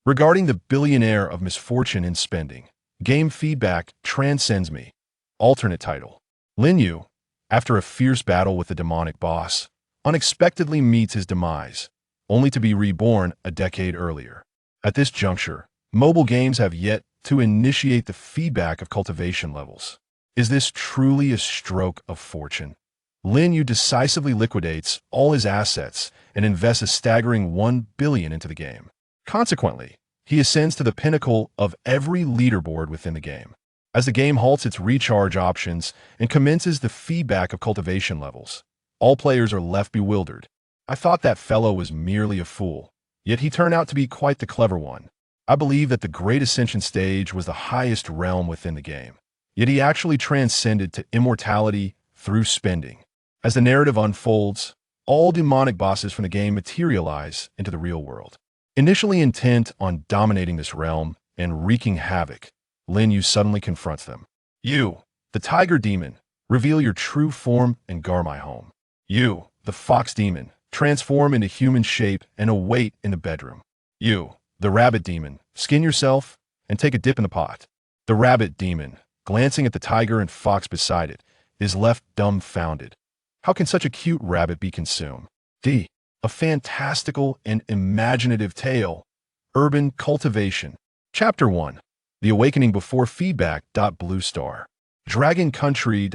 Regarding the billionaire of misfortune in spending, game feedback transcends me. Alternate title. Lin Yu, after a fierce battle with the demonic boss, unexpectedly meets his demise, only to be reborn a decade earlier. At this juncture, mobile games have yet to initiate the feedback of cultivation levels. Is this truly a stroke of fortune? Lin Yu decisively liquidates all his assets and invests a staggering $1 billion into the game. Consequently, he ascends to the pinnacle of every leaderboard within the game. As the game halts its recharge options and commences the feedback of cultivation levels, all players are left bewildered. I thought that fellow was merely a fool, yet he turned out to be quite the clever one. I believe that the Great Ascension stage was the highest realm within the game, yet he actually transcended to immortality through spending. As the narrative unfolds, all demonic bosses from the game materialize into the real world. Initially intent on dominating this realm and wreaking havoc, Lin Yu suddenly confronts them. You, the tiger demon, reveal your true form and guard my home. You, the fox demon, transform into human shape and await in the bedroom. You, the rabbit demon, skin yourself and take a dip in the pot. The rabbit demon, glancing at the tiger and fox beside it, is left dumbfounded. How can such a cute rabbit be consumed? A fantastical and imaginative tale. Urban cultivation. Chapter 1. The Awakening Before Feedback. Blue Star. Dragon Country.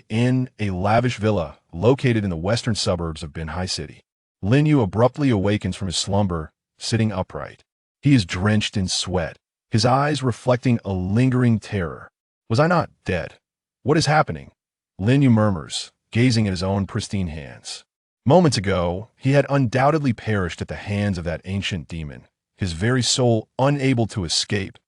In a lavish villa located in the western suburbs of Binhai City. Lin Yu abruptly awakens from his slumber, sitting upright. He is drenched in sweat, his eyes reflecting a lingering terror. Was I not dead? What is happening? Lin Yu murmurs, gazing at his own pristine hands. Moments ago, he had undoubtedly perished at the hands of that ancient demon, his very soul unable to escape,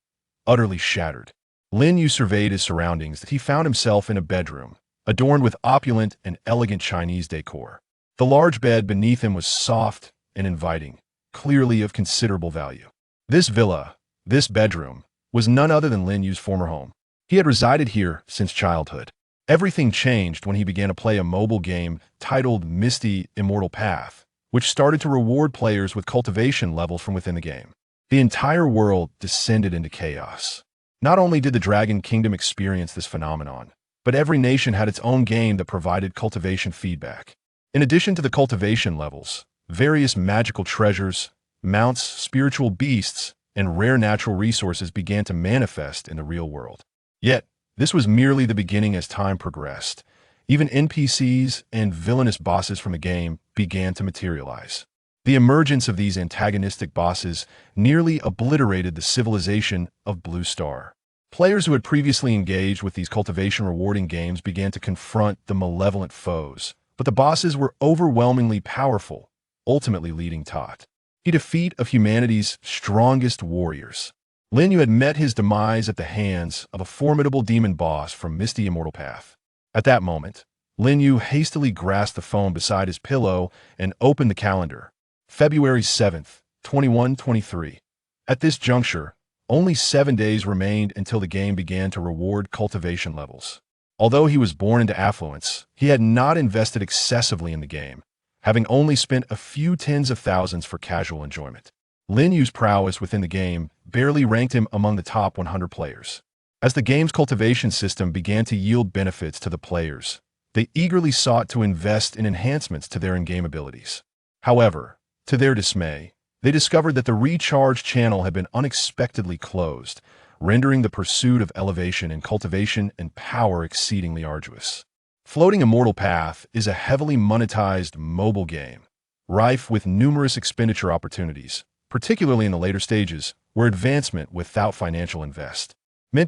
utterly shattered. Lin Yu surveyed his surroundings. He found himself in a bedroom, adorned with opulent and elegant Chinese decor. The large bed beneath him was soft and inviting, clearly of considerable value. This villa, this bedroom, was none other than Lin Yu's former home. He had resided here since childhood. Everything changed when he began to play a mobile game titled Misty Immortal Path, which started to reward players with cultivation levels from within the game. The entire world descended into chaos. Not only did the Dragon Kingdom experience this phenomenon, but every nation had its own game that provided cultivation feedback. In addition to the cultivation levels, various magical treasures, mounts, spiritual beasts, and rare natural resources began to manifest in the real world. Yet, this was merely the beginning. As time progressed, even NPCs and villainous bosses from the game began to materialize. The emergence of these antagonistic bosses nearly obliterated the civilization of Blue Star. Players who had previously engaged with these cultivation-rewarding games began to confront the malevolent foes, but the bosses were overwhelmingly powerful, ultimately leading to the defeat of humanity's strongest warriors. Lin Yu had met his demise at the hands of a formidable demon boss from Misty Immortal Path. At that moment, Lin Yu hastily grasped the phone beside his pillow and opened the calendar. February 7th, 2123. At this juncture, only 7 days remained until the game began to reward cultivation levels. Although he was born into affluence, he had not invested excessively in the game, having only spent a few tens of thousands for casual enjoyment. Lin Yu's prowess within the game barely ranked him among the top 100 players. As the game's cultivation system began to yield benefits to the players, they eagerly sought to invest in enhancements to their in-game abilities. However, to their dismay, they discovered that the recharge channel had been unexpectedly closed, rendering the pursuit of elevation in cultivation and power exceedingly arduous. Floating Immortal Path is a heavily monetized mobile game, rife with numerous expenditure opportunities, particularly in the later stages, where advancement without financial investment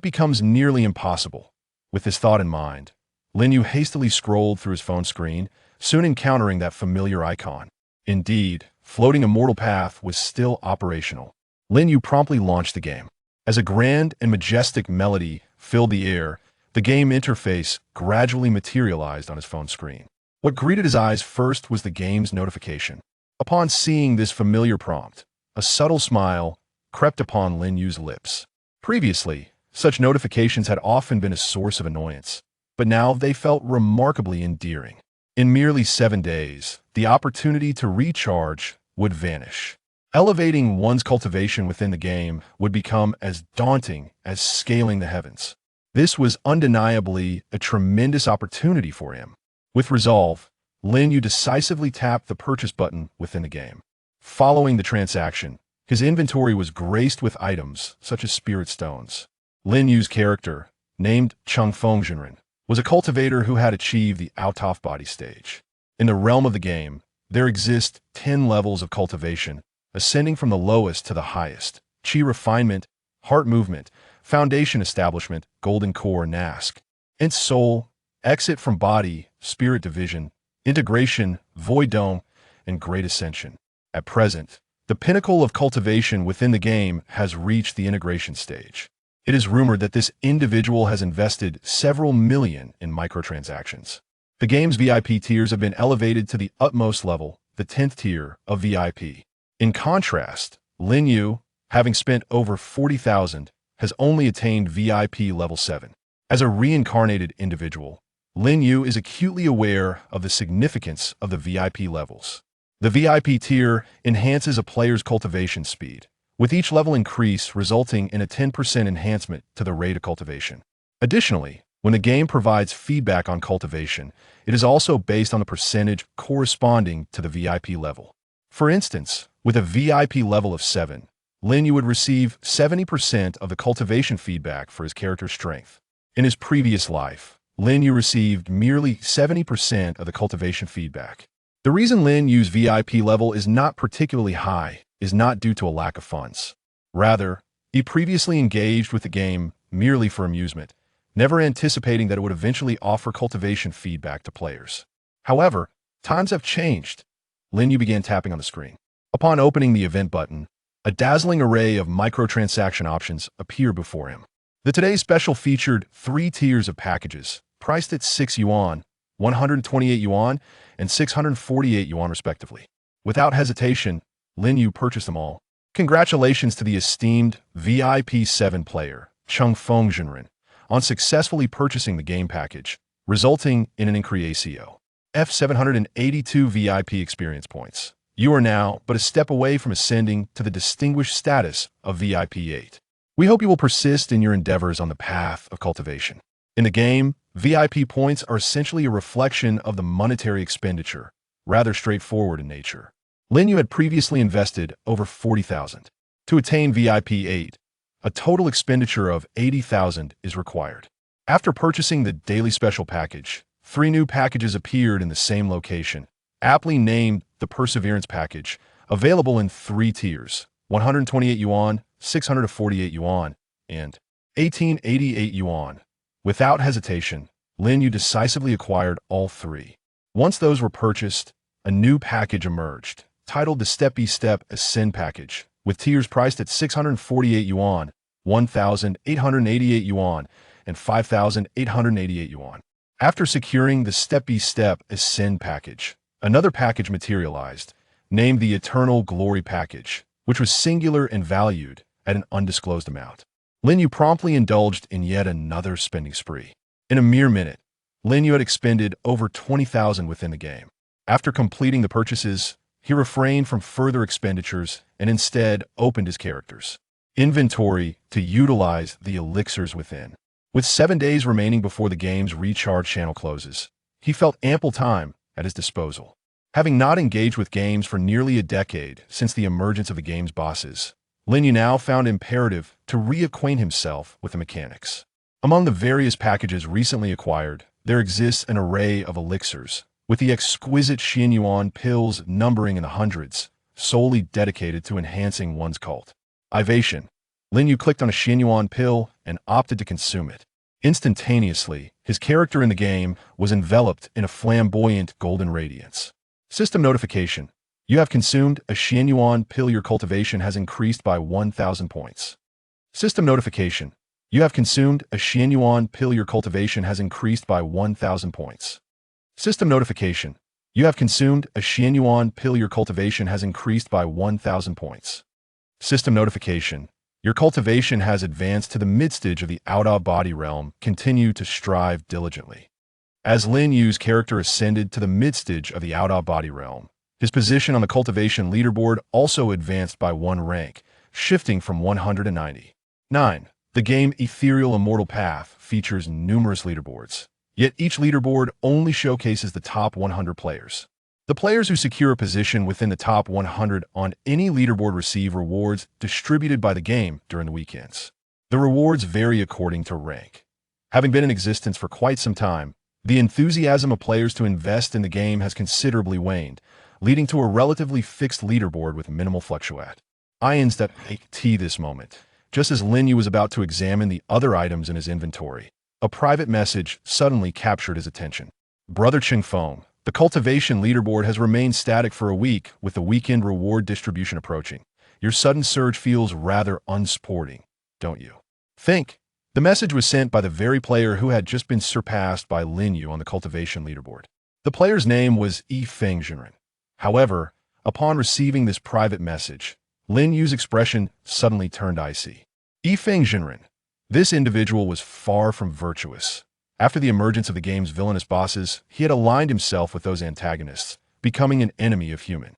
becomes nearly impossible. With this thought in mind, Lin Yu hastily scrolled through his phone screen, soon encountering that familiar icon. Indeed, Floating Immortal Path was still operational. Lin Yu promptly launched the game. As a grand and majestic melody filled the air, the game interface gradually materialized on his phone screen. What greeted his eyes first was the game's notification. Upon seeing this familiar prompt, a subtle smile crept upon Lin Yu's lips. Previously, such notifications had often been a source of annoyance, but now they felt remarkably endearing. In merely 7 days, the opportunity to recharge would vanish. Elevating one's cultivation within the game would become as daunting as scaling the heavens. This was undeniably a tremendous opportunity for him. With resolve, Lin Yu decisively tapped the purchase button within the game. Following the transaction, his inventory was graced with items such as spirit stones. Lin Yu's character, named Chump, was a cultivator who had achieved the out-of-body stage. In the realm of the game, there exist 10 levels of cultivation, ascending from the lowest to the highest: chi refinement, heart movement, foundation establishment, golden core, nask, and soul, exit from body, spirit division, integration, void dome, and great ascension. At present, the pinnacle of cultivation within the game has reached the integration stage. It is rumored that this individual has invested several million in microtransactions. The game's VIP tiers have been elevated to the utmost level, the 10th tier of VIP. In contrast, Lin Yu, having spent over 40,000, has only attained VIP level 7. As a reincarnated individual, Lin Yu is acutely aware of the significance of the VIP levels. The VIP tier enhances a player's cultivation speed, with each level increase resulting in a 10% enhancement to the rate of cultivation. Additionally, when the game provides feedback on cultivation, it is also based on the percentage corresponding to the VIP level. For instance, with a VIP level of 7, Lin Yu would receive 70% of the cultivation feedback for his character's strength. In his previous life, Lin Yu received merely 70% of the cultivation feedback. The reason Lin Yu's VIP level is not particularly high is not due to a lack of funds. Rather, he previously engaged with the game merely for amusement, never anticipating that it would eventually offer cultivation feedback to players. However, times have changed. Lin Yu began tapping on the screen. Upon opening the event button, a dazzling array of microtransaction options appeared before him. The Today's Special featured 3 tiers of packages, priced at 6 yuan, 128 yuan, and 648 yuan respectively. Without hesitation, Lin Yu purchased them all. Congratulations to the esteemed VIP 7 player, Chump, on successfully purchasing the game package, resulting in an increasio of 782 VIP experience points. You are now but a step away from ascending to the distinguished status of VIP 8. We hope you will persist in your endeavors on the path of cultivation. In the game, VIP points are essentially a reflection of the monetary expenditure, rather straightforward in nature. Lin Yu had previously invested over 40,000. To attain VIP 8, a total expenditure of 80,000 is required. After purchasing the Daily Special package, 3 new packages appeared in the same location, aptly named the Perseverance package, available in 3 tiers: 128 yuan, 648 yuan, and 1888 yuan. Without hesitation, Lin Yu decisively acquired all 3. Once those were purchased, a new package emerged, titled the Step-by-Step Ascend package, with tiers priced at 648 yuan, 1,888 yuan, and 5,888 yuan. After securing the Step-by-Step Ascend package, another package materialized, named the Eternal Glory package, which was singular and valued at an undisclosed amount. Lin Yu promptly indulged in yet another spending spree. In a mere minute, Lin Yu had expended over 20,000 within the game. After completing the purchases, he refrained from further expenditures and instead opened his character's inventory to utilize the elixirs within. With 7 days remaining before the game's recharge channel closes, he felt ample time at his disposal. Having not engaged with games for nearly a decade since the emergence of the game's bosses, Lin Yu now found it imperative to reacquaint himself with the mechanics. Among the various packages recently acquired, there exists an array of elixirs, with the exquisite Xianyuan pills numbering in the hundreds, solely dedicated to enhancing one's cultivation. Lin Yu clicked on a Xianyuan pill and opted to consume it. Instantaneously, his character in the game was enveloped in a flamboyant golden radiance. System notification. You have consumed a Xianyuan pill. Your cultivation has increased by 1,000 points. System notification. You have consumed a Xianyuan pill. Your cultivation has increased by 1,000 points. System notification. You have consumed a Xianyuan pill. Your cultivation has increased by 1,000 points. System notification. Your cultivation has advanced to the mid-stage of the out-of-body realm. Continue to strive diligently. As Lin Yu's character ascended to the mid-stage of the out-of-body realm, His position on the cultivation leaderboard also advanced by one rank, shifting from 190. 9. The game Ethereal Immortal Path features numerous leaderboards, yet each leaderboard only showcases the top 100 players. The players who secure a position within the top 100 on any leaderboard receive rewards distributed by the game during the weekends. The rewards vary according to rank. Having been in existence for quite some time, the enthusiasm of players to invest in the game has considerably waned, leading to a relatively fixed leaderboard with minimal fluctuate. Ions that tea this moment. Just as Lin Yu was about to examine the other items in his inventory, a private message suddenly captured his attention. Brother Qingfeng, the cultivation leaderboard has remained static for a week with the weekend reward distribution approaching. Your sudden surge feels rather unsporting, don't you think? The message was sent by the very player who had just been surpassed by Lin Yu on the cultivation leaderboard. The player's name was Jinren. However, upon receiving this private message, Lin Yu's expression suddenly turned icy. Jinren. This individual was far from virtuous. After the emergence of the game's villainous bosses, he had aligned himself with those antagonists, becoming an enemy of human.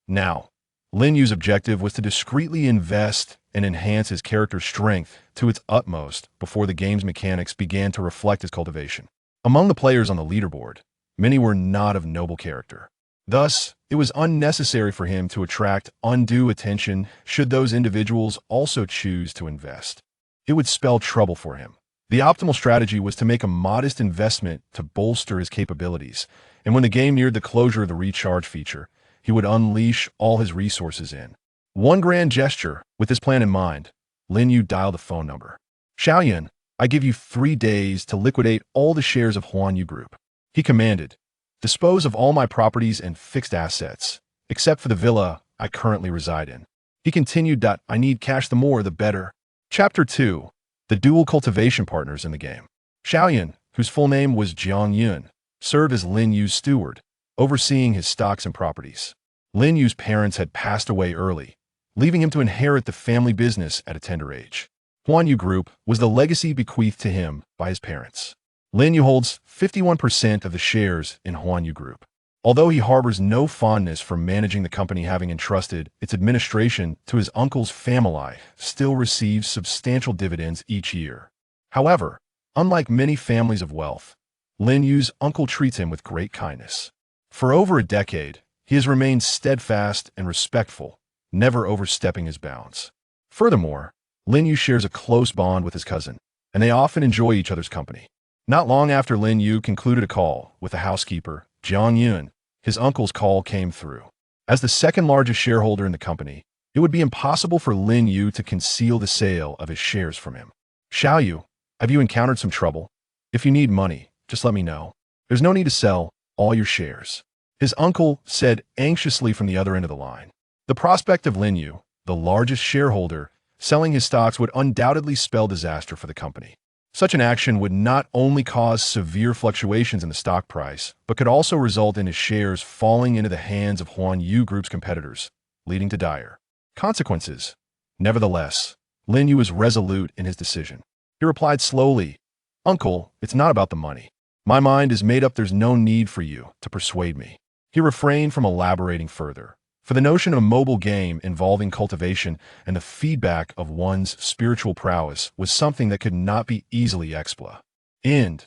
Now, Lin Yu's objective was to discreetly invest and enhance his character's strength to its utmost before the game's mechanics began to reflect his cultivation. Among the players on the leaderboard, many were not of noble character. Thus, it was unnecessary for him to attract undue attention should those individuals also choose to invest. It would spell trouble for him. The optimal strategy was to make a modest investment to bolster his capabilities, and when the game neared the closure of the recharge feature, he would unleash all his resources in one grand gesture. With this plan in mind, Lin Yu dialed a phone number. Xiaoyan, I give you 3 days to liquidate all the shares of Huan Yu Group. He commanded, dispose of all my properties and fixed assets, except for the villa I currently reside in. He continued that I need cash, the more the better. Chapter 2. The dual cultivation partners in the game. Xiaoyan, whose full name was Jiang Yun, served as Lin Yu's steward, overseeing his stocks and properties. Lin Yu's parents had passed away early, leaving him to inherit the family business at a tender age. Huan Yu Group was the legacy bequeathed to him by his parents. Lin Yu holds 51% of the shares in Huan Yu Group. Although he harbors no fondness for managing the company, having entrusted its administration to his uncle's family, still receives substantial dividends each year. However, unlike many families of wealth, Lin Yu's uncle treats him with great kindness. For over a decade, he has remained steadfast and respectful, never overstepping his bounds. Furthermore, Lin Yu shares a close bond with his cousin, and they often enjoy each other's company. Not long after Lin Yu concluded a call with the housekeeper, Jiang Yun, his uncle's call came through. As the second largest shareholder in the company, it would be impossible for Lin Yu to conceal the sale of his shares from him. Xiaoyu, have you encountered some trouble? If you need money, just let me know. There's no need to sell all your shares. His uncle said anxiously from the other end of the line. The prospect of Lin Yu, the largest shareholder, selling his stocks would undoubtedly spell disaster for the company. Such an action would not only cause severe fluctuations in the stock price, but could also result in his shares falling into the hands of Huan Yu Group's competitors, leading to dire consequences. Nevertheless, Lin Yu was resolute in his decision. He replied slowly, Uncle, it's not about the money. My mind is made up, there's no need for you to persuade me. He refrained from elaborating further, for the notion of a mobile game involving cultivation and the feedback of one's spiritual prowess was something that could not be easily explained. And,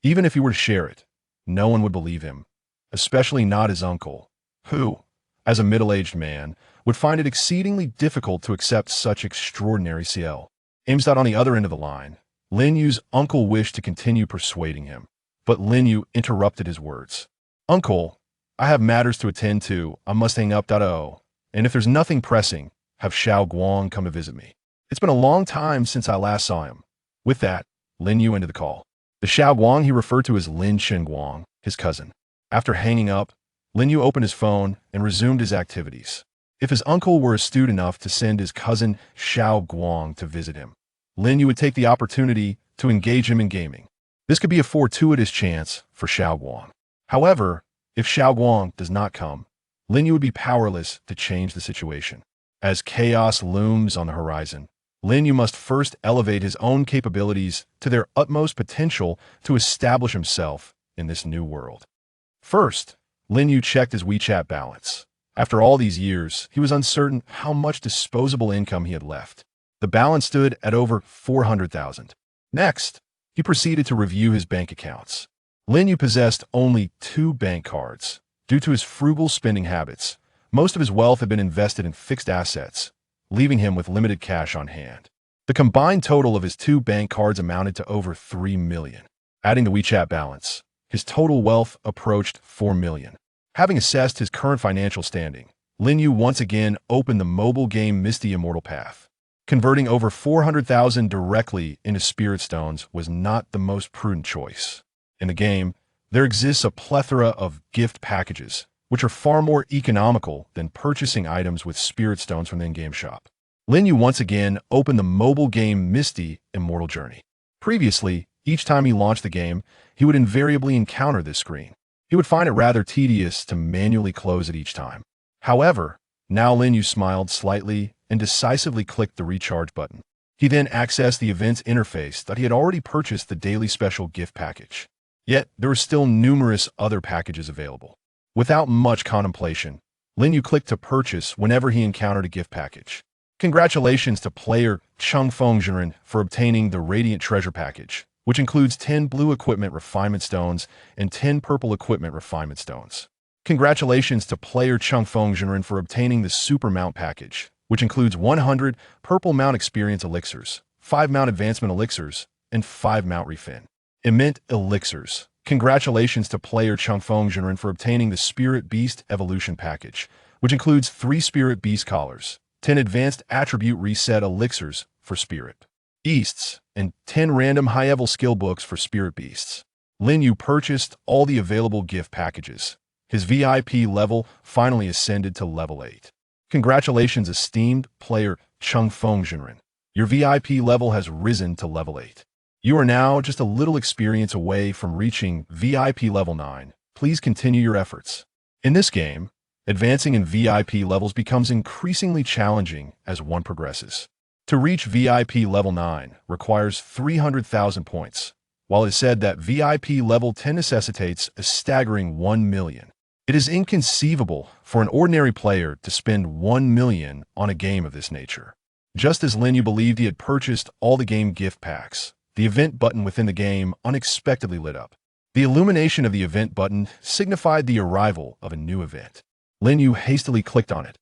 even if he were to share it, no one would believe him, especially not his uncle, who, as a middle-aged man, would find it exceedingly difficult to accept such extraordinary CL. On the other end of the line, Lin Yu's uncle wished to continue persuading him, but Lin Yu interrupted his words. Uncle, I have matters to attend to, I must hang up. And if there's nothing pressing, have Xiao Guang come to visit me. It's been a long time since I last saw him. With that, Lin Yu ended the call. The Xiao Guang he referred to as Lin Guang, his cousin. After hanging up, Lin Yu opened his phone and resumed his activities. If his uncle were astute enough to send his cousin Xiao Guang to visit him, Lin Yu would take the opportunity to engage him in gaming. This could be a fortuitous chance for Xiao Guang. However, if Xiao Guang does not come, Lin Yu would be powerless to change the situation. As chaos looms on the horizon, Lin Yu must first elevate his own capabilities to their utmost potential to establish himself in this new world. First, Lin Yu checked his WeChat balance. After all these years, he was uncertain how much disposable income he had left. The balance stood at over 400,000. Next, he proceeded to review his bank accounts. Lin Yu possessed only 2 bank cards. Due to his frugal spending habits, most of his wealth had been invested in fixed assets, leaving him with limited cash on hand. The combined total of his 2 bank cards amounted to over 3 million. Adding the WeChat balance, his total wealth approached 4 million. Having assessed his current financial standing, Lin Yu once again opened the mobile game Misty Immortal Path. Converting over 400,000 directly into spirit stones was not the most prudent choice. In the game, there exists a plethora of gift packages, which are far more economical than purchasing items with spirit stones from the in-game shop. Lin Yu once again opened the mobile game Misty Immortal Journey. Previously, each time he launched the game, he would invariably encounter this screen. He would find it rather tedious to manually close it each time. However, now Lin Yu smiled slightly and decisively clicked the recharge button. He then accessed the event's interface that he had already purchased the daily special gift package. Yet, there were still numerous other packages available. Without much contemplation, Lin Yu clicked to purchase whenever he encountered a gift package. Congratulations to player Chump for obtaining the Radiant Treasure Package, which includes 10 blue equipment refinement stones and 10 purple equipment refinement stones. Congratulations to player Chump for obtaining the Super Mount Package, which includes 100 purple mount experience elixirs, 5 mount advancement elixirs, and 5 mount refin. Imment elixirs. Congratulations to player Chump for obtaining the Spirit Beast Evolution Package, which includes 3 Spirit Beast collars, 10 advanced attribute reset elixirs for Spirit Beasts, and 10 random high-level skill books for Spirit Beasts. Lin Yu purchased all the available gift packages. His VIP level finally ascended to level 8. Congratulations, esteemed player Chump. Your VIP level has risen to level 8. You are now just a little experience away from reaching VIP level 9. Please continue your efforts. In this game, advancing in VIP levels becomes increasingly challenging as one progresses. To reach VIP level 9 requires 300,000 points, while it is said that VIP level 10 necessitates a staggering 1 million. It is inconceivable for an ordinary player to spend 1 million on a game of this nature. Just as Lin Yu believed he had purchased all the game gift packs, the event button within the game unexpectedly lit up. The illumination of the event button signified the arrival of a new event. Lin Yu hastily clicked on it.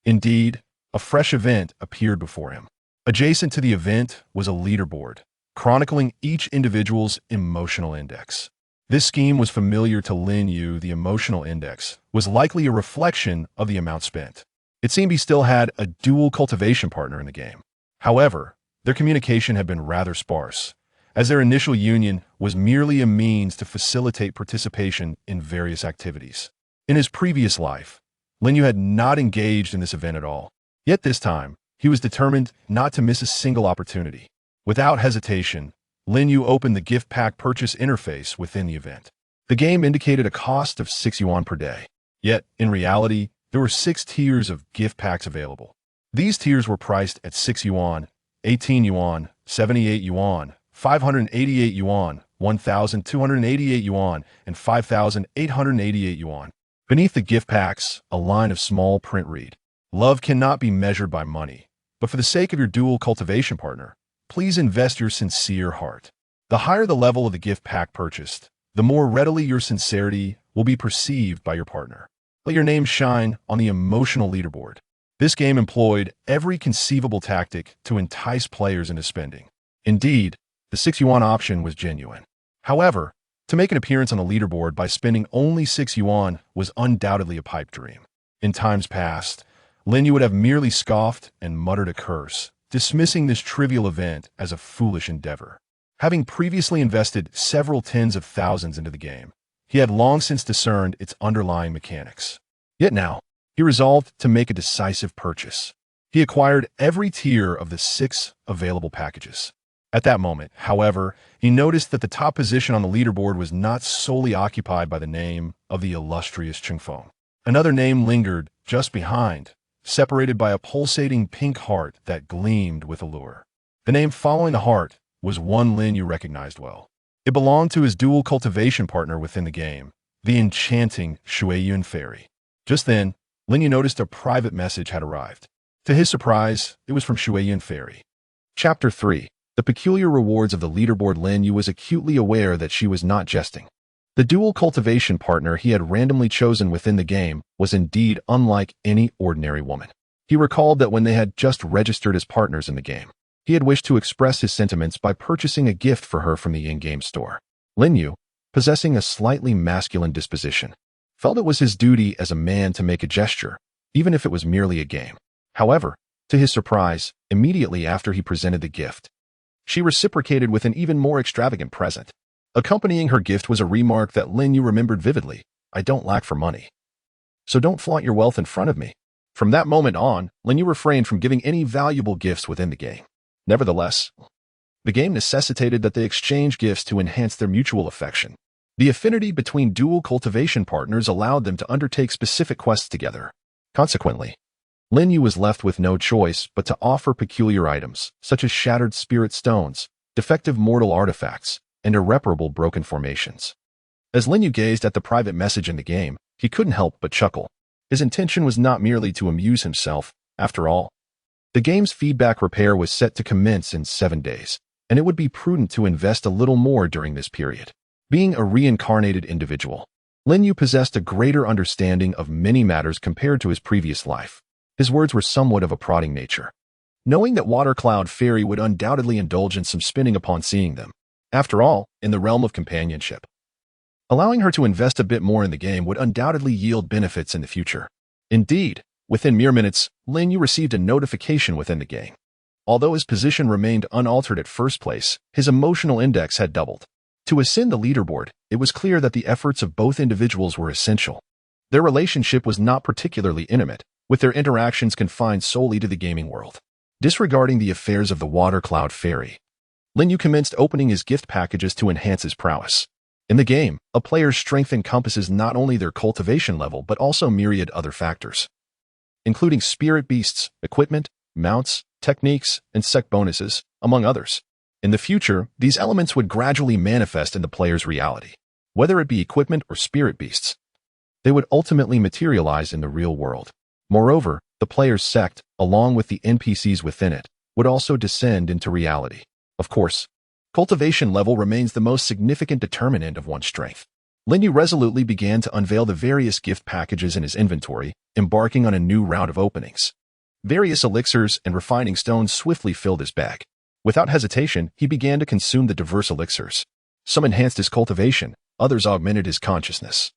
Indeed, a fresh event appeared before him. Adjacent to the event was a leaderboard, chronicling each individual's emotional index. This scheme was familiar to Lin Yu. The emotional index was likely a reflection of the amount spent. It seemed he still had a dual cultivation partner in the game. However, their communication had been rather sparse, as their initial union was merely a means to facilitate participation in various activities. In his previous life, Lin Yu had not engaged in this event at all. Yet this time, he was determined not to miss a single opportunity. Without hesitation, Lin Yu opened the gift pack purchase interface within the event. The game indicated a cost of 6 yuan per day. Yet, in reality, there were 6 tiers of gift packs available. These tiers were priced at 6 yuan, 18 yuan, 78 yuan, 588 yuan, 1,288 yuan, and 5,888 yuan. Beneath the gift packs, a line of small print read, "Love cannot be measured by money, but for the sake of your dual cultivation partner, please invest your sincere heart." The higher the level of the gift pack purchased, the more readily your sincerity will be perceived by your partner. Let your name shine on the emotional leaderboard. This game employed every conceivable tactic to entice players into spending. Indeed, the 6 yuan option was genuine. However, to make an appearance on the leaderboard by spending only 6 yuan was undoubtedly a pipe dream. In times past, Lin Yu would have merely scoffed and muttered a curse, dismissing this trivial event as a foolish endeavor. Having previously invested several tens of thousands into the game, he had long since discerned its underlying mechanics. Yet now, he resolved to make a decisive purchase. He acquired every tier of the 6 available packages. At that moment, however, he noticed that the top position on the leaderboard was not solely occupied by the name of the illustrious Chump. Another name lingered just behind, separated by a pulsating pink heart that gleamed with allure. The name following the heart was one Lin Yu recognized well. It belonged to his dual cultivation partner within the game, The enchanting yuan fairy. Just then, Lin Yu noticed a private message had arrived. To his surprise, it was from yuan fairy. Chapter 3. The peculiar rewards of the leaderboard. Lin Yu was acutely aware that she was not jesting. The dual cultivation partner he had randomly chosen within the game was indeed unlike any ordinary woman. He recalled that when they had just registered as partners in the game, he had wished to express his sentiments by purchasing a gift for her from the in-game store. Lin Yu, possessing a slightly masculine disposition, felt it was his duty as a man to make a gesture, even if it was merely a game. However, to his surprise, immediately after he presented the gift, she reciprocated with an even more extravagant present. Accompanying her gift was a remark that Lin Yu remembered vividly: "I don't lack for money, so don't flaunt your wealth in front of me." From that moment on, Lin Yu refrained from giving any valuable gifts within the game. Nevertheless, the game necessitated that they exchange gifts to enhance their mutual affection. The affinity between dual cultivation partners allowed them to undertake specific quests together. Consequently, Lin Yu was left with no choice but to offer peculiar items, such as shattered spirit stones, defective mortal artifacts, and irreparable broken formations. As Lin Yu gazed at the private message in the game, he couldn't help but chuckle. His intention was not merely to amuse himself. After all, the game's feedback repair was set to commence in 7 days, and it would be prudent to invest a little more during this period. Being a reincarnated individual, Lin Yu possessed a greater understanding of many matters compared to his previous life. His words were somewhat of a prodding nature, knowing that Water Cloud Fairy would undoubtedly indulge in some spinning upon seeing them. After all, in the realm of companionship, allowing her to invest a bit more in the game would undoubtedly yield benefits in the future. Indeed, within mere minutes, Lin Yu received a notification within the game. Although his position remained unaltered at first place, his emotional index had doubled. To ascend the leaderboard, it was clear that the efforts of both individuals were essential. Their relationship was not particularly intimate, with their interactions confined solely to the gaming world. Disregarding the affairs of the Water Cloud Fairy, Lin Yu commenced opening his gift packages to enhance his prowess. In the game, a player's strength encompasses not only their cultivation level but also myriad other factors, including spirit beasts, equipment, mounts, techniques, and sect bonuses, among others. In the future, these elements would gradually manifest in the player's reality. Whether it be equipment or spirit beasts, they would ultimately materialize in the real world. Moreover, the player's sect, along with the NPCs within it, would also descend into reality. Of course, cultivation level remains the most significant determinant of one's strength. Lin Yu resolutely began to unveil the various gift packages in his inventory, embarking on a new round of openings. Various elixirs and refining stones swiftly filled his bag. Without hesitation, he began to consume the diverse elixirs. Some enhanced his cultivation, others augmented his consciousness,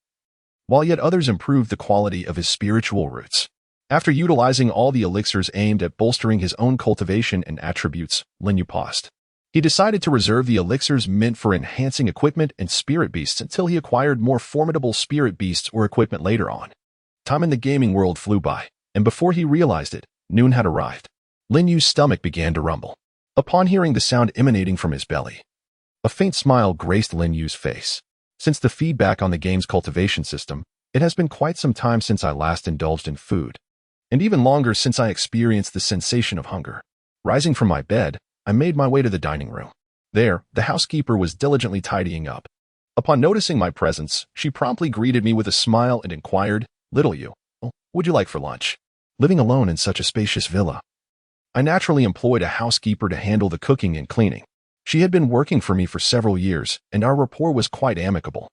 while yet others improved the quality of his spiritual roots. After utilizing all the elixirs aimed at bolstering his own cultivation and attributes, Lin Yu paused. He decided to reserve the elixirs meant for enhancing equipment and spirit beasts until he acquired more formidable spirit beasts or equipment later on. Time in the gaming world flew by, and before he realized it, noon had arrived. Lin Yu's stomach began to rumble. Upon hearing the sound emanating from his belly, a faint smile graced Lin Yu's face. Since the feedback on the game's cultivation system, it has been quite some time since I last indulged in food, and even longer since I experienced the sensation of hunger. Rising from my bed, I made my way to the dining room. There, the housekeeper was diligently tidying up. Upon noticing my presence, she promptly greeted me with a smile and inquired, "Little Yu, what would you like for lunch?" Living alone in such a spacious villa, I naturally employed a housekeeper to handle the cooking and cleaning. She had been working for me for several years, and our rapport was quite amicable.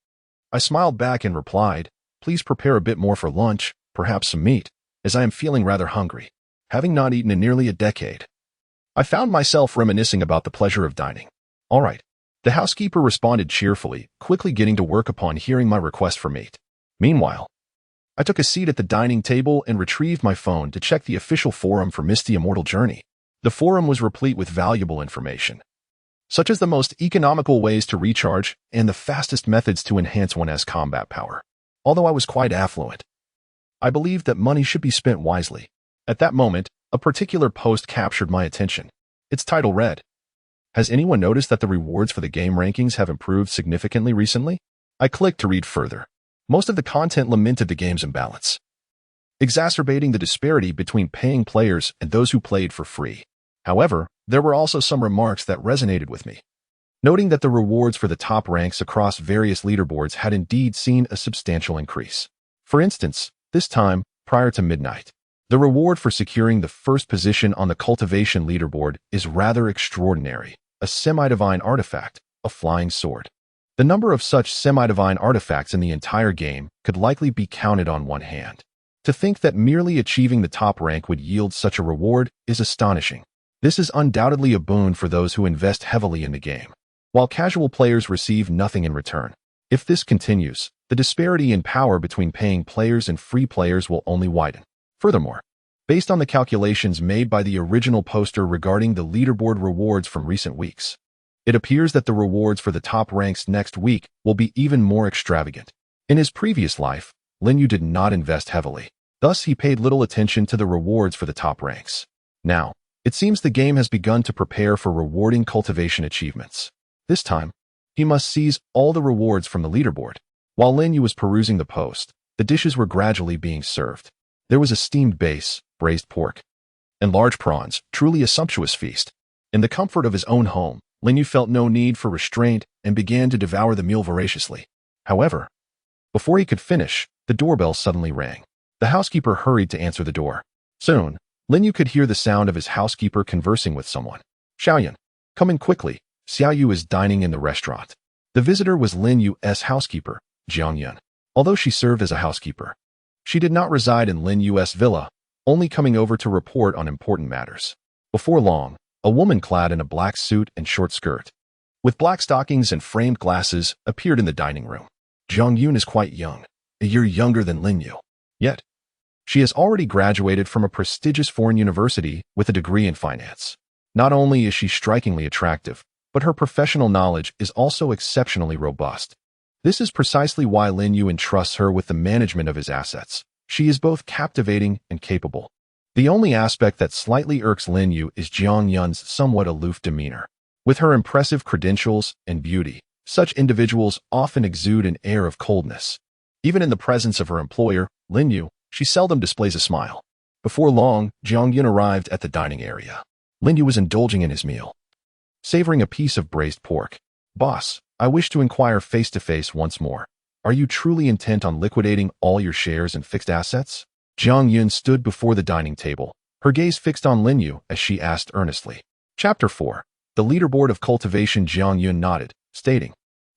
I smiled back and replied, "Please prepare a bit more for lunch, perhaps some meat, as I am feeling rather hungry, having not eaten in nearly a decade." I found myself reminiscing about the pleasure of dining. "All right." The housekeeper responded cheerfully, quickly getting to work upon hearing my request for meat. Meanwhile, I took a seat at the dining table and retrieved my phone to check the official forum for Misty Immortal Journey. The forum was replete with valuable information, such as the most economical ways to recharge and the fastest methods to enhance one's combat power. Although I was quite affluent, I believed that money should be spent wisely. At that moment, a particular post captured my attention. Its title read, "Has anyone noticed that the rewards for the game rankings have improved significantly recently?" I clicked to read further. Most of the content lamented the game's imbalance, exacerbating the disparity between paying players and those who played for free. However, there were also some remarks that resonated with me. noting that the rewards for the top ranks across various leaderboards had indeed seen a substantial increase. For instance, this time, prior to midnight, the reward for securing the first position on the cultivation leaderboard is rather extraordinary, a semi-divine artifact, a flying sword. The number of such semi-divine artifacts in the entire game could likely be counted on one hand. To think that merely achieving the top rank would yield such a reward is astonishing. This is undoubtedly a boon for those who invest heavily in the game, while casual players receive nothing in return. If this continues, the disparity in power between paying players and free players will only widen. Furthermore, based on the calculations made by the original poster regarding the leaderboard rewards from recent weeks, it appears that the rewards for the top ranks next week will be even more extravagant. In his previous life, Lin Yu did not invest heavily. Thus, he paid little attention to the rewards for the top ranks. Now, it seems the game has begun to prepare for rewarding cultivation achievements. This time, he must seize all the rewards from the leaderboard. While Lin Yu was perusing the post, the dishes were gradually being served. There was a steamed base, braised pork, and large prawns, truly a sumptuous feast. In the comfort of his own home, Lin Yu felt no need for restraint and began to devour the meal voraciously. However, before he could finish, the doorbell suddenly rang. The housekeeper hurried to answer the door. Soon, Lin Yu could hear the sound of his housekeeper conversing with someone. Xiaoyan, come in quickly. Xiao Yu is dining in the restaurant. The visitor was Lin Yu's housekeeper, Jiang Yun. Although she served as a housekeeper, she did not reside in Lin Yu's villa, only coming over to report on important matters. Before long, a woman clad in a black suit and short skirt, with black stockings and framed glasses, appeared in the dining room. Jiang Yun is quite young, a year younger than Lin Yu. Yet, she has already graduated from a prestigious foreign university with a degree in finance. Not only is she strikingly attractive, but her professional knowledge is also exceptionally robust. This is precisely why Lin Yu entrusts her with the management of his assets. She is both captivating and capable. The only aspect that slightly irks Lin Yu is Jiang Yun's somewhat aloof demeanor. With her impressive credentials and beauty, such individuals often exude an air of coldness. Even in the presence of her employer, Lin Yu, she seldom displays a smile. Before long, Jiang Yun arrived at the dining area. Lin Yu was indulging in his meal, savoring a piece of braised pork. Boss, I wish to inquire face-to-face once more. Are you truly intent on liquidating all your shares and fixed assets? Jiang Yun stood before the dining table, her gaze fixed on Lin Yu as she asked earnestly. Chapter 4. The Leaderboard of Cultivation. Jiang Yun nodded, stating,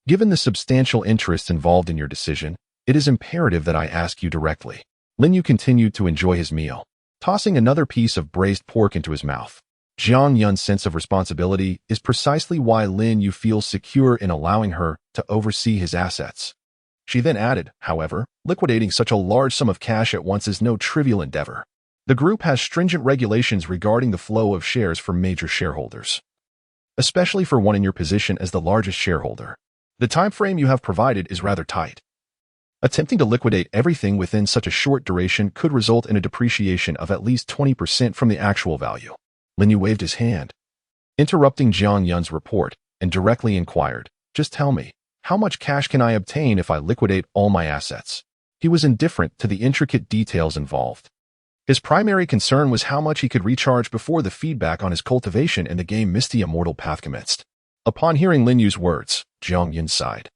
given the substantial interests involved in your decision, it is imperative that I ask you directly. Lin Yu continued to enjoy his meal, tossing another piece of braised pork into his mouth. Jiang Yun's sense of responsibility is precisely why Lin Yu feels secure in allowing her to oversee his assets. She then added, however, liquidating such a large sum of cash at once is no trivial endeavor. The group has stringent regulations regarding the flow of shares for major shareholders, especially for one in your position as the largest shareholder. The time frame you have provided is rather tight. Attempting to liquidate everything within such a short duration could result in a depreciation of at least 20% from the actual value. Lin Yu waved his hand, interrupting Jiang Yun's report, and directly inquired, just tell me, how much cash can I obtain if I liquidate all my assets? He was indifferent to the intricate details involved. His primary concern was how much he could recharge before the feedback on his cultivation in the game Misty Immortal path commenced. Upon hearing Lin Yu's words, Jiang Yun sighed,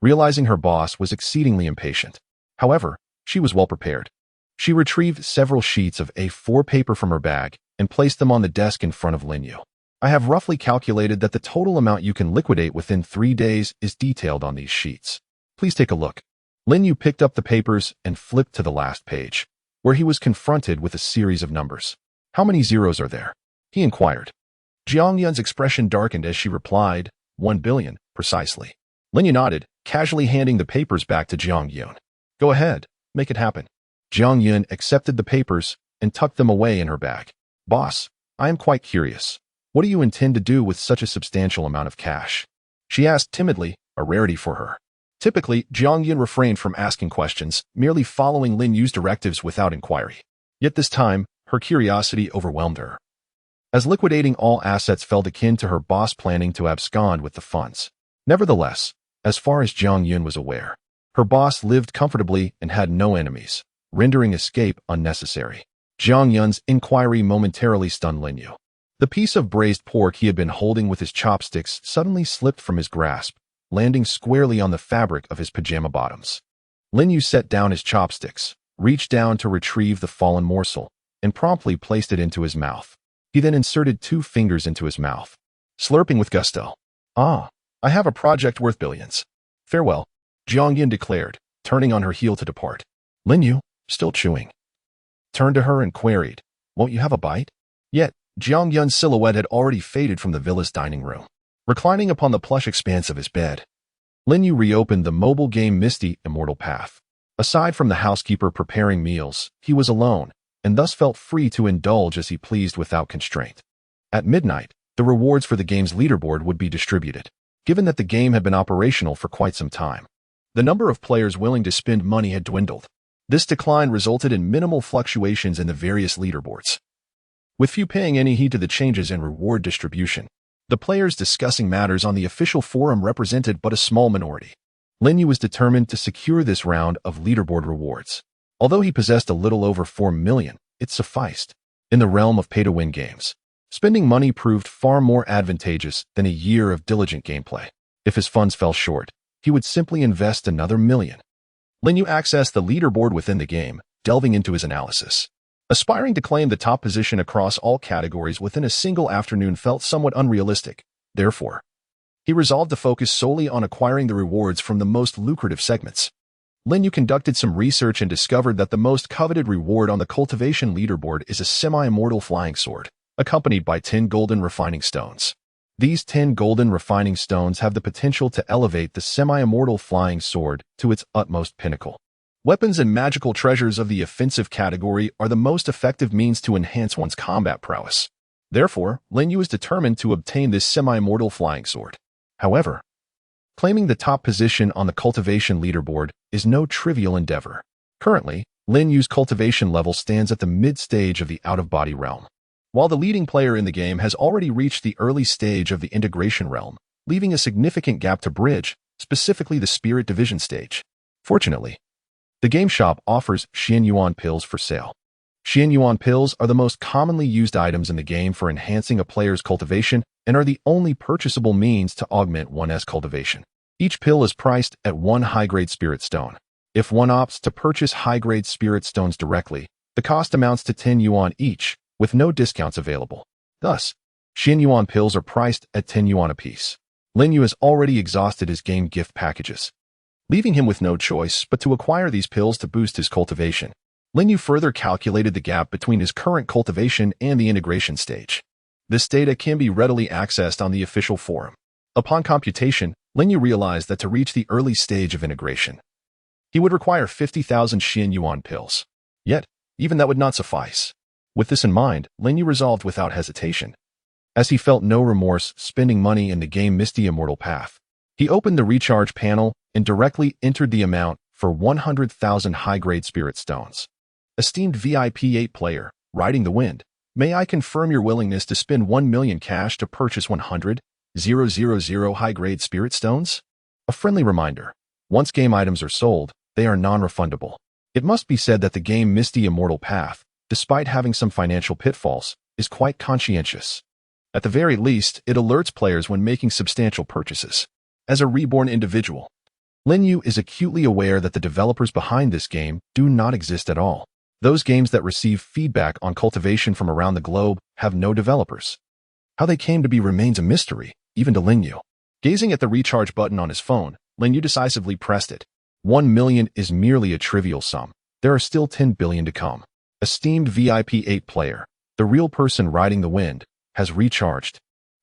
realizing her boss was exceedingly impatient. However, she was well prepared. She retrieved several sheets of A4 paper from her bag and placed them on the desk in front of Lin Yu. I have roughly calculated that the total amount you can liquidate within 3 days is detailed on these sheets. Please take a look. Lin Yu picked up the papers and flipped to the last page, where he was confronted with a series of numbers. How many zeros are there? He inquired. Jiang Yun's expression darkened as she replied, 1 billion, precisely. Lin Yu nodded, casually handing the papers back to Jiang Yun. Go ahead, make it happen. Jiang Yun accepted the papers and tucked them away in her bag. Boss, I am quite curious. What do you intend to do with such a substantial amount of cash? She asked timidly, a rarity for her. Typically, Jiang Yun refrained from asking questions, merely following Lin Yu's directives without inquiry. Yet this time, her curiosity overwhelmed her, as liquidating all assets felt akin to her boss planning to abscond with the funds. Nevertheless, as far as Jiang Yun was aware, her boss lived comfortably and had no enemies, rendering escape unnecessary. Jiang Yun's inquiry momentarily stunned Lin Yu. The The piece of braised pork he had been holding with his chopsticks suddenly slipped from his grasp, landing squarely on the fabric of his pajama bottoms. Lin Yu set down his chopsticks, reached down to retrieve the fallen morsel, and promptly placed it into his mouth. He then inserted 2 fingers into his mouth, slurping with gusto. "Ah, I have a project worth billions. Farewell," Jiangyan declared, turning on her heel to depart. Lin Yu, still chewing, turned to her and queried, "Won't you have a bite?" Yet, Jiangyan's silhouette had already faded from the villa's dining room. Reclining upon the plush expanse of his bed, Lin Yu reopened the mobile game Misty Immortal Path. Aside from the housekeeper preparing meals, he was alone, and thus felt free to indulge as he pleased without constraint. At midnight, the rewards for the game's leaderboard would be distributed. Given that the game had been operational for quite some time, the number of players willing to spend money had dwindled. This decline resulted in minimal fluctuations in the various leaderboards, with few paying any heed to the changes in reward distribution. The players discussing matters on the official forum represented but a small minority. Lin Yu was determined to secure this round of leaderboard rewards. Although he possessed a little over 4 million, it sufficed. In the realm of pay-to-win games, spending money proved far more advantageous than a year of diligent gameplay. If his funds fell short, he would simply invest another million. Lin Yu accessed the leaderboard within the game, delving into his analysis. Aspiring to claim the top position across all categories within a single afternoon felt somewhat unrealistic. Therefore, he resolved to focus solely on acquiring the rewards from the most lucrative segments. Lin Yu conducted some research and discovered that the most coveted reward on the cultivation leaderboard is a semi-immortal flying sword, accompanied by 10 golden refining stones. These 10 golden refining stones have the potential to elevate the semi-immortal flying sword to its utmost pinnacle. Weapons and magical treasures of the offensive category are the most effective means to enhance one's combat prowess. Therefore, Lin Yu is determined to obtain this semi-immortal flying sword. However, claiming the top position on the cultivation leaderboard is no trivial endeavor. Currently, Lin Yu's cultivation level stands at the mid-stage of the out-of-body realm, while the leading player in the game has already reached the early stage of the integration realm, leaving a significant gap to bridge, specifically the spirit division stage. Fortunately, the game shop offers yuan pills for sale. Yuan pills are the most commonly used items in the game for enhancing a player's cultivation and are the only purchasable means to augment one's cultivation. Each pill is priced at 1 high-grade spirit stone. If one opts to purchase high-grade spirit stones directly, the cost amounts to 10 yuan each, with no discounts available. Thus, yuan pills are priced at 10 yuan apiece. Lin Yu has already exhausted his game gift packages, leaving him with no choice but to acquire these pills to boost his cultivation. Lin Yu further calculated the gap between his current cultivation and the integration stage. This data can be readily accessed on the official forum. Upon computation, Lin Yu realized that to reach the early stage of integration, he would require 50,000 yuan pills. Yet, even that would not suffice. With this in mind, Lin Yu resolved without hesitation. As he felt no remorse spending money in the game Misty Immortal Path, he opened the recharge panel and directly entered the amount for 100,000 high-grade spirit stones. Esteemed VIP 8 player, Riding the Wind, may I confirm your willingness to spend 1 million cash to purchase 100,000 high-grade spirit stones? A friendly reminder, once game items are sold, they are non-refundable. It must be said that the game Misty Immortal Path, despite having some financial pitfalls, is quite conscientious. At the very least, it alerts players when making substantial purchases. As a reborn individual, Lin Yu is acutely aware that the developers behind this game do not exist at all. Those games that receive feedback on cultivation from around the globe have no developers. How they came to be remains a mystery, even to Lin Yu. Gazing at the recharge button on his phone, Lin Yu decisively pressed it. 1 million is merely a trivial sum. There are still 10 billion to come. Esteemed VIP 8 player, the real person riding the wind, has recharged,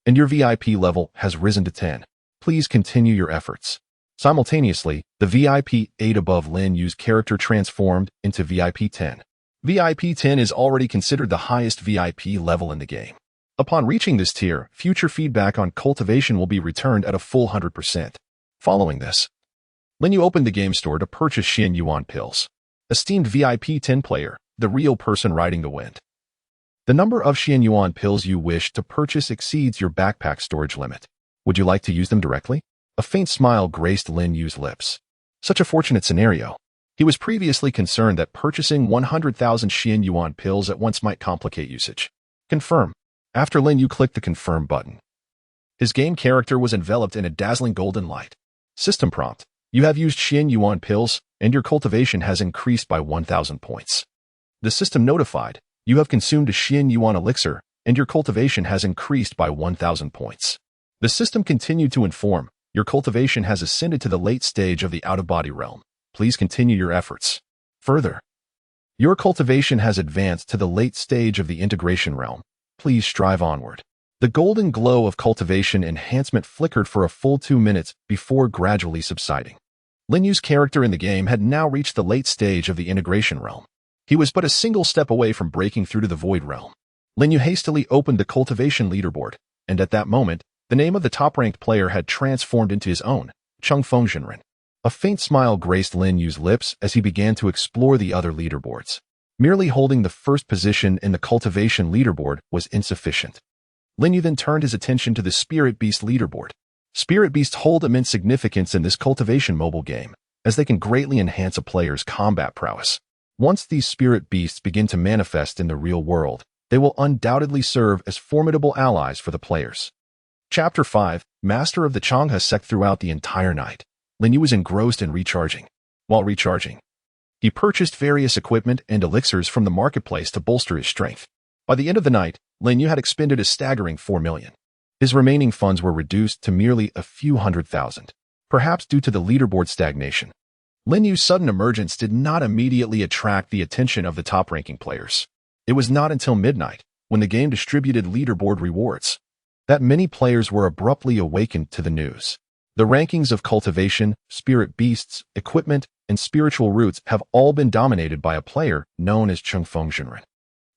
and your VIP level has risen to 10. Please continue your efforts. Simultaneously, the VIP 8 above Lin Yu's character transformed into VIP 10. VIP 10 is already considered the highest VIP level in the game. Upon reaching this tier, future feedback on cultivation will be returned at a full 100%. Following this, Lin Yu opened the game store to purchase yuan pills. Esteemed VIP 10 player, the real person riding the wind. The number of yuan pills you wish to purchase exceeds your backpack storage limit. Would you like to use them directly? A faint smile graced Lin Yu's lips. Such a fortunate scenario. He was previously concerned that purchasing 100,000 yuan pills at once might complicate usage. Confirm. After Lin Yu clicked the confirm button, his game character was enveloped in a dazzling golden light. System prompt: you have used yuan pills, and your cultivation has increased by 1,000 points. The system notified: you have consumed a yuan elixir, and your cultivation has increased by 1,000 points. The system continued to inform: your cultivation has ascended to the late stage of the out-of-body realm. Please continue your efforts. Further, your cultivation has advanced to the late stage of the integration realm. Please strive onward. The golden glow of cultivation enhancement flickered for a full 2 minutes before gradually subsiding. Lin Yu's character in the game had now reached the late stage of the integration realm. He was but a single step away from breaking through to the void realm. Lin Yu hastily opened the cultivation leaderboard, and at that moment, the name of the top-ranked player had transformed into his own, chump. A faint smile graced Lin Yu's lips as he began to explore the other leaderboards. Merely holding the first position in the cultivation leaderboard was insufficient. Lin Yu then turned his attention to the Spirit Beast leaderboard. Spirit Beasts hold immense significance in this cultivation mobile game, as they can greatly enhance a player's combat prowess. Once these Spirit Beasts begin to manifest in the real world, they will undoubtedly serve as formidable allies for the players. Chapter 5, Master of the Changha sect. Throughout the entire night, Lin Yu was engrossed in recharging. While recharging, he purchased various equipment and elixirs from the marketplace to bolster his strength. By the end of the night, Lin Yu had expended a staggering 4 million. His remaining funds were reduced to merely a few 100,000, perhaps due to the leaderboard stagnation. Lin Yu's sudden emergence did not immediately attract the attention of the top-ranking players. It was not until midnight, when the game distributed leaderboard rewards, that many players were abruptly awakened to the news. The rankings of cultivation, spirit beasts, equipment, and spiritual roots have all been dominated by a player known as chump.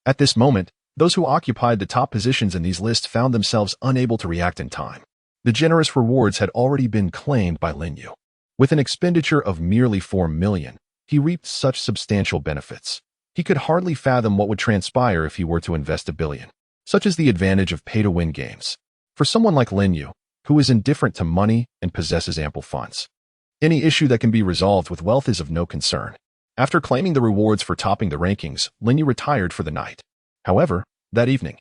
At this moment, those who occupied the top positions in these lists found themselves unable to react in time. The generous rewards had already been claimed by Lin Yu. With an expenditure of merely 4 million, he reaped such substantial benefits. He could hardly fathom what would transpire if he were to invest 1 billion. Such is the advantage of pay-to-win games. For someone like Lin Yu, who is indifferent to money and possesses ample funds, any issue that can be resolved with wealth is of no concern. After claiming the rewards for topping the rankings, Lin Yu retired for the night. However, that evening,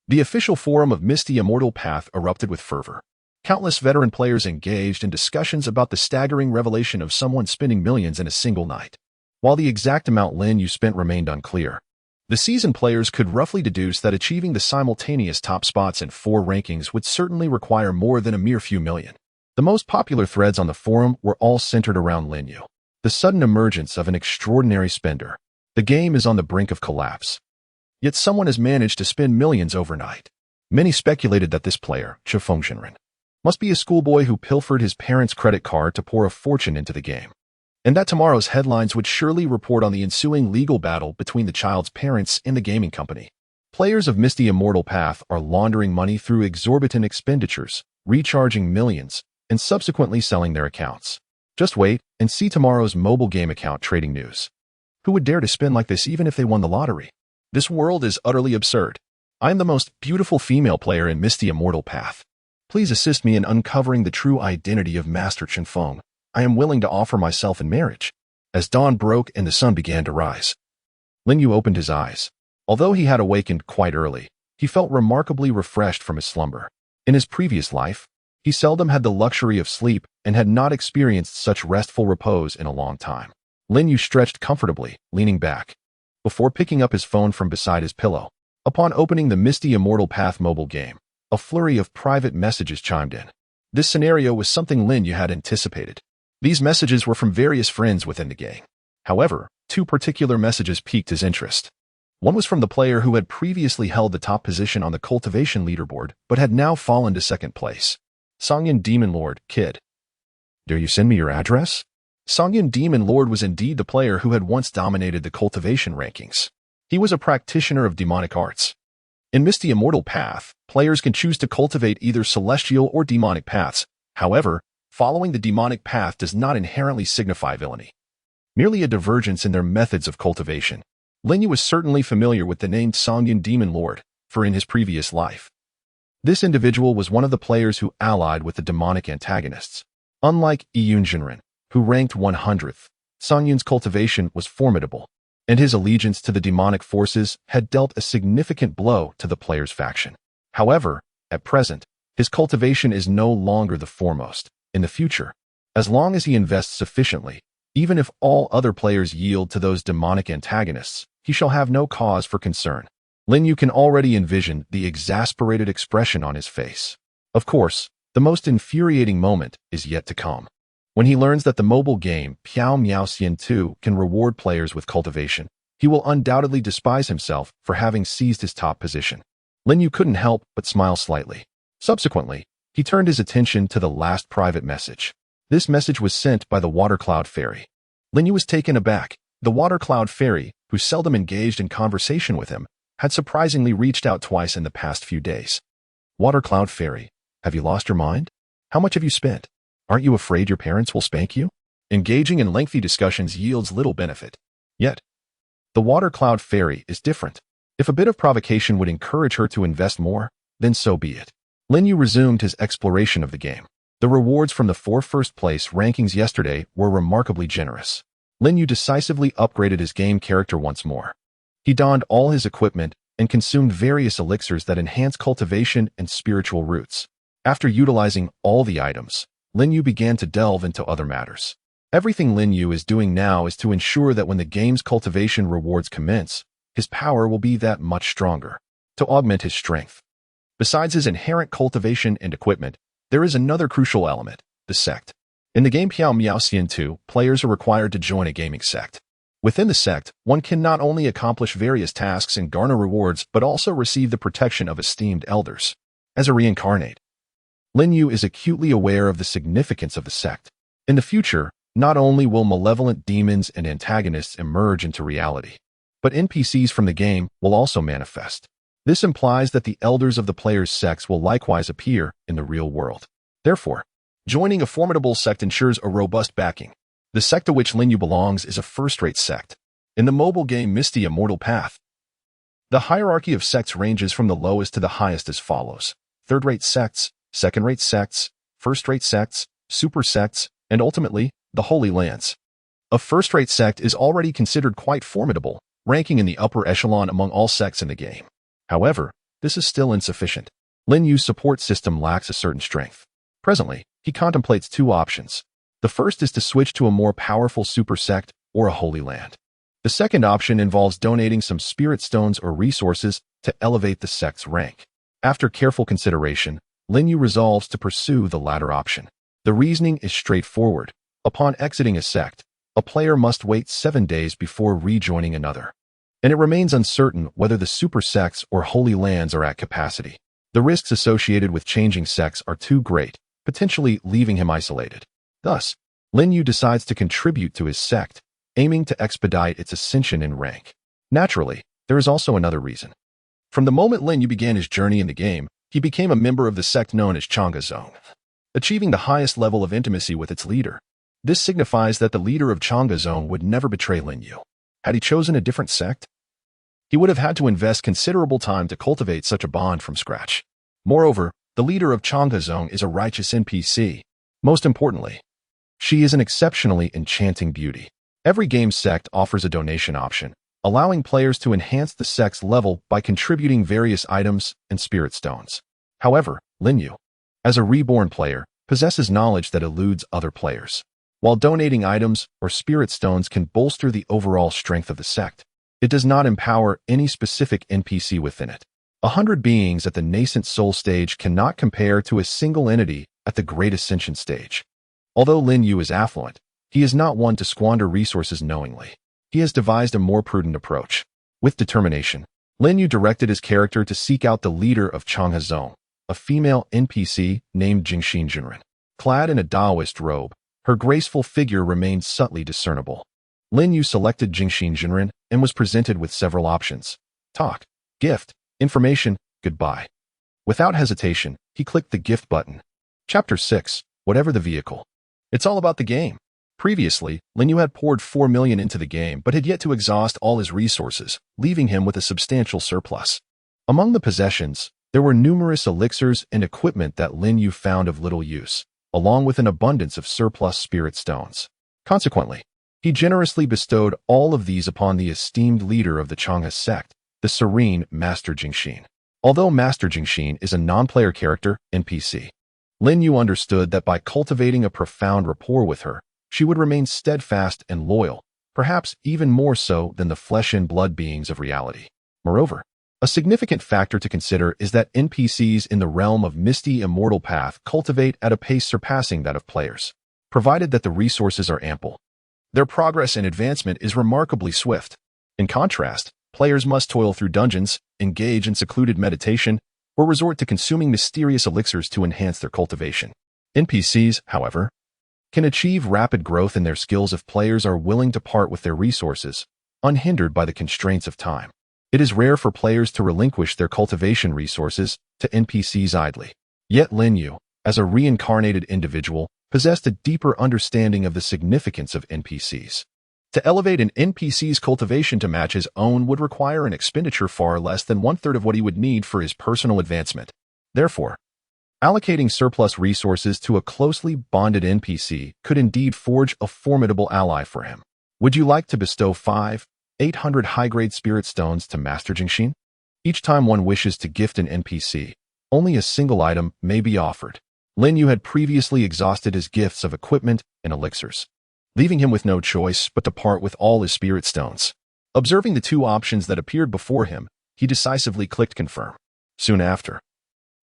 the official forum of Misty Immortal Path erupted with fervor. Countless veteran players engaged in discussions about the staggering revelation of someone spending millions in a single night. While the exact amount Lin Yu spent remained unclear, the seasoned players could roughly deduce that achieving the simultaneous top spots in 4 rankings would certainly require more than a mere few million. The most popular threads on the forum were all centered around Lin Yu, the sudden emergence of an extraordinary spender. The game is on the brink of collapse. Yet someone has managed to spend millions overnight. Many speculated that this player, chump, must be a schoolboy who pilfered his parents' credit card to pour a fortune into the game, and that tomorrow's headlines would surely report on the ensuing legal battle between the child's parents and the gaming company. Players of Misty Immortal Path are laundering money through exorbitant expenditures, recharging millions, and subsequently selling their accounts. Just wait and see tomorrow's mobile game account trading news. Who would dare to spend like this even if they won the lottery? This world is utterly absurd. I am the most beautiful female player in Misty Immortal Path. Please assist me in uncovering the true identity of Master Chump. I am willing to offer myself in marriage. As dawn broke and the sun began to rise, Lin Yu opened his eyes. Although he had awakened quite early, he felt remarkably refreshed from his slumber. In his previous life, he seldom had the luxury of sleep and had not experienced such restful repose in a long time. Lin Yu stretched comfortably, leaning back, before picking up his phone from beside his pillow. Upon opening the Misty Immortal Path mobile game, a flurry of private messages chimed in. This scenario was something Lin Yu had anticipated. These messages were from various friends within the game. However, 2 particular messages piqued his interest. One was from the player who had previously held the top position on the cultivation leaderboard, but had now fallen to 2nd place. Songyun Demon Lord, Kid. Dare you send me your address? Songyun Demon Lord was indeed the player who had once dominated the cultivation rankings. He was a practitioner of demonic arts. In Misty Immortal Path, players can choose to cultivate either celestial or demonic paths. However, following the demonic path does not inherently signify villainy, merely a divergence in their methods of cultivation. Lin Yu was certainly familiar with the name Songyun Demon Lord, for in his previous life, this individual was one of the players who allied with the demonic antagonists. Unlike Jinren, who ranked 100th, Songyun's cultivation was formidable, and his allegiance to the demonic forces had dealt a significant blow to the player's faction. However, at present, his cultivation is no longer the foremost. In the future, as long as he invests sufficiently, even if all other players yield to those demonic antagonists, he shall have no cause for concern. Lin Yu can already envision the exasperated expression on his face. Of course, the most infuriating moment is yet to come. When he learns that the mobile game Piao Miao Xian 2 can reward players with cultivation, he will undoubtedly despise himself for having seized his top position. Lin Yu couldn't help but smile slightly. Subsequently, he turned his attention to the last private message. This message was sent by the Water Cloud Fairy. Lin Yu was taken aback. The Water Cloud Fairy, who seldom engaged in conversation with him, had surprisingly reached out twice in the past few days. Water Cloud Fairy, have you lost your mind? How much have you spent? Aren't you afraid your parents will spank you? Engaging in lengthy discussions yields little benefit. Yet, the Water Cloud Fairy is different. If a bit of provocation would encourage her to invest more, then so be it. Lin Yu resumed his exploration of the game. The rewards from the 4 first-place rankings yesterday were remarkably generous. Lin Yu decisively upgraded his game character once more. He donned all his equipment and consumed various elixirs that enhance cultivation and spiritual roots. After utilizing all the items, Lin Yu began to delve into other matters. Everything Lin Yu is doing now is to ensure that when the game's cultivation rewards commence, his power will be that much stronger, to augment his strength. Besides his inherent cultivation and equipment, there is another crucial element, the sect. In the game Piao Miao Xian 2, players are required to join a gaming sect. Within the sect, one can not only accomplish various tasks and garner rewards, but also receive the protection of esteemed elders. As a reincarnate, Lin Yu is acutely aware of the significance of the sect. In the future, not only will malevolent demons and antagonists emerge into reality, but NPCs from the game will also manifest. This implies that the elders of the player's sects will likewise appear in the real world. Therefore, joining a formidable sect ensures a robust backing. The sect to which Lin Yu belongs is a first-rate sect. In the mobile game Misty Immortal Path, the hierarchy of sects ranges from the lowest to the highest as follows: third-rate sects, second-rate sects, first-rate sects, super sects, and ultimately, the Holy Lands. A first-rate sect is already considered quite formidable, ranking in the upper echelon among all sects in the game. However, this is still insufficient. Lin Yu's support system lacks a certain strength. Presently, he contemplates 2 options. The first is to switch to a more powerful super sect or a Holy Land. The second option involves donating some spirit stones or resources to elevate the sect's rank. After careful consideration, Lin Yu resolves to pursue the latter option. The reasoning is straightforward. Upon exiting a sect, a player must wait 7 days before rejoining another, and it remains uncertain whether the super sects or Holy Lands are at capacity. The risks associated with changing sects are too great, potentially leaving him isolated. Thus, Lin Yu decides to contribute to his sect, aiming to expedite its ascension in rank. Naturally, there is also another reason. From the moment Lin Yu began his journey in the game, he became a member of the sect known as Chang'e, achieving the highest level of intimacy with its leader. This signifies that the leader of Chang'e would never betray Lin Yu. Had he chosen a different sect, he would have had to invest considerable time to cultivate such a bond from scratch. Moreover, the leader of Chang'e is a righteous NPC. Most importantly, she is an exceptionally enchanting beauty. Every game sect offers a donation option, allowing players to enhance the sect's level by contributing various items and spirit stones. However, Lin Yu, as a reborn player, possesses knowledge that eludes other players. While donating items or spirit stones can bolster the overall strength of the sect, it does not empower any specific NPC within it. 100 beings at the nascent soul stage cannot compare to a single entity at the Great Ascension stage. Although Lin Yu is affluent, he is not one to squander resources knowingly. He has devised a more prudent approach. With determination, Lin Yu directed his character to seek out the leader of Chang'e, a female NPC named Jingxin Jinren. Clad in a Taoist robe, her graceful figure remained subtly discernible. Lin Yu selected Jingxin Jinren and was presented with several options: talk, gift, information, goodbye. Without hesitation, he clicked the gift button. Chapter 6, Whatever the Vehicle. It's all about the game. Previously, Lin Yu had poured 4 million into the game but had yet to exhaust all his resources, leaving him with a substantial surplus. Among the possessions, there were numerous elixirs and equipment that Lin Yu found of little use, along with an abundance of surplus spirit stones. Consequently, he generously bestowed all of these upon the esteemed leader of the Chang'e sect, the serene Master Jingxin. Although Master Jingxin is a non-player character, NPC, Lin Yu understood that by cultivating a profound rapport with her, she would remain steadfast and loyal, perhaps even more so than the flesh and blood beings of reality. Moreover, a significant factor to consider is that NPCs in the realm of Misty Immortal Path cultivate at a pace surpassing that of players, provided that the resources are ample. Their progress and advancement is remarkably swift. In contrast, players must toil through dungeons, engage in secluded meditation, or resort to consuming mysterious elixirs to enhance their cultivation. NPCs, however, can achieve rapid growth in their skills if players are willing to part with their resources, unhindered by the constraints of time. It is rare for players to relinquish their cultivation resources to NPCs idly. Yet Lin Yu, as a reincarnated individual, possessed a deeper understanding of the significance of NPCs. To elevate an NPC's cultivation to match his own would require an expenditure far less than one-third of what he would need for his personal advancement. Therefore, allocating surplus resources to a closely bonded NPC could indeed forge a formidable ally for him. Would you like to bestow 800 high-grade spirit stones to Master Jingxin? Each time one wishes to gift an NPC, only a single item may be offered. Lin Yu had previously exhausted his gifts of equipment and elixirs, leaving him with no choice but to part with all his spirit stones. Observing the two options that appeared before him, he decisively clicked confirm. Soon after,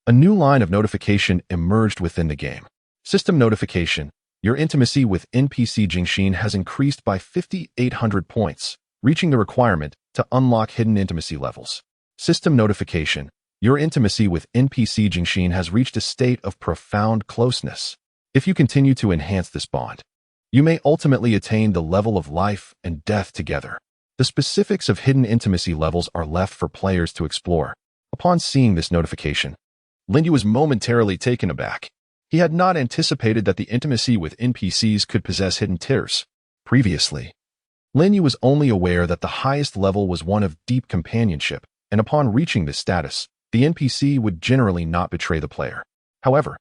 a new line of notification emerged within the game. System notification: your intimacy with NPC Jingxin has increased by 5,800 points, reaching the requirement to unlock hidden intimacy levels. System notification: your intimacy with NPC Jingxin has reached a state of profound closeness. If you continue to enhance this bond, you may ultimately attain the level of life and death together. The specifics of hidden intimacy levels are left for players to explore. Upon seeing this notification, Lin Yu was momentarily taken aback. He had not anticipated that the intimacy with NPCs could possess hidden tiers. Previously, Lin Yu was only aware that the highest level was one of deep companionship, and upon reaching this status, the NPC would generally not betray the player. However,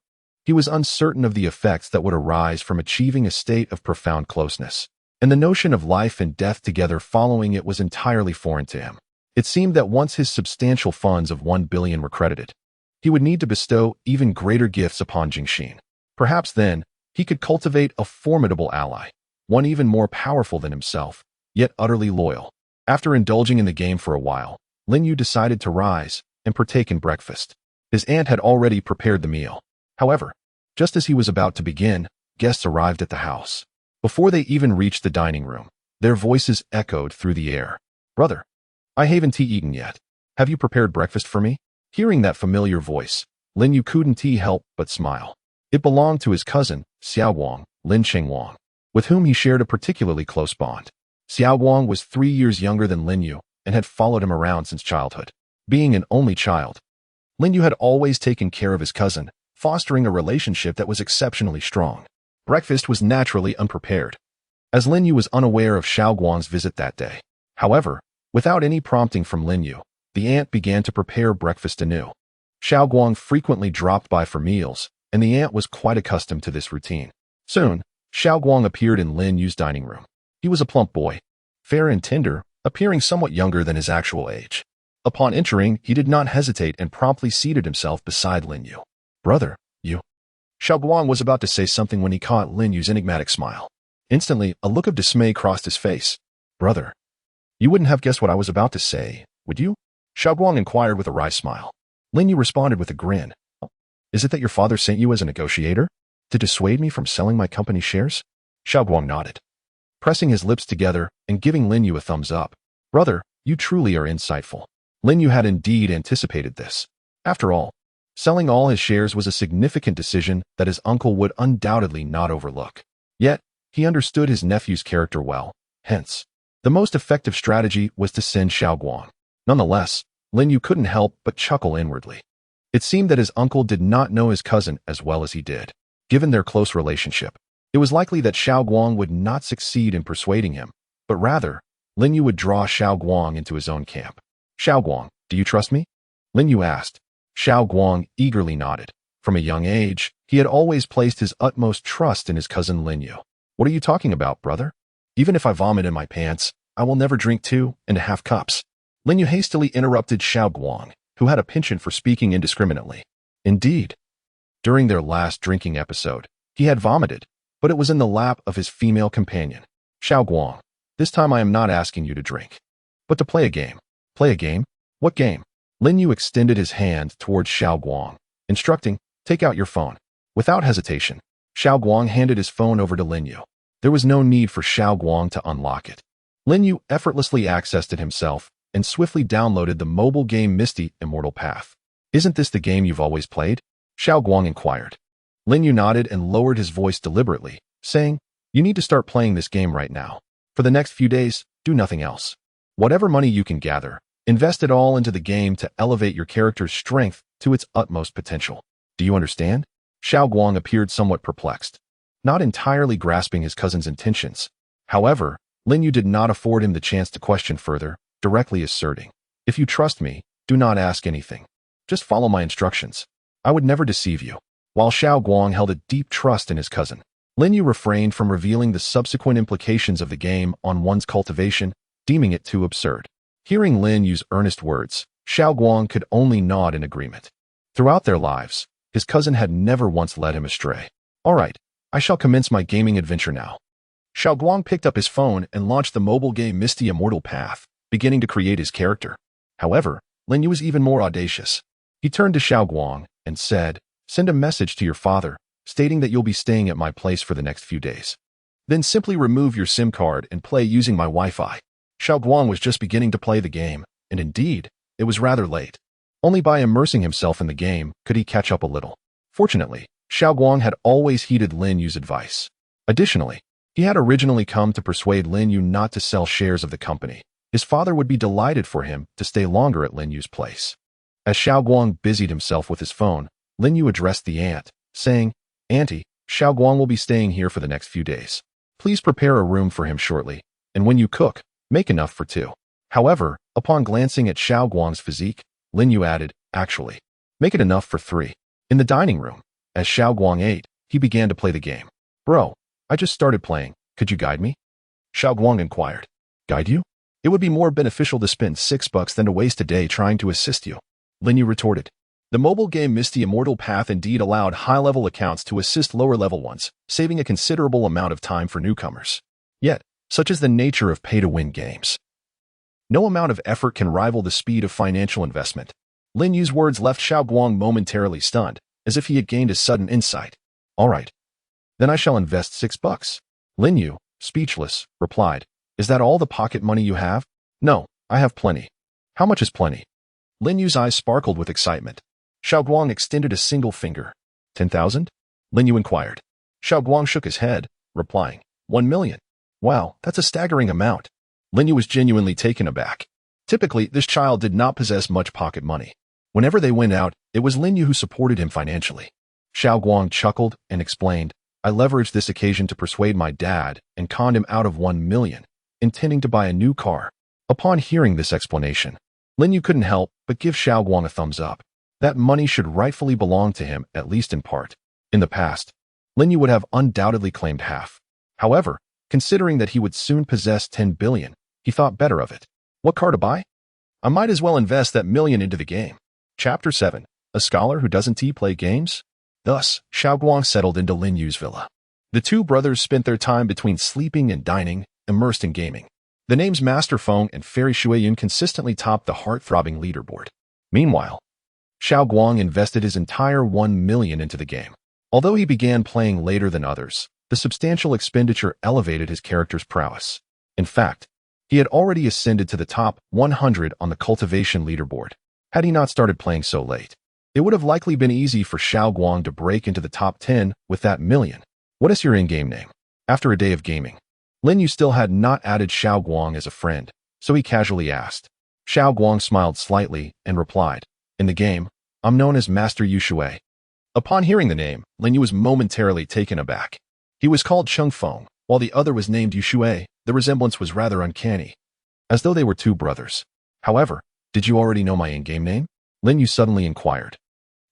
he was uncertain of the effects that would arise from achieving a state of profound closeness, and the notion of life and death together following it was entirely foreign to him. It seemed that once his substantial funds of 1 billion were credited, he would need to bestow even greater gifts upon Jingxin. Perhaps then, he could cultivate a formidable ally, one even more powerful than himself, yet utterly loyal. After indulging in the game for a while, Lin Yu decided to rise and partake in breakfast. His aunt had already prepared the meal. However, just as he was about to begin, guests arrived at the house. Before they even reached the dining room, their voices echoed through the air. "Brother, I haven't eaten yet. Have you prepared breakfast for me?" Hearing that familiar voice, Lin Yu couldn't help but smile. It belonged to his cousin, Xiaoguang, Lin Chengguang, with whom he shared a particularly close bond. Xiaoguang was 3 years younger than Lin Yu and had followed him around since childhood. Being an only child, Lin Yu had always taken care of his cousin, fostering a relationship that was exceptionally strong. Breakfast was naturally unprepared, as Lin Yu was unaware of Xiaoguang's visit that day. However, without any prompting from Lin Yu, the aunt began to prepare breakfast anew. Xiaoguang frequently dropped by for meals, and the aunt was quite accustomed to this routine. Soon, Xiaoguang appeared in Lin Yu's dining room. He was a plump boy, fair and tender, appearing somewhat younger than his actual age. Upon entering, he did not hesitate and promptly seated himself beside Lin Yu. "Brother, you..." Xiaoguang was about to say something when he caught Lin Yu's enigmatic smile. Instantly, a look of dismay crossed his face. "Brother, you wouldn't have guessed what I was about to say, would you?" Xiaoguang inquired with a wry smile. Lin Yu responded with a grin. "Is it that your father sent you as a negotiator to dissuade me from selling my company shares?" Xiaoguang nodded, pressing his lips together and giving Lin Yu a thumbs up. "Brother, you truly are insightful." Lin Yu had indeed anticipated this. After all, selling all his shares was a significant decision that his uncle would undoubtedly not overlook. Yet, he understood his nephew's character well. Hence, the most effective strategy was to send Xiaoguang. Nonetheless, Lin Yu couldn't help but chuckle inwardly. It seemed that his uncle did not know his cousin as well as he did. Given their close relationship, it was likely that Xiaoguang would not succeed in persuading him, but rather, Lin Yu would draw Xiaoguang into his own camp. "Xiaoguang, do you trust me?" Lin Yu asked. Xiaoguang eagerly nodded. From a young age, he had always placed his utmost trust in his cousin Lin Yu. "What are you talking about, brother? Even if I vomit in my pants, I will never drink 2.5 cups. Lin Yu hastily interrupted Xiaoguang, who had a penchant for speaking indiscriminately. Indeed, during their last drinking episode, he had vomited, but it was in the lap of his female companion. Xiao Guang, this time I am not asking you to drink, but to play a game. Play a game? What game? Lin Yu extended his hand towards Xiao Guang, instructing, take out your phone. Without hesitation, Xiao Guang handed his phone over to Lin Yu. There was no need for Xiao Guang to unlock it. Lin Yu effortlessly accessed it himself and swiftly downloaded the mobile game Misty Immortal Path. Isn't this the game you've always played? Xiao Guang inquired. Lin Yu nodded and lowered his voice deliberately, saying, you need to start playing this game right now. For the next few days, do nothing else. Whatever money you can gather, invest it all into the game to elevate your character's strength to its utmost potential. Do you understand? Xiao Guang appeared somewhat perplexed, not entirely grasping his cousin's intentions. However, Lin Yu did not afford him the chance to question further, directly asserting, if you trust me, do not ask anything. Just follow my instructions. I would never deceive you. While Xiao Guang held a deep trust in his cousin, Lin Yu refrained from revealing the subsequent implications of the game on one's cultivation, deeming it too absurd. Hearing Lin Yu's earnest words, Xiao Guang could only nod in agreement. Throughout their lives, his cousin had never once led him astray. All right, I shall commence my gaming adventure now. Xiao Guang picked up his phone and launched the mobile game Misty Immortal Path, beginning to create his character. However, Lin Yu was even more audacious. He turned to Xiao Guang and said, send a message to your father, stating that you'll be staying at my place for the next few days. Then simply remove your SIM card and play using my Wi-Fi. Xiao Guang was just beginning to play the game, and indeed, it was rather late. Only by immersing himself in the game could he catch up a little. Fortunately, Xiao Guang had always heeded Lin Yu's advice. Additionally, he had originally come to persuade Lin Yu not to sell shares of the company. His father would be delighted for him to stay longer at Lin Yu's place. As Xiao Guang busied himself with his phone, Lin Yu addressed the aunt, saying, Auntie, Xiao Guang will be staying here for the next few days. Please prepare a room for him shortly, and when you cook, make enough for two. However, upon glancing at Xiao Guang's physique, Lin Yu added, actually, make it enough for three. In the dining room, as Xiao Guang ate, he began to play the game. Bro, I just started playing. Could you guide me? Xiao Guang inquired. Guide you? It would be more beneficial to spend $6 than to waste a day trying to assist you. Lin Yu retorted. The mobile game Misty Immortal Path indeed allowed high-level accounts to assist lower-level ones, saving a considerable amount of time for newcomers. Yet, such is the nature of pay-to-win games. No amount of effort can rival the speed of financial investment. Lin Yu's words left Xiao Guang momentarily stunned, as if he had gained a sudden insight. All right. Then I shall invest $6. Lin Yu, speechless, replied, is that all the pocket money you have? No, I have plenty. How much is plenty? Lin Yu's eyes sparkled with excitement. Xiao Guang extended a single finger. 10,000? Lin Yu inquired. Xiao Guang shook his head, replying, 1 million. Wow, that's a staggering amount. Lin Yu was genuinely taken aback. Typically, this child did not possess much pocket money. Whenever they went out, it was Lin Yu who supported him financially. Xiao Guang chuckled and explained, I leveraged this occasion to persuade my dad and conned him out of 1 million, intending to buy a new car. Upon hearing this explanation, Lin Yu couldn't help but give Xiao Guang a thumbs up. That money should rightfully belong to him, at least in part. In the past, Lin Yu would have undoubtedly claimed half. However, considering that he would soon possess 10 billion, he thought better of it. What car to buy? I might as well invest that million into the game. Chapter 7. A scholar who doesn't play games? Thus, Xiao Guang settled into Lin Yu's villa. The two brothers spent their time between sleeping and dining, immersed in gaming. The names Master Feng and Fairy Shuiyun consistently topped the heart-throbbing leaderboard. Meanwhile, Xiao Guang invested his entire 1 million into the game. Although he began playing later than others, the substantial expenditure elevated his character's prowess. In fact, he had already ascended to the top 100 on the cultivation leaderboard. Had he not started playing so late, it would have likely been easy for Xiao Guang to break into the top 10 with that million. What is your in-game name? After a day of gaming, Lin Yu still had not added Xiao Guang as a friend, so he casually asked. Xiao Guang smiled slightly and replied, in the game, I'm known as Master Yu Shui. Upon hearing the name, Lin Yu was momentarily taken aback. He was called Cheng Feng, while the other was named Yu Shui. The resemblance was rather uncanny, as though they were two brothers. However, did you already know my in-game name? Lin Yu suddenly inquired.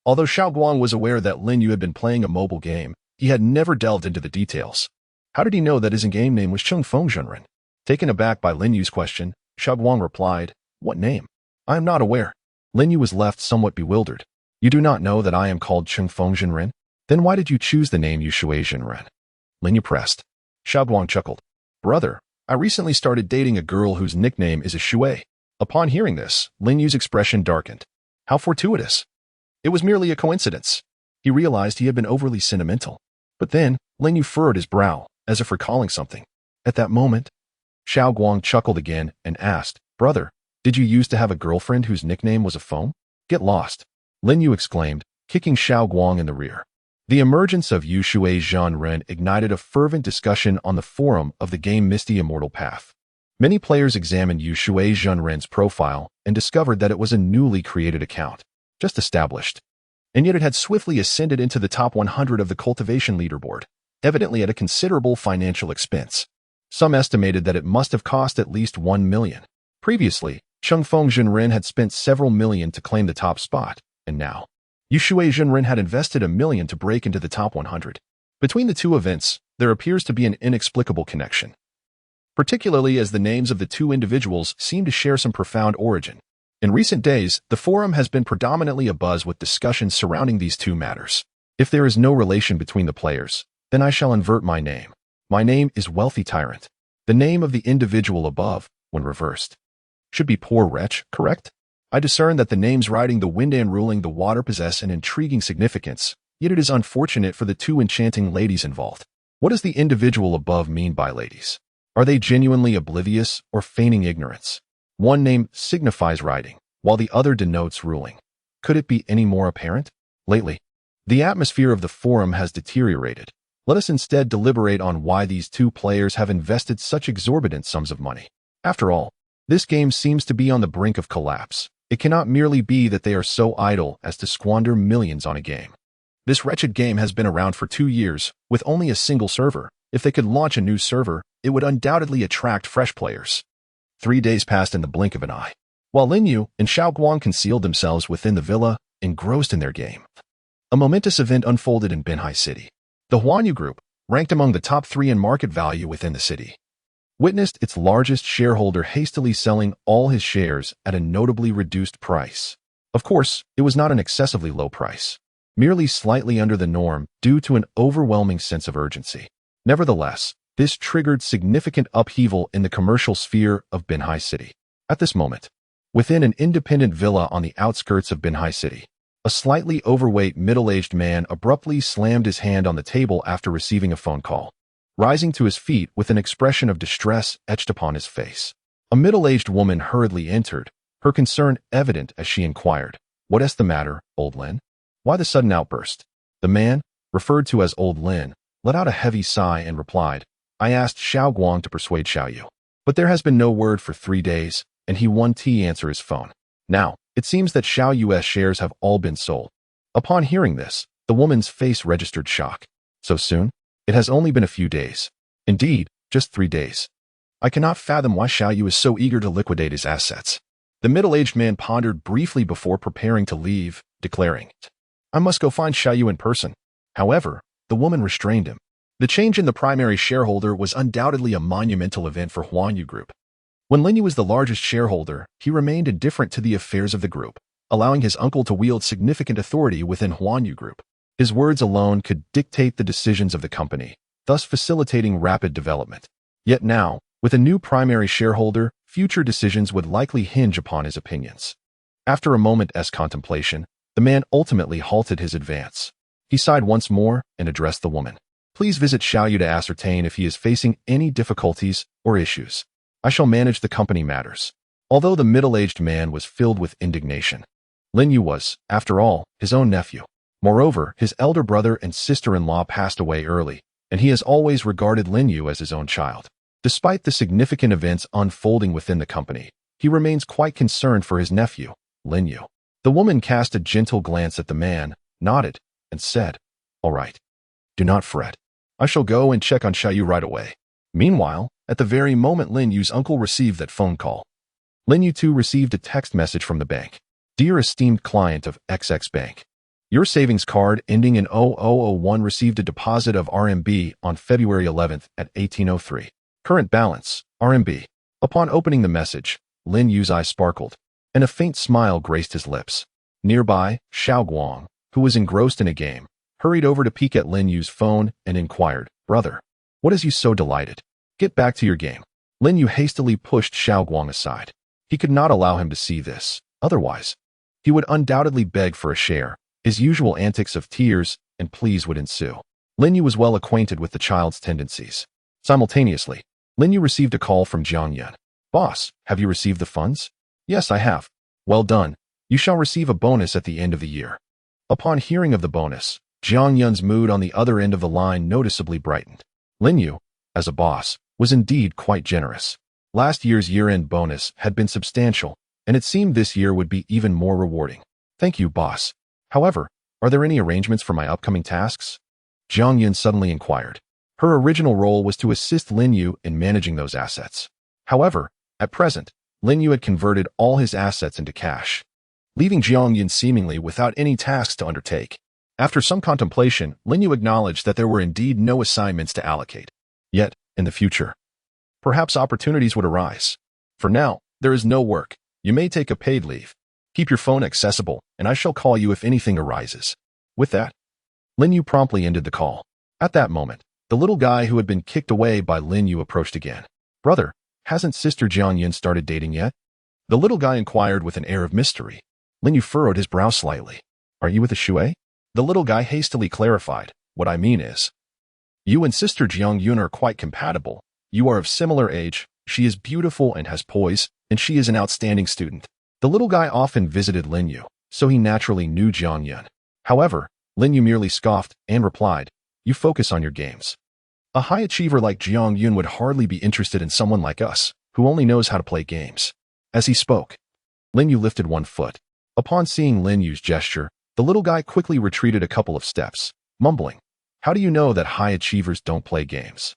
Although Xiao Guang was aware that Lin Yu had been playing a mobile game, he had never delved into the details. How did he know that his in-game name was Cheng Feng Zhenren? Taken aback by Lin Yu's question, Xiao Guang replied, what name? I am not aware. Lin Yu was left somewhat bewildered. You do not know that I am called Cheng Feng Jinren? Then why did you choose the name Yushui Jinren? Lin Yu pressed. Xiao Guang chuckled. Brother, I recently started dating a girl whose nickname is a Shui. Upon hearing this, Lin Yu's expression darkened. How fortuitous. It was merely a coincidence. He realized he had been overly sentimental. But then, Lin Yu furrowed his brow, as if recalling something. At that moment, Xiao Guang chuckled again and asked, Brother, did you used to have a girlfriend whose nickname was a foam? Get lost. Lin Yu exclaimed, kicking Xiao Guang in the rear. The emergence of Yushui Jinren ignited a fervent discussion on the forum of the game Misty Immortal Path. Many players examined Yushui Jinren's profile and discovered that it was a newly created account, just established. And yet it had swiftly ascended into the top 100 of the cultivation leaderboard, evidently at a considerable financial expense. Some estimated that it must have cost at least 1 million. Previously, Cheng Feng Jinren had spent several million to claim the top spot, and now, Yushui Jinren had invested 1 million to break into the top 100. Between the two events, there appears to be an inexplicable connection, particularly as the names of the two individuals seem to share some profound origin. In recent days, the forum has been predominantly abuzz with discussions surrounding these two matters. If there is no relation between the players, then I shall invert my name. My name is Wealthy Tyrant. The name of the individual above, when reversed, should be Poor Wretch, correct? I discern that the names riding the wind and ruling the water possess an intriguing significance, yet it is unfortunate for the two enchanting ladies involved. What does the individual above mean by ladies? Are they genuinely oblivious or feigning ignorance? One name signifies riding, while the other denotes ruling. Could it be any more apparent? Lately, the atmosphere of the forum has deteriorated. Let us instead deliberate on why these two players have invested such exorbitant sums of money. After all, this game seems to be on the brink of collapse. It cannot merely be that they are so idle as to squander millions on a game. This wretched game has been around for 2 years, with only a single server. If they could launch a new server, it would undoubtedly attract fresh players. 3 days passed in the blink of an eye, while Lin Yu and Xiao Guang concealed themselves within the villa, engrossed in their game. A momentous event unfolded in Binhai City. The Huan Yu Group, ranked among the top 3 in market value within the city, witnessed its largest shareholder hastily selling all his shares at a notably reduced price. Of course, it was not an excessively low price, merely slightly under the norm due to an overwhelming sense of urgency. Nevertheless, this triggered significant upheaval in the commercial sphere of Binhai City. At this moment, within an independent villa on the outskirts of Binhai City, a slightly overweight middle-aged man abruptly slammed his hand on the table after receiving a phone call, rising to his feet with an expression of distress etched upon his face. A middle-aged woman hurriedly entered, her concern evident as she inquired, "What is the matter, Old Lin? Why the sudden outburst?" The man, referred to as Old Lin, let out a heavy sigh and replied, "I asked Xiao Guang to persuade Xiao Yu, but there has been no word for 3 days, and he won't answer his phone. Now, it seems that Xiao Yu's shares have all been sold." Upon hearing this, the woman's face registered shock. So soon? It has only been a few days. Indeed, just 3 days. I cannot fathom why Xiao Yu is so eager to liquidate his assets. The middle-aged man pondered briefly before preparing to leave, declaring, "I must go find Xiao Yu in person." However, the woman restrained him. The change in the primary shareholder was undoubtedly a monumental event for Huan Yu Group. When Lin Yu was the largest shareholder, he remained indifferent to the affairs of the group, allowing his uncle to wield significant authority within Huan Yu Group. His words alone could dictate the decisions of the company, thus facilitating rapid development. Yet now, with a new primary shareholder, future decisions would likely hinge upon his opinions. After a moment's contemplation, the man ultimately halted his advance. He sighed once more and addressed the woman. "Please visit Xiao Yu to ascertain if he is facing any difficulties or issues. I shall manage the company matters." Although the middle-aged man was filled with indignation, Lin Yu was, after all, his own nephew. Moreover, his elder brother and sister-in-law passed away early, and he has always regarded Lin Yu as his own child. Despite the significant events unfolding within the company, he remains quite concerned for his nephew, Lin Yu. The woman cast a gentle glance at the man, nodded, and said, "All right. Do not fret. I shall go and check on Xiao Yu right away." Meanwhile, at the very moment Lin Yu's uncle received that phone call, Lin Yu too received a text message from the bank. "Dear esteemed client of XX Bank, your savings card ending in 0001 received a deposit of RMB on February 11th at 1803. Current balance, RMB." Upon opening the message, Lin Yu's eyes sparkled, and a faint smile graced his lips. Nearby, Xiaoguang, who was engrossed in a game, hurried over to peek at Lin Yu's phone and inquired, "Brother, what has you so delighted? Get back to your game." Lin Yu hastily pushed Xiaoguang aside. He could not allow him to see this. Otherwise, he would undoubtedly beg for a share. His usual antics of tears and pleas would ensue. Lin Yu was well acquainted with the child's tendencies. Simultaneously, Lin Yu received a call from Jiang Yun. "Boss, have you received the funds?" "Yes, I have." "Well done. You shall receive a bonus at the end of the year." Upon hearing of the bonus, Jiang Yun's mood on the other end of the line noticeably brightened. Lin Yu, as a boss, was indeed quite generous. Last year's year-end bonus had been substantial, and it seemed this year would be even more rewarding. "Thank you, boss. However, are there any arrangements for my upcoming tasks?" Jiang Yun suddenly inquired. Her original role was to assist Lin Yu in managing those assets. However, at present, Lin Yu had converted all his assets into cash, leaving Jiang Yun seemingly without any tasks to undertake. After some contemplation, Lin Yu acknowledged that there were indeed no assignments to allocate. Yet, in the future, perhaps opportunities would arise. "For now, there is no work. You may take a paid leave. Keep your phone accessible, and I shall call you if anything arises." With that, Lin Yu promptly ended the call. At that moment, the little guy who had been kicked away by Lin Yu approached again. "Brother, hasn't Sister Jiang Yun started dating yet?" The little guy inquired with an air of mystery. Lin Yu furrowed his brow slightly. "Are you with a Shui?" The little guy hastily clarified. "What I mean is, you and Sister Jiang Yun are quite compatible. You are of similar age, she is beautiful and has poise, and she is an outstanding student." The little guy often visited Lin Yu, so he naturally knew Jiang Yun. However, Lin Yu merely scoffed and replied, "You focus on your games. A high achiever like Jiang Yun would hardly be interested in someone like us, who only knows how to play games." As he spoke, Lin Yu lifted one foot. Upon seeing Lin Yu's gesture, the little guy quickly retreated a couple of steps, mumbling, "How do you know that high achievers don't play games?"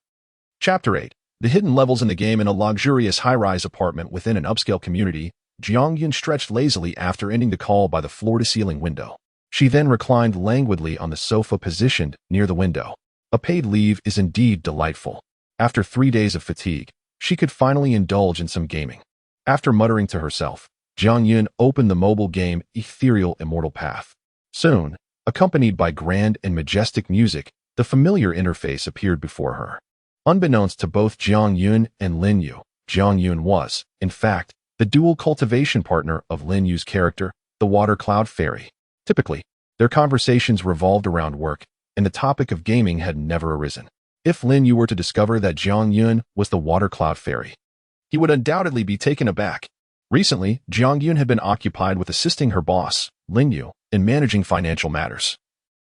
Chapter 8. The hidden levels in the game. In a luxurious high-rise apartment within an upscale community, Jiang Yun stretched lazily after ending the call by the floor-to-ceiling window. She then reclined languidly on the sofa positioned near the window. A paid leave is indeed delightful. After 3 days of fatigue, she could finally indulge in some gaming. After muttering to herself, Jiang Yun opened the mobile game Ethereal Immortal Path. Soon, accompanied by grand and majestic music, the familiar interface appeared before her. Unbeknownst to both Jiang Yun and Lin Yu, Jiang Yun was, in fact, the dual cultivation partner of Lin Yu's character, the Water Cloud Fairy. Typically, their conversations revolved around work, and the topic of gaming had never arisen. If Lin Yu were to discover that Jiang Yun was the Water Cloud Fairy, he would undoubtedly be taken aback. Recently, Jiang Yun had been occupied with assisting her boss, Lin Yu, in managing financial matters,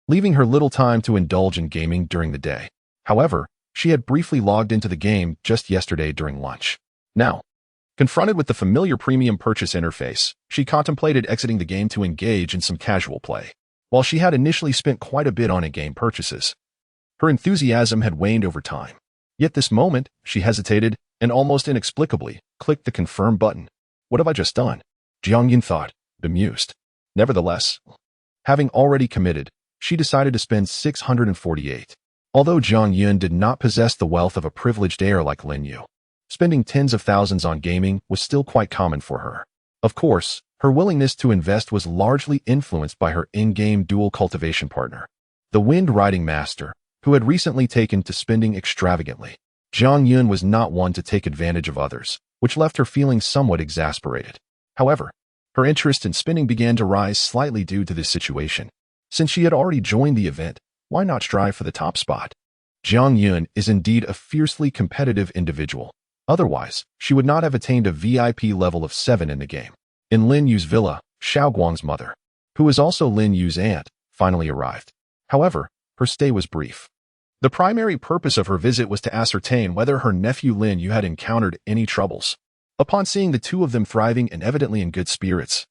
leaving her little time to indulge in gaming during the day. However, she had briefly logged into the game just yesterday during lunch. Now, confronted with the familiar premium purchase interface, she contemplated exiting the game to engage in some casual play. While she had initially spent quite a bit on in-game purchases, her enthusiasm had waned over time. Yet this moment, she hesitated and almost inexplicably clicked the confirm button. "What have I just done?" Jiang Yun thought, bemused. Nevertheless, having already committed, she decided to spend 648. Although Jiang Yun did not possess the wealth of a privileged heir like Lin Yu, spending tens of thousands on gaming was still quite common for her. Of course, her willingness to invest was largely influenced by her in-game dual cultivation partner, the Wind Riding Master, who had recently taken to spending extravagantly. Jiang Yun was not one to take advantage of others, which left her feeling somewhat exasperated. However, her interest in spending began to rise slightly due to this situation. Since she had already joined the event, why not strive for the top spot? Jiang Yun is indeed a fiercely competitive individual. Otherwise, she would not have attained a VIP level of 7 in the game. In Lin Yu's villa, Xiaoguang's mother, who is also Lin Yu's aunt, finally arrived. However, her stay was brief. The primary purpose of her visit was to ascertain whether her nephew Lin Yu had encountered any troubles. Upon seeing the two of them thriving and evidently in good spirits,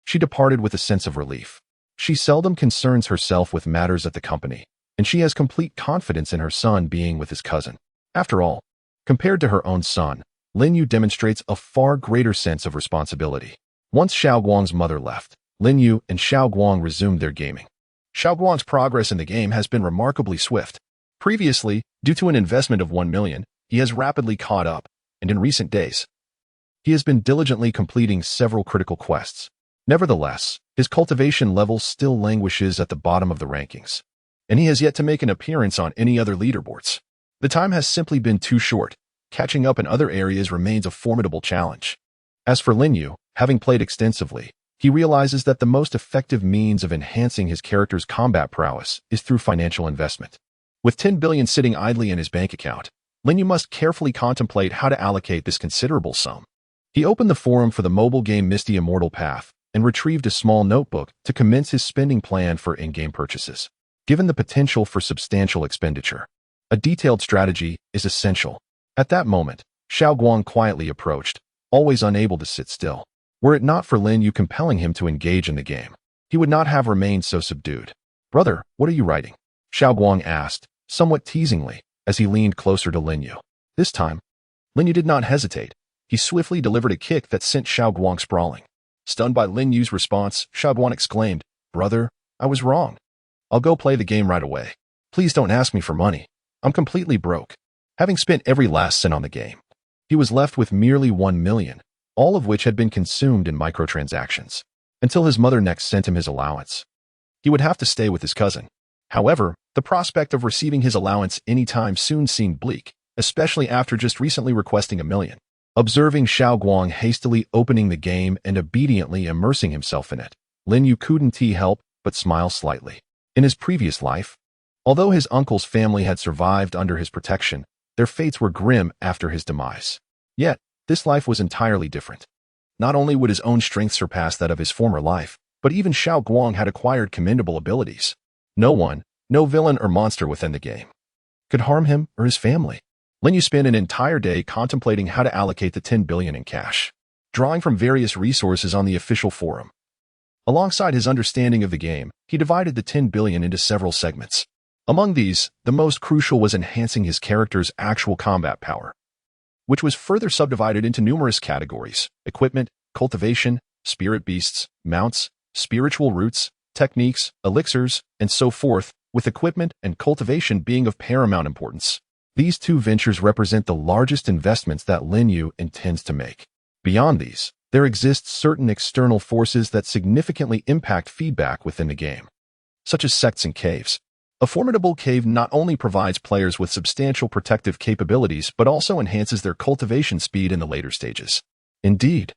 she departed with a sense of relief. She seldom concerns herself with matters at the company, and she has complete confidence in her son being with his cousin. After all, compared to her own son, Lin Yu demonstrates a far greater sense of responsibility. Once Xiaoguang's mother left, Lin Yu and Xiaoguang resumed their gaming. Xiaoguang's progress in the game has been remarkably swift. Previously, due to an investment of 1 million, he has rapidly caught up, and in recent days, He has been diligently completing several critical quests. Nevertheless, his cultivation level still languishes at the bottom of the rankings, and he has yet to make an appearance on any other leaderboards. The time has simply been too short. Catching up in other areas remains a formidable challenge. As for Lin Yu, having played extensively, he realizes that the most effective means of enhancing his character's combat prowess is through financial investment. With 10 billion sitting idly in his bank account, Lin Yu must carefully contemplate how to allocate this considerable sum. He opened the forum for the mobile game Misty Immortal Path and retrieved a small notebook to commence his spending plan for in-game purchases. Given the potential for substantial expenditure, a detailed strategy is essential. At that moment, Xiao Guang quietly approached, always unable to sit still. Were it not for Lin Yu compelling him to engage in the game, he would not have remained so subdued. "Brother, what are you writing?" Xiao Guang asked, somewhat teasingly, as he leaned closer to Lin Yu. This time, Lin Yu did not hesitate. He swiftly delivered a kick that sent Xiao Guang sprawling. Stunned by Lin Yu's response, Xiao Guang exclaimed, "Brother, I was wrong. I'll go play the game right away. Please don't ask me for money. I'm completely broke." Having spent every last cent on the game, he was left with merely 1 million, all of which had been consumed in microtransactions. Until his mother next sent him his allowance, he would have to stay with his cousin. However, the prospect of receiving his allowance anytime soon seemed bleak, especially after just recently requesting 1 million. Observing Xiao Guang hastily opening the game and obediently immersing himself in it, Lin Yu couldn't help but smile slightly. In his previous life, although his uncle's family had survived under his protection, their fates were grim after his demise. Yet, this life was entirely different. Not only would his own strength surpass that of his former life, but even Xiao Guang had acquired commendable abilities. No one, no villain or monster within the game, could harm him or his family. Lin Yu spent an entire day contemplating how to allocate the 10 billion in cash, drawing from various resources on the official forum. Alongside his understanding of the game, he divided the 10 billion into several segments. Among these, the most crucial was enhancing his character's actual combat power, which was further subdivided into numerous categories: equipment, cultivation, spirit beasts, mounts, spiritual roots, techniques, elixirs, and so forth, with equipment and cultivation being of paramount importance. These two ventures represent the largest investments that Lin Yu intends to make. Beyond these, there exist certain external forces that significantly impact feedback within the game, such as sects and caves. A formidable cave not only provides players with substantial protective capabilities but also enhances their cultivation speed in the later stages. Indeed,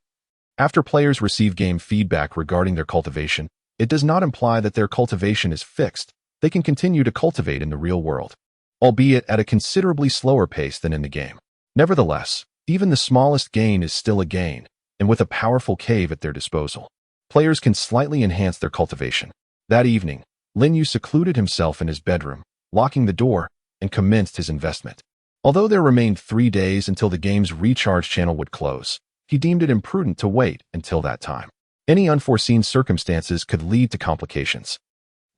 after players receive game feedback regarding their cultivation, it does not imply that their cultivation is fixed. They can continue to cultivate in the real world, albeit at a considerably slower pace than in the game. Nevertheless, even the smallest gain is still a gain, and with a powerful cave at their disposal, players can slightly enhance their cultivation. That evening, Lin Yu secluded himself in his bedroom, locking the door, and commenced his investment. Although there remained 3 days until the game's recharge channel would close, he deemed it imprudent to wait until that time. Any unforeseen circumstances could lead to complications.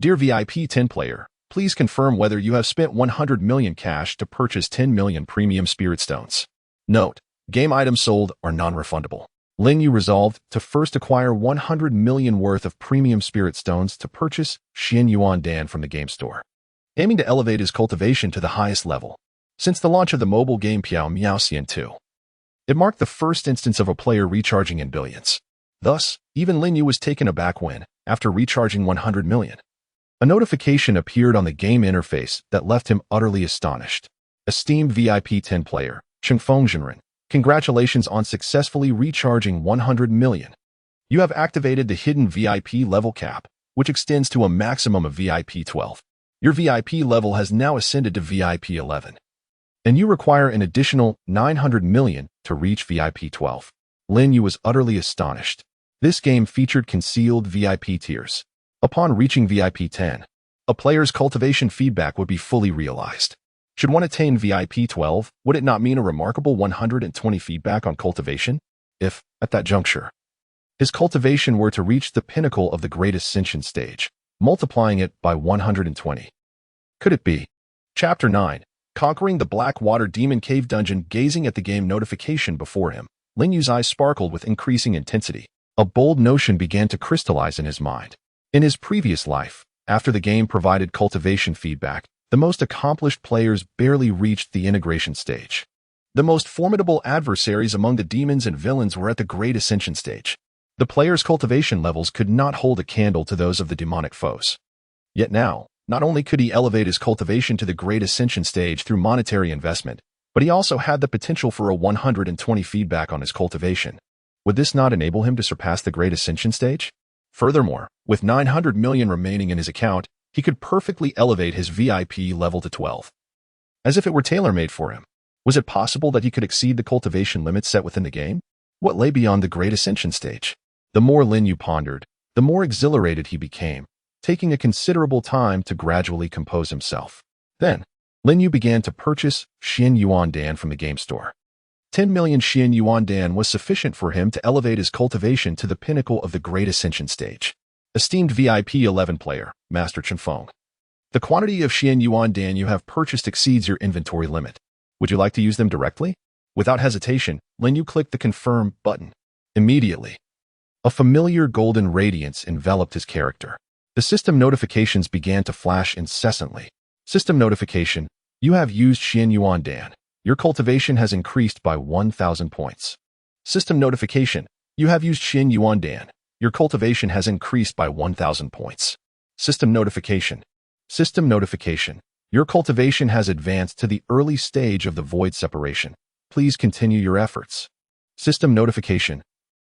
Dear VIP 10 player, please confirm whether you have spent 100 million cash to purchase 10 million premium spirit stones. Note: game items sold are non-refundable. Lin Yu resolved to first acquire 100 million worth of premium spirit stones to purchase Xian Yuan Dan from the game store, aiming to elevate his cultivation to the highest level. Since the launch of the mobile game Piao Miao Xian 2, it marked the first instance of a player recharging in billions. Thus, even Lin Yu was taken aback when, after recharging 100 million, a notification appeared on the game interface that left him utterly astonished. Esteemed VIP 10 player, Chengfeng Jinren, congratulations on successfully recharging 100 million. You have activated the hidden VIP level cap, which extends to a maximum of VIP 12. Your VIP level has now ascended to VIP 11, and you require an additional 900 million to reach VIP 12. Lin Yu was utterly astonished. This game featured concealed VIP tiers. Upon reaching VIP 10, a player's cultivation feedback would be fully realized. Should one attain VIP 12, would it not mean a remarkable 120 feedback on cultivation? If, at that juncture, his cultivation were to reach the pinnacle of the Great Ascension stage, multiplying it by 120. Could it be? Chapter 9. Conquering the Blackwater Demon Cave Dungeon. Gazing at the game notification before him, Lin Yu's eyes sparkled with increasing intensity. A bold notion began to crystallize in his mind. In his previous life, after the game provided cultivation feedback, the most accomplished players barely reached the integration stage. The most formidable adversaries among the demons and villains were at the Great Ascension stage. The player's cultivation levels could not hold a candle to those of the demonic foes. Yet now, not only could he elevate his cultivation to the Great Ascension stage through monetary investment, but he also had the potential for a 120 feedback on his cultivation. Would this not enable him to surpass the Great Ascension stage? Furthermore, with 900 million remaining in his account, he could perfectly elevate his VIP level to 12. As if it were tailor-made for him. Was it possible that he could exceed the cultivation limit set within the game? What lay beyond the Great Ascension stage? The more Lin Yu pondered, the more exhilarated he became, taking a considerable time to gradually compose himself. Then, Lin Yu began to purchase Xin Yuan Dan from the game store. 10 million Xin Yuan Dan was sufficient for him to elevate his cultivation to the pinnacle of the Great Ascension stage. Esteemed VIP 11 player, Master Chump. The quantity of Xin Yuan Dan you have purchased exceeds your inventory limit. Would you like to use them directly? Without hesitation, Lin Yu clicked the Confirm button. Immediately, a familiar golden radiance enveloped his character. The system notifications began to flash incessantly. System notification: you have used Xin Yuan Dan. Your cultivation has increased by 1,000 points. System notification: you have used Xin Yuan Dan. Your cultivation has increased by 1,000 points. System notification: system notification: your cultivation has advanced to the early stage of the void separation. Please continue your efforts. System notification: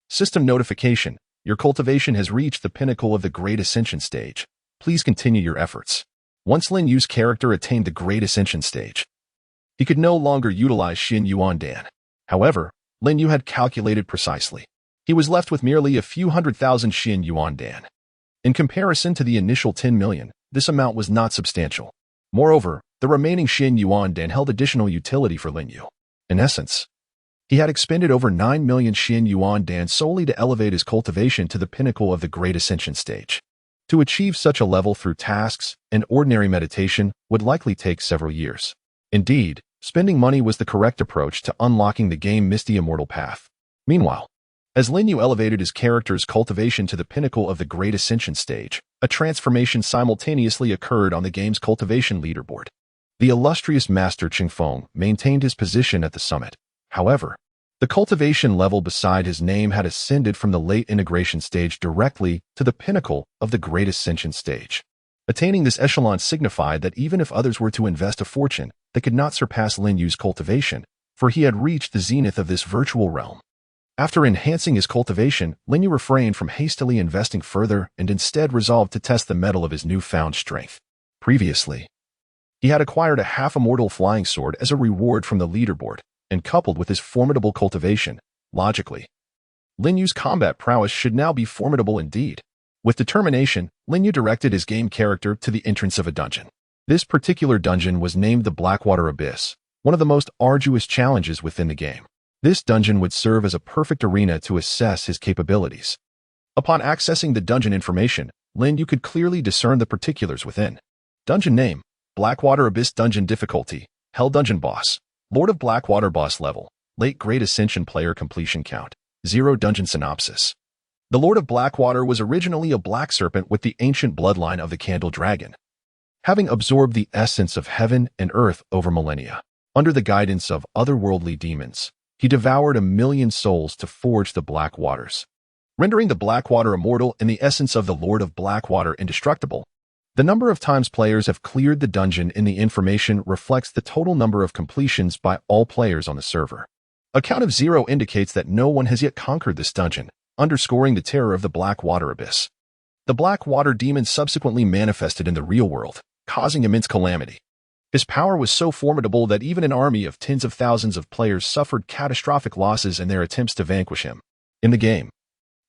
system notification: your cultivation has reached the pinnacle of the Great Ascension stage. Please continue your efforts. Once Lin Yu's character attained the Great Ascension stage, he could no longer utilize Xin Yuan Dan. However, Lin Yu had calculated precisely. He was left with merely a few 100,000 Xin Yuan Dan. In comparison to the initial 10 million, this amount was not substantial. Moreover, the remaining Xin Yuan Dan held additional utility for Lin Yu. In essence, he had expended over 9 million Xin Yuan Dan solely to elevate his cultivation to the pinnacle of the Great Ascension stage. To achieve such a level through tasks and ordinary meditation would likely take several years. Indeed, spending money was the correct approach to unlocking the game Misty Immortal path. Meanwhile, as Lin Yu elevated his character's cultivation to the pinnacle of the Great Ascension stage, a transformation simultaneously occurred on the game's cultivation leaderboard. The illustrious Master Chingfeng maintained his position at the summit. However, the cultivation level beside his name had ascended from the late integration stage directly to the pinnacle of the Great Ascension stage. Attaining this echelon signified that even if others were to invest a fortune, they could not surpass Lin Yu's cultivation, for he had reached the zenith of this virtual realm. After enhancing his cultivation, Lin Yu refrained from hastily investing further and instead resolved to test the mettle of his newfound strength. Previously, he had acquired a half-immortal flying sword as a reward from the leaderboard, and coupled with his formidable cultivation, logically, Lin Yu's combat prowess should now be formidable indeed. With determination, Lin Yu directed his game character to the entrance of a dungeon. This particular dungeon was named the Blackwater Abyss, one of the most arduous challenges within the game. This dungeon would serve as a perfect arena to assess his capabilities. Upon accessing the dungeon information, Lin Yu could clearly discern the particulars within. Dungeon name: Blackwater Abyss. Dungeon difficulty: Hell Dungeon Boss. Lord of Blackwater Boss level. Late Great Ascension player completion count 0. Dungeon synopsis: the Lord of Blackwater was originally a black serpent with the ancient bloodline of the Candle Dragon. Having absorbed the essence of heaven and earth over millennia, under the guidance of otherworldly demons, he devoured 1,000,000 souls to forge the Black Waters, rendering the Blackwater immortal and the essence of the Lord of Blackwater indestructible. The number of times players have cleared the dungeon in the information reflects the total number of completions by all players on the server. A count of 0 indicates that no one has yet conquered this dungeon, underscoring the terror of the Blackwater Abyss. The Blackwater demon subsequently manifested in the real world, causing immense calamity. His power was so formidable that even an army of tens of thousands of players suffered catastrophic losses in their attempts to vanquish him. In the game,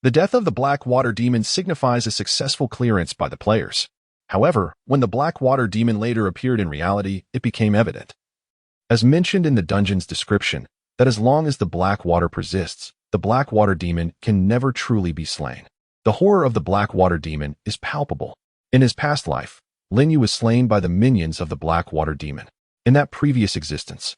the death of the Blackwater demon signifies a successful clearance by the players. However, when the Blackwater demon later appeared in reality, it became evident, as mentioned in the dungeon's description, that as long as the Blackwater persists, the Blackwater demon can never truly be slain. The horror of the Blackwater demon is palpable. In his past life, Lin Yu was slain by the minions of the Blackwater demon. In that previous existence,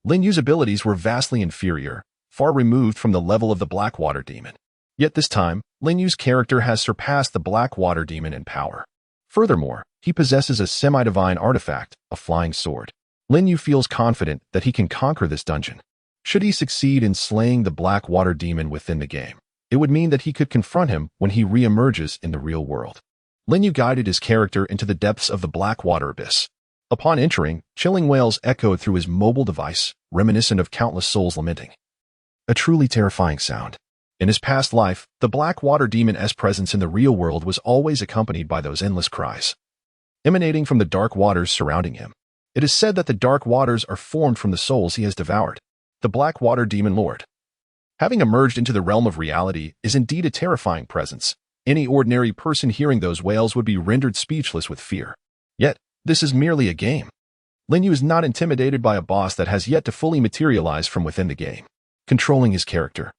Lin Yu's abilities were vastly inferior, far removed from the level of the Blackwater demon. Yet this time, Lin Yu's character has surpassed the Blackwater demon in power. Furthermore, he possesses a semi-divine artifact, a flying sword. Lin Yu feels confident that he can conquer this dungeon. Should he succeed in slaying the black water demon within the game, it would mean that he could confront him when he re-emerges in the real world. Lin Yu guided his character into the depths of the black water abyss. Upon entering, chilling wails echoed through his mobile device, reminiscent of countless souls lamenting. A truly terrifying sound. In his past life, the black water demon's presence in the real world was always accompanied by those endless cries, emanating from the dark waters surrounding him. It is said that the dark waters are formed from the souls he has devoured. The black water demon lord, having emerged into the realm of reality, is indeed a terrifying presence. Any ordinary person hearing those wails would be rendered speechless with fear. Yet, this is merely a game. Lin Yu is not intimidated by a boss that has yet to fully materialize from within the game. Controlling his character,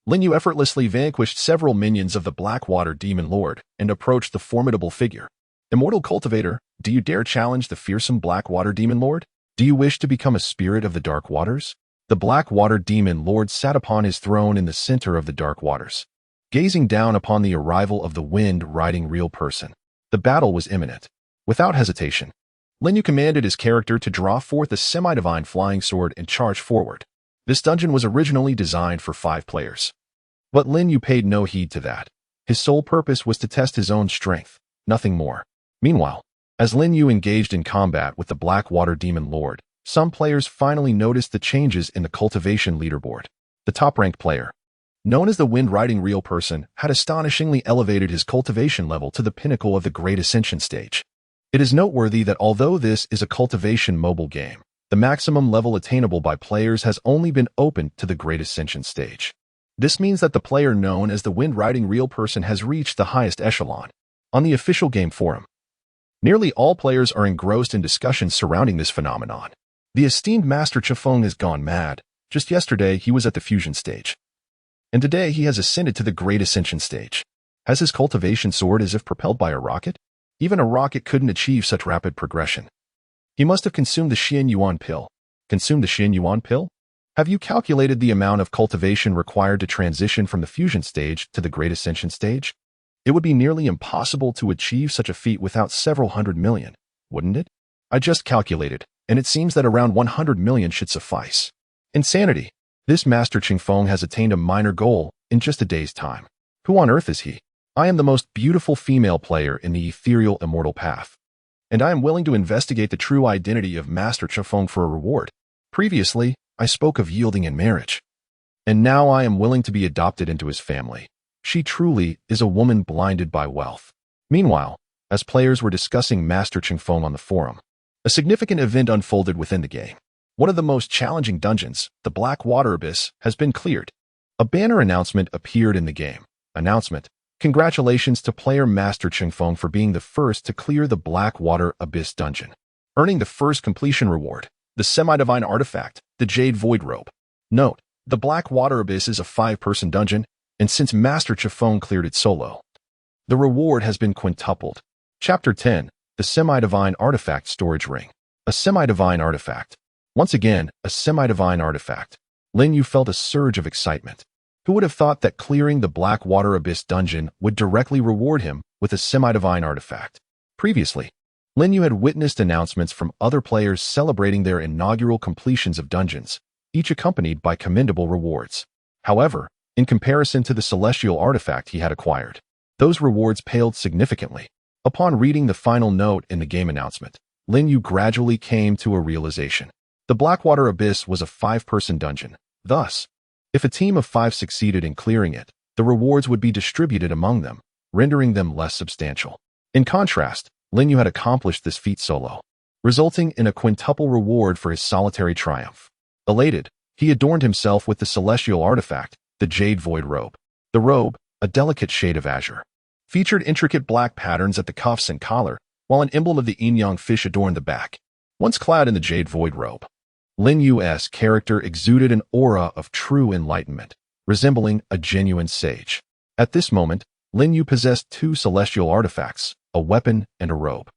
Lin Yu effortlessly vanquished several minions of the Blackwater Demon Lord and approached the formidable figure. Immortal Cultivator, do you dare challenge the fearsome Blackwater Demon Lord? Do you wish to become a spirit of the dark waters? The Blackwater Demon Lord sat upon his throne in the center of the dark waters, gazing down upon the arrival of the wind-riding real person. The battle was imminent. Without hesitation, Lin Yu commanded his character to draw forth a semi-divine flying sword and charge forward. This dungeon was originally designed for 5 players. But Lin Yu paid no heed to that. His sole purpose was to test his own strength, nothing more. Meanwhile, as Lin Yu engaged in combat with the Blackwater Demon Lord, some players finally noticed the changes in the cultivation leaderboard. The top-ranked player, known as the wind-riding real person, had astonishingly elevated his cultivation level to the pinnacle of the Great Ascension stage. It is noteworthy that although this is a cultivation mobile game, the maximum level attainable by players has only been opened to the Great Ascension stage. This means that the player known as the wind-riding real person has reached the highest echelon. On the official game forum, nearly all players are engrossed in discussions surrounding this phenomenon. The esteemed Master Chifeng has gone mad. Just yesterday, he was at the fusion stage, and today he has ascended to the Great Ascension stage. Has his cultivation soared as if propelled by a rocket? Even a rocket couldn't achieve such rapid progression. He must have consumed the Xian Yuan pill. Consumed the Xian Yuan pill? Have you calculated the amount of cultivation required to transition from the fusion stage to the Great Ascension stage? It would be nearly impossible to achieve such a feat without several hundred million, wouldn't it? I just calculated, and it seems that around 100 million should suffice. Insanity. This Master Chifeng has attained a minor goal in just a day's time. Who on earth is he? I am the most beautiful female player in the ethereal immortal path, and I am willing to investigate the true identity of Master Chifeng for a reward. Previously, I spoke of yielding in marriage, and now I am willing to be adopted into his family. She truly is a woman blinded by wealth. Meanwhile, as players were discussing Master Chifeng on the forum, a significant event unfolded within the game. One of the most challenging dungeons, the Black Water Abyss, has been cleared. A banner announcement appeared in the game. Announcement: congratulations to player Master Chifeng for being the first to clear the Black Water Abyss dungeon, earning the first completion reward, the semi-divine artifact, the Jade Void Robe. Note: the Black Water Abyss is a 5-person dungeon, and since Master Chifeng cleared it solo, the reward has been quintupled. Chapter 10, the Semi-Divine Artifact Storage Ring. A semi-divine artifact. Once again, a semi-divine artifact. Lin Yu felt a surge of excitement. Who would have thought that clearing the Black Water Abyss dungeon would directly reward him with a semi-divine artifact? Previously, Lin Yu had witnessed announcements from other players celebrating their inaugural completions of dungeons, each accompanied by commendable rewards. However, in comparison to the celestial artifact he had acquired, those rewards paled significantly. Upon reading the final note in the game announcement, Lin Yu gradually came to a realization. The Blackwater Abyss was a 5-person dungeon. Thus, if a team of 5 succeeded in clearing it, the rewards would be distributed among them, rendering them less substantial. In contrast, Lin Yu had accomplished this feat solo, resulting in a quintuple reward for his solitary triumph. Elated, he adorned himself with the celestial artifact, the Jade Void Robe. The robe, a delicate shade of azure, featured intricate black patterns at the cuffs and collar, while an emblem of the yin-yang fish adorned the back. Once clad in the Jade Void Robe, Lin Yu's character exuded an aura of true enlightenment, resembling a genuine sage. At this moment, Lin Yu possessed 2 celestial artifacts, a weapon and a robe.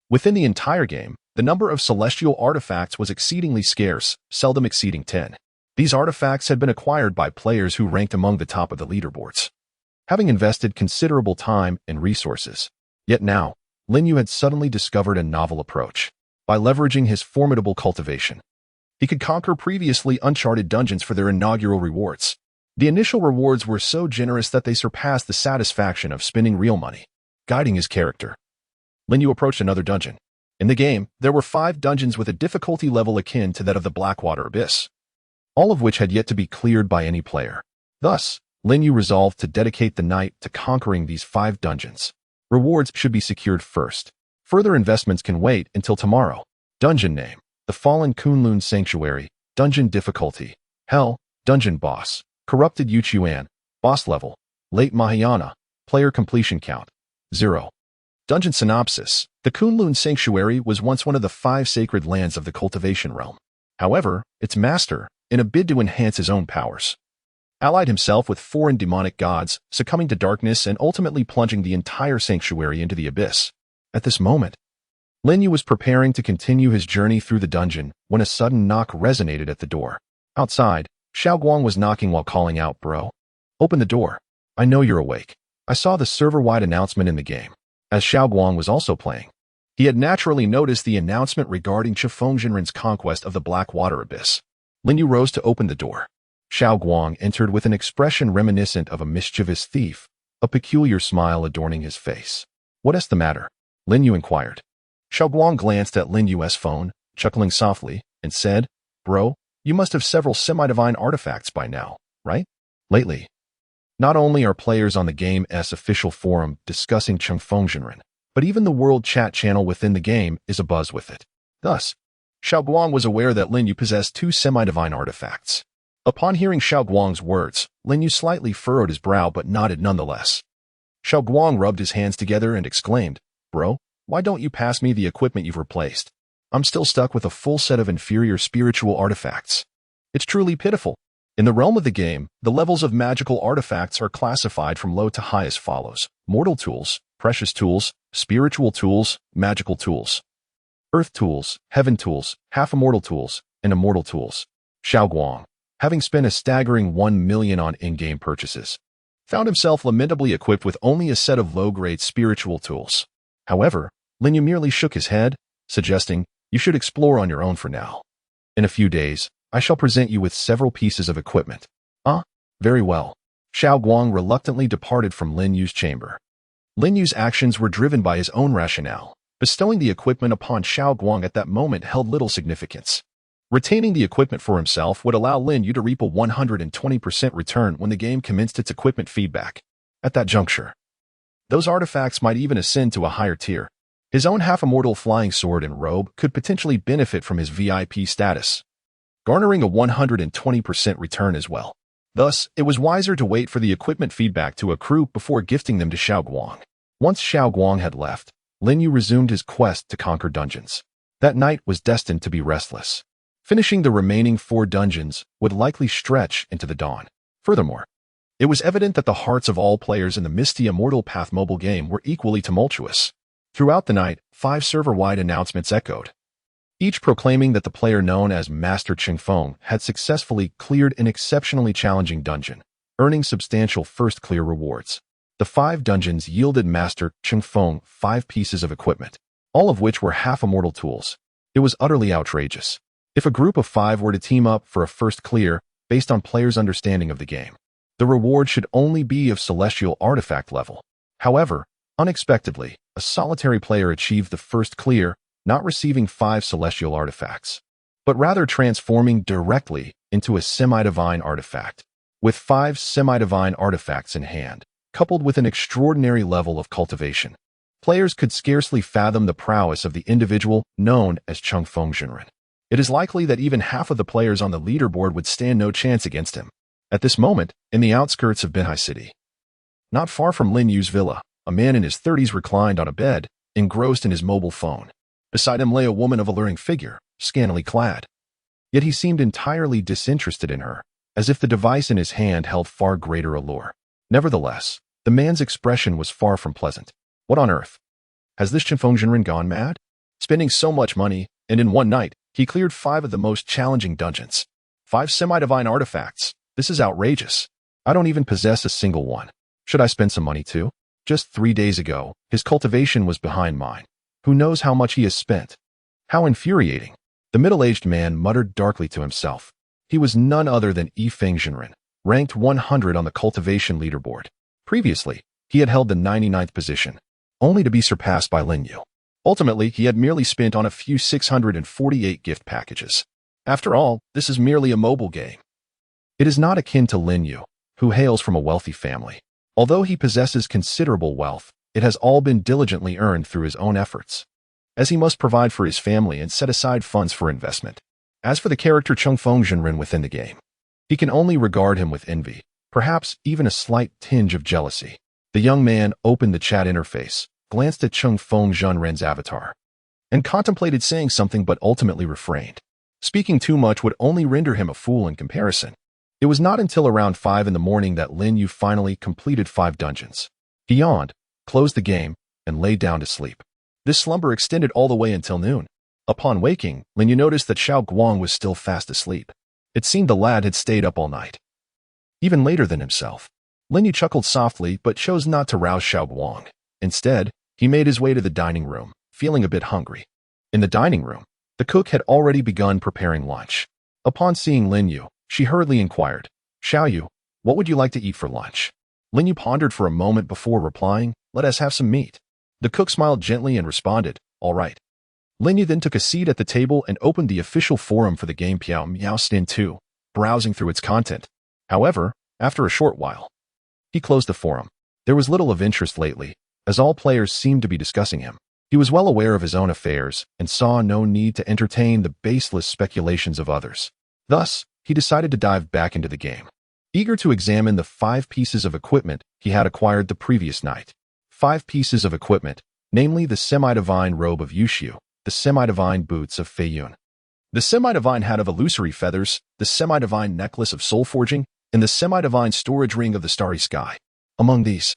Within the entire game, the number of celestial artifacts was exceedingly scarce, seldom exceeding 10. These artifacts had been acquired by players who ranked among the top of the leaderboards, having invested considerable time and resources. Yet now, Lin Yu had suddenly discovered a novel approach. By leveraging his formidable cultivation, he could conquer previously uncharted dungeons for their inaugural rewards. The initial rewards were so generous that they surpassed the satisfaction of spending real money. Guiding his character, Lin Yu approached another dungeon. In the game, there were 5 dungeons with a difficulty level akin to that of the Blackwater Abyss, all of which had yet to be cleared by any player. Thus, Lin Yu resolved to dedicate the night to conquering these 5 dungeons. Rewards should be secured first. Further investments can wait until tomorrow. Dungeon name: The Fallen Kunlun Sanctuary. Dungeon difficulty: Hell. Dungeon boss: Corrupted Yuan. Boss level: Late Mahayana. Player completion count: 0. Dungeon synopsis: The Kunlun Sanctuary was once one of the 5 sacred lands of the cultivation realm. However, its master, in a bid to enhance his own powers, allied himself with foreign demonic gods, succumbing to darkness and ultimately plunging the entire sanctuary into the abyss. At this moment, Lin Yu was preparing to continue his journey through the dungeon when a sudden knock resonated at the door. Outside, Xiaoguang was knocking while calling out, "Bro, open the door. I know you're awake. I saw the server-wide announcement in the game." As Xiaoguang was also playing, he had naturally noticed the announcement regarding Chifeng conquest of the Blackwater Abyss. Lin Yu rose to open the door. Xiaoguang entered with an expression reminiscent of a mischievous thief, a peculiar smile adorning his face. "What's the matter?" Lin Yu inquired. Xiaoguang glanced at Lin Yu's phone, chuckling softly, and said, "Bro, you must have several semi-divine artifacts by now, right? Lately, not only are players on the game's official forum discussing Chifeng, but even the world chat channel within the game is abuzz with it." Thus, Xiaoguang was aware that Lin Yu possessed 2 semi-divine artifacts. Upon hearing Xiaoguang's words, Lin Yu slightly furrowed his brow but nodded nonetheless. Xiaoguang rubbed his hands together and exclaimed, "Bro, why don't you pass me the equipment you've replaced? I'm still stuck with a full set of inferior spiritual artifacts. It's truly pitiful." In the realm of the game, the levels of magical artifacts are classified from low to high as follows: mortal tools, precious tools, spiritual tools, magical tools, earth tools, heaven tools, half-immortal tools, and immortal tools. Xiaoguang, having spent a staggering 1 million on in-game purchases, found himself lamentably equipped with only a set of low-grade spiritual tools. However, Lin Yu merely shook his head, suggesting, "You should explore on your own for now. In a few days, I shall present you with several pieces of equipment." Very well." Xiaoguang reluctantly departed from Lin Yu's chamber. Lin Yu's actions were driven by his own rationale. Bestowing the equipment upon Xiaoguang at that moment held little significance. Retaining the equipment for himself would allow Lin Yu to reap a 120% return when the game commenced its equipment feedback. At that juncture, those artifacts might even ascend to a higher tier. His own half-immortal flying sword and robe could potentially benefit from his VIP status, garnering a 120% return as well. Thus, it was wiser to wait for the equipment feedback to accrue before gifting them to Xiaoguang. Once Xiaoguang had left, Lin Yu resumed his quest to conquer dungeons. That night was destined to be restless. Finishing the remaining 4 dungeons would likely stretch into the dawn. Furthermore, it was evident that the hearts of all players in the misty Immortal Path mobile game were equally tumultuous. Throughout the night, 5 server-wide announcements echoed, each proclaiming that the player known as Master Chifeng had successfully cleared an exceptionally challenging dungeon, earning substantial first clear rewards. The 5 dungeons yielded Master Chifeng 5 pieces of equipment, all of which were half-immortal tools. It was utterly outrageous. If a group of 5 were to team up for a first clear based on players' understanding of the game, the reward should only be of celestial artifact level. However, unexpectedly, a solitary player achieved the first clear, not receiving 5 celestial artifacts, but rather transforming directly into a semi-divine artifact. With 5 semi-divine artifacts in hand, coupled with an extraordinary level of cultivation, players could scarcely fathom the prowess of the individual known as Chifeng. It is likely that even half of the players on the leaderboard would stand no chance against him. At this moment, in the outskirts of Binhai City, not far from Lin Yu's villa, a man in his 30s reclined on a bed, engrossed in his mobile phone. Beside him lay a woman of alluring figure, scantily clad. Yet he seemed entirely disinterested in her, as if the device in his hand held far greater allure. Nevertheless, the man's expression was far from pleasant. What on earth? Has this Chifeng gone mad? Spending so much money, and in one night, he cleared 5 of the most challenging dungeons. 5 semi-divine artifacts. This is outrageous. I don't even possess a single one. Should I spend some money too? Just 3 days ago, his cultivation was behind mine. Who knows how much he has spent? How infuriating. The middle-aged man muttered darkly to himself. He was none other than Yifeng Jinren, ranked 100 on the cultivation leaderboard. Previously, he had held the 99th position, only to be surpassed by Lin Yu. Ultimately, he had merely spent on a few 648 gift packages. After all, this is merely a mobile game. It is not akin to Lin Yu, who hails from a wealthy family. Although he possesses considerable wealth, it has all been diligently earned through his own efforts, as he must provide for his family and set aside funds for investment. As for the character Chung Jinren within the game, he can only regard him with envy, perhaps even a slight tinge of jealousy. The young man opened the chat interface, glanced at Chung Jinren's avatar, and contemplated saying something but ultimately refrained. Speaking too much would only render him a fool in comparison. It was not until around 5 in the morning that Lin Yu finally completed 5 dungeons. He yawned, closed the game, and lay down to sleep. This slumber extended all the way until noon. Upon waking, Lin Yu noticed that Xiao Guang was still fast asleep. It seemed the lad had stayed up all night, even later than himself. Lin Yu chuckled softly but chose not to rouse Xiao Guang. Instead, he made his way to the dining room, feeling a bit hungry. In the dining room, the cook had already begun preparing lunch. Upon seeing Lin Yu, she hurriedly inquired, "Xiao Yu, what would you like to eat for lunch?" Lin Yu pondered for a moment before replying, "Let us have some meat." The cook smiled gently and responded, "All right." Lin Yu then took a seat at the table and opened the official forum for the game Piao Miao Stin 2, browsing through its content. However, after a short while, he closed the forum. There was little of interest lately, as all players seemed to be discussing him. He was well aware of his own affairs and saw no need to entertain the baseless speculations of others. Thus, he decided to dive back into the game, eager to examine the 5 pieces of equipment he had acquired the previous night. 5 pieces of equipment, namely the semi-divine robe of Yushu, the semi-divine boots of Fei Yun, the semi-divine hat of illusory feathers, the semi-divine necklace of soul forging, and the semi-divine storage ring of the starry sky. Among these,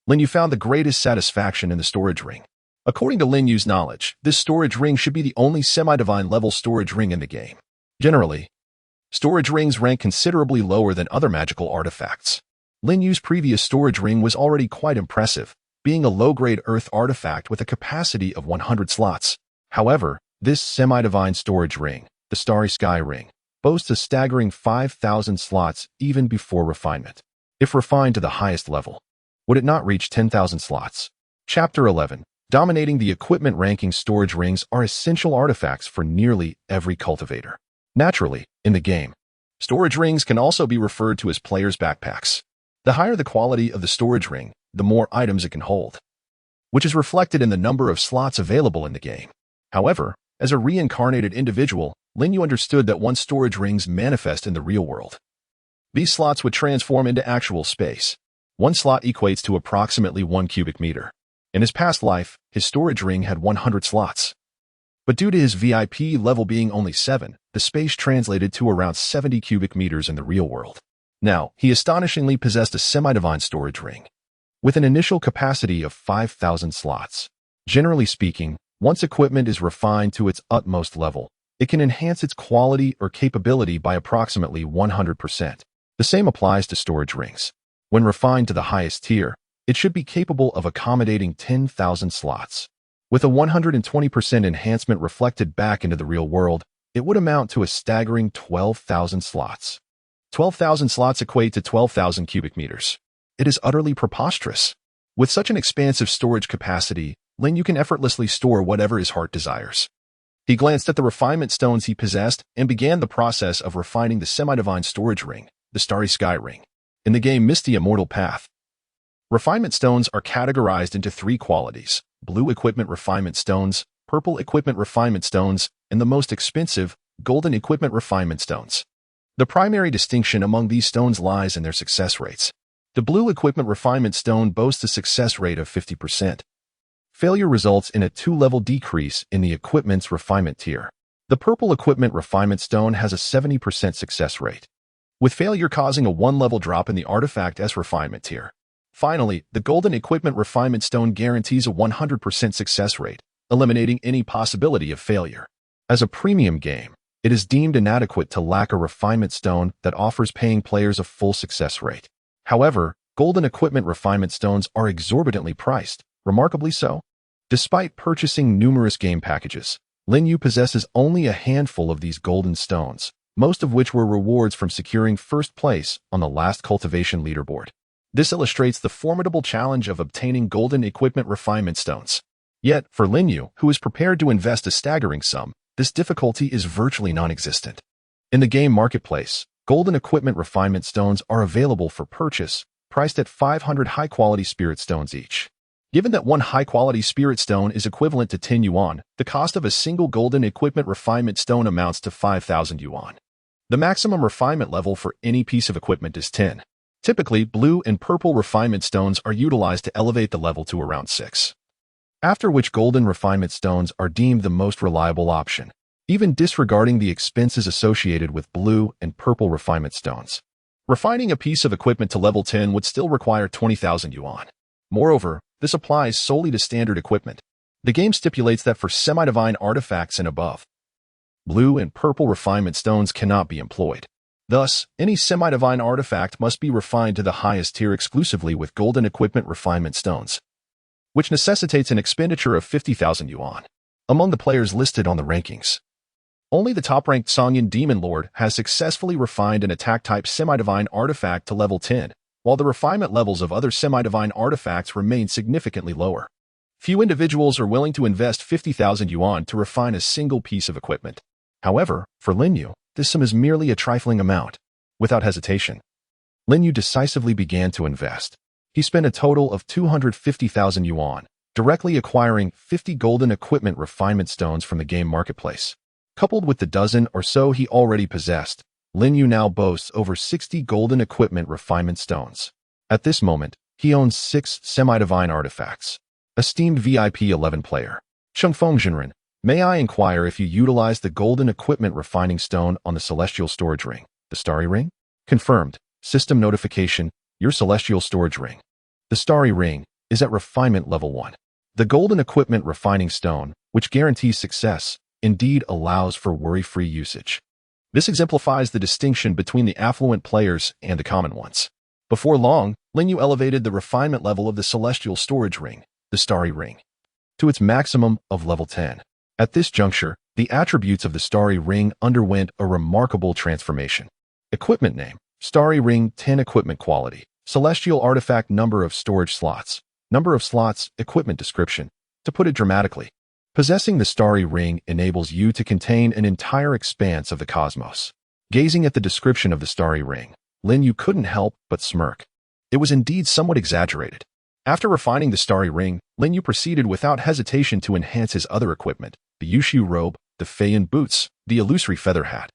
Lin Yu found the greatest satisfaction in the storage ring. According to Lin Yu's knowledge, this storage ring should be the only semi-divine level storage ring in the game. Generally, storage rings rank considerably lower than other magical artifacts. Lin Yu's previous storage ring was already quite impressive, being a low-grade earth artifact with a capacity of 100 slots. However, this semi-divine storage ring, the Starry Sky Ring, boasts a staggering 5,000 slots even before refinement. If refined to the highest level, would it not reach 10,000 slots? Chapter 11. Dominating the equipment ranking, storage rings are essential artifacts for nearly every cultivator. Naturally, in the game, storage rings can also be referred to as players' backpacks. The higher the quality of the storage ring, the more items it can hold, which is reflected in the number of slots available in the game. However, as a reincarnated individual, Lin Yu understood that once storage rings manifest in the real world, these slots would transform into actual space. One slot equates to approximately 1 cubic meter. In his past life, his storage ring had 100 slots. But due to his VIP level being only 7, the space translated to around 70 cubic meters in the real world. Now, he astonishingly possessed a semi-divine storage ring, with an initial capacity of 5,000 slots. Generally speaking, once equipment is refined to its utmost level, it can enhance its quality or capability by approximately 100%. The same applies to storage rings. When refined to the highest tier, it should be capable of accommodating 10,000 slots. With a 120% enhancement reflected back into the real world, it would amount to a staggering 12,000 slots. 12,000 slots equate to 12,000 cubic meters. It is utterly preposterous. With such an expansive storage capacity, Lin Yu can effortlessly store whatever his heart desires. He glanced at the refinement stones he possessed and began the process of refining the semi-divine storage ring, the Starry Sky Ring. In the game Misty Immortal Path, refinement stones are categorized into 3 qualities: blue equipment refinement stones, purple equipment refinement stones, and the most expensive, golden equipment refinement stones. The primary distinction among these stones lies in their success rates. The blue equipment refinement stone boasts a success rate of 50%. Failure results in a 2-level decrease in the equipment's refinement tier. The purple equipment refinement stone has a 70% success rate, with failure causing a 1-level drop in the artifact's refinement tier. Finally, the golden equipment refinement stone guarantees a 100% success rate, eliminating any possibility of failure. As a premium game, it is deemed inadequate to lack a refinement stone that offers paying players a full success rate. However, golden equipment refinement stones are exorbitantly priced, remarkably so. Despite purchasing numerous game packages, Lin Yu possesses only a handful of these golden stones, most of which were rewards from securing first place on the last cultivation leaderboard. This illustrates the formidable challenge of obtaining golden equipment refinement stones. Yet, for Lin Yu, who is prepared to invest a staggering sum, this difficulty is virtually non-existent. In the game marketplace, golden equipment refinement stones are available for purchase, priced at 500 high-quality spirit stones each. Given that one high-quality spirit stone is equivalent to 10 yuan, the cost of a single golden equipment refinement stone amounts to 5,000 yuan. The maximum refinement level for any piece of equipment is 10. Typically, blue and purple refinement stones are utilized to elevate the level to around 6. After which golden refinement stones are deemed the most reliable option, even disregarding the expenses associated with blue and purple refinement stones. Refining a piece of equipment to level 10 would still require 20,000 yuan. Moreover, this applies solely to standard equipment. The game stipulates that for semi-divine artifacts and above, blue and purple refinement stones cannot be employed. Thus, any semi-divine artifact must be refined to the highest tier exclusively with golden equipment refinement stones, which necessitates an expenditure of 50,000 yuan. Among the players listed on the rankings, only the top-ranked Songyun Demon Lord has successfully refined an attack-type semi-divine artifact to level 10, while the refinement levels of other semi-divine artifacts remain significantly lower. Few individuals are willing to invest 50,000 yuan to refine a single piece of equipment. However, for Lin Yu, this sum is merely a trifling amount. Without hesitation, Lin Yu decisively began to invest. He spent a total of 250,000 yuan, directly acquiring 50 golden equipment refinement stones from the game marketplace. Coupled with the dozen or so he already possessed, Lin Yu now boasts over 60 golden equipment refinement stones. At this moment, he owns 6 semi-divine artifacts. Esteemed VIP 11 player, Chungfeng, may I inquire if you utilize the golden equipment refining stone on the celestial storage ring, the starry ring? Confirmed. System notification, your celestial storage ring. The starry ring is at refinement level 1. The golden equipment refining stone, which guarantees success, indeed allows for worry-free usage. This exemplifies the distinction between the affluent players and the common ones. Before long, Lin Yu elevated the refinement level of the celestial storage ring, the starry ring, to its maximum of level 10. At this juncture, the attributes of the starry ring underwent a remarkable transformation. Equipment name, starry ring 10 equipment quality, celestial artifact number of storage slots, number of slots, equipment description. To put it dramatically, possessing the starry ring enables you to contain an entire expanse of the cosmos. Gazing at the description of the starry ring, Lin Yu couldn't help but smirk. It was indeed somewhat exaggerated. After refining the starry ring, Lin Yu proceeded without hesitation to enhance his other equipment, the Yushu robe, the Feiyan boots, the illusory feather hat,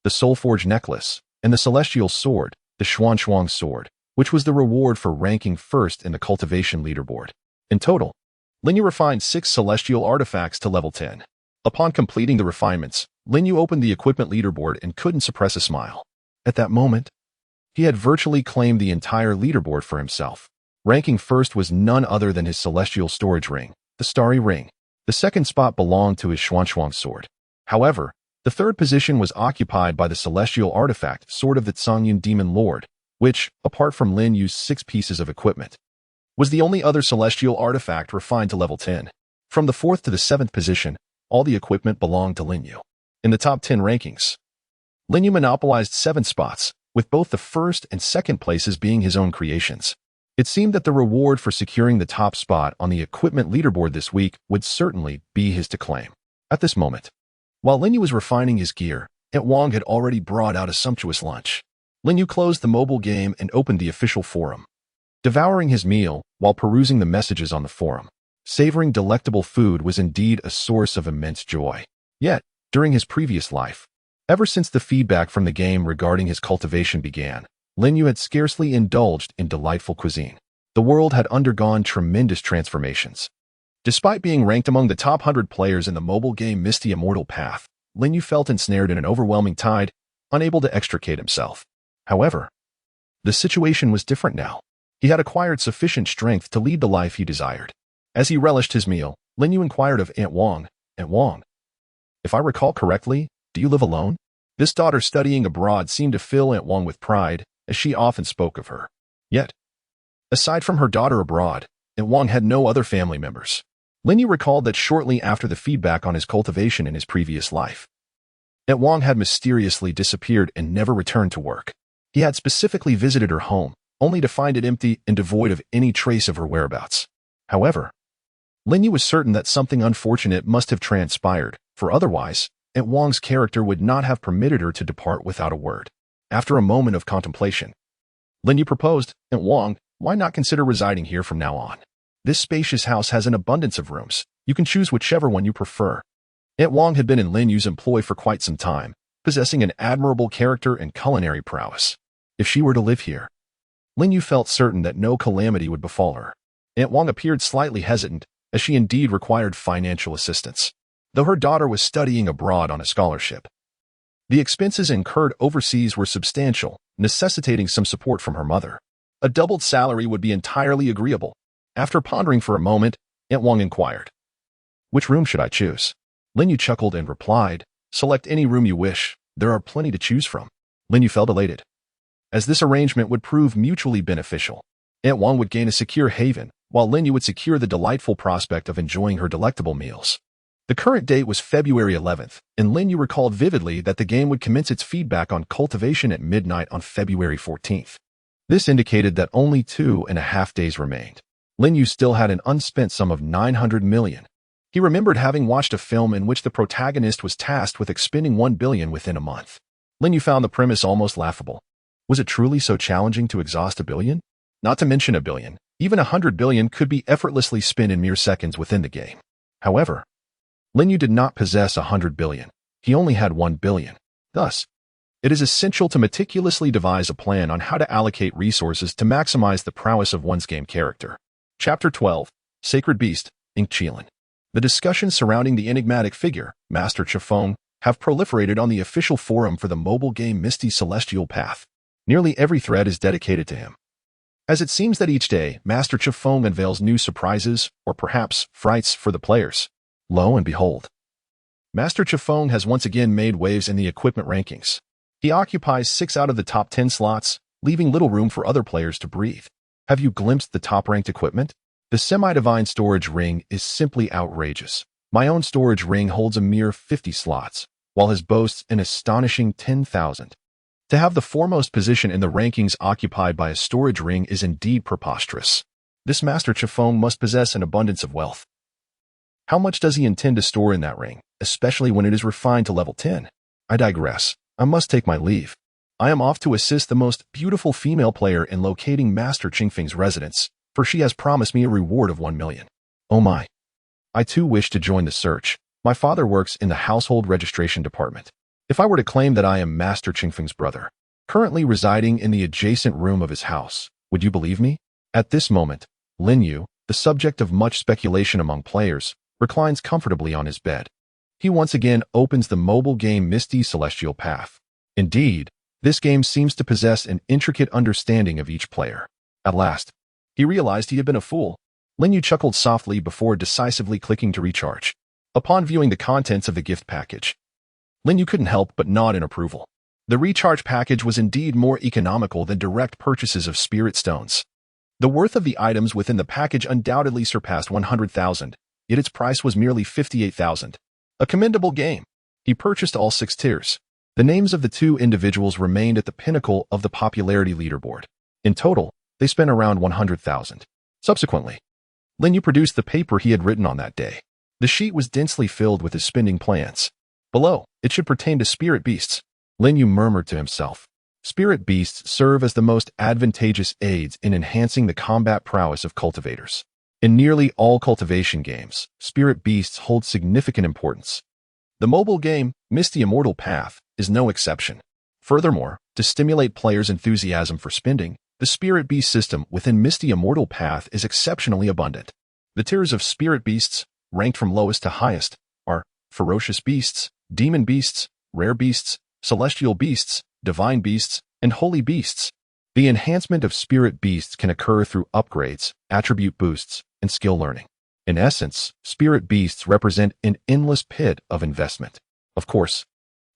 the soul-forged necklace, and the celestial sword, the Xuanshuang sword, which was the reward for ranking first in the cultivation leaderboard. In total, Lin Yu refined 6 celestial artifacts to level 10. Upon completing the refinements, Lin Yu opened the equipment leaderboard and couldn't suppress a smile. At that moment, he had virtually claimed the entire leaderboard for himself. Ranking first was none other than his celestial storage ring, the starry ring. The second spot belonged to his Xuanshuang sword. However, the third position was occupied by the celestial artifact, Sword of the Songyun Demon Lord, which, apart from Lin Yu's 6 pieces of equipment, was the only other celestial artifact refined to level 10. From the 4th to the 7th position, all the equipment belonged to Lin Yu. In the top 10 rankings, Lin Yu monopolized 7 spots, with both the first and second places being his own creations. It seemed that the reward for securing the top spot on the equipment leaderboard this week would certainly be his to claim. At this moment, while Lin Yu was refining his gear, Aunt Wang had already brought out a sumptuous lunch. Lin Yu closed the mobile game and opened the official forum. Devouring his meal while perusing the messages on the forum, savoring delectable food was indeed a source of immense joy. Yet, during his previous life, ever since the feedback from the game regarding his cultivation began, Lin Yu had scarcely indulged in delightful cuisine. The world had undergone tremendous transformations. Despite being ranked among the top 100 players in the mobile game Misty Immortal Path, Lin Yu felt ensnared in an overwhelming tide, unable to extricate himself. However, the situation was different now. He had acquired sufficient strength to lead the life he desired. As he relished his meal, Lin Yu inquired of Aunt Wang, "Aunt Wang, if I recall correctly, do you live alone?" This daughter studying abroad seemed to fill Aunt Wang with pride, as she often spoke of her. Yet, aside from her daughter abroad, Aunt Wang had no other family members. Lin Yu recalled that shortly after the feedback on his cultivation in his previous life, Wang had mysteriously disappeared and never returned to work. He had specifically visited her home, only to find it empty and devoid of any trace of her whereabouts. However, Lin Yu was certain that something unfortunate must have transpired, for otherwise, Wang's character would not have permitted her to depart without a word. After a moment of contemplation, Lin Yu proposed, Wang, why not consider residing here from now on? This spacious house has an abundance of rooms. You can choose whichever one you prefer. Wang had been in Lin Yu's employ for quite some time, possessing an admirable character and culinary prowess. If she were to live here, Lin Yu felt certain that no calamity would befall her. Wang appeared slightly hesitant, as she indeed required financial assistance, though her daughter was studying abroad on a scholarship. The expenses incurred overseas were substantial, necessitating some support from her mother. A doubled salary would be entirely agreeable. After pondering for a moment, Wang inquired, "Which room should I choose?" Lin Yu chuckled and replied, "Select any room you wish. There are plenty to choose from." Lin Yu felt elated, as this arrangement would prove mutually beneficial. Wang would gain a secure haven, while Lin Yu would secure the delightful prospect of enjoying her delectable meals. The current date was February 11th, and Lin Yu recalled vividly that the game would commence its feedback on cultivation at midnight on February 14th. This indicated that only 2.5 days remained. Lin Yu still had an unspent sum of 900 million. He remembered having watched a film in which the protagonist was tasked with expending 1 billion within a month. Lin Yu found the premise almost laughable. Was it truly so challenging to exhaust 1 billion? Not to mention 1 billion, even 100 billion could be effortlessly spent in mere seconds within the game. However, Lin Yu did not possess 100 billion. He only had 1 billion. Thus, it is essential to meticulously devise a plan on how to allocate resources to maximize the prowess of one's game character. Chapter 12, Sacred Beast, Inkchilan. The discussions surrounding the enigmatic figure, Master Chifeng, have proliferated on the official forum for the mobile game Misty Celestial Path. Nearly every thread is dedicated to him. As it seems that each day, Master Chifeng unveils new surprises, or perhaps frights, for the players. Lo and behold, Master Chifeng has once again made waves in the equipment rankings. He occupies 6 out of the top 10 slots, leaving little room for other players to breathe. Have you glimpsed the top-ranked equipment? The semi-divine storage ring is simply outrageous. My own storage ring holds a mere 50 slots, while his boasts an astonishing 10,000. To have the foremost position in the rankings occupied by a storage ring is indeed preposterous. This Master Chifeng must possess an abundance of wealth. How much does he intend to store in that ring, especially when it is refined to level 10? I digress. I must take my leave. I am off to assist the most beautiful female player in locating Master Chifeng's residence, for she has promised me a reward of 1 million. Oh my. I too wish to join the search. My father works in the household registration department. If I were to claim that I am Master Chifeng's brother, currently residing in the adjacent room of his house, would you believe me? At this moment, Lin Yu, the subject of much speculation among players, reclines comfortably on his bed. He once again opens the mobile game Misty Celestial Path. Indeed, this game seems to possess an intricate understanding of each player. At last, he realized he had been a fool. Lin Yu chuckled softly before decisively clicking to recharge. Upon viewing the contents of the gift package, Lin Yu couldn't help but nod in approval. The recharge package was indeed more economical than direct purchases of spirit stones. The worth of the items within the package undoubtedly surpassed 100,000, yet its price was merely 58,000. A commendable game. He purchased all 6 tiers. The names of the 2 individuals remained at the pinnacle of the popularity leaderboard. In total, they spent around 100,000. Subsequently, Lin Yu produced the paper he had written on that day. The sheet was densely filled with his spending plans. Below, it should pertain to spirit beasts. Lin Yu murmured to himself. Spirit beasts serve as the most advantageous aids in enhancing the combat prowess of cultivators. In nearly all cultivation games, spirit beasts hold significant importance. The mobile game, Misty Immortal Path, is no exception. Furthermore, to stimulate players' enthusiasm for spending, the spirit beast system within Misty Immortal Path is exceptionally abundant. The tiers of spirit beasts, ranked from lowest to highest, are ferocious beasts, demon beasts, rare beasts, celestial beasts, divine beasts, and holy beasts. The enhancement of spirit beasts can occur through upgrades, attribute boosts, and skill learning. In essence, spirit beasts represent an endless pit of investment. Of course,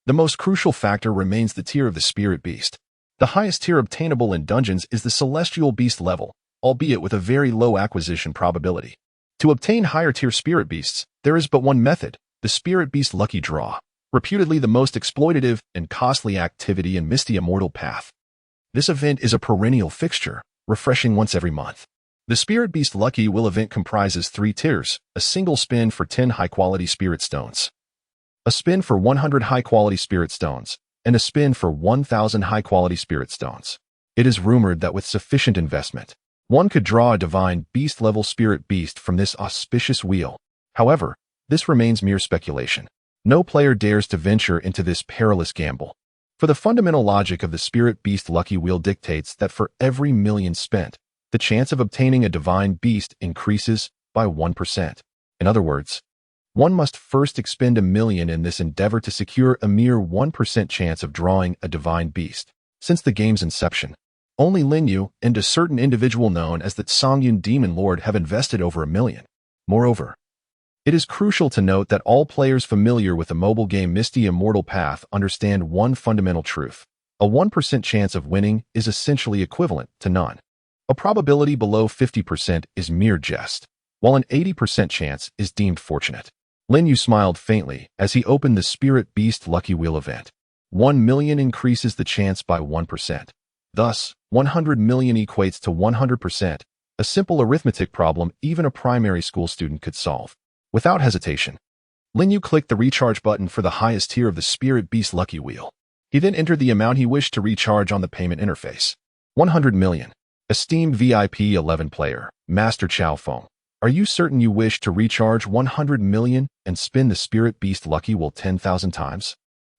the most crucial factor remains the tier of the spirit beast. The highest tier obtainable in dungeons is the celestial beast level, albeit with a very low acquisition probability. To obtain higher-tier spirit beasts, there is but one method, the Spirit Beast Lucky Draw, reputedly the most exploitative and costly activity in Misty Immortal path. This event is a perennial fixture, refreshing once every month. The Spirit Beast Lucky Wheel event comprises 3 tiers, a single spin for 10 high-quality spirit stones, a spin for 100 high-quality spirit stones, and a spin for 1,000 high-quality spirit stones. It is rumored that with sufficient investment, one could draw a divine beast-level spirit beast from this auspicious wheel. However, this remains mere speculation. No player dares to venture into this perilous gamble. For the fundamental logic of the Spirit Beast Lucky Wheel dictates that for every million spent, the chance of obtaining a divine beast increases by 1%. In other words, one must first expend $1 million in this endeavor to secure a mere 1% chance of drawing a divine beast. Since the game's inception, only Lin Yu and a certain individual known as the Songyun Demon Lord have invested over $1 million. Moreover, it is crucial to note that all players familiar with the mobile game Misty Immortal Path understand one fundamental truth. A 1% chance of winning is essentially equivalent to none. A probability below 50% is mere jest, while an 80% chance is deemed fortunate. Lin Yu smiled faintly as he opened the Spirit Beast Lucky Wheel event. 1 million increases the chance by 1%. Thus, 100 million equates to 100%, a simple arithmetic problem even a primary school student could solve. Without hesitation, Lin Yu clicked the recharge button for the highest tier of the Spirit Beast Lucky Wheel. He then entered the amount he wished to recharge on the payment interface. 100 million. Esteemed VIP 11 player, Master Chow Feng. Are you certain you wish to recharge 100 million and spin the Spirit Beast Lucky Wheel 10,000 times?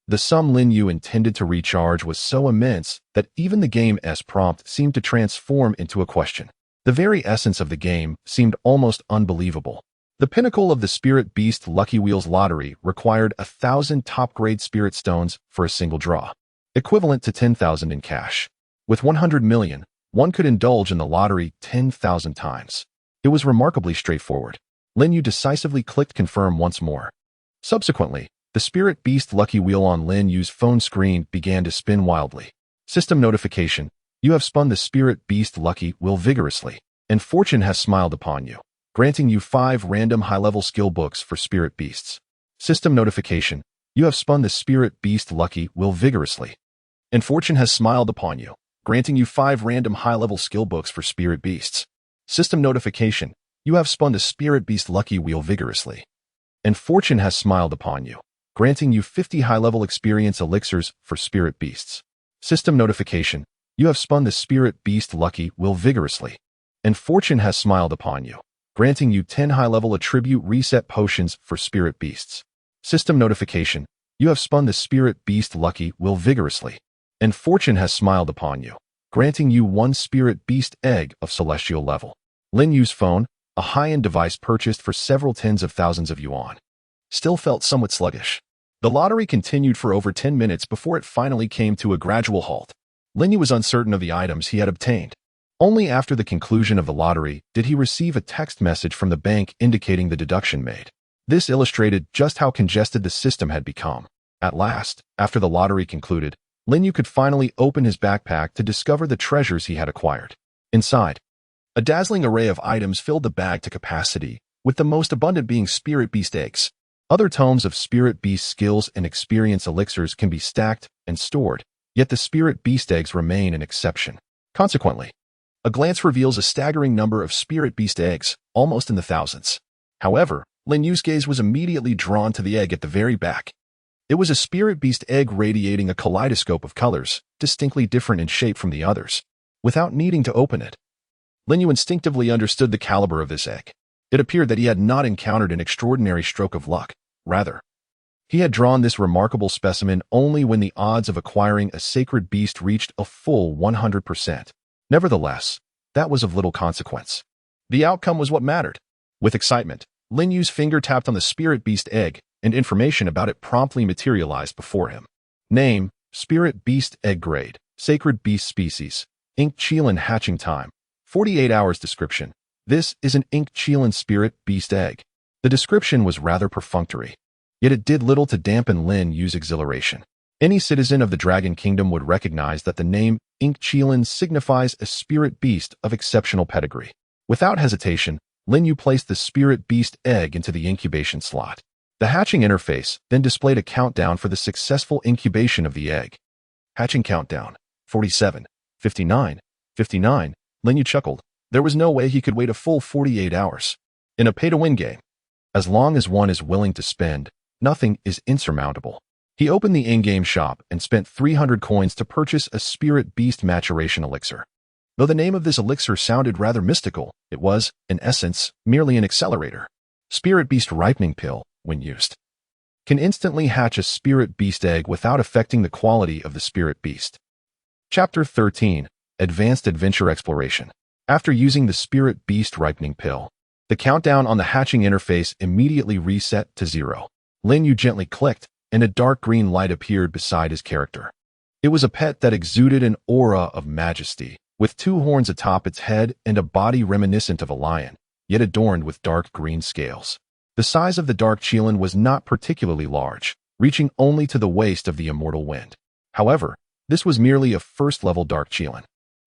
The sum Lin Yu intended to recharge was so immense that even the game's prompt seemed to transform into a question. The very essence of the game seemed almost unbelievable. The pinnacle of the Spirit Beast Lucky Wheel's lottery required 1,000 top-grade spirit stones for a single draw, equivalent to 10,000 in cash. With 100 million, one could indulge in the lottery 10,000 times. It was remarkably straightforward. Lin Yu decisively clicked confirm once more. Subsequently, the Spirit Beast Lucky Wheel on Lin Yu's phone screen began to spin wildly. System notification: you have spun the Spirit Beast Lucky Wheel vigorously, and fortune has smiled upon you, granting you 5 random high-level skill books for spirit beasts. System notification: you have spun the Spirit Beast Lucky Wheel vigorously, and fortune has smiled upon you, granting you 5 random high-level skill books for spirit beasts. System notification: you have spun the Spirit Beast Lucky Wheel vigorously, and fortune has smiled upon you, granting you 50 high-level experience elixirs for spirit beasts. System notification: you have spun the Spirit Beast Lucky Wheel vigorously, and fortune has smiled upon you, granting you 10 high-level attribute reset potions for spirit beasts. System notification: you have spun the Spirit Beast Lucky Wheel vigorously, and fortune has smiled upon you, granting you 1 spirit beast egg of celestial level. Lin Yu's phone, a high-end device purchased for several tens of thousands of yuan, still felt somewhat sluggish. The lottery continued for over 10 minutes before it finally came to a gradual halt. Lin Yu was uncertain of the items he had obtained. Only after the conclusion of the lottery did he receive a text message from the bank indicating the deduction made. This illustrated just how congested the system had become. At last, after the lottery concluded, Lin Yu could finally open his backpack to discover the treasures he had acquired. Inside, a dazzling array of items filled the bag to capacity, with the most abundant being spirit beast eggs. Other tomes of spirit beast skills and experience elixirs can be stacked and stored, yet the spirit beast eggs remain an exception. Consequently, a glance reveals a staggering number of spirit beast eggs, almost in the thousands. However, Lin Yu's gaze was immediately drawn to the egg at the very back. It was a spirit beast egg radiating a kaleidoscope of colors, distinctly different in shape from the others. Without needing to open it, Lin Yu instinctively understood the caliber of this egg. It appeared that he had not encountered an extraordinary stroke of luck. Rather, he had drawn this remarkable specimen only when the odds of acquiring a sacred beast reached a full 100%. Nevertheless, that was of little consequence. The outcome was what mattered. With excitement, Lin Yu's finger tapped on the spirit beast egg, and information about it promptly materialized before him. Name: Spirit Beast Egg Grade, Sacred Beast Species, Ink Chelan Hatching Time, 48 hours. Description: this is an Ink Chelan spirit beast egg. The description was rather perfunctory, yet it did little to dampen Lin Yu's exhilaration. Any citizen of the Dragon Kingdom would recognize that the name Ink Chelan signifies a spirit beast of exceptional pedigree. Without hesitation, Lin Yu placed the spirit beast egg into the incubation slot. The hatching interface then displayed a countdown for the successful incubation of the egg. Hatching countdown, 47, 59, 59. Lin Yu chuckled. There was no way he could wait a full 48 hours. In a pay-to-win game, as long as one is willing to spend, nothing is insurmountable. He opened the in-game shop and spent 300 coins to purchase a spirit beast maturation elixir. Though the name of this elixir sounded rather mystical, it was, in essence, merely an accelerator. Spirit beast ripening pill, when used, can instantly hatch a spirit beast egg without affecting the quality of the spirit beast. Chapter 13, Advanced Adventure Exploration. After using the spirit beast ripening pill, the countdown on the hatching interface immediately reset to 0. Lin Yu gently clicked, and a dark green light appeared beside his character. It was a pet that exuded an aura of majesty, with 2 horns atop its head and a body reminiscent of a lion, yet adorned with dark green scales. The size of the dark Qilin was not particularly large, reaching only to the waist of the Immortal Wind. However, this was merely a first-level dark Qilin.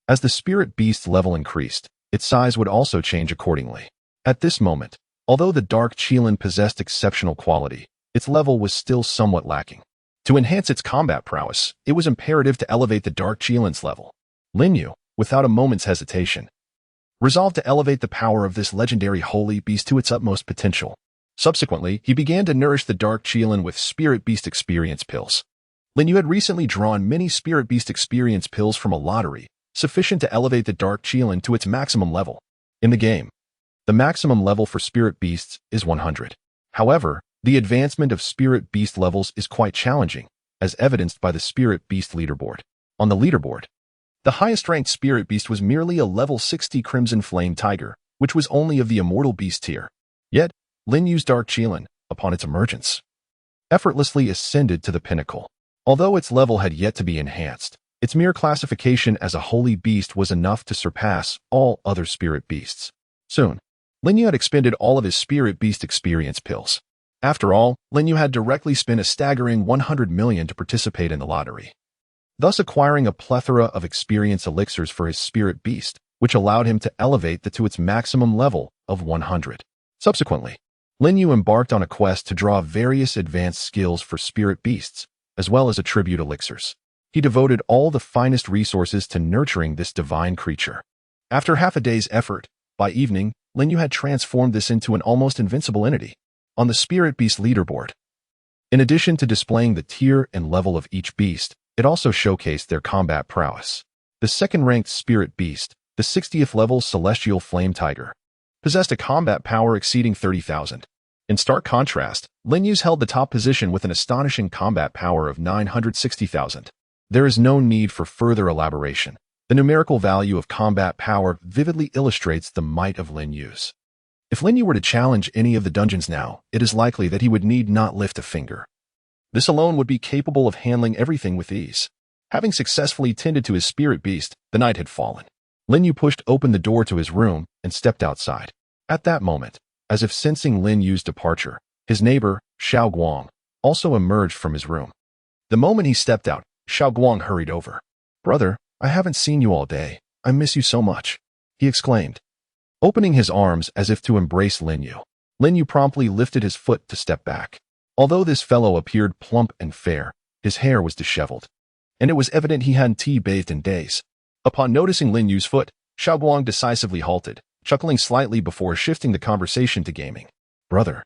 As the spirit beast level increased, its size would also change accordingly. At this moment, although the dark Qilin possessed exceptional quality, its level was still somewhat lacking. To enhance its combat prowess, it was imperative to elevate the dark Qilin's level. Lin Yu, without a moment's hesitation, resolved to elevate the power of this legendary holy beast to its utmost potential. Subsequently, he began to nourish the dark Qilin with spirit beast experience pills. Lin Yu had recently drawn many spirit beast experience pills from a lottery, sufficient to elevate the dark Qilin to its maximum level. In the game, the maximum level for spirit beasts is 100. However, the advancement of spirit beast levels is quite challenging, as evidenced by the spirit beast leaderboard. On the leaderboard, the highest ranked spirit beast was merely a level 60 Crimson Flame Tiger, which was only of the immortal beast tier. Yet, Lin Yu's dark Qilin, upon its emergence, effortlessly ascended to the pinnacle. Although its level had yet to be enhanced, its mere classification as a holy beast was enough to surpass all other spirit beasts. Soon, Lin Yu had expended all of his spirit beast experience pills. After all, Lin Yu had directly spent a staggering 100 million to participate in the lottery, thus acquiring a plethora of experience elixirs for his spirit beast, which allowed him to elevate to its maximum level of 100. Subsequently, Lin Yu embarked on a quest to draw various advanced skills for spirit beasts, as well as attribute elixirs. He devoted all the finest resources to nurturing this divine creature. After half a day's effort, by evening, Lin Yu had transformed this into an almost invincible entity. On the spirit beast leaderboard, in addition to displaying the tier and level of each beast, it also showcased their combat prowess. The second-ranked spirit beast, the 60th level Celestial Flame Tiger, possessed a combat power exceeding 30,000. In stark contrast, Lin Yu's held the top position with an astonishing combat power of 960,000. There is no need for further elaboration. The numerical value of combat power vividly illustrates the might of Lin Yu's. If Lin Yu were to challenge any of the dungeons now, it is likely that he would need not lift a finger. This alone would be capable of handling everything with ease. Having successfully tended to his spirit beast, the night had fallen. Lin Yu pushed open the door to his room and stepped outside. At that moment, as if sensing Lin Yu's departure, his neighbor, Xiao Guang, also emerged from his room. The moment he stepped out, Xiao Guang hurried over. "Brother, I haven't seen you all day. I miss you so much," he exclaimed, opening his arms as if to embrace Lin Yu. Lin Yu promptly lifted his foot to step back. Although this fellow appeared plump and fair, his hair was disheveled, and it was evident he hadn't tea-bathed in days. Upon noticing Lin Yu's foot, Xiao Guang decisively halted, chuckling slightly before shifting the conversation to gaming. "Brother,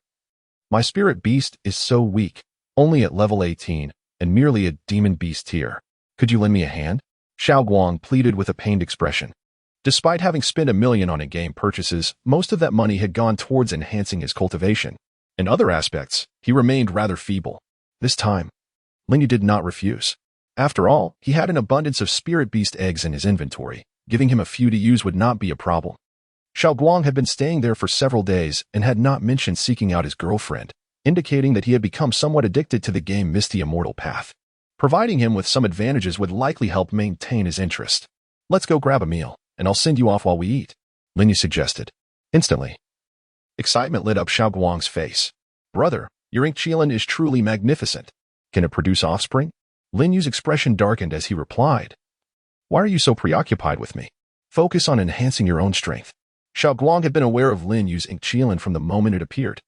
my spirit beast is so weak, only at level 18, and merely a demon beast tier. Could you lend me a hand?" Xiao Guang pleaded with a pained expression. Despite having spent 1 million on in-game purchases, most of that money had gone towards enhancing his cultivation. In other aspects, he remained rather feeble. This time, Lin Yu did not refuse. After all, he had an abundance of spirit beast eggs in his inventory. Giving him a few to use would not be a problem. Xiao Guang had been staying there for several days and had not mentioned seeking out his girlfriend, indicating that he had become somewhat addicted to the game Misty Immortal Path. Providing him with some advantages would likely help maintain his interest. "Let's go grab a meal, and I'll send you off while we eat," Lin Yu suggested. Instantly, excitement lit up Xiao Guang's face. "Brother, your ink Qilin is truly magnificent. Can it produce offspring?" Lin Yu's expression darkened as he replied. "Why are you so preoccupied with me? Focus on enhancing your own strength." Xiaoguang had been aware of Lin Yu's inkchilan from the moment it appeared,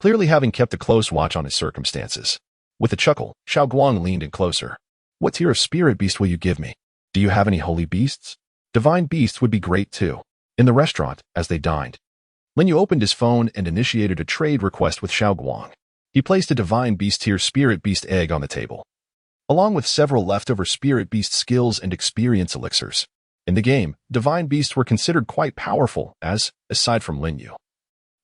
clearly having kept a close watch on his circumstances. With a chuckle, Xiaoguang leaned in closer. What tier of spirit beast will you give me? Do you have any holy beasts? Divine beasts would be great too. In the restaurant, as they dined, Lin Yu opened his phone and initiated a trade request with Xiaoguang. He placed a divine beast tier spirit beast egg on the table, along with several leftover spirit beast skills and experience elixirs. In the game, divine beasts were considered quite powerful as, aside from Lin Yu,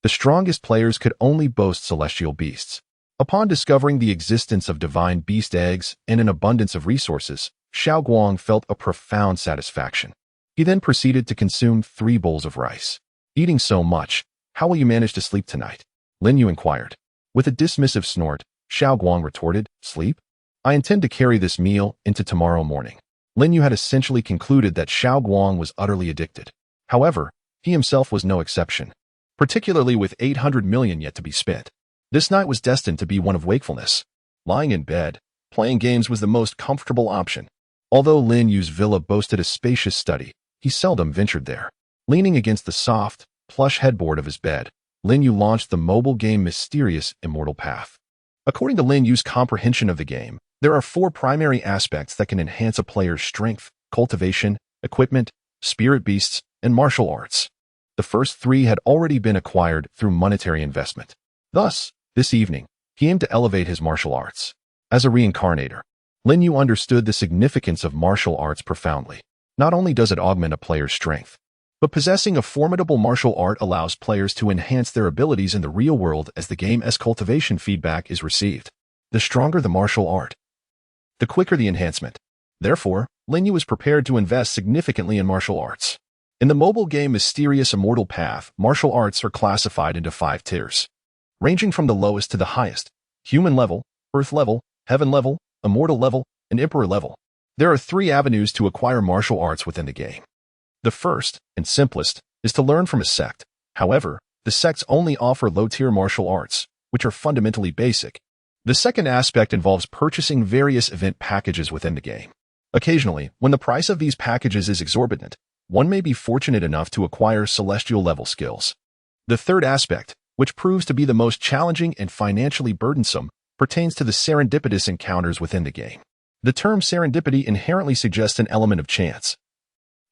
the strongest players could only boast celestial beasts. Upon discovering the existence of divine beast eggs and an abundance of resources, Xiaoguang felt a profound satisfaction. He then proceeded to consume 3 bowls of rice. Eating so much, how will you manage to sleep tonight? Lin Yu inquired. With a dismissive snort, Xiaoguang retorted, sleep? I intend to carry this meal into tomorrow morning. Lin Yu had essentially concluded that Xiaoguang was utterly addicted. However, he himself was no exception, particularly with 800 million yet to be spent. This night was destined to be one of wakefulness. Lying in bed, playing games was the most comfortable option. Although Lin Yu's villa boasted a spacious study, he seldom ventured there. Leaning against the soft, plush headboard of his bed, Lin Yu launched the mobile game Mysterious Immortal Path. According to Lin Yu's comprehension of the game, there are 4 primary aspects that can enhance a player's strength: cultivation, equipment, spirit beasts, and martial arts. The first 3 had already been acquired through monetary investment. Thus, this evening, he aimed to elevate his martial arts. As a reincarnator, Lin Yu understood the significance of martial arts profoundly. Not only does it augment a player's strength, but possessing a formidable martial art allows players to enhance their abilities in the real world as the game's cultivation feedback is received. The stronger the martial art, the quicker the enhancement. Therefore, Lin Yu was prepared to invest significantly in martial arts. In the mobile game Mysterious Immortal Path, martial arts are classified into 5 tiers, ranging from the lowest to the highest: human level, earth level, heaven level, immortal level, and emperor level. There are 3 avenues to acquire martial arts within the game. The first, and simplest, is to learn from a sect. However, the sects only offer low-tier martial arts, which are fundamentally basic. The second aspect involves purchasing various event packages within the game. Occasionally, when the price of these packages is exorbitant, one may be fortunate enough to acquire celestial-level skills. The third aspect, which proves to be the most challenging and financially burdensome, pertains to the serendipitous encounters within the game. The term serendipity inherently suggests an element of chance.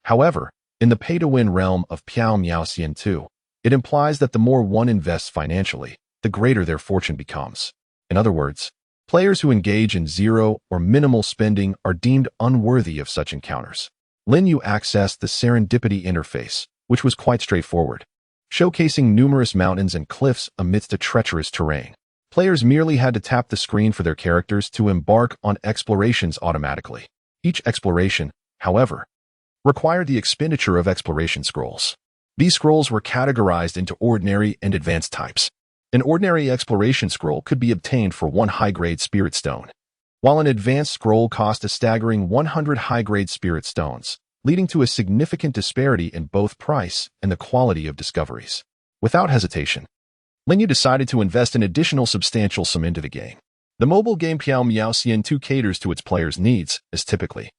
However, in the pay-to-win realm of Piao Miaoxian 2, it implies that the more one invests financially, the greater their fortune becomes. In other words, players who engage in zero or minimal spending are deemed unworthy of such encounters. Lin Yu accessed the serendipity interface, which was quite straightforward, showcasing numerous mountains and cliffs amidst a treacherous terrain. Players merely had to tap the screen for their characters to embark on explorations automatically. Each exploration, however, required the expenditure of exploration scrolls. These scrolls were categorized into ordinary and advanced types. An ordinary exploration scroll could be obtained for 1 high-grade spirit stone, while an advanced scroll cost a staggering 100 high-grade spirit stones, leading to a significant disparity in both price and the quality of discoveries. Without hesitation, Lin Yu decided to invest an additional substantial sum into the game. The mobile game Piao Miaoxian 2 caters to its players' needs, as typically.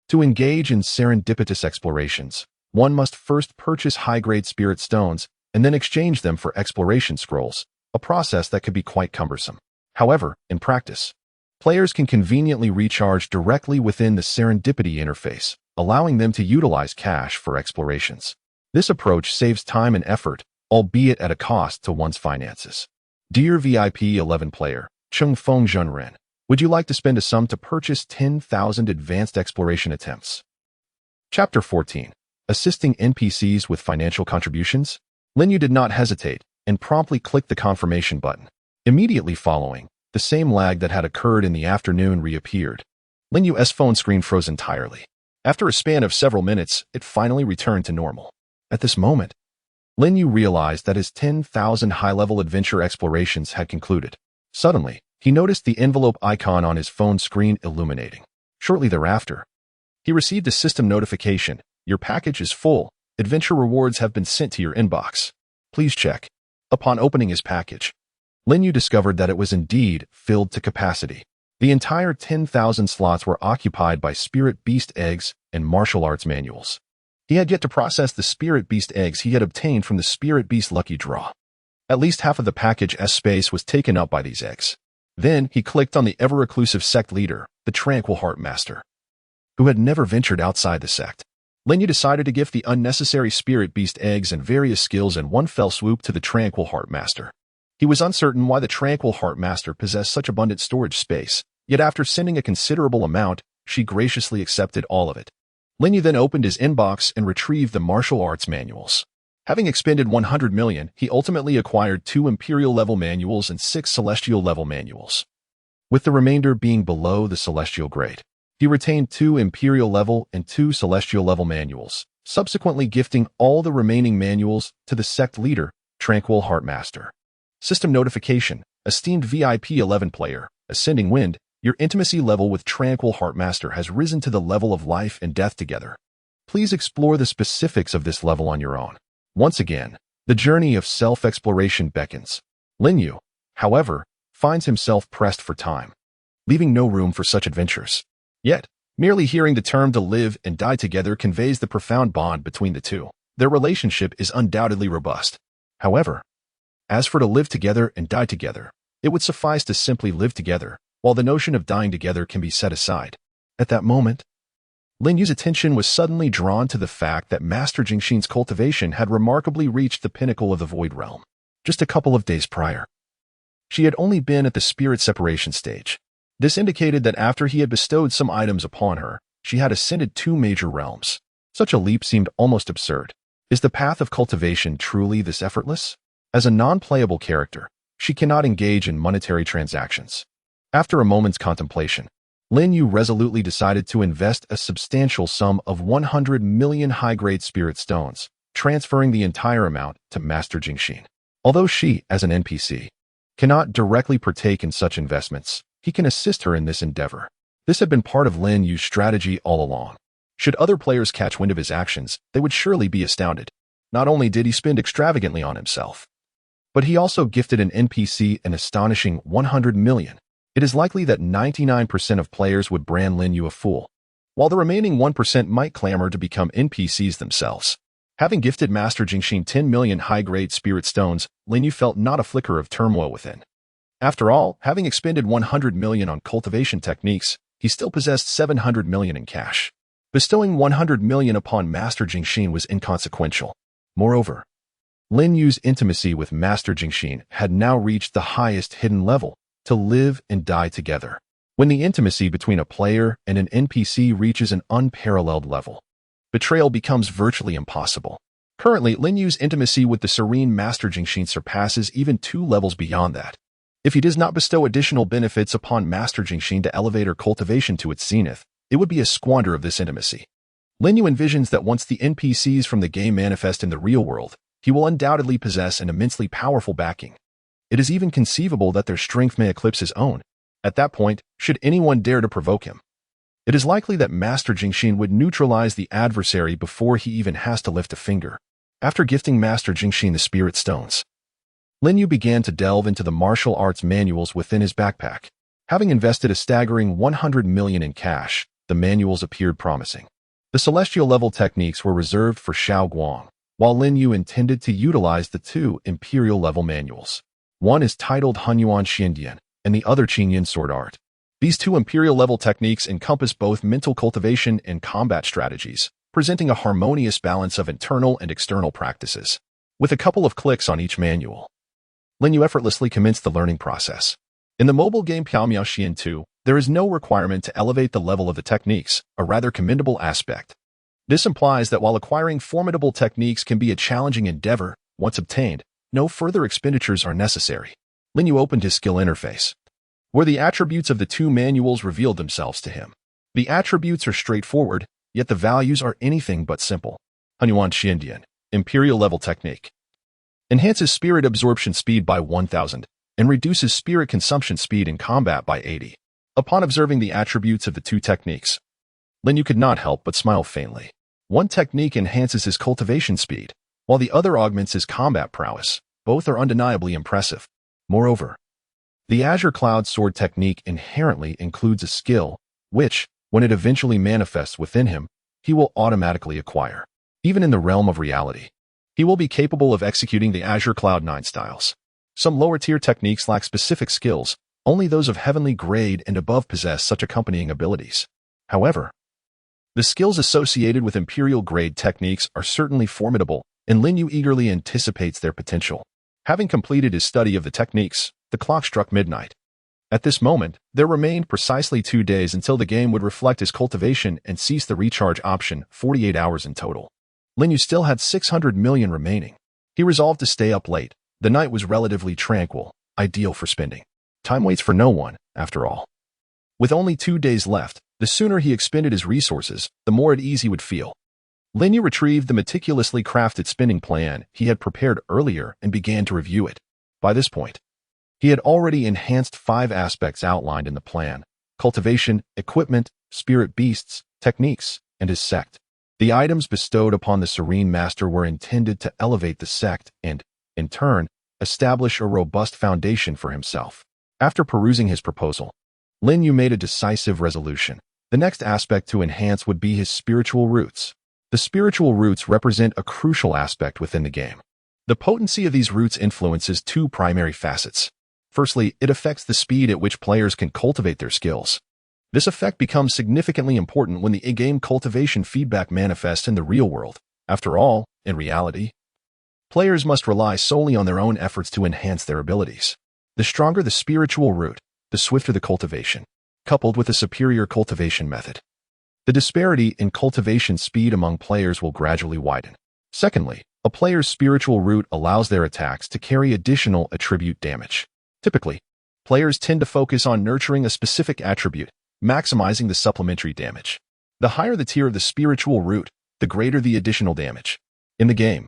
To engage in serendipitous explorations, one must first purchase high-grade spirit stones and then exchange them for exploration scrolls, a process that could be quite cumbersome. However, in practice, players can conveniently recharge directly within the serendipity interface, allowing them to utilize cash for explorations. This approach saves time and effort, albeit at a cost to one's finances. Dear VIP 11 player, Chung Feng Zhenren, would you like to spend a sum to purchase 10,000 advanced exploration attempts? Chapter 14. Assisting NPCs with financial contributions? Lin Yu did not hesitate and promptly clicked the confirmation button. Immediately following, the same lag that had occurred in the afternoon reappeared. Lin Yu's phone screen froze entirely. After a span of several minutes, it finally returned to normal. At this moment, Lin Yu realized that his 10,000 high-level adventure explorations had concluded. Suddenly, he noticed the envelope icon on his phone screen illuminating. Shortly thereafter, he received a system notification. Your package is full. Adventure rewards have been sent to your inbox. Please check. Upon opening his package, Lin Yu discovered that it was indeed filled to capacity. The entire 10,000 slots were occupied by spirit beast eggs and martial arts manuals. He had yet to process the Spirit Beast eggs he had obtained from the Spirit Beast lucky draw. At least half of the package S space was taken up by these eggs. Then he clicked on the ever-reclusive sect leader, the Tranquil Heart Master, who had never ventured outside the sect. Lin Yu decided to gift the unnecessary Spirit Beast eggs and various skills in one fell swoop to the Tranquil Heart Master. He was uncertain why the Tranquil Heart Master possessed such abundant storage space, yet after sending a considerable amount, she graciously accepted all of it. Lin Yu then opened his inbox and retrieved the martial arts manuals. Having expended 100 million, he ultimately acquired 2 Imperial-level manuals and 6 Celestial-level manuals, with the remainder being below the Celestial grade. He retained 2 Imperial-level and 2 Celestial-level manuals, subsequently gifting all the remaining manuals to the sect leader, Tranquil Heart Master. System notification: esteemed VIP 11 player, Ascending Wind, your intimacy level with Tranquil Heart Master has risen to the level of life and death together. Please explore the specifics of this level on your own. Once again, the journey of self-exploration beckons. Lin Yu, however, finds himself pressed for time, leaving no room for such adventures. Yet, merely hearing the term to live and die together conveys the profound bond between the two. Their relationship is undoubtedly robust. However, as for to live together and die together, it would suffice to simply live together, while the notion of dying together can be set aside. At that moment, Lin Yu's attention was suddenly drawn to the fact that Master Jingxin's cultivation had remarkably reached the pinnacle of the Void Realm. Just a couple of days prior, she had only been at the spirit separation stage. This indicated that after he had bestowed some items upon her, she had ascended 2 major realms. Such a leap seemed almost absurd. Is the path of cultivation truly this effortless? As a non-playable character, she cannot engage in monetary transactions. After a moment's contemplation, Lin Yu resolutely decided to invest a substantial sum of 100 million high-grade spirit stones, transferring the entire amount to Master Jingxin. Although she, as an NPC, cannot directly partake in such investments, he can assist her in this endeavor. This had been part of Lin Yu's strategy all along. Should other players catch wind of his actions, they would surely be astounded. Not only did he spend extravagantly on himself, but he also gifted an NPC an astonishing 100 million. It is likely that 99% of players would brand Lin Yu a fool, while the remaining 1% might clamor to become NPCs themselves. Having gifted Master Jingxin 10 million high-grade spirit stones, Lin Yu felt not a flicker of turmoil within. After all, having expended 100 million on cultivation techniques, he still possessed 700 million in cash. Bestowing 100 million upon Master Jingxin was inconsequential. Moreover, Lin Yu's intimacy with Master Jingxin had now reached the highest hidden level, to live and die together. When the intimacy between a player and an NPC reaches an unparalleled level, betrayal becomes virtually impossible. Currently, Lin Yu's intimacy with the serene Master Jingxin surpasses even 2 levels beyond that. If he does not bestow additional benefits upon Master Jingxin to elevate her cultivation to its zenith, it would be a squander of this intimacy. Lin Yu envisions that once the NPCs from the game manifest in the real world, he will undoubtedly possess an immensely powerful backing. It is even conceivable that their strength may eclipse his own. At that point, should anyone dare to provoke him, it is likely that Master Jingxin would neutralize the adversary before he even has to lift a finger. After gifting Master Jingxin the spirit stones, Lin Yu began to delve into the martial arts manuals within his backpack. Having invested a staggering 100 million in cash, the manuals appeared promising. The celestial-level techniques were reserved for Xiao Guang, while Lin Yu intended to utilize the 2 Imperial-level manuals. One is titled Hunyuan Xiandian, and the other Qinyan Sword Art. These 2 Imperial-level techniques encompass both mental cultivation and combat strategies, presenting a harmonious balance of internal and external practices. With a couple of clicks on each manual, Lin Yu effortlessly commenced the learning process. In the mobile game Piaomiao Xian 2, there is no requirement to elevate the level of the techniques, a rather commendable aspect. This implies that while acquiring formidable techniques can be a challenging endeavor, once obtained, no further expenditures are necessary. Lin Yu opened his skill interface, where the attributes of the 2 manuals revealed themselves to him. The attributes are straightforward, yet the values are anything but simple. Hunyuan Xiandian, Imperial-level technique. Enhances spirit absorption speed by 1000, and reduces spirit consumption speed in combat by 80. Upon observing the attributes of the 2 techniques, Lin Yu could not help but smile faintly. One technique enhances his cultivation speed, while the other augments his combat prowess. Both are undeniably impressive. Moreover, the Azure Cloud Sword technique inherently includes a skill, which, when it eventually manifests within him, he will automatically acquire. even in the realm of reality. He will be capable of executing the Azure Cloud9 styles. Some lower-tier techniques lack specific skills. Only those of heavenly grade and above possess such accompanying abilities. However, the skills associated with imperial grade techniques are certainly formidable, and Lin Yu eagerly anticipates their potential. Having completed his study of the techniques, the clock struck midnight. At this moment, there remained precisely 2 days until the game would reflect his cultivation and cease the recharge option, 48 hours in total. Lin Yu still had 600 million remaining. He resolved to stay up late. The night was relatively tranquil, ideal for spending. Time waits for no one, after all. With only 2 days left, the sooner he expended his resources, the more at ease he would feel. Lin Yu retrieved the meticulously crafted spending plan he had prepared earlier and began to review it. By this point, he had already enhanced 5 aspects outlined in the plan: cultivation, equipment, spirit beasts, techniques, and his sect. The items bestowed upon the Serene Master were intended to elevate the sect and, in turn, establish a robust foundation for himself. After perusing his proposal, Lin Yu made a decisive resolution. The next aspect to enhance would be his spiritual roots. The spiritual roots represent a crucial aspect within the game. The potency of these roots influences 2 primary facets. Firstly, it affects the speed at which players can cultivate their skills. This effect becomes significantly important when the in-game cultivation feedback manifests in the real world. After all, in reality, players must rely solely on their own efforts to enhance their abilities. The stronger the spiritual root, the swifter the cultivation, coupled with a superior cultivation method. The disparity in cultivation speed among players will gradually widen. Secondly, a player's spiritual root allows their attacks to carry additional attribute damage. Typically, players tend to focus on nurturing a specific attribute, maximizing the supplementary damage. The higher the tier of the spiritual root, the greater the additional damage. In the game,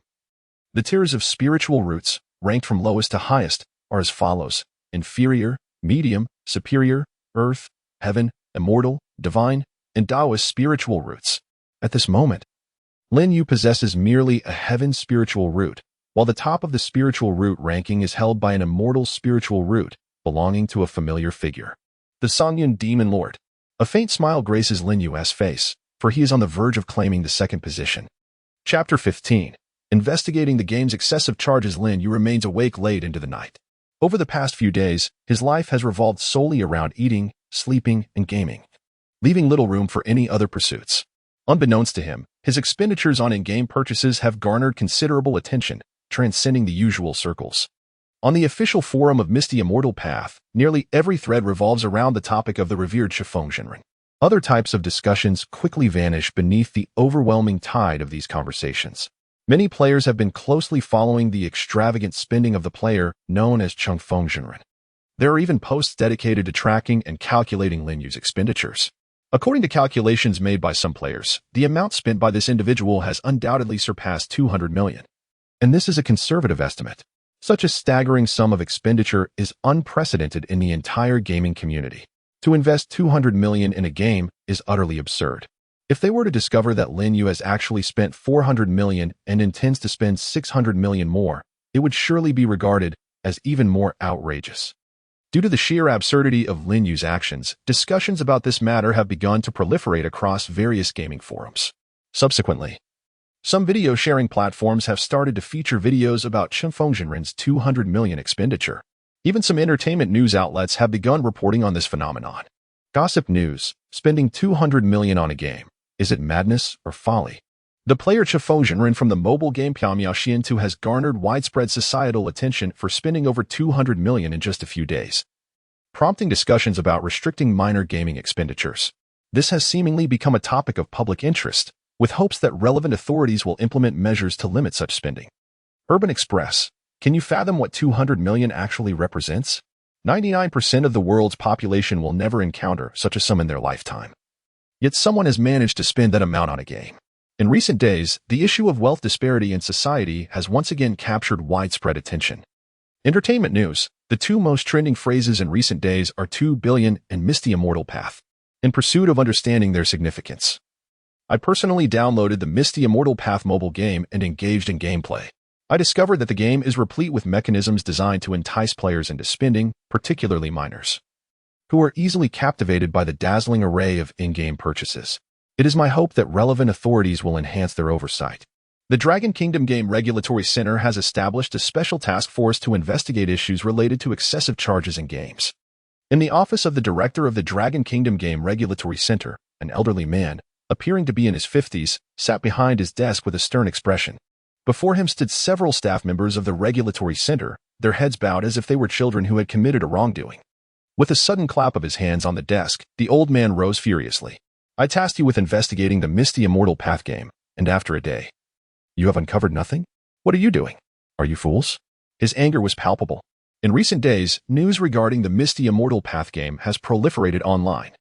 the tiers of spiritual roots, ranked from lowest to highest, are as follows: inferior, medium, superior, earth, heaven, immortal, divine, and Taoist spiritual roots. At this moment, Lin Yu possesses merely a heaven spiritual root, while the top of the spiritual root ranking is held by an immortal spiritual root belonging to a familiar figure, the Songyun Demon Lord. A faint smile graces Lin Yu's face, for he is on the verge of claiming the second position. Chapter 15. Investigating the game's excessive charges. Lin Yu remains awake late into the night. Over the past few days, his life has revolved solely around eating, sleeping, and gaming, leaving little room for any other pursuits. Unbeknownst to him, his expenditures on in-game purchases have garnered considerable attention, transcending the usual circles. On the official forum of Misty Immortal Path, nearly every thread revolves around the topic of the revered Chifeng. Other types of discussions quickly vanish beneath the overwhelming tide of these conversations. Many players have been closely following the extravagant spending of the player known as Chifeng. There are even posts dedicated to tracking and calculating Lin Yu's expenditures. According to calculations made by some players, the amount spent by this individual has undoubtedly surpassed 200 million. And this is a conservative estimate. Such a staggering sum of expenditure is unprecedented in the entire gaming community. To invest 200 million in a game is utterly absurd. If they were to discover that Lin Yu has actually spent 400 million and intends to spend 600 million more, it would surely be regarded as even more outrageous. Due to the sheer absurdity of Lin Yu's actions, discussions about this matter have begun to proliferate across various gaming forums. Subsequently, some video sharing platforms have started to feature videos about Chifeng's 200 million expenditure. Even some entertainment news outlets have begun reporting on this phenomenon. Gossip news: spending 200 million on a game. Is it madness or folly? The player Chifeng from the mobile game Pyamyaxian has garnered widespread societal attention for spending over 200 million in just a few days, prompting discussions about restricting minor gaming expenditures. This has seemingly become a topic of public interest, with hopes that relevant authorities will implement measures to limit such spending. Urban Express: can you fathom what 200 million actually represents? 99% of the world's population will never encounter such a sum in their lifetime. Yet someone has managed to spend that amount on a game. In recent days, the issue of wealth disparity in society has once again captured widespread attention. Entertainment news: the 2 most trending phrases in recent days are 2 billion and Misty Immortal Path. In pursuit of understanding their significance, I personally downloaded the Misty Immortal Path mobile game and engaged in gameplay. I discovered that the game is replete with mechanisms designed to entice players into spending, particularly minors, who are easily captivated by the dazzling array of in-game purchases. It is my hope that relevant authorities will enhance their oversight, The Dragon Kingdom Game Regulatory Center has established a special task force to investigate issues related to excessive charges in games. In the office of the director of the Dragon Kingdom Game Regulatory Center, an elderly man, appearing to be in his 50s, sat behind his desk with a stern expression. Before him stood several staff members of the Regulatory Center, their heads bowed as if they were children who had committed a wrongdoing. With a sudden clap of his hands on the desk, the old man rose furiously. I tasked you with investigating the Misty Immortal Path game, and after a day, you have uncovered nothing? What are you doing? Are you fools? His anger was palpable. In recent days, news regarding the Misty Immortal Path game has proliferated online,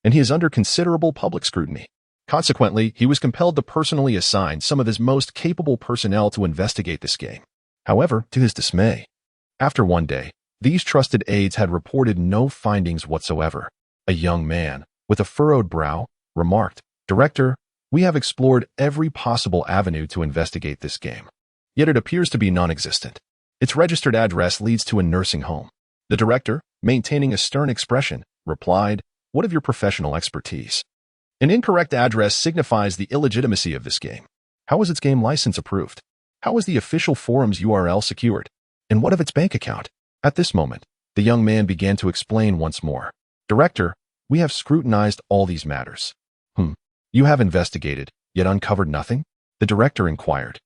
and he is under considerable public scrutiny. Consequently, he was compelled to personally assign some of his most capable personnel to investigate this game. However, to his dismay, after one day, these trusted aides had reported no findings whatsoever. A young man, with a furrowed brow, remarked, "Director, we have explored every possible avenue to investigate this game. Yet it appears to be non-existent. Its registered address leads to a nursing home." The director, maintaining a stern expression, replied, "What of your professional expertise? An incorrect address signifies the illegitimacy of this game. How is its game license approved? How is the official forum's URL secured? And what of its bank account?" At this moment, the young man began to explain once more. "Director, we have scrutinized all these matters." You have investigated, yet uncovered nothing?" the director inquired.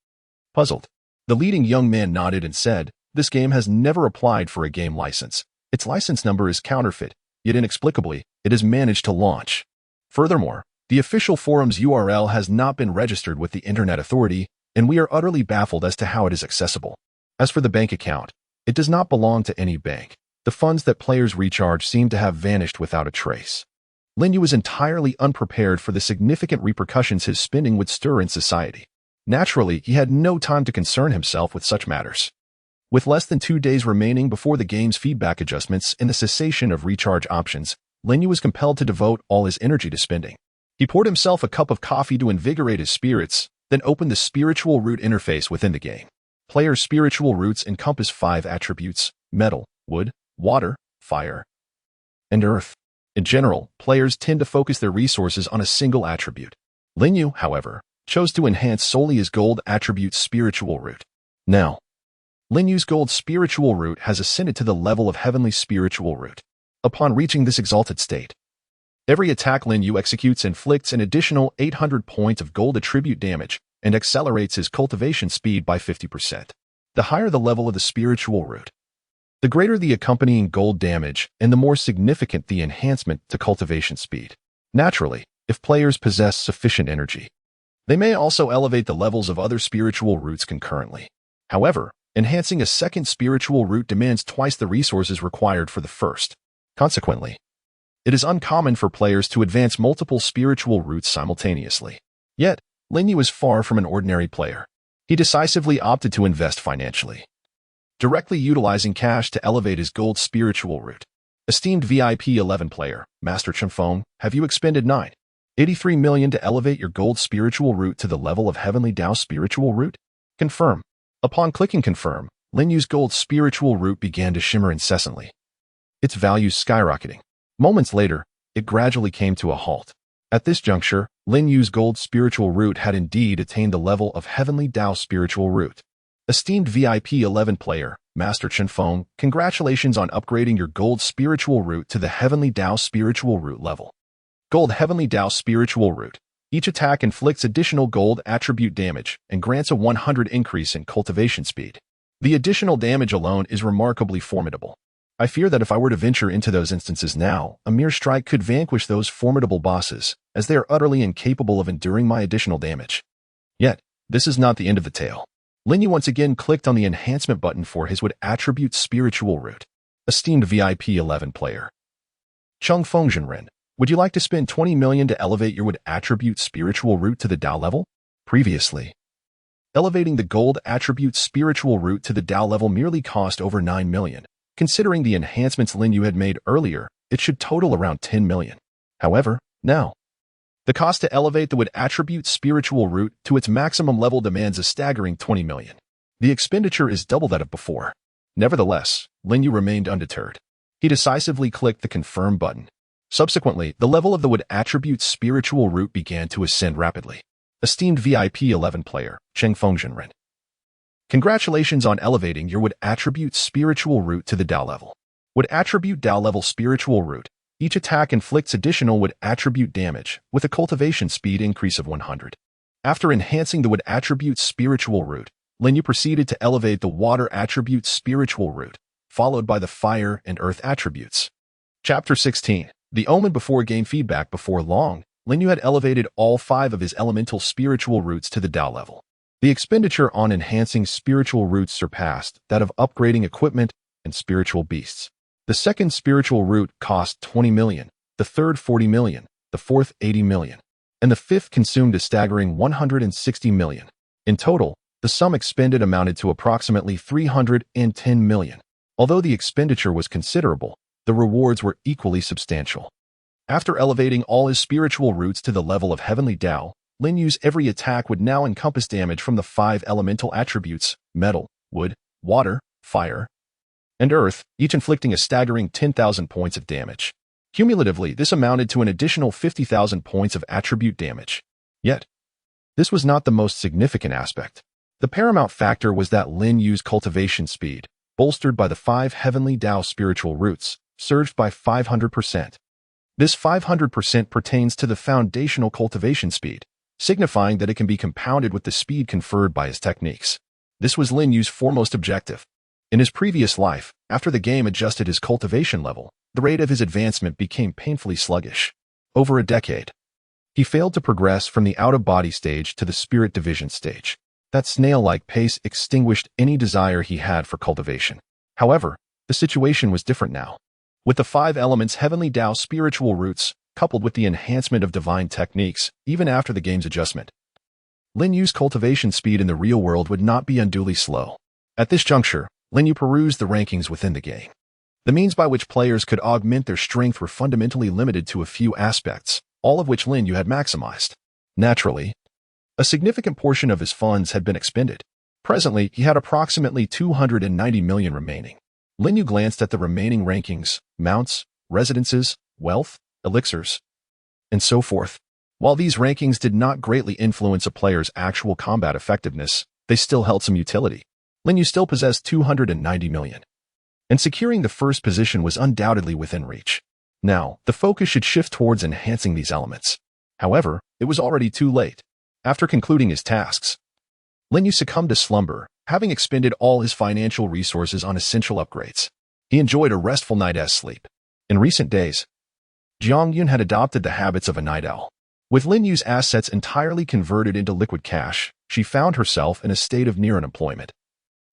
Puzzled, the leading young man nodded and said, "This game has never applied for a game license. Its license number is counterfeit, yet inexplicably, it has managed to launch. Furthermore, the official forum's URL has not been registered with the Internet Authority, and we are utterly baffled as to how it is accessible. As for the bank account, it does not belong to any bank. The funds that players recharge seem to have vanished without a trace." Lin Yu was entirely unprepared for the significant repercussions his spending would stir in society. Naturally, he had no time to concern himself with such matters. With less than 2 days remaining before the game's feedback adjustments and the cessation of recharge options, Lin Yu was compelled to devote all his energy to spending. He poured himself a cup of coffee to invigorate his spirits, then opened the spiritual root interface within the game. Players' spiritual roots encompass 5 attributes: metal, wood, water, fire, and earth. In general, players tend to focus their resources on a single attribute. Lin Yu, however, chose to enhance solely his gold attribute's spiritual root. Now, Lin Yu's gold spiritual root has ascended to the level of heavenly spiritual root. Upon reaching this exalted state, every attack Lin Yu executes inflicts an additional 800 points of gold attribute damage and accelerates his cultivation speed by 50%. The higher the level of the spiritual root, the greater the accompanying gold damage and the more significant the enhancement to cultivation speed. Naturally, if players possess sufficient energy, they may also elevate the levels of other spiritual roots concurrently. However, enhancing a second spiritual root demands twice the resources required for the first. Consequently, it is uncommon for players to advance multiple spiritual roots simultaneously. Yet, Lin Yu is far from an ordinary player. He decisively opted to invest financially, directly utilizing cash to elevate his gold spiritual root. Esteemed VIP 11 player, Master Chump, have you expended 9.83 million to elevate your gold spiritual root to the level of Heavenly Tao spiritual root? Confirm. Upon clicking confirm, Lin Yu's gold spiritual root began to shimmer incessantly, its values skyrocketing. Moments later, it gradually came to a halt. At this juncture, Lin Yu's gold spiritual root had indeed attained the level of Heavenly Tao spiritual root. Esteemed VIP 11 player, Master Chump, congratulations on upgrading your gold spiritual root to the Heavenly Tao spiritual root level. Gold Heavenly Tao spiritual root. Each attack inflicts additional gold attribute damage and grants a 100 increase in cultivation speed. The additional damage alone is remarkably formidable. I fear that if I were to venture into those instances now, a mere strike could vanquish those formidable bosses, as they are utterly incapable of enduring my additional damage. Yet, this is not the end of the tale. Lin Yu once again clicked on the enhancement button for his wood attribute spiritual root. Esteemed VIP 11 player, Chung Fengzhenren, would you like to spend 20 million to elevate your wood attribute spiritual root to the Tao level? Previously, elevating the gold attribute spiritual root to the Tao level merely cost over 9 million. Considering the enhancements Lin Yu had made earlier, it should total around 10 million. However, now, the cost to elevate the wood attribute spiritual root to its maximum level demands a staggering 20 million. The expenditure is double that of before. Nevertheless, Lin Yu remained undeterred. He decisively clicked the confirm button. Subsequently, the level of the wood attribute spiritual root began to ascend rapidly. Esteemed VIP 11 player, Cheng Fengzhenren. Congratulations on elevating your Wood Attribute Spiritual Root to the Dao level. Wood Attribute Dao level Spiritual Root. Each attack inflicts additional Wood Attribute damage, with a cultivation speed increase of 100. After enhancing the Wood Attribute Spiritual Root, Lin Yu proceeded to elevate the Water Attribute Spiritual Root, followed by the Fire and Earth attributes. Chapter 16. The Omen. Before game feedback. Before long, Lin Yu had elevated all 5 of his elemental spiritual roots to the Dao level. The expenditure on enhancing spiritual roots surpassed that of upgrading equipment and spiritual beasts. The second spiritual root cost 20 million, the third 40 million, the fourth 80 million, and the fifth consumed a staggering 160 million. In total, the sum expended amounted to approximately 310 million. Although the expenditure was considerable, the rewards were equally substantial. After elevating all his spiritual roots to the level of Heavenly Dao, Lin Yu's every attack would now encompass damage from the 5 elemental attributes, metal, wood, water, fire, and earth, each inflicting a staggering 10,000 points of damage. Cumulatively, this amounted to an additional 50,000 points of attribute damage. Yet, this was not the most significant aspect. The paramount factor was that Lin Yu's cultivation speed, bolstered by the 5 Heavenly Dao spiritual roots, surged by 500%. This 500% pertains to the foundational cultivation speed, signifying that it can be compounded with the speed conferred by his techniques. This was Lin Yu's foremost objective. In his previous life, after the game adjusted his cultivation level, the rate of his advancement became painfully sluggish. Over a decade, he failed to progress from the out-of-body stage to the spirit division stage. That snail-like pace extinguished any desire he had for cultivation. However, the situation was different now. With the 5 elements Heavenly Dao spiritual roots, coupled with the enhancement of divine techniques, even after the game's adjustment, Lin Yu's cultivation speed in the real world would not be unduly slow. At this juncture, Lin Yu perused the rankings within the game. The means by which players could augment their strength were fundamentally limited to a few aspects, all of which Lin Yu had maximized. Naturally, a significant portion of his funds had been expended. Presently, he had approximately 290 million remaining. Lin Yu glanced at the remaining rankings, mounts, residences, wealth, elixirs, and so forth. While these rankings did not greatly influence a player's actual combat effectiveness, they still held some utility. Lin Yu still possessed 290 million. And securing the first position was undoubtedly within reach. Now, the focus should shift towards enhancing these elements. However, it was already too late. After concluding his tasks, Lin Yu succumbed to slumber, having expended all his financial resources on essential upgrades. He enjoyed a restful night's sleep. In recent days, Jiang Yun had adopted the habits of a night owl. With Lin Yu's assets entirely converted into liquid cash, she found herself in a state of near unemployment,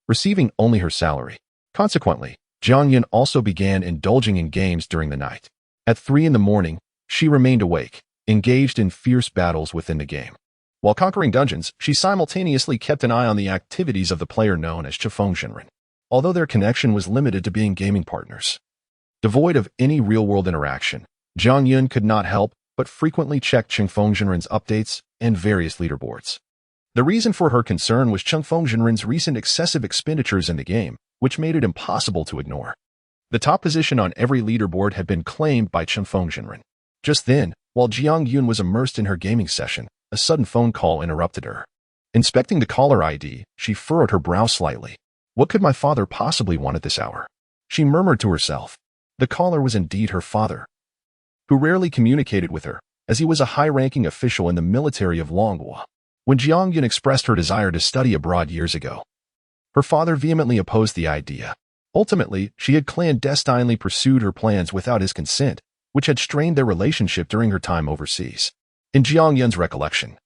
receiving only her salary. Consequently, Jiang Yun also began indulging in games during the night. At 3 in the morning, she remained awake, engaged in fierce battles within the game. While conquering dungeons, she simultaneously kept an eye on the activities of the player known as Cheng Fengzhenren, although their connection was limited to being gaming partners. Devoid of any real-world interaction, Jiang Yun could not help but frequently check Cheng Fengzhenren's updates and various leaderboards. The reason for her concern was Cheng Fengzhenren's recent excessive expenditures in the game, which made it impossible to ignore. The top position on every leaderboard had been claimed by Cheng Fengzhenren. Just then, while Jiang Yun was immersed in her gaming session, a sudden phone call interrupted her. Inspecting the caller ID, she furrowed her brow slightly. What could my father possibly want at this hour? She murmured to herself. The caller was indeed her father, who rarely communicated with her, as he was a high-ranking official in the military of Longhua. When Jiang Yun expressed her desire to study abroad years ago, her father vehemently opposed the idea. Ultimately, she had clandestinely pursued her plans without his consent, which had strained their relationship during her time overseas. In Jiang Yun's recollection,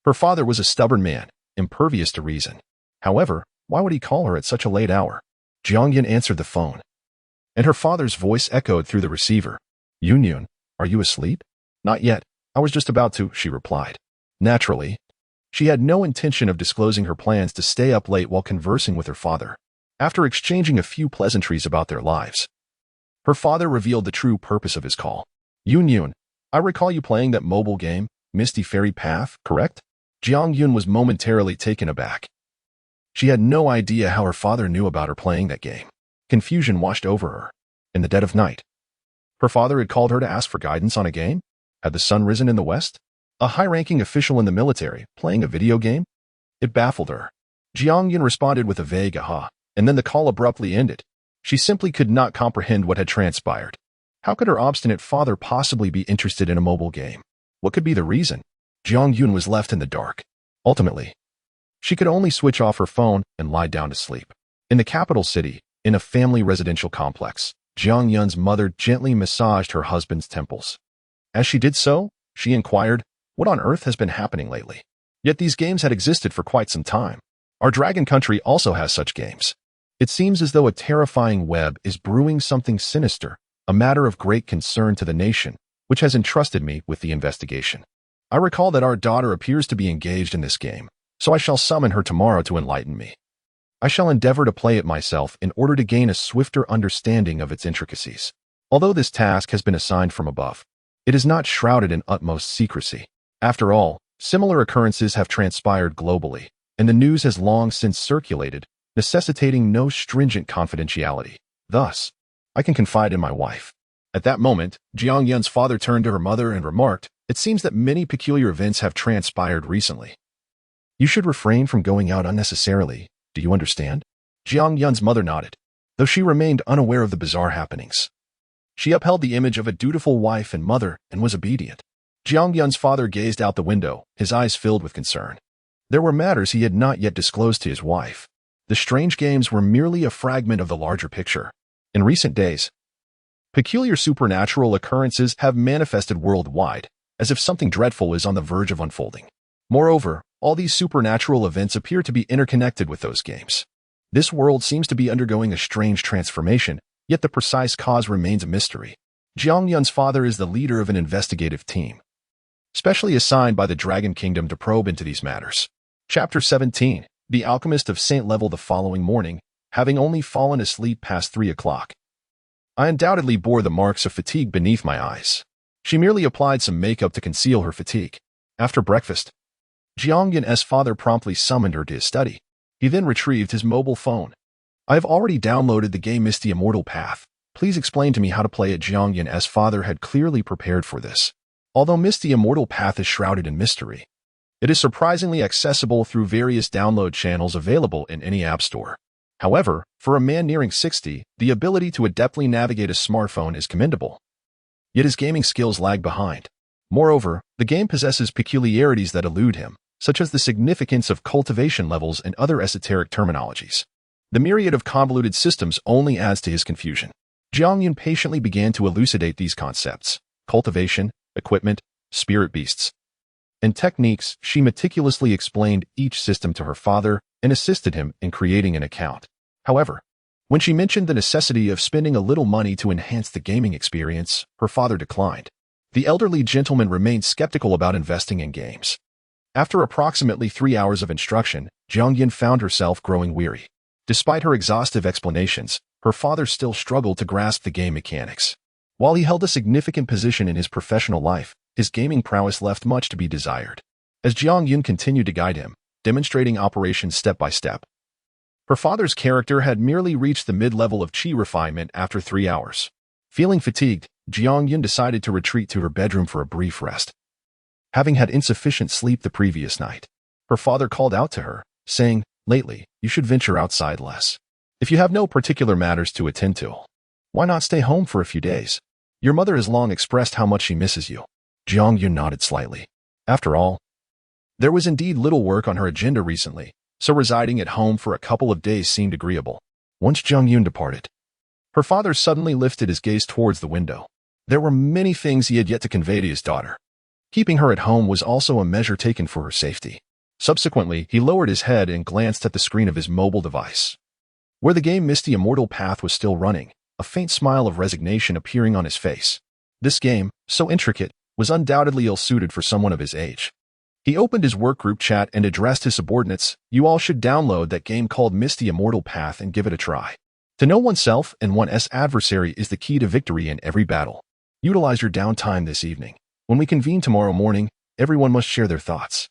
her father was a stubborn man, impervious to reason. However, why would he call her at such a late hour? Jiang Yun answered the phone, and her father's voice echoed through the receiver. Yun, are you asleep? Not yet. I was just about to, she replied. Naturally, she had no intention of disclosing her plans to stay up late while conversing with her father. After exchanging a few pleasantries about their lives, her father revealed the true purpose of his call. Yun, I recall you playing that mobile game, Misty Fairy Path, correct? Jiang Yun was momentarily taken aback. She had no idea how her father knew about her playing that game. Confusion washed over her. In the dead of night, her father had called her to ask for guidance on a game? Had the sun risen in the west? A high-ranking official in the military playing a video game? It baffled her. Jiang Yun responded with a vague aha, and then the call abruptly ended. She simply could not comprehend what had transpired. How could her obstinate father possibly be interested in a mobile game? What could be the reason? Jiang Yun was left in the dark. Ultimately, she could only switch off her phone and lie down to sleep. In the capital city, in a family residential complex, Jiang Yun's mother gently massaged her husband's temples. As she did so, she inquired, "What on earth has been happening lately?" Yet these games had existed for quite some time. Our dragon country also has such games. It seems as though a terrifying web is brewing something sinister, a matter of great concern to the nation, which has entrusted me with the investigation. I recall that our daughter appears to be engaged in this game, so I shall summon her tomorrow to enlighten me. I shall endeavor to play it myself in order to gain a swifter understanding of its intricacies. Although this task has been assigned from above, it is not shrouded in utmost secrecy. After all, similar occurrences have transpired globally, and the news has long since circulated, necessitating no stringent confidentiality. Thus, I can confide in my wife. At that moment, Jiang Yun's father turned to her mother and remarked, "It seems that many peculiar events have transpired recently. You should refrain from going out unnecessarily. Do you understand?" Jiang Yun's mother nodded, though she remained unaware of the bizarre happenings. She upheld the image of a dutiful wife and mother and was obedient. Jiang Yun's father gazed out the window, his eyes filled with concern. There were matters he had not yet disclosed to his wife. The strange games were merely a fragment of the larger picture. In recent days, peculiar supernatural occurrences have manifested worldwide, as if something dreadful is on the verge of unfolding. Moreover, all these supernatural events appear to be interconnected with those games. This world seems to be undergoing a strange transformation, yet the precise cause remains a mystery. Jiang Yun's father is the leader of an investigative team, specially assigned by the Dragon Kingdom to probe into these matters. Chapter 17. The Alchemist of Saint Level. The following morning, having only fallen asleep past 3 o'clock, I undoubtedly bore the marks of fatigue beneath my eyes. She merely applied some makeup to conceal her fatigue. After breakfast, Jiang Yun's father promptly summoned her to his study. He then retrieved his mobile phone. "I have already downloaded the game Misty Immortal Path. Please explain to me how to play it." Jiang Yun's father had clearly prepared for this. Although Misty Immortal Path is shrouded in mystery, it is surprisingly accessible through various download channels available in any app store. However, for a man nearing 60, the ability to adeptly navigate a smartphone is commendable. Yet his gaming skills lag behind. Moreover, the game possesses peculiarities that elude him, such as the significance of cultivation levels and other esoteric terminologies. The myriad of convoluted systems only adds to his confusion. Jiang Yun patiently began to elucidate these concepts: cultivation, equipment, spirit beasts, and techniques. She meticulously explained each system to her father and assisted him in creating an account. However, when she mentioned the necessity of spending a little money to enhance the gaming experience, her father declined. The elderly gentleman remained skeptical about investing in games. After approximately 3 hours of instruction, Jiang Yun found herself growing weary. Despite her exhaustive explanations, her father still struggled to grasp the game mechanics. While he held a significant position in his professional life, his gaming prowess left much to be desired. As Jiang Yun continued to guide him, demonstrating operations step by step, her father's character had merely reached the mid-level of qi refinement after 3 hours. Feeling fatigued, Jiang Yun decided to retreat to her bedroom for a brief rest. Having had insufficient sleep the previous night, her father called out to her, saying, "Lately, you should venture outside less. If you have no particular matters to attend to, why not stay home for a few days? Your mother has long expressed how much she misses you." Jiang Yun nodded slightly. After all, there was indeed little work on her agenda recently, so residing at home for a couple of days seemed agreeable. Once Jiang Yun departed, her father suddenly lifted his gaze towards the window. There were many things he had yet to convey to his daughter. Keeping her at home was also a measure taken for her safety. Subsequently, he lowered his head and glanced at the screen of his mobile device. Where the game Misty Immortal Path was still running, a faint smile of resignation appearing on his face. This game, so intricate, was undoubtedly ill-suited for someone of his age. He opened his workgroup chat and addressed his subordinates. "You all should download that game called Misty Immortal Path and give it a try. To know oneself and one's adversary is the key to victory in every battle. Utilize your downtime this evening. When we convene tomorrow morning, everyone must share their thoughts."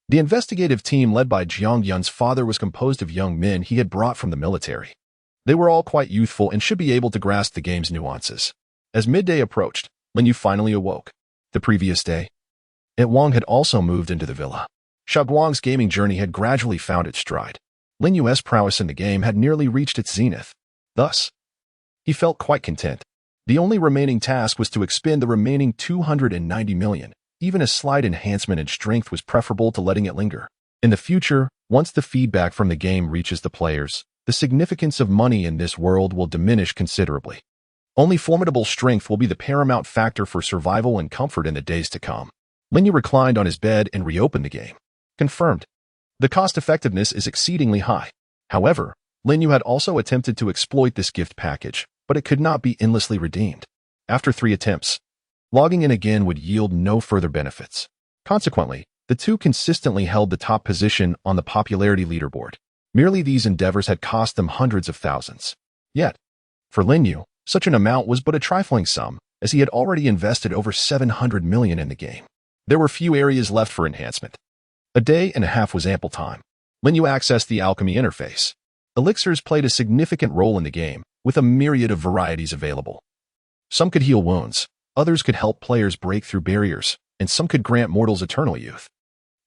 The investigative team led by Jiang Yun's father was composed of young men he had brought from the military. They were all quite youthful and should be able to grasp the game's nuances. As midday approached, Lin Yu finally awoke. The previous day, Wang had also moved into the villa. Xiaoguang's gaming journey had gradually found its stride. Lin Yu's prowess in the game had nearly reached its zenith. Thus, he felt quite content. The only remaining task was to expend the remaining 290 million. Even a slight enhancement in strength was preferable to letting it linger. In the future, once the feedback from the game reaches the players, the significance of money in this world will diminish considerably. Only formidable strength will be the paramount factor for survival and comfort in the days to come. Lin Yu reclined on his bed and reopened the game. Confirmed. The cost-effectiveness is exceedingly high. However, Lin Yu had also attempted to exploit this gift package, but it could not be endlessly redeemed. After 3 attempts, logging in again would yield no further benefits. Consequently, the two consistently held the top position on the popularity leaderboard. Merely these endeavors had cost them hundreds of thousands. Yet, for Lin Yu, such an amount was but a trifling sum, as he had already invested over 700 million in the game. There were few areas left for enhancement. A day and a half was ample time. Lin Yu accessed the alchemy interface. Elixirs played a significant role in the game, with a myriad of varieties available. Some could heal wounds, others could help players break through barriers, and some could grant mortals eternal youth.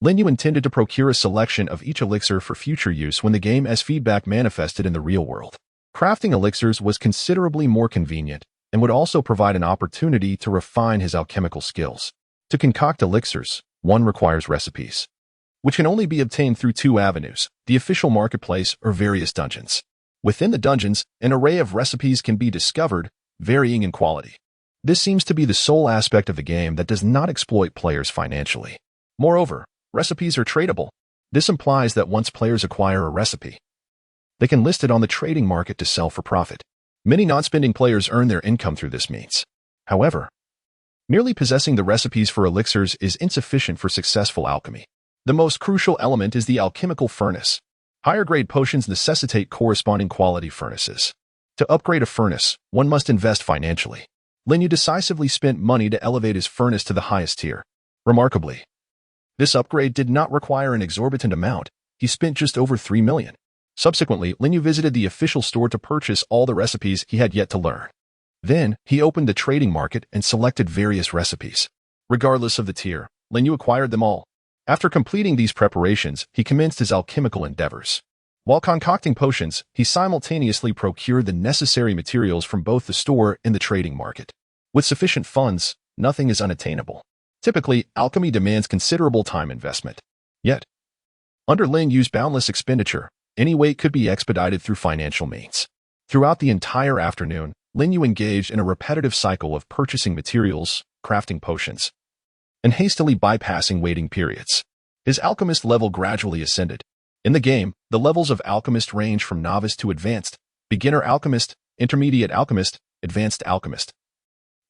Lin Yu intended to procure a selection of each elixir for future use when the game as feedback manifested in the real world. Crafting elixirs was considerably more convenient and would also provide an opportunity to refine his alchemical skills. To concoct elixirs, one requires recipes, which can only be obtained through 2 avenues, the official marketplace or various dungeons. Within the dungeons, an array of recipes can be discovered, varying in quality. This seems to be the sole aspect of the game that does not exploit players financially. Moreover, recipes are tradable. This implies that once players acquire a recipe, they can list it on the trading market to sell for profit. Many non-spending players earn their income through this means. However, merely possessing the recipes for elixirs is insufficient for successful alchemy. The most crucial element is the alchemical furnace. Higher-grade potions necessitate corresponding quality furnaces. To upgrade a furnace, one must invest financially. Lin Yu decisively spent money to elevate his furnace to the highest tier. Remarkably, this upgrade did not require an exorbitant amount. He spent just over 3 million. Subsequently, Lin Yu visited the official store to purchase all the recipes he had yet to learn. Then, he opened the trading market and selected various recipes. Regardless of the tier, Lin Yu acquired them all. After completing these preparations, he commenced his alchemical endeavors. While concocting potions, he simultaneously procured the necessary materials from both the store and the trading market. With sufficient funds, nothing is unattainable. Typically, alchemy demands considerable time investment. Yet, under Lin Yu's boundless expenditure, any wait could be expedited through financial means. Throughout the entire afternoon, Lin Yu engaged in a repetitive cycle of purchasing materials, crafting potions, and hastily bypassing waiting periods. His alchemist level gradually ascended. In the game, the levels of alchemist range from novice to advanced, beginner alchemist, intermediate alchemist, advanced alchemist,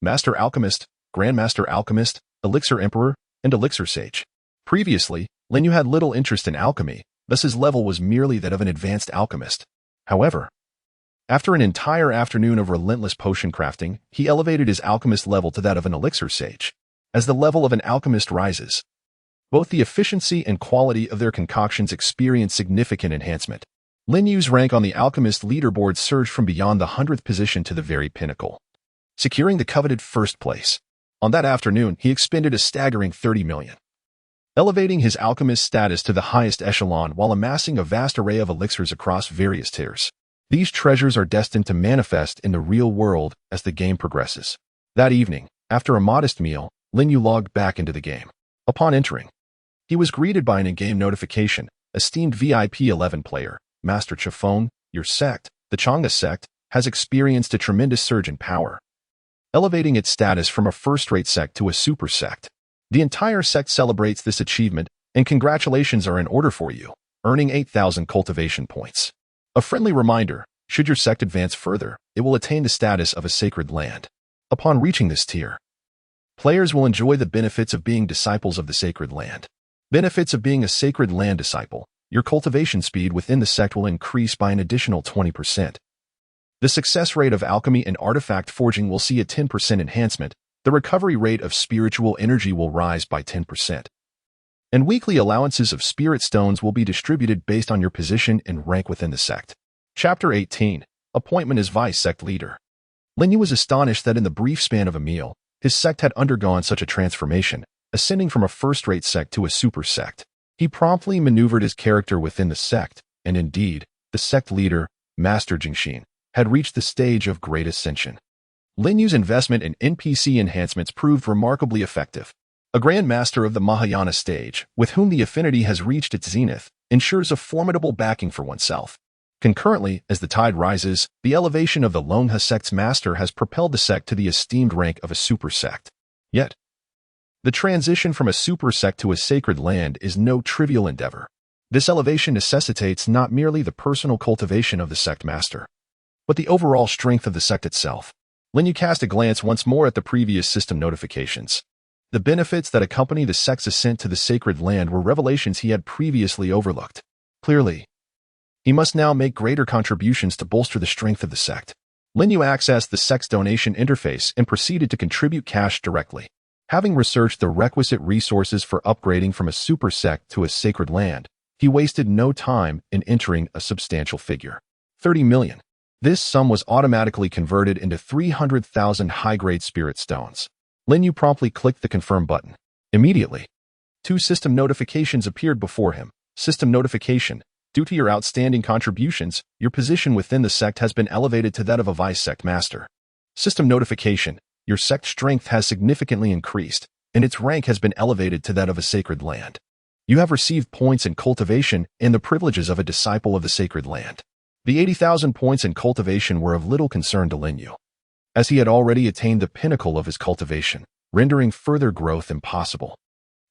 master alchemist, grandmaster alchemist, elixir emperor, and elixir sage. Previously, Lin Yu had little interest in alchemy, thus his level was merely that of an advanced alchemist. However, after an entire afternoon of relentless potion crafting, he elevated his alchemist level to that of an elixir sage. As the level of an alchemist rises, both the efficiency and quality of their concoctions experience significant enhancement. Lin Yu's rank on the alchemist leaderboard surged from beyond the 100th position to the very pinnacle, securing the coveted first place. On that afternoon, he expended a staggering 30 million, elevating his alchemist status to the highest echelon while amassing a vast array of elixirs across various tiers. These treasures are destined to manifest in the real world as the game progresses. That evening, after a modest meal, Lin Yu logged back into the game. Upon entering, he was greeted by an in-game notification. Esteemed VIP 11 player, Master Chifeng, your sect, the Chang'e sect, has experienced a tremendous surge in power, elevating its status from a first-rate sect to a super sect. The entire sect celebrates this achievement, and congratulations are in order for you, earning 8,000 cultivation points. A friendly reminder, should your sect advance further, it will attain the status of a sacred land. Upon reaching this tier, players will enjoy the benefits of being disciples of the sacred land. Benefits of being a sacred land disciple: your cultivation speed within the sect will increase by an additional 20%. The success rate of alchemy and artifact forging will see a 10% enhancement. The recovery rate of spiritual energy will rise by 10%. And weekly allowances of spirit stones will be distributed based on your position and rank within the sect. Chapter 18. Appointment as Vice Sect Leader. Lin Yu was astonished that in the brief span of a meal, his sect had undergone such a transformation. ascending from a first-rate sect to a super sect. He promptly maneuvered his character within the sect, and indeed, the sect leader, Master Jingxin, had reached the stage of Great Ascension. Lin Yu's investment in NPC enhancements proved remarkably effective. A Grand Master of the Mahayana stage, with whom the affinity has reached its zenith, ensures a formidable backing for oneself. Concurrently, as the tide rises, the elevation of the Longha sect's master has propelled the sect to the esteemed rank of a super sect. Yet, the transition from a super sect to a sacred land is no trivial endeavor. This elevation necessitates not merely the personal cultivation of the sect master, but the overall strength of the sect itself. Lin Yu cast a glance once more at the previous system notifications. The benefits that accompany the sect's ascent to the sacred land were revelations he had previously overlooked. Clearly, he must now make greater contributions to bolster the strength of the sect. Lin Yu accessed the sect's donation interface and proceeded to contribute cash directly. Having researched the requisite resources for upgrading from a super sect to a sacred land, he wasted no time in entering a substantial figure. 30 million. This sum was automatically converted into 300,000 high-grade spirit stones. Lin Yu promptly clicked the confirm button. Immediately, 2 system notifications appeared before him. System notification. Due to your outstanding contributions, your position within the sect has been elevated to that of a vice sect master. System notification. Your sect strength has significantly increased, and its rank has been elevated to that of a sacred land. You have received points in cultivation and the privileges of a disciple of the sacred land. The 80,000 points in cultivation were of little concern to Lin Yu, as he had already attained the pinnacle of his cultivation, rendering further growth impossible.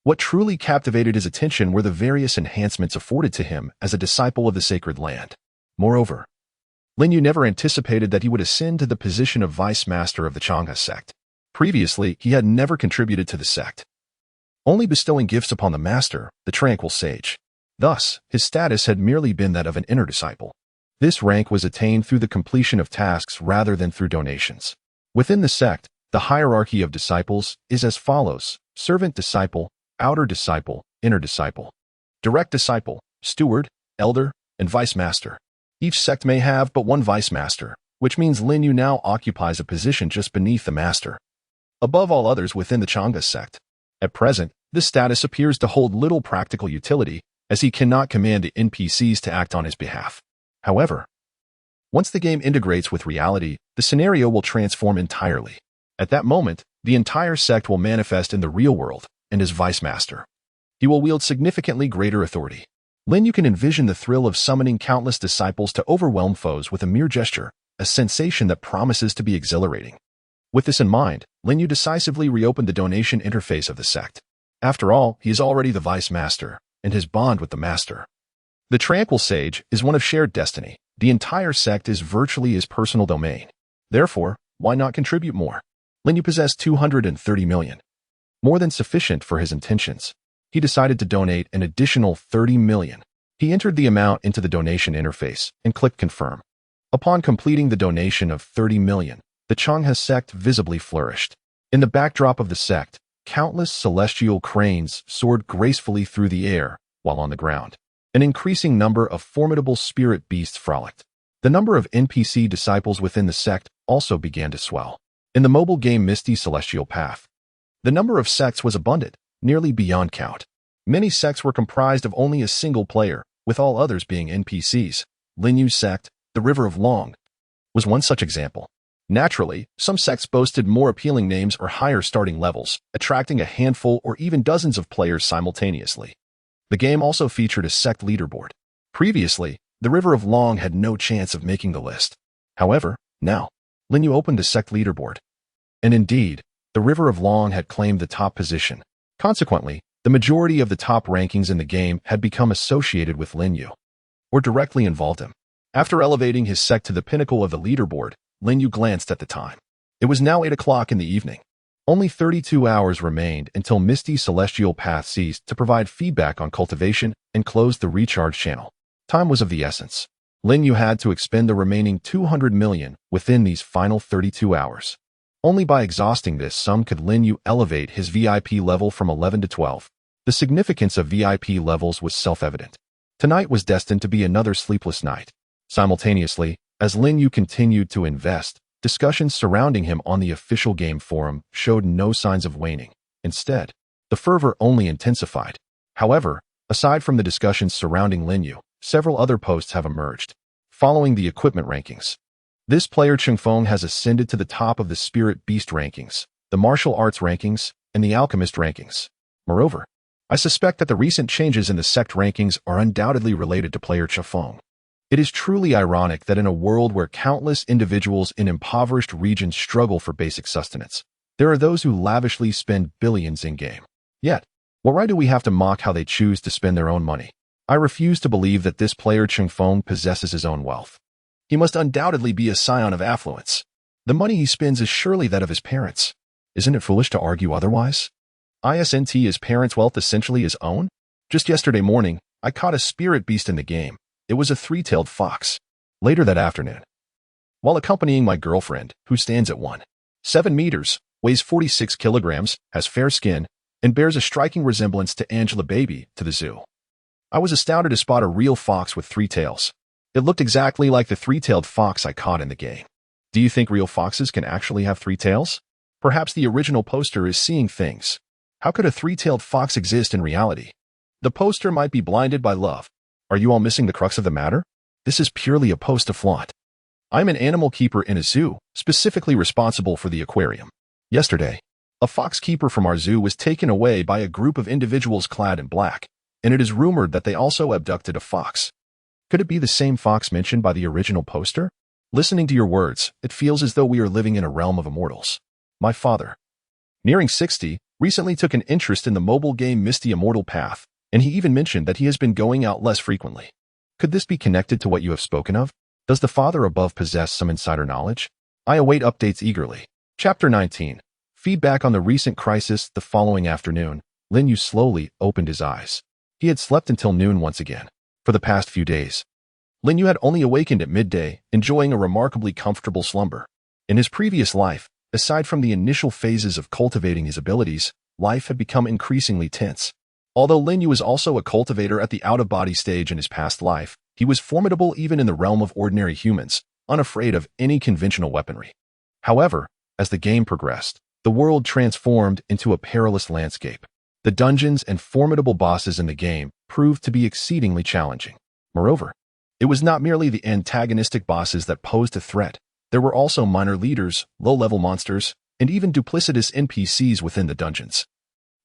What truly captivated his attention were the various enhancements afforded to him as a disciple of the sacred land. Moreover, Lin Yu never anticipated that he would ascend to the position of vice master of the Changha sect. Previously, he had never contributed to the sect, only bestowing gifts upon the master, the tranquil sage. Thus, his status had merely been that of an inner disciple. This rank was attained through the completion of tasks rather than through donations. Within the sect, the hierarchy of disciples is as follows: servant disciple, outer disciple, inner disciple, direct disciple, steward, elder, and vice master. Each sect may have but one vice master, which means Lin Yu now occupies a position just beneath the master, above all others within the Changha sect. At present, this status appears to hold little practical utility, as he cannot command the NPCs to act on his behalf. However, once the game integrates with reality, the scenario will transform entirely. At that moment, the entire sect will manifest in the real world, and as vice master, he will wield significantly greater authority. Lin Yu can envision the thrill of summoning countless disciples to overwhelm foes with a mere gesture, a sensation that promises to be exhilarating. With this in mind, Lin Yu decisively reopened the donation interface of the sect. After all, he is already the vice master, and his bond with the master, the tranquil sage, is one of shared destiny. The entire sect is virtually his personal domain. Therefore, why not contribute more? Lin Yu possessed 230 million, more than sufficient for his intentions. He decided to donate an additional 30 million. He entered the amount into the donation interface and clicked confirm. Upon completing the donation of 30 million, the Changha sect visibly flourished. In the backdrop of the sect, countless celestial cranes soared gracefully through the air, while on the ground, an increasing number of formidable spirit beasts frolicked. The number of NPC disciples within the sect also began to swell. In the mobile game Misty Celestial Path, the number of sects was abundant, nearly beyond count. Many sects were comprised of only a single player, with all others being NPCs. Lin Yu's sect, the River of Long, was one such example. Naturally, some sects boasted more appealing names or higher starting levels, attracting a handful or even dozens of players simultaneously. The game also featured a sect leaderboard. Previously, the River of Long had no chance of making the list. However, now, Lin Yu opened the sect leaderboard. And indeed, the River of Long had claimed the top position. Consequently, the majority of the top rankings in the game had become associated with Lin Yu, or directly involved him. After elevating his sect to the pinnacle of the leaderboard, Lin Yu glanced at the time. It was now 8 o'clock in the evening. Only 32 hours remained until Misty Celestial Path ceased to provide feedback on cultivation and closed the recharge channel. Time was of the essence. Lin Yu had to expend the remaining 200 million within these final 32 hours. Only by exhausting this sum could Lin Yu elevate his VIP level from 11 to 12. The significance of VIP levels was self-evident. Tonight was destined to be another sleepless night. Simultaneously, as Lin Yu continued to invest, discussions surrounding him on the official game forum showed no signs of waning. Instead, the The fervor only intensified. However, aside from the discussions surrounding Lin Yu, several other posts have emerged. Following the equipment rankings, this player Chengfeng has ascended to the top of the Spirit Beast rankings, the Martial Arts rankings, and the Alchemist rankings. Moreover, I suspect that the recent changes in the sect rankings are undoubtedly related to player Chengfeng. It is truly ironic that in a world where countless individuals in impoverished regions struggle for basic sustenance, there are those who lavishly spend billions in-game. Yet, what right do we have to mock how they choose to spend their own money? I refuse to believe that this player Chengfeng possesses his own wealth. He must undoubtedly be a scion of affluence. The money he spends is surely that of his parents. Isn't it foolish to argue otherwise? Isn't his parents' wealth essentially his own? Just yesterday morning, I caught a spirit beast in the game. It was a three-tailed fox. Later that afternoon, while accompanying my girlfriend, who stands at 1.7 meters, weighs 46 kilograms, has fair skin, and bears a striking resemblance to Angela Baby, to the zoo, I was astounded to spot a real fox with three tails. It looked exactly like the three-tailed fox I caught in the game. Do you think real foxes can actually have three tails? Perhaps the original poster is seeing things. How could a three-tailed fox exist in reality? The poster might be blinded by love. Are you all missing the crux of the matter? This is purely a post to flaunt. I'm an animal keeper in a zoo, specifically responsible for the aquarium. Yesterday, a fox keeper from our zoo was taken away by a group of individuals clad in black, and it is rumored that they also abducted a fox. Could it be the same fox mentioned by the original poster? Listening to your words, it feels as though we are living in a realm of immortals. My father, nearing 60, recently took an interest in the mobile game Misty Immortal Path, and he even mentioned that he has been going out less frequently. Could this be connected to what you have spoken of? Does the father above possess some insider knowledge? I await updates eagerly. Chapter 19. Feedback on the recent crisis. The following afternoon, Lin Yu slowly opened his eyes. He had slept until noon once again. For the past few days, Lin Yu had only awakened at midday, enjoying a remarkably comfortable slumber. In his previous life, aside from the initial phases of cultivating his abilities, life had become increasingly tense. Although Lin Yu was also a cultivator at the out-of-body stage in his past life, he was formidable even in the realm of ordinary humans, unafraid of any conventional weaponry. However, as the game progressed, the world transformed into a perilous landscape. The dungeons and formidable bosses in the game proved to be exceedingly challenging. Moreover, it was not merely the antagonistic bosses that posed a threat. There were also minor leaders, low-level monsters, and even duplicitous NPCs within the dungeons,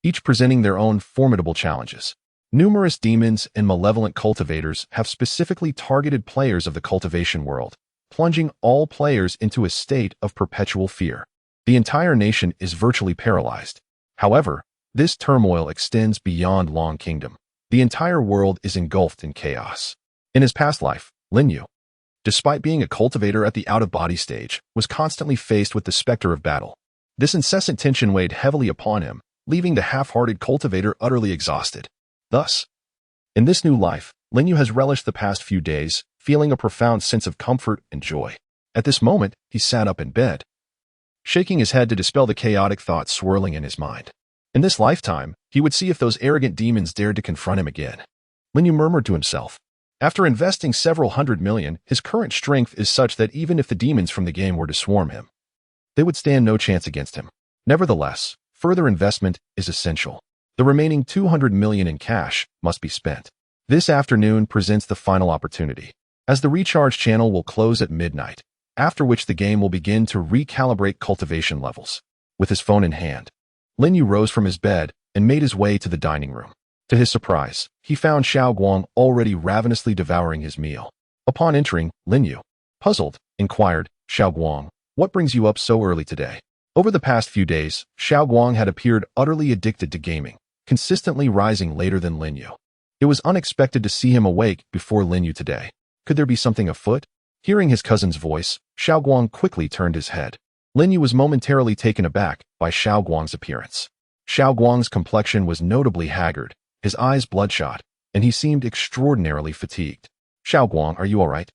each presenting their own formidable challenges. Numerous demons and malevolent cultivators have specifically targeted players of the cultivation world, plunging all players into a state of perpetual fear. The entire nation is virtually paralyzed. However, this turmoil extends beyond Long Kingdom. The entire world is engulfed in chaos. In his past life, Lin Yu, despite being a cultivator at the out-of-body stage, was constantly faced with the specter of battle. This incessant tension weighed heavily upon him, leaving the half-hearted cultivator utterly exhausted. Thus, in this new life, Lin Yu has relished the past few days, feeling a profound sense of comfort and joy. At this moment, he sat up in bed, shaking his head to dispel the chaotic thoughts swirling in his mind. In this lifetime, he would see if those arrogant demons dared to confront him again. Lin Yu murmured to himself. After investing several hundred million, his current strength is such that even if the demons from the game were to swarm him, they would stand no chance against him. Nevertheless, further investment is essential. The remaining 200 million in cash must be spent. This afternoon presents the final opportunity, as the recharge channel will close at midnight, after which the game will begin to recalibrate cultivation levels. With his phone in hand, Lin Yu rose from his bed and made his way to the dining room. To his surprise, he found Xiao Guang already ravenously devouring his meal. Upon entering, Lin Yu, puzzled, inquired, "Xiao Guang, what brings you up so early today?" Over the past few days, Xiao Guang had appeared utterly addicted to gaming, consistently rising later than Lin Yu. It was unexpected to see him awake before Lin Yu today. Could there be something afoot? Hearing his cousin's voice, Xiao Guang quickly turned his head. Lin Yu was momentarily taken aback by Xiao Guang's appearance. Xiao Guang's complexion was notably haggard, his eyes bloodshot, and he seemed extraordinarily fatigued. "Xiao Guang, are you all right?"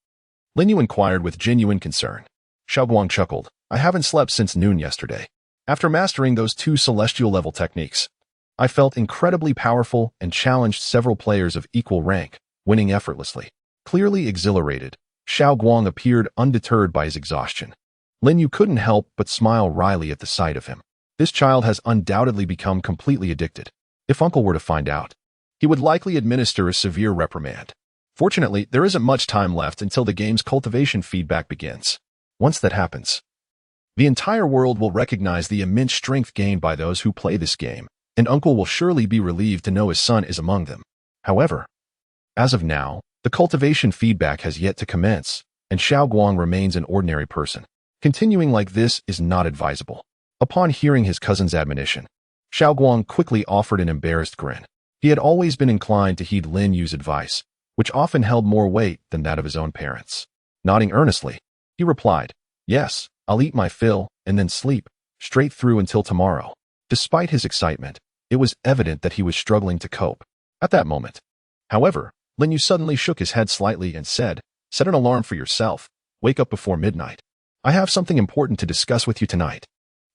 Lin Yu inquired with genuine concern. Xiao Guang chuckled. "I haven't slept since noon yesterday. After mastering those 2 celestial-level techniques, I felt incredibly powerful and challenged several players of equal rank, winning effortlessly." Clearly exhilarated, Xiao Guang appeared undeterred by his exhaustion. Lin Yu couldn't help but smile wryly at the sight of him. This child has undoubtedly become completely addicted. If Uncle were to find out, he would likely administer a severe reprimand. Fortunately, there isn't much time left until the game's cultivation feedback begins. Once that happens, the entire world will recognize the immense strength gained by those who play this game, and Uncle will surely be relieved to know his son is among them. However, as of now, the cultivation feedback has yet to commence, and Xiao Guang remains an ordinary person. Continuing like this is not advisable. Upon hearing his cousin's admonition, Xiao Guang quickly offered an embarrassed grin. He had always been inclined to heed Lin Yu's advice, which often held more weight than that of his own parents. Nodding earnestly, he replied, "Yes, I'll eat my fill and then sleep, straight through until tomorrow." Despite his excitement, it was evident that he was struggling to cope. At that moment, however, Lin Yu suddenly shook his head slightly and said, "Set an alarm for yourself. Wake up before midnight. I have something important to discuss with you tonight."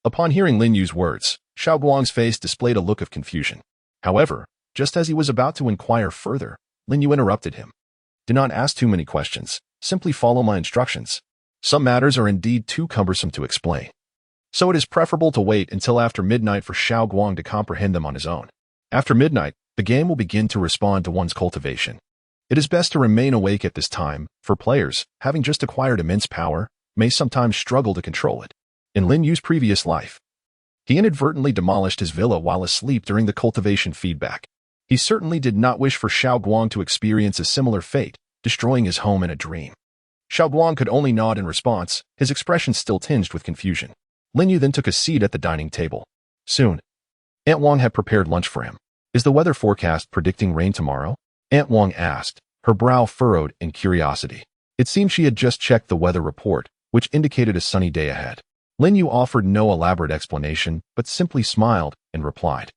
Upon hearing Lin Yu's words, Xiao Guang's face displayed a look of confusion. However, just as he was about to inquire further, Lin Yu interrupted him. "Do not ask too many questions. Simply follow my instructions. Some matters are indeed too cumbersome to explain. So it is preferable to wait until after midnight for Xiao Guang to comprehend them on his own. After midnight, the game will begin to respond to one's cultivation. It is best to remain awake at this time, for players, having just acquired immense power, may sometimes struggle to control it. In Lin Yu's previous life, he inadvertently demolished his villa while asleep during the cultivation feedback. He certainly did not wish for Xiao Guang to experience a similar fate, destroying his home in a dream. Xiao Guang could only nod in response, his expression still tinged with confusion. Lin Yu then took a seat at the dining table. Soon, Aunt Wang had prepared lunch for him. "Is the weather forecast predicting rain tomorrow?" Aunt Wang asked, her brow furrowed in curiosity. It seemed she had just checked the weather report, which indicated a sunny day ahead. Lin Yu offered no elaborate explanation, but simply smiled and replied,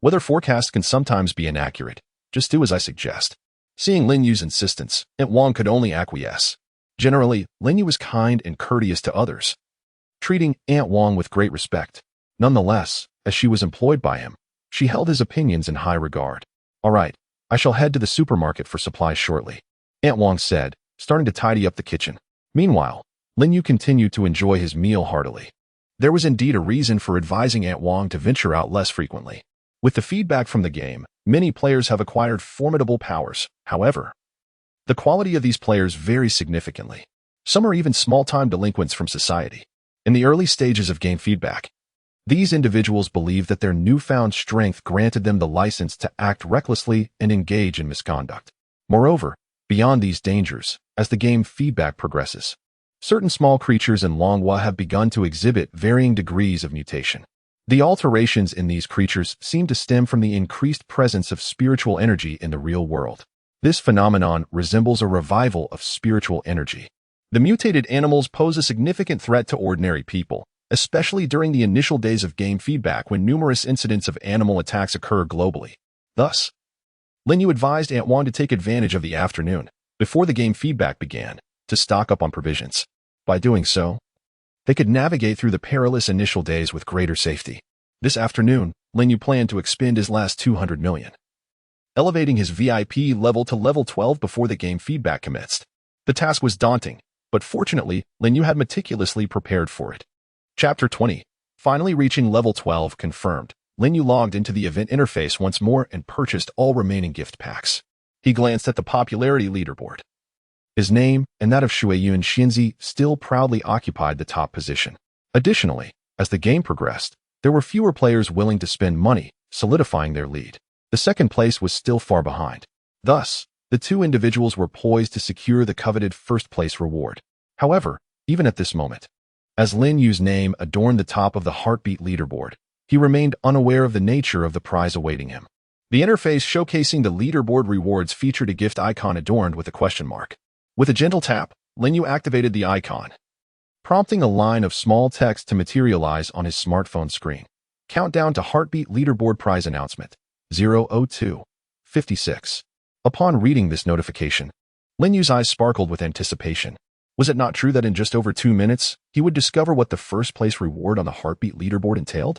"Weather forecasts can sometimes be inaccurate. Just do as I suggest." Seeing Lin Yu's insistence, Aunt Wang could only acquiesce. Generally, Lin Yu was kind and courteous to others, treating Aunt Wang with great respect. Nonetheless, as she was employed by him, she held his opinions in high regard. "All right, I shall head to the supermarket for supplies shortly," Aunt Wang said, starting to tidy up the kitchen. Meanwhile, Lin Yu continued to enjoy his meal heartily. There was indeed a reason for advising Aunt Wang to venture out less frequently. With the feedback from the game, many players have acquired formidable powers. However, the quality of these players varies significantly. Some are even small-time delinquents from society. In the early stages of game feedback, these individuals believe that their newfound strength granted them the license to act recklessly and engage in misconduct. Moreover, beyond these dangers, as the game feedback progresses, certain small creatures in Longhua have begun to exhibit varying degrees of mutation. The alterations in these creatures seem to stem from the increased presence of spiritual energy in the real world. This phenomenon resembles a revival of spiritual energy. The mutated animals pose a significant threat to ordinary people, especially during the initial days of game feedback when numerous incidents of animal attacks occur globally. Thus, Lin Yu advised Aunt Wang to take advantage of the afternoon, before the game feedback began, to stock up on provisions. By doing so, they could navigate through the perilous initial days with greater safety. This afternoon, Lin Yu planned to expend his last 200 million, elevating his VIP level to level 12 before the game feedback commenced. The task was daunting, but fortunately, Lin Yu had meticulously prepared for it. Chapter 20. Finally reaching level 12 confirmed, Lin Yu logged into the event interface once more and purchased all remaining gift packs. He glanced at the popularity leaderboard. His name and that of Shueyun Xinzi still proudly occupied the top position. Additionally, as the game progressed, there were fewer players willing to spend money, solidifying their lead. The second place was still far behind. Thus, the two individuals were poised to secure the coveted first-place reward. However, even at this moment, as Lin Yu's name adorned the top of the heartbeat leaderboard, he remained unaware of the nature of the prize awaiting him. The interface showcasing the leaderboard rewards featured a gift icon adorned with a question mark. With a gentle tap, Lin Yu activated the icon, prompting a line of small text to materialize on his smartphone screen. Countdown to heartbeat leaderboard prize announcement, 00256. Upon reading this notification, Lin Yu's eyes sparkled with anticipation. Was it not true that in just over 2 minutes, he would discover what the first-place reward on the heartbeat leaderboard entailed?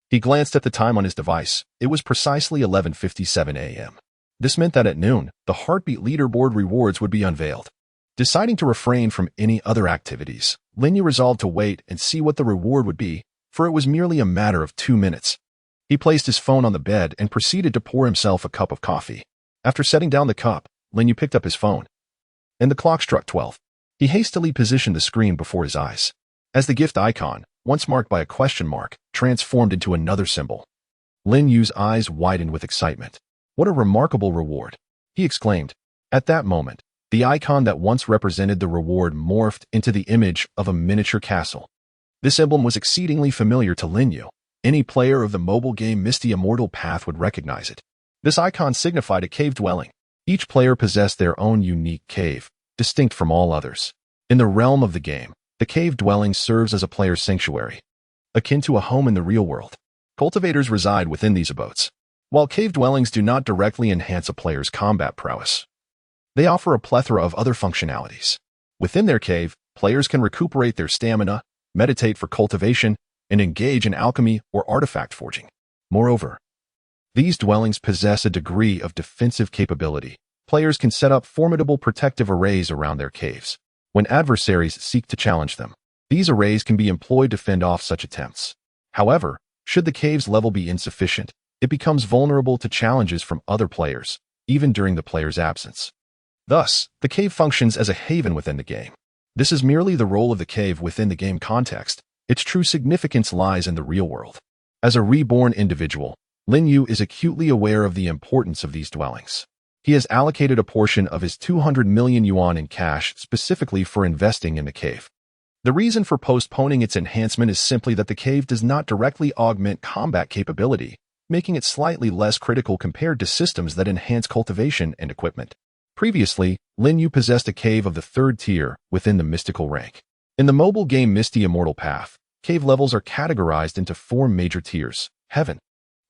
He glanced at the time on his device. It was precisely 11:57 a.m. This meant that at noon, the heartbeat leaderboard rewards would be unveiled. Deciding to refrain from any other activities, Lin Yu resolved to wait and see what the reward would be, for it was merely a matter of 2 minutes. He placed his phone on the bed and proceeded to pour himself a cup of coffee. After setting down the cup, Lin Yu picked up his phone, and the clock struck 12. He hastily positioned the screen before his eyes, as the gift icon, once marked by a question mark, transformed into another symbol. Lin Yu's eyes widened with excitement. "What a remarkable reward!" he exclaimed. At that moment, the icon that once represented the reward morphed into the image of a miniature castle. This emblem was exceedingly familiar to Lin Yu. Any player of the mobile game Misty Immortal Path would recognize it. This icon signified a cave dwelling. Each player possessed their own unique cave, distinct from all others. In the realm of the game, the cave dwelling serves as a player's sanctuary, akin to a home in the real world. Cultivators reside within these abodes. While cave dwellings do not directly enhance a player's combat prowess, they offer a plethora of other functionalities. Within their cave, players can recuperate their stamina, meditate for cultivation, and engage in alchemy or artifact forging. Moreover, these dwellings possess a degree of defensive capability. Players can set up formidable protective arrays around their caves when adversaries seek to challenge them. These arrays can be employed to fend off such attempts. However, should the cave's level be insufficient, it becomes vulnerable to challenges from other players, even during the player's absence. Thus, the cave functions as a haven within the game. This is merely the role of the cave within the game context. Its true significance lies in the real world. As a reborn individual, Lin Yu is acutely aware of the importance of these dwellings. He has allocated a portion of his 200 million yuan in cash specifically for investing in the cave. The reason for postponing its enhancement is simply that the cave does not directly augment combat capability, making it slightly less critical compared to systems that enhance cultivation and equipment. Previously, Lin Yu possessed a cave of the 3rd tier within the mystical rank. In the mobile game Misty Immortal Path, cave levels are categorized into 4 major tiers: Heaven,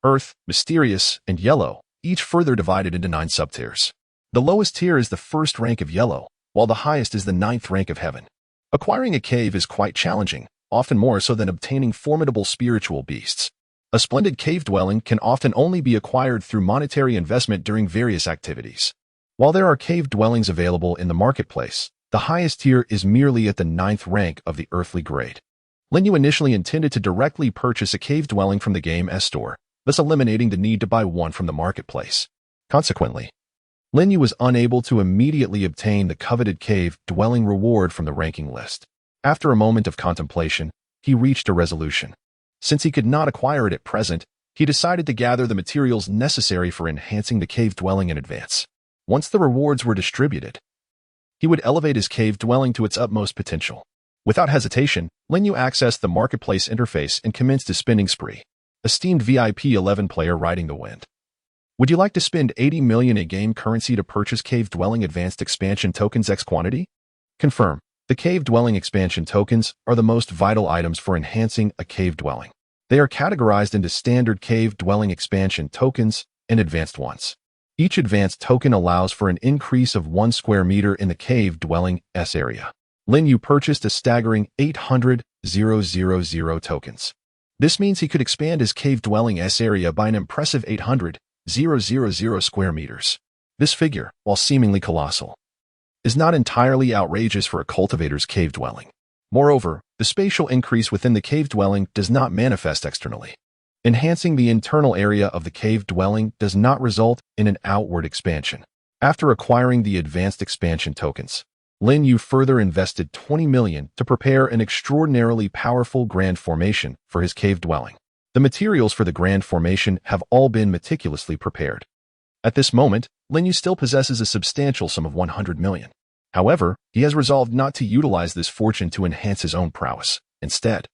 Earth, Mysterious, and Yellow, each further divided into 9 subtiers. The lowest tier is the 1st rank of Yellow, while the highest is the 9th rank of Heaven. Acquiring a cave is quite challenging, often more so than obtaining formidable spiritual beasts. A splendid cave dwelling can often only be acquired through monetary investment during various activities. While there are cave dwellings available in the marketplace, the highest tier is merely at the 9th rank of the earthly grade. Lin Yu initially intended to directly purchase a cave dwelling from the game's store, thus eliminating the need to buy one from the marketplace. Consequently, Lin Yu was unable to immediately obtain the coveted cave dwelling reward from the ranking list. After a moment of contemplation, he reached a resolution. Since he could not acquire it at present, he decided to gather the materials necessary for enhancing the cave dwelling in advance. Once the rewards were distributed, he would elevate his cave dwelling to its utmost potential. Without hesitation, Lin Yu accessed the marketplace interface and commenced a spending spree. Esteemed VIP 11 player riding the wind. Would you like to spend 80 million in-game currency to purchase Cave Dwelling Advanced Expansion Tokens X quantity? Confirm. The Cave Dwelling Expansion Tokens are the most vital items for enhancing a cave dwelling. They are categorized into Standard Cave Dwelling Expansion Tokens and Advanced ones. Each advanced token allows for an increase of 1 square meter in the cave dwelling's area. Lin Yu purchased a staggering 800,000 tokens. This means he could expand his cave dwelling's area by an impressive 800,000 square meters. This figure, while seemingly colossal, is not entirely outrageous for a cultivator's cave dwelling. Moreover, the spatial increase within the cave dwelling does not manifest externally. Enhancing the internal area of the cave dwelling does not result in an outward expansion. After acquiring the advanced expansion tokens, Lin Yu further invested 20 million to prepare an extraordinarily powerful grand formation for his cave dwelling. The materials for the grand formation have all been meticulously prepared. At this moment, Lin Yu still possesses a substantial sum of 100 million. However, he has resolved not to utilize this fortune to enhance his own prowess. Instead,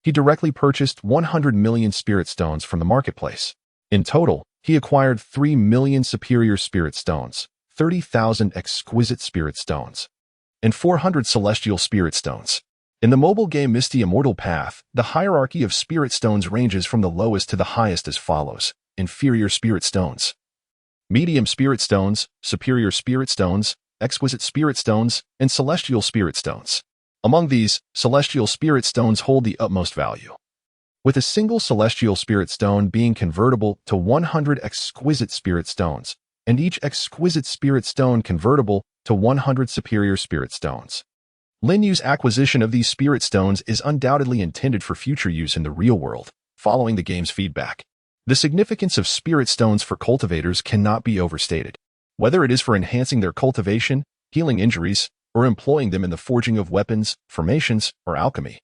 he directly purchased 100 million spirit stones from the marketplace. In total, he acquired 3 million superior spirit stones, 30,000 exquisite spirit stones, and 400 celestial spirit stones. In the mobile game Misty Immortal Path, the hierarchy of spirit stones ranges from the lowest to the highest as follows: inferior spirit stones, medium spirit stones, superior spirit stones, exquisite spirit stones, and celestial spirit stones. Among these, celestial spirit stones hold the utmost value, with a single celestial spirit stone being convertible to 100 exquisite spirit stones, and each exquisite spirit stone convertible to 100 superior spirit stones. Lin Yu's acquisition of these spirit stones is undoubtedly intended for future use in the real world, following the game's feedback. The significance of spirit stones for cultivators cannot be overstated. Whether it is for enhancing their cultivation, healing injuries, or employing them in the forging of weapons, formations, or alchemy,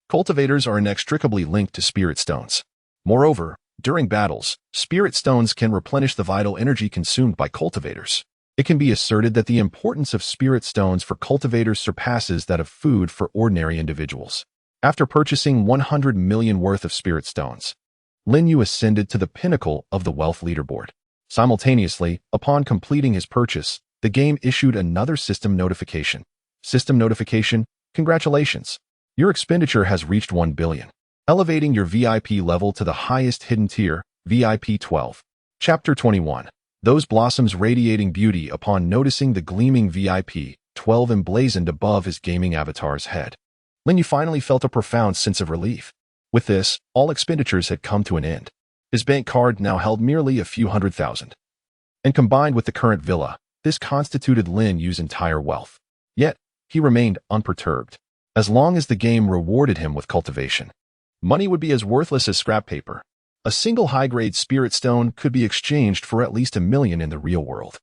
cultivators are inextricably linked to spirit stones. Moreover, during battles, spirit stones can replenish the vital energy consumed by cultivators. It can be asserted that the importance of spirit stones for cultivators surpasses that of food for ordinary individuals. After purchasing 100 million worth of spirit stones, Lin Yu ascended to the pinnacle of the wealth leaderboard. Simultaneously, upon completing his purchase, the game issued another system notification. System notification, congratulations. Your expenditure has reached 1 billion, elevating your VIP level to the highest hidden tier, VIP 12. Chapter 21. Those blossoms radiating beauty upon noticing the gleaming VIP 12 emblazoned above his gaming avatar's head. Lin Yu finally felt a profound sense of relief. With this, all expenditures had come to an end. His bank card now held merely a few $100,000. And combined with the current villa, this constituted Lin Yu's entire wealth. Yet, he remained unperturbed. As long as the game rewarded him with cultivation, money would be as worthless as scrap paper. A single high-grade spirit stone could be exchanged for at least 1 million in the real world.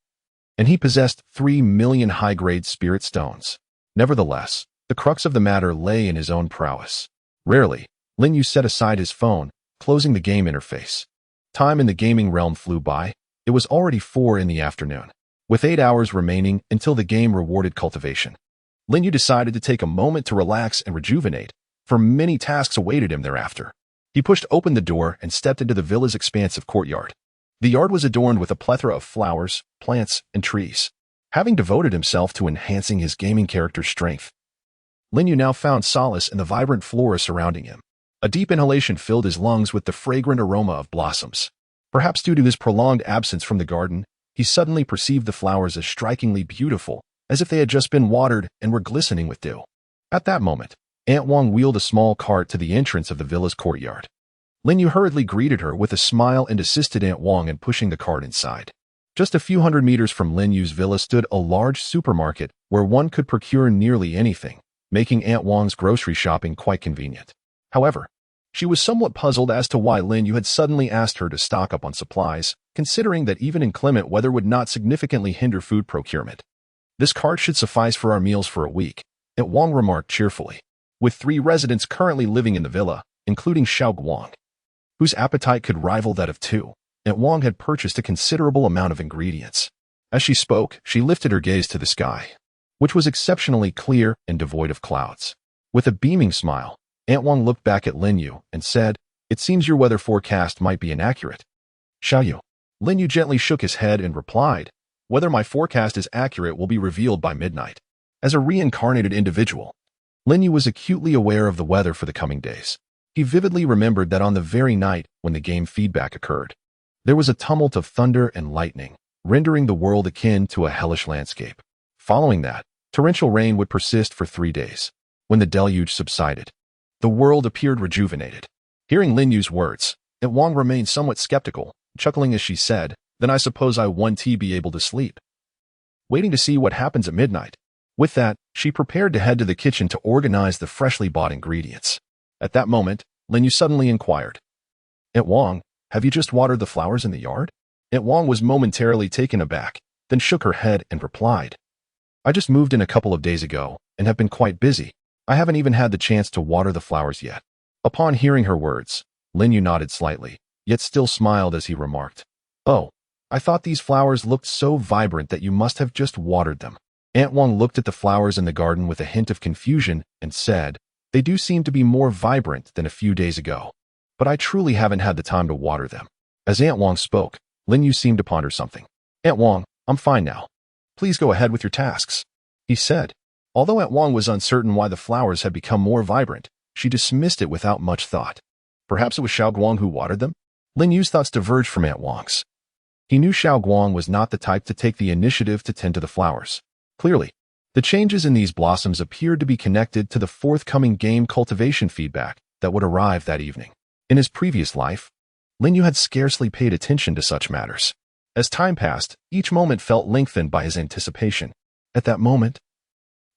And he possessed 3 million high-grade spirit stones. Nevertheless, the crux of the matter lay in his own prowess. Rarely, Lin Yu set aside his phone, closing the game interface. Time in the gaming realm flew by. It was already 4 in the afternoon. With 8 hours remaining until the game rewarded cultivation, Lin Yu decided to take a moment to relax and rejuvenate, for many tasks awaited him thereafter. He pushed open the door and stepped into the villa's expansive courtyard. The yard was adorned with a plethora of flowers, plants, and trees. Having devoted himself to enhancing his gaming character's strength, Lin Yu now found solace in the vibrant flora surrounding him. A deep inhalation filled his lungs with the fragrant aroma of blossoms. Perhaps due to his prolonged absence from the garden, he suddenly perceived the flowers as strikingly beautiful, as if they had just been watered and were glistening with dew. At that moment, Aunt Wang wheeled a small cart to the entrance of the villa's courtyard. Lin Yu hurriedly greeted her with a smile and assisted Aunt Wang in pushing the cart inside. Just a few hundred meters from Lin Yu's villa stood a large supermarket where one could procure nearly anything, making Aunt Wang's grocery shopping quite convenient. However, she was somewhat puzzled as to why Lin Yu had suddenly asked her to stock up on supplies, considering that even inclement weather would not significantly hinder food procurement. This cart should suffice for our meals for a week, Aunt Wang remarked cheerfully. With 3 residents currently living in the villa, including Xiao Guang, whose appetite could rival that of 2, Aunt Wang had purchased a considerable amount of ingredients. As she spoke, she lifted her gaze to the sky, which was exceptionally clear and devoid of clouds. With a beaming smile, Aunt Wang looked back at Lin Yu and said, "It seems your weather forecast might be inaccurate." "Xiao Yu." Lin Yu gently shook his head and replied, "Whether my forecast is accurate will be revealed by midnight." As a reincarnated individual, Lin Yu was acutely aware of the weather for the coming days. He vividly remembered that on the very night when the game feedback occurred, there was a tumult of thunder and lightning, rendering the world akin to a hellish landscape. Following that, torrential rain would persist for 3 days. When the deluge subsided, the world appeared rejuvenated. Hearing Lin Yu's words, Aunt Wang remained somewhat skeptical, chuckling as she said, "Then I suppose I won't be able to sleep, waiting to see what happens at midnight." With that, she prepared to head to the kitchen to organize the freshly bought ingredients. At that moment, Lin Yu suddenly inquired, "Aunt Wang, have you just watered the flowers in the yard?" Aunt Wang was momentarily taken aback, then shook her head and replied, "I just moved in a couple of days ago and have been quite busy. I haven't even had the chance to water the flowers yet." Upon hearing her words, Lin Yu nodded slightly, yet still smiled as he remarked, "Oh, I thought these flowers looked so vibrant that you must have just watered them." Aunt Wang looked at the flowers in the garden with a hint of confusion and said, "They do seem to be more vibrant than a few days ago, but I truly haven't had the time to water them." As Aunt Wang spoke, Lin Yu seemed to ponder something. "Aunt Wang, I'm fine now. Please go ahead with your tasks," he said. Although Aunt Wang was uncertain why the flowers had become more vibrant, she dismissed it without much thought. Perhaps it was Xiao Guang who watered them? Lin Yu's thoughts diverged from Aunt Wang's. He knew Xiao Guang was not the type to take the initiative to tend to the flowers. Clearly, the changes in these blossoms appeared to be connected to the forthcoming game cultivation feedback that would arrive that evening. In his previous life, Lin Yu had scarcely paid attention to such matters. As time passed, each moment felt lengthened by his anticipation. At that moment,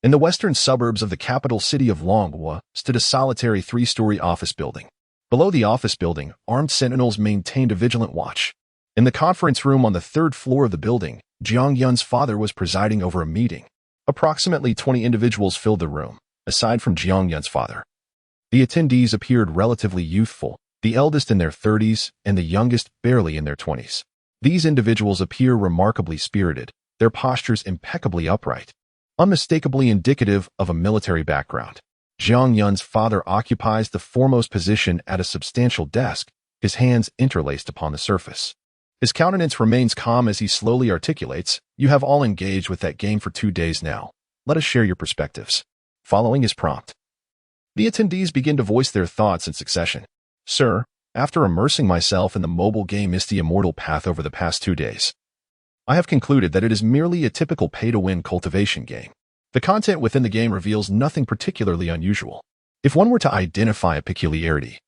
in the western suburbs of the capital city of Longhua stood a solitary 3-story office building. Below the office building, armed sentinels maintained a vigilant watch. In the conference room on the third floor of the building, Jiang Yun's father was presiding over a meeting. Approximately 20 individuals filled the room, aside from Jiang Yun's father. The attendees appeared relatively youthful, the eldest in their 30s and the youngest barely in their 20s. These individuals appear remarkably spirited, their postures impeccably upright, unmistakably indicative of a military background. Jiang Yun's father occupies the foremost position at a substantial desk, his hands interlaced upon the surface. His countenance remains calm as he slowly articulates, "You have all engaged with that game for 2 days now. Let us share your perspectives." Following his prompt, the attendees begin to voice their thoughts in succession. "Sir, after immersing myself in the mobile game Misty Immortal path over the past 2 days, I have concluded that it is merely a typical pay-to-win cultivation game. The content within the game reveals nothing particularly unusual. If one were to identify a peculiarity,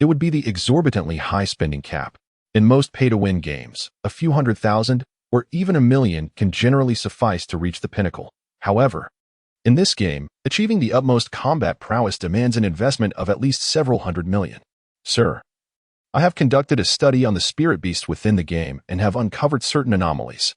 it would be the exorbitantly high spending cap. In most pay-to-win games, a few 100,000 or even 1 million can generally suffice to reach the pinnacle. However, in this game, achieving the utmost combat prowess demands an investment of at least several 100 million. Sir, I have conducted a study on the spirit beast within the game and have uncovered certain anomalies.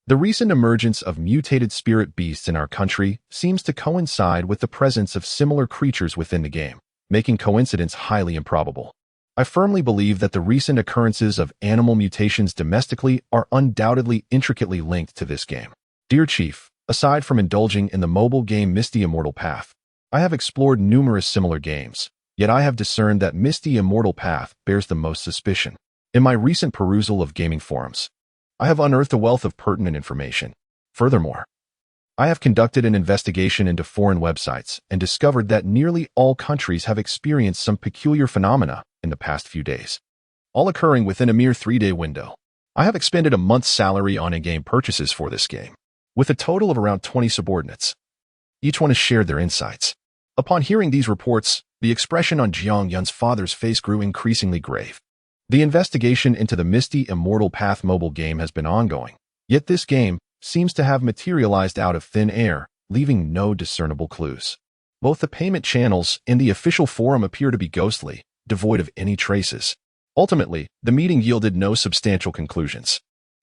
The recent emergence of mutated spirit beasts in our country seems to coincide with the presence of similar creatures within the game, making coincidence highly improbable. I firmly believe that the recent occurrences of animal mutations domestically are undoubtedly intricately linked to this game. Dear Chief, aside from indulging in the mobile game Misty Immortal Path, I have explored numerous similar games, yet I have discerned that Misty Immortal Path bears the most suspicion. In my recent perusal of gaming forums, I have unearthed a wealth of pertinent information. Furthermore, I have conducted an investigation into foreign websites and discovered that nearly all countries have experienced some peculiar phenomena in the past few days, all occurring within a mere 3-day window. I have expended a month's salary on in-game purchases for this game, with a total of around 20 subordinates. Each one has shared their insights. Upon hearing these reports, the expression on Jiang Yun's father's face grew increasingly grave. The investigation into the Misty Immortal Path mobile game has been ongoing, yet this game seems to have materialized out of thin air, leaving no discernible clues. Both the payment channels and the official forum appear to be ghostly, devoid of any traces. Ultimately, the meeting yielded no substantial conclusions.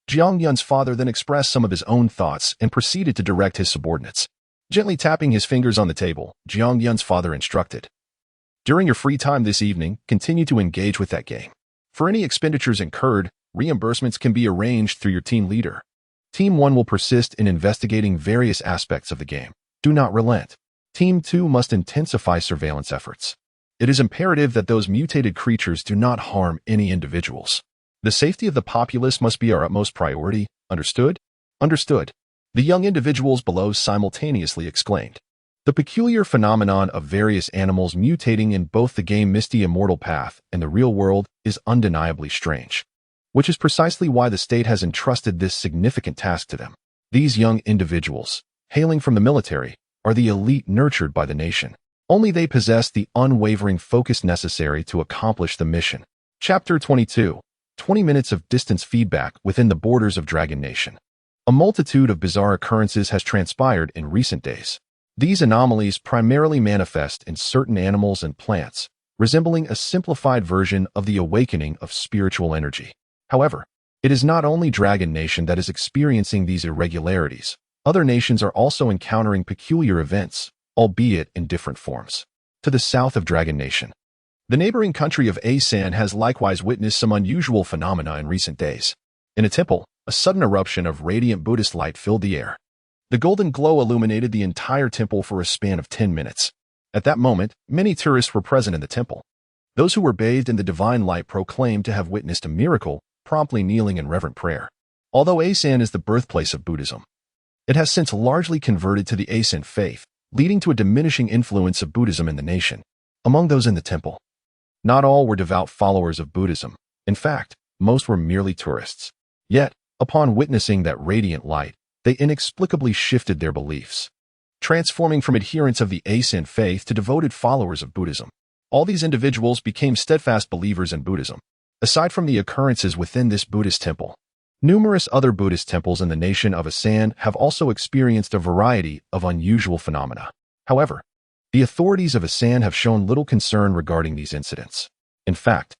Jiang Yun's father then expressed some of his own thoughts and proceeded to direct his subordinates. Gently tapping his fingers on the table, Jiang Yun's father instructed, "During your free time this evening, continue to engage with that game. For any expenditures incurred, reimbursements can be arranged through your team leader. Team 1 will persist in investigating various aspects of the game. Do not relent. Team 2 must intensify surveillance efforts. It is imperative that those mutated creatures do not harm any individuals. The safety of the populace must be our utmost priority. Understood?" "Understood," the young individuals below simultaneously exclaimed. The peculiar phenomenon of various animals mutating in both the game Misty Immortal Path and the real world is undeniably strange, which is precisely why the state has entrusted this significant task to them. These young individuals, hailing from the military, are the elite nurtured by the nation. Only they possess the unwavering focus necessary to accomplish the mission. Chapter 22. 20 minutes of distance feedback within the borders of Dragon Nation. A multitude of bizarre occurrences has transpired in recent days. These anomalies primarily manifest in certain animals and plants, resembling a simplified version of the awakening of spiritual energy. However, it is not only Dragon Nation that is experiencing these irregularities. Other nations are also encountering peculiar events, albeit in different forms. To the south of Dragon Nation, the neighboring country of Asan has likewise witnessed some unusual phenomena in recent days. In a temple, a sudden eruption of radiant Buddhist light filled the air. The golden glow illuminated the entire temple for a span of 10 minutes. At that moment, many tourists were present in the temple. Those who were bathed in the divine light proclaimed to have witnessed a miracle, promptly kneeling in reverent prayer. Although Asan is the birthplace of Buddhism, it has since largely converted to the Asan faith, leading to a diminishing influence of Buddhism in the nation. Among those in the temple, not all were devout followers of Buddhism. In fact, most were merely tourists. Yet, upon witnessing that radiant light, they inexplicably shifted their beliefs, transforming from adherents of the Asan faith to devoted followers of Buddhism. All these individuals became steadfast believers in Buddhism. Aside from the occurrences within this Buddhist temple, numerous other Buddhist temples in the nation of Asan have also experienced a variety of unusual phenomena. However, the authorities of Asan have shown little concern regarding these incidents. In fact,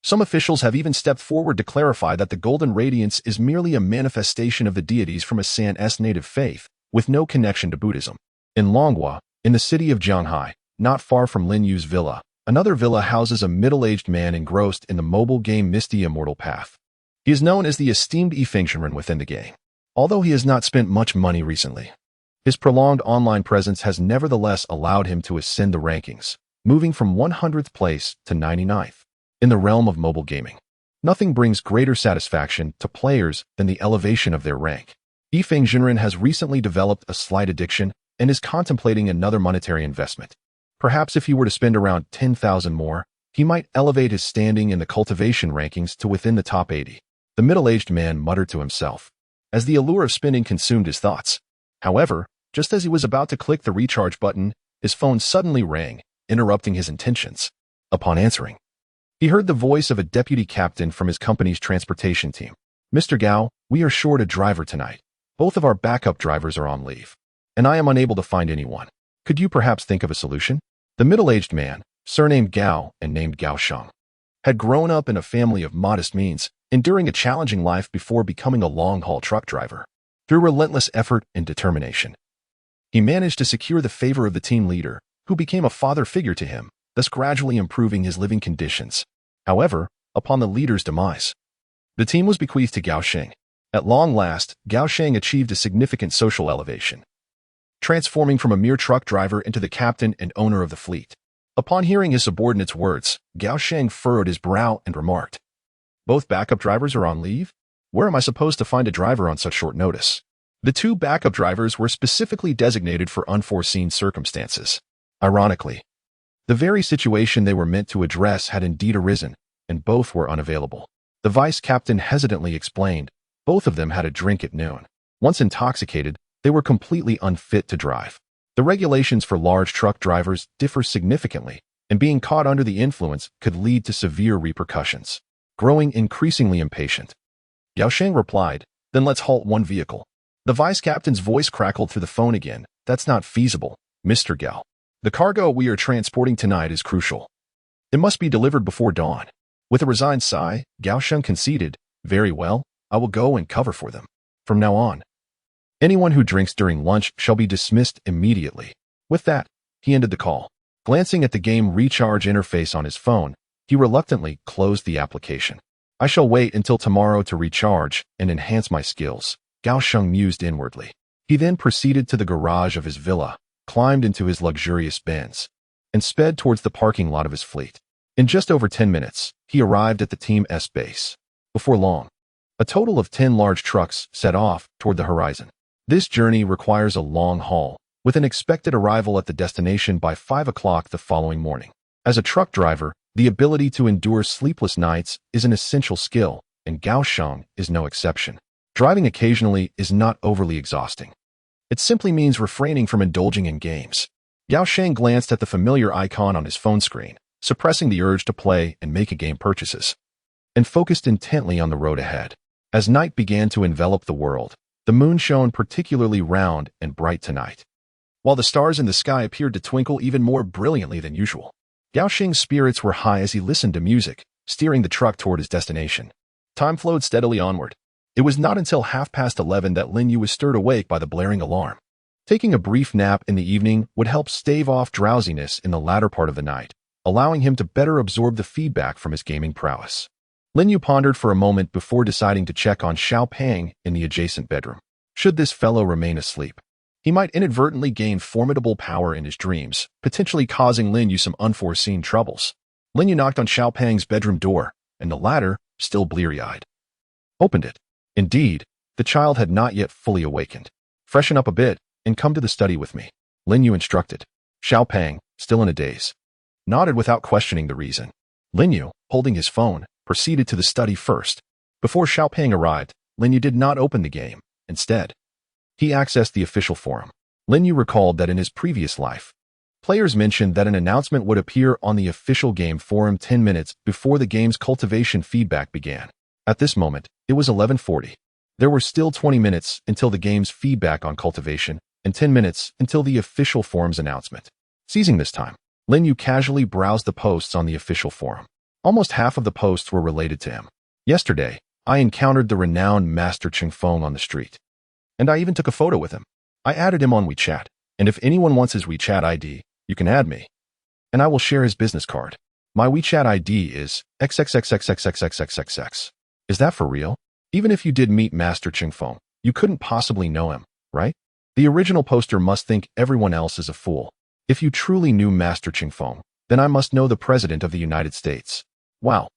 some officials have even stepped forward to clarify that the golden radiance is merely a manifestation of the deities from a San's native faith, with no connection to Buddhism. In Longhua, in the city of Jianghai, not far from Lin Yu's villa, another villa houses a middle-aged man engrossed in the mobile game Misty Immortal Path. He is known as the esteemed Yifengzhenren within the game. Although he has not spent much money recently, his prolonged online presence has nevertheless allowed him to ascend the rankings, moving from 100th place to 99th. In the realm of mobile gaming, nothing brings greater satisfaction to players than the elevation of their rank. Yifengzhenren has recently developed a slight addiction and is contemplating another monetary investment. Perhaps if he were to spend around 10,000 more, he might elevate his standing in the cultivation rankings to within the top 80. The middle-aged man muttered to himself, as the allure of spending consumed his thoughts. However, just as he was about to click the recharge button, his phone suddenly rang, interrupting his intentions. Upon answering, he heard the voice of a deputy captain from his company's transportation team. "Mr. Gao, we are short a driver tonight. Both of our backup drivers are on leave, and I am unable to find anyone. Could you perhaps think of a solution?" The middle-aged man, surnamed Gao and named Gao Sheng, had grown up in a family of modest means, enduring a challenging life before becoming a long-haul truck driver. Through relentless effort and determination, he managed to secure the favor of the team leader, who became a father figure to him, thus gradually improving his living conditions. However, upon the leader's demise, the team was bequeathed to Gao Sheng. At long last, Gao Sheng achieved a significant social elevation, transforming from a mere truck driver into the captain and owner of the fleet. Upon hearing his subordinate's words, Gao Sheng furrowed his brow and remarked, "Both backup drivers are on leave? Where am I supposed to find a driver on such short notice?" The two backup drivers were specifically designated for unforeseen circumstances. Ironically, the very situation they were meant to address had indeed arisen, and both were unavailable. The vice captain hesitantly explained, both of them had a drink at noon. Once intoxicated, they were completely unfit to drive. The regulations for large truck drivers differ significantly, and being caught under the influence could lead to severe repercussions. Growing increasingly impatient, Gao Sheng replied, "Then let's halt one vehicle." The vice captain's voice crackled through the phone again. "That's not feasible, Mr. Gao. The cargo we are transporting tonight is crucial. It must be delivered before dawn." With a resigned sigh, Gao Sheng conceded, "Very well, I will go and cover for them. From now on, anyone who drinks during lunch shall be dismissed immediately." With that, he ended the call. Glancing at the game recharge interface on his phone, he reluctantly closed the application. "I shall wait until tomorrow to recharge and enhance my skills," Gao Sheng mused inwardly. He then proceeded to the garage of his villa, climbed into his luxurious Benz, and sped towards the parking lot of his fleet. In just over 10 minutes, he arrived at the Team S base. Before long, a total of 10 large trucks set off toward the horizon. This journey requires a long haul, with an expected arrival at the destination by 5 o'clock the following morning. As a truck driver, the ability to endure sleepless nights is an essential skill, and Gao Sheng is no exception. Driving occasionally is not overly exhausting. It simply means refraining from indulging in games. Gao Sheng glanced at the familiar icon on his phone screen, suppressing the urge to play and make in-game purchases, and focused intently on the road ahead. As night began to envelop the world, the moon shone particularly round and bright tonight, while the stars in the sky appeared to twinkle even more brilliantly than usual. Gao Sheng's spirits were high as he listened to music, steering the truck toward his destination. Time flowed steadily onward. It was not until 11:30 that Lin Yu was stirred awake by the blaring alarm. Taking a brief nap in the evening would help stave off drowsiness in the latter part of the night, allowing him to better absorb the feedback from his gaming prowess. Lin Yu pondered for a moment before deciding to check on Xiao Pang in the adjacent bedroom. Should this fellow remain asleep, he might inadvertently gain formidable power in his dreams, potentially causing Lin Yu some unforeseen troubles. Lin Yu knocked on Xiao Pang's bedroom door, and the latter, still bleary-eyed, opened it. Indeed, the child had not yet fully awakened. "Freshen up a bit and come to the study with me," Lin Yu instructed. Xiao Pang, still in a daze, nodded without questioning the reason. Lin Yu, holding his phone, proceeded to the study first. Before Xiao Pang arrived, Lin Yu did not open the game. Instead, he accessed the official forum. Lin Yu recalled that in his previous life, players mentioned that an announcement would appear on the official game forum 10 minutes before the game's cultivation feedback began. At this moment, it was 11:40. There were still 20 minutes until the game's feedback on cultivation, and 10 minutes until the official forum's announcement. Seizing this time, Lin Yu casually browsed the posts on the official forum. Almost half of the posts were related to him. Yesterday, I encountered the renowned Master Ching Feng on the street. And I even took a photo with him. I added him on WeChat, and if anyone wants his WeChat ID, you can add me. And I will share his business card. My WeChat ID is XXXXXXXXXX. Is that for real? Even if you did meet Master Ching Feng, you couldn't possibly know him, right? The original poster must think everyone else is a fool. If you truly knew Master Ching Feng, then I must know the President of the United States. Wow.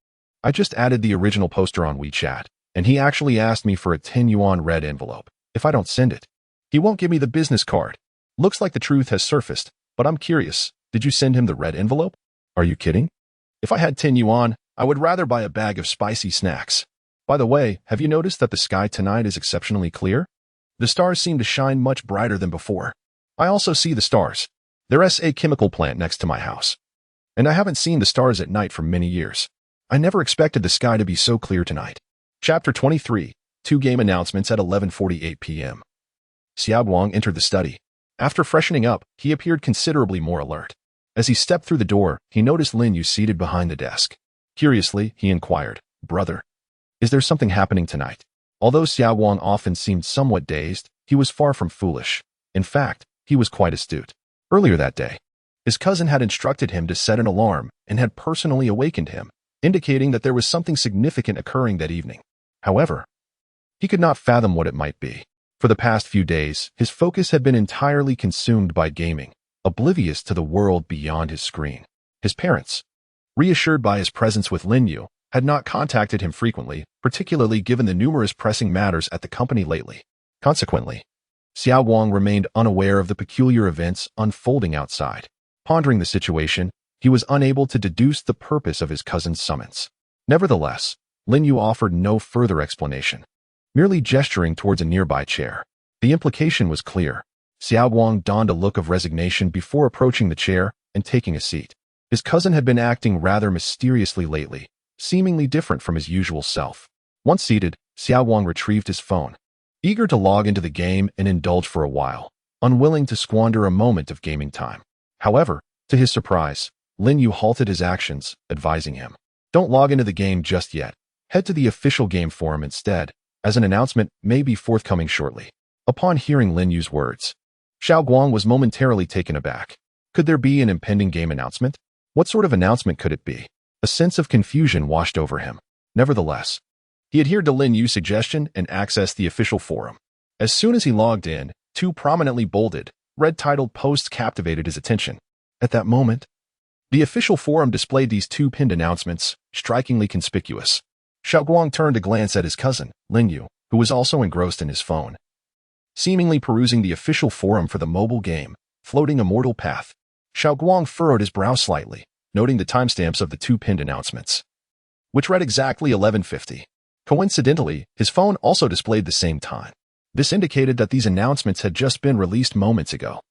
I just added the original poster on WeChat, and he actually asked me for a 10 yuan red envelope if I don't send it. He won't give me the business card. Looks like the truth has surfaced, but I'm curious. Did you send him the red envelope? Are you kidding? If I had 10 yuan, I would rather buy a bag of spicy snacks. By the way, have you noticed that the sky tonight is exceptionally clear? The stars seem to shine much brighter than before. I also see the stars. There's a chemical plant next to my house. And I haven't seen the stars at night for many years. I never expected the sky to be so clear tonight. Chapter 23, 2 game announcements at 11:48 p.m. Xiao Guang entered the study. After freshening up, he appeared considerably more alert. As he stepped through the door, he noticed Lin Yu seated behind the desk. Curiously, he inquired, "Brother, is there something happening tonight?" Although Xiao Guang often seemed somewhat dazed, he was far from foolish. In fact, he was quite astute. Earlier that day, his cousin had instructed him to set an alarm and had personally awakened him, indicating that there was something significant occurring that evening. However, he could not fathom what it might be. For the past few days, his focus had been entirely consumed by gaming, oblivious to the world beyond his screen. His parents, reassured by his presence with Lin Yu, had not contacted him frequently, particularly given the numerous pressing matters at the company lately. Consequently, Xiao Guang remained unaware of the peculiar events unfolding outside. Pondering the situation, he was unable to deduce the purpose of his cousin's summons. Nevertheless, Lin Yu offered no further explanation, merely gesturing towards a nearby chair. The implication was clear. Xiao Guang donned a look of resignation before approaching the chair and taking a seat. His cousin had been acting rather mysteriously lately, seemingly different from his usual self. Once seated, Xiao Guang retrieved his phone, eager to log into the game and indulge for a while, unwilling to squander a moment of gaming time. However, to his surprise, Lin Yu halted his actions, advising him, "Don't log into the game just yet. Head to the official game forum instead, as an announcement may be forthcoming shortly." Upon hearing Lin Yu's words, Xiao Guang was momentarily taken aback. Could there be an impending game announcement? What sort of announcement could it be? A sense of confusion washed over him. Nevertheless, he adhered to Lin Yu's suggestion and accessed the official forum. As soon as he logged in, 2 prominently bolded, red-titled posts captivated his attention. At that moment, the official forum displayed these 2 pinned announcements, strikingly conspicuous. Xiao Guang turned to glance at his cousin, Lin Yu, who was also engrossed in his phone, seemingly perusing the official forum for the mobile game, Floating Immortal Path. Xiao Guang furrowed his brow slightly, noting the timestamps of the 2 pinned announcements, which read exactly 11:50. Coincidentally, his phone also displayed the same time. This indicated that these announcements had just been released moments ago.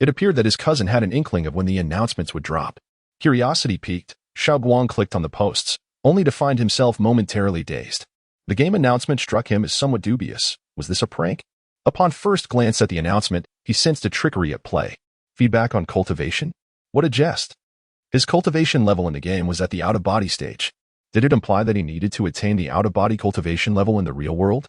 It appeared that his cousin had an inkling of when the announcements would drop. Curiosity piqued, Xiao Guang clicked on the posts, only to find himself momentarily dazed. The game announcement struck him as somewhat dubious. Was this a prank? Upon first glance at the announcement, he sensed a trickery at play. Feedback on cultivation? What a jest. His cultivation level in the game was at the out-of-body stage. Did it imply that he needed to attain the out-of-body cultivation level in the real world?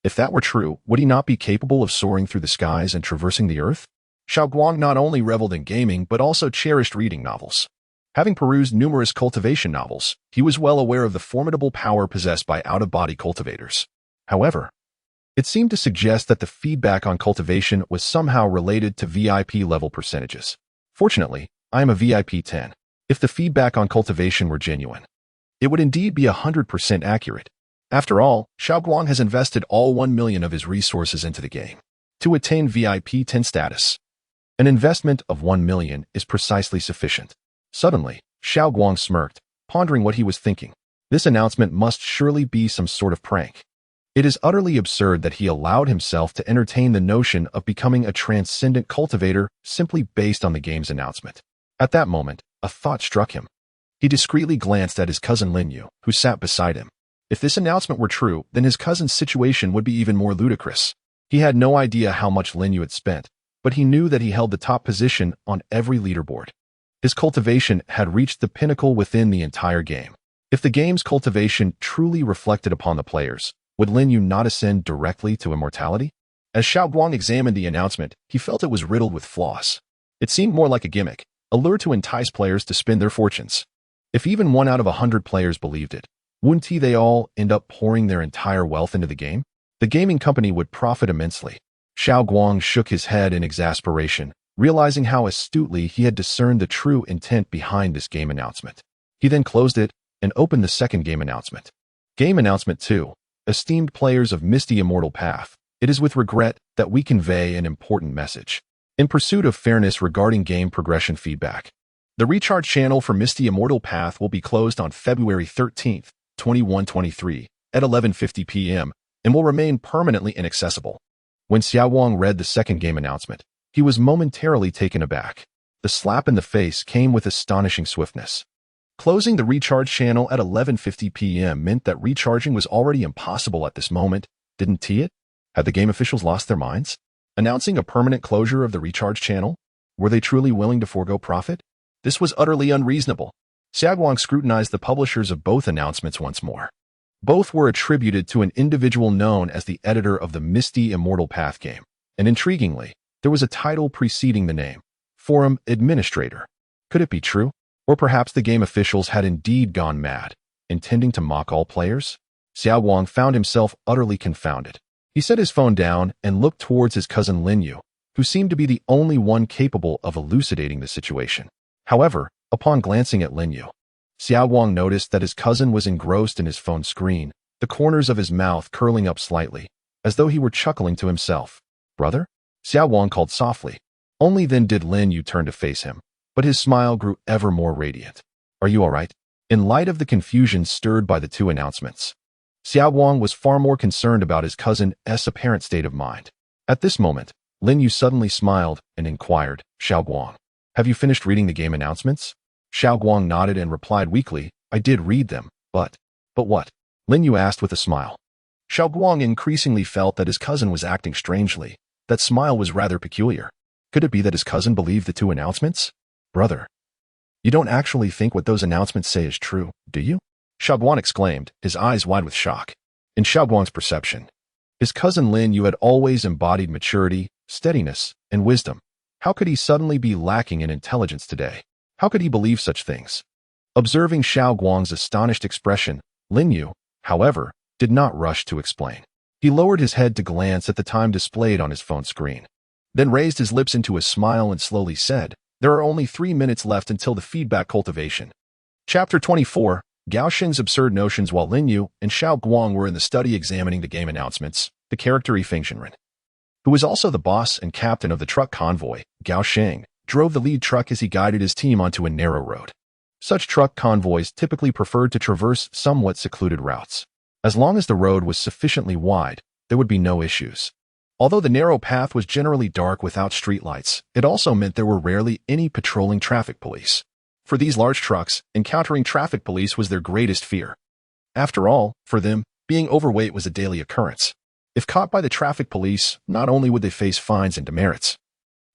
If that were true, would he not be capable of soaring through the skies and traversing the earth? Xiao Guang not only reveled in gaming but also cherished reading novels. Having perused numerous cultivation novels, he was well aware of the formidable power possessed by out-of-body cultivators. However, it seemed to suggest that the feedback on cultivation was somehow related to VIP level percentages. Fortunately, I am a VIP 10. If the feedback on cultivation were genuine, it would indeed be 100% accurate. After all, Xiao Guang has invested all 1 million of his resources into the game to attain VIP 10 status. An investment of 1 million is precisely sufficient. Suddenly, Xiao Guang smirked, pondering what he was thinking. This announcement must surely be some sort of prank. It is utterly absurd that he allowed himself to entertain the notion of becoming a transcendent cultivator simply based on the game's announcement. At that moment, a thought struck him. He discreetly glanced at his cousin Lin Yu, who sat beside him. If this announcement were true, then his cousin's situation would be even more ludicrous. He had no idea how much Lin Yu had spent, but he knew that he held the top position on every leaderboard. His cultivation had reached the pinnacle within the entire game. If the game's cultivation truly reflected upon the players, would Lin Yu not ascend directly to immortality? As Xiaoguang examined the announcement, he felt it was riddled with flaws. It seemed more like a gimmick, a lure to entice players to spend their fortunes. If even 1 out of 100 players believed it, wouldn't they all end up pouring their entire wealth into the game? The gaming company would profit immensely. Xiaoguang shook his head in exasperation, realizing how astutely he had discerned the true intent behind this game announcement. He then closed it and opened the second game announcement. Game announcement 2. Esteemed players of Misty Immortal Path, it is with regret that we convey an important message. In pursuit of fairness regarding game progression feedback, the recharge channel for Misty Immortal Path will be closed on February 13th, 2123, at 11:50 p.m., and will remain permanently inaccessible. When Xiaoguang read the second game announcement, he was momentarily taken aback. The slap in the face came with astonishing swiftness. Closing the recharge channel at 11:50 p.m. meant that recharging was already impossible at this moment, didn't it? Had the game officials lost their minds? Announcing a permanent closure of the recharge channel? Were they truly willing to forego profit? This was utterly unreasonable. Xiaoguang scrutinized the publishers of both announcements once more. Both were attributed to an individual known as the editor of the Misty Immortal Path game, and intriguingly, there was a title preceding the name, Forum Administrator. Could it be true? Or perhaps the game officials had indeed gone mad, intending to mock all players? Xiaoguang found himself utterly confounded. He set his phone down and looked towards his cousin Lin Yu, who seemed to be the only one capable of elucidating the situation. However, upon glancing at Lin Yu, Xiaoguang noticed that his cousin was engrossed in his phone screen, the corners of his mouth curling up slightly, as though he were chuckling to himself. "Brother?" Xiaoguang called softly. Only then did Lin Yu turn to face him, but his smile grew ever more radiant. "Are you all right?" In light of the confusion stirred by the two announcements, Xiaoguang was far more concerned about his cousin's apparent state of mind. At this moment, Lin Yu suddenly smiled and inquired, "Xiaoguang, have you finished reading the game announcements?" Xiaoguang nodded and replied weakly, "I did read them, but what?" Lin Yu asked with a smile. Xiaoguang increasingly felt that his cousin was acting strangely. That smile was rather peculiar. Could it be that his cousin believed the two announcements? "Brother, you don't actually think what those announcements say is true, do you?" Xiaoguang exclaimed, his eyes wide with shock. In Xiaoguang's perception, his cousin Lin Yu had always embodied maturity, steadiness, and wisdom. How could he suddenly be lacking in intelligence today? How could he believe such things? Observing Xiaoguang's astonished expression, Lin Yu, however, did not rush to explain. He lowered his head to glance at the time displayed on his phone screen, then raised his lips into a smile and slowly said, "There are only 3 minutes left until the feedback cultivation." Chapter 24, Gaosheng's absurd notions. While Lin Yu and Xiaoguang were in the study examining the game announcements, the character Fengxianren, who was also the boss and captain of the truck convoy, Gaosheng, drove the lead truck as he guided his team onto a narrow road. Such truck convoys typically preferred to traverse somewhat secluded routes. As long as the road was sufficiently wide, there would be no issues. Although the narrow path was generally dark without streetlights, it also meant there were rarely any patrolling traffic police. For these large trucks, encountering traffic police was their greatest fear. After all, for them, being overweight was a daily occurrence. If caught by the traffic police, not only would they face fines and demerits,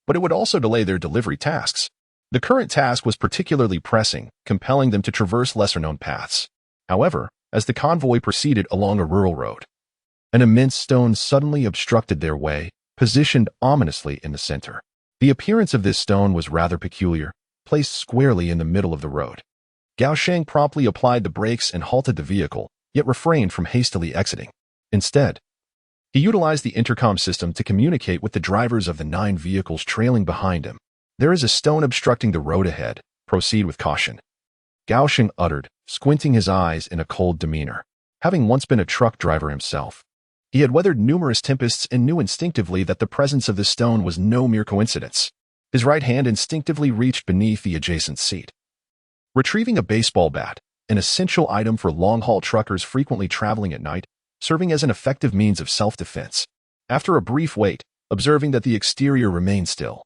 but it would also delay their delivery tasks. The current task was particularly pressing, compelling them to traverse lesser-known paths. However, as the convoy proceeded along a rural road, an immense stone suddenly obstructed their way, positioned ominously in the center. The appearance of this stone was rather peculiar, placed squarely in the middle of the road. Gaosheng promptly applied the brakes and halted the vehicle, yet refrained from hastily exiting. Instead, he utilized the intercom system to communicate with the drivers of the 9 vehicles trailing behind him. "There is a stone obstructing the road ahead. Proceed with caution," Gaosheng uttered, squinting his eyes in a cold demeanor. Having once been a truck driver himself, he had weathered numerous tempests and knew instinctively that the presence of this stone was no mere coincidence. His right hand instinctively reached beneath the adjacent seat. Retrieving a baseball bat, an essential item for long-haul truckers frequently traveling at night, serving as an effective means of self-defense. After a brief wait, observing that the exterior remained still,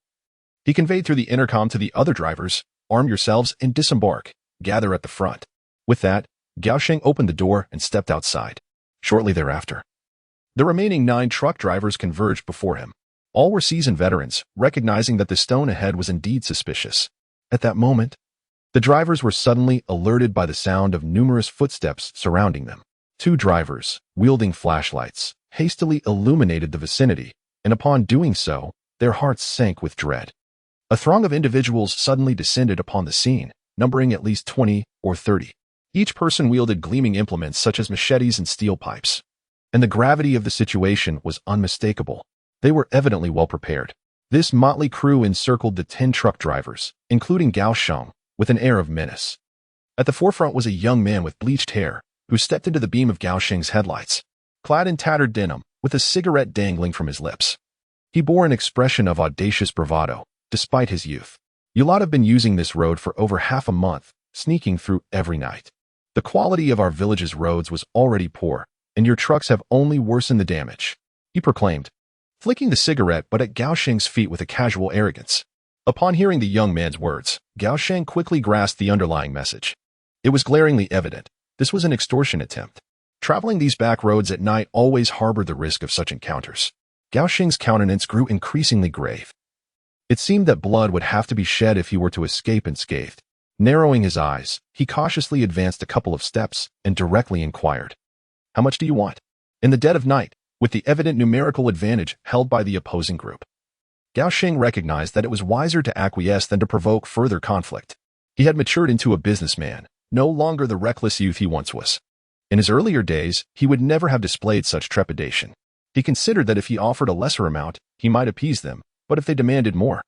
he conveyed through the intercom to the other drivers, "Arm yourselves and disembark. Gather at the front." With that, Gaosheng opened the door and stepped outside. Shortly thereafter, the remaining 9 truck drivers converged before him. All were seasoned veterans, recognizing that the stone ahead was indeed suspicious. At that moment, The drivers were suddenly alerted by the sound of numerous footsteps surrounding them. Two drivers, wielding flashlights, hastily illuminated the vicinity, and upon doing so, their hearts sank with dread. A throng of individuals suddenly descended upon the scene, numbering at least 20 or 30. Each person wielded gleaming implements such as machetes and steel pipes. And the gravity of the situation was unmistakable. They were evidently well prepared. This motley crew encircled the 10 truck drivers, including Gao Sheng, with an air of menace. At the forefront was a young man with bleached hair, who stepped into the beam of Gao Sheng's headlights, clad in tattered denim, with a cigarette dangling from his lips. He bore an expression of audacious bravado, despite his youth. "You lot have been using this road for over half a month, sneaking through every night. The quality of our village's roads was already poor, and your trucks have only worsened the damage," he proclaimed, flicking the cigarette but at Gao Sheng's feet with a casual arrogance. Upon hearing the young man's words, Gao Sheng quickly grasped the underlying message. It was glaringly evident. This was an extortion attempt. Traveling these back roads at night always harbored the risk of such encounters. Gao Sheng's countenance grew increasingly grave. It seemed that blood would have to be shed if he were to escape unscathed. Narrowing his eyes, he cautiously advanced a couple of steps and directly inquired, "How much do you want?" In the dead of night, with the evident numerical advantage held by the opposing group, Gao Sheng recognized that it was wiser to acquiesce than to provoke further conflict. He had matured into a businessman, no longer the reckless youth he once was. In his earlier days, he would never have displayed such trepidation. He considered that if he offered a lesser amount, he might appease them, but if they demanded more,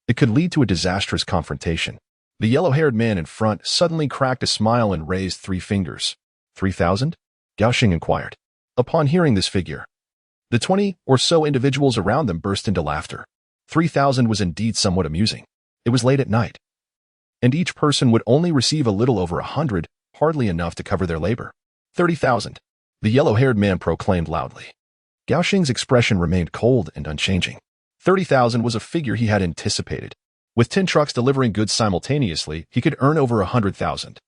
it could lead to a disastrous confrontation. The yellow-haired man in front suddenly cracked a smile and raised 3 fingers. 3,000? Gao Sheng inquired. Upon hearing this figure, the 20 or so individuals around them burst into laughter. 3,000 was indeed somewhat amusing. It was late at night, and each person would only receive a little over 100, hardly enough to cover their labor. 30,000, the yellow-haired man proclaimed loudly. Gao Sheng's expression remained cold and unchanging. 30,000 was a figure he had anticipated. With 10 trucks delivering goods simultaneously, he could earn over 100,000.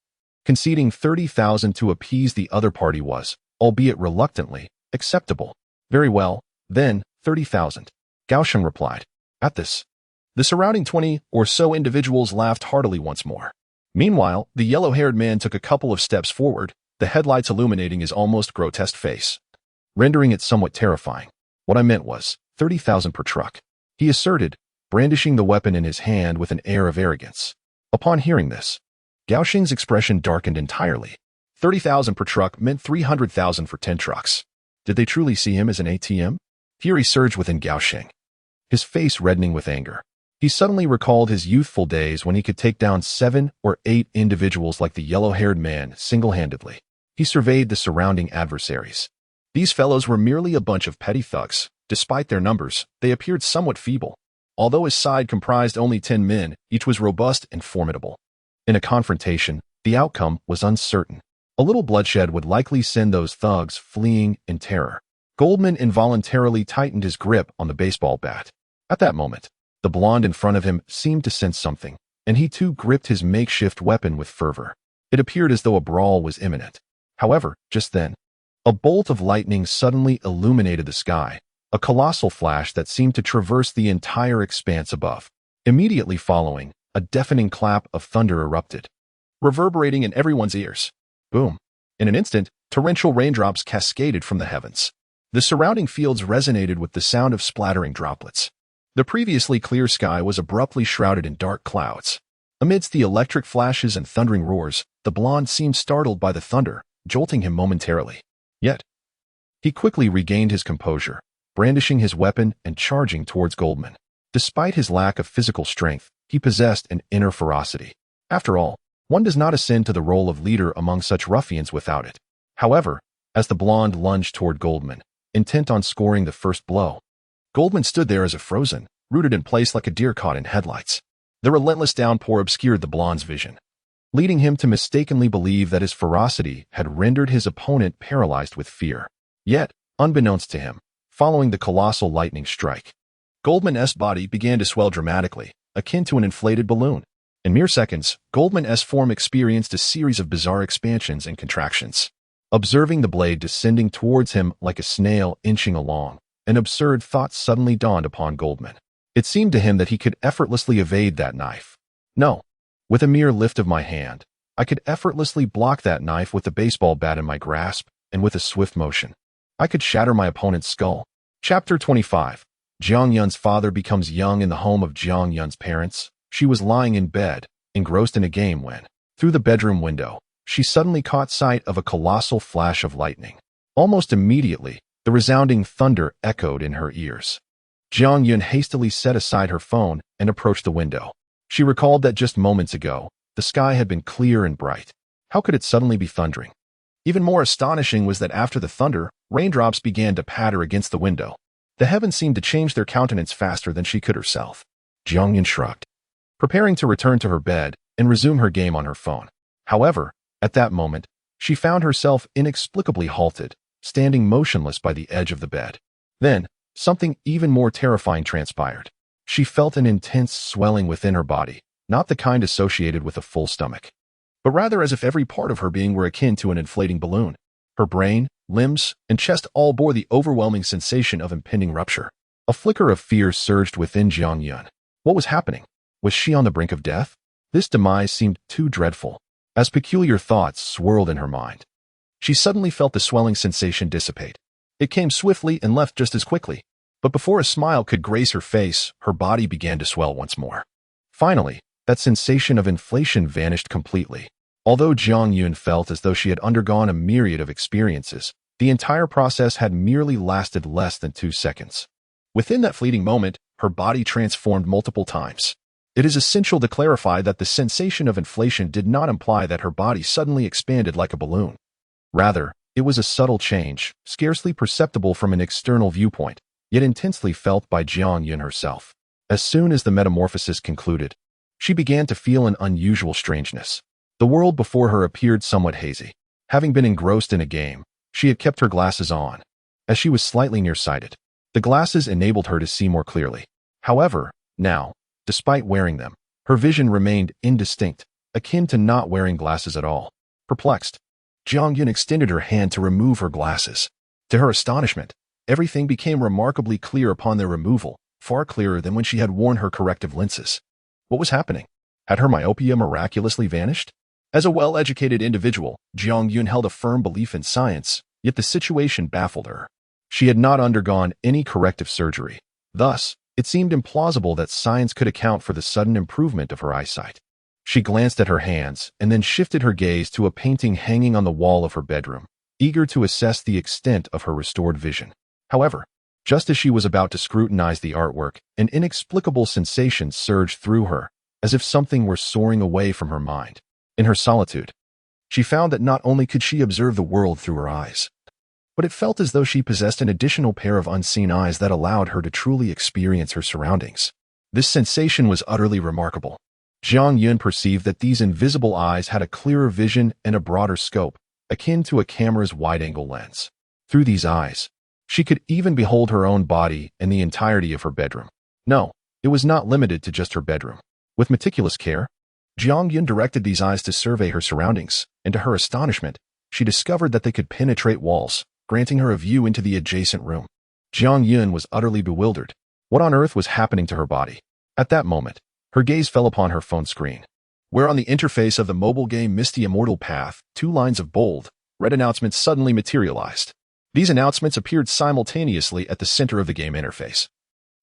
Conceding 30,000 to appease the other party was, albeit reluctantly, acceptable. "Very well, then, 30,000, Gao Sheng replied. At this, the surrounding 20 or so individuals laughed heartily once more. Meanwhile, the yellow-haired man took a couple of steps forward, the headlights illuminating his almost grotesque face, rendering it somewhat terrifying. "What I meant was 30,000 per truck," he asserted, brandishing the weapon in his hand with an air of arrogance. Upon hearing this, Gao Sheng's expression darkened entirely. 30,000 per truck meant 300,000 for 10 trucks. Did they truly see him as an ATM? Fury surged within Gao Sheng, his face reddening with anger. He suddenly recalled his youthful days when he could take down 7 or 8 individuals like the yellow-haired man single-handedly. He surveyed the surrounding adversaries. These fellows were merely a bunch of petty thugs. Despite their numbers, they appeared somewhat feeble. Although his side comprised only 10 men, each was robust and formidable. In a confrontation, the outcome was uncertain. A little bloodshed would likely send those thugs fleeing in terror. Goldman involuntarily tightened his grip on the baseball bat. At that moment, the blonde in front of him seemed to sense something, and he too gripped his makeshift weapon with fervor. It appeared as though a brawl was imminent. However, just then, a bolt of lightning suddenly illuminated the sky, a colossal flash that seemed to traverse the entire expanse above. Immediately following, a deafening clap of thunder erupted, reverberating in everyone's ears. Boom! In an instant, torrential raindrops cascaded from the heavens. The surrounding fields resonated with the sound of splattering droplets. The previously clear sky was abruptly shrouded in dark clouds. Amidst the electric flashes and thundering roars, the blonde seemed startled by the thunder, jolting him momentarily. Yet, he quickly regained his composure, brandishing his weapon and charging towards Goldman. Despite his lack of physical strength, he possessed an inner ferocity. After all, one does not ascend to the role of leader among such ruffians without it. However, as the blonde lunged toward Goldman, intent on scoring the first blow, Goldman stood there as if frozen, rooted in place like a deer caught in headlights. The relentless downpour obscured the blonde's vision, leading him to mistakenly believe that his ferocity had rendered his opponent paralyzed with fear. Yet, unbeknownst to him, following the colossal lightning strike, Goldman's body began to swell dramatically, akin to an inflated balloon. In mere seconds, Goldman's form experienced a series of bizarre expansions and contractions. Observing the blade descending towards him like a snail inching along, an absurd thought suddenly dawned upon Goldman. It seemed to him that he could effortlessly evade that knife. No, With a mere lift of my hand, I could effortlessly block that knife with the baseball bat in my grasp, and with a swift motion, I could shatter my opponent's skull. Chapter 25. Jiang Yun's father becomes young. In the home of Jiang Yun's parents, she was lying in bed, engrossed in a game when, through the bedroom window, she suddenly caught sight of a colossal flash of lightning. Almost immediately, the resounding thunder echoed in her ears. Jiang Yun hastily set aside her phone and approached the window. She recalled that just moments ago, the sky had been clear and bright. How could it suddenly be thundering? Even more astonishing was that after the thunder, raindrops began to patter against the window. The heavens seemed to change their countenance faster than she could herself. Jiang Yun shrugged, preparing to return to her bed and resume her game on her phone. However, at that moment, she found herself inexplicably halted, standing motionless by the edge of the bed. Then, something even more terrifying transpired. She felt an intense swelling within her body, not the kind associated with a full stomach, but rather as if every part of her being were akin to an inflating balloon. Her brain, limbs, and chest all bore the overwhelming sensation of impending rupture. A flicker of fear surged within Jiang Yun. What was happening? Was she on the brink of death? This demise seemed too dreadful. As peculiar thoughts swirled in her mind, she suddenly felt the swelling sensation dissipate. It came swiftly and left just as quickly. But before a smile could grace her face, her body began to swell once more. Finally, that sensation of inflation vanished completely. Although Jiang Yun felt as though she had undergone a myriad of experiences, the entire process had merely lasted less than 2 seconds. Within that fleeting moment, her body transformed multiple times. It is essential to clarify that the sensation of inflation did not imply that her body suddenly expanded like a balloon. Rather, it was a subtle change, scarcely perceptible from an external viewpoint, yet intensely felt by Jiang Yun herself. As soon as the metamorphosis concluded, she began to feel an unusual strangeness. The world before her appeared somewhat hazy. Having been engrossed in a game, she had kept her glasses on. As she was slightly nearsighted, the glasses enabled her to see more clearly. However, now, despite wearing them, her vision remained indistinct, akin to not wearing glasses at all. Perplexed, Jiang Yun extended her hand to remove her glasses. To her astonishment, everything became remarkably clear upon their removal, far clearer than when she had worn her corrective lenses. What was happening? Had her myopia miraculously vanished? As a well-educated individual, Jiang Yun held a firm belief in science, yet the situation baffled her. She had not undergone any corrective surgery. Thus, it seemed implausible that science could account for the sudden improvement of her eyesight. She glanced at her hands and then shifted her gaze to a painting hanging on the wall of her bedroom, eager to assess the extent of her restored vision. However, just as she was about to scrutinize the artwork, an inexplicable sensation surged through her, as if something were soaring away from her mind. In her solitude, she found that not only could she observe the world through her eyes, but it felt as though she possessed an additional pair of unseen eyes that allowed her to truly experience her surroundings. This sensation was utterly remarkable. Jiang Yun perceived that these invisible eyes had a clearer vision and a broader scope, akin to a camera's wide-angle lens. Through these eyes, she could even behold her own body and the entirety of her bedroom. No, it was not limited to just her bedroom. With meticulous care, Jiang Yun directed these eyes to survey her surroundings, and to her astonishment, she discovered that they could penetrate walls, granting her a view into the adjacent room. Jiang Yun was utterly bewildered. What on earth was happening to her body? At that moment, her gaze fell upon her phone screen, where on the interface of the mobile game Misty Immortal Path, 2 lines of bold, red announcements suddenly materialized. These announcements appeared simultaneously at the center of the game interface.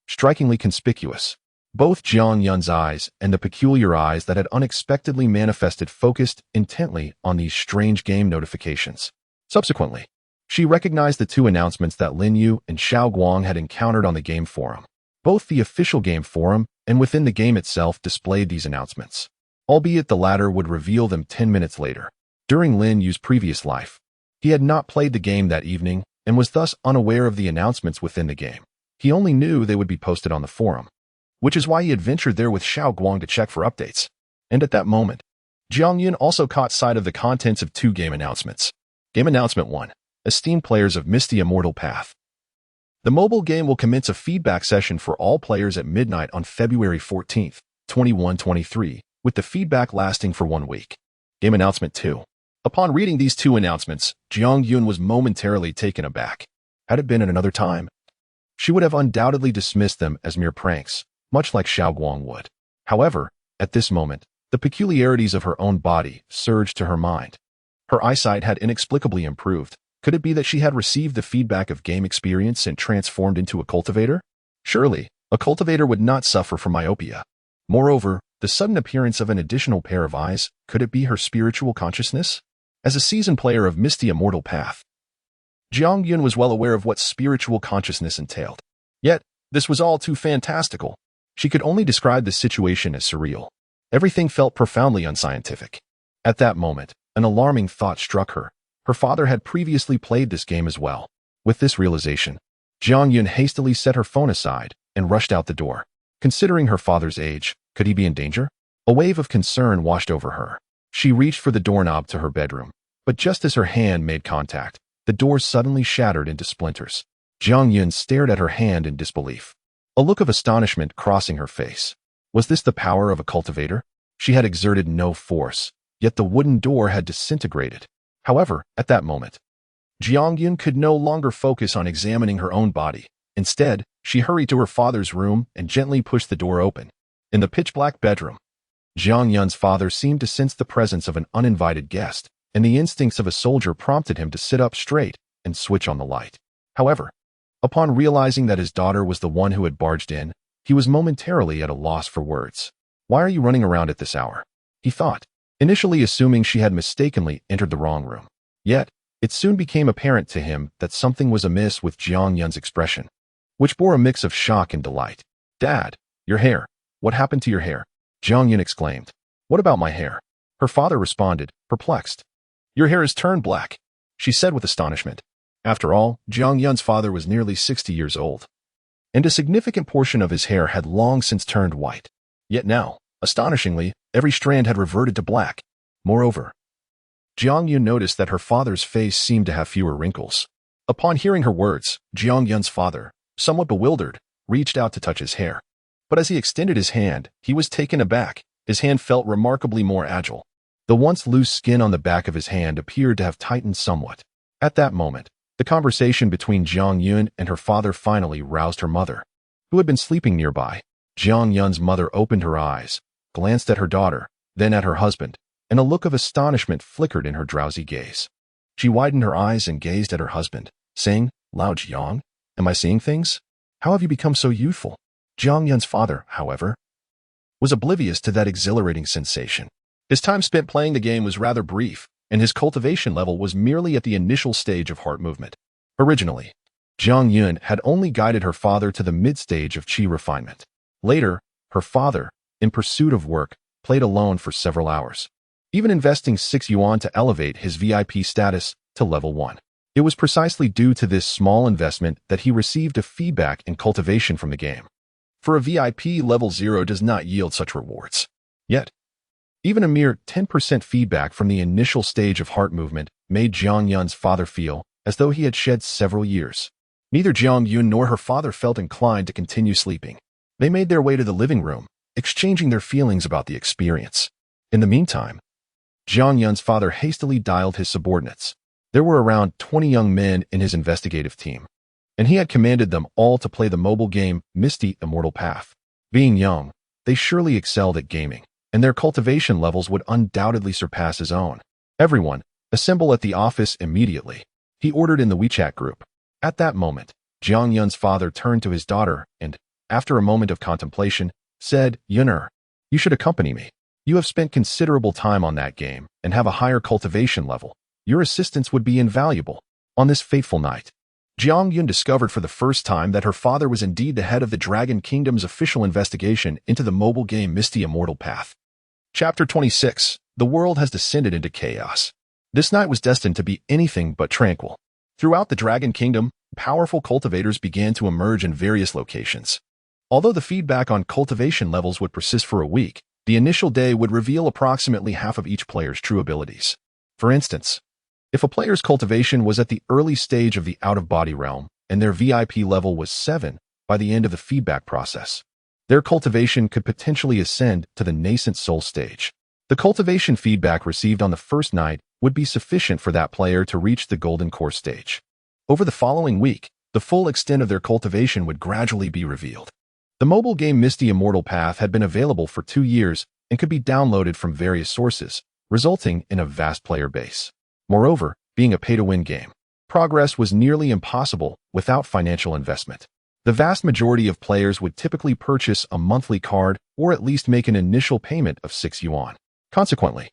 Strikingly conspicuous, both Jiang Yun's eyes and the peculiar eyes that had unexpectedly manifested focused intently on these strange game notifications. Subsequently, she recognized the 2 announcements that Lin Yu and Xiao Guang had encountered on the game forum. Both the official game forum and within the game itself displayed these announcements, albeit the latter would reveal them 10 minutes later. During Lin Yu's previous life, he had not played the game that evening and was thus unaware of the announcements within the game. He only knew they would be posted on the forum, which is why he had ventured there with Xiao Guang to check for updates. And at that moment, Jiang Yun also caught sight of the contents of 2 game announcements. Game Announcement 1. Esteemed players of Misty Immortal Path. The mobile game will commence a feedback session for all players at midnight on February 14th, 2123, with the feedback lasting for 1 week. Game Announcement 2. Upon reading these 2 announcements, Jiang Yun was momentarily taken aback. Had it been at another time, she would have undoubtedly dismissed them as mere pranks, much like Xiao Guang would. However, at this moment, The peculiarities of her own body surged to her mind. Her eyesight had inexplicably improved. Could it be that she had received the feedback of game experience and transformed into a cultivator? Surely, a cultivator would not suffer from myopia. Moreover, the sudden appearance of an additional pair of eyes, could it be her spiritual consciousness? As a seasoned player of Misty Immortal Path, Jiang Yun was well aware of what spiritual consciousness entailed. Yet, this was all too fantastical. She could only describe the situation as surreal. Everything felt profoundly unscientific. At that moment, an alarming thought struck her. Her father had previously played this game as well. With this realization, Jiang Yun hastily set her phone aside and rushed out the door. Considering her father's age, could he be in danger? A wave of concern washed over her. She reached for the doorknob to her bedroom, but just as her hand made contact, the door suddenly shattered into splinters. Jiang Yun stared at her hand in disbelief, a look of astonishment crossing her face. Was this the power of a cultivator? She had exerted no force, yet the wooden door had disintegrated. However, at that moment, Jiang Yun could no longer focus on examining her own body. Instead, she hurried to her father's room and gently pushed the door open. In the pitch-black bedroom, Jiang Yun's father seemed to sense the presence of an uninvited guest, and the instincts of a soldier prompted him to sit up straight and switch on the light. However, upon realizing that his daughter was the one who had barged in, he was momentarily at a loss for words. "Why are you running around at this hour?" he thought, initially assuming she had mistakenly entered the wrong room. Yet, it soon became apparent to him that something was amiss with Jiang Yun's expression, which bore a mix of shock and delight. "Dad, your hair. What happened to your hair?" Jiang Yun exclaimed. "What about my hair?" Her father responded, perplexed. "Your hair has turned black," she said with astonishment. After all, Jiang Yun's father was nearly 60 years old, and a significant portion of his hair had long since turned white. Yet now, astonishingly, every strand had reverted to black. Moreover, Jiang Yun noticed that her father's face seemed to have fewer wrinkles. Upon hearing her words, Jiang Yun's father, somewhat bewildered, reached out to touch his hair. But as he extended his hand, he was taken aback. His hand felt remarkably more agile. The once loose skin on the back of his hand appeared to have tightened somewhat. At that moment, the conversation between Jiang Yun and her father finally roused her mother, who had been sleeping nearby. Jiang Yun's mother opened her eyes, glanced at her daughter, then at her husband, and a look of astonishment flickered in her drowsy gaze. She widened her eyes and gazed at her husband, saying, "Lao Jiang, am I seeing things? How have you become so youthful?" Jiang Yun's father, however, was oblivious to that exhilarating sensation. His time spent playing the game was rather brief, and his cultivation level was merely at the initial stage of heart movement. Originally, Jiang Yun had only guided her father to the mid-stage of qi refinement. Later, her father, in pursuit of work, played alone for several hours, even investing 6 yuan to elevate his VIP status to level 1. It was precisely due to this small investment that he received a feedback in cultivation from the game. For a VIP, level 0 does not yield such rewards. Yet, even a mere 10% feedback from the initial stage of heart movement made Jiang Yun's father feel as though he had shed several years. Neither Jiang Yun nor her father felt inclined to continue sleeping. They made their way to the living room, exchanging their feelings about the experience. In the meantime, Jiang Yun's father hastily dialed his subordinates. There were around 20 young men in his investigative team, and he had commanded them all to play the mobile game Misty Immortal Path. Being young, they surely excelled at gaming, and their cultivation levels would undoubtedly surpass his own. "Everyone, assemble at the office immediately," he ordered in the WeChat group. At that moment, Jiang Yun's father turned to his daughter and, after a moment of contemplation, said, "Yuner, you should accompany me. You have spent considerable time on that game and have a higher cultivation level. Your assistance would be invaluable." On this fateful night, Jiang Yun discovered for the first time that her father was indeed the head of the Dragon Kingdom's official investigation into the mobile game Misty Immortal Path. Chapter 26. The world has descended into chaos. This night was destined to be anything but tranquil. Throughout the Dragon Kingdom, powerful cultivators began to emerge in various locations. Although the feedback on cultivation levels would persist for a week, the initial day would reveal approximately half of each player's true abilities. For instance, if a player's cultivation was at the early stage of the out-of-body realm and their VIP level was 7 by the end of the feedback process, their cultivation could potentially ascend to the nascent soul stage. The cultivation feedback received on the first night would be sufficient for that player to reach the golden core stage. Over the following week, the full extent of their cultivation would gradually be revealed. The mobile game Misty Immortal Path had been available for 2 years and could be downloaded from various sources, resulting in a vast player base. Moreover, being a pay-to-win game, progress was nearly impossible without financial investment. The vast majority of players would typically purchase a monthly card or at least make an initial payment of 6 yuan. Consequently,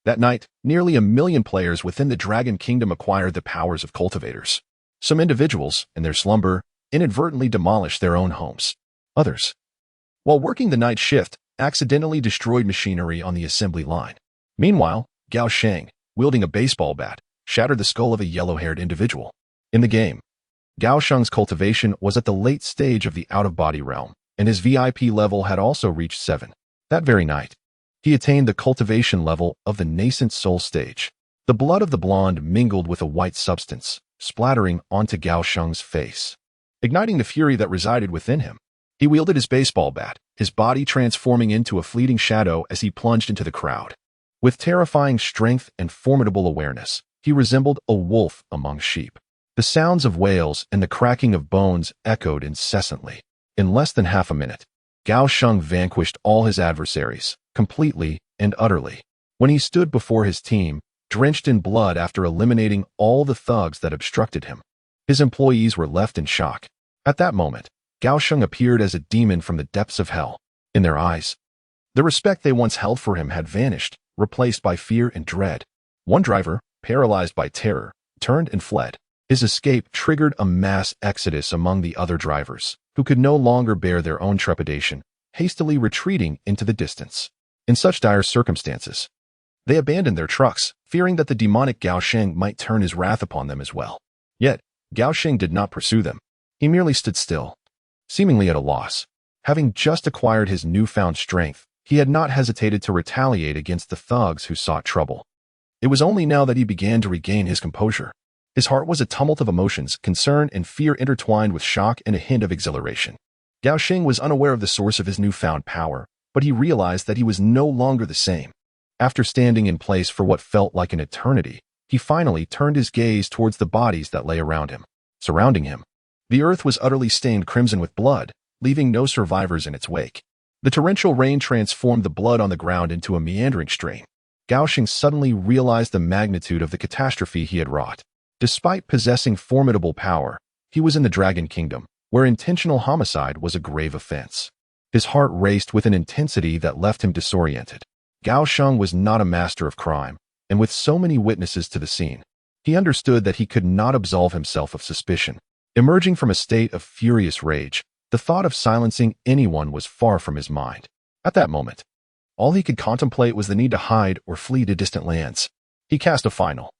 that night, nearly 1 million players within the Dragon Kingdom acquired the powers of cultivators. Some individuals, in their slumber, inadvertently demolished their own homes. Others, while working the night shift, accidentally destroyed machinery on the assembly line. Meanwhile, Gao Sheng, wielding a baseball bat, shattered the skull of a yellow-haired individual. In the game, Gao Sheng's cultivation was at the late stage of the out-of-body realm, and his VIP level had also reached 7. That very night, he attained the cultivation level of the nascent soul stage. The blood of the blonde mingled with a white substance, splattering onto Gao Sheng's face, igniting the fury that resided within him. He wielded his baseball bat, his body transforming into a fleeting shadow as he plunged into the crowd. With terrifying strength and formidable awareness, he resembled a wolf among sheep. The sounds of wails and the cracking of bones echoed incessantly. In less than half a minute, Gao Sheng vanquished all his adversaries, completely and utterly. When he stood before his team, drenched in blood after eliminating all the thugs that obstructed him, his employees were left in shock. At that moment, Gao Sheng appeared as a demon from the depths of hell. In their eyes, the respect they once held for him had vanished, replaced by fear and dread. One driver, paralyzed by terror, turned and fled. His escape triggered a mass exodus among the other drivers, who could no longer bear their own trepidation, hastily retreating into the distance. In such dire circumstances, they abandoned their trucks, fearing that the demonic Gao Sheng might turn his wrath upon them as well. Yet, Gao Sheng did not pursue them. He merely stood still, seemingly at a loss. Having just acquired his newfound strength, he had not hesitated to retaliate against the thugs who sought trouble. It was only now that he began to regain his composure. His heart was a tumult of emotions, concern and fear intertwined with shock and a hint of exhilaration. Gao Sheng was unaware of the source of his newfound power, but he realized that he was no longer the same. After standing in place for what felt like an eternity, he finally turned his gaze towards the bodies that lay around him. Surrounding him, the earth was utterly stained crimson with blood, leaving no survivors in its wake. The torrential rain transformed the blood on the ground into a meandering stream. Gao Sheng suddenly realized the magnitude of the catastrophe he had wrought. Despite possessing formidable power, he was in the Dragon Kingdom, where intentional homicide was a grave offense. His heart raced with an intensity that left him disoriented. Gao Sheng was not a master of crime, and with so many witnesses to the scene, he understood that he could not absolve himself of suspicion. Emerging from a state of furious rage, the thought of silencing anyone was far from his mind. At that moment, all he could contemplate was the need to hide or flee to distant lands. He cast a final,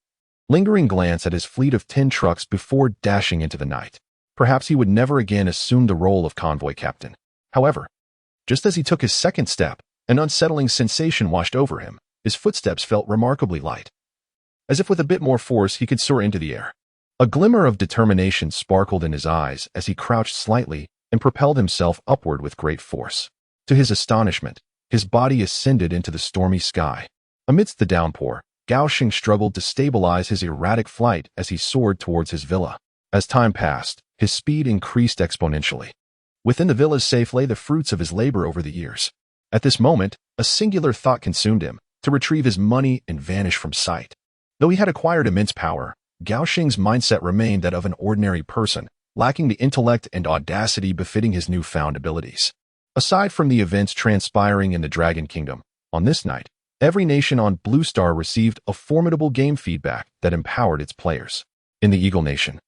lingering glance at his fleet of 10 trucks before dashing into the night. Perhaps he would never again assume the role of convoy captain. However, just as he took his second step, an unsettling sensation washed over him. His footsteps felt remarkably light. As if with a bit more force, he could soar into the air. A glimmer of determination sparkled in his eyes as he crouched slightly and propelled himself upward with great force. To his astonishment, his body ascended into the stormy sky. Amidst the downpour, Gao Sheng struggled to stabilize his erratic flight as he soared towards his villa. As time passed, his speed increased exponentially. Within the villa's safe lay the fruits of his labor over the years. At this moment, a singular thought consumed him: to retrieve his money and vanish from sight. Though he had acquired immense power, Gao Sheng's mindset remained that of an ordinary person, lacking the intellect and audacity befitting his newfound abilities. Aside from the events transpiring in the Dragon Kingdom, on this night, every nation on Blue Star received a formidable game feedback that empowered its players. In the Eagle Nation,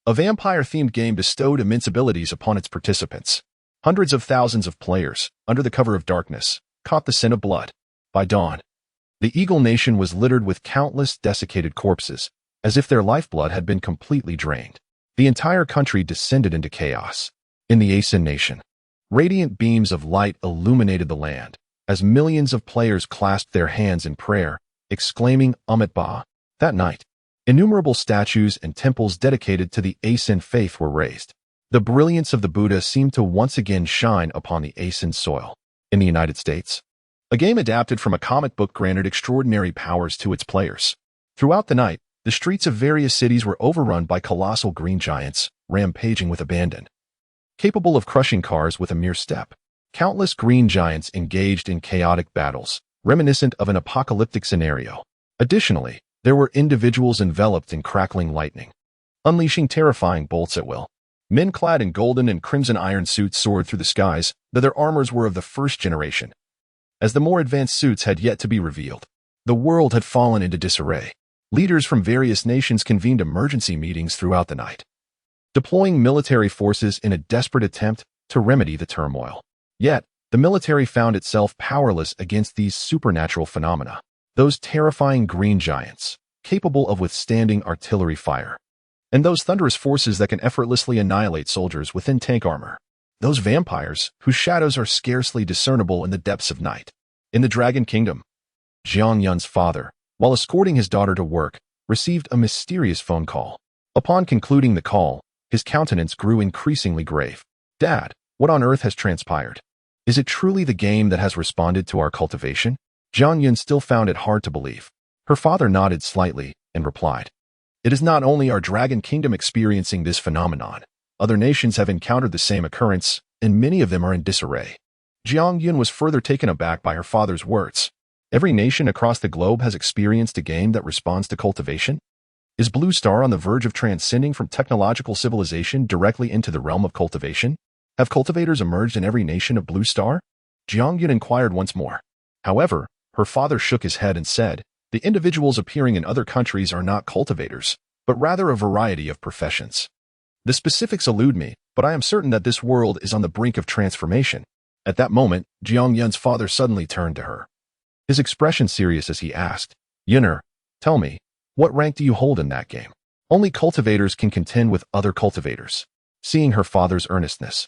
a vampire-themed game bestowed immense abilities upon its participants. Hundreds of thousands of players, under the cover of darkness, caught the scent of blood. By dawn, the Eagle Nation was littered with countless desiccated corpses, as if their lifeblood had been completely drained. The entire country descended into chaos. In the Asin Nation, radiant beams of light illuminated the land, as millions of players clasped their hands in prayer, exclaiming Amit Ba. That night, innumerable statues and temples dedicated to the Asin faith were raised. The brilliance of the Buddha seemed to once again shine upon the Asin soil. In the United States, a game adapted from a comic book granted extraordinary powers to its players. Throughout the night, the streets of various cities were overrun by colossal green giants, rampaging with abandon, capable of crushing cars with a mere step. Countless green giants engaged in chaotic battles, reminiscent of an apocalyptic scenario. Additionally, there were individuals enveloped in crackling lightning, unleashing terrifying bolts at will. Men clad in golden and crimson iron suits soared through the skies, though their armors were of the first generation, as the more advanced suits had yet to be revealed. The world had fallen into disarray. Leaders from various nations convened emergency meetings throughout the night, deploying military forces in a desperate attempt to remedy the turmoil. Yet, the military found itself powerless against these supernatural phenomena. Those terrifying green giants, capable of withstanding artillery fire, and those thunderous forces that can effortlessly annihilate soldiers within tank armor. Those vampires, whose shadows are scarcely discernible in the depths of night. In the Dragon Kingdom, Jiang Yun's father, while escorting his daughter to work, received a mysterious phone call. Upon concluding the call, his countenance grew increasingly grave. "Dad, what on earth has transpired? Is it truly the game that has responded to our cultivation?" Jiang Yun still found it hard to believe. Her father nodded slightly and replied, "It is not only our Dragon Kingdom experiencing this phenomenon. Other nations have encountered the same occurrence, and many of them are in disarray." Jiang Yun was further taken aback by her father's words. Every nation across the globe has experienced a game that responds to cultivation? Is Blue Star on the verge of transcending from technological civilization directly into the realm of cultivation? Have cultivators emerged in every nation of Blue Star? Jiang Yun inquired once more. However, her father shook his head and said, "The individuals appearing in other countries are not cultivators, but rather a variety of professions. The specifics elude me, but I am certain that this world is on the brink of transformation." At that moment, Jiang Yun's father suddenly turned to her, his expression serious as he asked, "Yun'er, tell me, what rank do you hold in that game?" "Only cultivators can contend with other cultivators." Seeing her father's earnestness,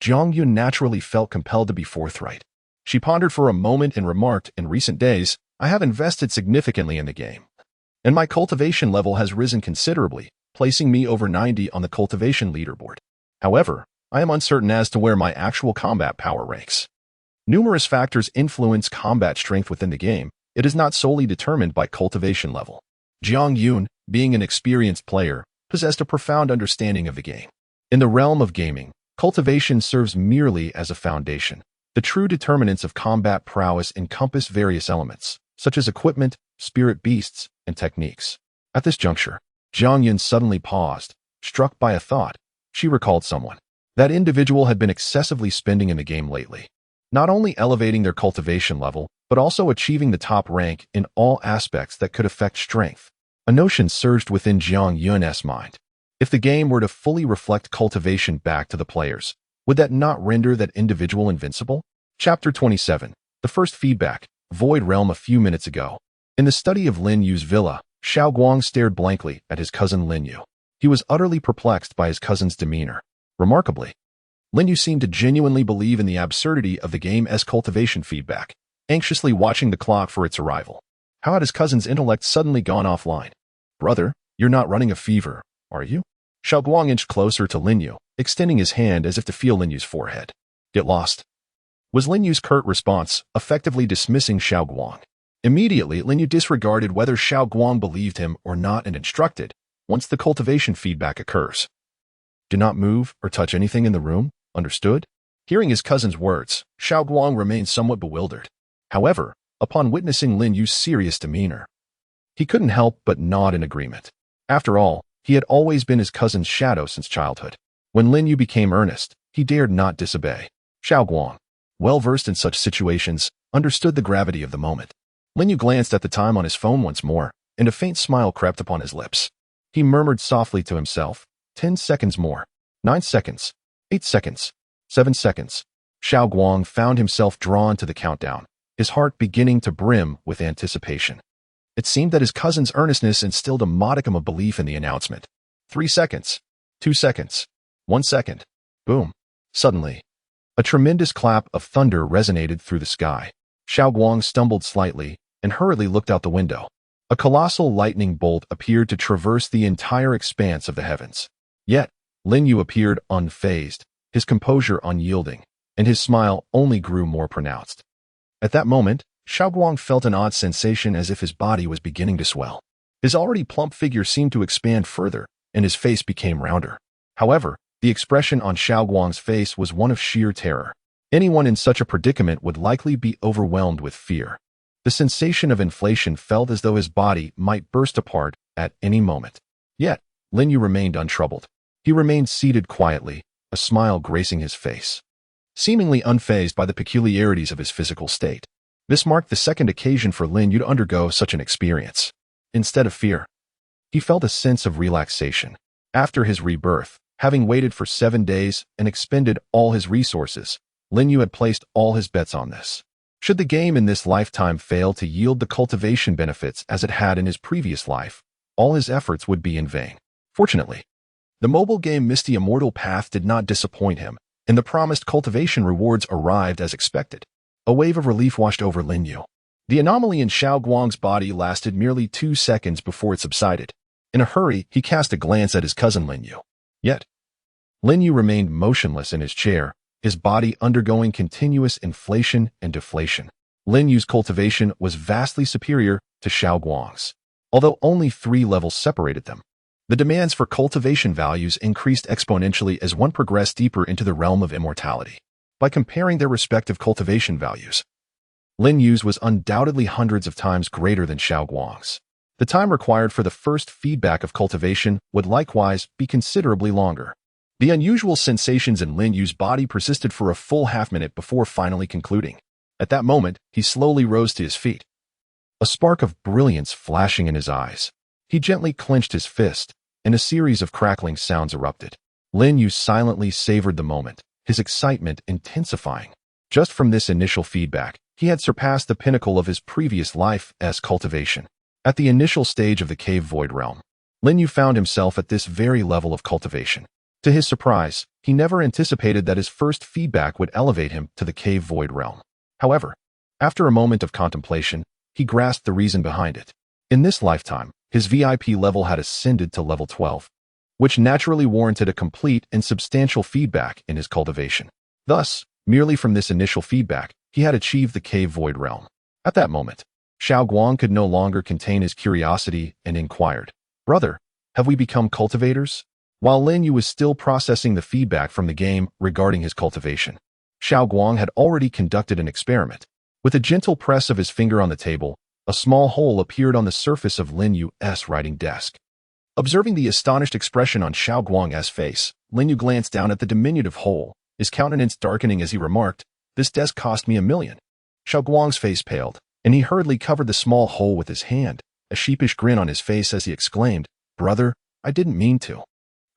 Jiang Yun naturally felt compelled to be forthright. She pondered for a moment and remarked, "In recent days, I have invested significantly in the game, and my cultivation level has risen considerably, placing me over 90 on the cultivation leaderboard. However, I am uncertain as to where my actual combat power ranks. Numerous factors influence combat strength within the game. It is not solely determined by cultivation level." Jiang Yun, being an experienced player, possessed a profound understanding of the game. In the realm of gaming, cultivation serves merely as a foundation. The true determinants of combat prowess encompass various elements, such as equipment, spirit beasts, and techniques. At this juncture, Jiang Yun suddenly paused, struck by a thought. She recalled someone. That individual had been excessively spending in the game lately, not only elevating their cultivation level, but also achieving the top rank in all aspects that could affect strength. A notion surged within Jiang Yun's mind. If the game were to fully reflect cultivation back to the players, would that not render that individual invincible? Chapter 27. The first feedback. Void Realm. A few minutes ago, in the study of Lin Yu's villa, Xiaoguang stared blankly at his cousin Lin Yu. He was utterly perplexed by his cousin's demeanor. Remarkably, Lin Yu seemed to genuinely believe in the absurdity of the game's cultivation feedback, anxiously watching the clock for its arrival. How had his cousin's intellect suddenly gone offline? "Brother, you're not running a fever, are you?" Xiaoguang inched closer to Lin Yu, extending his hand as if to feel Lin Yu's forehead. "Get lost," was Lin Yu's curt response, effectively dismissing Xiaoguang. Immediately, Lin Yu disregarded whether Xiaoguang believed him or not and instructed, "Once the cultivation feedback occurs, do not move or touch anything in the room, understood?" Hearing his cousin's words, Xiaoguang remained somewhat bewildered. However, upon witnessing Lin Yu's serious demeanor, he couldn't help but nod in agreement. After all, he had always been his cousin's shadow since childhood. When Lin Yu became earnest, he dared not disobey. Xiaoguang, well-versed in such situations, understood the gravity of the moment. Lin Yu glanced at the time on his phone once more, and a faint smile crept upon his lips. He murmured softly to himself, 10 seconds more. 9 seconds. 8 seconds. 7 seconds. Xiaoguang found himself drawn to the countdown, his heart beginning to brim with anticipation. It seemed that his cousin's earnestness instilled a modicum of belief in the announcement. 3 seconds. 2 seconds. 1 second. Boom. Suddenly, a tremendous clap of thunder resonated through the sky. Xiaoguang stumbled slightly and hurriedly looked out the window. A colossal lightning bolt appeared to traverse the entire expanse of the heavens. Yet, Lin Yu appeared unfazed, his composure unyielding, and his smile only grew more pronounced. At that moment, Xiaoguang felt an odd sensation as if his body was beginning to swell. His already plump figure seemed to expand further, and his face became rounder. However, the expression on Xiaoguang's face was one of sheer terror. Anyone in such a predicament would likely be overwhelmed with fear. The sensation of inflation felt as though his body might burst apart at any moment. Yet, Lin Yu remained untroubled. He remained seated quietly, a smile gracing his face, seemingly unfazed by the peculiarities of his physical state. This marked the second occasion for Lin Yu to undergo such an experience. Instead of fear, he felt a sense of relaxation. After his rebirth, having waited for 7 days and expended all his resources, Lin Yu had placed all his bets on this. Should the game in this lifetime fail to yield the cultivation benefits as it had in his previous life, all his efforts would be in vain. Fortunately, the mobile game Misty Immortal Path did not disappoint him, and the promised cultivation rewards arrived as expected. A wave of relief washed over Lin Yu. The anomaly in Xiao Guang's body lasted merely 2 seconds before it subsided. In a hurry, he cast a glance at his cousin Lin Yu. Yet, Lin Yu remained motionless in his chair, his body undergoing continuous inflation and deflation. Lin Yu's cultivation was vastly superior to Xiao Guang's, although only 3 levels separated them. The demands for cultivation values increased exponentially as one progressed deeper into the realm of immortality. By comparing their respective cultivation values, Lin Yu's was undoubtedly hundreds of times greater than Xiao Guang's. The time required for the first feedback of cultivation would likewise be considerably longer. The unusual sensations in Lin Yu's body persisted for a full half-minute before finally concluding. At that moment, he slowly rose to his feet, a spark of brilliance flashing in his eyes. He gently clenched his fist, and a series of crackling sounds erupted. Lin Yu silently savored the moment, his excitement intensifying. Just from this initial feedback, he had surpassed the pinnacle of his previous life as cultivation. At the initial stage of the Cave Void realm, Lin Yu found himself at this very level of cultivation. To his surprise, he never anticipated that his first feedback would elevate him to the Cave Void realm. However, after a moment of contemplation, he grasped the reason behind it. In this lifetime, his VIP level had ascended to level 12, which naturally warranted a complete and substantial feedback in his cultivation. Thus, merely from this initial feedback, he had achieved the Cave Void realm. At that moment, Xiao Guang could no longer contain his curiosity and inquired, "Brother, have we become cultivators?" While Lin Yu was still processing the feedback from the game regarding his cultivation, Xiao Guang had already conducted an experiment. With a gentle press of his finger on the table, a small hole appeared on the surface of Lin Yu's writing desk. Observing the astonished expression on Xiao Guang's face, Lin Yu glanced down at the diminutive hole, his countenance darkening as he remarked, "This desk cost me $1 million." Xiao Guang's face paled, and he hurriedly covered the small hole with his hand, a sheepish grin on his face as he exclaimed, "Brother, I didn't mean to.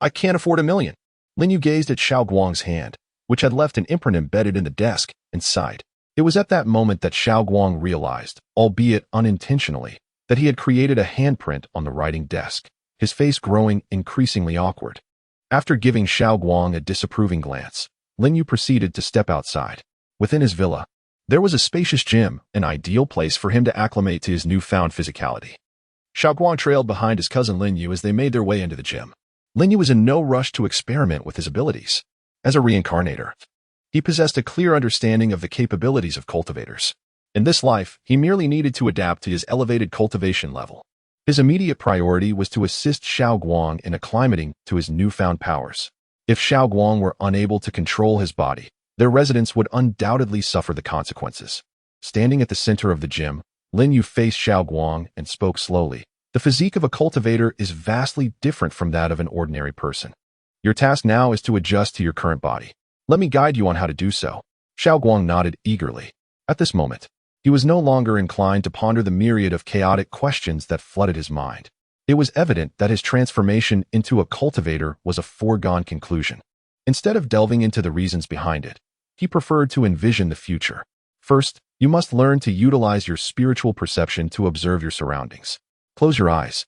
I can't afford $1 million." Lin Yu gazed at Xiao Guang's hand, which had left an imprint embedded in the desk, and sighed. It was at that moment that Xiao Guang realized, albeit unintentionally, that he had created a handprint on the writing desk, his face growing increasingly awkward. After giving Xiao Guang a disapproving glance, Lin Yu proceeded to step outside. Within his villa, there was a spacious gym, an ideal place for him to acclimate to his newfound physicality. Xiao Guang trailed behind his cousin Lin Yu as they made their way into the gym. Lin Yu was in no rush to experiment with his abilities. As a reincarnator, he possessed a clear understanding of the capabilities of cultivators. In this life, he merely needed to adapt to his elevated cultivation level. His immediate priority was to assist Xiao Guang in acclimating to his newfound powers. If Xiao Guang were unable to control his body, their residents would undoubtedly suffer the consequences. Standing at the center of the gym, Lin Yu faced Xiao Guang and spoke slowly. "The physique of a cultivator is vastly different from that of an ordinary person. Your task now is to adjust to your current body. Let me guide you on how to do so." Xiao Guang nodded eagerly. At this moment, he was no longer inclined to ponder the myriad of chaotic questions that flooded his mind. It was evident that his transformation into a cultivator was a foregone conclusion. Instead of delving into the reasons behind it, he preferred to envision the future. First, you must learn to utilize your spiritual perception to observe your surroundings. Close your eyes.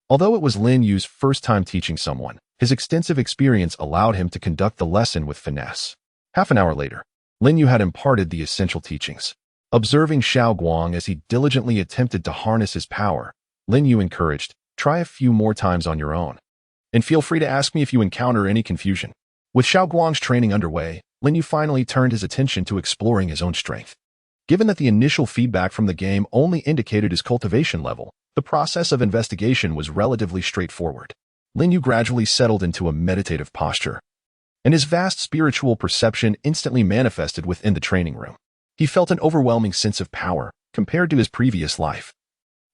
Although it was Lin Yu's first time teaching someone, his extensive experience allowed him to conduct the lesson with finesse. Half an hour later, Lin Yu had imparted the essential teachings. Observing Xiao Guang as he diligently attempted to harness his power, Lin Yu encouraged, "Try a few more times on your own. And feel free to ask me if you encounter any confusion." With Xiao Guang's training underway, Lin Yu finally turned his attention to exploring his own strength. Given that the initial feedback from the game only indicated his cultivation level, the process of investigation was relatively straightforward. Lin Yu gradually settled into a meditative posture. and his vast spiritual perception instantly manifested within the training room. He felt an overwhelming sense of power compared to his previous life.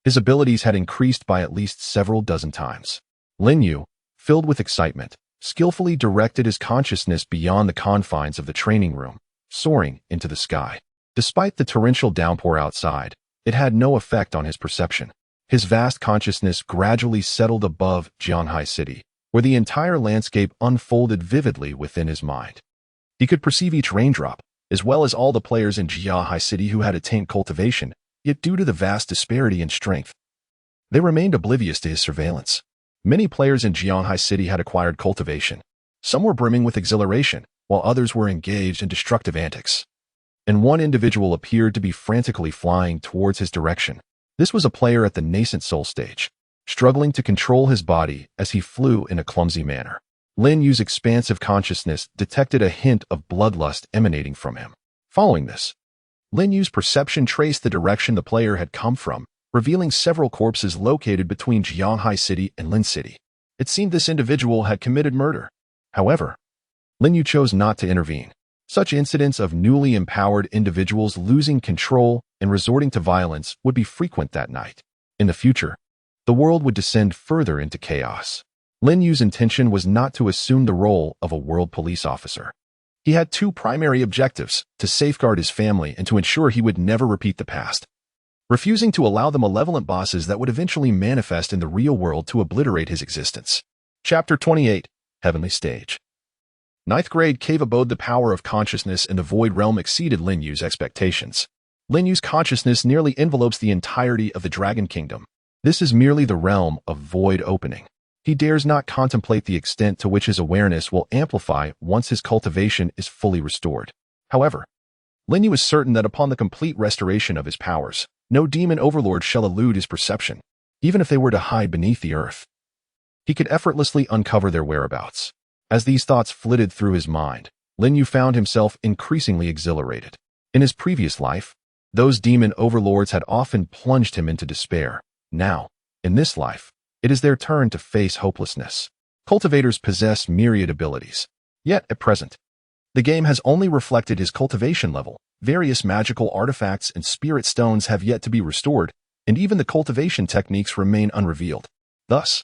His abilities had increased by at least several dozen times. Lin Yu, filled with excitement, skillfully directed his consciousness beyond the confines of the training room, soaring into the sky. Despite the torrential downpour outside, it had no effect on his perception. His vast consciousness gradually settled above Jianhai City, where the entire landscape unfolded vividly within his mind. He could perceive each raindrop, as well as all the players in Jianhai City who had attained cultivation, yet due to the vast disparity in strength, they remained oblivious to his surveillance. Many players in Jianhai City had acquired cultivation. Some were brimming with exhilaration, while others were engaged in destructive antics. And one individual appeared to be frantically flying towards his direction. This was a player at the nascent soul stage, struggling to control his body as he flew in a clumsy manner. Lin Yu's expansive consciousness detected a hint of bloodlust emanating from him. Following this, Lin Yu's perception traced the direction the player had come from, revealing several corpses located between Jianhai City and Lin City. It seemed this individual had committed murder. However, Lin Yu chose not to intervene. Such incidents of newly empowered individuals losing control and resorting to violence would be frequent that night. In the future, the world would descend further into chaos. Lin Yu's intention was not to assume the role of a world police officer. He had two primary objectives: to safeguard his family and to ensure he would never repeat the past, refusing to allow the malevolent bosses that would eventually manifest in the real world to obliterate his existence. Chapter 28, Heavenly Stage. Ninth grade cave abode. The power of consciousness in the void realm exceeded Lin Yu's expectations. Lin Yu's consciousness nearly envelopes the entirety of the Dragon Kingdom. This is merely the realm of void opening. He dares not contemplate the extent to which his awareness will amplify once his cultivation is fully restored. However, Lin Yu is certain that upon the complete restoration of his powers, no demon overlord shall elude his perception, even if they were to hide beneath the earth. He could effortlessly uncover their whereabouts. As these thoughts flitted through his mind, Lin Yu found himself increasingly exhilarated. In his previous life, those demon overlords had often plunged him into despair. Now, in this life, it is their turn to face hopelessness. Cultivators possess myriad abilities. Yet, at present, the game has only reflected his cultivation level. Various magical artifacts and spirit stones have yet to be restored, and even the cultivation techniques remain unrevealed. Thus,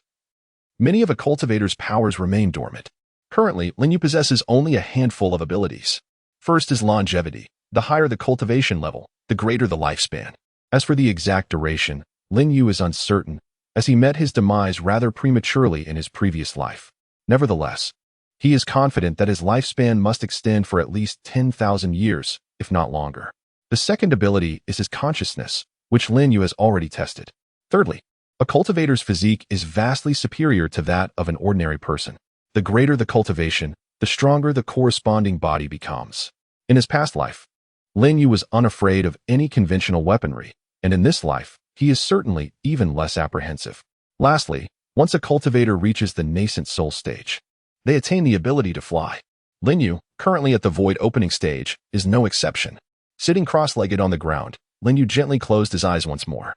many of a cultivator's powers remain dormant. Currently, Lin Yu possesses only a handful of abilities. First is longevity. The higher the cultivation level, the greater the lifespan. As for the exact duration, Lin Yu is uncertain, as he met his demise rather prematurely in his previous life. Nevertheless, he is confident that his lifespan must extend for at least 10,000 years, if not longer. The second ability is his consciousness, which Lin Yu has already tested. Thirdly, a cultivator's physique is vastly superior to that of an ordinary person. The greater the cultivation, the stronger the corresponding body becomes. In his past life, Lin Yu was unafraid of any conventional weaponry, and in this life, he is certainly even less apprehensive. Lastly, once a cultivator reaches the nascent soul stage, they attain the ability to fly. Lin Yu, currently at the void opening stage, is no exception. Sitting cross-legged on the ground, Lin Yu gently closed his eyes once more,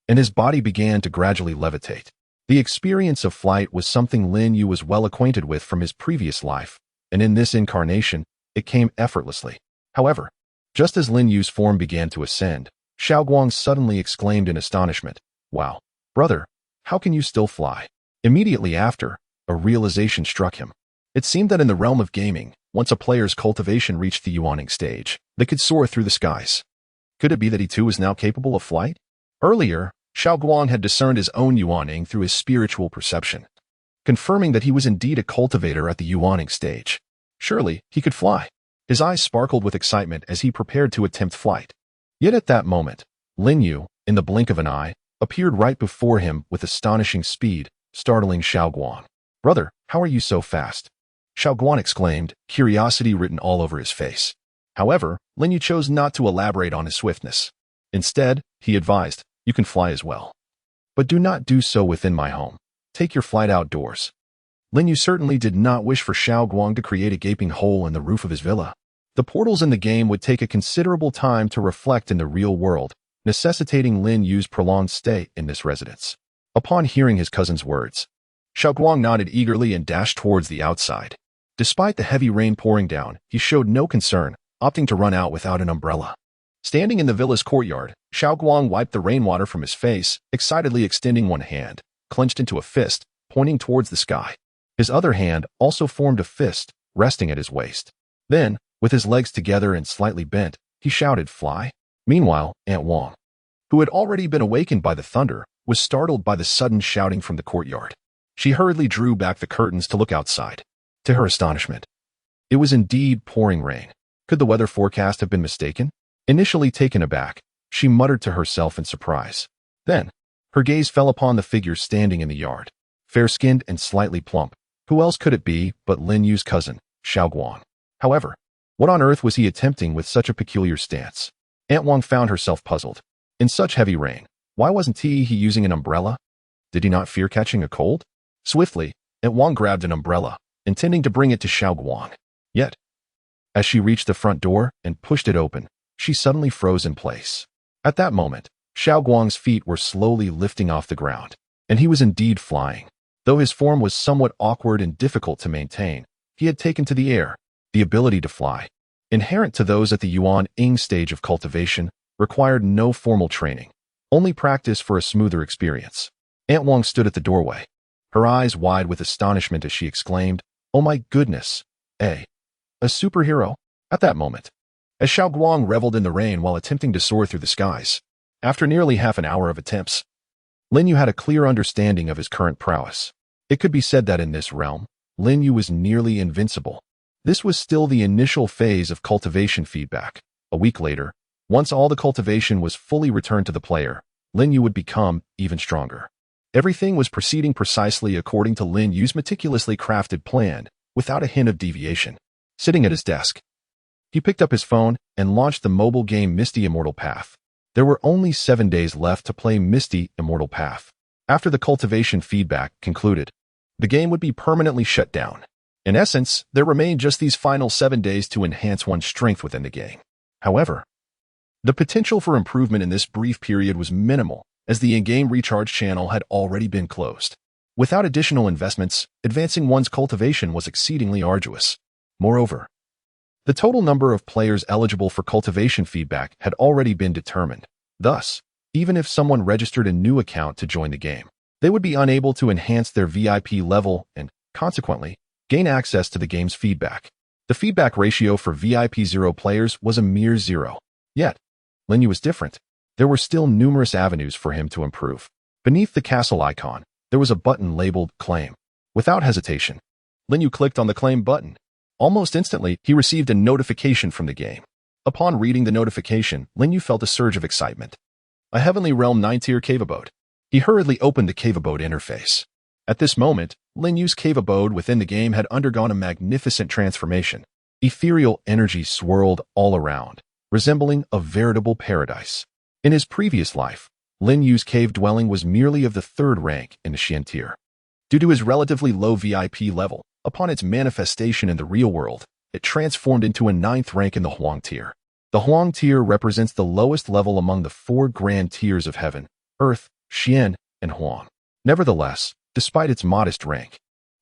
and his body began to gradually levitate. The experience of flight was something Lin Yu was well acquainted with from his previous life, and in this incarnation, it came effortlessly. However, just as Lin Yu's form began to ascend, Xiaoguang suddenly exclaimed in astonishment, "Wow, brother, how can you still fly?" Immediately after, a realization struck him. It seemed that in the realm of gaming, once a player's cultivation reached the yuaning stage, they could soar through the skies. Could it be that he too was now capable of flight? Earlier, Xiaoguang had discerned his own yuaning through his spiritual perception, confirming that he was indeed a cultivator at the yuaning stage. Surely, he could fly. His eyes sparkled with excitement as he prepared to attempt flight. Yet at that moment, Lin Yu, in the blink of an eye, appeared right before him with astonishing speed, startling Xiaoguang. "Brother, how are you so fast?" Xiaoguang exclaimed, curiosity written all over his face. However, Lin Yu chose not to elaborate on his swiftness. Instead, he advised, "You can fly as well. But do not do so within my home. Take your flight outdoors." Lin Yu certainly did not wish for Xiaoguang to create a gaping hole in the roof of his villa. The portals in the game would take a considerable time to reflect in the real world, necessitating Lin Yu's prolonged stay in this residence. Upon hearing his cousin's words, Xiaoguang nodded eagerly and dashed towards the outside. Despite the heavy rain pouring down, he showed no concern, opting to run out without an umbrella. Standing in the villa's courtyard, Xiaoguang wiped the rainwater from his face, excitedly extending one hand, clenched into a fist, pointing towards the sky. His other hand also formed a fist, resting at his waist. Then, with his legs together and slightly bent, he shouted, "Fly." Meanwhile, Aunt Wang, who had already been awakened by the thunder, was startled by the sudden shouting from the courtyard. She hurriedly drew back the curtains to look outside. To her astonishment, it was indeed pouring rain. Could the weather forecast have been mistaken? Initially taken aback, she muttered to herself in surprise. Then, her gaze fell upon the figure standing in the yard. Fair-skinned and slightly plump, who else could it be but Lin Yu's cousin, Xiaoguang? However, what on earth was he attempting with such a peculiar stance? Aunt Wang found herself puzzled. In such heavy rain, why wasn't he using an umbrella? Did he not fear catching a cold? Swiftly, Aunt Wang grabbed an umbrella, intending to bring it to Xiaoguang. Yet, as she reached the front door and pushed it open, she suddenly froze in place. At that moment, Xiaoguang's feet were slowly lifting off the ground, and he was indeed flying. Though his form was somewhat awkward and difficult to maintain, he had taken to the air. The ability to fly, inherent to those at the yuan stage of cultivation, required no formal training, only practice for a smoother experience. Aunt Wang stood at the doorway, her eyes wide with astonishment as she exclaimed, "Oh my goodness, a superhero?" At that moment, as Xiaoguang reveled in the rain while attempting to soar through the skies, after nearly half an hour of attempts, Lin Yu had a clear understanding of his current prowess. It could be said that in this realm, Lin Yu was nearly invincible. This was still the initial phase of cultivation feedback. A week later, once all the cultivation was fully returned to the player, Lin Yu would become even stronger. Everything was proceeding precisely according to Lin Yu's meticulously crafted plan, without a hint of deviation. Sitting at his desk, he picked up his phone and launched the mobile game Misty Immortal Path. There were only 7 days left to play Misty Immortal Path. After the cultivation feedback concluded, the game would be permanently shut down. In essence, there remained just these final 7 days to enhance one's strength within the game. However, the potential for improvement in this brief period was minimal, as the in-game recharge channel had already been closed. Without additional investments, advancing one's cultivation was exceedingly arduous. Moreover, the total number of players eligible for cultivation feedback had already been determined. Thus, even if someone registered a new account to join the game, they would be unable to enhance their VIP level and, consequently, gain access to the game's feedback. The feedback ratio for VIP 0 players was a mere 0. Yet, Lin Yu was different. There were still numerous avenues for him to improve. Beneath the castle icon, there was a button labeled Claim. Without hesitation, Lin Yu clicked on the Claim button. Almost instantly, he received a notification from the game. Upon reading the notification, Lin Yu felt a surge of excitement. A Heavenly Realm 9-tier cave abode. He hurriedly opened the cave abode interface. At this moment, Lin Yu's cave abode within the game had undergone a magnificent transformation. Ethereal energy swirled all around, resembling a veritable paradise. In his previous life, Lin Yu's cave dwelling was merely of the 3rd rank in the Xian tier. Due to his relatively low VIP level, upon its manifestation in the real world, it transformed into a 9th rank in the Huang tier. The Huang tier represents the lowest level among the 4 grand tiers of heaven, earth, Xian, and Huang. Nevertheless, despite its modest rank,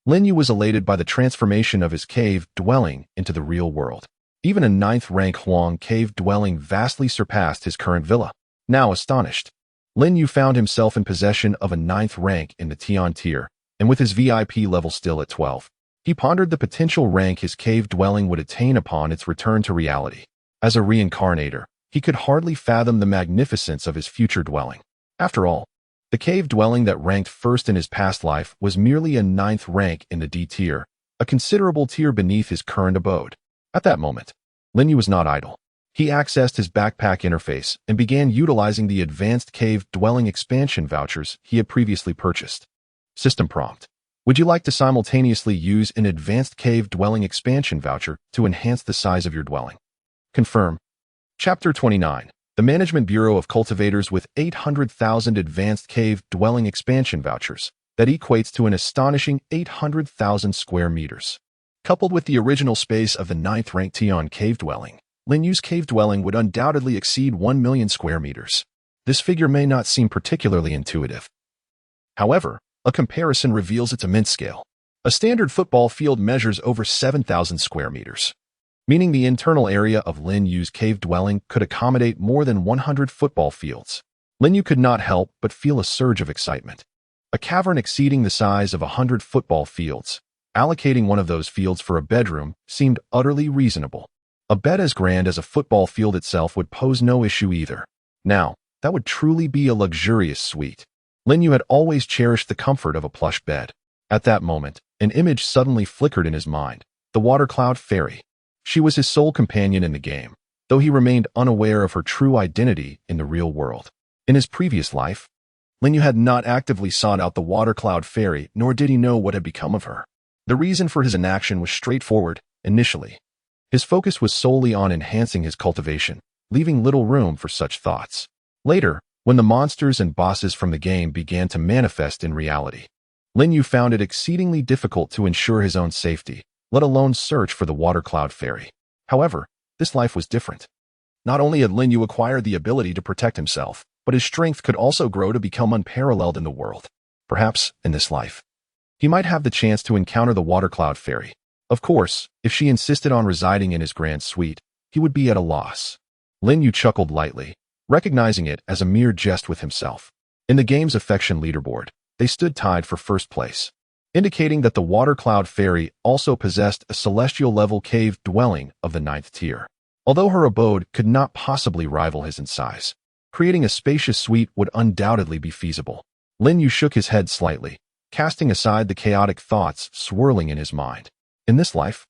Lin Yu was elated by the transformation of his cave dwelling into the real world. Even a 9th rank Huang cave dwelling vastly surpassed his current villa. Now astonished, Lin Yu found himself in possession of a 9th rank in the Tian tier, and with his VIP level still at 12. He pondered the potential rank his cave dwelling would attain upon its return to reality. As a reincarnator, he could hardly fathom the magnificence of his future dwelling. After all, the cave dwelling that ranked first in his past life was merely a 9th rank in the D tier, a considerable tier beneath his current abode. At that moment, Lin Yu was not idle. He accessed his backpack interface and began utilizing the advanced cave dwelling expansion vouchers he had previously purchased. System prompt. Would you like to simultaneously use an advanced cave dwelling expansion voucher to enhance the size of your dwelling? Confirm. Chapter 29. The Management Bureau of Cultivators with 800,000 advanced cave dwelling expansion vouchers. That equates to an astonishing 800,000 square meters. Coupled with the original space of the 9th rank Tian cave dwelling, Lin Yu's cave dwelling would undoubtedly exceed 1 million square meters. This figure may not seem particularly intuitive. However, a comparison reveals its immense scale. A standard football field measures over 7,000 square meters, meaning the internal area of Lin Yu's cave dwelling could accommodate more than 100 football fields. Lin Yu could not help but feel a surge of excitement. A cavern exceeding the size of 100 football fields, allocating one of those fields for a bedroom, seemed utterly reasonable. A bed as grand as a football field itself would pose no issue either. Now, that would truly be a luxurious suite. Lin Yu had always cherished the comfort of a plush bed. At that moment, an image suddenly flickered in his mind. The water cloud fairy. She was his sole companion in the game, though he remained unaware of her true identity in the real world. In his previous life, Lin Yu had not actively sought out the water cloud fairy, nor did he know what had become of her. The reason for his inaction was straightforward. Initially, his focus was solely on enhancing his cultivation, leaving little room for such thoughts. Later, when the monsters and bosses from the game began to manifest in reality, Lin Yu found it exceedingly difficult to ensure his own safety, let alone search for the water cloud fairy. However, this life was different. Not only had Lin Yu acquired the ability to protect himself, but his strength could also grow to become unparalleled in the world. Perhaps, in this life, he might have the chance to encounter the water cloud fairy. Of course, if she insisted on residing in his grand suite, he would be at a loss. Lin Yu chuckled lightly, recognizing it as a mere jest with himself. In the game's affection leaderboard, they stood tied for first place, indicating that the water cloud fairy also possessed a celestial-level cave dwelling of the 9th tier. Although her abode could not possibly rival his in size, creating a spacious suite would undoubtedly be feasible. Lin Yu shook his head slightly, casting aside the chaotic thoughts swirling in his mind. In this life,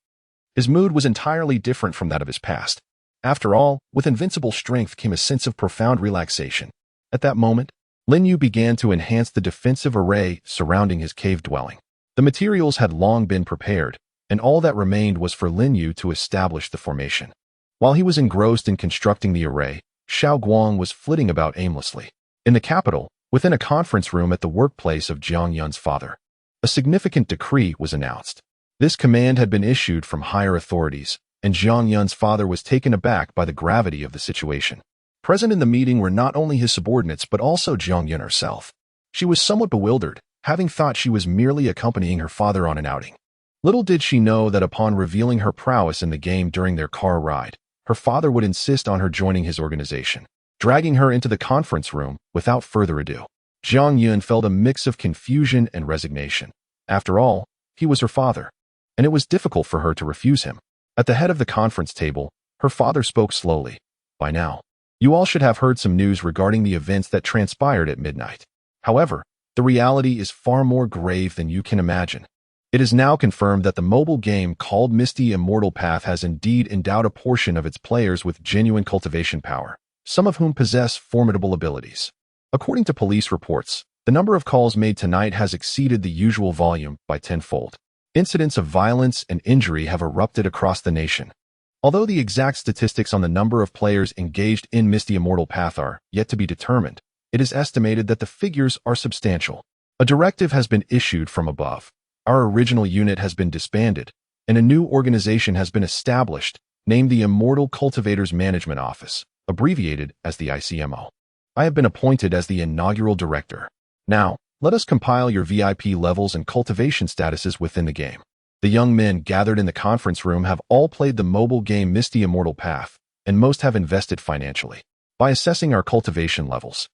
his mood was entirely different from that of his past. After all, with invincible strength came a sense of profound relaxation. At that moment, Lin Yu began to enhance the defensive array surrounding his cave dwelling. The materials had long been prepared, and all that remained was for Lin Yu to establish the formation. While he was engrossed in constructing the array, Xiao Guang was flitting about aimlessly. In the capital, within a conference room at the workplace of Jiang Yun's father, a significant decree was announced. This command had been issued from higher authorities, and Jiang Yun's father was taken aback by the gravity of the situation. Present in the meeting were not only his subordinates but also Jiang Yun herself. She was somewhat bewildered, having thought she was merely accompanying her father on an outing. Little did she know that upon revealing her prowess in the game during their car ride, her father would insist on her joining his organization, dragging her into the conference room without further ado. Jiang Yun felt a mix of confusion and resignation. After all, he was her father, and it was difficult for her to refuse him. At the head of the conference table, her father spoke slowly. By now, you all should have heard some news regarding the events that transpired at midnight. However, the reality is far more grave than you can imagine. It is now confirmed that the mobile game called Misty Immortal Path has indeed endowed a portion of its players with genuine cultivation power, some of whom possess formidable abilities. According to police reports, the number of calls made tonight has exceeded the usual volume by tenfold. Incidents of violence and injury have erupted across the nation. Although the exact statistics on the number of players engaged in Misty Immortal Path are yet to be determined, it is estimated that the figures are substantial. A directive has been issued from above. Our original unit has been disbanded, and a new organization has been established, named the Immortal Cultivators Management Office, abbreviated as the ICMO. I have been appointed as the inaugural director. Now, let us compile your VIP levels and cultivation statuses within the game. The young men gathered in the conference room have all played the mobile game Misty Immortal Path, and most have invested financially. By assessing our cultivation levels,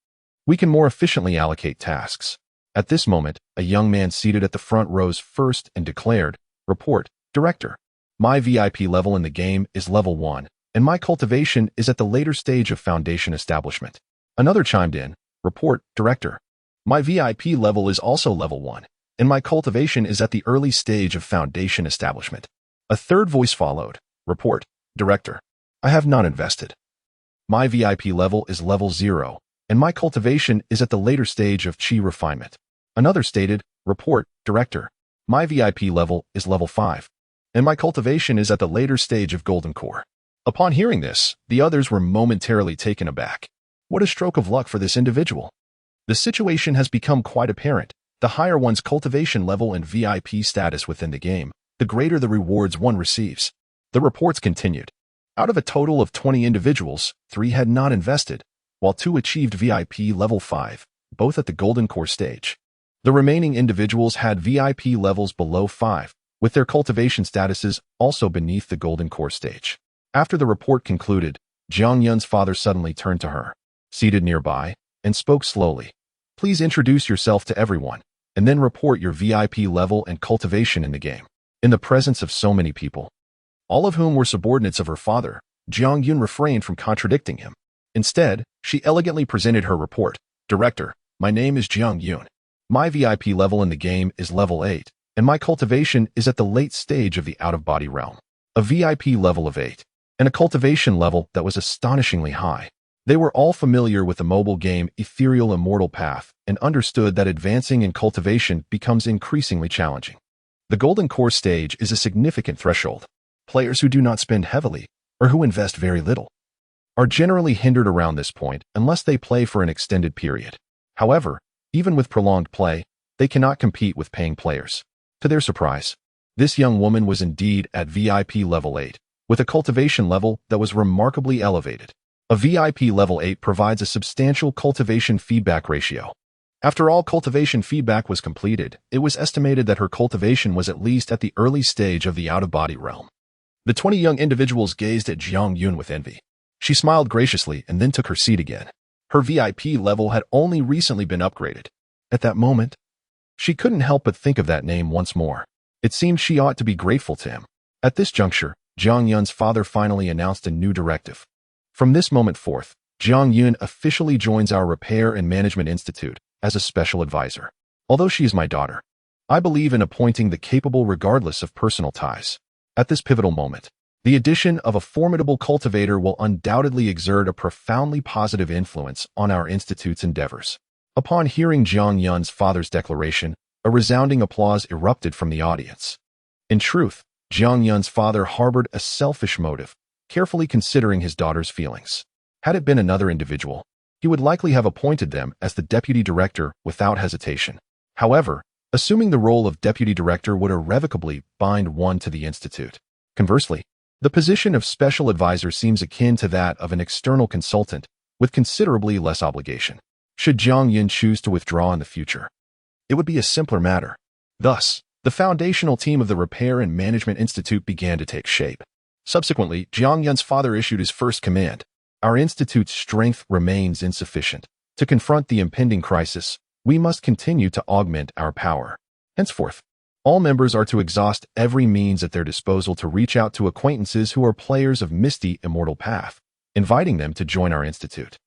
we can more efficiently allocate tasks. At this moment, a young man seated at the front rose first and declared, "Report, Director. My VIP level in the game is level 1, and my cultivation is at the later stage of foundation establishment." Another chimed in, "Report, Director. My VIP level is also level 1, and my cultivation is at the early stage of foundation establishment." A third voice followed, "Report, Director. I have not invested. My VIP level is level 0, and my cultivation is at the later stage of chi refinement." Another stated, "Report, Director. My VIP level is level 5, and my cultivation is at the later stage of golden core." Upon hearing this, the others were momentarily taken aback. What a stroke of luck for this individual. The situation has become quite apparent. The higher one's cultivation level and VIP status within the game, the greater the rewards one receives. The reports continued. Out of a total of 20 individuals, 3 had not invested, while 2 achieved VIP level 5, both at the golden core stage. The remaining individuals had VIP levels below 5, with their cultivation statuses also beneath the golden core stage. After the report concluded, Jiang Yun's father suddenly turned to her, seated nearby, and spoke slowly. Please introduce yourself to everyone, and then report your VIP level and cultivation in the game. In the presence of so many people, all of whom were subordinates of her father, Jiang Yun refrained from contradicting him. Instead, she elegantly presented her report. Director, my name is Jiang Yun. My VIP level in the game is level 8, and my cultivation is at the late stage of the out-of-body realm. A VIP level of 8, and a cultivation level that was astonishingly high. They were all familiar with the mobile game Ethereal Immortal path and understood that advancing in cultivation becomes increasingly challenging. The golden core stage is a significant threshold. Players who do not spend heavily, or who invest very little, are generally hindered around this point unless they play for an extended period. However, even with prolonged play, they cannot compete with paying players. To their surprise, this young woman was indeed at VIP level 8, with a cultivation level that was remarkably elevated. A VIP level 8 provides a substantial cultivation feedback ratio. After all cultivation feedback was completed, it was estimated that her cultivation was at least at the early stage of the out-of-body realm. The 20 young individuals gazed at Jiang Yun with envy. She smiled graciously and then took her seat again. Her VIP level had only recently been upgraded. At that moment, she couldn't help but think of that name once more. It seemed she ought to be grateful to him. At this juncture, Jiang Yun's father finally announced a new directive. From this moment forth, Jiang Yun officially joins our Repair and Management Institute as a special advisor. Although she is my daughter, I believe in appointing the capable regardless of personal ties. At this pivotal moment, the addition of a formidable cultivator will undoubtedly exert a profoundly positive influence on our institute's endeavors. Upon hearing Jiang Yun's father's declaration, a resounding applause erupted from the audience. In truth, Jiang Yun's father harbored a selfish motive, carefully considering his daughter's feelings. Had it been another individual, he would likely have appointed them as the deputy director without hesitation. However, assuming the role of deputy director would irrevocably bind one to the institute. Conversely, the position of special advisor seems akin to that of an external consultant, with considerably less obligation. Should Jiang Yun choose to withdraw in the future, it would be a simpler matter. Thus, the foundational team of the Repair and Management Institute began to take shape. Subsequently, Jiang Yun's father issued his first command. Our institute's strength remains insufficient. To confront the impending crisis, we must continue to augment our power. Henceforth, all members are to exhaust every means at their disposal to reach out to acquaintances who are players of Misty Immortal Path, inviting them to join our institute,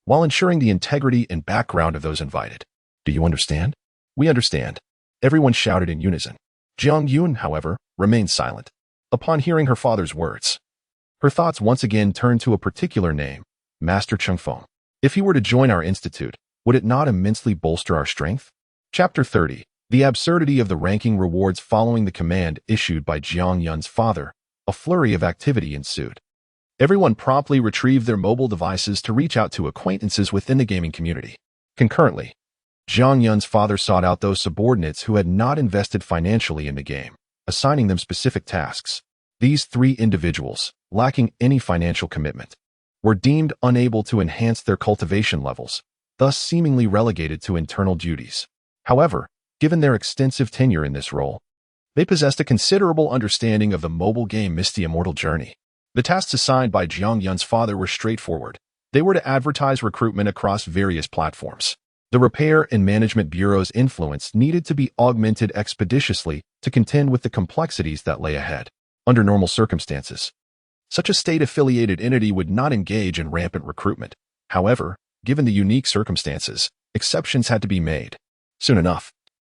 while ensuring the integrity and background of those invited. Do you understand? We understand. Everyone shouted in unison. Jiang Yun, however, remained silent. Upon hearing her father's words, her thoughts once again turned to a particular name, Master Chengfeng. If he were to join our institute, would it not immensely bolster our strength? Chapter 30. The absurdity of the ranking rewards. Following the command issued by Jiang Yun's father, a flurry of activity ensued. Everyone promptly retrieved their mobile devices to reach out to acquaintances within the gaming community. Concurrently, Jiang Yun's father sought out those subordinates who had not invested financially in the game, assigning them specific tasks. These 3 individuals, lacking any financial commitment, were deemed unable to enhance their cultivation levels, thus seemingly relegated to internal duties. However, given their extensive tenure in this role, they possessed a considerable understanding of the mobile game Misty Immortal journey. The tasks assigned by Jiang Yun's father were straightforward. They were to advertise recruitment across various platforms. The Repair and Management Bureau's influence needed to be augmented expeditiously to contend with the complexities that lay ahead. Under normal circumstances, such a state-affiliated entity would not engage in rampant recruitment. However, given the unique circumstances, exceptions had to be made. Soon enough,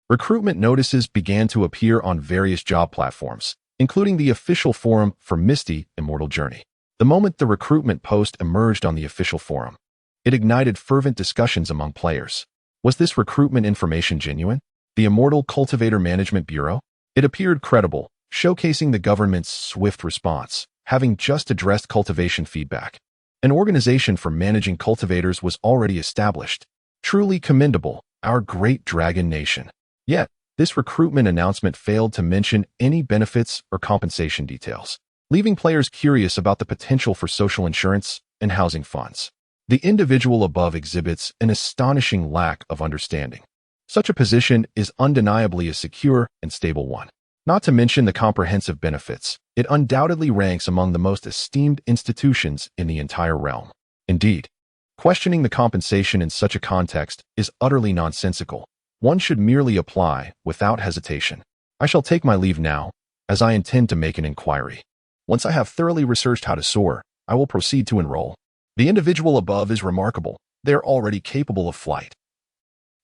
recruitment notices began to appear on various job platforms, including the official forum for Misty Immortal Journey. The moment the recruitment post emerged on the official forum, it ignited fervent discussions among players. Was this recruitment information genuine? The Immortal Cultivator Management Bureau? It appeared credible, showcasing the government's swift response, having just addressed cultivation feedback. An organization for managing cultivators was already established. Truly commendable, our great dragon nation. Yet, this recruitment announcement failed to mention any benefits or compensation details, leaving players curious about the potential for social insurance and housing funds. The individual above exhibits an astonishing lack of understanding. Such a position is undeniably a secure and stable one. Not to mention the comprehensive benefits, it undoubtedly ranks among the most esteemed institutions in the entire realm. Indeed, questioning the compensation in such a context is utterly nonsensical. One should merely apply without hesitation. I shall take my leave now, as I intend to make an inquiry. Once I have thoroughly researched how to soar, I will proceed to enroll. The individual above is remarkable. They are already capable of flight.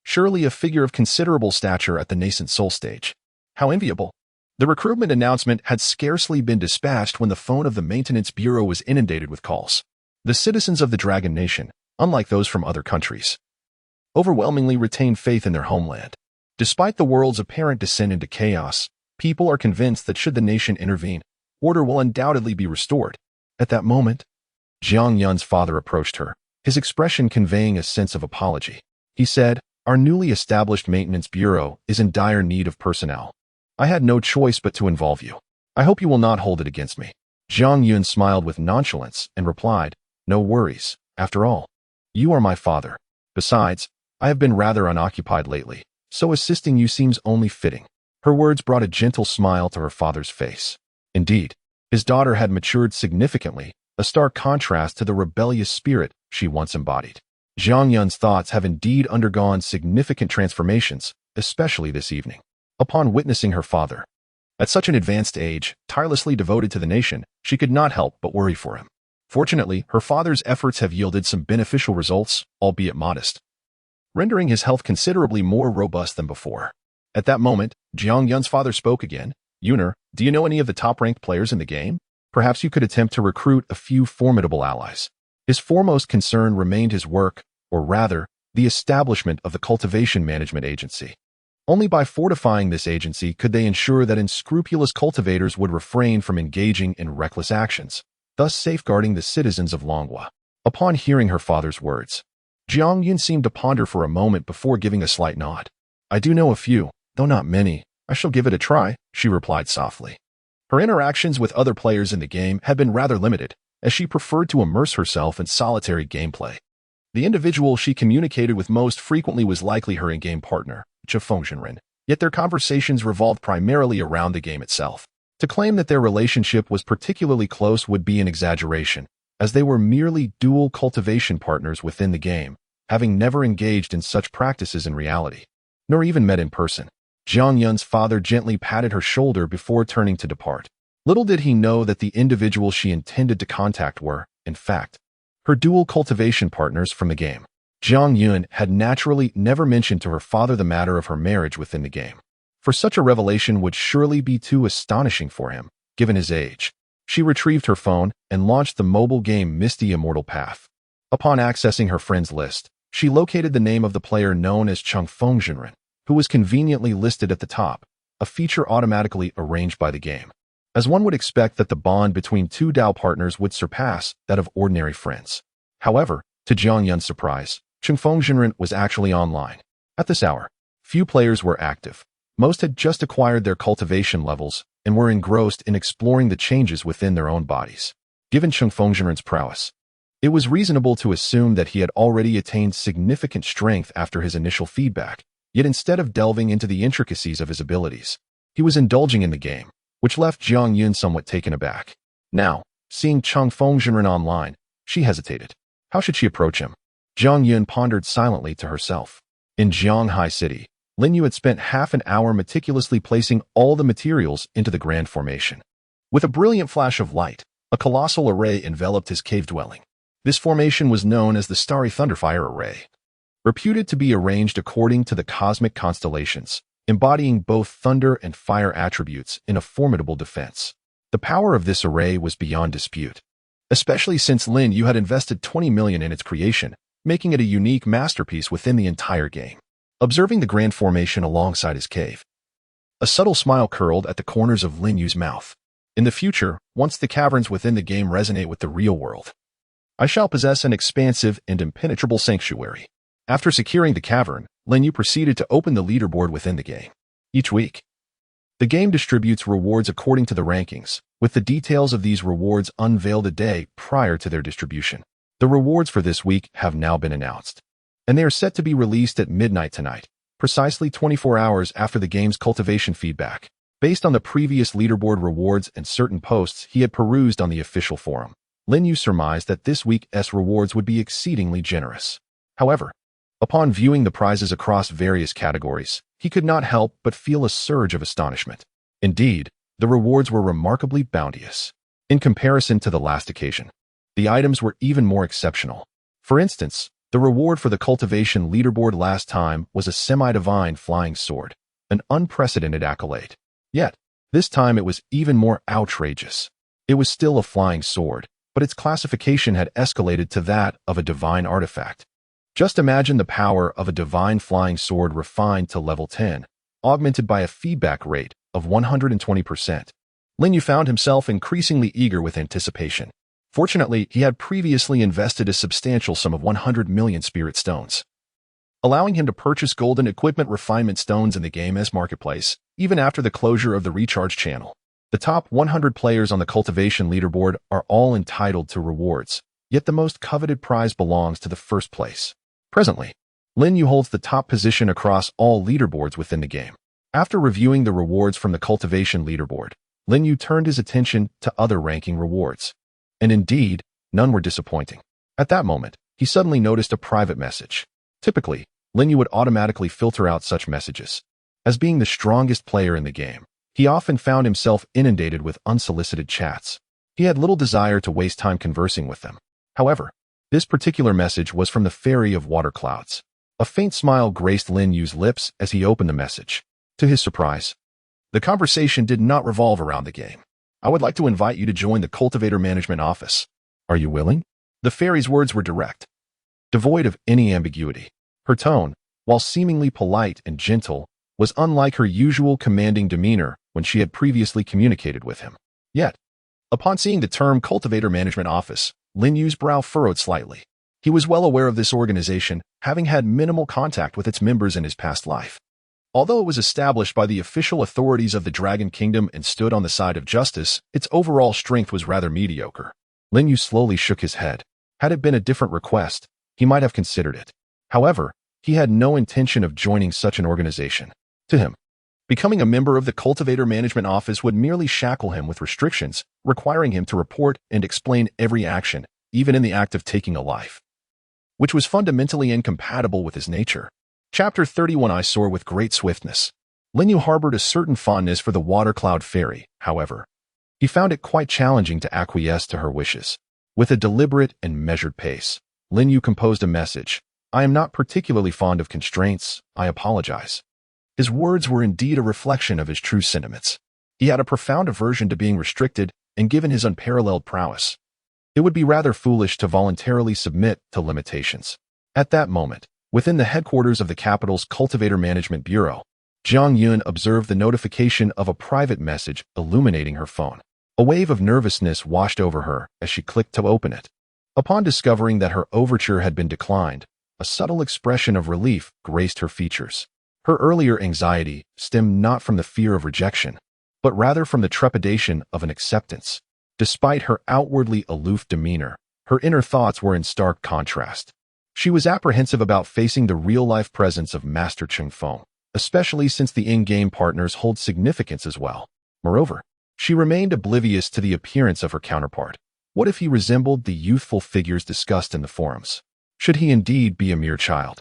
Surely a figure of considerable stature at the nascent soul stage. How enviable. The recruitment announcement had scarcely been dispatched when the phone of the Maintenance Bureau was inundated with calls. The citizens of the Dragon Nation, unlike those from other countries, overwhelmingly retain faith in their homeland. Despite the world's apparent descent into chaos, people are convinced that should the nation intervene, order will undoubtedly be restored. At that moment, Jiang Yun's father approached her, his expression conveying a sense of apology. He said, "Our newly established Maintenance Bureau is in dire need of personnel. I had no choice but to involve you. I hope you will not hold it against me." Jiang Yun smiled with nonchalance and replied, "No worries. After all, you are my father. Besides, I have been rather unoccupied lately, so assisting you seems only fitting." Her words brought a gentle smile to her father's face. Indeed, his daughter had matured significantly, a stark contrast to the rebellious spirit she once embodied. Jiang Yun's thoughts have indeed undergone significant transformations, especially this evening. Upon witnessing her father, at such an advanced age, tirelessly devoted to the nation, she could not help but worry for him. Fortunately, her father's efforts have yielded some beneficial results, albeit modest, rendering his health considerably more robust than before. At that moment, Jiang Yun's father spoke again. "Yuner, do you know any of the top-ranked players in the game? Perhaps you could attempt to recruit a few formidable allies." His foremost concern remained his work, or rather, the establishment of the Cultivation Management Agency. Only by fortifying this agency could they ensure that unscrupulous cultivators would refrain from engaging in reckless actions, thus safeguarding the citizens of Longhua. Upon hearing her father's words, Jiang Yun seemed to ponder for a moment before giving a slight nod. "I do know a few, though not many. I shall give it a try," she replied softly. Her interactions with other players in the game had been rather limited, as she preferred to immerse herself in solitary gameplay. The individual she communicated with most frequently was likely her in-game partner, Chump, yet their conversations revolved primarily around the game itself. To claim that their relationship was particularly close would be an exaggeration, as they were merely dual cultivation partners within the game, having never engaged in such practices in reality, nor even met in person. Jiang Yun's father gently patted her shoulder before turning to depart. Little did he know that the individuals she intended to contact were, in fact, her dual cultivation partners from the game. Jiang Yun had naturally never mentioned to her father the matter of her marriage within the game, for such a revelation would surely be too astonishing for him, given his age. She retrieved her phone and launched the mobile game Misty Immortal Path. Upon accessing her friends list, she located the name of the player known as Chump, who was conveniently listed at the top, a feature automatically arranged by the game, as one would expect that the bond between two DAO partners would surpass that of ordinary friends. However, to Jiang Yun's surprise, Chump was actually online. At this hour, few players were active. Most had just acquired their cultivation levels and were engrossed in exploring the changes within their own bodies. Given Chump prowess, it was reasonable to assume that he had already attained significant strength after his initial feedback, yet instead of delving into the intricacies of his abilities, he was indulging in the game, which left Jiang Yun somewhat taken aback. Now, seeing Chump online, she hesitated. How should she approach him? Jiang Yun pondered silently to herself. In Jianghai City, Lin Yu had spent half an hour meticulously placing all the materials into the grand formation. With a brilliant flash of light, a colossal array enveloped his cave dwelling. This formation was known as the Starry Thunderfire Array, reputed to be arranged according to the cosmic constellations, embodying both thunder and fire attributes in a formidable defense. The power of this array was beyond dispute, especially since Lin Yu had invested 20 million in its creation, making it a unique masterpiece within the entire game. Observing the grand formation alongside his cave, a subtle smile curled at the corners of Lin Yu's mouth. In the future, once the caverns within the game resonate with the real world, I shall possess an expansive and impenetrable sanctuary. After securing the cavern, Lin Yu proceeded to open the leaderboard within the game. Each week, the game distributes rewards according to the rankings, with the details of these rewards unveiled a day prior to their distribution. The rewards for this week have now been announced, and they are set to be released at midnight tonight. precisely 24 hours after the game's cultivation feedback. Based on the previous leaderboard rewards and certain posts he had perused on the official forum, Lin Yu surmised that this week's rewards would be exceedingly generous. However, upon viewing the prizes across various categories, he could not help but feel a surge of astonishment. Indeed, the rewards were remarkably bounteous. In comparison to the last occasion, the items were even more exceptional. For instance, the reward for the cultivation leaderboard last time was a semi-divine flying sword, an unprecedented accolade. Yet, this time it was even more outrageous. It was still a flying sword, but its classification had escalated to that of a divine artifact. Just imagine the power of a divine flying sword refined to level 10, augmented by a feedback rate of 120%. Lin Yu found himself increasingly eager with anticipation. Fortunately, he had previously invested a substantial sum of 100 million spirit stones, allowing him to purchase golden equipment refinement stones in the game's marketplace, even after the closure of the recharge channel. The top 100 players on the cultivation leaderboard are all entitled to rewards, yet the most coveted prize belongs to the first place. Presently, Lin Yu holds the top position across all leaderboards within the game. After reviewing the rewards from the cultivation leaderboard, Lin Yu turned his attention to other ranking rewards. And indeed, none were disappointing. At that moment, he suddenly noticed a private message. Typically, Lin Yu would automatically filter out such messages. As being the strongest player in the game, he often found himself inundated with unsolicited chats. He had little desire to waste time conversing with them. However, this particular message was from the Fairy of Water Clouds. A faint smile graced Lin Yu's lips as he opened the message. To his surprise, the conversation did not revolve around the game. I would like to invite you to join the Cultivator Management Office. Are you willing? The fairy's words were direct, devoid of any ambiguity. Her tone, while seemingly polite and gentle, was unlike her usual commanding demeanor when she had previously communicated with him. Yet, upon seeing the term Cultivator Management Office, Lin Yu's brow furrowed slightly. He was well aware of this organization, having had minimal contact with its members in his past life. Although it was established by the official authorities of the Dragon Kingdom and stood on the side of justice, its overall strength was rather mediocre. Lin Yu slowly shook his head. Had it been a different request, he might have considered it. However, he had no intention of joining such an organization. To him, becoming a member of the Cultivator Management Office would merely shackle him with restrictions, requiring him to report and explain every action, even in the act of taking a life, which was fundamentally incompatible with his nature. Chapter 31. I soar with great swiftness. Lin Yu harbored a certain fondness for the Water Cloud Fairy, however. He found it quite challenging to acquiesce to her wishes. With a deliberate and measured pace, Lin Yu composed a message. I am not particularly fond of constraints. I apologize. His words were indeed a reflection of his true sentiments. He had a profound aversion to being restricted, and given his unparalleled prowess, it would be rather foolish to voluntarily submit to limitations. At that moment, within the headquarters of the capital's Cultivator Management Bureau, Jiang Yun observed the notification of a private message illuminating her phone. A wave of nervousness washed over her as she clicked to open it. Upon discovering that her overture had been declined, a subtle expression of relief graced her features. Her earlier anxiety stemmed not from the fear of rejection, but rather from the trepidation of an acceptance. Despite her outwardly aloof demeanor, her inner thoughts were in stark contrast. She was apprehensive about facing the real-life presence of Master Cheng Feng, especially since the in-game partners hold significance as well. Moreover, she remained oblivious to the appearance of her counterpart. What if he resembled the youthful figures discussed in the forums? Should he indeed be a mere child?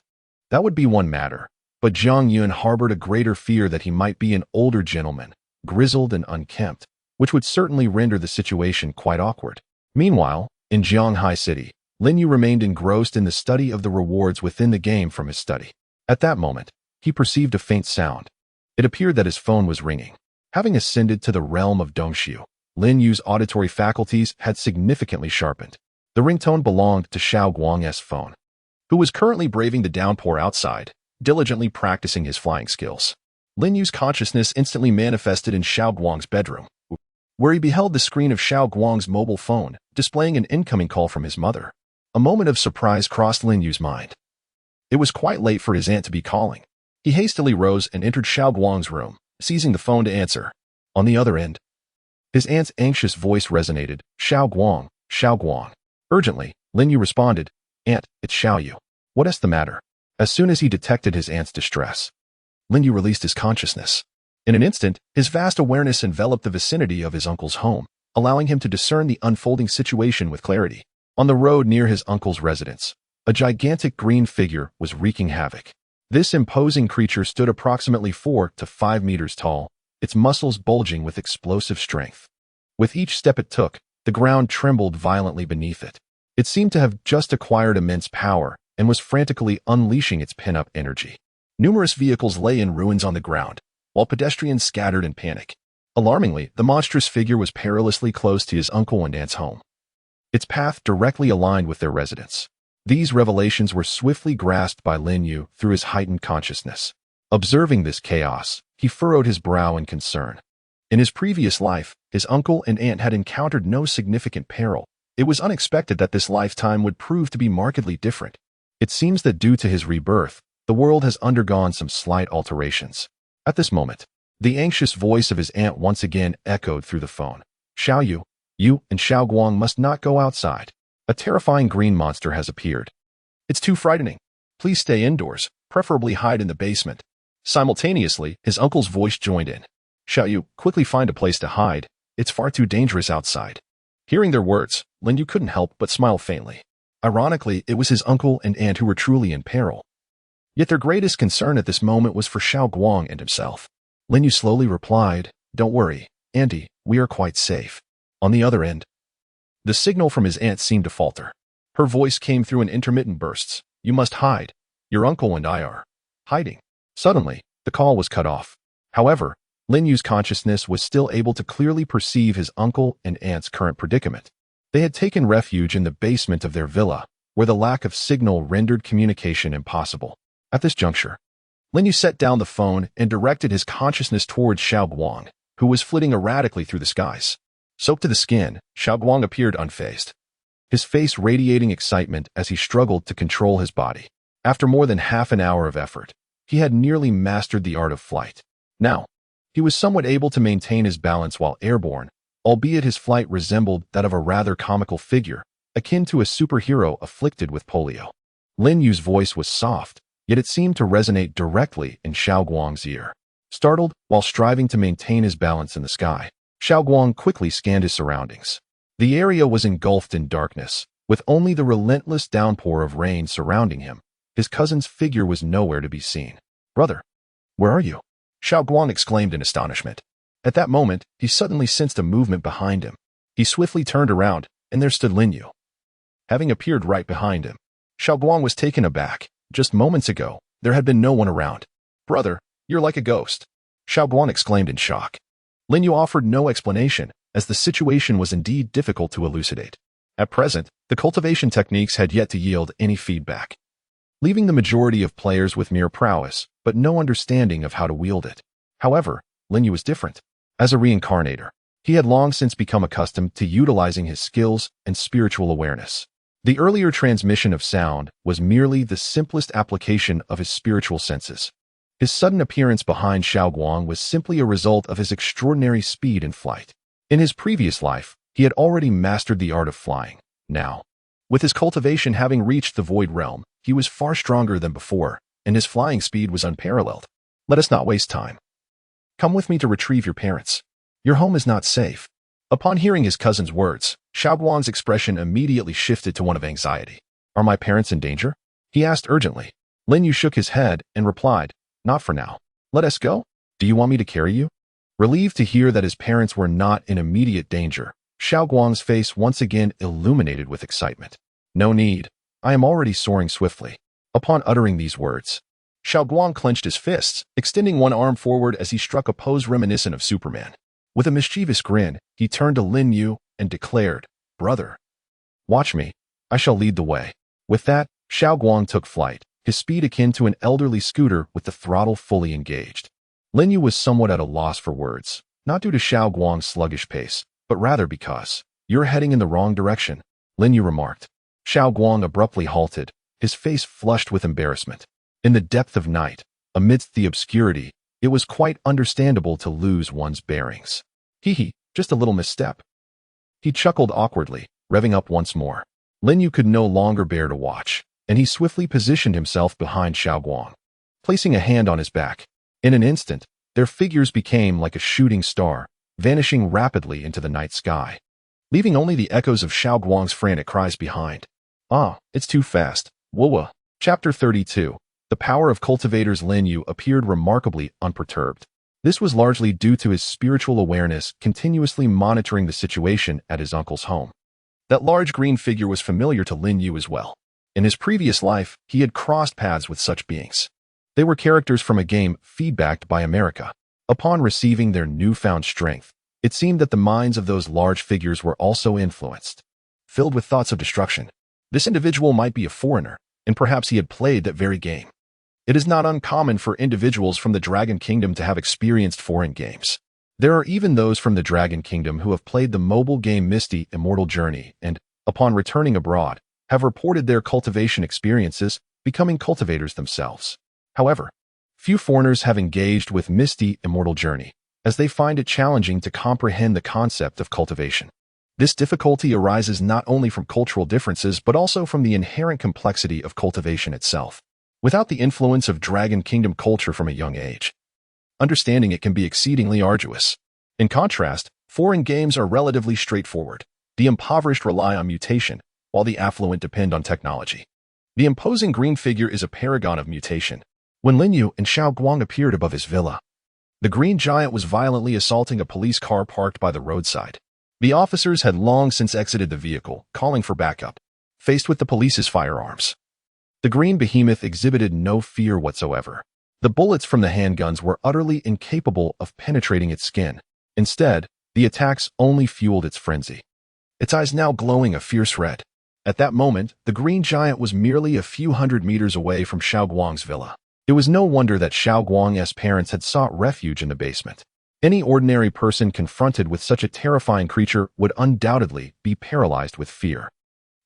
That would be one matter, but Jiang Yun harbored a greater fear that he might be an older gentleman, grizzled and unkempt, which would certainly render the situation quite awkward. Meanwhile, in Jianghai City, Lin Yu remained engrossed in the study of the rewards within the game from his study. At that moment, he perceived a faint sound. It appeared that his phone was ringing. Having ascended to the realm of Dongxiu, Lin Yu's auditory faculties had significantly sharpened. The ringtone belonged to Xiao Guang's phone, who was currently braving the downpour outside, diligently practicing his flying skills. Lin Yu's consciousness instantly manifested in Xiao Guang's bedroom, where he beheld the screen of Xiao Guang's mobile phone, displaying an incoming call from his mother. A moment of surprise crossed Lin Yu's mind. It was quite late for his aunt to be calling. He hastily rose and entered Xiao Guang's room, seizing the phone to answer. On the other end, his aunt's anxious voice resonated. Xiao Guang, Xiao Guang. Urgently, Lin Yu responded, Aunt, it's Xiao Yu. What is the matter? As soon as he detected his aunt's distress, Lin Yu released his consciousness. In an instant, his vast awareness enveloped the vicinity of his uncle's home, allowing him to discern the unfolding situation with clarity. On the road near his uncle's residence, a gigantic green figure was wreaking havoc. This imposing creature stood approximately 4 to 5 meters tall, its muscles bulging with explosive strength. With each step it took, the ground trembled violently beneath it. It seemed to have just acquired immense power and was frantically unleashing its pent-up energy. Numerous vehicles lay in ruins on the ground, while pedestrians scattered in panic. Alarmingly, the monstrous figure was perilously close to his uncle and aunt's home. Its path directly aligned with their residence. These revelations were swiftly grasped by Lin Yu through his heightened consciousness. Observing this chaos, he furrowed his brow in concern. In his previous life, his uncle and aunt had encountered no significant peril. It was unexpected that this lifetime would prove to be markedly different. It seems that due to his rebirth, the world has undergone some slight alterations. At this moment, the anxious voice of his aunt once again echoed through the phone. Xiaoyu, you and Xiaoguang must not go outside. A terrifying green monster has appeared. It's too frightening. Please stay indoors, preferably hide in the basement. Simultaneously, his uncle's voice joined in. Xiaoyu, quickly find a place to hide. It's far too dangerous outside. Hearing their words, Lin Yu couldn't help but smile faintly. Ironically, it was his uncle and aunt who were truly in peril. Yet their greatest concern at this moment was for Xiaoguang and himself. Lin Yu slowly replied, Don't worry, Auntie, we are quite safe. On the other end, the signal from his aunt seemed to falter. Her voice came through in intermittent bursts. You must hide. Your uncle and I are hiding. Suddenly, the call was cut off. However, Lin Yu's consciousness was still able to clearly perceive his uncle and aunt's current predicament. They had taken refuge in the basement of their villa, where the lack of signal rendered communication impossible. At this juncture, Lin Yu set down the phone and directed his consciousness towards Xiaoguang, who was flitting erratically through the skies. Soaked to the skin, Xiaoguang appeared unfazed, his face radiating excitement as he struggled to control his body. After more than half an hour of effort, he had nearly mastered the art of flight. Now, he was somewhat able to maintain his balance while airborne, albeit his flight resembled that of a rather comical figure, akin to a superhero afflicted with polio. Lin Yu's voice was soft, yet it seemed to resonate directly in Xiaoguang's ear. Startled, while striving to maintain his balance in the sky, Xiaoguang quickly scanned his surroundings. The area was engulfed in darkness, with only the relentless downpour of rain surrounding him. His cousin's figure was nowhere to be seen. Brother, where are you? Xiaoguang exclaimed in astonishment. At that moment, he suddenly sensed a movement behind him. He swiftly turned around, and there stood Lin Yu. Having appeared right behind him, Xiaoguang was taken aback. Just moments ago, there had been no one around. Brother, you're like a ghost. Xiaoguang exclaimed in shock. Lin Yu offered no explanation, as the situation was indeed difficult to elucidate. At present, the cultivation techniques had yet to yield any feedback, leaving the majority of players with mere prowess, but no understanding of how to wield it. However, Lin Yu was different. As a reincarnator, he had long since become accustomed to utilizing his skills and spiritual awareness. The earlier transmission of sound was merely the simplest application of his spiritual senses. His sudden appearance behind Xiaoguang was simply a result of his extraordinary speed in flight. In his previous life, he had already mastered the art of flying. Now, with his cultivation having reached the void realm, he was far stronger than before, and his flying speed was unparalleled. Let us not waste time. Come with me to retrieve your parents. Your home is not safe. Upon hearing his cousin's words, Xiaoguang's expression immediately shifted to one of anxiety. Are my parents in danger? He asked urgently. Lin Yu shook his head and replied, Not for now. Let us go. Do you want me to carry you? Relieved to hear that his parents were not in immediate danger, Xiaoguang's face once again illuminated with excitement. No need. I am already soaring swiftly. Upon uttering these words, Xiaoguang clenched his fists, extending one arm forward as he struck a pose reminiscent of Superman. With a mischievous grin, he turned to Lin Yu and declared, Brother, watch me. I shall lead the way. With that, Xiaoguang took flight, his speed akin to an elderly scooter with the throttle fully engaged. Lin Yu was somewhat at a loss for words, not due to Xiaoguang's sluggish pace, but rather because, You're heading in the wrong direction, Lin Yu remarked. Xiaoguang abruptly halted, his face flushed with embarrassment. In the depth of night, amidst the obscurity, it was quite understandable to lose one's bearings. Hee, just a little misstep. He chuckled awkwardly, revving up once more. Lin Yu could no longer bear to watch, and he swiftly positioned himself behind Xiaoguang. Placing a hand on his back, In an instant, their figures became like a shooting star, vanishing rapidly into the night sky, leaving only the echoes of Xiao Guang's frantic cries behind. Ah, it's too fast. Whoa. Chapter 32. The power of cultivators. Lin Yu appeared remarkably unperturbed. This was largely due to his spiritual awareness continuously monitoring the situation at his uncle's home. That large green figure was familiar to Lin Yu as well. In his previous life, he had crossed paths with such beings. They were characters from a game feedbacked by America. Upon receiving their newfound strength, it seemed that the minds of those large figures were also influenced, filled with thoughts of destruction. This individual might be a foreigner, and perhaps he had played that very game. It is not uncommon for individuals from the Dragon Kingdom to have experienced foreign games. There are even those from the Dragon Kingdom who have played the mobile game Misty Immortal Journey and, upon returning abroad, have reported their cultivation experiences, becoming cultivators themselves. However, few foreigners have engaged with Misty Immortal Journey, as they find it challenging to comprehend the concept of cultivation. This difficulty arises not only from cultural differences but also from the inherent complexity of cultivation itself. Without the influence of Dragon Kingdom culture from a young age, understanding it can be exceedingly arduous. In contrast, foreign games are relatively straightforward. The impoverished rely on mutation, while the affluent depend on technology. The imposing green figure is a paragon of mutation. When Lin Yu and Xiao Guang appeared above his villa, the green giant was violently assaulting a police car parked by the roadside. The officers had long since exited the vehicle, calling for backup, faced with the police's firearms. The green behemoth exhibited no fear whatsoever. The bullets from the handguns were utterly incapable of penetrating its skin. Instead, the attacks only fueled its frenzy, its eyes now glowing a fierce red. At that moment, the green giant was merely a few hundred meters away from Xiao Guang's villa. It was no wonder that Xiao Guang's parents had sought refuge in the basement. Any ordinary person confronted with such a terrifying creature would undoubtedly be paralyzed with fear.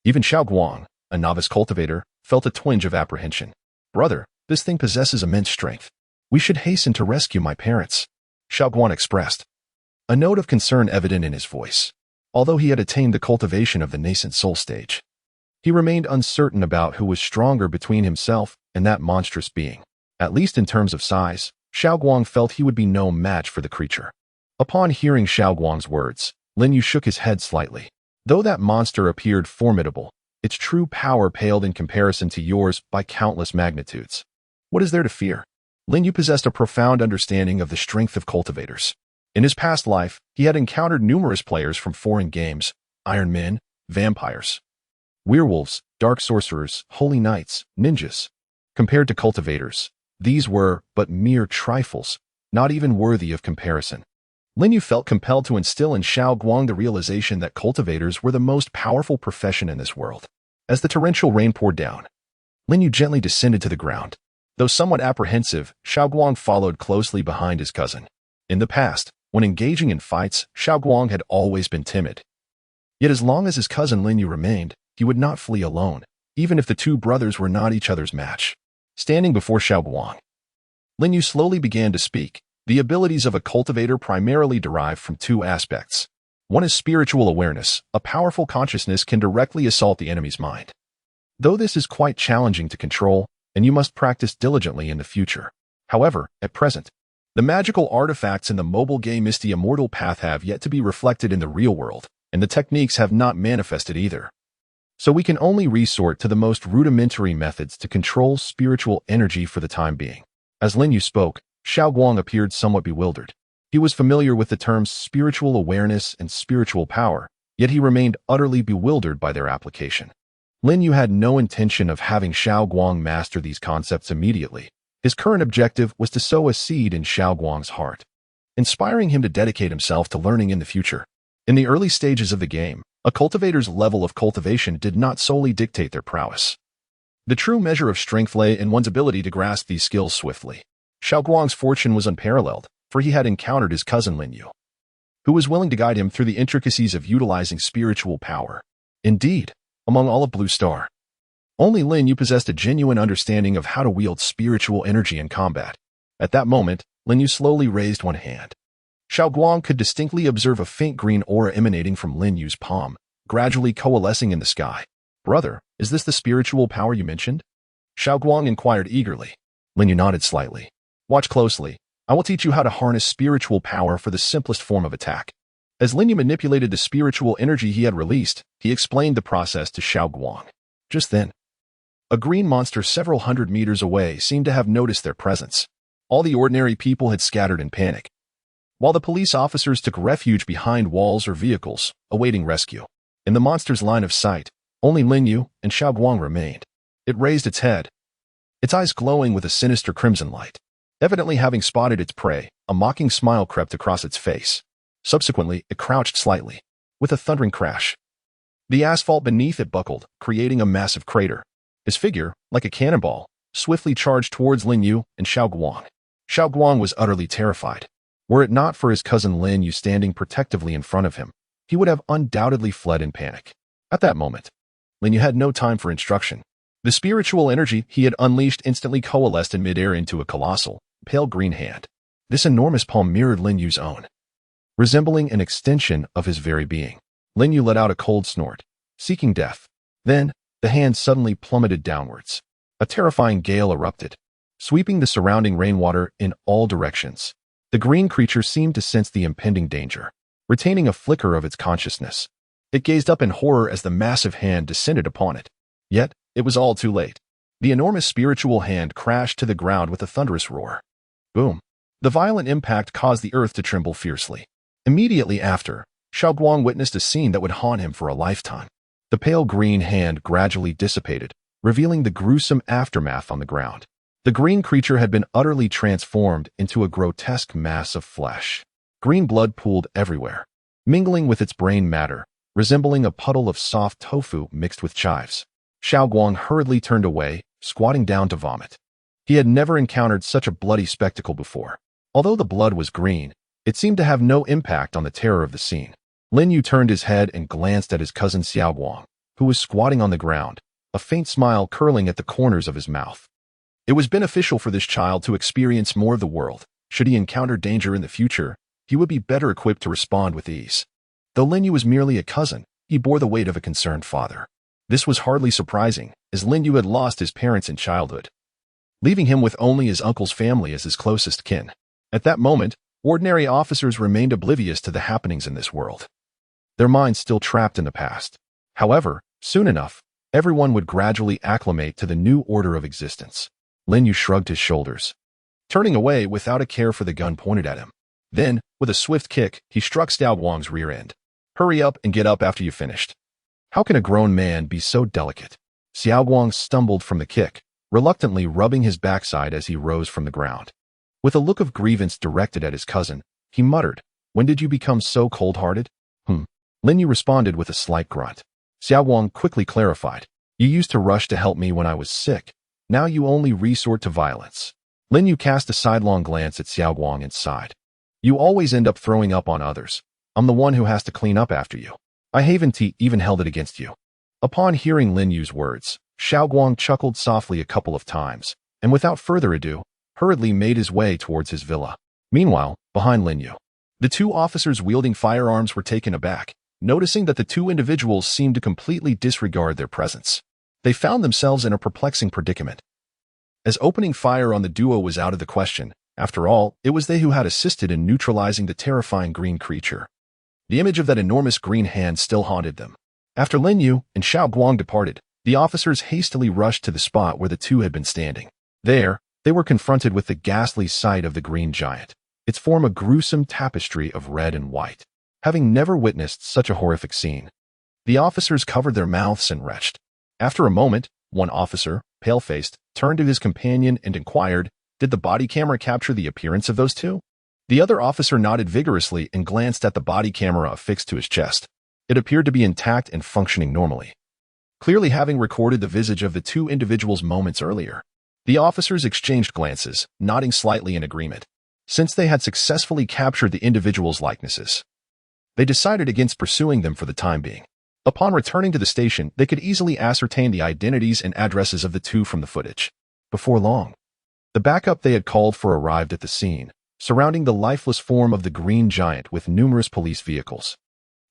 Even Xiao Guang, a novice cultivator, felt a twinge of apprehension. Brother, this thing possesses immense strength. We should hasten to rescue my parents, Xiao Guang expressed, a note of concern evident in his voice. Although he had attained the cultivation of the nascent soul stage, he remained uncertain about who was stronger between himself and that monstrous being. At least in terms of size, Xiao Guang felt he would be no match for the creature. Upon hearing Xiao Guang's words, Lin Yu shook his head slightly. Though that monster appeared formidable, its true power paled in comparison to yours by countless magnitudes. What is there to fear? Lin Yu possessed a profound understanding of the strength of cultivators. In his past life, he had encountered numerous players from foreign games: Iron Men, vampires, werewolves, dark sorcerers, holy knights, ninjas. Compared to cultivators, these were but mere trifles, not even worthy of comparison. Lin Yu felt compelled to instill in Xiao Guang the realization that cultivators were the most powerful profession in this world. As the torrential rain poured down, Lin Yu gently descended to the ground. Though somewhat apprehensive, Xiao Guang followed closely behind his cousin. In the past, when engaging in fights, Xiao Guang had always been timid. Yet as long as his cousin Lin Yu remained, he would not flee alone, even if the two brothers were not each other's match. Standing before Xiao Guang, Lin Yu slowly began to speak. The abilities of a cultivator primarily derive from two aspects. One is spiritual awareness. A powerful consciousness can directly assault the enemy's mind. Though this is quite challenging to control, and you must practice diligently in the future. However, at present, the magical artifacts in the mobile game Misty Immortal path have yet to be reflected in the real world, and the techniques have not manifested either. So we can only resort to the most rudimentary methods to control spiritual energy for the time being. As Lin Yu spoke, Xiao Guang appeared somewhat bewildered. He was familiar with the terms spiritual awareness and spiritual power, yet he remained utterly bewildered by their application. Lin Yu had no intention of having Xiao Guang master these concepts immediately. His current objective was to sow a seed in Xiao Guang's heart, inspiring him to dedicate himself to learning in the future. In the early stages of the game, a cultivator's level of cultivation did not solely dictate their prowess. The true measure of strength lay in one's ability to grasp these skills swiftly. Xiao Guang's fortune was unparalleled, for he had encountered his cousin Lin Yu, who was willing to guide him through the intricacies of utilizing spiritual power. Indeed, among all of Blue Star, only Lin Yu possessed a genuine understanding of how to wield spiritual energy in combat. At that moment, Lin Yu slowly raised one hand. Xiao Guang could distinctly observe a faint green aura emanating from Lin Yu's palm, gradually coalescing in the sky. Brother, is this the spiritual power you mentioned? Xiao Guang inquired eagerly. Lin Yu nodded slightly. Watch closely. I will teach you how to harness spiritual power for the simplest form of attack. As Lin Yu manipulated the spiritual energy he had released, he explained the process to Xiaoguang. Just then, a green monster several hundred meters away seemed to have noticed their presence. All the ordinary people had scattered in panic, while the police officers took refuge behind walls or vehicles, awaiting rescue. In the monster's line of sight, only Lin Yu and Xiaoguang remained. It raised its head, its eyes glowing with a sinister crimson light. Evidently having spotted its prey, a mocking smile crept across its face. Subsequently, it crouched slightly. With a thundering crash, the asphalt beneath it buckled, creating a massive crater. His figure, like a cannonball, swiftly charged towards Lin Yu and Xiaoguang. Xiaoguang was utterly terrified. Were it not for his cousin Lin Yu standing protectively in front of him, he would have undoubtedly fled in panic. At that moment, Lin Yu had no time for instruction. The spiritual energy he had unleashed instantly coalesced in midair into a colossal, pale green hand. This enormous palm mirrored Lin Yu's own, resembling an extension of his very being. Lin Yu let out a cold snort, seeking death. Then, the hand suddenly plummeted downwards. A terrifying gale erupted, sweeping the surrounding rainwater in all directions. The green creature seemed to sense the impending danger. Retaining a flicker of its consciousness, it gazed up in horror as the massive hand descended upon it. Yet, it was all too late. The enormous spiritual hand crashed to the ground with a thunderous roar. Boom! The violent impact caused the earth to tremble fiercely. Immediately after, Xiaoguang witnessed a scene that would haunt him for a lifetime. The pale green hand gradually dissipated, revealing the gruesome aftermath on the ground. The green creature had been utterly transformed into a grotesque mass of flesh. Green blood pooled everywhere, mingling with its brain matter, resembling a puddle of soft tofu mixed with chives. Xiaoguang hurriedly turned away, squatting down to vomit. He had never encountered such a bloody spectacle before. Although the blood was green, it seemed to have no impact on the terror of the scene. Lin Yu turned his head and glanced at his cousin Xiaoguang, who was squatting on the ground, a faint smile curling at the corners of his mouth. It was beneficial for this child to experience more of the world. Should he encounter danger in the future, he would be better equipped to respond with ease. Though Lin Yu was merely a cousin, he bore the weight of a concerned father. This was hardly surprising, as Lin Yu had lost his parents in childhood, leaving him with only his uncle's family as his closest kin. At that moment, ordinary officers remained oblivious to the happenings in this world, their minds still trapped in the past. However, soon enough, everyone would gradually acclimate to the new order of existence. Lin Yu shrugged his shoulders, turning away without a care for the gun pointed at him. Then, with a swift kick, he struck Xiaoguang's rear end. Hurry up and get up after you've finished. How can a grown man be so delicate? Xiaoguang stumbled from the kick, reluctantly rubbing his backside as he rose from the ground. With a look of grievance directed at his cousin, he muttered, "When did you become so cold-hearted?" Lin Yu responded with a slight grunt. Xiaoguang quickly clarified, "You used to rush to help me when I was sick. Now you only resort to violence." Lin Yu cast a sidelong glance at Xiaoguang and sighed. "You always end up throwing up on others. I'm the one who has to clean up after you. I haven't even held it against you." Upon hearing Lin Yu's words, Xiaoguang chuckled softly a couple of times, and without further ado, hurriedly made his way towards his villa. Meanwhile, behind Lin Yu, the two officers wielding firearms were taken aback, noticing that the two individuals seemed to completely disregard their presence. They found themselves in a perplexing predicament, as opening fire on the duo was out of the question. After all, it was they who had assisted in neutralizing the terrifying green creature. The image of that enormous green hand still haunted them. After Lin Yu and Xiaoguang departed, the officers hastily rushed to the spot where the two had been standing. There, they were confronted with the ghastly sight of the green giant, its form a gruesome tapestry of red and white. Having never witnessed such a horrific scene, the officers covered their mouths and retched. After a moment, one officer, pale-faced, turned to his companion and inquired, "Did the body camera capture the appearance of those two?" The other officer nodded vigorously and glanced at the body camera affixed to his chest. It appeared to be intact and functioning normally, clearly having recorded the visage of the two individuals moments earlier. The officers exchanged glances, nodding slightly in agreement. Since they had successfully captured the individuals' likenesses, they decided against pursuing them for the time being. Upon returning to the station, they could easily ascertain the identities and addresses of the two from the footage. Before long, the backup they had called for arrived at the scene, surrounding the lifeless form of the green giant with numerous police vehicles.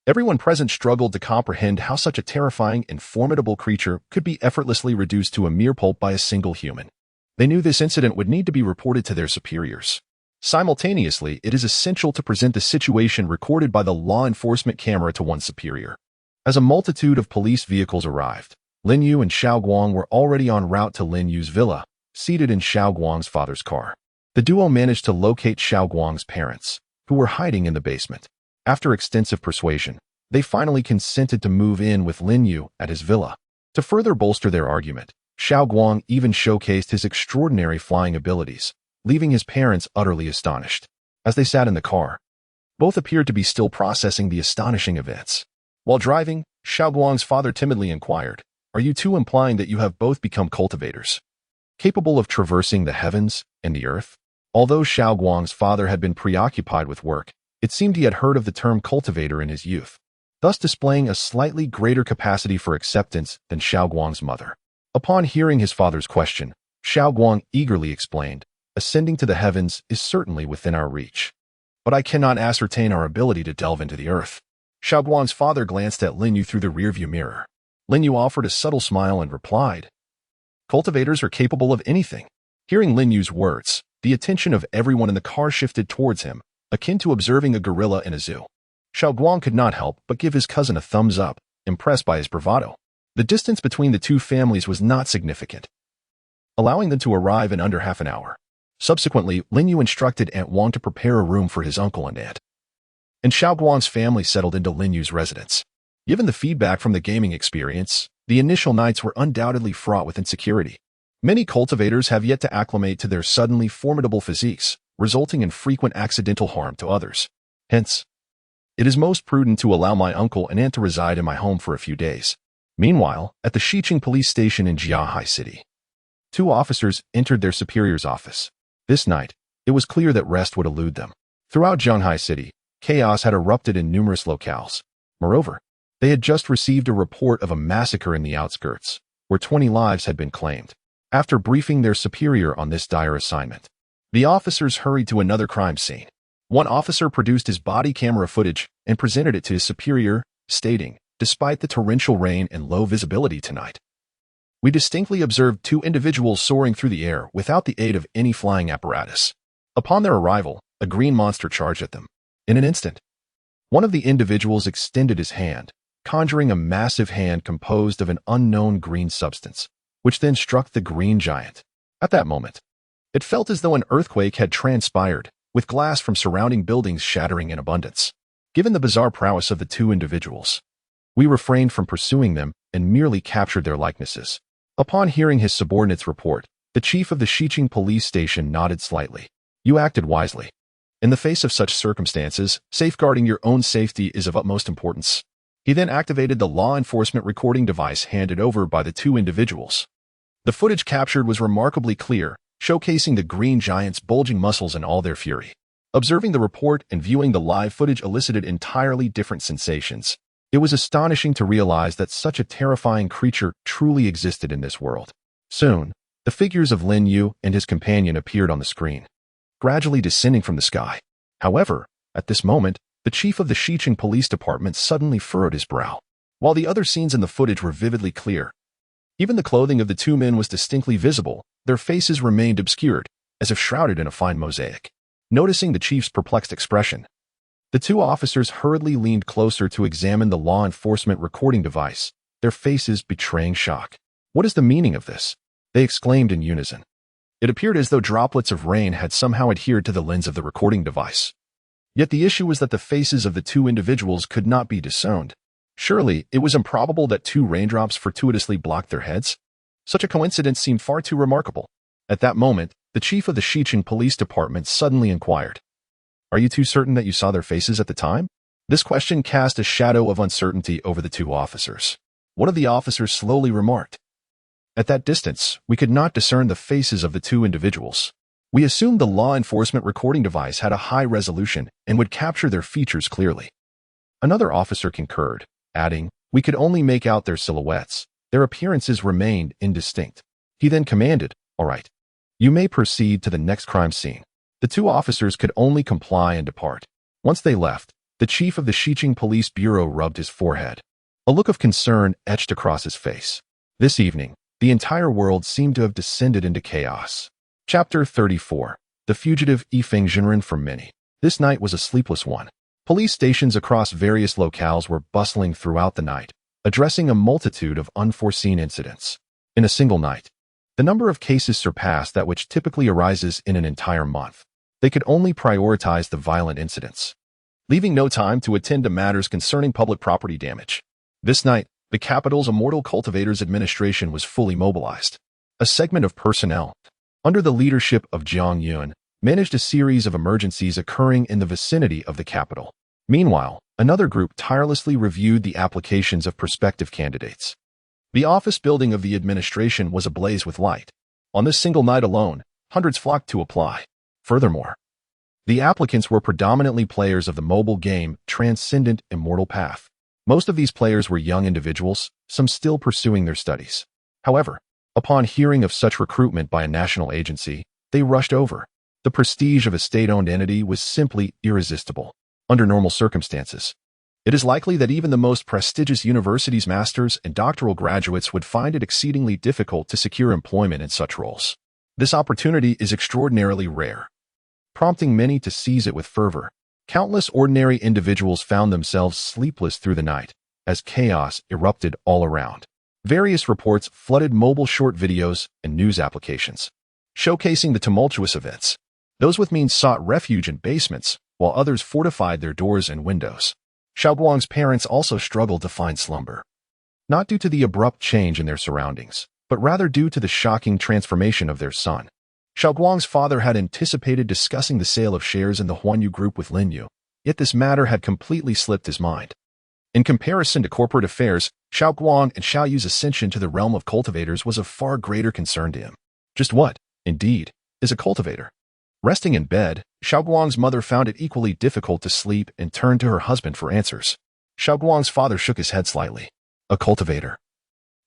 Everyone present struggled to comprehend how such a terrifying and formidable creature could be effortlessly reduced to a mere pulp by a single human. They knew this incident would need to be reported to their superiors. Simultaneously, it is essential to present the situation recorded by the law enforcement camera to one's superior. As a multitude of police vehicles arrived, Lin Yu and Xiao Guang were already en route to Lin Yu's villa, seated in Xiao Guang's father's car. The duo managed to locate Xiao Guang's parents, who were hiding in the basement. After extensive persuasion, they finally consented to move in with Lin Yu at his villa. To further bolster their argument, Xiao Guang even showcased his extraordinary flying abilities, leaving his parents utterly astonished. As they sat in the car, both appeared to be still processing the astonishing events. While driving, Xiao Guang's father timidly inquired, "Are you two implying that you have both become cultivators, capable of traversing the heavens and the earth?" Although Xiao Guang's father had been preoccupied with work, it seemed he had heard of the term cultivator in his youth, thus displaying a slightly greater capacity for acceptance than Xiao Guang's mother. Upon hearing his father's question, Xiao Guang eagerly explained, "Ascending to the heavens is certainly within our reach, but I cannot ascertain our ability to delve into the earth." Xiao Guang's father glanced at Lin Yu through the rearview mirror. Lin Yu offered a subtle smile and replied, "Cultivators are capable of anything." Hearing Lin Yu's words, the attention of everyone in the car shifted towards him, akin to observing a gorilla in a zoo. Xiao Guang could not help but give his cousin a thumbs up, impressed by his bravado. The distance between the two families was not significant, allowing them to arrive in under half an hour. Subsequently, Lin Yu instructed Aunt Wang to prepare a room for his uncle and aunt, and Xiao Guang's family settled into Lin Yu's residence. Given the feedback from the gaming experience, the initial nights were undoubtedly fraught with insecurity. Many cultivators have yet to acclimate to their suddenly formidable physiques, resulting in frequent accidental harm to others. Hence, it is most prudent to allow my uncle and aunt to reside in my home for a few days. Meanwhile, at the Xiqing police station in Jiahai City, two officers entered their superior's office. This night, it was clear that rest would elude them. Throughout Zhanghai City, chaos had erupted in numerous locales. Moreover, they had just received a report of a massacre in the outskirts, where 20 lives had been claimed. After briefing their superior on this dire assignment, the officers hurried to another crime scene. One officer produced his body camera footage and presented it to his superior, stating, "Despite the torrential rain and low visibility tonight, we distinctly observed two individuals soaring through the air without the aid of any flying apparatus. Upon their arrival, a green monster charged at them. In an instant, one of the individuals extended his hand, conjuring a massive hand composed of an unknown green substance, which then struck the green giant. At that moment, it felt as though an earthquake had transpired, with glass from surrounding buildings shattering in abundance. Given the bizarre prowess of the two individuals, we refrained from pursuing them and merely captured their likenesses." Upon hearing his subordinate's report, the chief of the Xiqing police station nodded slightly. "You acted wisely. In the face of such circumstances, safeguarding your own safety is of utmost importance." He then activated the law enforcement recording device handed over by the two individuals. The footage captured was remarkably clear, showcasing the green giant's bulging muscles in all their fury. Observing the report and viewing the live footage elicited entirely different sensations. It was astonishing to realize that such a terrifying creature truly existed in this world. Soon, the figures of Lin Yu and his companion appeared on the screen, gradually descending from the sky. However, at this moment, the chief of the Xiqing police department suddenly furrowed his brow. While the other scenes in the footage were vividly clear, even the clothing of the two men was distinctly visible, their faces remained obscured, as if shrouded in a fine mosaic. Noticing the chief's perplexed expression, the two officers hurriedly leaned closer to examine the law enforcement recording device, their faces betraying shock. "What is the meaning of this?" they exclaimed in unison. It appeared as though droplets of rain had somehow adhered to the lens of the recording device. Yet the issue was that the faces of the two individuals could not be disowned. Surely, it was improbable that two raindrops fortuitously blocked their heads? Such a coincidence seemed far too remarkable. At that moment, the chief of the Xiqing police department suddenly inquired, "Are you two certain that you saw their faces at the time?" This question cast a shadow of uncertainty over the two officers. One of the officers slowly remarked, "At that distance, we could not discern the faces of the two individuals. We assumed the law enforcement recording device had a high resolution and would capture their features clearly." Another officer concurred, adding, "We could only make out their silhouettes. Their appearances remained indistinct." He then commanded, "All right, you may proceed to the next crime scene." The two officers could only comply and depart. Once they left, the chief of the Xiqing Police Bureau rubbed his forehead. A look of concern etched across his face. This evening, the entire world seemed to have descended into chaos. Chapter 34. the fugitive Yifeng Jinren from many. This night was a sleepless one. Police stations across various locales were bustling throughout the night, addressing a multitude of unforeseen incidents. In a single night, the number of cases surpassed that which typically arises in an entire month. They could only prioritize the violent incidents, leaving no time to attend to matters concerning public property damage. This night, the capital's Immortal Cultivators Administration was fully mobilized. A segment of personnel, under the leadership of Jiang Yuan, managed a series of emergencies occurring in the vicinity of the capital. Meanwhile, another group tirelessly reviewed the applications of prospective candidates. The office building of the administration was ablaze with light. On this single night alone, hundreds flocked to apply. Furthermore, the applicants were predominantly players of the mobile game Transcendent Immortal Path. Most of these players were young individuals, some still pursuing their studies. However, upon hearing of such recruitment by a national agency, they rushed over. The prestige of a state-owned entity was simply irresistible. Under normal circumstances, it is likely that even the most prestigious universities' masters and doctoral graduates would find it exceedingly difficult to secure employment in such roles. This opportunity is extraordinarily rare, prompting many to seize it with fervor. Countless ordinary individuals found themselves sleepless through the night, as chaos erupted all around. Various reports flooded mobile short videos and news applications, showcasing the tumultuous events. Those with means sought refuge in basements, while others fortified their doors and windows. Xiaoguang's parents also struggled to find slumber, not due to the abrupt change in their surroundings, but rather due to the shocking transformation of their son. Xiaoguang's father had anticipated discussing the sale of shares in the Huan Yu group with Lin Yu, yet this matter had completely slipped his mind. In comparison to corporate affairs, Xiaoguang and Xiao Yu's ascension to the realm of cultivators was of far greater concern to him. Just what, indeed, is a cultivator? Resting in bed, Xiaoguang's mother found it equally difficult to sleep and turned to her husband for answers. Xiaoguang's father shook his head slightly. A cultivator.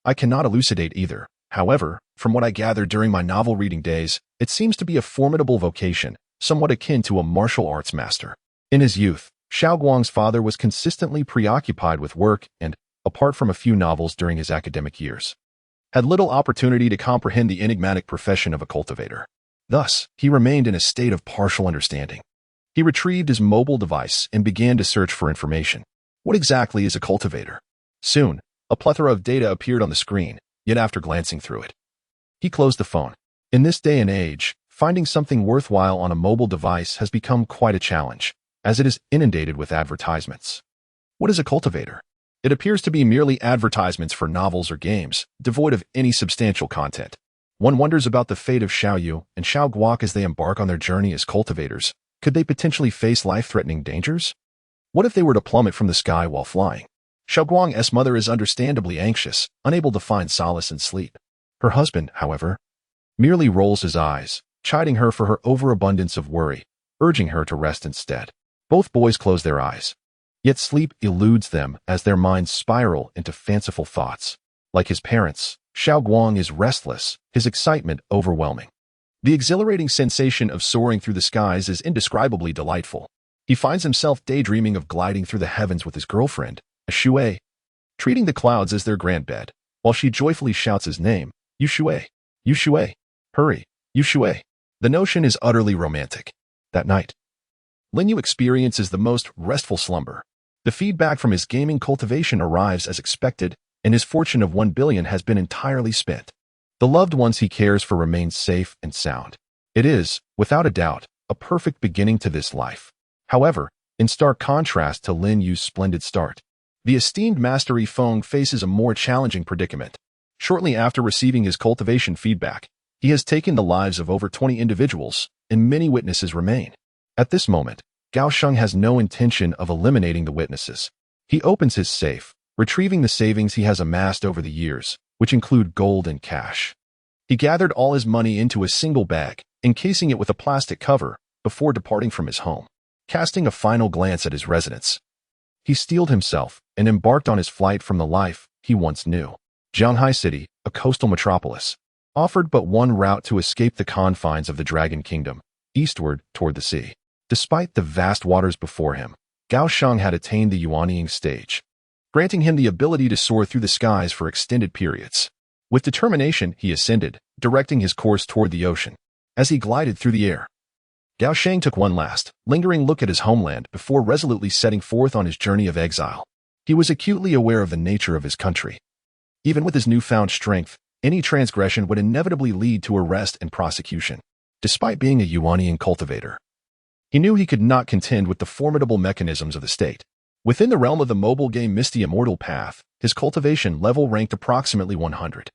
I cannot elucidate either. However, from what I gathered during my novel reading days, it seems to be a formidable vocation, somewhat akin to a martial arts master. In his youth, Xiaoguang's father was consistently preoccupied with work and, apart from a few novels during his academic years, had little opportunity to comprehend the enigmatic profession of a cultivator. Thus, he remained in a state of partial understanding. He retrieved his mobile device and began to search for information. What exactly is a cultivator? Soon, a plethora of data appeared on the screen, yet after glancing through it, he closed the phone. In this day and age, finding something worthwhile on a mobile device has become quite a challenge, as it is inundated with advertisements. What is a cultivator? It appears to be merely advertisements for novels or games, devoid of any substantial content. One wonders about the fate of Xiao Yu and Xiao Guok as they embark on their journey as cultivators. Could they potentially face life-threatening dangers? What if they were to plummet from the sky while flying? Xiao Guang's mother is understandably anxious, unable to find solace in sleep. Her husband, however, merely rolls his eyes, chiding her for her overabundance of worry, urging her to rest instead. Both boys close their eyes, yet sleep eludes them as their minds spiral into fanciful thoughts. Like his parents, Xiao Guang is restless, his excitement overwhelming. The exhilarating sensation of soaring through the skies is indescribably delightful. He finds himself daydreaming of gliding through the heavens with his girlfriend, a Shui, treating the clouds as their grand bed, while she joyfully shouts his name, Yu Shui, Yu Shui, hurry, Yu Shui. The notion is utterly romantic. That night, Lin Yu experiences the most restful slumber. The feedback from his gaming cultivation arrives as expected, and his fortune of 1 billion has been entirely spent. The loved ones he cares for remain safe and sound. It is, without a doubt, a perfect beginning to this life. However, in stark contrast to Lin Yu's splendid start, the esteemed Master Yifeng faces a more challenging predicament. Shortly after receiving his cultivation feedback, he has taken the lives of over 20 individuals, and many witnesses remain. At this moment, Gao Sheng has no intention of eliminating the witnesses. He opens his safe, retrieving the savings he has amassed over the years, which include gold and cash. He gathered all his money into a single bag, encasing it with a plastic cover, before departing from his home. Casting a final glance at his residence, he steeled himself and embarked on his flight from the life he once knew. Jianghai City, a coastal metropolis, offered but one route to escape the confines of the Dragon Kingdom, eastward toward the sea. Despite the vast waters before him, Gao Sheng had attained the yuanying stage, granting him the ability to soar through the skies for extended periods. With determination, he ascended, directing his course toward the ocean. As he glided through the air, Gao Sheng took one last, lingering look at his homeland before resolutely setting forth on his journey of exile. He was acutely aware of the nature of his country. Even with his newfound strength, any transgression would inevitably lead to arrest and prosecution. Despite being a Yuanian cultivator, he knew he could not contend with the formidable mechanisms of the state. Within the realm of the mobile game Misty Immortal Path, his cultivation level ranked approximately 100.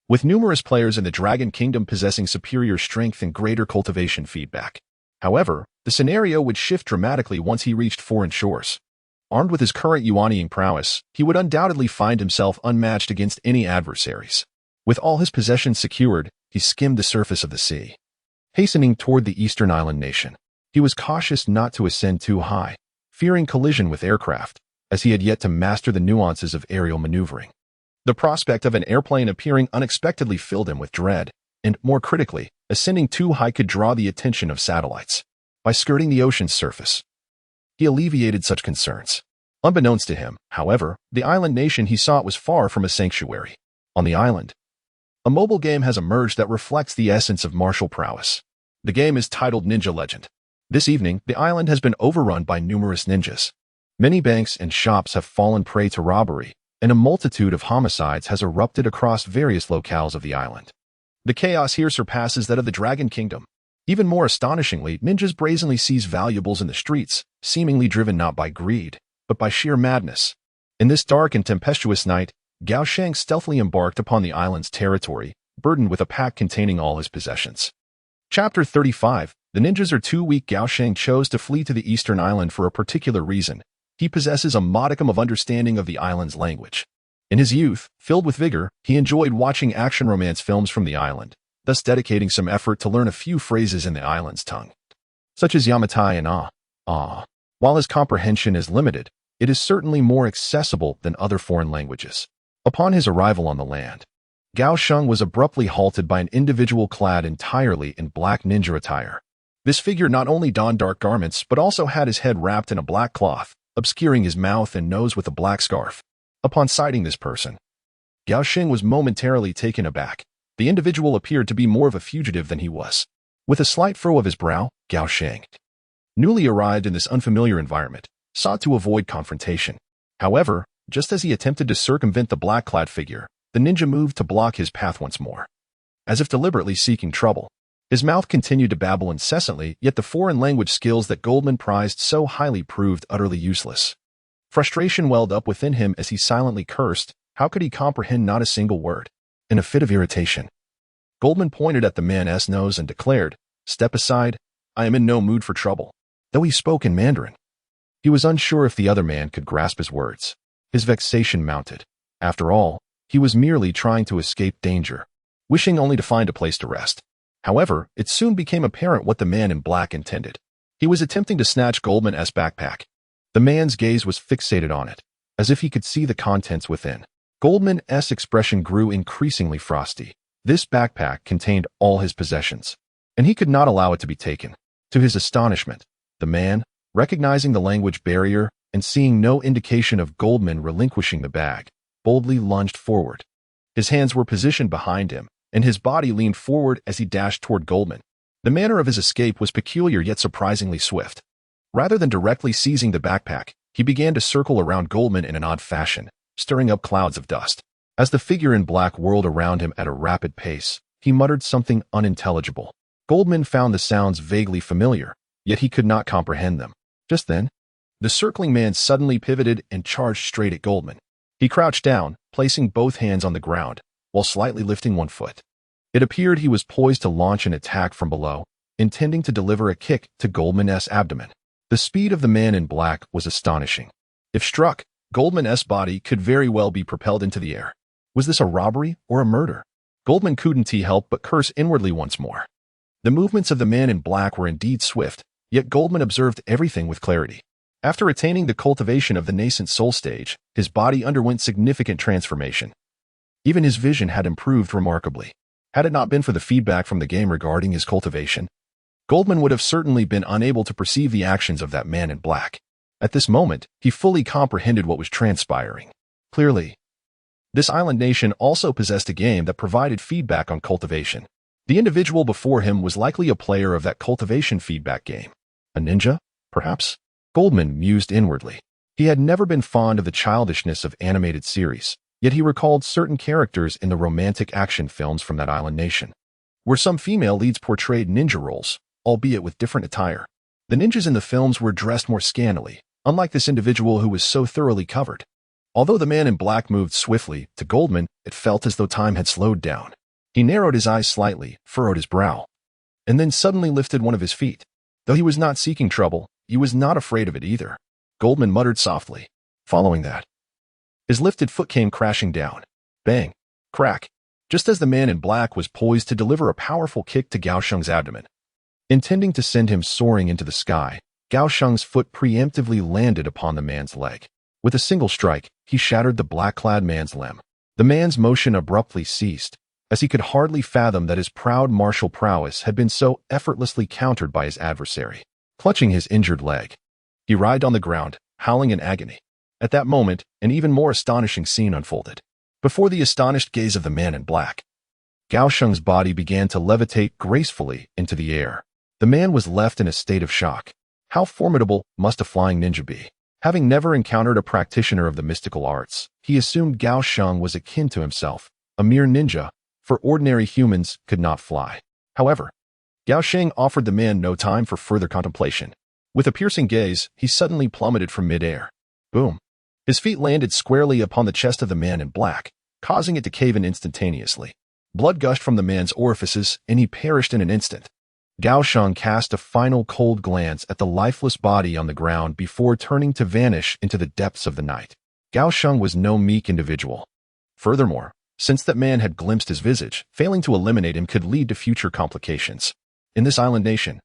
With numerous players in the Dragon Kingdom possessing superior strength and greater cultivation feedback. However, the scenario would shift dramatically once he reached foreign shores. Armed with his current Yuanian prowess, he would undoubtedly find himself unmatched against any adversaries. With all his possessions secured, he skimmed the surface of the sea. Hastening toward the eastern island nation, he was cautious not to ascend too high, fearing collision with aircraft, as he had yet to master the nuances of aerial maneuvering. The prospect of an airplane appearing unexpectedly filled him with dread, and, more critically, ascending too high could draw the attention of satellites. By skirting the ocean's surface, he alleviated such concerns. Unbeknownst to him, however, the island nation he sought was far from a sanctuary. On the island, a mobile game has emerged that reflects the essence of martial prowess. The game is titled Ninja Legend. This evening, the island has been overrun by numerous ninjas. Many banks and shops have fallen prey to robbery, and a multitude of homicides has erupted across various locales of the island. The chaos here surpasses that of the Dragon Kingdom. Even more astonishingly, ninjas brazenly seize valuables in the streets, seemingly driven not by greed, but by sheer madness. In this dark and tempestuous night, Gao Sheng stealthily embarked upon the island's territory, burdened with a pack containing all his possessions. Chapter 35. The ninjas are too weak. Gao Sheng chose to flee to the eastern island for a particular reason. He possesses a modicum of understanding of the island's language. In his youth, filled with vigor, he enjoyed watching action romance films from the island, thus dedicating some effort to learn a few phrases in the island's tongue, such as Yamatai and ah. While his comprehension is limited, it is certainly more accessible than other foreign languages. Upon his arrival on the land, Gao Sheng was abruptly halted by an individual clad entirely in black ninja attire. This figure not only donned dark garments but also had his head wrapped in a black cloth, obscuring his mouth and nose with a black scarf. Upon sighting this person, Gao Sheng was momentarily taken aback. The individual appeared to be more of a fugitive than he was. With a slight furrow of his brow, Gao Sheng, newly arrived in this unfamiliar environment, sought to avoid confrontation. However, just as he attempted to circumvent the black-clad figure, the ninja moved to block his path once more. As if deliberately seeking trouble, his mouth continued to babble incessantly, yet the foreign language skills that Goldman prized so highly proved utterly useless. Frustration welled up within him as he silently cursed. How could he comprehend not a single word? In a fit of irritation, Goldman pointed at the man's nose and declared, "Step aside, I am in no mood for trouble." Though he spoke in Mandarin, he was unsure if the other man could grasp his words. His vexation mounted. After all, he was merely trying to escape danger, wishing only to find a place to rest. However, it soon became apparent what the man in black intended. He was attempting to snatch Goldman's backpack. The man's gaze was fixated on it, as if he could see the contents within. Goldman's expression grew increasingly frosty. This backpack contained all his possessions, and he could not allow it to be taken. To his astonishment, the man, recognizing the language barrier and seeing no indication of Goldman relinquishing the bag, boldly lunged forward. His hands were positioned behind him, and his body leaned forward as he dashed toward Goldman. The manner of his escape was peculiar yet surprisingly swift. Rather than directly seizing the backpack, he began to circle around Goldman in an odd fashion, stirring up clouds of dust. As the figure in black whirled around him at a rapid pace, he muttered something unintelligible. Goldman found the sounds vaguely familiar, yet he could not comprehend them. Just then, the circling man suddenly pivoted and charged straight at Goldman. He crouched down, placing both hands on the ground, while slightly lifting one foot. It appeared he was poised to launch an attack from below, intending to deliver a kick to Goldman's abdomen. The speed of the man in black was astonishing. If struck, Goldman's body could very well be propelled into the air. Was this a robbery or a murder? Goldman couldn't help but curse inwardly once more. The movements of the man in black were indeed swift, yet Goldman observed everything with clarity. After attaining the cultivation of the nascent soul stage, his body underwent significant transformation. Even his vision had improved remarkably. Had it not been for the feedback from the game regarding his cultivation, Goldman would have certainly been unable to perceive the actions of that man in black. At this moment, he fully comprehended what was transpiring. Clearly, this island nation also possessed a game that provided feedback on cultivation. The individual before him was likely a player of that cultivation feedback game. A ninja, perhaps? Goldman mused inwardly. He had never been fond of the childishness of animated series, yet he recalled certain characters in the romantic action films from that island nation, where some female leads portrayed ninja roles, albeit with different attire. The ninjas in the films were dressed more scantily, unlike this individual who was so thoroughly covered. Although the man in black moved swiftly, to Goldman, it felt as though time had slowed down. He narrowed his eyes slightly, furrowed his brow, and then suddenly lifted one of his feet. Though he was not seeking trouble, he was not afraid of it either. Goldman muttered softly. Following that, his lifted foot came crashing down. Bang! Crack! Just as the man in black was poised to deliver a powerful kick to Gao Sheng's abdomen. Intending to send him soaring into the sky, Gao Sheng's foot preemptively landed upon the man's leg. With a single strike, he shattered the black-clad man's limb. The man's motion abruptly ceased, as he could hardly fathom that his proud martial prowess had been so effortlessly countered by his adversary. Clutching his injured leg, he writhed on the ground, howling in agony. At that moment, an even more astonishing scene unfolded. Before the astonished gaze of the man in black, Gao Sheng's body began to levitate gracefully into the air. The man was left in a state of shock. How formidable must a flying ninja be? Having never encountered a practitioner of the mystical arts, he assumed Gao Sheng was akin to himself, a mere ninja, for ordinary humans could not fly. However, Gao Sheng offered the man no time for further contemplation. With a piercing gaze, he suddenly plummeted from midair. Boom! His feet landed squarely upon the chest of the man in black, causing it to cave in instantaneously. Blood gushed from the man's orifices, and he perished in an instant. Gao Sheng cast a final cold glance at the lifeless body on the ground before turning to vanish into the depths of the night. Gao Sheng was no meek individual. Furthermore, since that man had glimpsed his visage, failing to eliminate him could lead to future complications. In this island nation,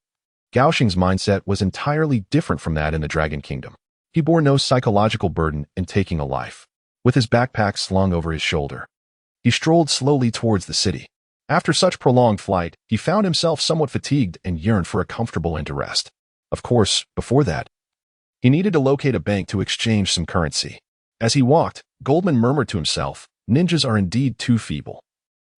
Gao Sheng's mindset was entirely different from that in the Dragon Kingdom. He bore no psychological burden in taking a life. With his backpack slung over his shoulder, he strolled slowly towards the city. After such prolonged flight, he found himself somewhat fatigued and yearned for a comfortable end to rest. Of course, before that, he needed to locate a bank to exchange some currency. As he walked, Goldman murmured to himself, ninjas are indeed too feeble.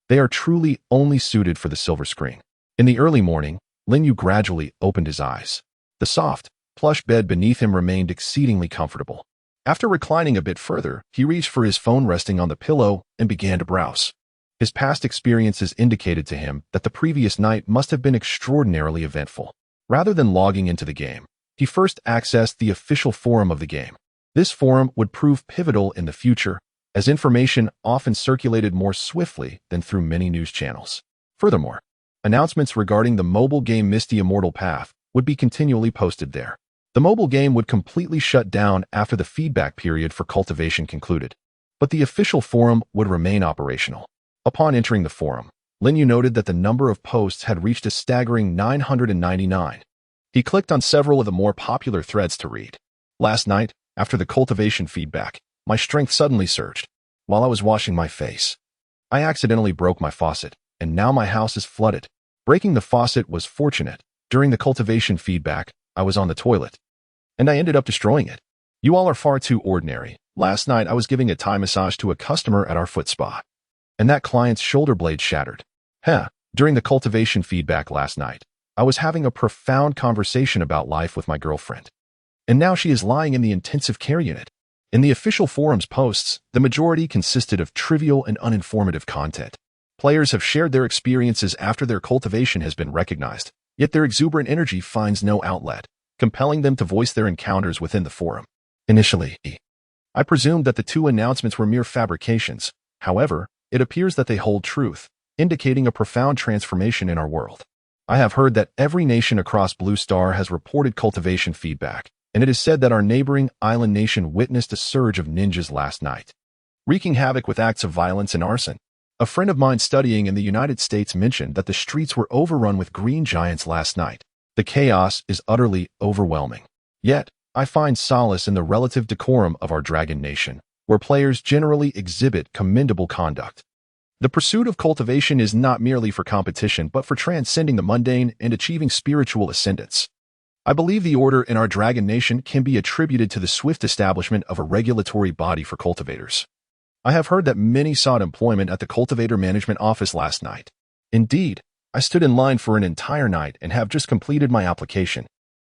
They are truly only suited for the silver screen. In the early morning, Lin Yu gradually opened his eyes. The soft, plush bed beneath him remained exceedingly comfortable. After reclining a bit further, he reached for his phone resting on the pillow and began to browse. His past experiences indicated to him that the previous night must have been extraordinarily eventful. Rather than logging into the game, he first accessed the official forum of the game. This forum would prove pivotal in the future, as information often circulated more swiftly than through many news channels. Furthermore, announcements regarding the mobile game Misty Immortal Path would be continually posted there. The mobile game would completely shut down after the feedback period for cultivation concluded, but the official forum would remain operational. Upon entering the forum, Lin Yu noted that the number of posts had reached a staggering 999. He clicked on several of the more popular threads to read. Last night, after the cultivation feedback, my strength suddenly surged. While I was washing my face, I accidentally broke my faucet, and now my house is flooded. Breaking the faucet was fortunate. During the cultivation feedback, I was on the toilet, and I ended up destroying it. You all are far too ordinary. Last night, I was giving a Thai massage to a customer at our foot spa, and that client's shoulder blade shattered. During the cultivation feedback last night, I was having a profound conversation about life with my girlfriend, and now she is lying in the intensive care unit. In the official forum's posts, the majority consisted of trivial and uninformative content. Players have shared their experiences after their cultivation has been recognized, yet their exuberant energy finds no outlet, compelling them to voice their encounters within the forum. Initially, I presumed that the two announcements were mere fabrications. However, it appears that they hold truth, indicating a profound transformation in our world. I have heard that every nation across Blue Star has reported cultivation feedback, and it is said that our neighboring island nation witnessed a surge of ninjas last night, wreaking havoc with acts of violence and arson. A friend of mine studying in the United States mentioned that the streets were overrun with green giants last night. The chaos is utterly overwhelming. Yet, I find solace in the relative decorum of our dragon nation, where players generally exhibit commendable conduct. The pursuit of cultivation is not merely for competition, but for transcending the mundane and achieving spiritual ascendance. I believe the order in our dragon nation can be attributed to the swift establishment of a regulatory body for cultivators. I have heard that many sought employment at the cultivator management office last night. Indeed, I stood in line for an entire night and have just completed my application.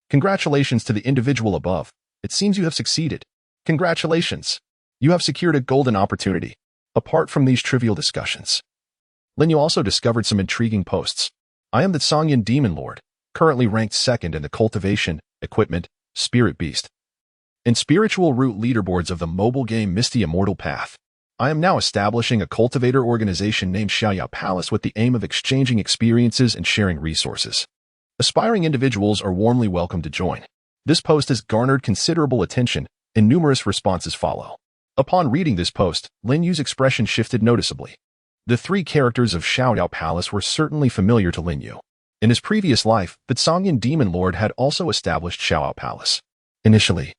Congratulations to the individual above. It seems you have succeeded. Congratulations. You have secured a golden opportunity. Apart from these trivial discussions, Lin Yu also discovered some intriguing posts. I am the Songyan Demon Lord, currently ranked second in the cultivation, equipment, spirit beast, and spiritual root leaderboards of the mobile game Misty Immortal Path. I am now establishing a cultivator organization named Xiaoyao Palace with the aim of exchanging experiences and sharing resources. Aspiring individuals are warmly welcome to join. This post has garnered considerable attention, and numerous responses follow. Upon reading this post, Lin Yu's expression shifted noticeably. The three characters of Xiaoyao Palace were certainly familiar to Lin Yu. In his previous life, the Songyan Demon Lord had also established Xiaoyao Palace. Initially,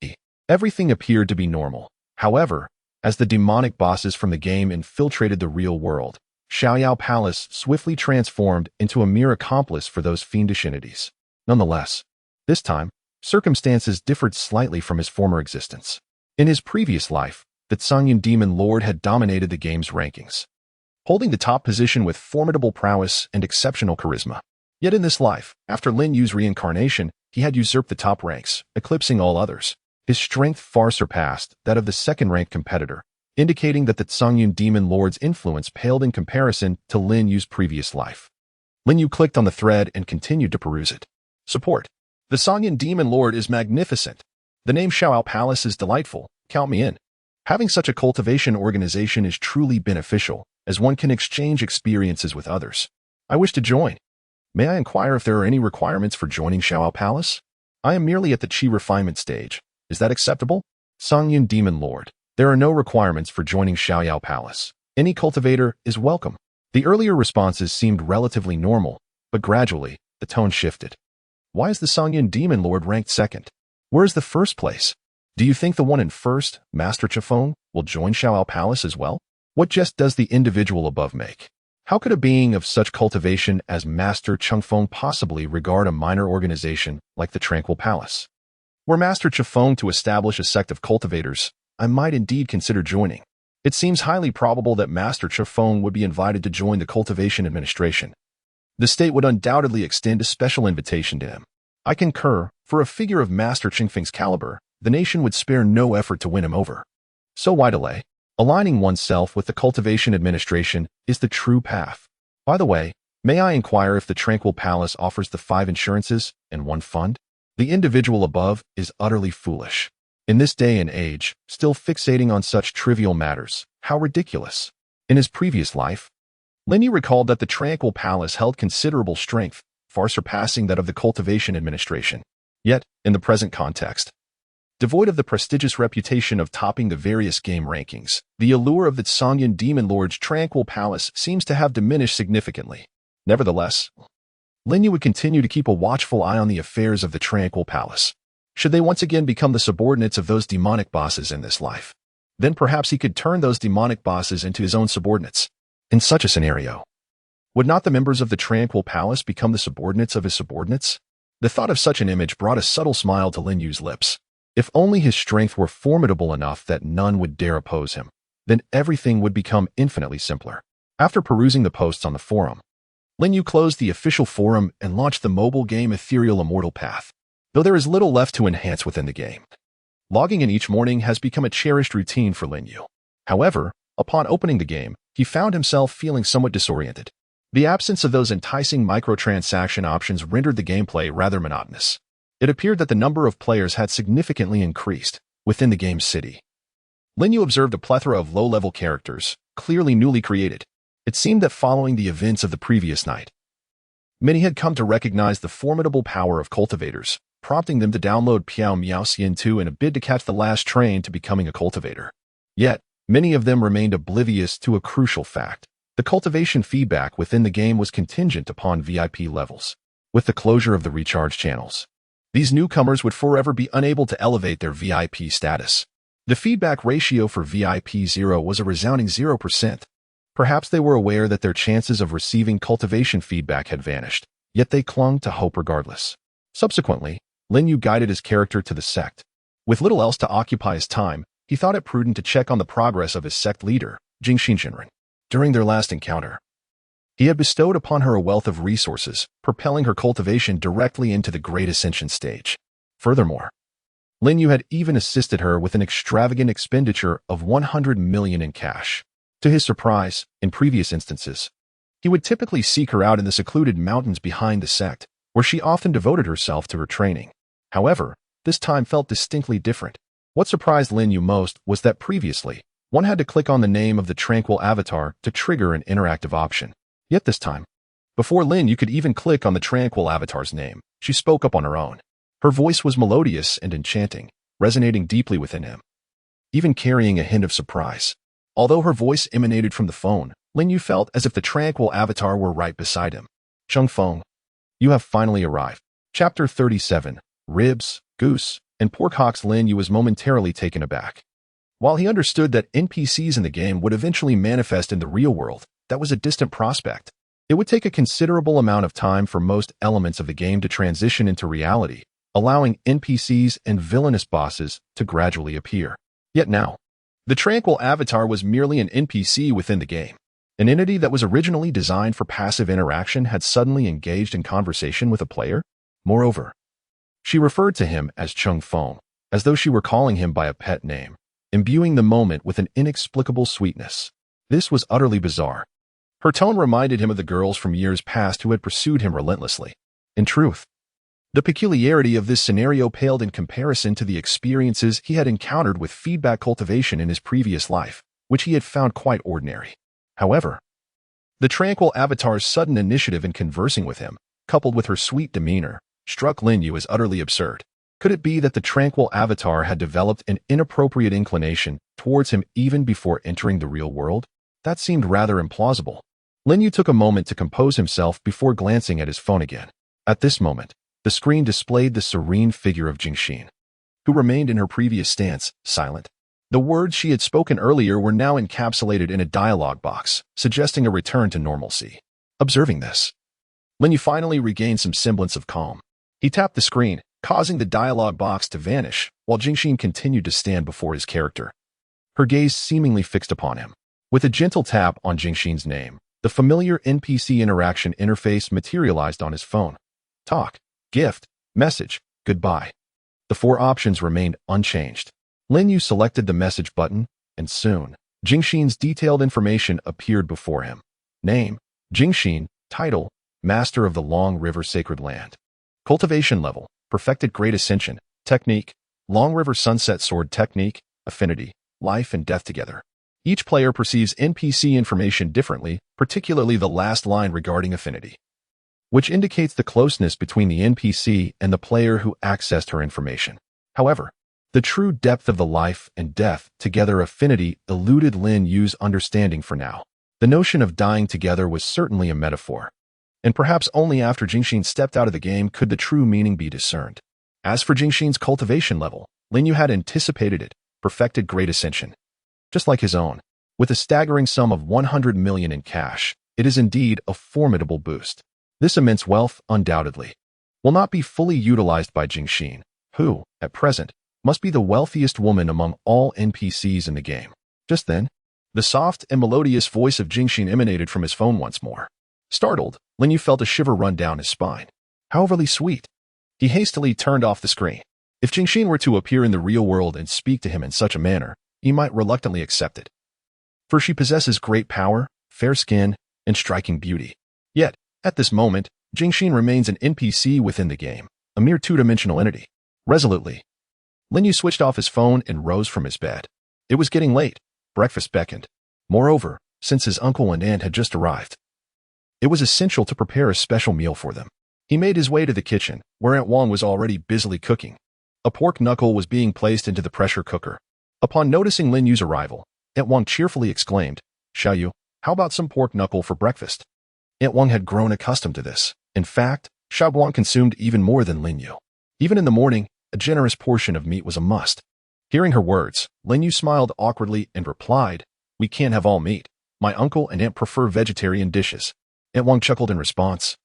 everything appeared to be normal. However, as the demonic bosses from the game infiltrated the real world, Xiaoyao Palace swiftly transformed into a mere accomplice for those fiendish entities. Nonetheless, this time, circumstances differed slightly from his former existence. In his previous life, the Songyan Demon Lord had dominated the game's rankings, holding the top position with formidable prowess and exceptional charisma. Yet in this life, after Lin Yu's reincarnation, he had usurped the top ranks, eclipsing all others. His strength far surpassed that of the second-ranked competitor, indicating that the Songyan Demon Lord's influence paled in comparison to Lin Yu's previous life. Lin Yu clicked on the thread and continued to peruse it. Support. The Songyan Demon Lord is magnificent. The name Xiaoyao Palace is delightful. Count me in. Having such a cultivation organization is truly beneficial, as one can exchange experiences with others. I wish to join. May I inquire if there are any requirements for joining Xiaoyao Palace? I am merely at the Qi refinement stage. Is that acceptable? Songyan Demon Lord. There are no requirements for joining Xiaoyao Palace. Any cultivator is welcome. The earlier responses seemed relatively normal, but gradually, the tone shifted. Why is the Songyan Demon Lord ranked second? Where is the first place? Do you think the one in first, Master Chifeng, will join Xiaoyao Palace as well? What jest does the individual above make? How could a being of such cultivation as Master Chifeng possibly regard a minor organization like the Tranquil Palace? Were Master Chifeng to establish a sect of cultivators, I might indeed consider joining. It seems highly probable that Master Chifeng would be invited to join the cultivation administration. The state would undoubtedly extend a special invitation to him. I concur, for a figure of Master Chifeng's caliber, the nation would spare no effort to win him over. So why delay? Aligning oneself with the cultivation administration is the true path. By the way, may I inquire if the Tranquil Palace offers the 5 insurances and 1 fund? The individual above is utterly foolish. In this day and age, still fixating on such trivial matters, how ridiculous. In his previous life, Lin Yu recalled that the Tranquil Palace held considerable strength, far surpassing that of the cultivation administration. Yet, in the present context, devoid of the prestigious reputation of topping the various game rankings, the allure of the Songyan Demon Lord's Tranquil Palace seems to have diminished significantly. Nevertheless, Lin Yu would continue to keep a watchful eye on the affairs of the Tranquil Palace. Should they once again become the subordinates of those demonic bosses in this life, then perhaps he could turn those demonic bosses into his own subordinates. In such a scenario, would not the members of the Tranquil Palace become the subordinates of his subordinates? The thought of such an image brought a subtle smile to Lin Yu's lips. If only his strength were formidable enough that none would dare oppose him, then everything would become infinitely simpler. After perusing the posts on the forum, Lin Yu closed the official forum and launched the mobile game Ethereal Immortal Path. Though there is little left to enhance within the game, logging in each morning has become a cherished routine for Lin Yu. However, upon opening the game, he found himself feeling somewhat disoriented. The absence of those enticing microtransaction options rendered the gameplay rather monotonous. It appeared that the number of players had significantly increased within the game's city. Lin Yu observed a plethora of low-level characters, clearly newly created. It seemed that following the events of the previous night, many had come to recognize the formidable power of cultivators, prompting them to download Piao Miao Xian 2 in a bid to catch the last train to becoming a cultivator. Yet, many of them remained oblivious to a crucial fact. The cultivation feedback within the game was contingent upon VIP levels. With the closure of the recharge channels, these newcomers would forever be unable to elevate their VIP status. The feedback ratio for VIP 0 was a resounding 0%. Perhaps they were aware that their chances of receiving cultivation feedback had vanished, yet they clung to hope regardless. Subsequently, Lin Yu guided his character to the sect. With little else to occupy his time, he thought it prudent to check on the progress of his sect leader, Jing Xinjianren. During their last encounter, He had bestowed upon her a wealth of resources, propelling her cultivation directly into the Great Ascension stage. Furthermore, Lin Yu had even assisted her with an extravagant expenditure of 100 million in cash. To his surprise, in previous instances, he would typically seek her out in the secluded mountains behind the sect, where she often devoted herself to her training. However, this time felt distinctly different. What surprised Lin Yu most was that previously, one had to click on the name of the tranquil avatar to trigger an interactive option. Yet this time, before Lin Yu could even click on the tranquil avatar's name, she spoke up on her own. Her voice was melodious and enchanting, resonating deeply within him, even carrying a hint of surprise. Although her voice emanated from the phone, Lin Yu felt as if the tranquil avatar were right beside him. Chung Feng, you have finally arrived. Chapter 37, Ribs, Goose, and Pork Hocks. Lin Yu was momentarily taken aback. While he understood that NPCs in the game would eventually manifest in the real world, that was a distant prospect. It would take a considerable amount of time for most elements of the game to transition into reality, allowing NPCs and villainous bosses to gradually appear. Yet now, the tranquil avatar was merely an NPC within the game. An entity that was originally designed for passive interaction had suddenly engaged in conversation with a player. Moreover, she referred to him as Chung Feng, as though she were calling him by a pet name, imbuing the moment with an inexplicable sweetness. This was utterly bizarre. Her tone reminded him of the girls from years past who had pursued him relentlessly. In truth, the peculiarity of this scenario paled in comparison to the experiences he had encountered with feedback cultivation in his previous life, which he had found quite ordinary. However, the tranquil avatar's sudden initiative in conversing with him, coupled with her sweet demeanor, struck Lin Yu as utterly absurd. Could it be that the tranquil avatar had developed an inappropriate inclination towards him even before entering the real world? That seemed rather implausible. Lin Yu took a moment to compose himself before glancing at his phone again. At this moment, the screen displayed the serene figure of Jingxin, who remained in her previous stance, silent. The words she had spoken earlier were now encapsulated in a dialogue box, suggesting a return to normalcy. Observing this, Lin Yu finally regained some semblance of calm. He tapped the screen, causing the dialogue box to vanish, while Jingxin continued to stand before his character, her gaze seemingly fixed upon him. With a gentle tap on Jingxin's name, the familiar NPC interaction interface materialized on his phone. Talk, gift, message, goodbye. The four options remained unchanged. Lin Yu selected the message button, and soon, Jingxin's detailed information appeared before him. Name, Jingxin. Title, Master of the Long River Sacred Land. Cultivation level, Perfected Great Ascension. Technique, Long River Sunset Sword Technique. Affinity, Life and Death Together. Each player perceives NPC information differently, particularly the last line regarding affinity, which indicates the closeness between the NPC and the player who accessed her information. However, the true depth of the life and death together affinity eluded Lin Yu's understanding for now. The notion of dying together was certainly a metaphor, and perhaps only after Jingxin stepped out of the game could the true meaning be discerned. As for Jingxin's cultivation level, Lin Yu had anticipated it, perfected Great Ascension. Just like his own, with a staggering sum of 100 million in cash, it is indeed a formidable boost. This immense wealth, undoubtedly, will not be fully utilized by Jingxin, who, at present, must be the wealthiest woman among all NPCs in the game. Just then, the soft and melodious voice of Jingxin emanated from his phone once more. Startled, Lin Yu felt a shiver run down his spine. How overly sweet. He hastily turned off the screen. If Jingxin were to appear in the real world and speak to him in such a manner, he might reluctantly accept it, for she possesses great power, fair skin, and striking beauty. Yet, at this moment, Jingxin remains an NPC within the game, a mere two-dimensional entity. Resolutely, Lin Yu switched off his phone and rose from his bed. It was getting late. Breakfast beckoned. Moreover, since his uncle and aunt had just arrived, it was essential to prepare a special meal for them. He made his way to the kitchen, where Aunt Wang was already busily cooking. A pork knuckle was being placed into the pressure cooker. Upon noticing Lin Yu's arrival, Aunt Wang cheerfully exclaimed, "Xiaoyu, how about some pork knuckle for breakfast?" Aunt Wang had grown accustomed to this. In fact, Xiaoguang consumed even more than Lin Yu. Even in the morning, a generous portion of meat was a must. Hearing her words, Lin Yu smiled awkwardly and replied, "We can't have all meat. My uncle and aunt prefer vegetarian dishes." Aunt Wang chuckled in response,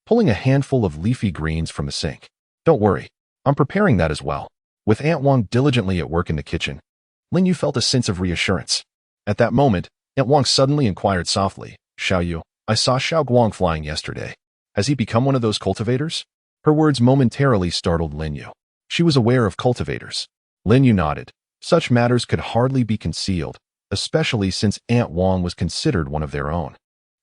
pulling a handful of leafy greens from the sink. "Don't worry, I'm preparing that as well." With Aunt Wang diligently at work in the kitchen, Lin Yu felt a sense of reassurance. At that moment, Aunt Wang suddenly inquired softly, "Xiaoyu, I saw Xiao Guang flying yesterday. Has he become one of those cultivators? Her words momentarily startled Lin Yu. She was aware of cultivators. Lin Yu nodded. Such matters could hardly be concealed, especially since Aunt Wang was considered one of their own.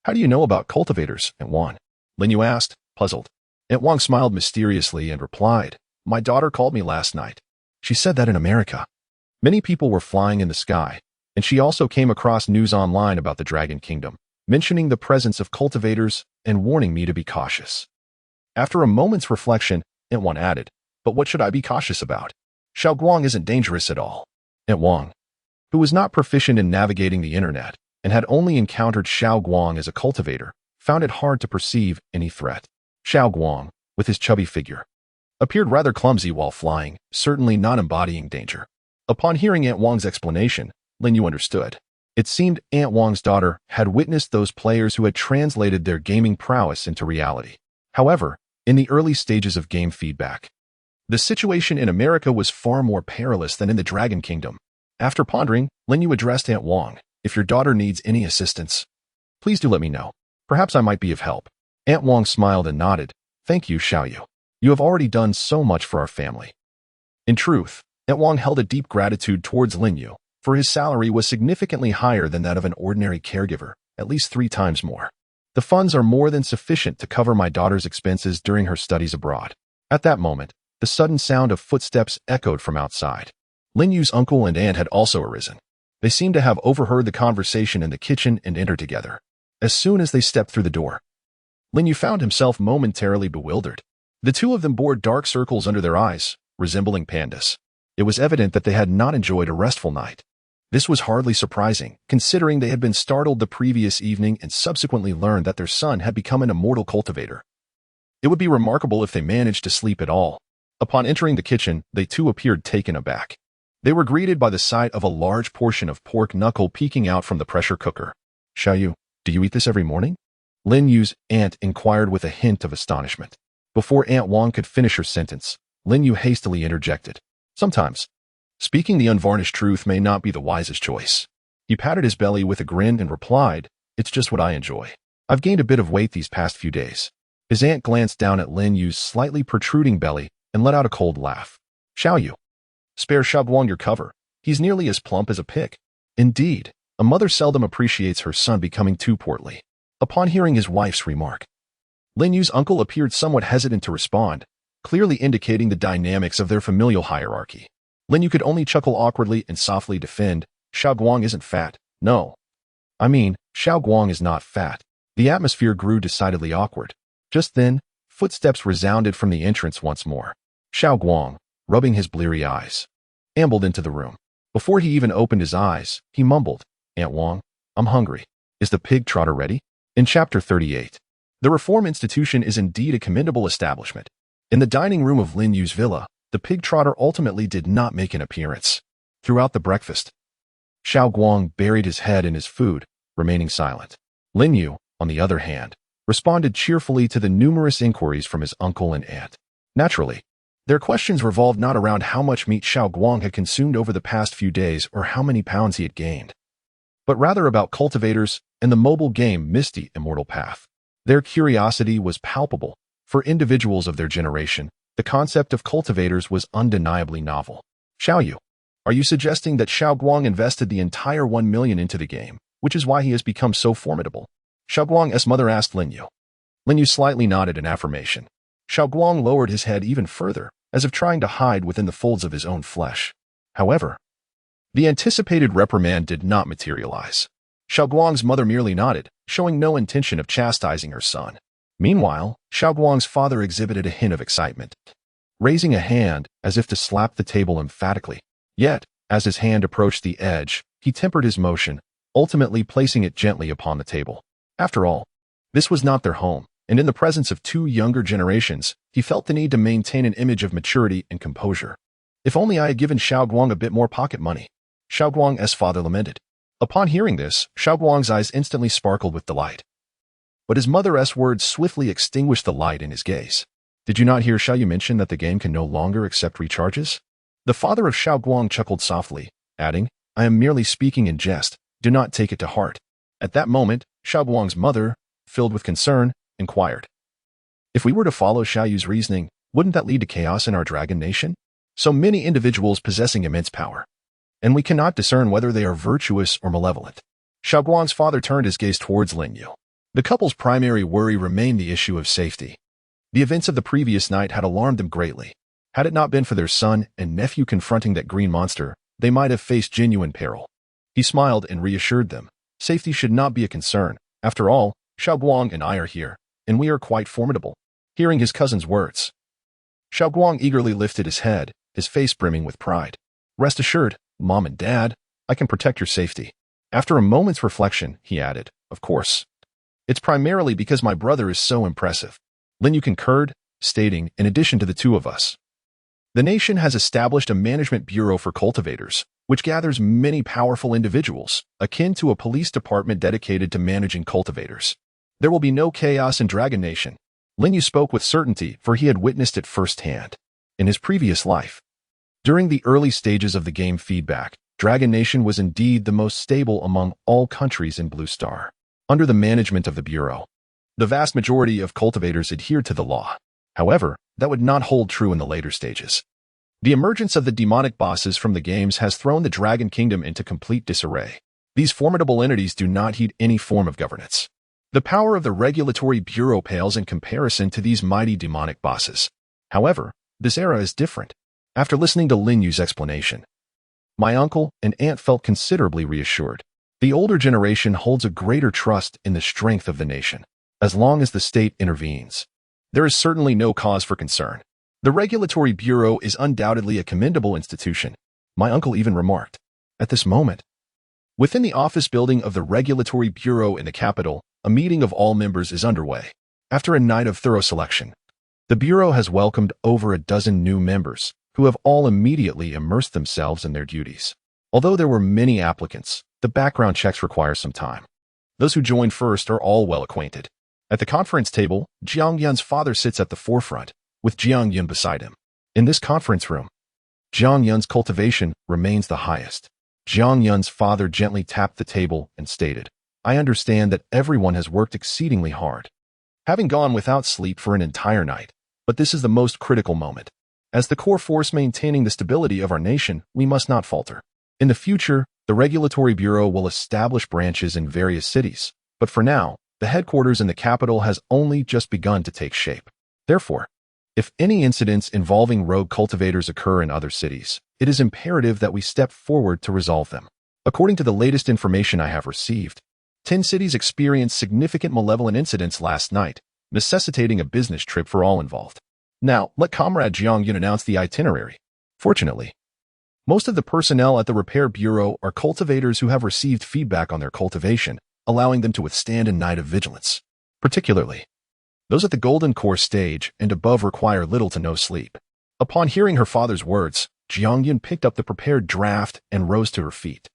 How do you know about cultivators, Aunt Wang? Lin Yu asked, puzzled. Aunt Wang smiled mysteriously and replied, My daughter called me last night. She said that in America. Many people were flying in the sky, and she also came across news online about the Dragon Kingdom, mentioning the presence of cultivators and warning me to be cautious. After a moment's reflection, Aunt Wang added, But what should I be cautious about? Xiao Guang isn't dangerous at all. Aunt Wang, who was not proficient in navigating the internet and had only encountered Xiao Guang as a cultivator, found it hard to perceive any threat. Xiao Guang, with his chubby figure, appeared rather clumsy while flying, certainly not embodying danger. Upon hearing Aunt Wang's explanation, Lin Yu understood. It seemed Aunt Wang's daughter had witnessed those players who had translated their gaming prowess into reality. However, in the early stages of game feedback, the situation in America was far more perilous than in the Dragon Kingdom. After pondering, Lin Yu addressed Aunt Wang. If your daughter needs any assistance, please do let me know. Perhaps I might be of help. Aunt Wang smiled and nodded. Thank you, Xiao Yu. You have already done so much for our family. In truth, Aunt Wang held a deep gratitude towards Lin Yu, for his salary was significantly higher than that of an ordinary caregiver, at least 3 times more. The funds are more than sufficient to cover my daughter's expenses during her studies abroad. At that moment, the sudden sound of footsteps echoed from outside. Lin Yu's uncle and aunt had also arisen. They seemed to have overheard the conversation in the kitchen and entered together. As soon as they stepped through the door, Lin Yu found himself momentarily bewildered. The two of them bore dark circles under their eyes, resembling pandas. It was evident that they had not enjoyed a restful night. This was hardly surprising, considering they had been startled the previous evening and subsequently learned that their son had become an immortal cultivator. It would be remarkable if they managed to sleep at all. Upon entering the kitchen, they too appeared taken aback. They were greeted by the sight of a large portion of pork knuckle peeking out from the pressure cooker. Xiao Yu, do you eat this every morning? Lin Yu's aunt inquired with a hint of astonishment. Before Aunt Wang could finish her sentence, Lin Yu hastily interjected. Sometimes. Speaking the unvarnished truth may not be the wisest choice. He patted his belly with a grin and replied, It's just what I enjoy. I've gained a bit of weight these past few days. His aunt glanced down at Lin Yu's slightly protruding belly and let out a cold laugh. Xiao Yu, spare Xiao Guang your cover. He's nearly as plump as a pig. Indeed, a mother seldom appreciates her son becoming too portly. Upon hearing his wife's remark, Lin Yu's uncle appeared somewhat hesitant to respond, clearly indicating the dynamics of their familial hierarchy. Lin Yu could only chuckle awkwardly and softly defend, Xiao Guang isn't fat. No. I mean, Xiao Guang is not fat. The atmosphere grew decidedly awkward. Just then, footsteps resounded from the entrance once more. Xiao Guang, rubbing his bleary eyes, ambled into the room. Before he even opened his eyes, he mumbled, Aunt Wang, I'm hungry. Is the pig trotter ready? In Chapter 38, the Reform Institution is indeed a commendable establishment. In the dining room of Lin Yu's villa, the pig trotter ultimately did not make an appearance. Throughout the breakfast, Xiao Guang buried his head in his food, remaining silent. Lin Yu, on the other hand, responded cheerfully to the numerous inquiries from his uncle and aunt. Naturally, their questions revolved not around how much meat Xiao Guang had consumed over the past few days or how many pounds he had gained, but rather about cultivators and the mobile game Misty Immortal Path. Their curiosity was palpable. For individuals of their generation, the concept of cultivators was undeniably novel. Xiao Yu, are you suggesting that Xiao Guang invested the entire 1 million into the game, which is why he has become so formidable? Xiao Guang's mother asked Lin Yu. Lin Yu slightly nodded in affirmation. Xiao Guang lowered his head even further, as if trying to hide within the folds of his own flesh. However, the anticipated reprimand did not materialize. Xiao Guang's mother merely nodded, showing no intention of chastising her son. Meanwhile, Xiao Guang's father exhibited a hint of excitement, raising a hand as if to slap the table emphatically. Yet, as his hand approached the edge, he tempered his motion, ultimately placing it gently upon the table. After all, this was not their home, and in the presence of 2 younger generations, he felt the need to maintain an image of maturity and composure. If only I had given Xiao Guang a bit more pocket money, Xiao Guang's father lamented. Upon hearing this, Xiao Guang's eyes instantly sparkled with delight. But his mother's words swiftly extinguished the light in his gaze. Did you not hear Xiao Yu mention that the game can no longer accept recharges? The father of Xiao Guang chuckled softly, adding, I am merely speaking in jest. Do not take it to heart. At that moment, Xiao Guang's mother, filled with concern, inquired. If we were to follow Xiaoyu's reasoning, wouldn't that lead to chaos in our dragon nation? So many individuals possessing immense power. And we cannot discern whether they are virtuous or malevolent. Xiaoguang's father turned his gaze towards Lin Yu. The couple's primary worry remained the issue of safety. The events of the previous night had alarmed them greatly. Had it not been for their son and nephew confronting that green monster, they might have faced genuine peril. He smiled and reassured them. Safety should not be a concern. After all, Xiaoguang and I are here, and we are quite formidable. Hearing his cousin's words, Xiaoguang eagerly lifted his head, his face brimming with pride. Rest assured, Mom and Dad, I can protect your safety. After a moment's reflection, he added, of course. It's primarily because my brother is so impressive. Lin Yu concurred, stating, in addition to the two of us, the nation has established a management bureau for cultivators, which gathers many powerful individuals, akin to a police department dedicated to managing cultivators. There will be no chaos in Dragon Nation. Lin Yu spoke with certainty, for he had witnessed it firsthand. In his previous life, during the early stages of the game feedback, Dragon Nation was indeed the most stable among all countries in Blue Star. Under the management of the Bureau, the vast majority of cultivators adhered to the law. However, that would not hold true in the later stages. The emergence of the demonic bosses from the games has thrown the Dragon Kingdom into complete disarray. These formidable entities do not heed any form of governance. The power of the regulatory bureau pales in comparison to these mighty demonic bosses. However, this era is different. After listening to Lin Yu's explanation, my uncle and aunt felt considerably reassured. The older generation holds a greater trust in the strength of the nation. As long as the state intervenes, there is certainly no cause for concern. The Regulatory Bureau is undoubtedly a commendable institution, my uncle even remarked. At this moment, within the office building of the Regulatory Bureau in the capital, a meeting of all members is underway. After a night of thorough selection, the Bureau has welcomed over a dozen new members, who have all immediately immersed themselves in their duties. Although there were many applicants, the background checks require some time. Those who joined first are all well acquainted. At the conference table, Jiang Yun's father sits at the forefront, with Jiang Yun beside him. In this conference room, Jiang Yun's cultivation remains the highest. Jiang Yun's father gently tapped the table and stated, I understand that everyone has worked exceedingly hard, having gone without sleep for an entire night, but this is the most critical moment. As the core force maintaining the stability of our nation, we must not falter. In the future, the Regulatory Bureau will establish branches in various cities, but for now, the headquarters in the capital has only just begun to take shape. Therefore, if any incidents involving rogue cultivators occur in other cities, it is imperative that we step forward to resolve them. According to the latest information I have received, 10 cities experienced significant malevolent incidents last night, necessitating a business trip for all involved. Now, let Comrade Jiang Yun announce the itinerary. Fortunately, most of the personnel at the Repair Bureau are cultivators who have received feedback on their cultivation, allowing them to withstand a night of vigilance. Particularly, those at the Golden Core stage and above require little to no sleep. Upon hearing her father's words, Jiang Yun picked up the prepared draft and rose to her feet.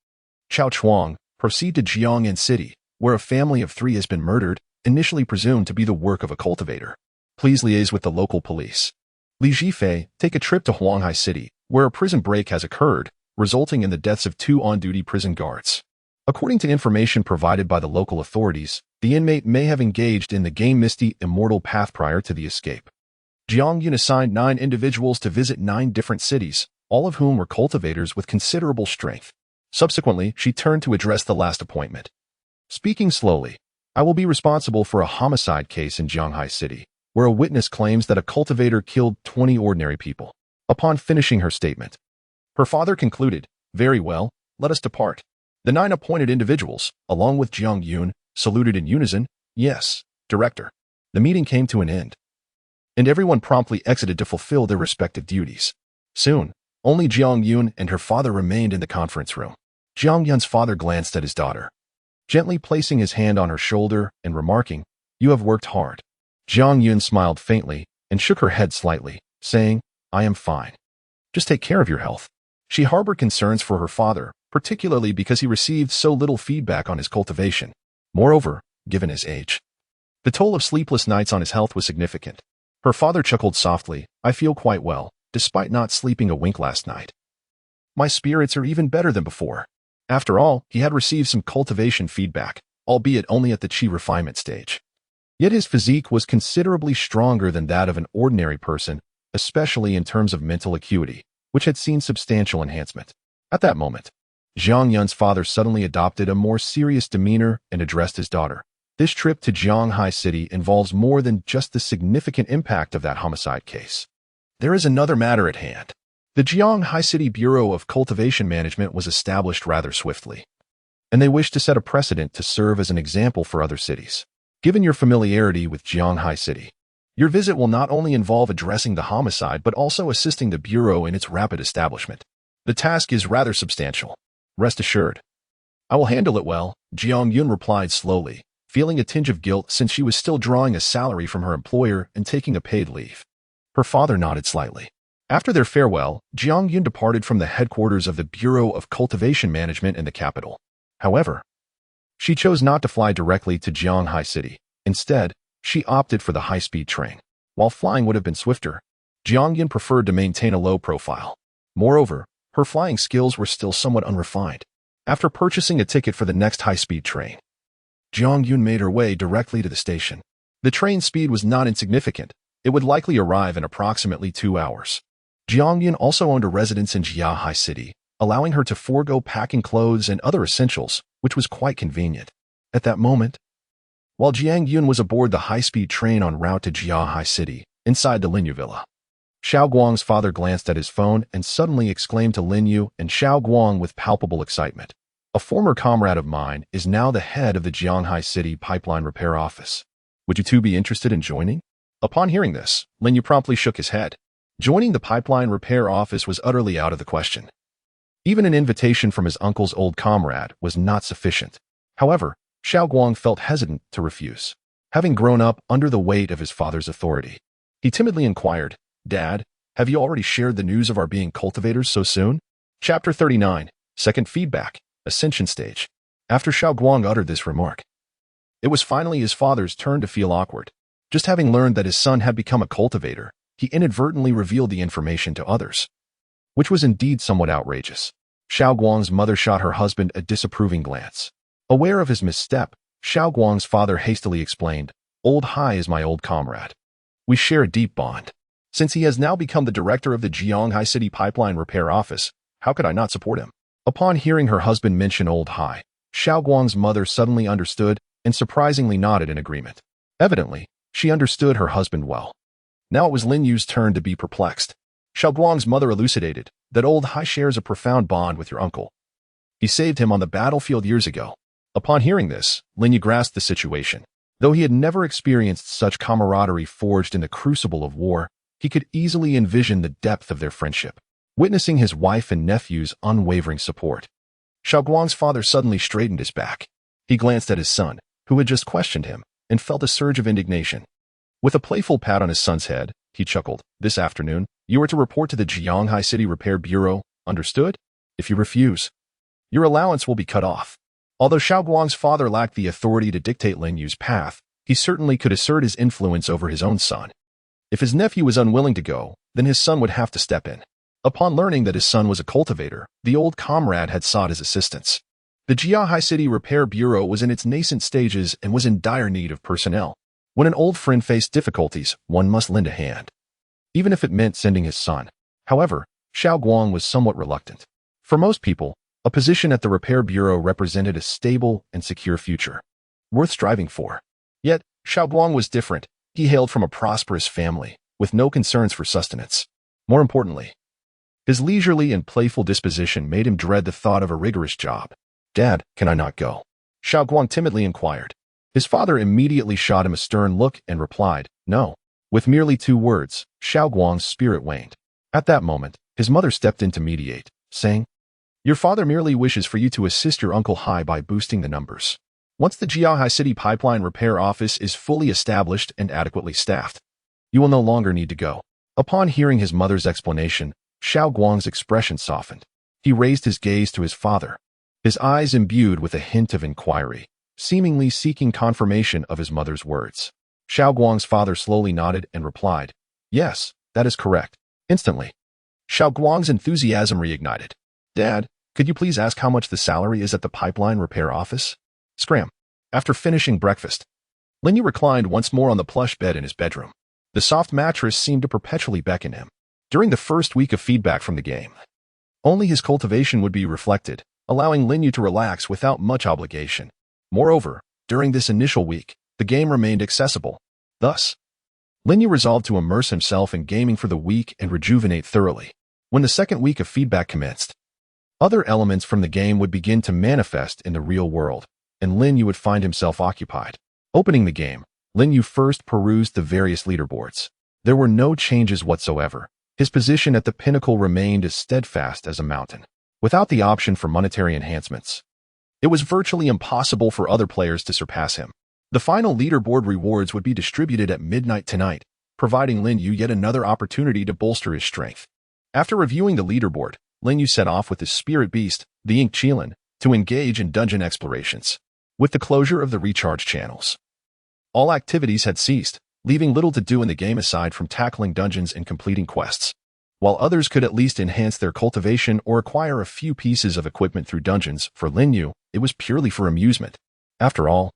Chao Chuang, proceed to Jiangyan City, where a family of 3 has been murdered, initially presumed to be the work of a cultivator. Please liaise with the local police. Li Zhifei, take a trip to Huanghai City, where a prison break has occurred, resulting in the deaths of 2 on-duty prison guards. According to information provided by the local authorities, the inmate may have engaged in the game Misty Immortal path prior to the escape. Jiang Yun assigned 9 individuals to visit 9 different cities, all of whom were cultivators with considerable strength. Subsequently, she turned to address the last appointment. Speaking slowly, I will be responsible for a homicide case in Jianghai City, where a witness claims that a cultivator killed 20 ordinary people. Upon finishing her statement, her father concluded, very well, let us depart. The 9 appointed individuals, along with Jiang Yun, saluted in unison, yes, Director. The meeting came to an end, and everyone promptly exited to fulfill their respective duties. Soon, only Jiang Yun and her father remained in the conference room. Jiang Yun's father glanced at his daughter, gently placing his hand on her shoulder and remarking, you have worked hard. Jiang Yun smiled faintly and shook her head slightly, saying, I am fine. Just take care of your health. She harbored concerns for her father, particularly because he received so little feedback on his cultivation. Moreover, given his age, the toll of sleepless nights on his health was significant. Her father chuckled softly, I feel quite well, despite not sleeping a wink last night. My spirits are even better than before. After all, he had received some cultivation feedback, albeit only at the chi refinement stage. Yet his physique was considerably stronger than that of an ordinary person, especially in terms of mental acuity, which had seen substantial enhancement. At that moment, Jiang Yun's father suddenly adopted a more serious demeanor and addressed his daughter. This trip to Jianghai City involves more than just the significant impact of that homicide case. There is another matter at hand. The Jianghai City Bureau of Cultivation Management was established rather swiftly, and they wish to set a precedent to serve as an example for other cities. Given your familiarity with Jianghai City, your visit will not only involve addressing the homicide but also assisting the Bureau in its rapid establishment. The task is rather substantial. Rest assured. I will handle it well, Jiang Yun replied slowly, feeling a tinge of guilt since she was still drawing a salary from her employer and taking a paid leave. Her father nodded slightly. After their farewell, Jiang Yun departed from the headquarters of the Bureau of Cultivation Management in the capital. However, she chose not to fly directly to Jianghai City. Instead, she opted for the high-speed train. While flying would have been swifter, Jiang Yun preferred to maintain a low profile. Moreover, her flying skills were still somewhat unrefined. After purchasing a ticket for the next high-speed train, Jiang Yun made her way directly to the station. The train speed was not insignificant. It would likely arrive in approximately 2 hours. Jiang Yun also owned a residence in Jianghai City, allowing her to forego packing clothes and other essentials, which was quite convenient. At that moment, while Jiang Yun was aboard the high-speed train en route to Jianghai City, inside the Lin Yu villa, Xiao Guang's father glanced at his phone and suddenly exclaimed to Lin Yu and Xiao Guang with palpable excitement. A former comrade of mine is now the head of the Jianghai City Pipeline Repair Office. Would you two be interested in joining? Upon hearing this, Lin Yu promptly shook his head. Joining the Pipeline Repair Office was utterly out of the question. Even an invitation from his uncle's old comrade was not sufficient. However, Xiao Guang felt hesitant to refuse. Having grown up under the weight of his father's authority, he timidly inquired, "Dad, have you already shared the news of our being cultivators so soon?" Chapter 39, Second Feedback, Ascension Stage. After Xiao Guang uttered this remark, it was finally his father's turn to feel awkward. Just having learned that his son had become a cultivator, he inadvertently revealed the information to others, which was indeed somewhat outrageous. Xiao Guang's mother shot her husband a disapproving glance. Aware of his misstep, Xiao Guang's father hastily explained, "Old Hai is my old comrade. We share a deep bond. Since he has now become the director of the Jianghai City Pipeline Repair Office, how could I not support him?" Upon hearing her husband mention Old Hai, Xiao Guang's mother suddenly understood and surprisingly nodded in agreement. Evidently, she understood her husband well. Now it was Lin Yu's turn to be perplexed. Xiao Guang's mother elucidated that Old Hai shares a profound bond with your uncle. He saved him on the battlefield years ago. Upon hearing this, Lin Yu grasped the situation. Though he had never experienced such camaraderie forged in the crucible of war, he could easily envision the depth of their friendship. Witnessing his wife and nephew's unwavering support, Xiao Guang's father suddenly straightened his back. He glanced at his son, who had just questioned him, and felt a surge of indignation. With a playful pat on his son's head, he chuckled, "This afternoon, you are to report to the Jianghai City Repair Bureau, understood? If you refuse, your allowance will be cut off." Although Xiao Guang's father lacked the authority to dictate Lin Yu's path, he certainly could assert his influence over his own son. If his nephew was unwilling to go, then his son would have to step in. Upon learning that his son was a cultivator, the old comrade had sought his assistance. The Jianghai City Repair Bureau was in its nascent stages and was in dire need of personnel. When an old friend faced difficulties, one must lend a hand, even if it meant sending his son. However, Xiao Guang was somewhat reluctant. For most people, a position at the Repair Bureau represented a stable and secure future, worth striving for. Yet, Xiao Guang was different. He hailed from a prosperous family, with no concerns for sustenance. More importantly, his leisurely and playful disposition made him dread the thought of a rigorous job. "Dad, can I not go?" Xiao Guang timidly inquired. His father immediately shot him a stern look and replied, "No." With merely 2 words, Xiao Guang's spirit waned. At that moment, his mother stepped in to mediate, saying, "Your father merely wishes for you to assist your Uncle Hai by boosting the numbers. Once the Jianghai City Pipeline Repair Office is fully established and adequately staffed, you will no longer need to go." Upon hearing his mother's explanation, Xiao Guang's expression softened. He raised his gaze to his father, his eyes imbued with a hint of inquiry, seemingly seeking confirmation of his mother's words. Xiao Guang's father slowly nodded and replied, "Yes, that is correct." Instantly, Xiao Guang's enthusiasm reignited. "Dad, could you please ask how much the salary is at the Pipeline Repair Office?" Scram. After finishing breakfast, Lin Yu reclined once more on the plush bed in his bedroom. The soft mattress seemed to perpetually beckon him. During the first week of feedback from the game, only his cultivation would be reflected, allowing Lin Yu to relax without much obligation. Moreover, during this initial week, the game remained accessible. Thus, Lin Yu resolved to immerse himself in gaming for the week and rejuvenate thoroughly. When the second week of feedback commenced, other elements from the game would begin to manifest in the real world, and Lin Yu would find himself occupied. Opening the game, Lin Yu first perused the various leaderboards. There were no changes whatsoever. His position at the pinnacle remained as steadfast as a mountain. Without the option for monetary enhancements, it was virtually impossible for other players to surpass him. The final leaderboard rewards would be distributed at midnight tonight, providing Lin Yu yet another opportunity to bolster his strength. After reviewing the leaderboard, Lin Yu set off with his spirit beast, the Ink Qilin, to engage in dungeon explorations. With the closure of the recharge channels, all activities had ceased, leaving little to do in the game aside from tackling dungeons and completing quests. While others could at least enhance their cultivation or acquire a few pieces of equipment through dungeons, for Lin Yu, it was purely for amusement. After all,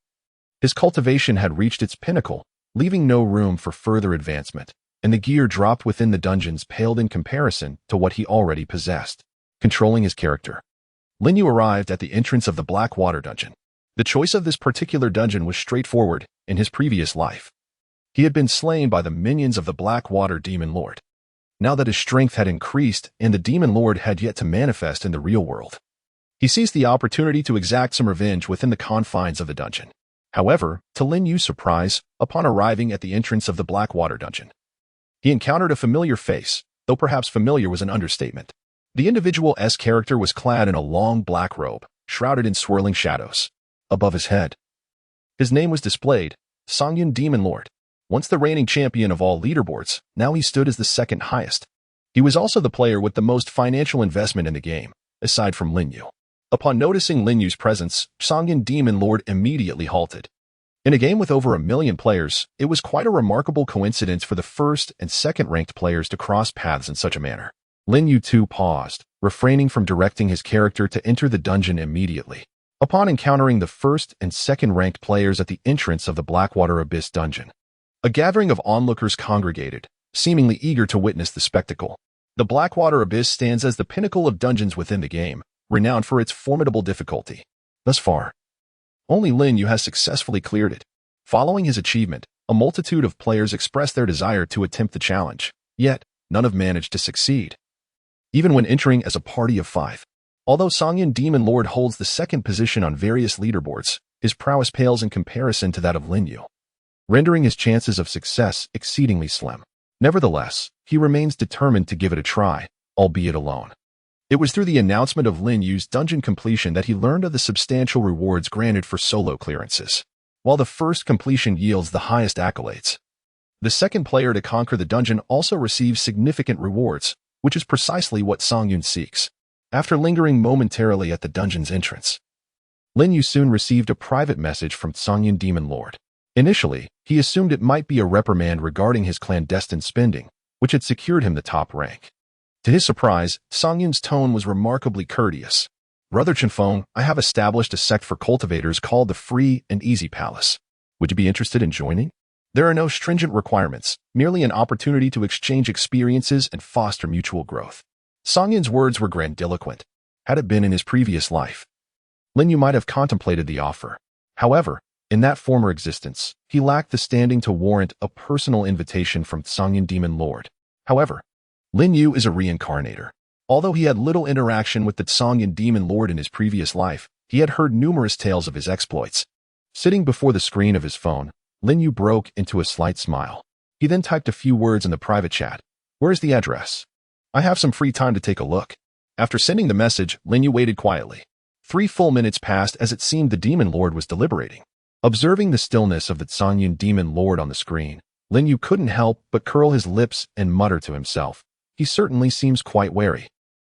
his cultivation had reached its pinnacle, leaving no room for further advancement, and the gear dropped within the dungeons paled in comparison to what he already possessed. Controlling his character, Lin Yu arrived at the entrance of the Blackwater dungeon. The choice of this particular dungeon was straightforward. In his previous life, he had been slain by the minions of the Blackwater Demon Lord. Now that his strength had increased and the Demon Lord had yet to manifest in the real world, he seized the opportunity to exact some revenge within the confines of the dungeon. However, to Lin Yu's surprise, upon arriving at the entrance of the Blackwater dungeon, he encountered a familiar face, though perhaps familiar was an understatement. The individual's character was clad in a long black robe, shrouded in swirling shadows. Above his head, his name was displayed, Songyun Demon Lord. Once the reigning champion of all leaderboards, now he stood as the second highest. He was also the player with the most financial investment in the game, aside from Lin Yu. Upon noticing Lin Yu's presence, Songyun Demon Lord immediately halted. In a game with over 1 million players, it was quite a remarkable coincidence for the first and second-ranked players to cross paths in such a manner. Lin Yu too paused, refraining from directing his character to enter the dungeon immediately. Upon encountering the first and second-ranked players at the entrance of the Blackwater Abyss dungeon, a gathering of onlookers congregated, seemingly eager to witness the spectacle. The Blackwater Abyss stands as the pinnacle of dungeons within the game, renowned for its formidable difficulty. Thus far, only Lin Yu has successfully cleared it. Following his achievement, a multitude of players expressed their desire to attempt the challenge, yet none have managed to succeed. Even when entering as a party of 5, although Songyun Demon Lord holds the second position on various leaderboards, his prowess pales in comparison to that of Lin Yu, rendering his chances of success exceedingly slim. Nevertheless, he remains determined to give it a try, albeit alone. It was through the announcement of Lin Yu's dungeon completion that he learned of the substantial rewards granted for solo clearances. While the first completion yields the highest accolades, the second player to conquer the dungeon also receives significant rewards, which is precisely what Songyun seeks. After lingering momentarily at the dungeon's entrance, Lin Yu soon received a private message from Songyun Demon Lord. Initially, he assumed it might be a reprimand regarding his clandestine spending, which had secured him the top rank. To his surprise, Songyun's tone was remarkably courteous. "Brother Chenfeng, I have established a sect for cultivators called the Free and Easy Palace. Would you be interested in joining? There are no stringent requirements, merely an opportunity to exchange experiences and foster mutual growth." Songyun's words were grandiloquent. Had it been in his previous life, Lin Yu might have contemplated the offer. However, in that former existence, he lacked the standing to warrant a personal invitation from Songyun Demon Lord. However, Lin Yu is a reincarnator. Although he had little interaction with the Songyun Demon Lord in his previous life, he had heard numerous tales of his exploits. Sitting before the screen of his phone, Lin Yu broke into a slight smile. He then typed a few words in the private chat. "Where's the address? I have some free time to take a look." After sending the message, Lin Yu waited quietly. 3 full minutes passed as it seemed the Demon Lord was deliberating. Observing the stillness of the Songyun Demon Lord on the screen, Lin Yu couldn't help but curl his lips and mutter to himself. He certainly seems quite wary.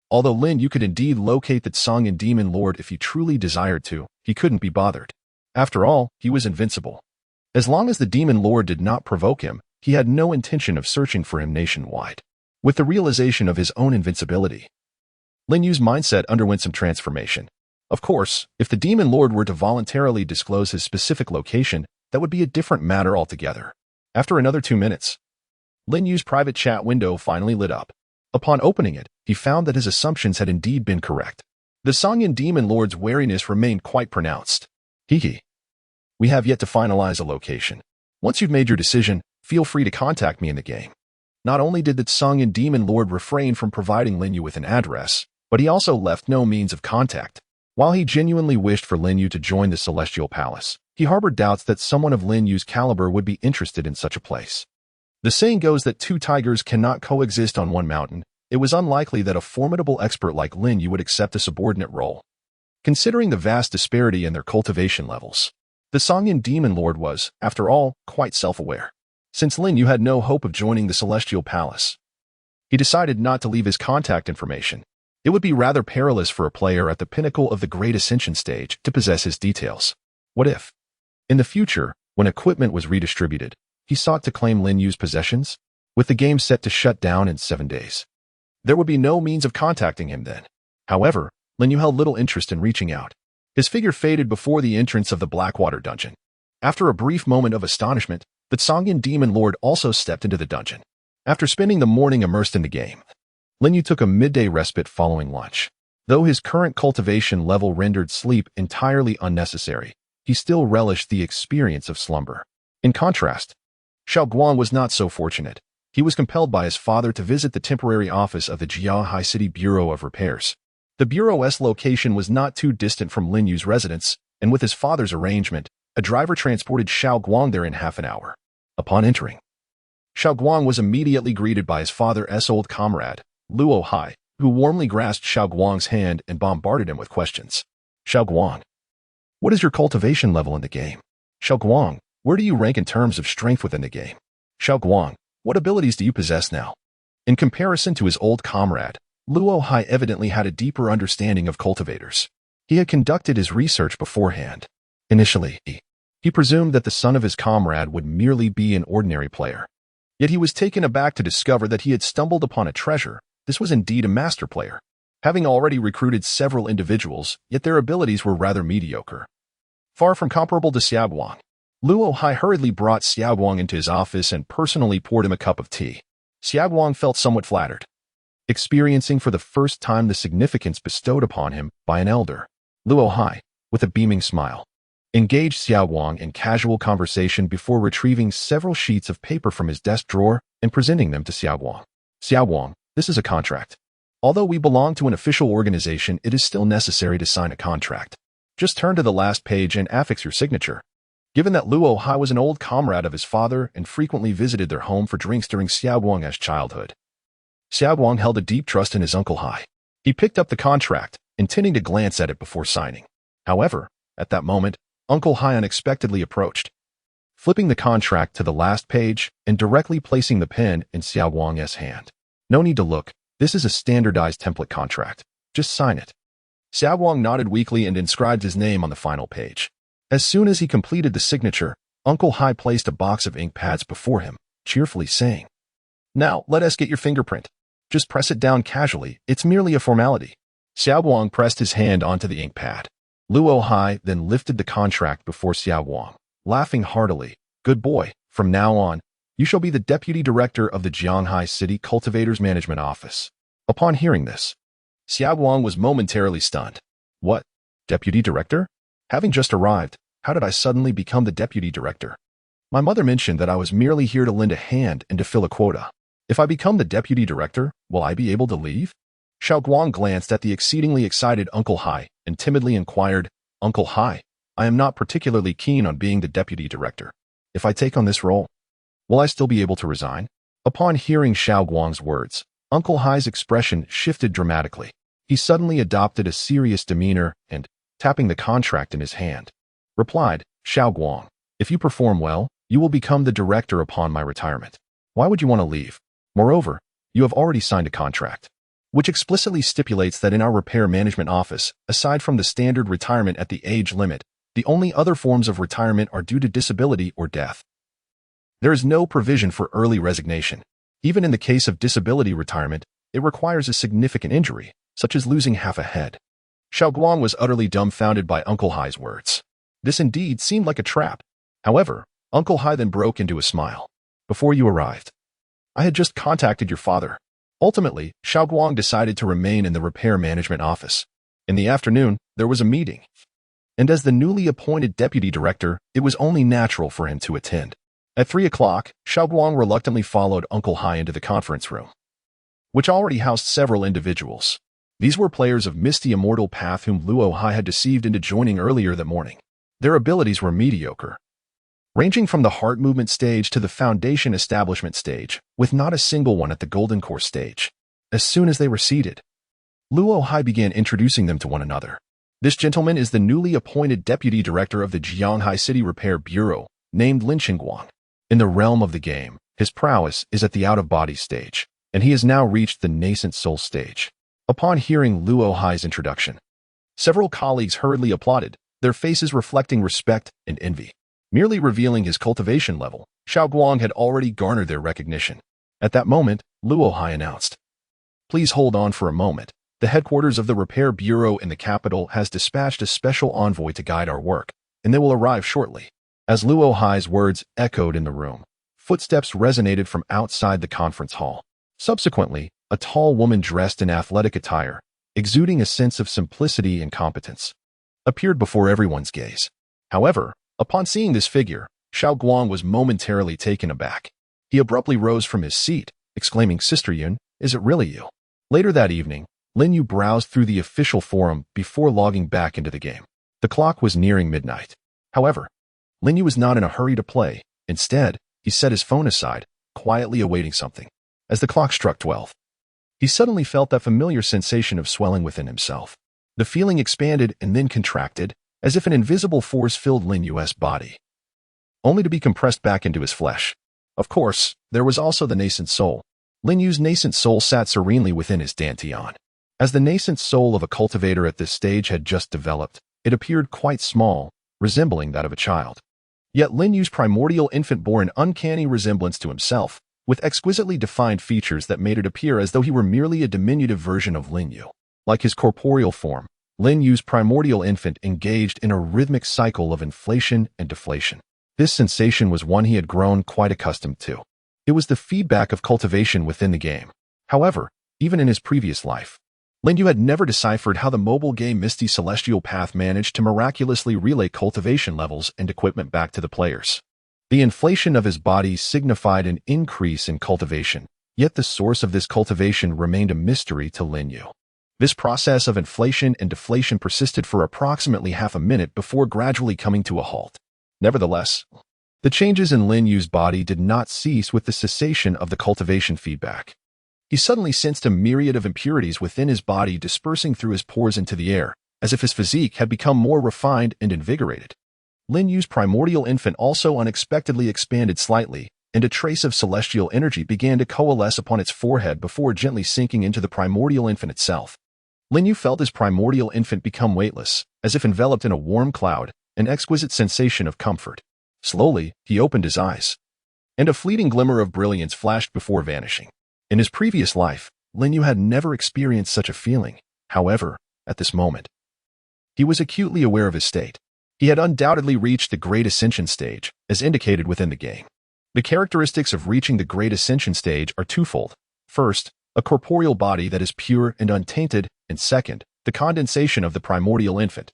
Although Lin Yu could indeed locate the Songyun Demon Lord if he truly desired to, he couldn't be bothered. After all, he was invincible. As long as the Demon Lord did not provoke him, he had no intention of searching for him nationwide. With the realization of his own invincibility, Lin Yu's mindset underwent some transformation. Of course, if the Demon Lord were to voluntarily disclose his specific location, that would be a different matter altogether. After another 2 minutes, Lin Yu's private chat window finally lit up. Upon opening it, he found that his assumptions had indeed been correct. The Songyan Demon Lord's wariness remained quite pronounced. Hee. We have yet to finalize a location. Once you've made your decision, feel free to contact me in the game. Not only did the Songyan Demon Lord refrain from providing Lin Yu with an address, but he also left no means of contact. While he genuinely wished for Lin Yu to join the Celestial Palace, he harbored doubts that someone of Lin Yu's caliber would be interested in such a place. The saying goes that two tigers cannot coexist on one mountain. It was unlikely that a formidable expert like Lin Yu would accept a subordinate role. Considering the vast disparity in their cultivation levels, the Songyan Demon Lord was, after all, quite self-aware. Since Lin Yu had no hope of joining the Celestial Palace, he decided not to leave his contact information. It would be rather perilous for a player at the pinnacle of the Great Ascension stage to possess his details. What if, in the future, when equipment was redistributed, he sought to claim Lin Yu's possessions? With the game set to shut down in 7 days, there would be no means of contacting him then. However, Lin Yu held little interest in reaching out. His figure faded before the entrance of the Blackwater dungeon. After a brief moment of astonishment, the Songyan Demon Lord also stepped into the dungeon. After spending the morning immersed in the game, Lin Yu took a midday respite following lunch. Though his current cultivation level rendered sleep entirely unnecessary, he still relished the experience of slumber. In contrast, Xiao Guang was not so fortunate. He was compelled by his father to visit the temporary office of the Jiahai City Bureau of Repairs. The Bureau's location was not too distant from Lin Yu's residence, and with his father's arrangement, a driver transported Xiao Guang there in half an hour. Upon entering, Xiao Guang was immediately greeted by his father's old comrade, Luo Hai, who warmly grasped Xiao Guang's hand and bombarded him with questions. Xiao Guang, what is your cultivation level in the game? Xiao Guang, where do you rank in terms of strength within the game? Xiao Guang, what abilities do you possess now? In comparison to his old comrade, Luo Hai evidently had a deeper understanding of cultivators. He had conducted his research beforehand. Initially, he presumed that the son of his comrade would merely be an ordinary player. Yet he was taken aback to discover that he had stumbled upon a treasure. This was indeed a master player. Having already recruited several individuals, yet their abilities were rather mediocre. Far from comparable to Xiao Guang, Luo Hai hurriedly brought Xiao Guang into his office and personally poured him a cup of tea. Xiao Guang felt somewhat flattered, experiencing for the first time the significance bestowed upon him by an elder. Luo Hai, with a beaming smile, engaged Xiao Guang in casual conversation before retrieving several sheets of paper from his desk drawer and presenting them to Xiao Guang. Xiao Guang, this is a contract. Although we belong to an official organization, it is still necessary to sign a contract. Just turn to the last page and affix your signature. Given that Luo Hai was an old comrade of his father and frequently visited their home for drinks during Xiao Guang's childhood, Xiao Guang held a deep trust in his Uncle Hai. He picked up the contract, intending to glance at it before signing. However, at that moment, Uncle Hai unexpectedly approached, flipping the contract to the last page and directly placing the pen in Xiao Guang's hand. No need to look. This is a standardized template contract. Just sign it. Xiao Guang nodded weakly and inscribed his name on the final page. As soon as he completed the signature, Uncle Hai placed a box of ink pads before him, cheerfully saying, "Now, let us get your fingerprint. Just press it down casually, it's merely a formality." Xiao Guang pressed his hand onto the ink pad. Luo Hai then lifted the contract before Xiao Guang, laughing heartily. "Good boy, from now on, you shall be the deputy director of the Jianghai City Cultivators Management Office." Upon hearing this, Xiao Guang was momentarily stunned. What? Deputy director? Having just arrived, how did I suddenly become the deputy director? My mother mentioned that I was merely here to lend a hand and to fill a quota. If I become the deputy director, will I be able to leave? Xiao Guang glanced at the exceedingly excited Uncle Hai and timidly inquired, "Uncle Hai, I am not particularly keen on being the deputy director. If I take on this role, will I still be able to resign?" Upon hearing Xiao Guang's words, Uncle Hai's expression shifted dramatically. He suddenly adopted a serious demeanor and, tapping the contract in his hand, replied, "Xiao Guang, if you perform well, you will become the director upon my retirement. Why would you want to leave? Moreover, you have already signed a contract, which explicitly stipulates that in our repair management office, aside from the standard retirement at the age limit, the only other forms of retirement are due to disability or death. There is no provision for early resignation. Even in the case of disability retirement, it requires a significant injury, such as losing half a head." Xiao Guang was utterly dumbfounded by Uncle Hai's words. This indeed seemed like a trap. However, Uncle Hai then broke into a smile. Before you arrived, I had just contacted your father. Ultimately, Xiaoguang decided to remain in the repair management office. In the afternoon, there was a meeting. And as the newly appointed deputy director, it was only natural for him to attend. At 3 o'clock, Xiaoguang reluctantly followed Uncle Hai into the conference room, which already housed several individuals. These were players of Misty Immortal Path whom Luo Hai had deceived into joining earlier that morning. Their abilities were mediocre, ranging from the heart movement stage to the foundation establishment stage, with not a single one at the golden core stage. As soon as they were seated, Luo Hai began introducing them to one another. This gentleman is the newly appointed deputy director of the Jianghai City Repair Bureau, named Lin Guang. In the realm of the game, his prowess is at the out-of-body stage, and he has now reached the nascent soul stage. Upon hearing Luo Hai's introduction, several colleagues hurriedly applauded, their faces reflecting respect and envy. Merely revealing his cultivation level, Xiaoguang had already garnered their recognition. At that moment, Luo Hai announced, "Please hold on for a moment. The headquarters of the Repair Bureau in the capital has dispatched a special envoy to guide our work, and they will arrive shortly." As Luo Hai's words echoed in the room, footsteps resonated from outside the conference hall. Subsequently, a tall woman dressed in athletic attire, exuding a sense of simplicity and competence, appeared before everyone's gaze. However, upon seeing this figure, Xiaoguang was momentarily taken aback. He abruptly rose from his seat, exclaiming, "Sister Yun, is it really you?" Later that evening, Lin Yu browsed through the official forum before logging back into the game. The clock was nearing midnight. However, Lin Yu was not in a hurry to play. Instead, he set his phone aside, quietly awaiting something. As the clock struck 12, he suddenly felt that familiar sensation of swelling within himself. The feeling expanded and then contracted, as if an invisible force filled Lin Yu's body, only to be compressed back into his flesh. Of course, there was also the nascent soul. Lin Yu's nascent soul sat serenely within his dantian. As the nascent soul of a cultivator at this stage had just developed, it appeared quite small, resembling that of a child. Yet Lin Yu's primordial infant bore an uncanny resemblance to himself, with exquisitely defined features that made it appear as though he were merely a diminutive version of Lin Yu. Like his corporeal form, Lin Yu's primordial infant engaged in a rhythmic cycle of inflation and deflation. This sensation was one he had grown quite accustomed to. It was the feedback of cultivation within the game. However, even in his previous life, Lin Yu had never deciphered how the mobile game Misty Celestial Path managed to miraculously relay cultivation levels and equipment back to the players. The inflation of his body signified an increase in cultivation, yet the source of this cultivation remained a mystery to Lin Yu. This process of inflation and deflation persisted for approximately half a minute before gradually coming to a halt. Nevertheless, the changes in Lin Yu's body did not cease with the cessation of the cultivation feedback. He suddenly sensed a myriad of impurities within his body dispersing through his pores into the air, as if his physique had become more refined and invigorated. Lin Yu's primordial infant also unexpectedly expanded slightly, and a trace of celestial energy began to coalesce upon its forehead before gently sinking into the primordial infant itself. Lin Yu felt his primordial infant become weightless, as if enveloped in a warm cloud, an exquisite sensation of comfort. Slowly, he opened his eyes, and a fleeting glimmer of brilliance flashed before vanishing. In his previous life, Lin Yu had never experienced such a feeling. However, at this moment, he was acutely aware of his state. He had undoubtedly reached the Great Ascension stage, as indicated within the game. The characteristics of reaching the Great Ascension stage are twofold. First, a corporeal body that is pure and untainted, and second, the condensation of the primordial infant,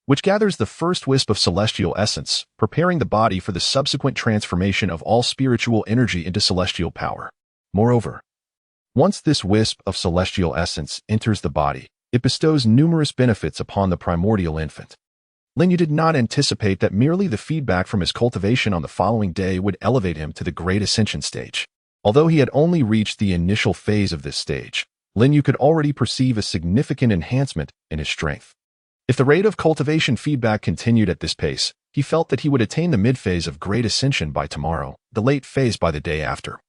which gathers the first wisp of celestial essence, preparing the body for the subsequent transformation of all spiritual energy into celestial power. Moreover, once this wisp of celestial essence enters the body, it bestows numerous benefits upon the primordial infant. Lin Yu did not anticipate that merely the feedback from his cultivation on the following day would elevate him to the Great Ascension stage. Although he had only reached the initial phase of this stage, Lin Yu could already perceive a significant enhancement in his strength. If the rate of cultivation feedback continued at this pace, he felt that he would attain the mid-phase of Great Ascension by tomorrow, the late phase by the day after,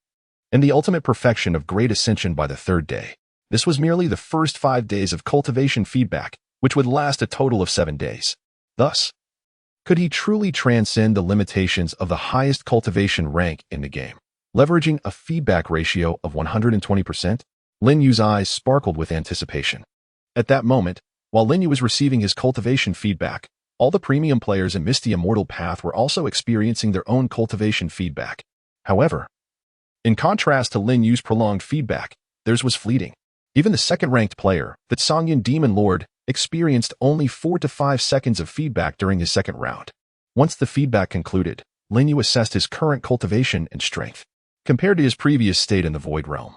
and the ultimate perfection of Great Ascension by the third day. This was merely the first 5 days of cultivation feedback, which would last a total of 7 days. Thus, could he truly transcend the limitations of the highest cultivation rank in the game, leveraging a feedback ratio of 120%? Lin Yu's eyes sparkled with anticipation. At that moment, while Lin Yu was receiving his cultivation feedback, All the premium players in the Immortal path were also experiencing their own cultivation feedback. However, in contrast to Lin Yu's prolonged feedback, theirs was fleeting. Even the second-ranked player, the Songyan Demon Lord, experienced only 4 to 5 seconds of feedback during his second round. Once the feedback concluded, Lin Yu assessed his current cultivation and strength. Compared to his previous state in the Void Realm,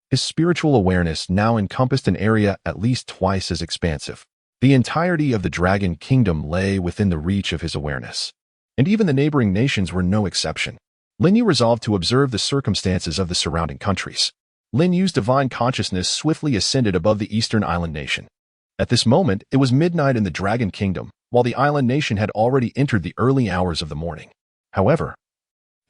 his spiritual awareness now encompassed an area at least twice as expansive. The entirety of the Dragon Kingdom lay within the reach of his awareness, and even the neighboring nations were no exception. Lin Yu resolved to observe the circumstances of the surrounding countries. Lin Yu's divine consciousness swiftly ascended above the eastern island nation. At this moment, it was midnight in the Dragon Kingdom, while the island nation had already entered the early hours of the morning. However,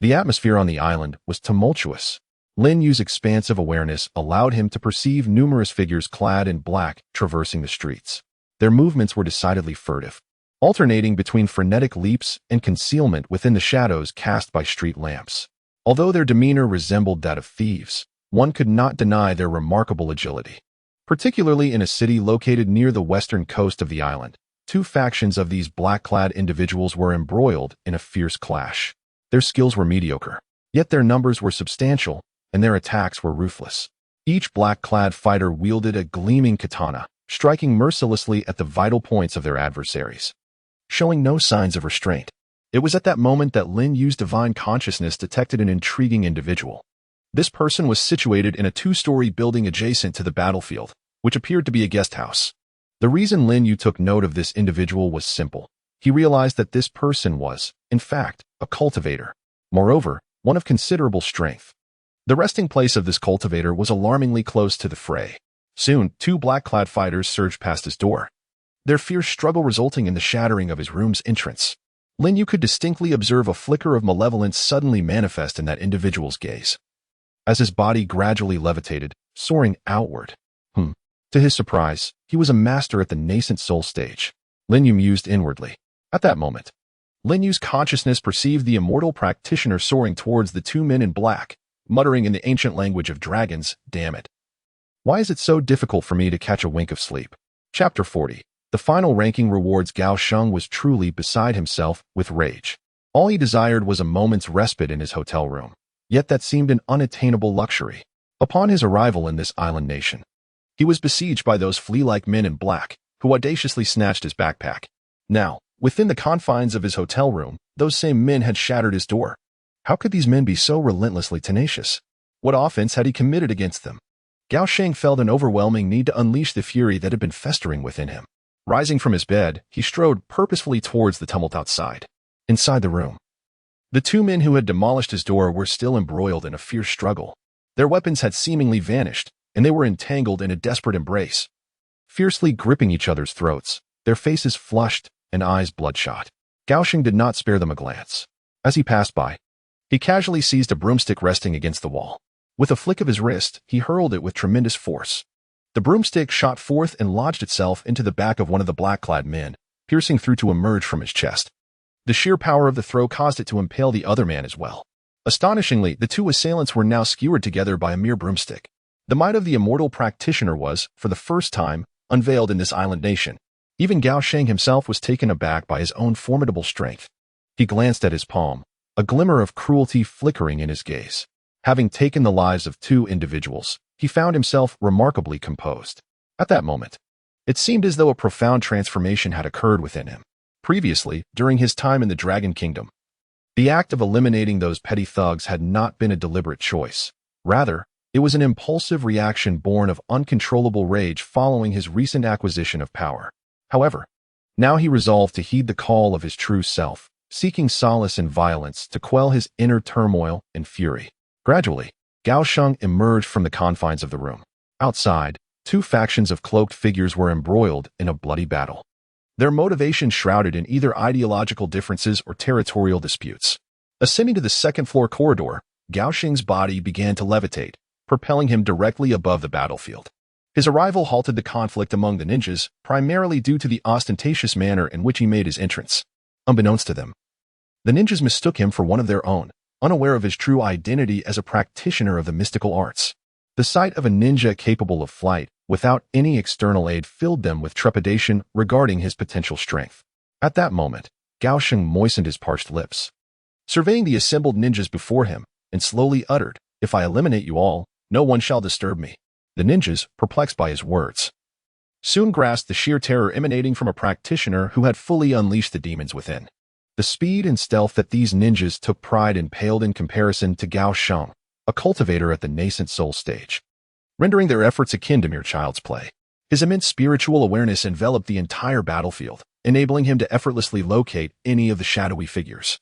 the atmosphere on the island was tumultuous. Lin Yu's expansive awareness allowed him to perceive numerous figures clad in black traversing the streets. Their movements were decidedly furtive, alternating between frenetic leaps and concealment within the shadows cast by street lamps. Although their demeanor resembled that of thieves, one could not deny their remarkable agility. Particularly in a city located near the western coast of the island, two factions of these black-clad individuals were embroiled in a fierce clash. Their skills were mediocre, yet their numbers were substantial, and their attacks were ruthless. Each black-clad fighter wielded a gleaming katana, striking mercilessly at the vital points of their adversaries, showing no signs of restraint. It was at that moment that Lin Yu's divine consciousness detected an intriguing individual. This person was situated in a 2-story building adjacent to the battlefield, which appeared to be a guest house. The reason Lin Yu took note of this individual was simple. He realized that this person was, in fact, a cultivator. Moreover, one of considerable strength. The resting place of this cultivator was alarmingly close to the fray. Soon, 2 black-clad fighters surged past his door, their fierce struggle resulting in the shattering of his room's entrance. Lin Yu could distinctly observe a flicker of malevolence suddenly manifest in that individual's gaze, as his body gradually levitated, soaring outward. To his surprise, he was a master at the nascent soul stage. Lin Yu mused inwardly. At that moment, Lin Yu's consciousness perceived the immortal practitioner soaring towards the 2 men in black, muttering in the ancient language of dragons, "Damn it. Why is it so difficult for me to catch a wink of sleep?" Chapter 40. The final ranking rewards. Gao Sheng was truly beside himself with rage. All he desired was a moment's respite in his hotel room. Yet that seemed an unattainable luxury. Upon his arrival in this island nation, he was besieged by those flea-like men in black, who audaciously snatched his backpack. Now, within the confines of his hotel room, those same men had shattered his door. How could these men be so relentlessly tenacious? What offense had he committed against them? Gao Sheng felt an overwhelming need to unleash the fury that had been festering within him. Rising from his bed, he strode purposefully towards the tumult outside. Inside the room, the 2 men who had demolished his door were still embroiled in a fierce struggle. Their weapons had seemingly vanished, and they were entangled in a desperate embrace, fiercely gripping each other's throats, their faces flushed and eyes bloodshot. Gao Sheng did not spare them a glance. As he passed by, he casually seized a broomstick resting against the wall. With a flick of his wrist, he hurled it with tremendous force. The broomstick shot forth and lodged itself into the back of one of the black-clad men, piercing through to emerge from his chest. The sheer power of the throw caused it to impale the other man as well. Astonishingly, the 2 assailants were now skewered together by a mere broomstick. The might of the immortal practitioner was, for the first time, unveiled in this island nation. Even Gao Sheng himself was taken aback by his own formidable strength. He glanced at his palm, a glimmer of cruelty flickering in his gaze. Having taken the lives of 2 individuals, he found himself remarkably composed. At that moment, it seemed as though a profound transformation had occurred within him. Previously, during his time in the Dragon Kingdom, the act of eliminating those petty thugs had not been a deliberate choice. Rather, it was an impulsive reaction born of uncontrollable rage following his recent acquisition of power. However, now he resolved to heed the call of his true self, seeking solace in violence to quell his inner turmoil and fury. Gradually, Gao Sheng emerged from the confines of the room. Outside, 2 factions of cloaked figures were embroiled in a bloody battle, their motivation shrouded in either ideological differences or territorial disputes. Ascending to the second-floor corridor, Gao Sheng's body began to levitate, propelling him directly above the battlefield. His arrival halted the conflict among the ninjas, primarily due to the ostentatious manner in which he made his entrance. Unbeknownst to them, the ninjas mistook him for one of their own, unaware of his true identity as a practitioner of the mystical arts. The sight of a ninja capable of flight, without any external aid, filled them with trepidation regarding his potential strength. At that moment, Gao Sheng moistened his parched lips, surveying the assembled ninjas before him, and slowly uttered, "If I eliminate you all, no one shall disturb me." The ninjas, perplexed by his words, soon grasped the sheer terror emanating from a practitioner who had fully unleashed the demons within. The speed and stealth that these ninjas took pride in paled in comparison to Gao Sheng, a cultivator at the nascent soul stage, rendering their efforts akin to mere child's play. His immense spiritual awareness enveloped the entire battlefield, enabling him to effortlessly locate any of the shadowy figures,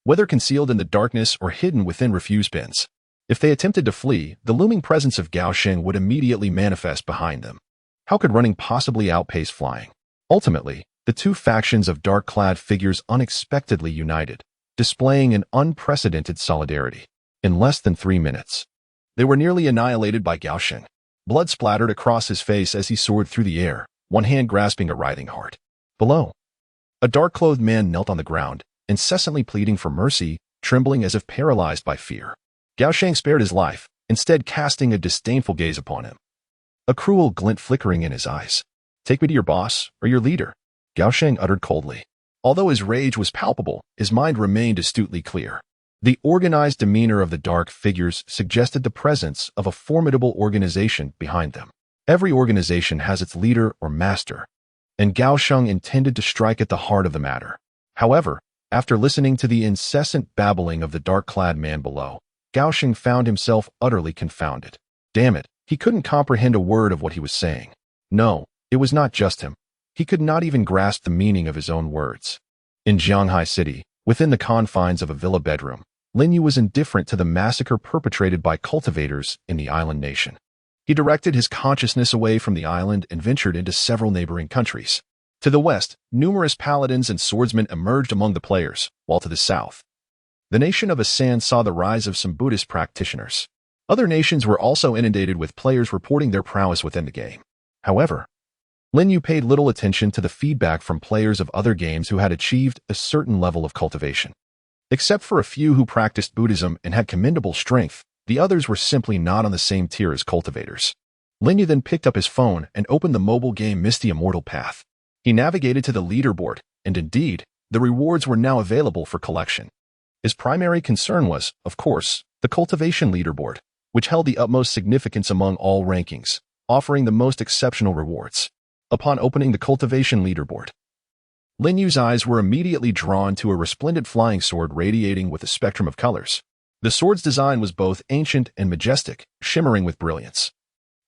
whether concealed in the darkness or hidden within refuse bins. If they attempted to flee, the looming presence of Gao Sheng would immediately manifest behind them. How could running possibly outpace flying? Ultimately, the two factions of dark-clad figures unexpectedly united, displaying an unprecedented solidarity. In less than 3 minutes, they were nearly annihilated by Gao Sheng. Blood splattered across his face as he soared through the air, one hand grasping a writhing heart. Below, a dark-clothed man knelt on the ground, incessantly pleading for mercy, trembling as if paralyzed by fear. Gao Sheng spared his life, instead casting a disdainful gaze upon him, a cruel glint flickering in his eyes. "Take me to your boss, or your leader," Gao Sheng uttered coldly. Although his rage was palpable, his mind remained astutely clear. The organized demeanor of the dark figures suggested the presence of a formidable organization behind them. Every organization has its leader or master, and Gao Sheng intended to strike at the heart of the matter. However, after listening to the incessant babbling of the dark-clad man below, Gao Sheng found himself utterly confounded. Damn it, he couldn't comprehend a word of what he was saying. No, it was not just him. He could not even grasp the meaning of his own words. In Jianghai City, within the confines of a villa bedroom, Lin Yu was indifferent to the massacre perpetrated by cultivators in the island nation. He directed his consciousness away from the island and ventured into several neighboring countries. To the west, numerous paladins and swordsmen emerged among the players, while to the south, the nation of Asan saw the rise of some Buddhist practitioners. Other nations were also inundated with players reporting their prowess within the game. However, Lin Yu paid little attention to the feedback from players of other games who had achieved a certain level of cultivation. Except for a few who practiced Buddhism and had commendable strength, the others were simply not on the same tier as cultivators. Lin Yu then picked up his phone and opened the mobile game Misty Immortal Path. He navigated to the leaderboard, and indeed, the rewards were now available for collection. His primary concern was, of course, the cultivation leaderboard, which held the utmost significance among all rankings, offering the most exceptional rewards. Upon opening the cultivation leaderboard, Lin Yu's eyes were immediately drawn to a resplendent flying sword radiating with a spectrum of colors. The sword's design was both ancient and majestic, shimmering with brilliance.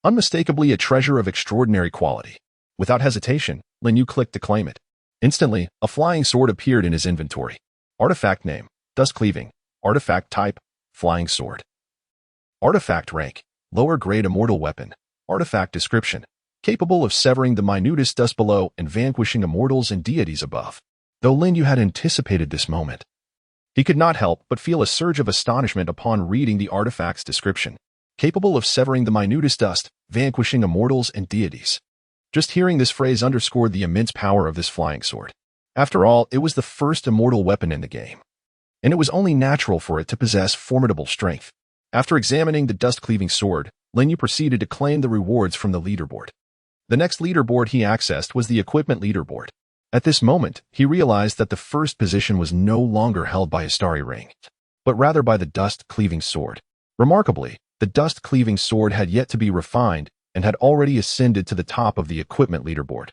Unmistakably a treasure of extraordinary quality. Without hesitation, Lin Yu clicked to claim it. Instantly, a flying sword appeared in his inventory. Artifact name, Dust Cleaving. Artifact type, Flying Sword. Artifact rank, lower grade immortal weapon. Artifact description, capable of severing the minutest dust below and vanquishing immortals and deities above. Though Lin Yu had anticipated this moment, he could not help but feel a surge of astonishment upon reading the artifact's description. Capable of severing the minutest dust, vanquishing immortals and deities. Just hearing this phrase underscored the immense power of this flying sword. After all, it was the first immortal weapon in the game, and it was only natural for it to possess formidable strength. After examining the dust-cleaving sword, Lin Yu proceeded to claim the rewards from the leaderboard. The next leaderboard he accessed was the equipment leaderboard. At this moment, he realized that the first position was no longer held by a starry ring, but rather by the dust-cleaving sword. Remarkably, the dust-cleaving sword had yet to be refined and had already ascended to the top of the equipment leaderboard.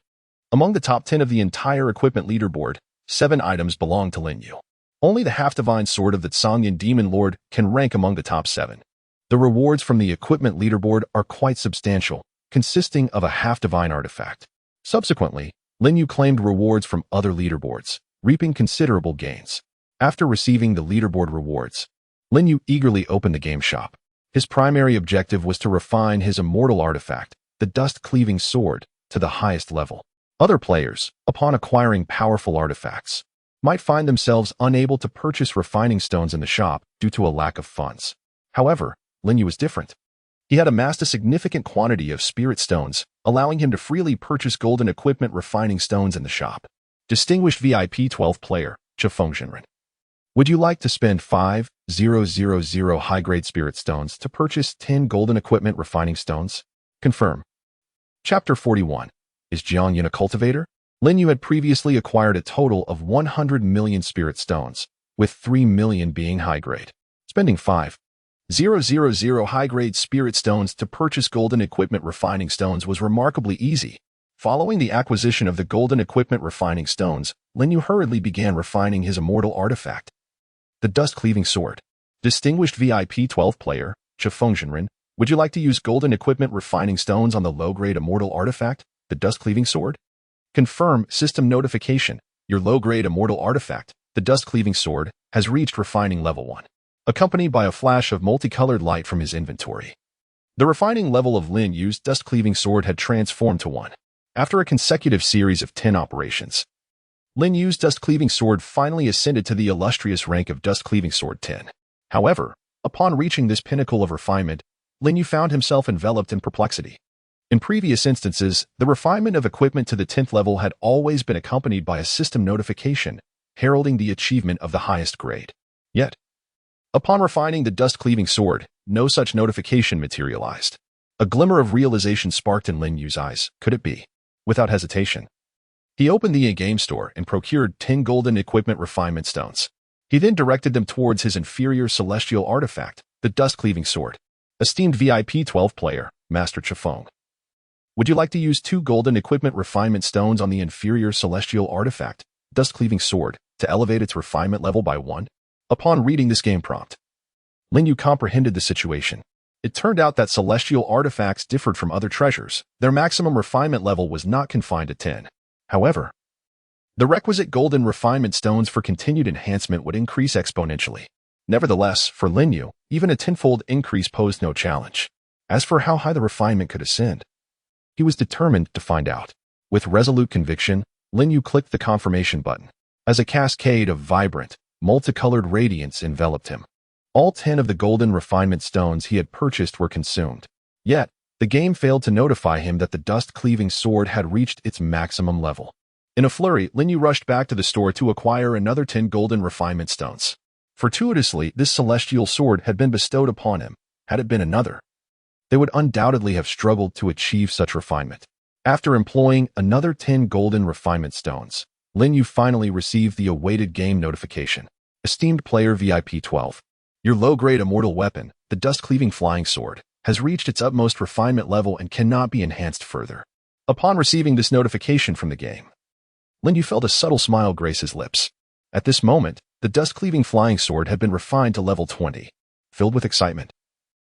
Among the top 10 of the entire equipment leaderboard, 7 items belonged to Lin Yu. Only the half-divine sword of the Tsangyan Demon Lord can rank among the top 7. The rewards from the equipment leaderboard are quite substantial, consisting of a half-divine artifact. Subsequently, Lin Yu claimed rewards from other leaderboards, reaping considerable gains. After receiving the leaderboard rewards, Lin Yu eagerly opened the game shop. His primary objective was to refine his immortal artifact, the dust-cleaving sword, to the highest level. Other players, upon acquiring powerful artifacts, might find themselves unable to purchase refining stones in the shop due to a lack of funds. However, Lin Yu was different. He had amassed a significant quantity of spirit stones, allowing him to freely purchase golden equipment refining stones in the shop. Distinguished VIP 12th player, Chifengzhenren. Would you like to spend 5,000 high-grade spirit stones to purchase 10 golden equipment refining stones? Confirm. Chapter 41. Is Jiang Yin a cultivator? Lin Yu had previously acquired a total of 100 million spirit stones, with 3 million being high-grade. Spending 5,000 high-grade spirit stones to purchase golden equipment refining stones was remarkably easy. Following the acquisition of the golden equipment refining stones, Lin Yu hurriedly began refining his immortal artifact, the dust-cleaving sword. Distinguished VIP 12 player, Chifengzhenren, would you like to use golden equipment refining stones on the low-grade immortal artifact, the dust-cleaving sword? Confirm system notification. Your low-grade immortal artifact, the dust-cleaving sword, has reached refining level 1, accompanied by a flash of multicolored light from his inventory. The refining level of Lin Yu's dust-cleaving sword had transformed to 1. After a consecutive series of 10 operations, Lin Yu's dust-cleaving sword finally ascended to the illustrious rank of dust-cleaving sword 10. However, upon reaching this pinnacle of refinement, Lin Yu found himself enveloped in perplexity. In previous instances, the refinement of equipment to the 10th level had always been accompanied by a system notification, heralding the achievement of the highest grade. Yet, upon refining the dust-cleaving sword, no such notification materialized. A glimmer of realization sparked in Lin Yu's eyes. Could it be? Without hesitation, he opened the in-game store and procured 10 golden equipment refinement stones. He then directed them towards his inferior celestial artifact, the dust-cleaving sword. Esteemed VIP 12 player, Master Chifeng, would you like to use 2 golden equipment refinement stones on the inferior celestial artifact, dust-cleaving sword, to elevate its refinement level by 1? Upon reading this game prompt, Lin Yu comprehended the situation. It turned out that celestial artifacts differed from other treasures. Their maximum refinement level was not confined to 10. However, the requisite golden refinement stones for continued enhancement would increase exponentially. Nevertheless, for Lin Yu, even a tenfold increase posed no challenge. As for how high the refinement could ascend, he was determined to find out. With resolute conviction, Lin Yu clicked the confirmation button. As a cascade of vibrant, multicolored radiance enveloped him, all 10 of the golden refinement stones he had purchased were consumed. Yet, the game failed to notify him that the dust-cleaving sword had reached its maximum level. In a flurry, Lin Yu rushed back to the store to acquire another 10 golden refinement stones. Fortuitously, this celestial sword had been bestowed upon him. Had it been another, they would undoubtedly have struggled to achieve such refinement. After employing another 10 golden refinement stones, Lin Yu finally received the awaited game notification. Esteemed player VIP 12. Your low-grade immortal weapon, the dust-cleaving flying sword, has reached its utmost refinement level and cannot be enhanced further. Upon receiving this notification from the game, Lin Yu felt a subtle smile grace his lips. At this moment, the dust-cleaving flying sword had been refined to level 20. Filled with excitement,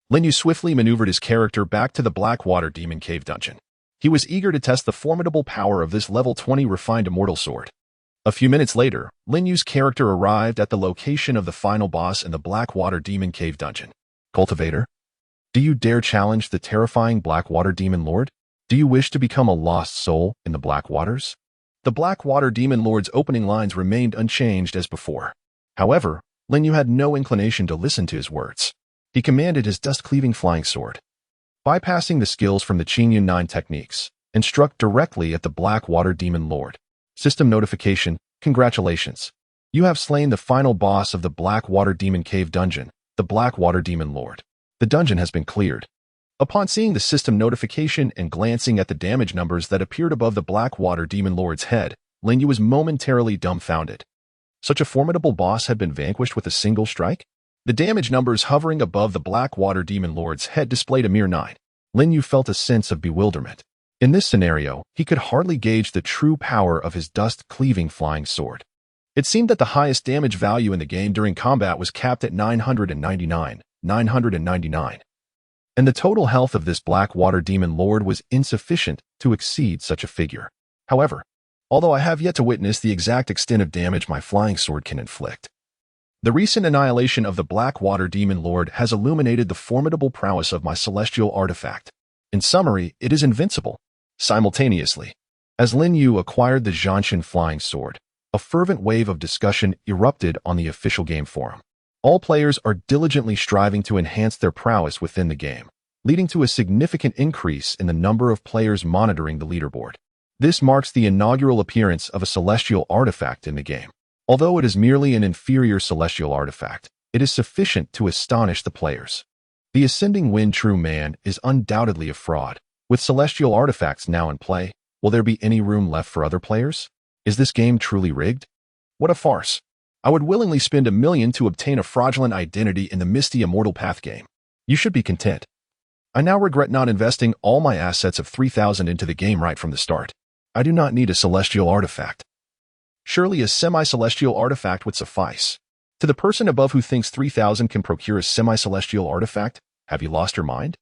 Lin Yu swiftly maneuvered his character back to the Blackwater Demon Cave dungeon. He was eager to test the formidable power of this level 20 refined immortal sword. A few minutes later, Lin Yu's character arrived at the location of the final boss in the Blackwater Demon Cave dungeon. Cultivator, do you dare challenge the terrifying Blackwater Demon Lord? Do you wish to become a lost soul in the Blackwaters? The Blackwater Demon Lord's opening lines remained unchanged as before. However, Lin Yu had no inclination to listen to his words. He commanded his dust-cleaving flying sword, bypassing the skills from the Qingyun 9 techniques, and struck directly at the Blackwater Demon Lord. System notification, congratulations. You have slain the final boss of the Blackwater Demon Cave dungeon, the Blackwater Demon Lord. The dungeon has been cleared. Upon seeing the system notification and glancing at the damage numbers that appeared above the Blackwater Demon Lord's head, Lin Yu was momentarily dumbfounded. Such a formidable boss had been vanquished with a single strike? The damage numbers hovering above the Blackwater Demon Lord's head displayed a mere 9. Lin Yu felt a sense of bewilderment. In this scenario, he could hardly gauge the true power of his dust-cleaving flying sword. It seemed that the highest damage value in the game during combat was capped at 999, and the total health of this Blackwater Demon Lord was insufficient to exceed such a figure. However, although I have yet to witness the exact extent of damage my flying sword can inflict, the recent annihilation of the Blackwater Demon Lord has illuminated the formidable prowess of my celestial artifact. In summary, it is invincible. Simultaneously, as Lin Yu acquired the Zhanshan flying sword, a fervent wave of discussion erupted on the official game forum. All players are diligently striving to enhance their prowess within the game, leading to a significant increase in the number of players monitoring the leaderboard. This marks the inaugural appearance of a celestial artifact in the game. Although it is merely an inferior celestial artifact, it is sufficient to astonish the players. The Ascending Wind True Man is undoubtedly a fraud. With celestial artifacts now in play, Will there be any room left for other players? Is this game truly rigged? What a farce. I would willingly spend $1 million to obtain a fraudulent identity in the misty Immortal Path game. You should be content. I now regret not investing all my assets of 3,000 into the game right from the start. I do not need a celestial artifact. Surely a semi-celestial artifact would suffice. To the person above who thinks 3,000 can procure a semi-celestial artifact, have you lost your mind?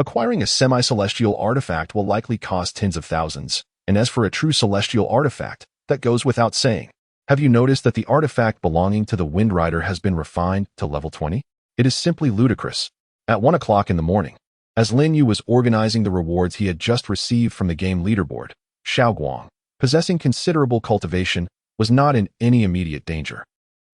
Acquiring a semi-celestial artifact will likely cost tens of thousands, and as for a true celestial artifact, that goes without saying. Have you noticed that the artifact belonging to the Wind Rider has been refined to level 20? It is simply ludicrous. At 1 o'clock in the morning, as Lin Yu was organizing the rewards he had just received from the game leaderboard, Xiaoguang, possessing considerable cultivation, was not in any immediate danger,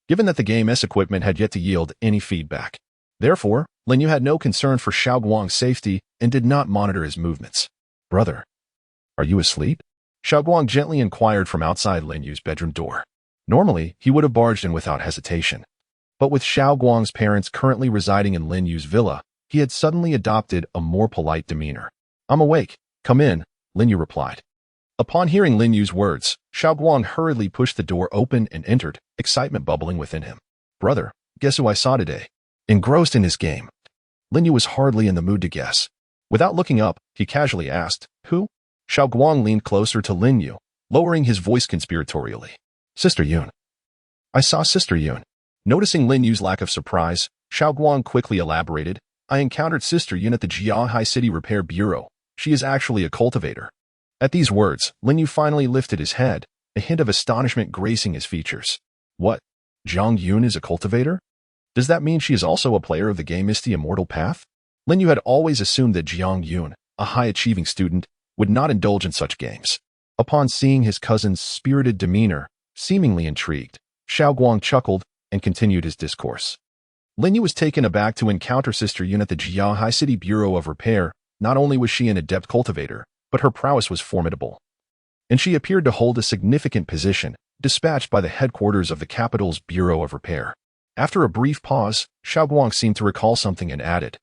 given that the game's equipment had yet to yield any feedback. Therefore, Lin Yu had no concern for Xiaoguang's safety and did not monitor his movements. Brother, are you asleep? Xiaoguang gently inquired from outside Lin Yu's bedroom door. Normally, he would have barged in without hesitation. But with Xiaoguang's parents currently residing in Lin Yu's villa, he had suddenly adopted a more polite demeanor. I'm awake. Come in, Lin Yu replied. Upon hearing Lin Yu's words, Xiaoguang hurriedly pushed the door open and entered, excitement bubbling within him. Brother, guess who I saw today? Engrossed in his game. Lin Yu was hardly in the mood to guess. Without looking up, he casually asked, Who? Xiaoguang leaned closer to Lin Yu, lowering his voice conspiratorially. Sister Yun. I saw Sister Yun. Noticing Lin Yu's lack of surprise, Xiaoguang quickly elaborated, I encountered Sister Yun at the Jiahai City Repair Bureau. She is actually a cultivator. At these words, Lin Yu finally lifted his head, a hint of astonishment gracing his features. What? Jiang Yun is a cultivator? Does that mean she is also a player of the game Misty Immortal Path? Lin Yu had always assumed that Jiang Yun, a high-achieving student, would not indulge in such games. Upon seeing his cousin's spirited demeanor, seemingly intrigued, Xiaoguang chuckled and continued his discourse. Lin Yu was taken aback to encounter Sister Yun at the Jiahai City Bureau of Repair. Not only was she an adept cultivator, but her prowess was formidable. And she appeared to hold a significant position, dispatched by the headquarters of the capital's Bureau of Repair. After a brief pause, Xiaoguang seemed to recall something and added,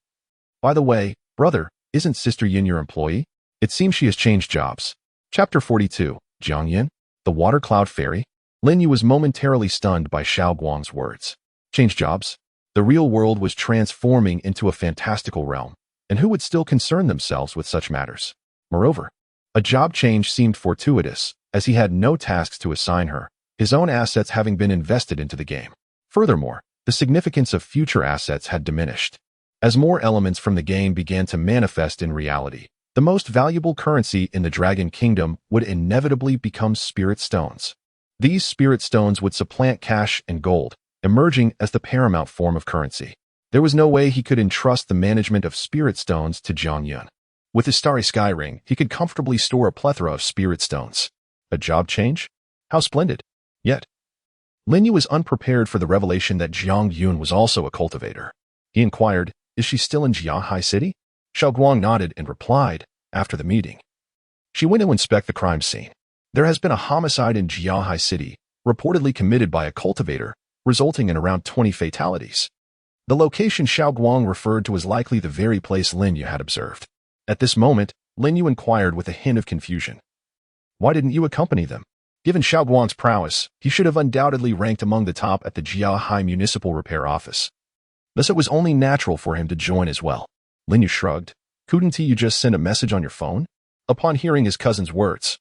By the way, brother, isn't Sister Yin your employee? It seems she has changed jobs. Chapter 42, Jiang Yin, the Water Cloud Fairy? Lin Yu was momentarily stunned by Xiaoguang's words. Change jobs? The real world was transforming into a fantastical realm, and who would still concern themselves with such matters? Moreover, a job change seemed fortuitous, as he had no tasks to assign her, his own assets having been invested into the game. Furthermore, the significance of future assets had diminished. As more elements from the game began to manifest in reality, the most valuable currency in the Dragon Kingdom would inevitably become spirit stones. These spirit stones would supplant cash and gold, emerging as the paramount form of currency. There was no way he could entrust the management of spirit stones to Jiang Yun. With his Starry Sky Ring, he could comfortably store a plethora of spirit stones. A job change? How splendid. Yet, Lin Yu was unprepared for the revelation that Jiang Yun was also a cultivator. He inquired, Is she still in Jiahai City? Xiaoguang nodded and replied, After the meeting. She went to inspect the crime scene. There has been a homicide in Jiahai City, reportedly committed by a cultivator, resulting in around 20 fatalities. The location Xiaoguang referred to as likely the very place Lin Yu had observed. At this moment, Lin Yu inquired with a hint of confusion. Why didn't you accompany them? Given Xiaoguang's prowess, he should have undoubtedly ranked among the top at the Jiahai Municipal Repair Office. Thus it was only natural for him to join as well. Lin Yu shrugged. Couldn't you just send a message on your phone? Upon hearing his cousin's words,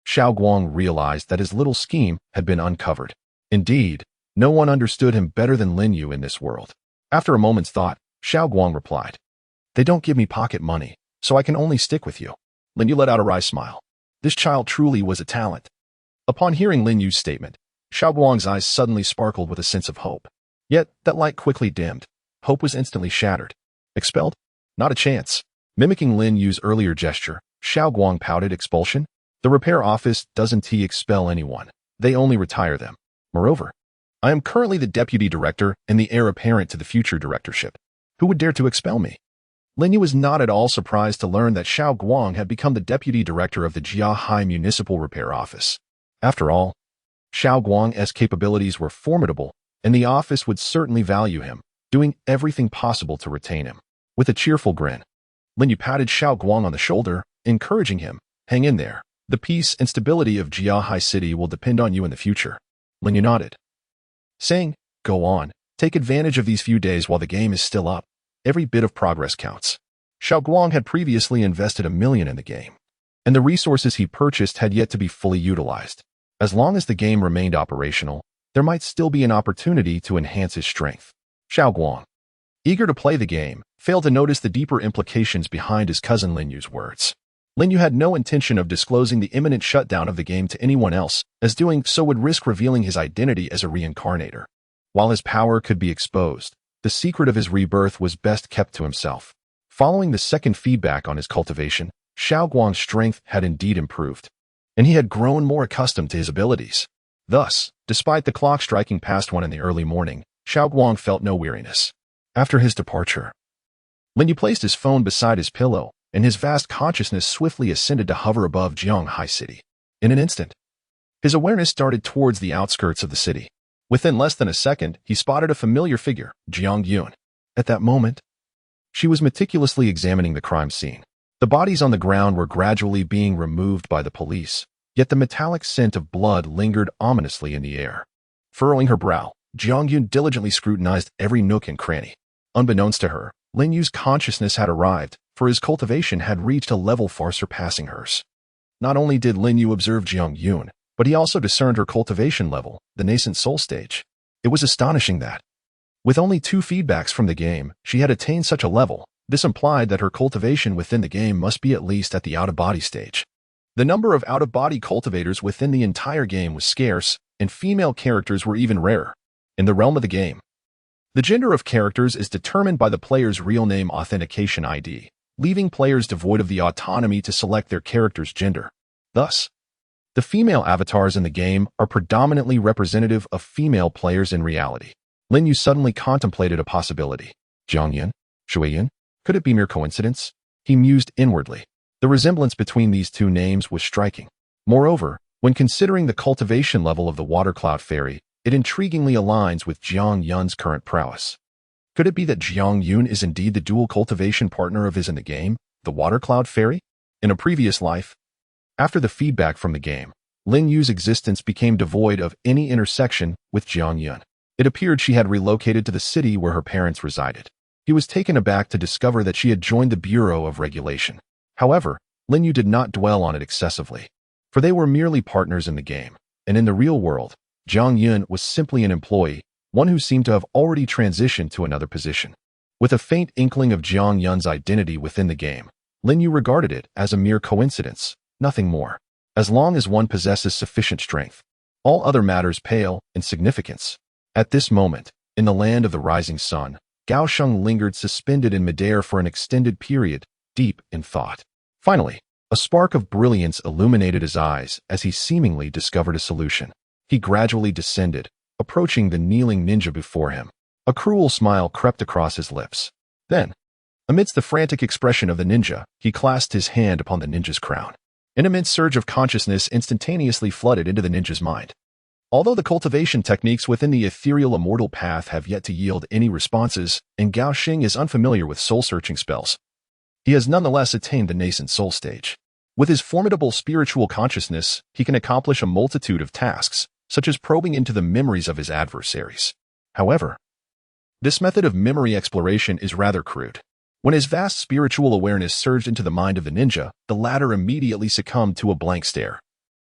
Xiaoguang realized that his little scheme had been uncovered. Indeed, no one understood him better than Lin Yu in this world. After a moment's thought, Xiaoguang replied, They don't give me pocket money, so I can only stick with you. Lin Yu let out a wry smile. This child truly was a talent. Upon hearing Lin Yu's statement, Xiaoguang's eyes suddenly sparkled with a sense of hope. Yet, that light quickly dimmed. Hope was instantly shattered. Expelled? Not a chance. Mimicking Lin Yu's earlier gesture, Xiaoguang pouted. Expulsion? The repair office doesn't expel anyone. They only retire them. Moreover, I am currently the deputy director and the heir apparent to the future directorship. Who would dare to expel me? Lin Yu was not at all surprised to learn that Xiaoguang had become the deputy director of the Jiahai Municipal Repair Office. After all, Xiaoguang's capabilities were formidable, and the office would certainly value him, doing everything possible to retain him. With a cheerful grin, Lin Yu patted Xiaoguang on the shoulder, encouraging him, Hang in there, The peace and stability of Jiahai City will depend on you in the future. Lin Yu nodded, saying, go on, take advantage of these few days while the game is still up. Every bit of progress counts. Xiao Guang had previously invested $1 million in the game, and the resources he purchased had yet to be fully utilized. As long as the game remained operational, there might still be an opportunity to enhance his strength. Xiao Guang, eager to play the game, failed to notice the deeper implications behind his cousin Lin Yu's words. Lin Yu had no intention of disclosing the imminent shutdown of the game to anyone else, as doing so would risk revealing his identity as a reincarnator. While his power could be exposed, the secret of his rebirth was best kept to himself. Following the second feedback on his cultivation, Xiao Guang's strength had indeed improved, and he had grown more accustomed to his abilities. Thus, despite the clock striking past 1 in the early morning, Xiao Guang felt no weariness. After his departure, Lin Yu placed his phone beside his pillow, and his vast consciousness swiftly ascended to hover above Jiahai City. In an instant, his awareness darted towards the outskirts of the city. Within less than a second, he spotted a familiar figure, Jiang Yun. At that moment, she was meticulously examining the crime scene. The bodies on the ground were gradually being removed by the police, yet the metallic scent of blood lingered ominously in the air. Furrowing her brow, Jiang Yun diligently scrutinized every nook and cranny. Unbeknownst to her, Lin Yu's consciousness had arrived, for his cultivation had reached a level far surpassing hers. Not only did Lin Yu observe Jiang Yun, but he also discerned her cultivation level, the nascent soul stage. It was astonishing that, with only 2 feedbacks from the game, she had attained such a level. This implied that her cultivation within the game must be at least at the out-of-body stage. The number of out-of-body cultivators within the entire game was scarce, and female characters were even rarer. In the realm of the game, the gender of characters is determined by the player's real name authentication ID, leaving players devoid of the autonomy to select their character's gender. Thus, the female avatars in the game are predominantly representative of female players in reality. Lin Yu suddenly contemplated a possibility. Jiang Yun? Shui Yun? Could it be mere coincidence? He mused inwardly. The resemblance between these 2 names was striking. Moreover, when considering the cultivation level of the Water Cloud Fairy, it intriguingly aligns with Jiang Yun's current prowess. Could it be that Jiang Yun is indeed the dual cultivation partner of his in the game, the Water Cloud Fairy? In a previous life, after the feedback from the game, Lin Yu's existence became devoid of any intersection with Jiang Yun. It appeared she had relocated to the city where her parents resided. He was taken aback to discover that she had joined the Bureau of Regulation. However, Lin Yu did not dwell on it excessively, for they were merely partners in the game, and in the real world, Jiang Yun was simply an employee, one who seemed to have already transitioned to another position. With a faint inkling of Jiang Yun's identity within the game, Lin Yu regarded it as a mere coincidence, nothing more. As long as one possesses sufficient strength, all other matters pale in significance. At this moment, in the land of the rising sun, Gao Sheng lingered suspended in midair for an extended period, deep in thought. Finally, a spark of brilliance illuminated his eyes as he seemingly discovered a solution. He gradually descended, approaching the kneeling ninja before him. A cruel smile crept across his lips. Then, amidst the frantic expression of the ninja, he clasped his hand upon the ninja's crown. An immense surge of consciousness instantaneously flooded into the ninja's mind. Although the cultivation techniques within the ethereal immortal path have yet to yield any responses, and Gao Xing is unfamiliar with soul-searching spells, he has nonetheless attained the nascent soul stage. With his formidable spiritual consciousness, he can accomplish a multitude of tasks, such as probing into the memories of his adversaries. However, this method of memory exploration is rather crude. When his vast spiritual awareness surged into the mind of the ninja, the latter immediately succumbed to a blank stare,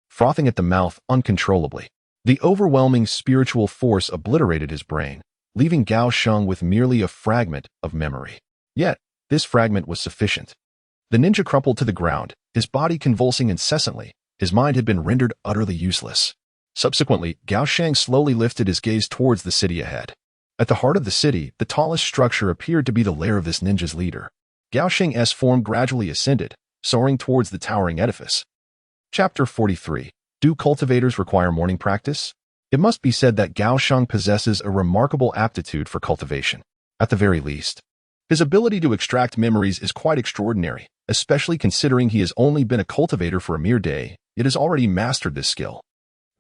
frothing at the mouth uncontrollably. The overwhelming spiritual force obliterated his brain, leaving Gao Sheng with merely a fragment of memory. Yet, this fragment was sufficient. The ninja crumpled to the ground, his body convulsing incessantly. His mind had been rendered utterly useless. Subsequently, Gao Sheng slowly lifted his gaze towards the city ahead. At the heart of the city, the tallest structure appeared to be the lair of this ninja's leader. Gao Sheng's form gradually ascended, soaring towards the towering edifice. Chapter 43. Do cultivators require morning practice? It must be said that Gao Sheng possesses a remarkable aptitude for cultivation. At the very least, his ability to extract memories is quite extraordinary, especially considering he has only been a cultivator for a mere day, yet has already mastered this skill.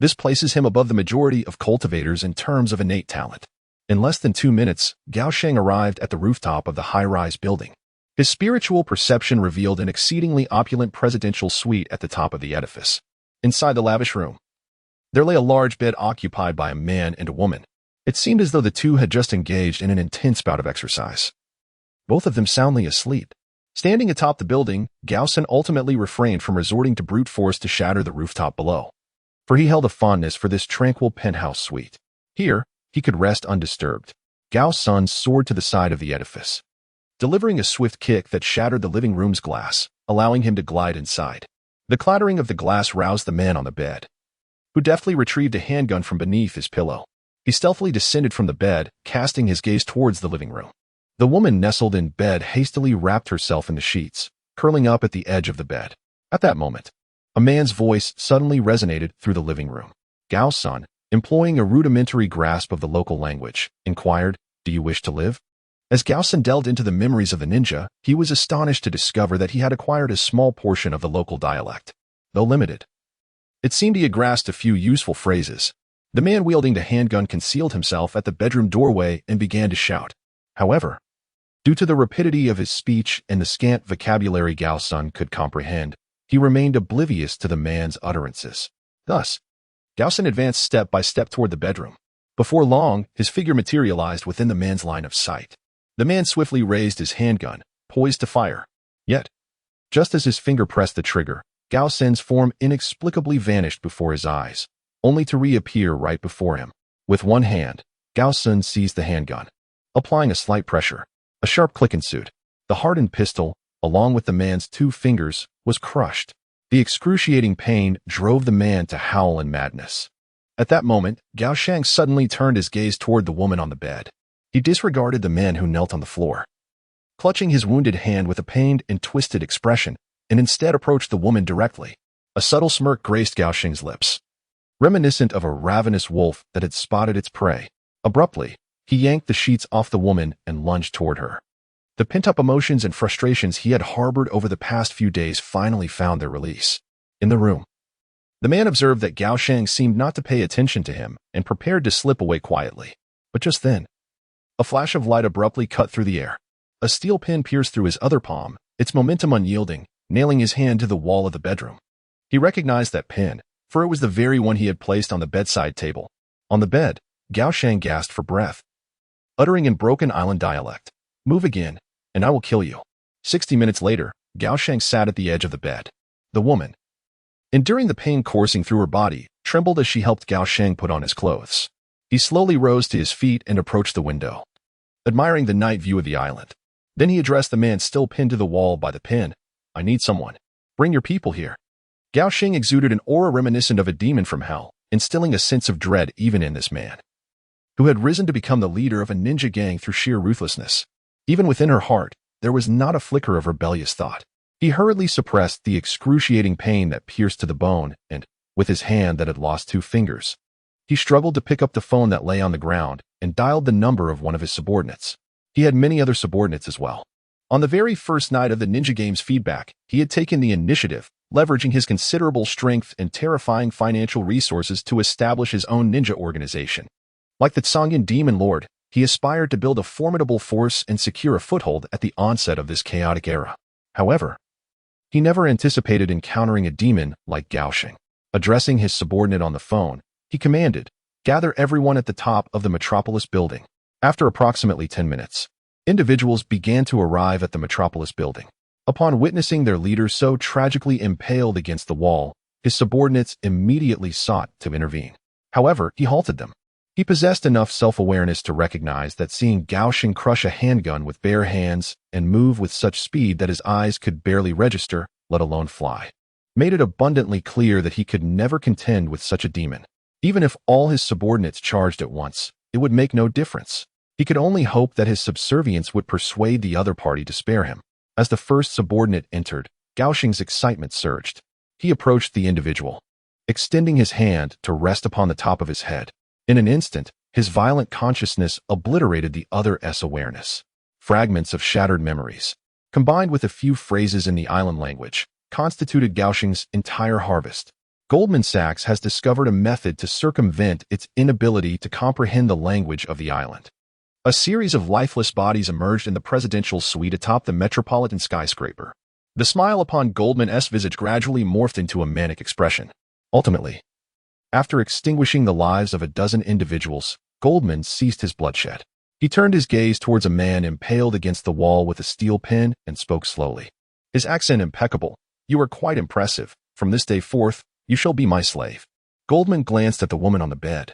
This places him above the majority of cultivators in terms of innate talent. In less than 2 minutes, Gao Sheng arrived at the rooftop of the high-rise building. His spiritual perception revealed an exceedingly opulent presidential suite at the top of the edifice. Inside the lavish room, there lay a large bed occupied by a man and a woman. It seemed as though the two had just engaged in an intense bout of exercise. Both of them soundly asleep. Standing atop the building, Gaosen ultimately refrained from resorting to brute force to shatter the rooftop below, for he held a fondness for this tranquil penthouse suite. Here, he could rest undisturbed. Gao's son soared to the side of the edifice, delivering a swift kick that shattered the living room's glass, allowing him to glide inside. The clattering of the glass roused the man on the bed, who deftly retrieved a handgun from beneath his pillow. He stealthily descended from the bed, casting his gaze towards the living room. The woman nestled in bed hastily wrapped herself in the sheets, curling up at the edge of the bed. At that moment, a man's voice suddenly resonated through the living room. Gao's son, employing a rudimentary grasp of the local language, inquired, "Do you wish to live?" As Gaosen delved into the memories of the ninja, he was astonished to discover that he had acquired a small portion of the local dialect, though limited. It seemed he had grasped a few useful phrases. The man wielding the handgun concealed himself at the bedroom doorway and began to shout. However, due to the rapidity of his speech and the scant vocabulary Gaosen could comprehend, he remained oblivious to the man's utterances. Thus, Gaosen advanced step by step toward the bedroom. Before long, his figure materialized within the man's line of sight. The man swiftly raised his handgun, poised to fire. Yet, just as his finger pressed the trigger, Gaosen's form inexplicably vanished before his eyes, only to reappear right before him. With one hand, Gaosen seized the handgun. Applying a slight pressure, a sharp click ensued. The hardened pistol, along with the man's 2 fingers, was crushed. The excruciating pain drove the man to howl in madness. At that moment, Gao Shang suddenly turned his gaze toward the woman on the bed. He disregarded the man who knelt on the floor, clutching his wounded hand with a pained and twisted expression, and instead approached the woman directly. A subtle smirk graced Gao Shang's lips, reminiscent of a ravenous wolf that had spotted its prey. Abruptly, he yanked the sheets off the woman and lunged toward her. The pent-up emotions and frustrations he had harbored over the past few days finally found their release. In the room, the man observed that Gao Shang seemed not to pay attention to him and prepared to slip away quietly. But just then, a flash of light abruptly cut through the air. A steel pin pierced through his other palm, its momentum unyielding, nailing his hand to the wall of the bedroom. He recognized that pin, for it was the very one he had placed on the bedside table. On the bed, Gao Shang gasped for breath, uttering in broken island dialect, "Move again, and I will kill you." 60 minutes later, Gao Shang sat at the edge of the bed. The woman, enduring the pain coursing through her body, trembled as she helped Gao Shang put on his clothes. He slowly rose to his feet and approached the window, admiring the night view of the island. Then he addressed the man still pinned to the wall by the pin. "I need someone. Bring your people here." Gao Shang exuded an aura reminiscent of a demon from hell, instilling a sense of dread even in this man, who had risen to become the leader of a ninja gang through sheer ruthlessness. Even within her heart, there was not a flicker of rebellious thought. He hurriedly suppressed the excruciating pain that pierced to the bone, and, with his hand that had lost 2 fingers, he struggled to pick up the phone that lay on the ground and dialed the number of one of his subordinates. He had many other subordinates as well. On the very first night of the Ninja Game's feedback, he had taken the initiative, leveraging his considerable strength and terrifying financial resources to establish his own ninja organization. Like the Tsangyan Demon Lord, he aspired to build a formidable force and secure a foothold at the onset of this chaotic era. However, he never anticipated encountering a demon like Gao Shang. Addressing his subordinate on the phone, he commanded, "Gather everyone at the top of the Metropolis building." After approximately 10 minutes, individuals began to arrive at the Metropolis building. Upon witnessing their leader so tragically impaled against the wall, his subordinates immediately sought to intervene. However, he halted them. He possessed enough self-awareness to recognize that seeing Gao Shang crush a handgun with bare hands and move with such speed that his eyes could barely register, let alone fly, made it abundantly clear that he could never contend with such a demon. Even if all his subordinates charged at once, it would make no difference. He could only hope that his subservience would persuade the other party to spare him. As the first subordinate entered, Gao Shang's excitement surged. He approached the individual, extending his hand to rest upon the top of his head. In an instant, his violent consciousness obliterated the other's awareness. Fragments of shattered memories, combined with a few phrases in the island language, constituted Gao Shang's entire harvest. Goldman Sachs has discovered a method to circumvent its inability to comprehend the language of the island. A series of lifeless bodies emerged in the presidential suite atop the metropolitan skyscraper. The smile upon Goldman's visage gradually morphed into a manic expression. Ultimately, after extinguishing the lives of a dozen individuals, Goldman ceased his bloodshed. He turned his gaze towards a man impaled against the wall with a steel pin and spoke slowly. His accent impeccable. "You are quite impressive. From this day forth, you shall be my slave." Goldman glanced at the woman on the bed,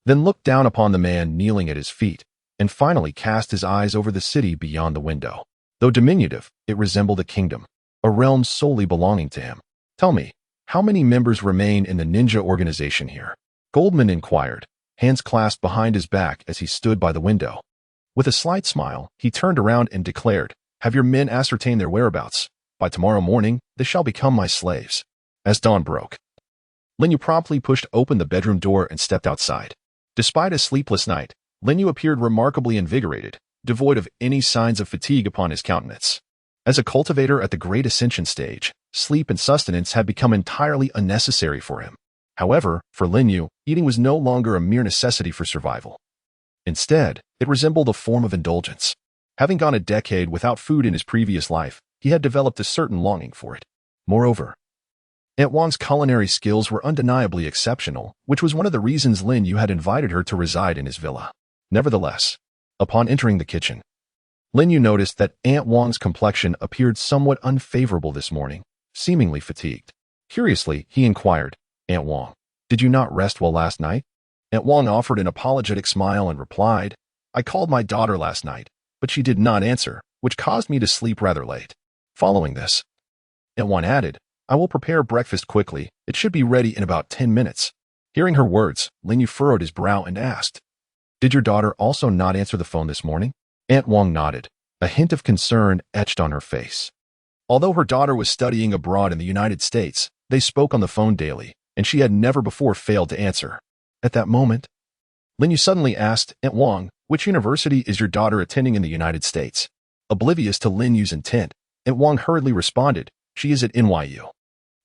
then looked down upon the man kneeling at his feet, and finally cast his eyes over the city beyond the window. Though diminutive, it resembled a kingdom, a realm solely belonging to him. "Tell me, how many members remain in the ninja organization here?" Goldman inquired, hands clasped behind his back as he stood by the window. With a slight smile, he turned around and declared, "Have your men ascertained their whereabouts? By tomorrow morning, they shall become my slaves." As dawn broke, Lin Yu promptly pushed open the bedroom door and stepped outside. Despite a sleepless night, Lin Yu appeared remarkably invigorated, devoid of any signs of fatigue upon his countenance. As a cultivator at the Great Ascension stage, sleep and sustenance had become entirely unnecessary for him. However, for Lin Yu, eating was no longer a mere necessity for survival. Instead, it resembled a form of indulgence. Having gone a decade without food in his previous life, he had developed a certain longing for it. Moreover, Aunt Wang's culinary skills were undeniably exceptional, which was one of the reasons Lin Yu had invited her to reside in his villa. Nevertheless, upon entering the kitchen, Lin Yu noticed that Aunt Wang's complexion appeared somewhat unfavorable this morning, seemingly fatigued. Curiously, he inquired, "Aunt Wang, did you not rest well last night?" Aunt Wang offered an apologetic smile and replied, "I called my daughter last night, but she did not answer, which caused me to sleep rather late." Following this, Aunt Wang added, "I will prepare breakfast quickly. It should be ready in about 10 minutes. Hearing her words, Lin Yu furrowed his brow and asked, "Did your daughter also not answer the phone this morning?" Aunt Wang nodded, a hint of concern etched on her face. Although her daughter was studying abroad in the United States, they spoke on the phone daily, and she had never before failed to answer. At that moment, Lin Yu suddenly asked, "Aunt Wang, which university is your daughter attending in the United States?" Oblivious to Lin Yu's intent, Aunt Wang hurriedly responded, "She is at NYU."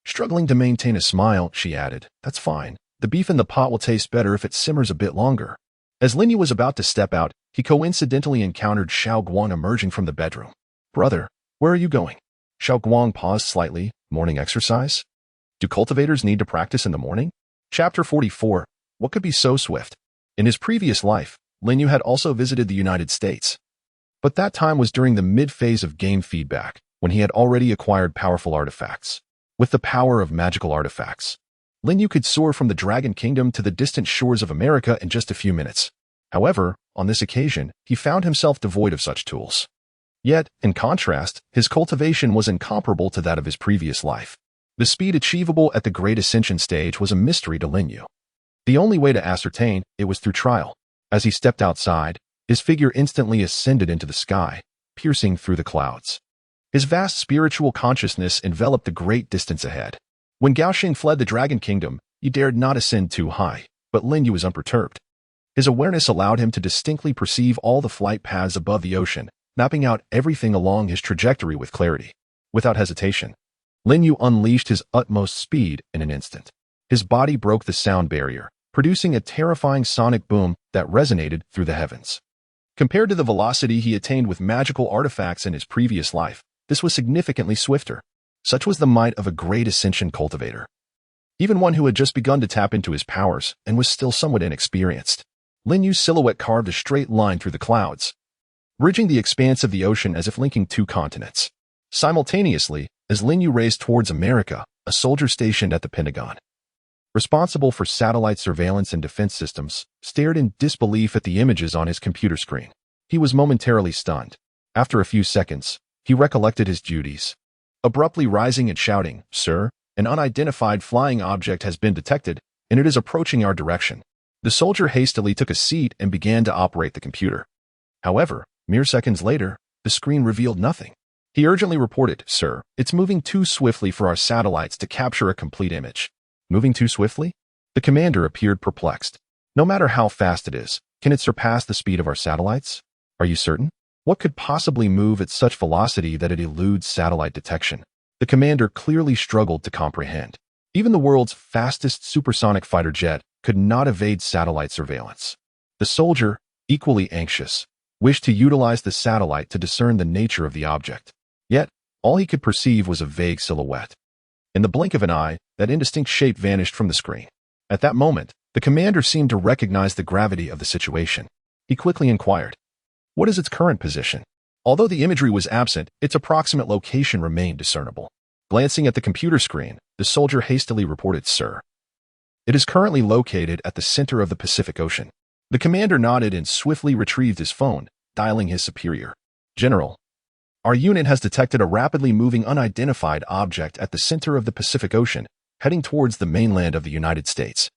Struggling to maintain a smile, she added, "That's fine. The beef in the pot will taste better if it simmers a bit longer." As Lin Yu was about to step out, he coincidentally encountered Xiao Guang emerging from the bedroom. "Brother, where are you going?" Xiao Guang paused slightly. "Morning exercise? Do cultivators need to practice in the morning?" Chapter 44. What could be so swift? In his previous life, Lin Yu had also visited the United States. But that time was during the mid-phase of game feedback, when he had already acquired powerful artifacts. With the power of magical artifacts, Lin Yu could soar from the Dragon Kingdom to the distant shores of America in just a few minutes. However, on this occasion, he found himself devoid of such tools. Yet, in contrast, his cultivation was incomparable to that of his previous life. The speed achievable at the Great Ascension stage was a mystery to Lin Yu. The only way to ascertain it was through trial. As he stepped outside, his figure instantly ascended into the sky, piercing through the clouds. His vast spiritual consciousness enveloped the great distance ahead. When Gaoxing fled the Dragon Kingdom, he dared not ascend too high, but Lin Yu was unperturbed. His awareness allowed him to distinctly perceive all the flight paths above the ocean, mapping out everything along his trajectory with clarity. Without hesitation, Lin Yu unleashed his utmost speed in an instant. His body broke the sound barrier, producing a terrifying sonic boom that resonated through the heavens. Compared to the velocity he attained with magical artifacts in his previous life, this was significantly swifter. Such was the might of a Great Ascension cultivator. Even one who had just begun to tap into his powers and was still somewhat inexperienced. Lin Yu's silhouette carved a straight line through the clouds, bridging the expanse of the ocean as if linking two continents. Simultaneously, as Lin Yu raced towards America, a soldier stationed at the Pentagon, responsible for satellite surveillance and defense systems, stared in disbelief at the images on his computer screen. He was momentarily stunned. After a few seconds, he recollected his duties. Abruptly rising and shouting, "Sir, an unidentified flying object has been detected, and it is approaching our direction." The soldier hastily took a seat and began to operate the computer. However, mere seconds later, the screen revealed nothing. He urgently reported, "Sir, it's moving too swiftly for our satellites to capture a complete image." Moving too swiftly? The commander appeared perplexed. "No matter how fast it is, can it surpass the speed of our satellites? Are you certain? What could possibly move at such velocity that it eludes satellite detection?" The commander clearly struggled to comprehend. Even the world's fastest supersonic fighter jet could not evade satellite surveillance. The soldier, equally anxious, wished to utilize the satellite to discern the nature of the object. Yet, all he could perceive was a vague silhouette. In the blink of an eye, that indistinct shape vanished from the screen. At that moment, the commander seemed to recognize the gravity of the situation. He quickly inquired, "What is its current position?" Although the imagery was absent, its approximate location remained discernible. Glancing at the computer screen, the soldier hastily reported, "Sir, it is currently located at the center of the Pacific Ocean." The commander nodded and swiftly retrieved his phone, dialing his superior. "General, our unit has detected a rapidly moving unidentified object at the center of the Pacific Ocean, heading towards the mainland of the United States.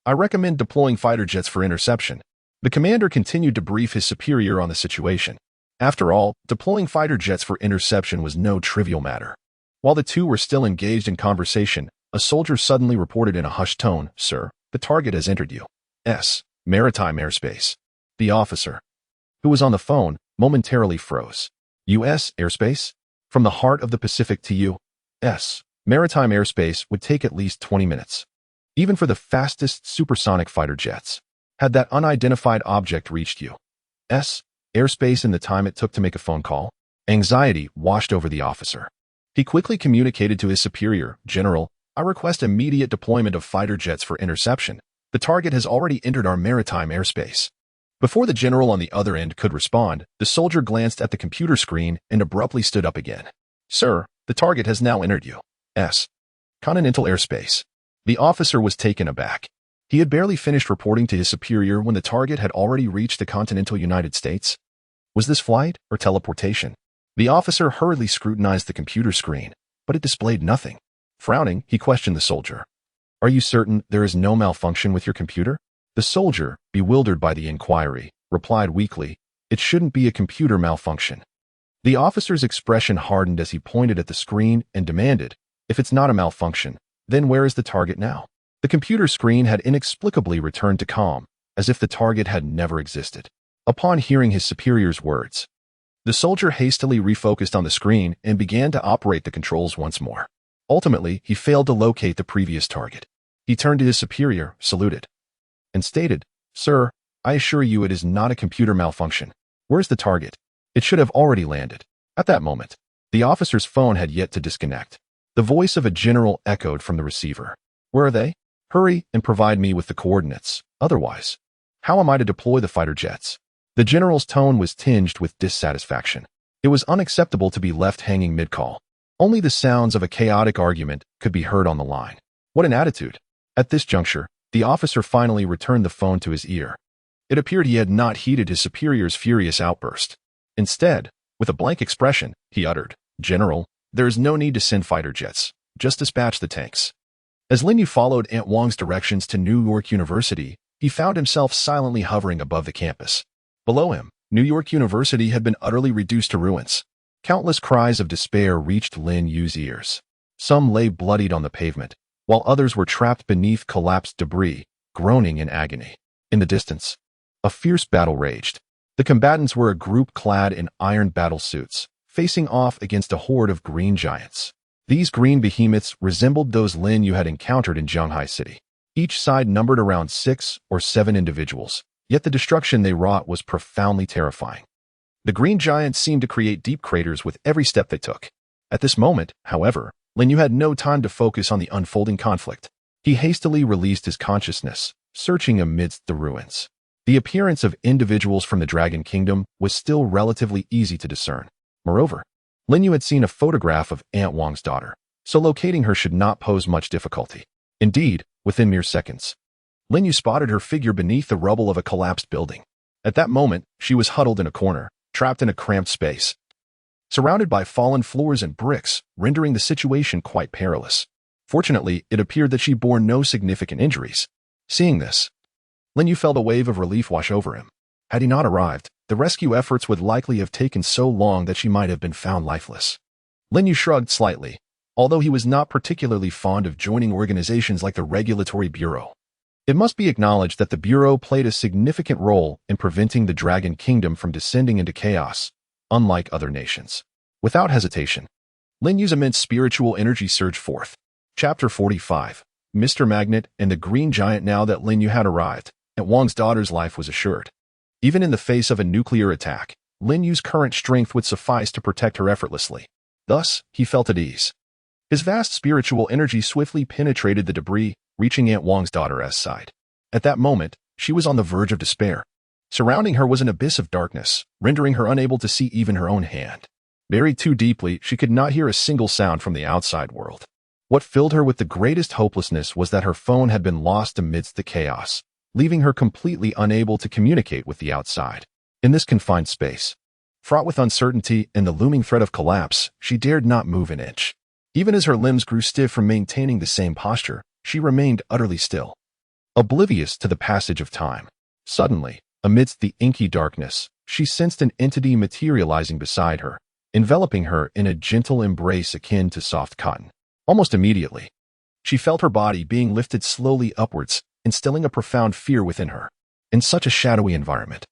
I recommend deploying fighter jets for interception." The commander continued to brief his superior on the situation. After all, deploying fighter jets for interception was no trivial matter. While the two were still engaged in conversation, a soldier suddenly reported in a hushed tone, "Sir, the target has entered U.S. maritime airspace." The officer, who was on the phone, momentarily froze. U.S. airspace? From the heart of the Pacific to U.S. maritime airspace would take at least 20 minutes. Even for the fastest supersonic fighter jets. Had that unidentified object reached U.S. airspace in the time it took to make a phone call? Anxiety washed over the officer. He quickly communicated to his superior, "General, I request immediate deployment of fighter jets for interception. The target has already entered our maritime airspace." Before the general on the other end could respond, the soldier glanced at the computer screen and abruptly stood up again. "Sir, the target has now entered U.S. continental airspace." The officer was taken aback. He had barely finished reporting to his superior when the target had already reached the continental United States. Was this flight or teleportation? The officer hurriedly scrutinized the computer screen, but it displayed nothing. Frowning, he questioned the soldier. "Are you certain there is no malfunction with your computer?" The soldier, bewildered by the inquiry, replied weakly, "It shouldn't be a computer malfunction." The officer's expression hardened as he pointed at the screen and demanded, "If it's not a malfunction, then where is the target now?" The computer screen had inexplicably returned to calm, as if the target had never existed. Upon hearing his superior's words, the soldier hastily refocused on the screen and began to operate the controls once more. Ultimately, he failed to locate the previous target. He turned to his superior, saluted, and stated, "Sir, I assure you it is not a computer malfunction. Where's the target? It should have already landed." At that moment, the officer's phone had yet to disconnect. The voice of a general echoed from the receiver. "Where are they? Hurry and provide me with the coordinates. Otherwise, how am I to deploy the fighter jets?" The general's tone was tinged with dissatisfaction. It was unacceptable to be left hanging mid-call. Only the sounds of a chaotic argument could be heard on the line. What an attitude! At this juncture, the officer finally returned the phone to his ear. It appeared he had not heeded his superior's furious outburst. Instead, with a blank expression, he uttered, "General, there is no need to send fighter jets. Just dispatch the tanks." As Lin Yu followed Aunt Wang's directions to New York University, he found himself silently hovering above the campus. Below him, New York University had been utterly reduced to ruins. Countless cries of despair reached Lin Yu's ears. Some lay bloodied on the pavement, while others were trapped beneath collapsed debris, groaning in agony. In the distance, a fierce battle raged. The combatants were a group clad in iron battle suits, facing off against a horde of green giants. These green behemoths resembled those Lin Yu had encountered in Shanghai City. Each side numbered around 6 or 7 individuals, yet the destruction they wrought was profoundly terrifying. The green giants seemed to create deep craters with every step they took. At this moment, however, Lin Yu had no time to focus on the unfolding conflict. He hastily released his consciousness, searching amidst the ruins. The appearance of individuals from the Dragon Kingdom was still relatively easy to discern. Moreover, Lin Yu had seen a photograph of Aunt Wang's daughter, so locating her should not pose much difficulty. Indeed, within mere seconds, Lin Yu spotted her figure beneath the rubble of a collapsed building. At that moment, she was huddled in a corner, trapped in a cramped space, surrounded by fallen floors and bricks, rendering the situation quite perilous. Fortunately, it appeared that she bore no significant injuries. Seeing this, Lin Yu felt a wave of relief wash over him. Had he not arrived, the rescue efforts would likely have taken so long that she might have been found lifeless. Lin Yu shrugged slightly, although he was not particularly fond of joining organizations like the Regulatory Bureau. It must be acknowledged that the Bureau played a significant role in preventing the Dragon Kingdom from descending into chaos, unlike other nations. Without hesitation, Lin Yu's immense spiritual energy surged forth. Chapter 45. Mr. Magnet and the Green Giant. Now that Lin Yu had arrived, Aunt Wang's daughter's life was assured. Even in the face of a nuclear attack, Lin Yu's current strength would suffice to protect her effortlessly. Thus, he felt at ease. His vast spiritual energy swiftly penetrated the debris, reaching Aunt Wang's daughter's side. At that moment, she was on the verge of despair. Surrounding her was an abyss of darkness, rendering her unable to see even her own hand. Buried too deeply, she could not hear a single sound from the outside world. What filled her with the greatest hopelessness was that her phone had been lost amidst the chaos, leaving her completely unable to communicate with the outside. In this confined space, fraught with uncertainty and the looming threat of collapse, she dared not move an inch. Even as her limbs grew stiff from maintaining the same posture, she remained utterly still, oblivious to the passage of time. Suddenly, amidst the inky darkness, she sensed an entity materializing beside her, enveloping her in a gentle embrace akin to soft cotton. Almost immediately, she felt her body being lifted slowly upwards, instilling a profound fear within her. In such a shadowy environment,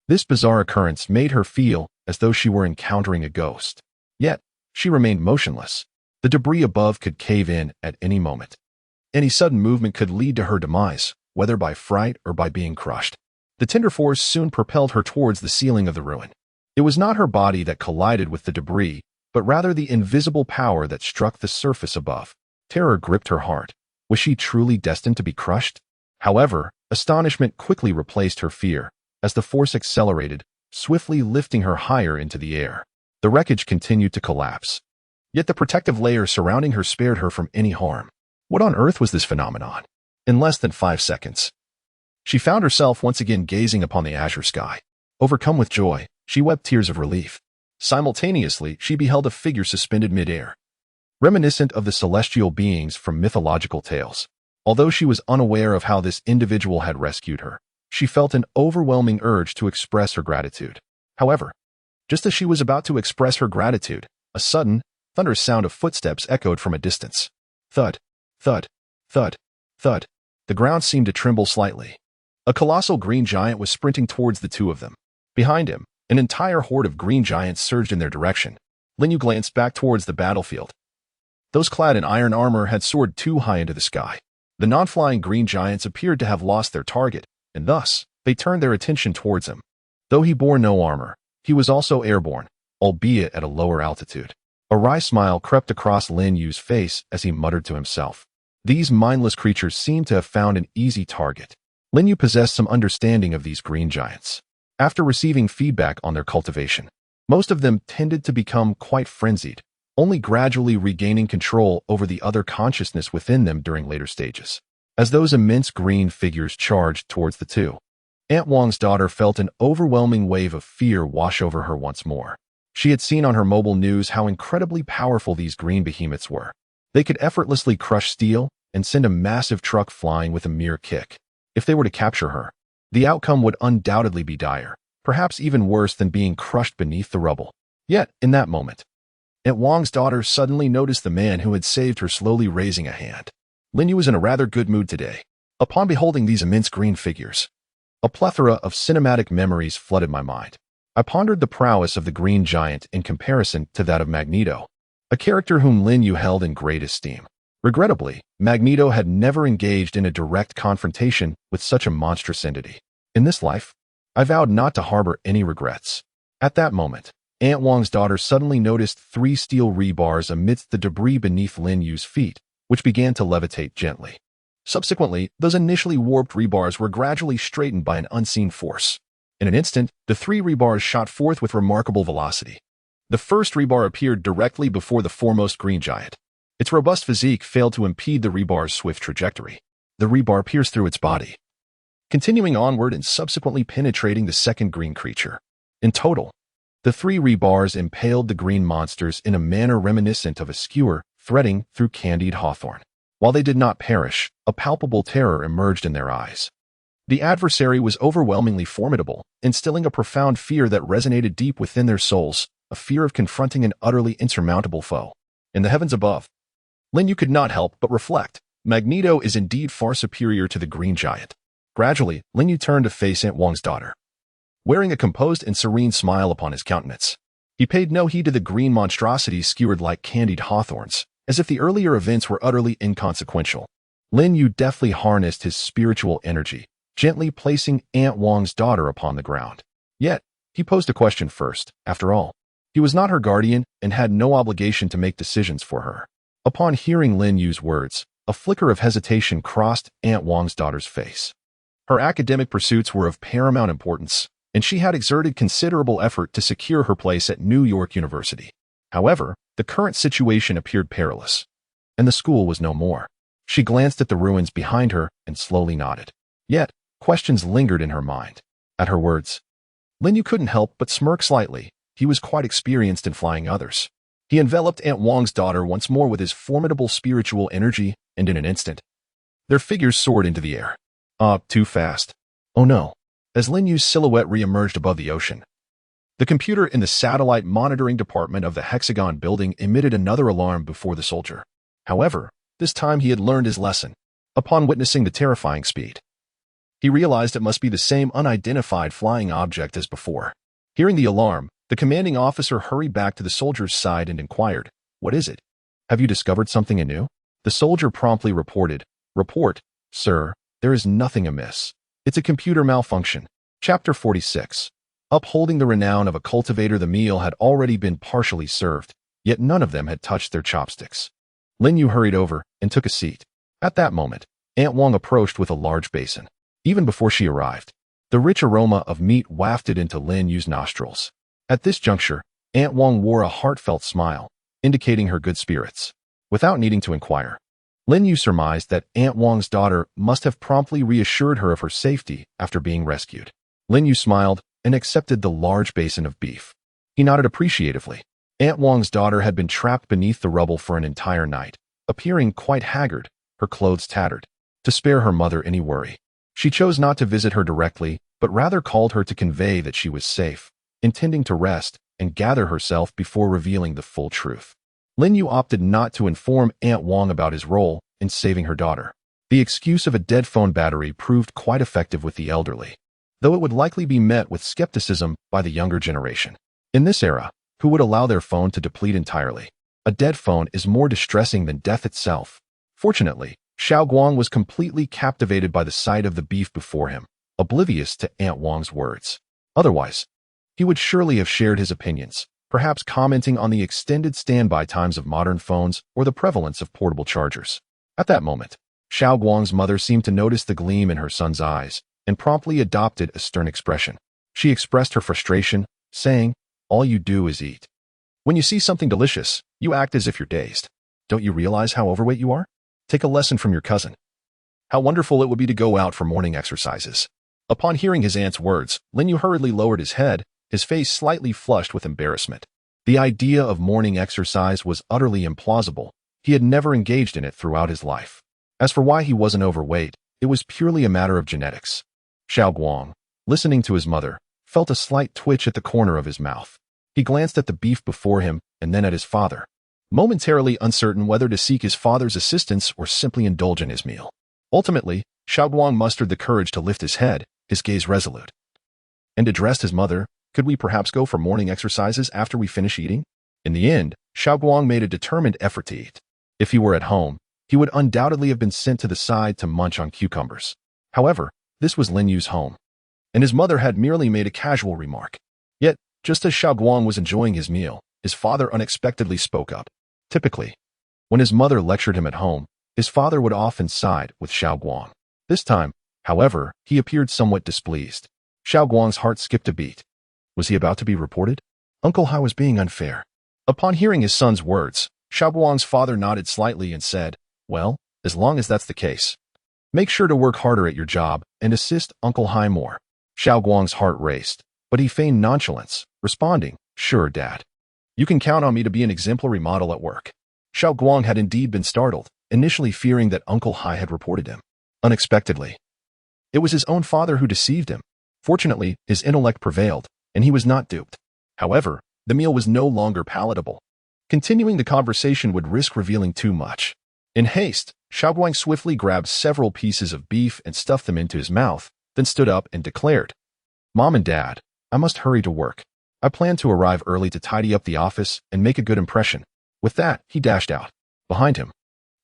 this bizarre occurrence made her feel as though she were encountering a ghost. Yet, she remained motionless. The debris above could cave in at any moment. Any sudden movement could lead to her demise, whether by fright or by being crushed. The tender force soon propelled her towards the ceiling of the ruin. It was not her body that collided with the debris, but rather the invisible power that struck the surface above. Terror gripped her heart. Was she truly destined to be crushed? However, astonishment quickly replaced her fear, as the force accelerated, swiftly lifting her higher into the air. The wreckage continued to collapse. Yet the protective layer surrounding her spared her from any harm. What on earth was this phenomenon? In less than 5 seconds, she found herself once again gazing upon the azure sky. Overcome with joy, she wept tears of relief. Simultaneously, she beheld a figure suspended mid-air, reminiscent of the celestial beings from mythological tales. Although she was unaware of how this individual had rescued her, she felt an overwhelming urge to express her gratitude. However, just as she was about to express her gratitude, a sudden, thunderous sound of footsteps echoed from a distance. Thud, thud, thud, thud. The ground seemed to tremble slightly. A colossal green giant was sprinting towards the two of them. Behind him, an entire horde of green giants surged in their direction. Lin Yu glanced back towards the battlefield. Those clad in iron armor had soared too high into the sky. The non-flying green giants appeared to have lost their target, and thus, they turned their attention towards him. Though he bore no armor, he was also airborne, albeit at a lower altitude. A wry smile crept across Lin Yu's face as he muttered to himself. These mindless creatures seemed to have found an easy target. Lin Yu possessed some understanding of these green giants. After receiving feedback on their cultivation, most of them tended to become quite frenzied, only gradually regaining control over the other consciousness within them during later stages. As those immense green figures charged towards the two, Aunt Wang's daughter felt an overwhelming wave of fear wash over her once more. She had seen on her mobile news how incredibly powerful these green behemoths were. They could effortlessly crush steel and send a massive truck flying with a mere kick. If they were to capture her, the outcome would undoubtedly be dire, perhaps even worse than being crushed beneath the rubble. Yet, in that moment, Aunt Wang's daughter suddenly noticed the man who had saved her slowly raising a hand. Lin Yu was in a rather good mood today. Upon beholding these immense green figures, a plethora of cinematic memories flooded my mind. I pondered the prowess of the green giant in comparison to that of Magneto, a character whom Lin Yu held in great esteem. Regrettably, Magneto had never engaged in a direct confrontation with such a monstrous entity. In this life, I vowed not to harbor any regrets. At that moment, Aunt Wang's daughter suddenly noticed 3 steel rebars amidst the debris beneath Lin Yu's feet, which began to levitate gently. Subsequently, those initially warped rebars were gradually straightened by an unseen force. In an instant, the 3 rebars shot forth with remarkable velocity. The first rebar appeared directly before the foremost green giant. Its robust physique failed to impede the rebar's swift trajectory. The rebar pierced through its body, continuing onward and subsequently penetrating the second green creature. In total, the 3 rebars impaled the green monsters in a manner reminiscent of a skewer threading through candied hawthorn. While they did not perish, a palpable terror emerged in their eyes. The adversary was overwhelmingly formidable, instilling a profound fear that resonated deep within their souls, a fear of confronting an utterly insurmountable foe. In the heavens above, Lin Yu could not help but reflect. Magneto is indeed far superior to the green giant. Gradually, Lin Yu turned to face Aunt Wang's daughter, wearing a composed and serene smile upon his countenance. He paid no heed to the green monstrosities skewered like candied hawthorns, as if the earlier events were utterly inconsequential. Lin Yu deftly harnessed his spiritual energy, gently placing Aunt Wang's daughter upon the ground. Yet, he posed a question first. After all, he was not her guardian and had no obligation to make decisions for her. Upon hearing Lin Yu's words, a flicker of hesitation crossed Aunt Wang's daughter's face. Her academic pursuits were of paramount importance, and she had exerted considerable effort to secure her place at New York University. However, the current situation appeared perilous, and the school was no more. She glanced at the ruins behind her and slowly nodded. Yet, questions lingered in her mind. At her words, Lin Yu couldn't help but smirk slightly. He was quite experienced in flying others. He enveloped Aunt Wang's daughter once more with his formidable spiritual energy, and in an instant, their figures soared into the air. Too fast. Oh no. As Lin Yu's silhouette re-emerged above the ocean, the computer in the satellite monitoring department of the Hexagon building emitted another alarm before the soldier. However, this time he had learned his lesson. Upon witnessing the terrifying speed, he realized it must be the same unidentified flying object as before. Hearing the alarm, the commanding officer hurried back to the soldier's side and inquired, "What is it? Have you discovered something anew?" The soldier promptly reported, "Report, sir, there is nothing amiss. It's a computer malfunction." Chapter 46. Upholding the renown of a cultivator, the meal had already been partially served, yet none of them had touched their chopsticks. Lin Yu hurried over and took a seat. At that moment, Aunt Wang approached with a large basin. Even before she arrived, the rich aroma of meat wafted into Lin Yu's nostrils. At this juncture, Aunt Wang wore a heartfelt smile, indicating her good spirits. Without needing to inquire, Lin Yu surmised that Aunt Wang's daughter must have promptly reassured her of her safety after being rescued. Lin Yu smiled and accepted the large basin of beef. He nodded appreciatively. Aunt Wang's daughter had been trapped beneath the rubble for an entire night, appearing quite haggard, her clothes tattered. To spare her mother any worry, she chose not to visit her directly, but rather called her to convey that she was safe, intending to rest and gather herself before revealing the full truth. Lin Yu opted not to inform Aunt Wang about his role in saving her daughter. The excuse of a dead phone battery proved quite effective with the elderly, though it would likely be met with skepticism by the younger generation. In this era, who would allow their phone to deplete entirely? A dead phone is more distressing than death itself. Fortunately, Xiao Guang was completely captivated by the sight of the beef before him, oblivious to Aunt Wang's words. Otherwise, he would surely have shared his opinions, perhaps commenting on the extended standby times of modern phones or the prevalence of portable chargers. At that moment, Xiao Guang's mother seemed to notice the gleam in her son's eyes and promptly adopted a stern expression. She expressed her frustration, saying, "All you do is eat. When you see something delicious, you act as if you're dazed. Don't you realize how overweight you are? Take a lesson from your cousin. How wonderful it would be to go out for morning exercises." Upon hearing his aunt's words, Lin Yu hurriedly lowered his head, his face slightly flushed with embarrassment. The idea of morning exercise was utterly implausible. He had never engaged in it throughout his life. As for why he wasn't overweight, it was purely a matter of genetics. Xiao Guang, listening to his mother, felt a slight twitch at the corner of his mouth. He glanced at the beef before him and then at his father, momentarily uncertain whether to seek his father's assistance or simply indulge in his meal. Ultimately, Xiao Guang mustered the courage to lift his head, his gaze resolute, and addressed his mother, "Could we perhaps go for morning exercises after we finish eating?" In the end, Xiao Guang made a determined effort to eat. If he were at home, he would undoubtedly have been sent to the side to munch on cucumbers. However, this was Lin Yu's home, and his mother had merely made a casual remark. Yet, just as Xiao Guang was enjoying his meal, his father unexpectedly spoke up. Typically, when his mother lectured him at home, his father would often side with Xiao Guang. This time, however, he appeared somewhat displeased. Xiao Guang's heart skipped a beat. Was he about to be reported? Uncle Hai was being unfair. Upon hearing his son's words, Xiao Guang's father nodded slightly and said, "Well, as long as that's the case, make sure to work harder at your job and assist Uncle Hai more." Xiao Guang's heart raced, but he feigned nonchalance, responding, "Sure, Dad. You can count on me to be an exemplary model at work." Xiao Guang had indeed been startled, initially fearing that Uncle Hai had reported him. Unexpectedly, it was his own father who deceived him. Fortunately, his intellect prevailed, and he was not duped. However, the meal was no longer palatable. Continuing the conversation would risk revealing too much. In haste, Xiao Guang swiftly grabbed several pieces of beef and stuffed them into his mouth, then stood up and declared, "Mom and Dad, I must hurry to work. I plan to arrive early to tidy up the office and make a good impression." With that, he dashed out. Behind him,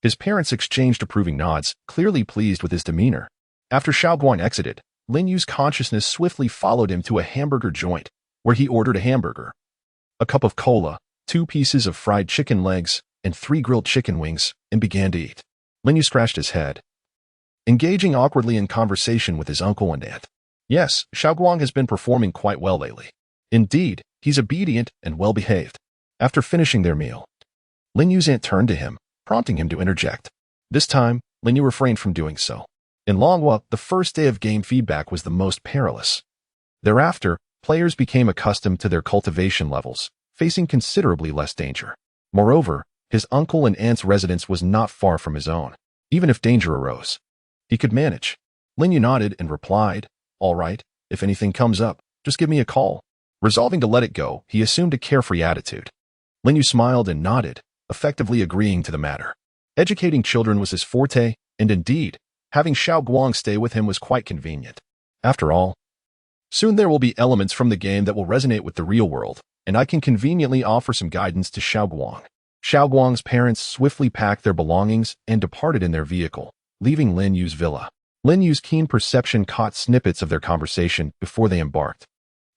his parents exchanged approving nods, clearly pleased with his demeanor. After Xiaoguang exited, Lin Yu's consciousness swiftly followed him to a hamburger joint, where he ordered a hamburger, a cup of cola, 2 pieces of fried chicken legs, and 3 grilled chicken wings, and began to eat. Lin Yu scratched his head, engaging awkwardly in conversation with his uncle and aunt. Yes, Xiaoguang has been performing quite well lately. Indeed, he's obedient and well-behaved. After finishing their meal, Lin Yu's aunt turned to him, prompting him to interject. This time, Lin Yu refrained from doing so. In Longhua, the first day of game feedback was the most perilous. Thereafter, players became accustomed to their cultivation levels, facing considerably less danger. Moreover, his uncle and aunt's residence was not far from his own. Even if danger arose, he could manage. Lin Yu nodded and replied, "All right, if anything comes up, just give me a call." Resolving to let it go, he assumed a carefree attitude. Lin Yu smiled and nodded, effectively agreeing to the matter. Educating children was his forte, and indeed, having Xiaoguang stay with him was quite convenient. After all, soon there will be elements from the game that will resonate with the real world, and I can conveniently offer some guidance to Xiaoguang. Xiaoguang's parents swiftly packed their belongings and departed in their vehicle, leaving Lin Yu's villa. Lin Yu's keen perception caught snippets of their conversation before they embarked.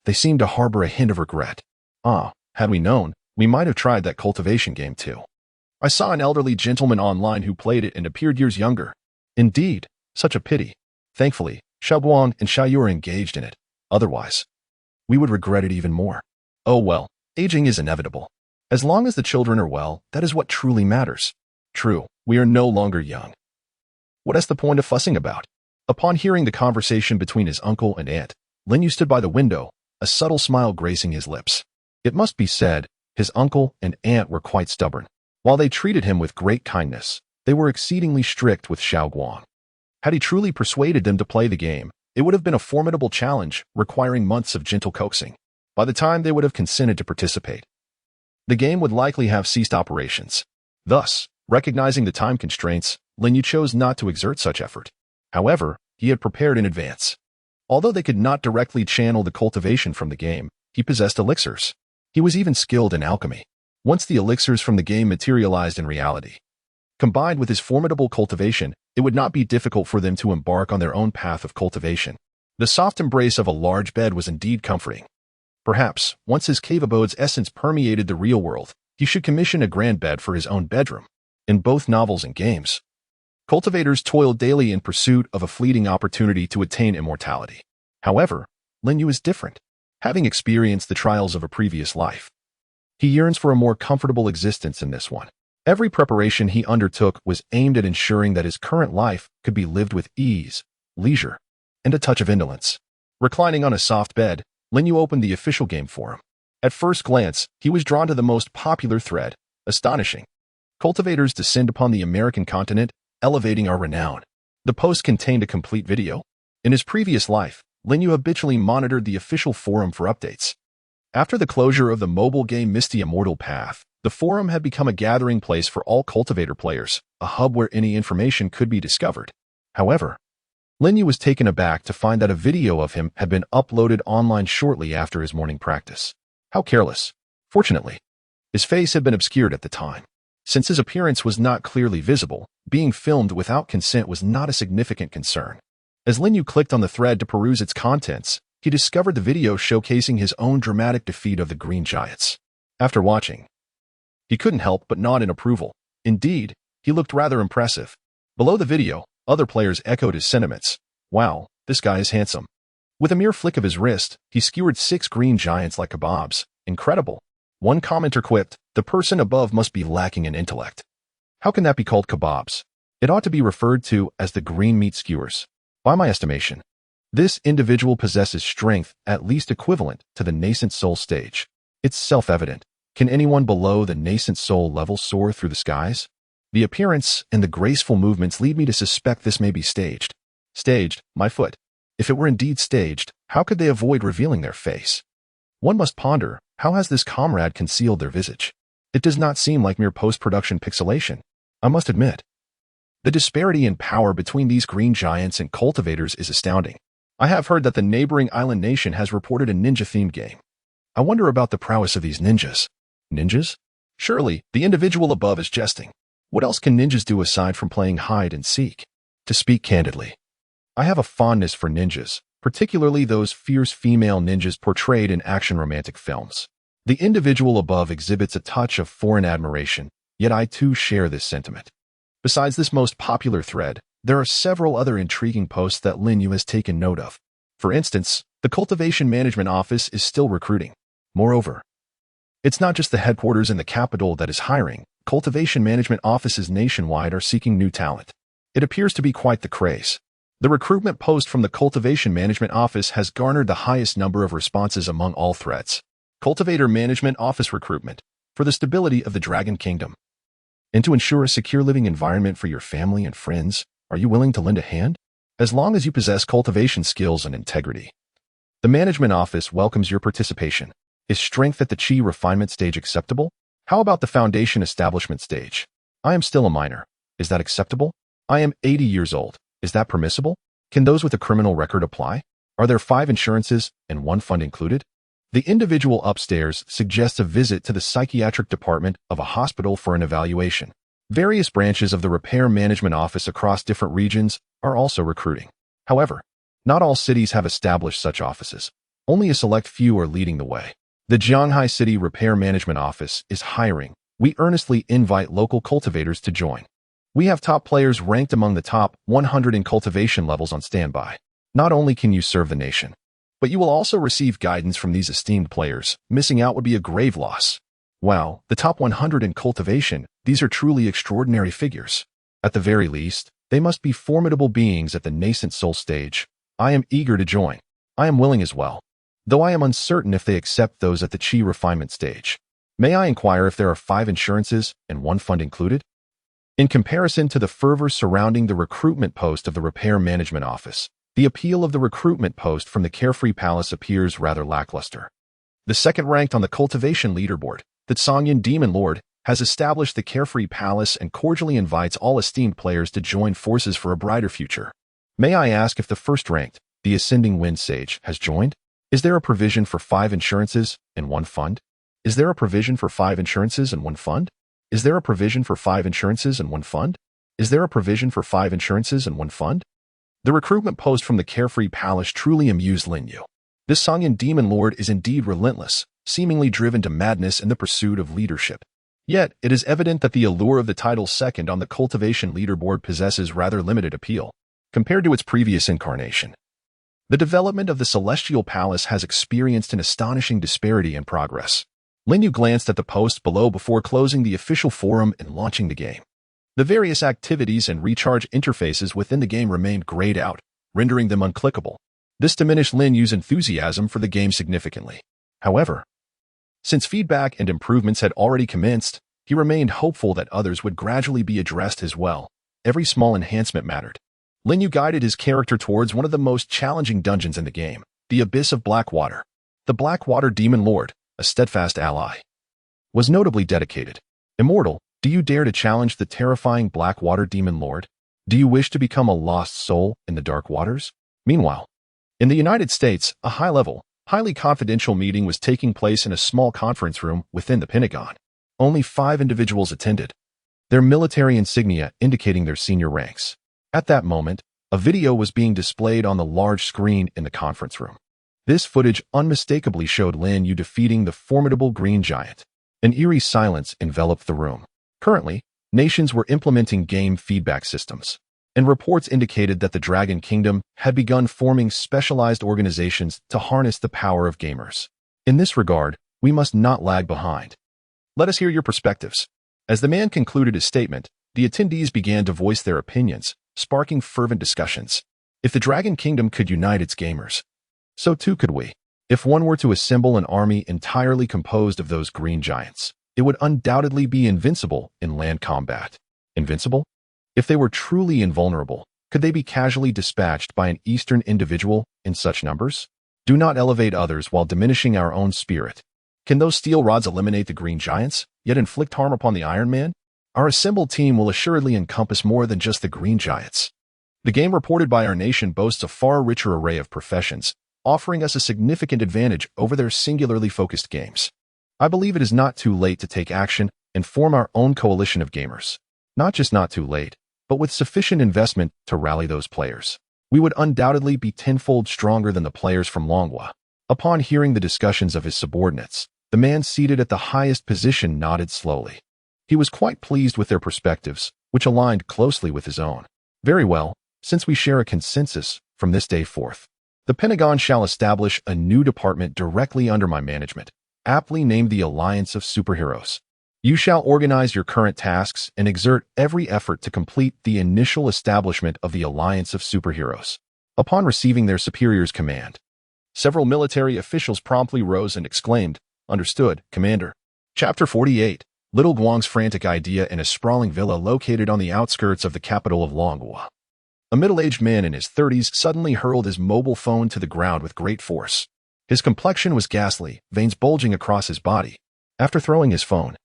They seemed to harbor a hint of regret. Had we known, we might have tried that cultivation game too. I saw an elderly gentleman online who played it and appeared years younger. Indeed, such a pity. Thankfully, Xiaoguang and Xiaoyu are engaged in it. Otherwise, we would regret it even more. Oh well, aging is inevitable. As long as the children are well, that is what truly matters. True, we are no longer young. What is the point of fussing about? Upon hearing the conversation between his uncle and aunt, Lin Yu stood by the window, a subtle smile gracing his lips. It must be said, his uncle and aunt were quite stubborn. While they treated him with great kindness, they were exceedingly strict with Xiaoguang. Had he truly persuaded them to play the game, it would have been a formidable challenge requiring months of gentle coaxing. By the time they would have consented to participate, the game would likely have ceased operations. Thus, recognizing the time constraints, Lin Yu chose not to exert such effort. However, he had prepared in advance. Although they could not directly channel the cultivation from the game, he possessed elixirs. He was even skilled in alchemy. Once the elixirs from the game materialized in reality, combined with his formidable cultivation, it would not be difficult for them to embark on their own path of cultivation. The soft embrace of a large bed was indeed comforting. Perhaps, once his cave abode's essence permeated the real world, he should commission a grand bed for his own bedroom. In both novels and games, cultivators toiled daily in pursuit of a fleeting opportunity to attain immortality. However, Lin Yu is different. Having experienced the trials of a previous life, he yearns for a more comfortable existence in this one. Every preparation he undertook was aimed at ensuring that his current life could be lived with ease, leisure, and a touch of indolence. Reclining on a soft bed, Lin Yu opened the official game forum. At first glance, he was drawn to the most popular thread. Astonishing. Cultivators descend upon the American continent, elevating our renown. The post contained a complete video. In his previous life, Lin Yu habitually monitored the official forum for updates. After the closure of the mobile game Misty Immortal Path, the forum had become a gathering place for all cultivator players, a hub where any information could be discovered. However, Lin Yu was taken aback to find that a video of him had been uploaded online shortly after his morning practice. How careless. Fortunately, his face had been obscured at the time. Since his appearance was not clearly visible, being filmed without consent was not a significant concern. As Lin Yu clicked on the thread to peruse its contents, he discovered the video showcasing his own dramatic defeat of the Green Giants. After watching, he couldn't help but nod in approval. Indeed, he looked rather impressive. Below the video, other players echoed his sentiments. Wow, this guy is handsome. With a mere flick of his wrist, he skewered 6 green giants like kebabs. Incredible. One commenter quipped, the person above must be lacking in intellect. How can that be called kebabs? It ought to be referred to as the green meat skewers. By my estimation, this individual possesses strength at least equivalent to the nascent soul stage. It's self-evident. Can anyone below the nascent soul level soar through the skies? The appearance and the graceful movements lead me to suspect this may be staged. Staged, my foot. If it were indeed staged, how could they avoid revealing their face? One must ponder, how has this comrade concealed their visage? It does not seem like mere post-production pixelation. I must admit, the disparity in power between these green giants and cultivators is astounding. I have heard that the neighboring island nation has reported a ninja-themed game. I wonder about the prowess of these ninjas. Ninjas? Surely, the individual above is jesting. What else can ninjas do aside from playing hide and seek? To speak candidly, I have a fondness for ninjas, particularly those fierce female ninjas portrayed in action romantic films. The individual above exhibits a touch of foreign admiration, yet I too share this sentiment. Besides this most popular thread, there are several other intriguing posts that Lin Yu has taken note of. For instance, the Cultivation Management Office is still recruiting. Moreover, it's not just the headquarters in the capital that is hiring. Cultivation management offices nationwide are seeking new talent. It appears to be quite the craze. The recruitment post from the Cultivation Management Office has garnered the highest number of responses among all threads. Cultivator Management Office recruitment for the stability of the Dragon Kingdom. And to ensure a secure living environment for your family and friends, are you willing to lend a hand? As long as you possess cultivation skills and integrity. The Management Office welcomes your participation. Is strength at the Qi refinement stage acceptable? How about the Foundation establishment stage? I am still a minor. Is that acceptable? I am 80 years old. Is that permissible? Can those with a criminal record apply? Are there 5 insurances and 1 fund included? The individual upstairs suggests a visit to the psychiatric department of a hospital for an evaluation. Various branches of the Repair Management Office across different regions are also recruiting. However, not all cities have established such offices. Only a select few are leading the way. The Jianghai City Repair Management Office is hiring. We earnestly invite local cultivators to join. We have top players ranked among the top 100 in cultivation levels on standby. Not only can you serve the nation, but you will also receive guidance from these esteemed players. Missing out would be a grave loss. Wow, the top 100 in cultivation, these are truly extraordinary figures. At the very least, they must be formidable beings at the nascent soul stage. I am eager to join. I am willing as well, though I am uncertain if they accept those at the Qi refinement stage. May I inquire if there are 5 insurances and 1 fund included? In comparison to the fervor surrounding the recruitment post of the Repair Management Office, the appeal of the recruitment post from the Carefree Palace appears rather lackluster. The second ranked on the cultivation leaderboard, the Songyan Demon Lord, has established the Carefree Palace and cordially invites all esteemed players to join forces for a brighter future. May I ask if the first ranked, the Ascending Wind Sage, has joined? Is there a provision for 5 insurances and 1 fund? Is there a provision for 5 insurances and 1 fund? Is there a provision for 5 insurances and 1 fund? Is there a provision for 5 insurances and 1 fund? The recruitment post from the Carefree Palace truly amused Lin Yu. This Songyan Demon Lord is indeed relentless, seemingly driven to madness in the pursuit of leadership. Yet, it is evident that the allure of the title second on the cultivation leaderboard possesses rather limited appeal, compared to its previous incarnation. The development of the Celestial Palace has experienced an astonishing disparity in progress. Lin Yu glanced at the post below before closing the official forum and launching the game. The various activities and recharge interfaces within the game remained grayed out, rendering them unclickable. This diminished Lin Yu's enthusiasm for the game significantly. However, since feedback and improvements had already commenced, he remained hopeful that others would gradually be addressed as well. Every small enhancement mattered. Lin Yu guided his character towards one of the most challenging dungeons in the game, the Abyss of Blackwater. The Blackwater Demon Lord, a steadfast ally, was notably dedicated. Immortal, do you dare to challenge the terrifying Blackwater Demon Lord? Do you wish to become a lost soul in the dark waters? Meanwhile, in the United States, a high-level, highly confidential meeting was taking place in a small conference room within the Pentagon. Only 5 individuals attended, their military insignia indicating their senior ranks. At that moment, a video was being displayed on the large screen in the conference room. This footage unmistakably showed Lin Yu defeating the formidable green giant. An eerie silence enveloped the room. Currently, nations were implementing game feedback systems, and reports indicated that the Dragon Kingdom had begun forming specialized organizations to harness the power of gamers. In this regard, we must not lag behind. Let us hear your perspectives. As the man concluded his statement, the attendees began to voice their opinions, sparking fervent discussions. If the Dragon Kingdom could unite its gamers, so too could we. If one were to assemble an army entirely composed of those green giants, it would undoubtedly be invincible in land combat. Invincible? If they were truly invulnerable, could they be casually dispatched by an Eastern individual in such numbers? Do not elevate others while diminishing our own spirit. Can those steel rods eliminate the green giants, yet inflict harm upon the Iron Man? Our assembled team will assuredly encompass more than just the green giants. The game reported by our nation boasts a far richer array of professions, offering us a significant advantage over their singularly focused games. I believe it is not too late to take action and form our own coalition of gamers. Not just not too late, but with sufficient investment to rally those players. we would undoubtedly be tenfold stronger than the players from Longhua. Upon hearing the discussions of his subordinates, the man seated at the highest position nodded slowly. He was quite pleased with their perspectives, which aligned closely with his own. Very well, since we share a consensus, from this day forth, the Pentagon shall establish a new department directly under my management, aptly named the Alliance of Superheroes. You shall organize your current tasks and exert every effort to complete the initial establishment of the Alliance of Superheroes. Upon receiving their superior's command, several military officials promptly rose and exclaimed, "Understood, Commander." Chapter 48. Little Guang's frantic idea in a sprawling villa located on the outskirts of the capital of Longhua. A middle-aged man in his 30s suddenly hurled his mobile phone to the ground with great force. His complexion was ghastly, veins bulging across his body. After throwing his phone,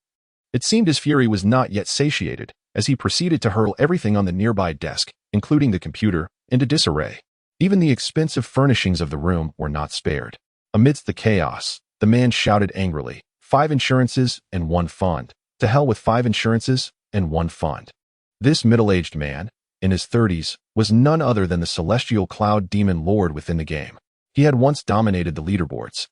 it seemed his fury was not yet satiated, as he proceeded to hurl everything on the nearby desk, including the computer, into disarray. Even the expensive furnishings of the room were not spared. Amidst the chaos, the man shouted angrily, "5 insurances and 1 fund. To hell with 5 insurances and 1 fund." This middle-aged man, in his 30s, was none other than the celestial cloud demon lord within the game. He had once dominated the leaderboards,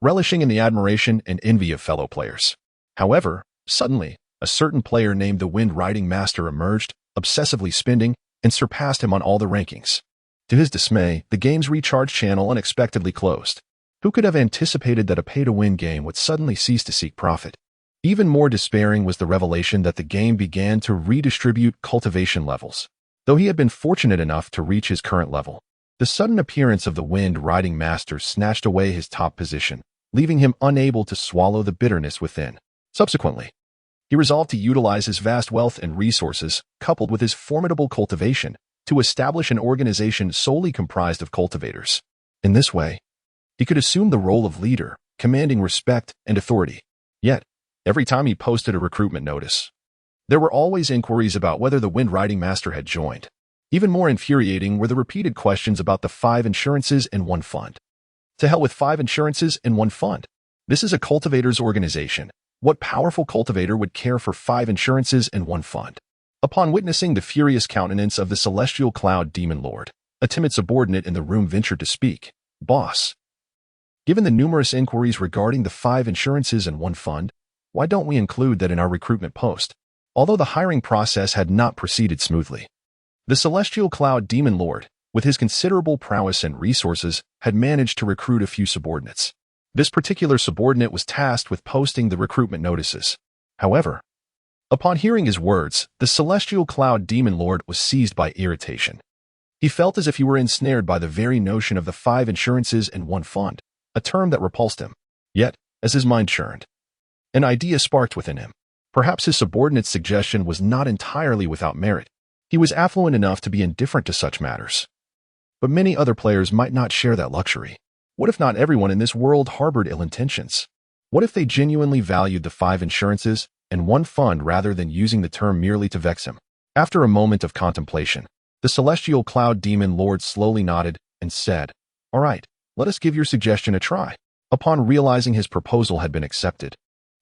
relishing in the admiration and envy of fellow players. However, suddenly, a certain player named the Wind Riding Master emerged, obsessively spending, and surpassed him on all the rankings. To his dismay, the game's recharge channel unexpectedly closed. Who could have anticipated that a pay-to-win game would suddenly cease to seek profit? Even more despairing was the revelation that the game began to redistribute cultivation levels. Though he had been fortunate enough to reach his current level, the sudden appearance of the Wind Riding Master snatched away his top position, leaving him unable to swallow the bitterness within. Subsequently, he resolved to utilize his vast wealth and resources, coupled with his formidable cultivation, to establish an organization solely comprised of cultivators. In this way, he could assume the role of leader, commanding respect and authority. Yet, every time he posted a recruitment notice, there were always inquiries about whether the Wind Riding Master had joined. Even more infuriating were the repeated questions about the 5 insurances and 1 fund. To hell with 5 insurances and 1 fund. This is a cultivator's organization. What powerful cultivator would care for 5 insurances and 1 fund? Upon witnessing the furious countenance of the celestial cloud demon lord, a timid subordinate in the room ventured to speak. "Boss, given the numerous inquiries regarding the 5 insurances and 1 fund, why don't we include that in our recruitment post?" Although the hiring process had not proceeded smoothly, the celestial cloud demon lord, with his considerable prowess and resources, had managed to recruit a few subordinates. This particular subordinate was tasked with posting the recruitment notices. However, upon hearing his words, the celestial cloud demon lord was seized by irritation. He felt as if he were ensnared by the very notion of the 5 insurances and 1 fund, a term that repulsed him. Yet, as his mind churned, an idea sparked within him. Perhaps his subordinate's suggestion was not entirely without merit. He was affluent enough to be indifferent to such matters. But many other players might not share that luxury. What if not everyone in this world harbored ill intentions? What if they genuinely valued the 5 insurances and 1 fund rather than using the term merely to vex him? After a moment of contemplation, the celestial cloud demon lord slowly nodded and said, "All right, let us give your suggestion a try." Upon realizing his proposal had been accepted,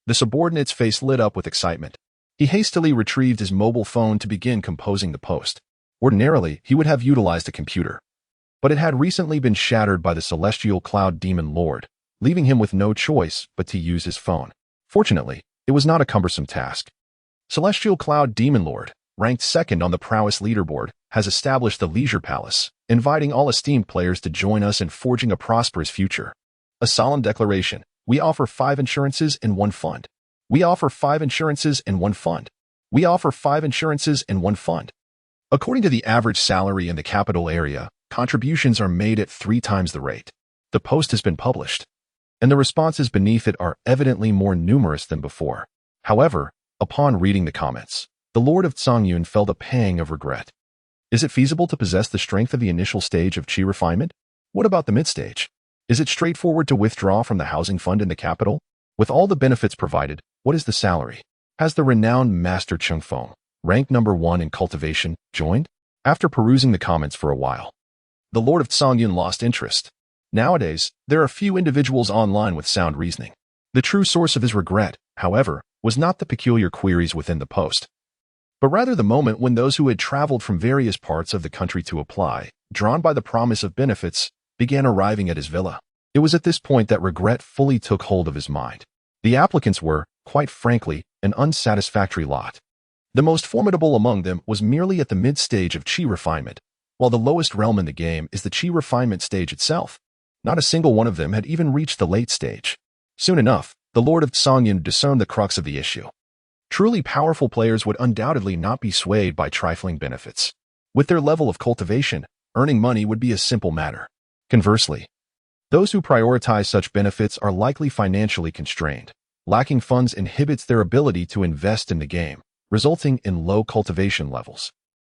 the subordinate's face lit up with excitement. He hastily retrieved his mobile phone to begin composing the post. Ordinarily, he would have utilized a computer, but it had recently been shattered by the celestial cloud demon lord, leaving him with no choice but to use his phone. Fortunately, it was not a cumbersome task. Celestial cloud demon lord, ranked 2nd on the prowess leaderboard, has established the Leisure Palace, inviting all esteemed players to join us in forging a prosperous future. A solemn declaration. We offer 5 insurances and 1 fund. We offer 5 insurances and 1 fund. We offer 5 insurances and 1 fund. According to the average salary in the capital area, contributions are made at 3 times the rate. The post has been published, and the responses beneath it are evidently more numerous than before. However, upon reading the comments, the Lord of Tsangyun felt a pang of regret. Is it feasible to possess the strength of the initial stage of chi refinement? What about the mid-stage? Is it straightforward to withdraw from the housing fund in the capital? With all the benefits provided, what is the salary? Has the renowned Master Chungfeng, ranked number 1 in cultivation, joined? After perusing the comments for a while, the Lord of Tsangyun lost interest. Nowadays, there are few individuals online with sound reasoning. The true source of his regret, however, was not the peculiar queries within the post, but rather the moment when those who had traveled from various parts of the country to apply drawn by the promise of benefits, began arriving at his villa. It was at this point that regret fully took hold of his mind. The applicants were, quite frankly, an unsatisfactory lot. The most formidable among them was merely at the mid-stage of chi refinement, while the lowest realm in the game is the chi refinement stage itself. Not a single one of them had even reached the late stage. Soon enough, the Lord of Songyun discerned the crux of the issue. Truly powerful players would undoubtedly not be swayed by trifling benefits. With their level of cultivation, earning money would be a simple matter. Conversely, those who prioritize such benefits are likely financially constrained. Lacking funds inhibits their ability to invest in the game, resulting in low cultivation levels.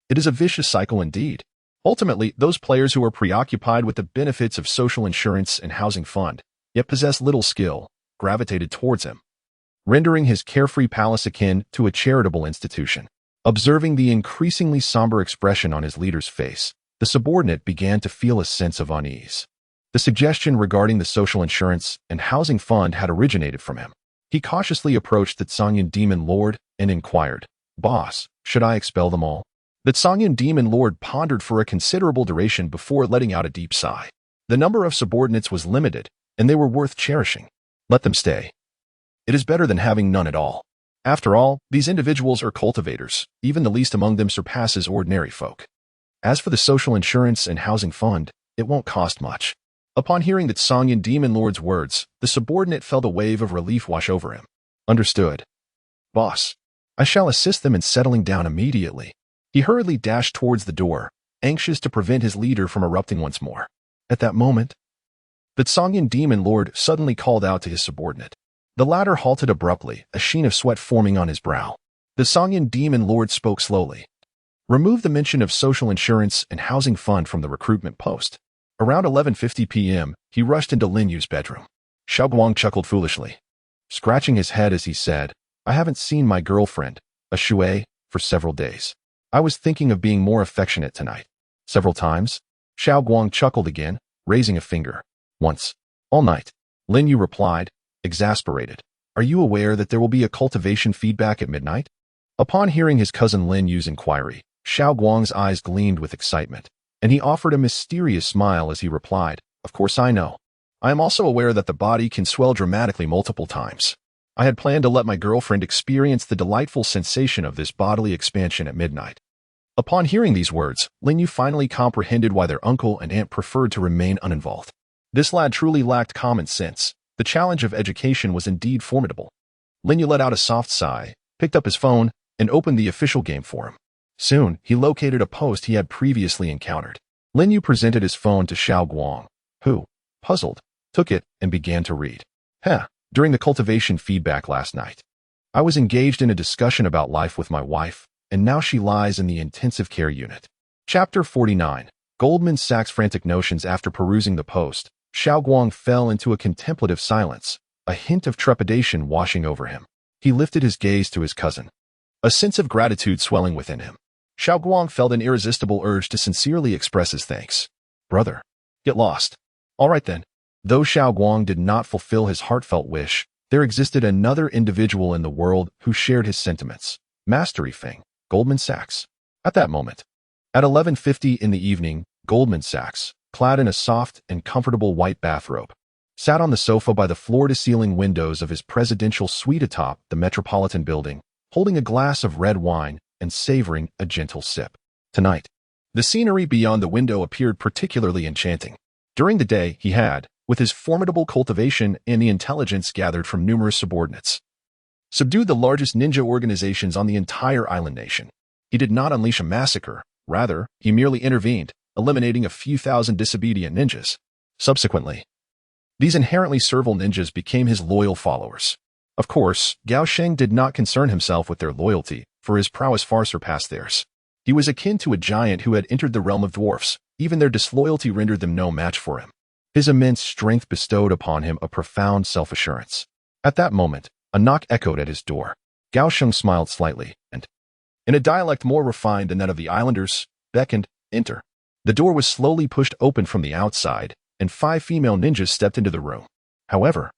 It is a vicious cycle indeed. Ultimately, those players who are preoccupied with the benefits of social insurance and housing fund, yet possess little skill, gravitated towards him, rendering his carefree palace akin to a charitable institution. Observing the increasingly somber expression on his leader's face, the subordinate began to feel a sense of unease. The suggestion regarding the social insurance and housing fund had originated from him. He cautiously approached the Songyun Demon Lord and inquired, "Boss, should I expel them all?" The Songyun Demon Lord pondered for a considerable duration before letting out a deep sigh. The number of subordinates was limited, and they were worth cherishing. Let them stay. It is better than having none at all. After all, these individuals are cultivators. Even the least among them surpasses ordinary folk. As for the social insurance and housing fund, it won't cost much. Upon hearing the Songyun Demon Lord's words, the subordinate felt a wave of relief wash over him. Understood. Boss, I shall assist them in settling down immediately. He hurriedly dashed towards the door, anxious to prevent his leader from erupting once more. At that moment, the Songyun Demon Lord suddenly called out to his subordinate. The latter halted abruptly, a sheen of sweat forming on his brow. The Songyun Demon Lord spoke slowly. Remove the mention of social insurance and housing fund from the recruitment post. Around 11:50 p.m., he rushed into Lin Yu's bedroom. Xiao Guang chuckled foolishly, scratching his head as he said, "I haven't seen my girlfriend, a Shui, for several days. I was thinking of being more affectionate tonight." Several times? Xiao Guang chuckled again, raising a finger. Once. All night. Lin Yu replied, exasperated. "Are you aware that there will be a cultivation feedback at midnight?" Upon hearing his cousin Lin Yu's inquiry, Xiao Guang's eyes gleamed with excitement, and he offered a mysterious smile as he replied, "Of course I know. I am also aware that the body can swell dramatically multiple times. I had planned to let my girlfriend experience the delightful sensation of this bodily expansion at midnight." Upon hearing these words, Lin Yu finally comprehended why their uncle and aunt preferred to remain uninvolved. This lad truly lacked common sense. The challenge of education was indeed formidable. Lin Yu let out a soft sigh, picked up his phone, and opened the official game for him. Soon, he located a post he had previously encountered. Lin Yu presented his phone to Xiao Guang, who, puzzled, took it and began to read. During the cultivation feedback last night, I was engaged in a discussion about life with my wife, and now she lies in the intensive care unit. Chapter 49. Goldman Sachs' frantic notions. After perusing the post, Xiao Guang fell into a contemplative silence, a hint of trepidation washing over him. He lifted his gaze to his cousin, a sense of gratitude swelling within him. Xiao Guang felt an irresistible urge to sincerely express his thanks. "Brother, get lost." "All right then." Though Xiao Guang did not fulfill his heartfelt wish, there existed another individual in the world who shared his sentiments. Master Feng, Goldman Sachs. At that moment, at 11:50 in the evening, Goldman Sachs, clad in a soft and comfortable white bathrobe, sat on the sofa by the floor-to-ceiling windows of his presidential suite atop the Metropolitan Building, holding a glass of red wine and savoring a gentle sip. Tonight, the scenery beyond the window appeared particularly enchanting. During the day, he had, with his formidable cultivation and the intelligence gathered from numerous subordinates, subdued the largest ninja organizations on the entire island nation. He did not unleash a massacre. Rather, he merely intervened, eliminating a few thousand disobedient ninjas. Subsequently, these inherently servile ninjas became his loyal followers. Of course, Gao Sheng did not concern himself with their loyalty, for his prowess far surpassed theirs. He was akin to a giant who had entered the realm of dwarfs. Even their disloyalty rendered them no match for him. His immense strength bestowed upon him a profound self-assurance. At that moment, a knock echoed at his door. Gao Sheng smiled slightly, and, in a dialect more refined than that of the islanders, beckoned, "Enter." The door was slowly pushed open from the outside, and 5 female ninjas stepped into the room. However,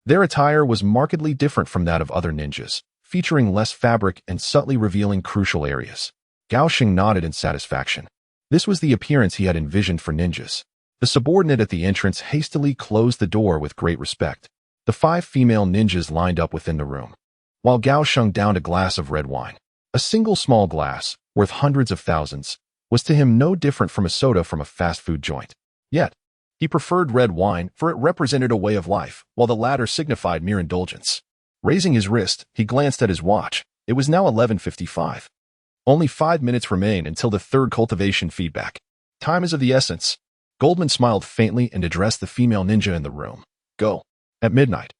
their attire was markedly different from that of other ninjas, featuring less fabric and subtly revealing crucial areas. Gao Sheng nodded in satisfaction. This was the appearance he had envisioned for ninjas. The subordinate at the entrance hastily closed the door with great respect. The 5 female ninjas lined up within the room, while Gao Sheng downed a glass of red wine. A single small glass, worth hundreds of thousands, was to him no different from a soda from a fast food joint. Yet, he preferred red wine, for it represented a way of life, while the latter signified mere indulgence. Raising his wrist, he glanced at his watch. It was now 11:55. Only 5 minutes remain until the third cultivation feedback. Time is of the essence. Goldman smiled faintly and addressed the female ninja in the room. Go. At midnight.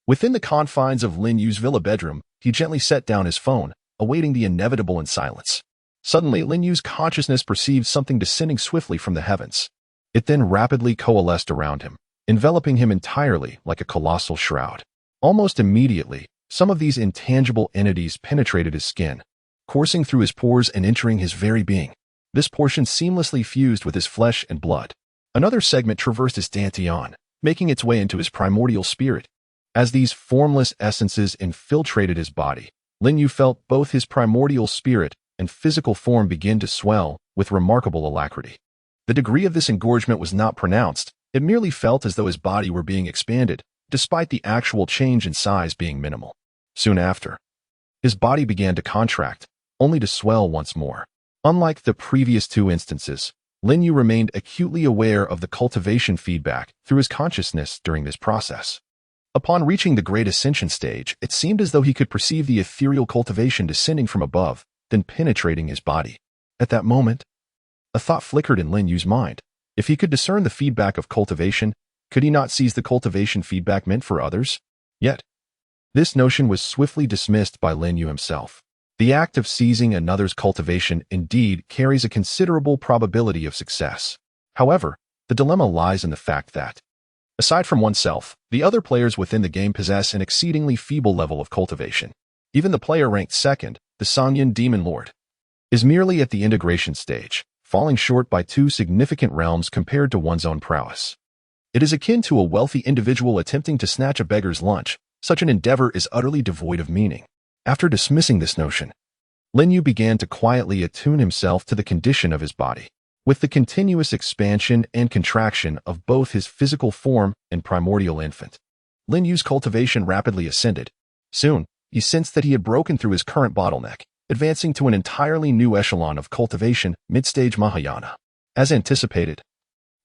Within the confines of Lin Yu's villa bedroom, he gently set down his phone, awaiting the inevitable in silence. Suddenly, Lin Yu's consciousness perceived something descending swiftly from the heavens. It then rapidly coalesced around him, enveloping him entirely like a colossal shroud. Almost immediately, some of these intangible entities penetrated his skin, coursing through his pores and entering his very being. This portion seamlessly fused with his flesh and blood. Another segment traversed his dantian, making its way into his primordial spirit. As these formless essences infiltrated his body, Lin Yu felt both his primordial spirit and physical form begin to swell with remarkable alacrity. The degree of this engorgement was not pronounced. It merely felt as though his body were being expanded, despite the actual change in size being minimal. Soon after, his body began to contract, only to swell once more. Unlike the previous 2 instances, Lin Yu remained acutely aware of the cultivation feedback through his consciousness during this process. Upon reaching the Great Ascension stage, it seemed as though he could perceive the ethereal cultivation descending from above, then penetrating his body. At that moment, a thought flickered in Lin Yu's mind. If he could discern the feedback of cultivation, could he not seize the cultivation feedback meant for others? Yet, this notion was swiftly dismissed by Lin Yu himself. The act of seizing another's cultivation indeed carries a considerable probability of success. However, the dilemma lies in the fact that, aside from oneself, the other players within the game possess an exceedingly feeble level of cultivation. Even the player ranked second, the Sangyan Demon Lord, is merely at the integration stage, falling short by 2 significant realms compared to one's own prowess. It is akin to a wealthy individual attempting to snatch a beggar's lunch. Such an endeavor is utterly devoid of meaning. After dismissing this notion, Lin Yu began to quietly attune himself to the condition of his body. With the continuous expansion and contraction of both his physical form and primordial infant, Lin Yu's cultivation rapidly ascended. Soon, he sensed that he had broken through his current bottleneck, advancing to an entirely new echelon of cultivation, mid-stage Mahayana. As anticipated,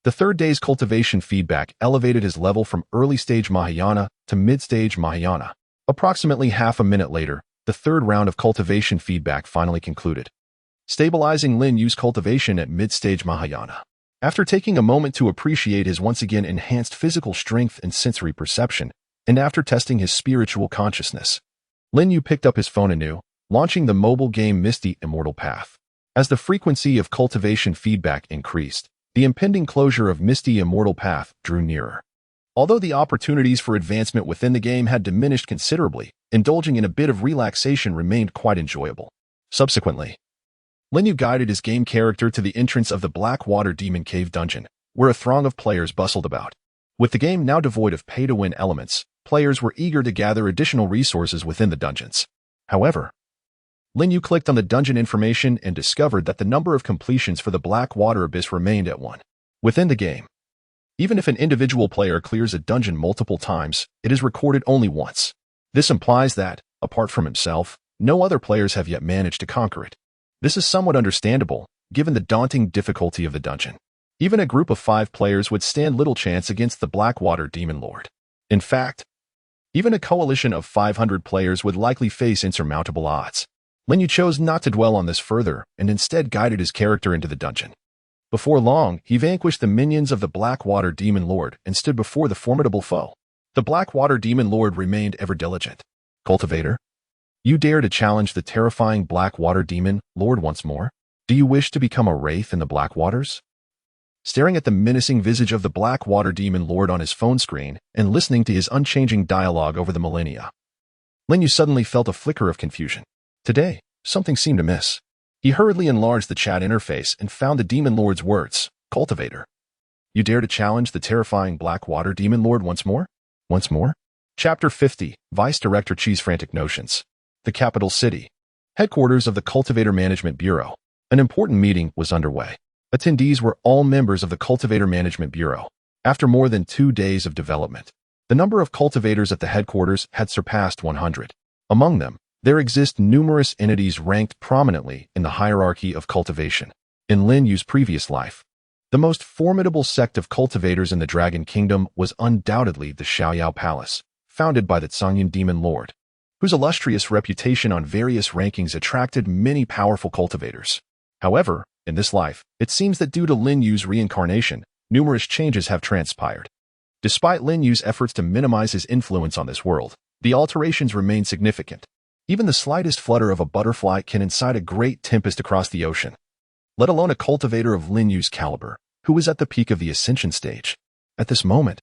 the third day's cultivation feedback elevated his level from early-stage Mahayana to mid-stage Mahayana. Approximately half a minute later, the third round of cultivation feedback finally concluded, stabilizing Lin Yu's cultivation at mid-stage Mahayana. After taking a moment to appreciate his once again enhanced physical strength and sensory perception, and after testing his spiritual consciousness, Lin Yu picked up his phone anew, launching the mobile game Misty Immortal Path. As the frequency of cultivation feedback increased, the impending closure of Misty Immortal Path drew nearer. Although the opportunities for advancement within the game had diminished considerably, indulging in a bit of relaxation remained quite enjoyable. Subsequently, Lin Yu guided his game character to the entrance of the Blackwater Demon Cave dungeon, where a throng of players bustled about. With the game now devoid of pay-to-win elements, players were eager to gather additional resources within the dungeons. However, Lin Yu clicked on the dungeon information and discovered that the number of completions for the Blackwater Abyss remained at 1. Within the game, even if an individual player clears a dungeon multiple times, it is recorded only once. This implies that, apart from himself, no other players have yet managed to conquer it. This is somewhat understandable, given the daunting difficulty of the dungeon. Even a group of 5 players would stand little chance against the Blackwater Demon Lord. In fact, even a coalition of 500 players would likely face insurmountable odds. Lin Yu chose not to dwell on this further and instead guided his character into the dungeon. Before long, he vanquished the minions of the Blackwater Demon Lord and stood before the formidable foe. The Blackwater Demon Lord remained ever diligent. Cultivator, you dare to challenge the terrifying Blackwater Demon Lord once more? Do you wish to become a wraith in the Blackwaters? Staring at the menacing visage of the Blackwater Demon Lord on his phone screen and listening to his unchanging dialogue over the millennia, Lin Yu suddenly felt a flicker of confusion. Today, something seemed amiss. He hurriedly enlarged the chat interface and found the Demon Lord's words, Cultivator. You dare to challenge the terrifying Blackwater Demon Lord once more? Once more? Chapter 50, Vice Director Chi's Frantic Notions. The capital city. Headquarters of the Cultivator Management Bureau. An important meeting was underway. Attendees were all members of the Cultivator Management Bureau. After more than 2 days of development, the number of cultivators at the headquarters had surpassed 100. Among them, there exist numerous entities ranked prominently in the hierarchy of cultivation. In Lin Yu's previous life, the most formidable sect of cultivators in the Dragon Kingdom was undoubtedly the Xiaoyao Palace, founded by the Zhongyun Demon Lord, whose illustrious reputation on various rankings attracted many powerful cultivators. However, in this life, it seems that due to Lin Yu's reincarnation, numerous changes have transpired. Despite Lin Yu's efforts to minimize his influence on this world, the alterations remain significant. Even the slightest flutter of a butterfly can incite a great tempest across the ocean, let alone a cultivator of Lin Yu's caliber, who is at the peak of the ascension stage. At this moment,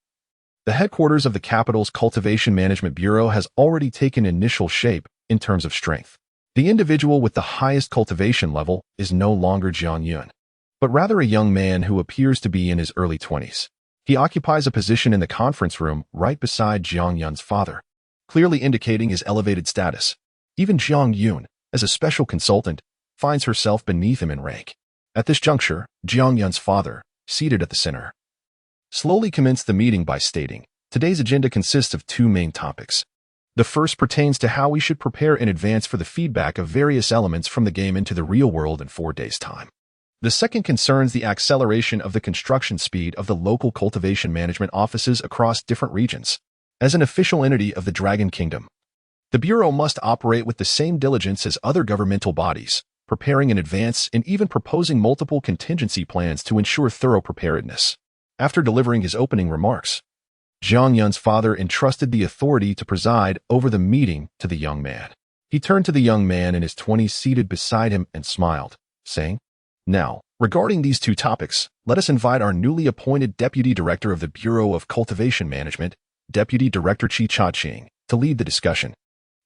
the headquarters of the capital's Cultivation Management Bureau has already taken initial shape in terms of strength. The individual with the highest cultivation level is no longer Jiang Yun, but rather a young man who appears to be in his early 20s. He occupies a position in the conference room right beside Jiang Yun's father, clearly indicating his elevated status. Even Jiang Yun, as a special consultant, finds herself beneath him in rank. At this juncture, Jiang Yun's father, seated at the center, slowly commenced the meeting by stating, "Today's agenda consists of 2 main topics. The first pertains to how we should prepare in advance for the feedback of various elements from the game into the real world in 4 days' time. The second concerns the acceleration of the construction speed of the local cultivation management offices across different regions. As an official entity of the Dragon Kingdom, the Bureau must operate with the same diligence as other governmental bodies, preparing in advance and even proposing multiple contingency plans to ensure thorough preparedness." After delivering his opening remarks, Jiang Yun's father entrusted the authority to preside over the meeting to the young man. He turned to the young man in his 20s seated beside him and smiled, saying, "Now, regarding these 2 topics, let us invite our newly appointed Deputy Director of the Bureau of Cultivation Management, Deputy Director Qi Cha-Ching, to lead the discussion."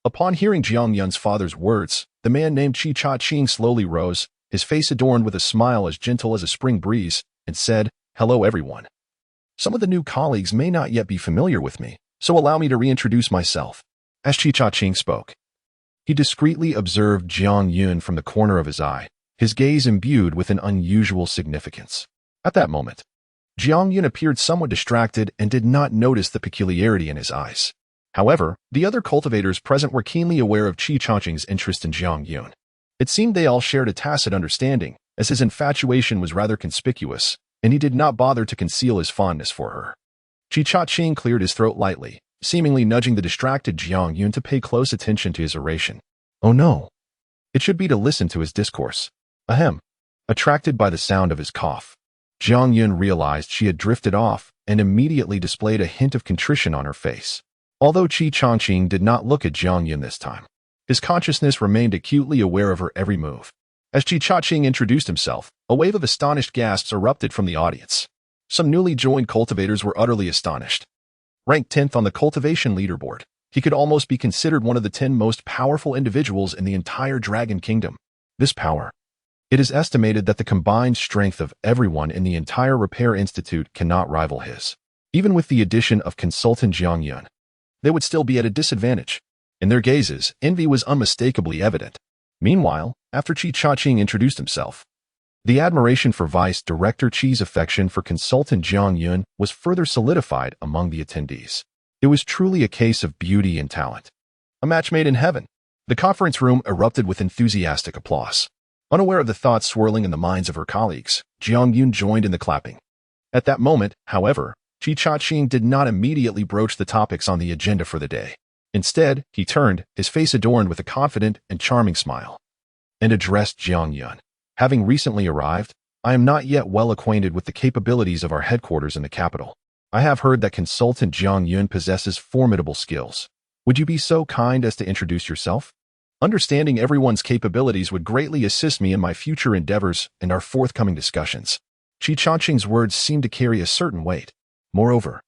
Upon hearing Jiang Yun's father's words, the man named Qi Cha-Ching slowly rose, his face adorned with a smile as gentle as a spring breeze, and said, "Hello everyone. Some of the new colleagues may not yet be familiar with me, so allow me to reintroduce myself." As Qi Cha-Ching spoke, he discreetly observed Jiang Yun from the corner of his eye, his gaze imbued with an unusual significance. At that moment, Jiang Yun appeared somewhat distracted and did not notice the peculiarity in his eyes. However, the other cultivators present were keenly aware of Qi Cha-Ching's interest in Jiang Yun. It seemed they all shared a tacit understanding, as his infatuation was rather conspicuous, and he did not bother to conceal his fondness for her. Qi Cha-Ching cleared his throat lightly, seemingly nudging the distracted Jiang Yun to pay close attention to his oration. Oh no! It should be to listen to his discourse. Ahem. Attracted by the sound of his cough, Jiang Yun realized she had drifted off and immediately displayed a hint of contrition on her face. Although Qi Cha-Ching did not look at Jiang Yun this time, his consciousness remained acutely aware of her every move. As Qi Cha-Ching introduced himself, a wave of astonished gasps erupted from the audience. Some newly joined cultivators were utterly astonished. Ranked 10th on the cultivation leaderboard, he could almost be considered one of the 10 most powerful individuals in the entire Dragon Kingdom. This power. It is estimated that the combined strength of everyone in the entire Repair Institute cannot rival his. Even with the addition of consultant Jiang Yun, they would still be at a disadvantage. In their gazes, envy was unmistakably evident. Meanwhile, after Qi Cha-Ching introduced himself, the admiration for Vice Director Qi's affection for consultant Jiang Yun was further solidified among the attendees. It was truly a case of beauty and talent. A match made in heaven. The conference room erupted with enthusiastic applause. Unaware of the thoughts swirling in the minds of her colleagues, Jiang Yun joined in the clapping. At that moment, however, Qi Cha-Ching did not immediately broach the topics on the agenda for the day. Instead, he turned, his face adorned with a confident and charming smile, and addressed Jiang Yun. "Having recently arrived, I am not yet well acquainted with the capabilities of our headquarters in the capital. I have heard that consultant Jiang Yun possesses formidable skills. Would you be so kind as to introduce yourself? Understanding everyone's capabilities would greatly assist me in my future endeavors and our forthcoming discussions." Qi Cha-Ching's words seemed to carry a certain weight. Moreover,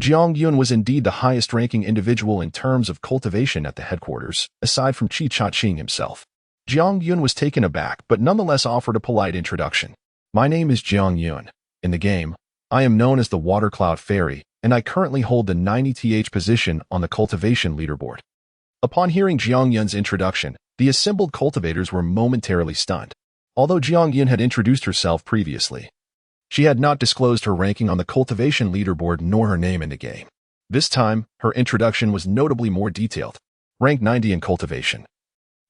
Jiang Yun was indeed the highest-ranking individual in terms of cultivation at the headquarters, aside from Qi Cha-Ching himself. Jiang Yun was taken aback but nonetheless offered a polite introduction. "My name is Jiang Yun. In the game, I am known as the Water Cloud Fairy, and I currently hold the 90th position on the cultivation leaderboard." Upon hearing Jiang Yun's introduction, the assembled cultivators were momentarily stunned. Although Jiang Yun had introduced herself previously, she had not disclosed her ranking on the cultivation leaderboard nor her name in the game. This time, her introduction was notably more detailed. Rank 90 in cultivation.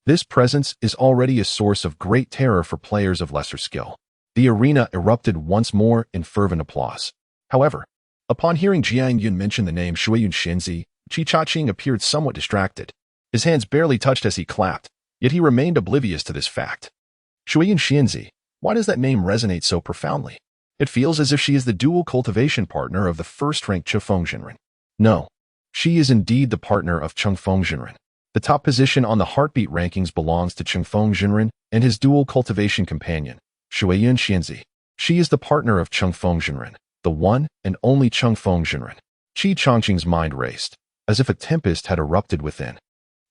This presence is already a source of great terror for players of lesser skill. The arena erupted once more in fervent applause. However, upon hearing Jiang Yun mention the name Shuiyun Xinzi, Qi Chaqing appeared somewhat distracted. His hands barely touched as he clapped, yet he remained oblivious to this fact. Shuiyun Xinzi, why does that name resonate so profoundly? It feels as if she is the dual cultivation partner of the first-ranked Chufeng Jinren. No, she is indeed the partner of Chufeng Jinren. The top position on the heartbeat rankings belongs to Chufeng Jinren and his dual cultivation companion, Shuiyun Xinzi. She is the partner of Chufeng Jinren, the one and only Chufeng Jinren. Qi Changqing's mind raced, as if a tempest had erupted within.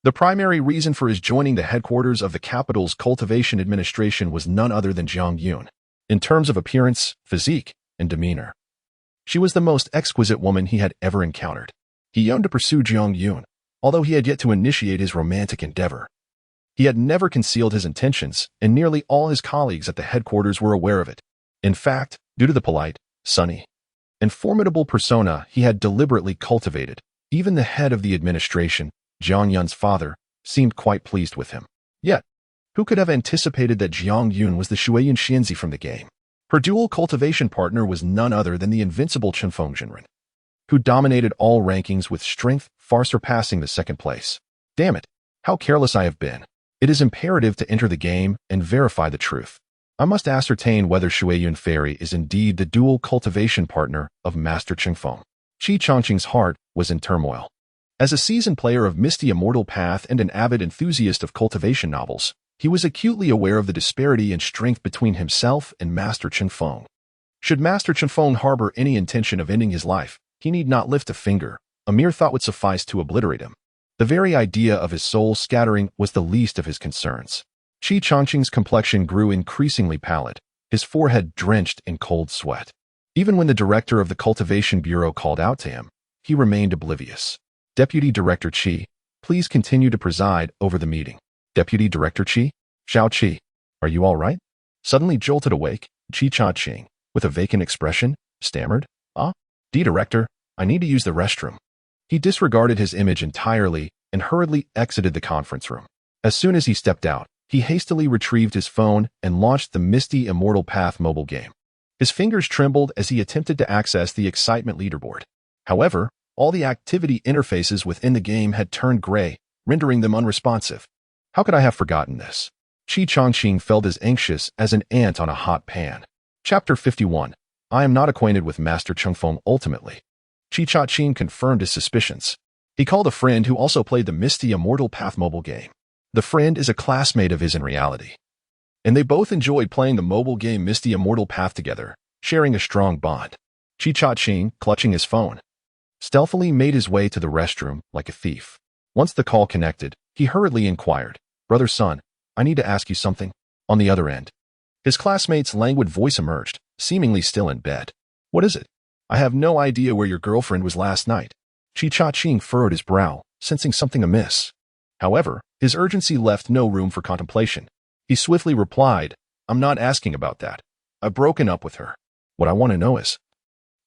The primary reason for his joining the headquarters of the capital's cultivation administration was none other than Jiang Yun. In terms of appearance, physique, and demeanor, she was the most exquisite woman he had ever encountered. He yearned to pursue Jiang Yun, although he had yet to initiate his romantic endeavor. He had never concealed his intentions, and nearly all his colleagues at the headquarters were aware of it. In fact, due to the polite, sunny, and formidable persona he had deliberately cultivated, even the head of the administration, Jiang Yun's father, seemed quite pleased with him. Yet, who could have anticipated that Jiang Yun was the Shuiyun Xianzi from the game? Her dual cultivation partner was none other than the invincible Chufeng Jinren, who dominated all rankings with strength far surpassing the second place. Damn it, how careless I have been. It is imperative to enter the game and verify the truth. I must ascertain whether Shuiyun Fairy is indeed the dual cultivation partner of Master Chingfeng. Qi Changqing's heart was in turmoil. As a seasoned player of Misty Immortal Path and an avid enthusiast of cultivation novels, he was acutely aware of the disparity in strength between himself and Master Chingfeng. Should Master Chingfeng harbor any intention of ending his life, he need not lift a finger. A mere thought would suffice to obliterate him. The very idea of his soul scattering was the least of his concerns. Qi Changqing's complexion grew increasingly pallid, his forehead drenched in cold sweat. Even when the director of the Cultivation Bureau called out to him, he remained oblivious. Deputy Director Qi, please continue to preside over the meeting. Deputy Director Qi? Xiao Qi, are you all right? Suddenly jolted awake, Qi Chaqing, with a vacant expression, stammered, Director, I need to use the restroom. He disregarded his image entirely and hurriedly exited the conference room. As soon as he stepped out, he hastily retrieved his phone and launched the Misty Immortal Path mobile game. His fingers trembled as he attempted to access the excitement leaderboard. However, all the activity interfaces within the game had turned gray, rendering them unresponsive. How could I have forgotten this? Qi Changqing felt as anxious as an ant on a hot pan. Chapter 51. I am not acquainted with Master Chingfeng ultimately. Qi Chaqing confirmed his suspicions. He called a friend who also played the Misty Immortal Path mobile game. The friend is a classmate of his in reality, and they both enjoyed playing the mobile game Misty Immortal Path together, sharing a strong bond. Qi Chaqing, clutching his phone, stealthily made his way to the restroom like a thief. Once the call connected, he hurriedly inquired, Brother Sun, I need to ask you something. On the other end, his classmate's languid voice emerged, seemingly still in bed. What is it? I have no idea where your girlfriend was last night. Qi Chaqing furrowed his brow, sensing something amiss. However, his urgency left no room for contemplation. He swiftly replied, I'm not asking about that. I've broken up with her. What I want to know is,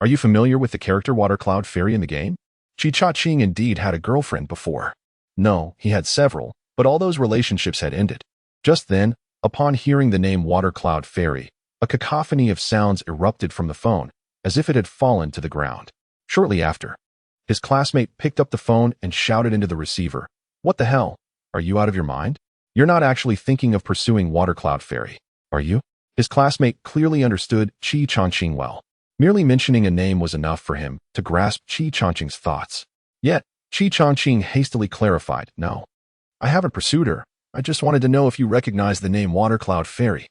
are you familiar with the character Water Cloud Fairy in the game? Qi Chaqing indeed had a girlfriend before. No, he had several, but all those relationships had ended. Just then, upon hearing the name Water Cloud Fairy, a cacophony of sounds erupted from the phone, as if it had fallen to the ground. Shortly after, his classmate picked up the phone and shouted into the receiver, What the hell? Are you out of your mind? You're not actually thinking of pursuing Water Cloud Fairy, are you? His classmate clearly understood Qi Changqing well. Merely mentioning a name was enough for him to grasp Qi Changqing's thoughts. Yet, Qi Changqing hastily clarified, No, I haven't pursued her. I just wanted to know if you recognize the name Water Cloud Fairy.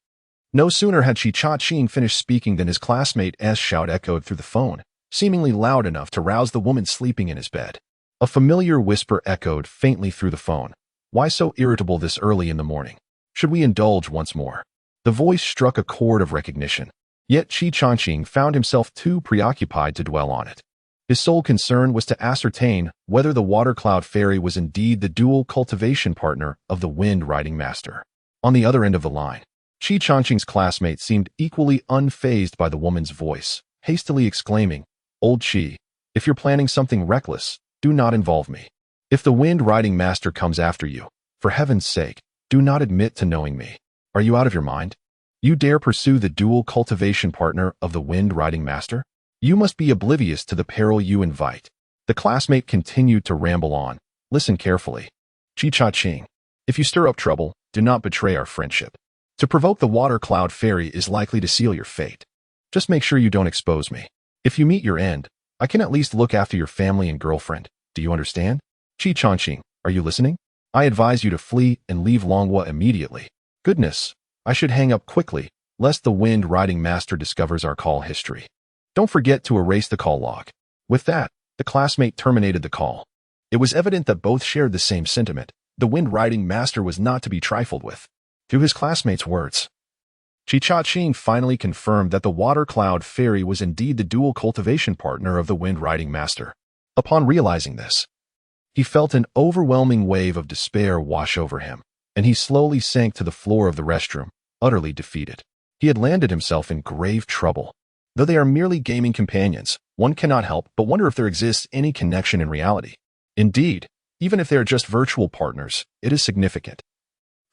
No sooner had Qi Chaqing finished speaking than his classmate's shout echoed through the phone, seemingly loud enough to rouse the woman sleeping in his bed. A familiar whisper echoed faintly through the phone. Why so irritable this early in the morning? Should we indulge once more? The voice struck a chord of recognition. Yet Qi Changqing found himself too preoccupied to dwell on it. His sole concern was to ascertain whether the Water Cloud Fairy was indeed the dual cultivation partner of the Wind Riding Master. On the other end of the line, Qi Changqing's classmate seemed equally unfazed by the woman's voice, hastily exclaiming, "Old Qi, if you're planning something reckless, do not involve me. If the wind riding master comes after you, for heaven's sake, do not admit to knowing me. Are you out of your mind? You dare pursue the dual cultivation partner of the wind riding master? You must be oblivious to the peril you invite." The classmate continued to ramble on. "Listen carefully. Qi Changqing, if you stir up trouble, do not betray our friendship. To provoke the water cloud fairy is likely to seal your fate. Just make sure you don't expose me. If you meet your end, I can at least look after your family and girlfriend. Do you understand? Qi Changqing, are you listening? I advise you to flee and leave Longhua immediately. Goodness, I should hang up quickly, lest the wind riding master discovers our call history. Don't forget to erase the call log." With that, the classmate terminated the call. It was evident that both shared the same sentiment. The wind riding master was not to be trifled with. Through his classmate's words, Qi Changqing finally confirmed that the water cloud fairy was indeed the dual cultivation partner of the wind riding master. Upon realizing this, he felt an overwhelming wave of despair wash over him, and he slowly sank to the floor of the restroom, utterly defeated. He had landed himself in grave trouble. Though they are merely gaming companions, one cannot help but wonder if there exists any connection in reality. Indeed, even if they are just virtual partners, it is significant.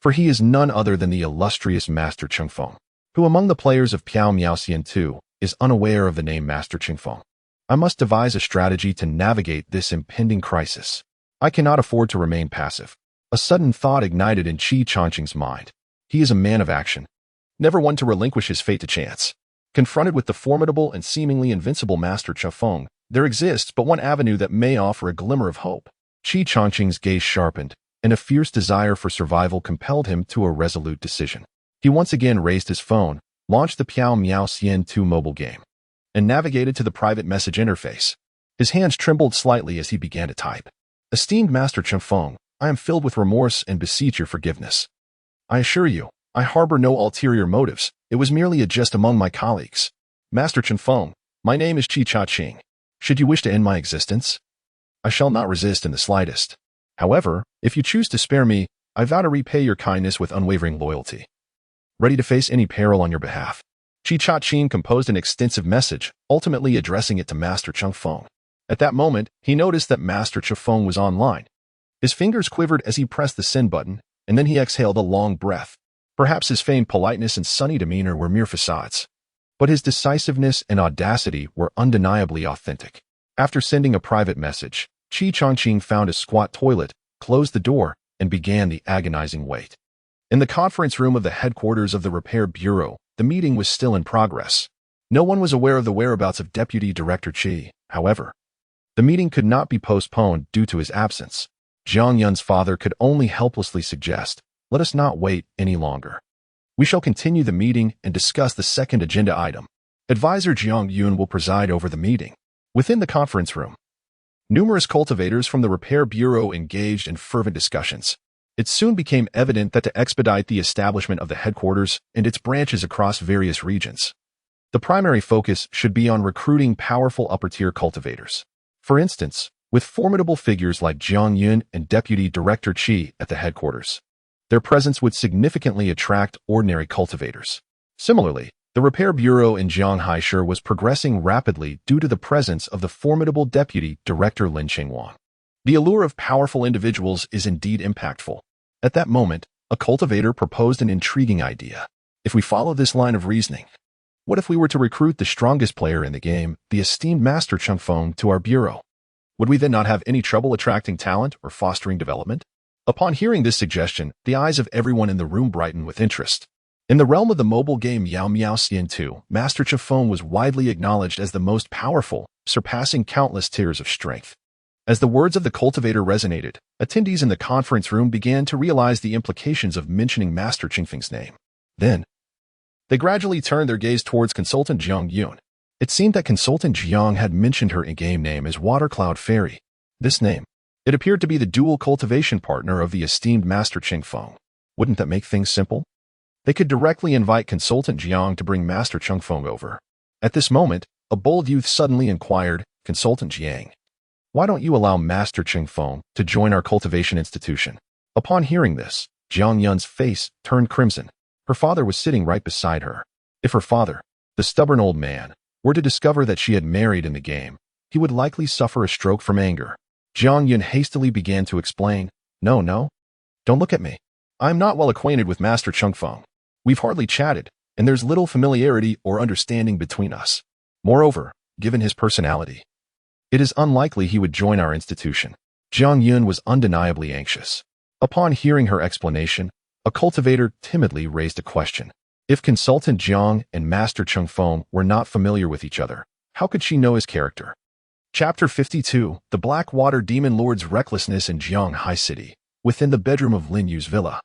For he is none other than the illustrious Master Chengfeng, who among the players of Piao Miaoxian 2 is unaware of the name Master Chengfeng. I must devise a strategy to navigate this impending crisis. I cannot afford to remain passive. A sudden thought ignited in Qi Changqing's mind. He is a man of action, never one to relinquish his fate to chance. Confronted with the formidable and seemingly invincible Master Chengfeng, there exists but one avenue that may offer a glimmer of hope. Qi Changqing's gaze sharpened, and a fierce desire for survival compelled him to a resolute decision. He once again raised his phone, launched the Piao Miaoxian 2 mobile game, and navigated to the private message interface. His hands trembled slightly as he began to type. "Esteemed Master Chengfeng, I am filled with remorse and beseech your forgiveness. I assure you, I harbor no ulterior motives. It was merely a jest among my colleagues. Master Chengfeng, my name is Qi Changqing. Should you wish to end my existence, I shall not resist in the slightest. However, if you choose to spare me, I vow to repay your kindness with unwavering loyalty. Ready to face any peril on your behalf." Qi Changqing composed an extensive message, ultimately addressing it to Master Chengfeng. At that moment, he noticed that Master Chengfeng was online. His fingers quivered as he pressed the send button, and then he exhaled a long breath. Perhaps his feigned politeness and sunny demeanor were mere facades, but his decisiveness and audacity were undeniably authentic. After sending a private message, Qi Changqing found a squat toilet, closed the door, and began the agonizing wait. In the conference room of the headquarters of the Repair Bureau, the meeting was still in progress. No one was aware of the whereabouts of Deputy Director Qi, however. The meeting could not be postponed due to his absence. Jiang Yun's father could only helplessly suggest, "Let us not wait any longer. We shall continue the meeting and discuss the second agenda item." Advisor Jiang Yun will preside over the meeting. Within the conference room, numerous cultivators from the Repair Bureau engaged in fervent discussions. It soon became evident that to expedite the establishment of the headquarters and its branches across various regions, the primary focus should be on recruiting powerful upper-tier cultivators. For instance, with formidable figures like Jiang Yun and Deputy Director Qi at the headquarters, their presence would significantly attract ordinary cultivators. Similarly, the Repair Bureau in Jianghaisher was progressing rapidly due to the presence of the formidable Deputy Director Lin Yu. The allure of powerful individuals is indeed impactful. At that moment, a cultivator proposed an intriguing idea. If we follow this line of reasoning, what if we were to recruit the strongest player in the game, the esteemed Master Chengfeng, to our bureau? Would we then not have any trouble attracting talent or fostering development? Upon hearing this suggestion, the eyes of everyone in the room brightened with interest. In the realm of the mobile game Piao Miaoxian 2, Master Chengfeng was widely acknowledged as the most powerful, surpassing countless tiers of strength. As the words of the cultivator resonated, attendees in the conference room began to realize the implications of mentioning Master Chengfeng's name. Then, they gradually turned their gaze towards Consultant Jiang Yun. It seemed that Consultant Jiang had mentioned her in-game name as Water Cloud Fairy. This name, it appeared to be the dual cultivation partner of the esteemed Master Chengfeng. Wouldn't that make things simple? They could directly invite Consultant Jiang to bring Master Chengfeng over. At this moment, a bold youth suddenly inquired, "Consultant Jiang, why don't you allow Master Chengfeng to join our cultivation institution?" Upon hearing this, Jiang Yun's face turned crimson. Her father was sitting right beside her. If her father, the stubborn old man, were to discover that she had married in the game, he would likely suffer a stroke from anger. Jiang Yun hastily began to explain, No, don't look at me. I'm not well acquainted with Master Chung Feng. We've hardly chatted, and there's little familiarity or understanding between us. Moreover, given his personality, it is unlikely he would join our institution. Jiang Yun was undeniably anxious. Upon hearing her explanation, a cultivator timidly raised a question. If Consultant Jiang and Master Chung Feng were not familiar with each other, how could she know his character? Chapter 52, The Blackwater Demon Lord's Recklessness in Jiang High City. Within the bedroom of Lin Yu's villa.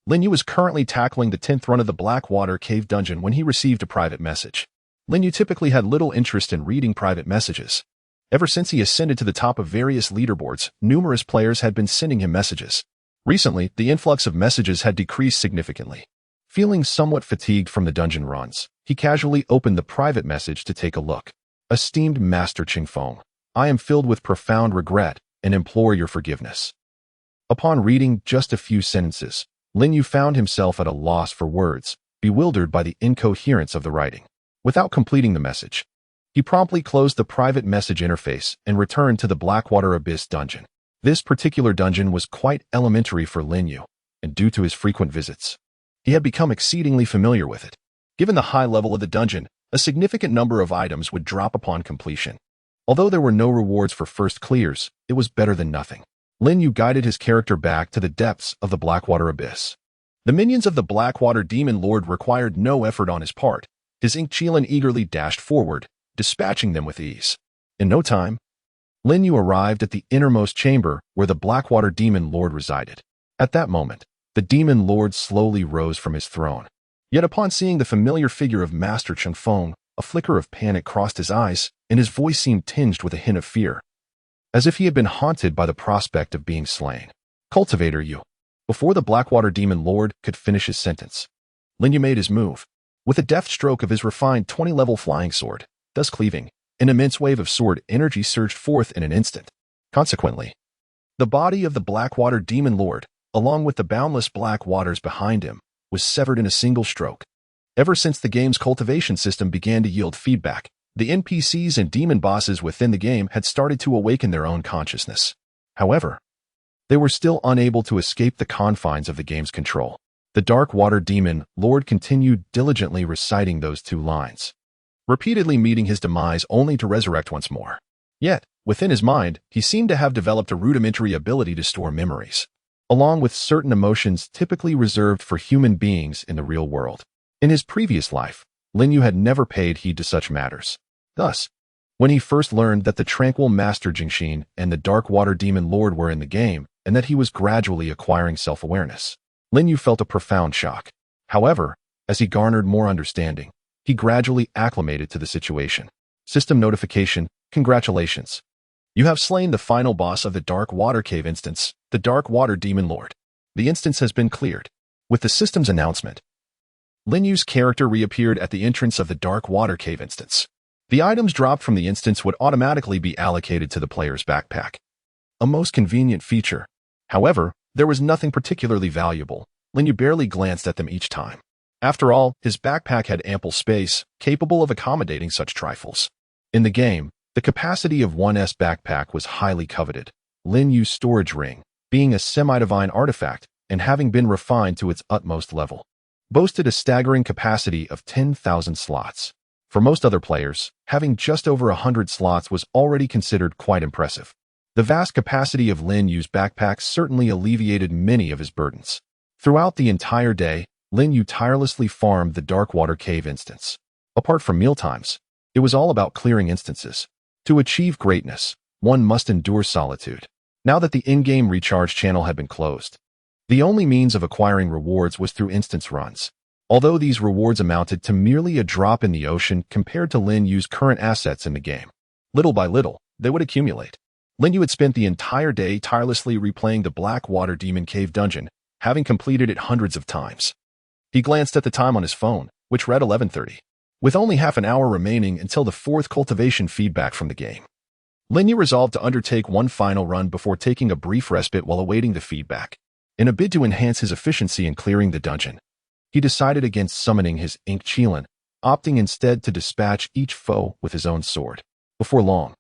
Lin Yu was currently tackling the 10th run of the Blackwater Cave dungeon when he received a private message. Lin Yu typically had little interest in reading private messages. Ever since he ascended to the top of various leaderboards, numerous players had been sending him messages. Recently, the influx of messages had decreased significantly. Feeling somewhat fatigued from the dungeon runs, he casually opened the private message to take a look. Esteemed Master Chung Feng, I am filled with profound regret and implore your forgiveness. Upon reading just a few sentences, Lin Yu found himself at a loss for words, bewildered by the incoherence of the writing. Without completing the message, he promptly closed the private message interface and returned to the Blackwater Abyss dungeon. This particular dungeon was quite elementary for Lin Yu, and due to his frequent visits, he had become exceedingly familiar with it. Given the high level of the dungeon, a significant number of items would drop upon completion. Although there were no rewards for first clears, it was better than nothing. Lin Yu guided his character back to the depths of the Blackwater Abyss. The minions of the Blackwater Demon Lord required no effort on his part. His ink Qilin eagerly dashed forward, dispatching them with ease. In no time, Lin Yu arrived at the innermost chamber where the Blackwater Demon Lord resided. At that moment, the Demon Lord slowly rose from his throne. Yet upon seeing the familiar figure of Master Chung Feng, a flicker of panic crossed his eyes, and his voice seemed tinged with a hint of fear, as if he had been haunted by the prospect of being slain. Cultivator Yu. Before the Blackwater Demon Lord could finish his sentence, Lin Yu made his move. With a deft stroke of his refined 20-level flying sword, thus cleaving, an immense wave of sword energy surged forth in an instant. Consequently, the body of the Blackwater Demon Lord, along with the boundless black waters behind him, was severed in a single stroke. Ever since the game's cultivation system began to yield feedback, the NPCs and demon bosses within the game had started to awaken their own consciousness. However, they were still unable to escape the confines of the game's control. The Dark Water Demon Lord continued diligently reciting those two lines, repeatedly meeting his demise only to resurrect once more. Yet, within his mind, he seemed to have developed a rudimentary ability to store memories, along with certain emotions typically reserved for human beings in the real world. In his previous life, Lin Yu had never paid heed to such matters. Thus, when he first learned that the Tranquil Master Jingxin and the Dark Water Demon Lord were in the game, and that he was gradually acquiring self-awareness, Lin Yu felt a profound shock. However, as he garnered more understanding, he gradually acclimated to the situation. System notification, congratulations. You have slain the final boss of the Dark Water Cave instance, the Dark Water Demon Lord. The instance has been cleared. With the system's announcement, Lin Yu's character reappeared at the entrance of the Dark Water Cave instance. The items dropped from the instance would automatically be allocated to the player's backpack. A most convenient feature. However, there was nothing particularly valuable. Lin Yu barely glanced at them each time. After all, his backpack had ample space, capable of accommodating such trifles. In the game, the capacity of one's backpack was highly coveted. Lin Yu's storage ring, being a semi-divine artifact and having been refined to its utmost level, boasted a staggering capacity of 10,000 slots. For most other players, having just over 100 slots was already considered quite impressive. The vast capacity of Lin Yu's backpack certainly alleviated many of his burdens. Throughout the entire day, Lin Yu tirelessly farmed the Dark Water Cave instance. Apart from mealtimes, it was all about clearing instances. To achieve greatness, one must endure solitude. Now that the in-game recharge channel had been closed, the only means of acquiring rewards was through instance runs. Although these rewards amounted to merely a drop in the ocean compared to Lin Yu's current assets in the game, little by little, they would accumulate. Lin Yu had spent the entire day tirelessly replaying the Blackwater Demon Cave dungeon, having completed it hundreds of times. He glanced at the time on his phone, which read 11:30. With only half an hour remaining until the fourth cultivation feedback from the game, Lin Yu resolved to undertake one final run before taking a brief respite while awaiting the feedback. In a bid to enhance his efficiency in clearing the dungeon, he decided against summoning his ink Qilin, opting instead to dispatch each foe with his own sword. Before long,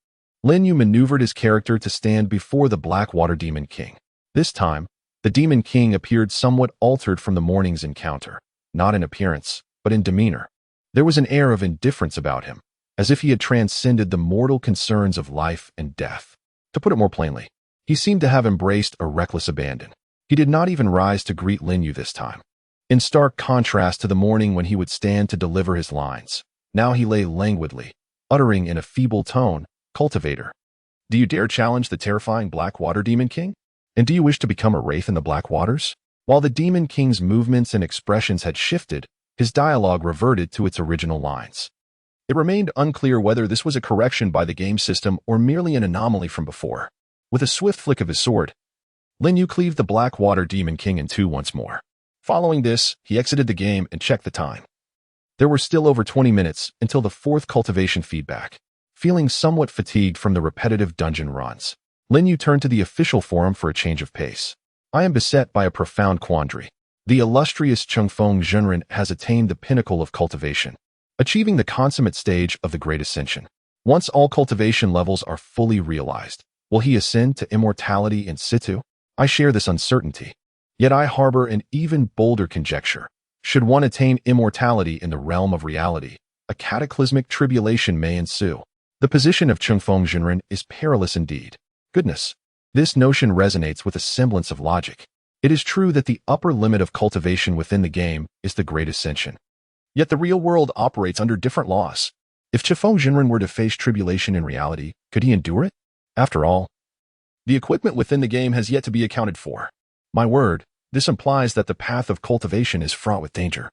Lin Yu maneuvered his character to stand before the Blackwater Demon King. This time, the Demon King appeared somewhat altered from the morning's encounter, not in appearance, but in demeanor. There was an air of indifference about him, as if he had transcended the mortal concerns of life and death. To put it more plainly, he seemed to have embraced a reckless abandon. He did not even rise to greet Lin Yu this time. In stark contrast to the morning when he would stand to deliver his lines, now he lay languidly, uttering in a feeble tone, "Cultivator, do you dare challenge the terrifying Blackwater Demon King? And do you wish to become a wraith in the Black Waters?" While the Demon King's movements and expressions had shifted, his dialogue reverted to its original lines. It remained unclear whether this was a correction by the game system or merely an anomaly from before. With a swift flick of his sword, Lin Yu cleaved the Blackwater Demon King in two once more. Following this, he exited the game and checked the time. There were still over 20 minutes until the fourth cultivation feedback. Feeling somewhat fatigued from the repetitive dungeon runs, Lin Yu turned to the official forum for a change of pace. "I am beset by a profound quandary. The illustrious Chungfeng Zhenren has attained the pinnacle of cultivation, achieving the consummate stage of the Great Ascension. Once all cultivation levels are fully realized, will he ascend to immortality in situ? I share this uncertainty. Yet I harbor an even bolder conjecture. Should one attain immortality in the realm of reality, a cataclysmic tribulation may ensue. The position of Chungfeng Zhenren is perilous indeed." Goodness, this notion resonates with a semblance of logic. It is true that the upper limit of cultivation within the game is the Great Ascension. Yet the real world operates under different laws. If Chungfeng Zhenren were to face tribulation in reality, could he endure it? After all, the equipment within the game has yet to be accounted for. My word, this implies that the path of cultivation is fraught with danger.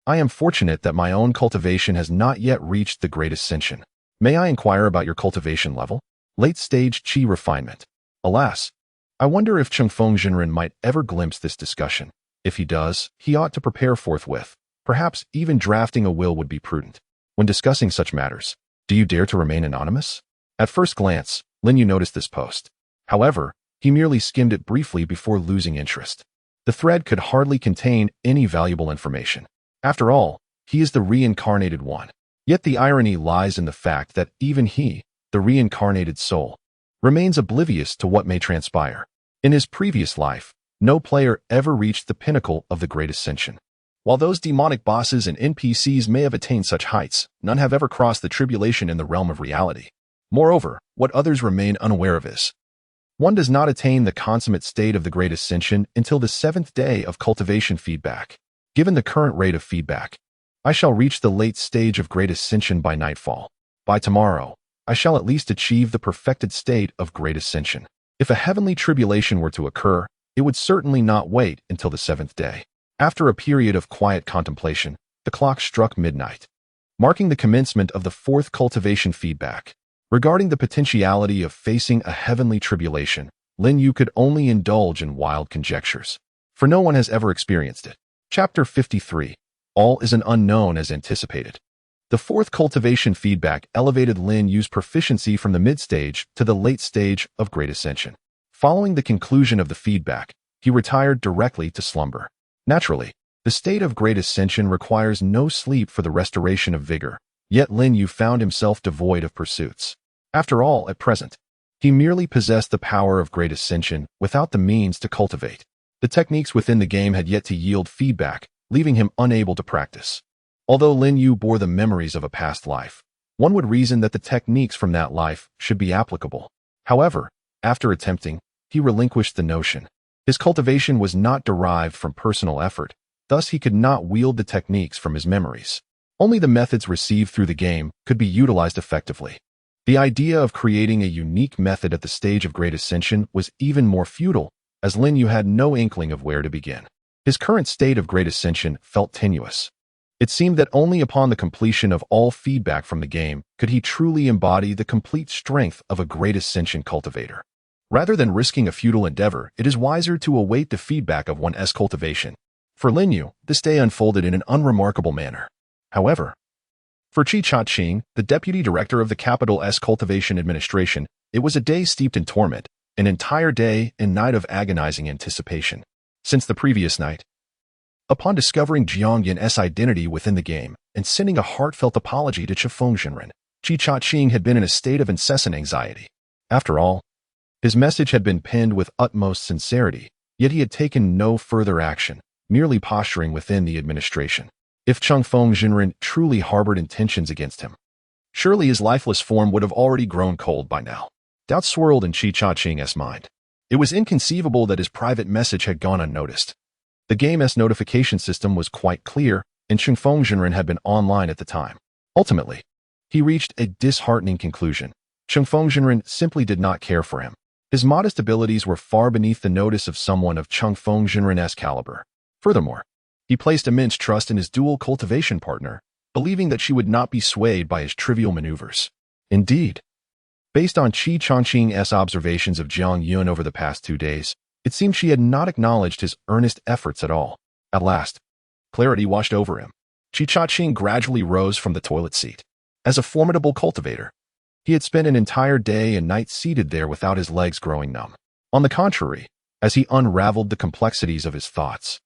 I am fortunate that my own cultivation has not yet reached the Great Ascension. May I inquire about your cultivation level? Late stage Qi refinement. Alas, I wonder if Chungfeng Zhenren might ever glimpse this discussion. If he does, he ought to prepare forthwith. Perhaps even drafting a will would be prudent. When discussing such matters, do you dare to remain anonymous? At first glance, Lin Yu noticed this post. However, he merely skimmed it briefly before losing interest. The thread could hardly contain any valuable information. After all, he is the reincarnated one. Yet the irony lies in the fact that even he, the reincarnated soul, remains oblivious to what may transpire. In his previous life, no player ever reached the pinnacle of the Great Ascension. While those demonic bosses and NPCs may have attained such heights, none have ever crossed the tribulation in the realm of reality. Moreover, what others remain unaware of is, one does not attain the consummate state of the Great Ascension until the 7th day of cultivation feedback. Given the current rate of feedback, I shall reach the late stage of Great Ascension by nightfall. By tomorrow, I shall at least achieve the perfected state of Great Ascension. If a heavenly tribulation were to occur, it would certainly not wait until the 7th day. After a period of quiet contemplation, the clock struck midnight, marking the commencement of the 4th cultivation feedback. Regarding the potentiality of facing a heavenly tribulation, Lin Yu could only indulge in wild conjectures, for no one has ever experienced it. Chapter 53. All is an unknown as anticipated. The 4th cultivation feedback elevated Lin Yu's proficiency from the mid-stage to the late stage of Great Ascension. Following the conclusion of the feedback, he retired directly to slumber. Naturally, the state of Great Ascension requires no sleep for the restoration of vigor, yet Lin Yu found himself devoid of pursuits. After all, at present, he merely possessed the power of Great Ascension without the means to cultivate. The techniques within the game had yet to yield feedback, leaving him unable to practice. Although Lin Yu bore the memories of a past life, one would reason that the techniques from that life should be applicable. However, after attempting, he relinquished the notion. His cultivation was not derived from personal effort, thus he could not wield the techniques from his memories. Only the methods received through the game could be utilized effectively. The idea of creating a unique method at the stage of Great Ascension was even more futile, as Lin Yu had no inkling of where to begin. His current state of Great Ascension felt tenuous. It seemed that only upon the completion of all feedback from the game could he truly embody the complete strength of a Great Ascension cultivator. Rather than risking a futile endeavor, it is wiser to await the feedback of one's cultivation. For Lin Yu, this day unfolded in an unremarkable manner. However, for Qi Cha-Ching, the deputy director of the capital's cultivation administration, it was a day steeped in torment, an entire day and night of agonizing anticipation. Since the previous night, Upon discovering Jiang Yun's identity within the game and sending a heartfelt apology to Chifeng Jinren, Qi Chaqing had been in a state of incessant anxiety. After all, his message had been penned with utmost sincerity, yet he had taken no further action, merely posturing within the administration. If Chifeng Jinren truly harbored intentions against him, surely his lifeless form would have already grown cold by now. Doubt swirled in Qi Chaqing's mind. It was inconceivable that his private message had gone unnoticed. The game's notification system was quite clear, and Chifeng Jinren had been online at the time. Ultimately, he reached a disheartening conclusion. Chifeng Jinren simply did not care for him. His modest abilities were far beneath the notice of someone of Chifeng Jinren's caliber. Furthermore, he placed immense trust in his dual cultivation partner, believing that she would not be swayed by his trivial maneuvers. Indeed, based on Qi Chaqing's observations of Jiang Yun over the past 2 days, it seemed she had not acknowledged his earnest efforts at all. At last, clarity washed over him. Qi Chaqing gradually rose from the toilet seat. As a formidable cultivator, he had spent an entire day and night seated there without his legs growing numb. On the contrary, as he unraveled the complexities of his thoughts,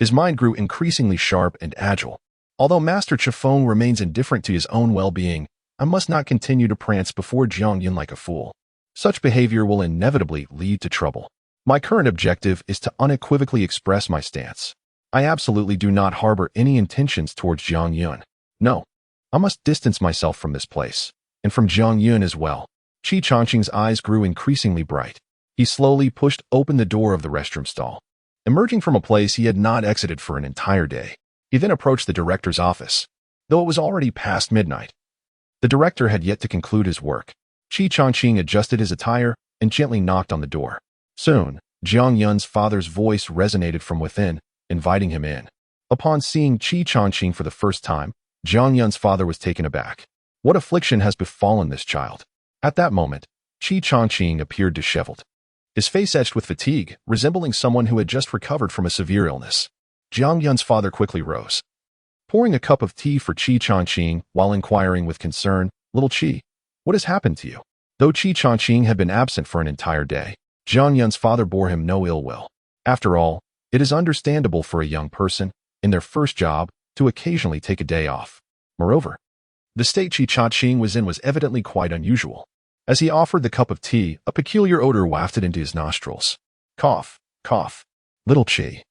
his mind grew increasingly sharp and agile. Although Master Chifeng remains indifferent to his own well-being, I must not continue to prance before Jiang Yun like a fool. Such behavior will inevitably lead to trouble. My current objective is to unequivocally express my stance. I absolutely do not harbor any intentions towards Jiang Yun. No, I must distance myself from this place, and from Jiang Yun as well. Qi Chaqing's eyes grew increasingly bright. He slowly pushed open the door of the restroom stall, emerging from a place he had not exited for an entire day. He then approached the director's office, though it was already past midnight. The director had yet to conclude his work. Qi Chaqing adjusted his attire and gently knocked on the door. Soon, Jiang Yun's father's voice resonated from within, inviting him in. Upon seeing Qi Chaqing for the first time, Jiang Yun's father was taken aback. What affliction has befallen this child? At that moment, Qi Chaqing appeared disheveled, his face etched with fatigue, resembling someone who had just recovered from a severe illness. Jiang Yun's father quickly rose, pouring a cup of tea for Qi Chaqing while inquiring with concern, "Little Qi, what has happened to you?" Though Qi Chaqing had been absent for an entire day, Jiang Yun's father bore him no ill will. After all, it is understandable for a young person, in their first job, to occasionally take a day off. Moreover, the state Qi Chaqing was in was evidently quite unusual. As he offered the cup of tea, a peculiar odor wafted into his nostrils. Cough, cough. "Little Qi,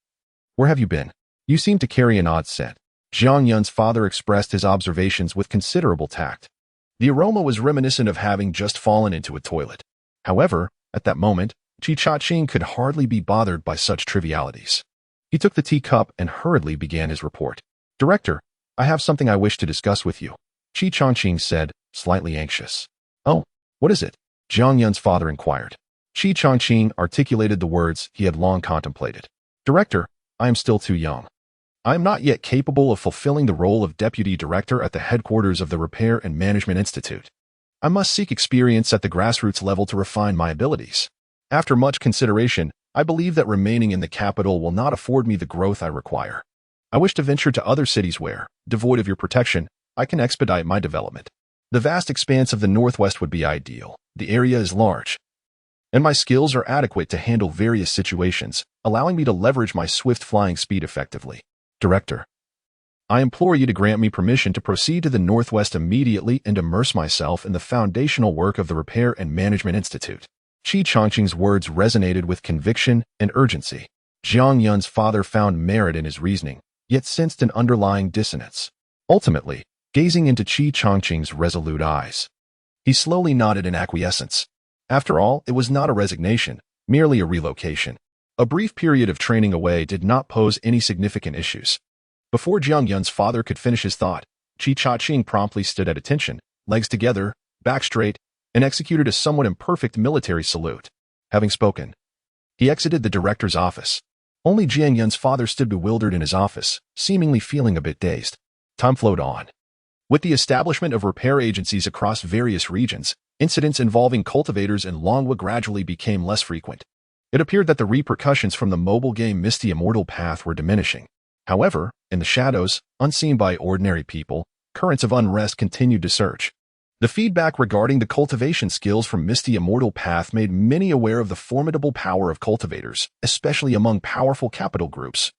where have you been? You seem to carry an odd scent." Jiang Yun's father expressed his observations with considerable tact. The aroma was reminiscent of having just fallen into a toilet. However, at that moment, Qi Chaqing could hardly be bothered by such trivialities. He took the teacup and hurriedly began his report. "Director, I have something I wish to discuss with you," Qi Chaqing said, slightly anxious. "Oh, what is it?" Jiang Yun's father inquired. Qi Chaqing articulated the words he had long contemplated. "Director, I am still too young. I am not yet capable of fulfilling the role of deputy director at the headquarters of the Repair and Management Institute. I must seek experience at the grassroots level to refine my abilities. After much consideration, I believe that remaining in the capital will not afford me the growth I require. I wish to venture to other cities where, devoid of your protection, I can expedite my development. The vast expanse of the Northwest would be ideal. The area is large, and my skills are adequate to handle various situations, allowing me to leverage my swift flying speed effectively. Director, I implore you to grant me permission to proceed to the Northwest immediately and immerse myself in the foundational work of the Repair and Management Institute." Qi Chaqing's words resonated with conviction and urgency. Jiang Yun's father found merit in his reasoning, yet sensed an underlying dissonance. Ultimately, gazing into Qi Chaqing's resolute eyes, he slowly nodded in acquiescence. After all, it was not a resignation, merely a relocation. A brief period of training away did not pose any significant issues. Before Jiang Yun's father could finish his thought, Qi Chaqing promptly stood at attention, legs together, back straight, and executed a somewhat imperfect military salute. Having spoken, he exited the director's office. Only Jiang Yun's father stood bewildered in his office, seemingly feeling a bit dazed. Time flowed on. With the establishment of repair agencies across various regions, incidents involving cultivators in Longwa gradually became less frequent. It appeared that the repercussions from the mobile game Misty Immortal path were diminishing. However, in the shadows, unseen by ordinary people, currents of unrest continued to surge. The feedback regarding the cultivation skills from Misty Immortal path made many aware of the formidable power of cultivators, especially among powerful capital groups.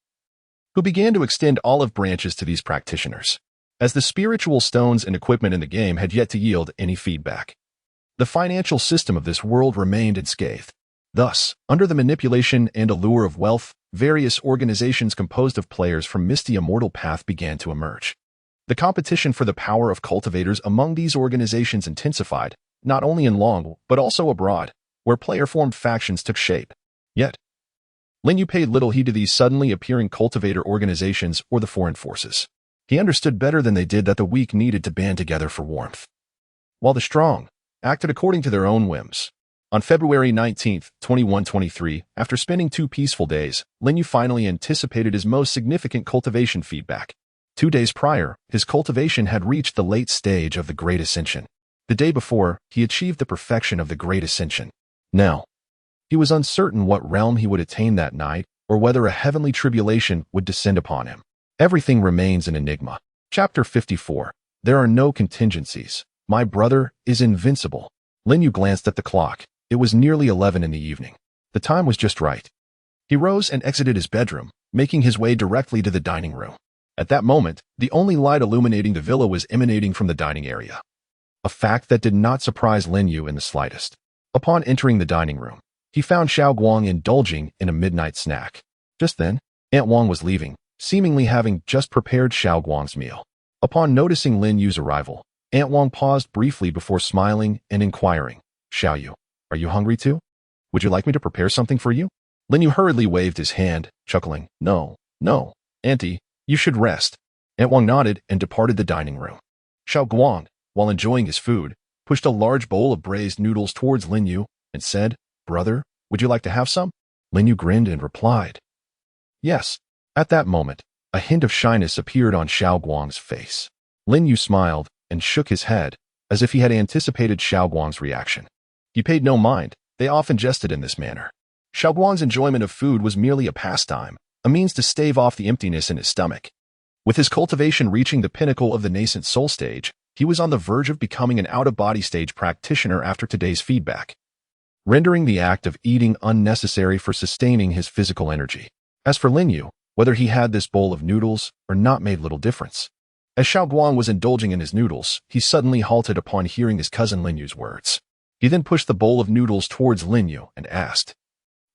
who began to extend olive branches to these practitioners, as the spiritual stones and equipment in the game had yet to yield any feedback. The financial system of this world remained unscathed. Thus, under the manipulation and allure of wealth, various organizations composed of players from the Immortal path began to emerge. The competition for the power of cultivators among these organizations intensified, not only in Long, but also abroad, where player-formed factions took shape. Yet, Lin Yu paid little heed to these suddenly appearing cultivator organizations or the foreign forces. He understood better than they did that the weak needed to band together for warmth, while the strong acted according to their own whims. On February 19, 2123, after spending 2 peaceful days, Lin Yu finally anticipated his most significant cultivation feedback. 2 days prior, his cultivation had reached the late stage of the Great Ascension. The day before, he achieved the perfection of the Great Ascension. Now, he was uncertain what realm he would attain that night, or whether a heavenly tribulation would descend upon him. Everything remains an enigma. Chapter 54. There are no contingencies. My brother is invincible. Lin Yu glanced at the clock. It was nearly 11 in the evening. The time was just right. He rose and exited his bedroom, making his way directly to the dining room. At that moment, the only light illuminating the villa was emanating from the dining area, a fact that did not surprise Lin Yu in the slightest. Upon entering the dining room, he found Xiao Guang indulging in a midnight snack. Just then, Aunt Wang was leaving, seemingly having just prepared Xiao Guang's meal. Upon noticing Lin Yu's arrival, Aunt Wang paused briefly before smiling and inquiring, "Xiao Yu, are you hungry too? Would you like me to prepare something for you?" Lin Yu hurriedly waved his hand, chuckling, No, Auntie, you should rest." Aunt Wang nodded and departed the dining room. Xiao Guang, while enjoying his food, pushed a large bowl of braised noodles towards Lin Yu and said, "Brother, would you like to have some?" Lin Yu grinned and replied, "Yes." At that moment, a hint of shyness appeared on Xiao Guang's face. Lin Yu smiled and shook his head, as if he had anticipated Xiao Guang's reaction. He paid no mind. They often jested in this manner. Xiao Guang's enjoyment of food was merely a pastime, a means to stave off the emptiness in his stomach. With his cultivation reaching the pinnacle of the nascent soul stage, he was on the verge of becoming an out-of-body stage practitioner after today's feedback, rendering the act of eating unnecessary for sustaining his physical energy. As for Lin Yu, whether he had this bowl of noodles or not made little difference. As Xiao Guang was indulging in his noodles, he suddenly halted upon hearing his cousin Lin Yu's words. He then pushed the bowl of noodles towards Lin Yu and asked,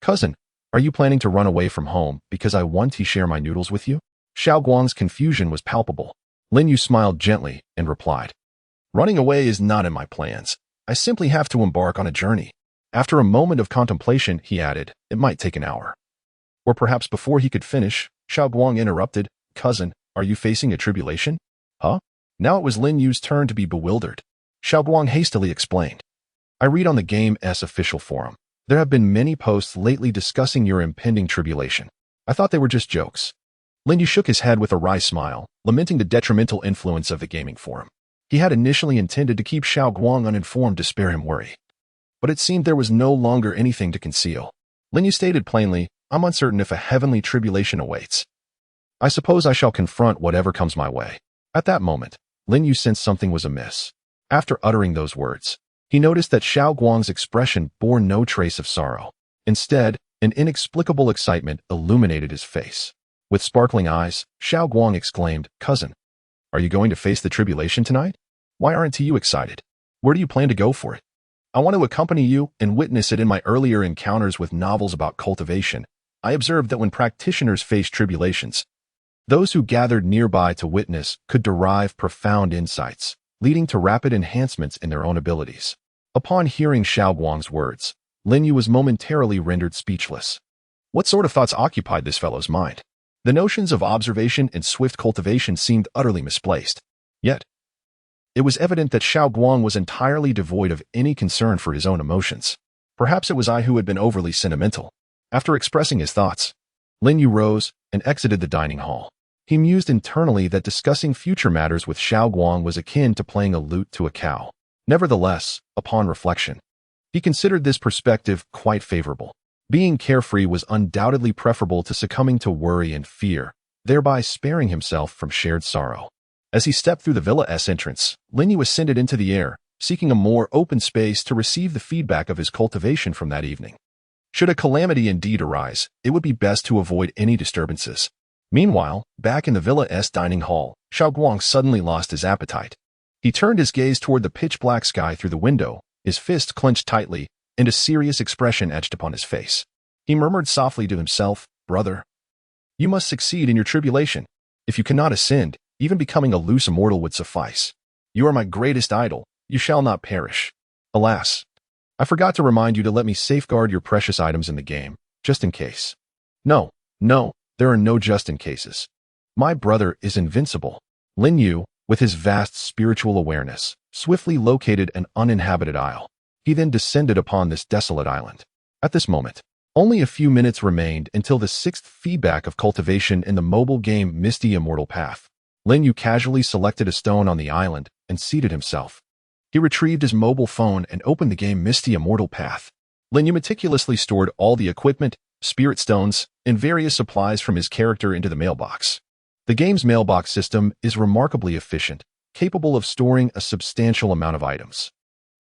"Cousin, are you planning to run away from home because I want to share my noodles with you?" Xiao Guang's confusion was palpable. Lin Yu smiled gently and replied, "Running away is not in my plans. I simply have to embark on a journey." After a moment of contemplation, he added, "It might take an hour." Or perhaps before he could finish, Xiao Guang interrupted, "Cousin, are you facing a tribulation?" Huh? Now it was Lin Yu's turn to be bewildered. Xiao Guang hastily explained, "I read on the game's official forum. There have been many posts lately discussing your impending tribulation. I thought they were just jokes." Lin Yu shook his head with a wry smile, lamenting the detrimental influence of the gaming forum. He had initially intended to keep Xiao Guang uninformed to spare him worry, but it seemed there was no longer anything to conceal. Lin Yu stated plainly, "I'm uncertain if a heavenly tribulation awaits. I suppose I shall confront whatever comes my way." At that moment, Lin Yu sensed something was amiss. After uttering those words, he noticed that Xiao Guang's expression bore no trace of sorrow. Instead, an inexplicable excitement illuminated his face. With sparkling eyes, Xiao Guang exclaimed, "Cousin, are you going to face the tribulation tonight? Why aren't you excited? Where do you plan to go for it?" "I want to accompany you and witness it. In my earlier encounters with novels about cultivation, I observed that when practitioners face tribulations, those who gathered nearby to witness could derive profound insights, leading to rapid enhancements in their own abilities." Upon hearing Xiao Guang's words, Lin Yu was momentarily rendered speechless. What sort of thoughts occupied this fellow's mind? The notions of observation and swift cultivation seemed utterly misplaced. Yet, it was evident that Xiao Guang was entirely devoid of any concern for his own emotions. Perhaps it was I who had been overly sentimental. After expressing his thoughts, Lin Yu rose and exited the dining hall. He mused internally that discussing future matters with Xiao Guang was akin to playing a lute to a cow. Nevertheless, upon reflection, he considered this perspective quite favorable. Being carefree was undoubtedly preferable to succumbing to worry and fear, thereby sparing himself from shared sorrow. As he stepped through the villa's entrance, Lin Yu ascended into the air, seeking a more open space to receive the feedback of his cultivation from that evening. Should a calamity indeed arise, it would be best to avoid any disturbances. Meanwhile, back in the villa's dining hall, Xiaoguang suddenly lost his appetite. He turned his gaze toward the pitch-black sky through the window, his fist clenched tightly, and a serious expression etched upon his face. He murmured softly to himself, "Brother, you must succeed in your tribulation. If you cannot ascend, even becoming a loose immortal would suffice. You are my greatest idol. You shall not perish. Alas, I forgot to remind you to let me safeguard your precious items in the game, just in case." No, there are no just in cases. My brother is invincible. Lin Yu, with his vast spiritual awareness, swiftly located an uninhabited isle. He then descended upon this desolate island. At this moment, only a few minutes remained until the 6th feedback of cultivation in the mobile game Misty Immortal Path. Lin Yu casually selected a stone on the island and seated himself. He retrieved his mobile phone and opened the game Misty Immortal Path. Lin Yu meticulously stored all the equipment, spirit stones, and various supplies from his character into the mailbox. The game's mailbox system is remarkably efficient, capable of storing a substantial amount of items.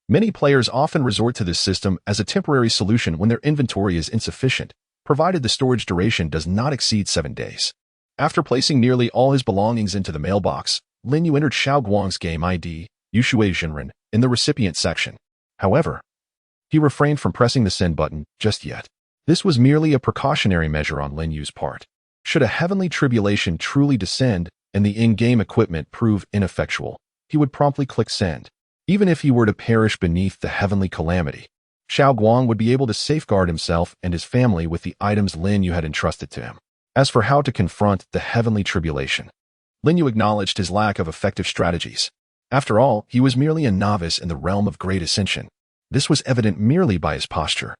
Many players often resort to this system as a temporary solution when their inventory is insufficient, provided the storage duration does not exceed 7 days. After placing nearly all his belongings into the mailbox, Lin Yu entered Xiaoguang's game ID, Yushui Jinren, in the recipient section. However, he refrained from pressing the send button just yet. This was merely a precautionary measure on Lin Yu's part. Should a heavenly tribulation truly descend and the in-game equipment prove ineffectual, he would promptly click send. Even if he were to perish beneath the heavenly calamity, Xiaoguang would be able to safeguard himself and his family with the items Lin Yu had entrusted to him. As for how to confront the heavenly tribulation, Lin Yu acknowledged his lack of effective strategies. After all, he was merely a novice in the realm of Great Ascension. This was evident merely by his posture.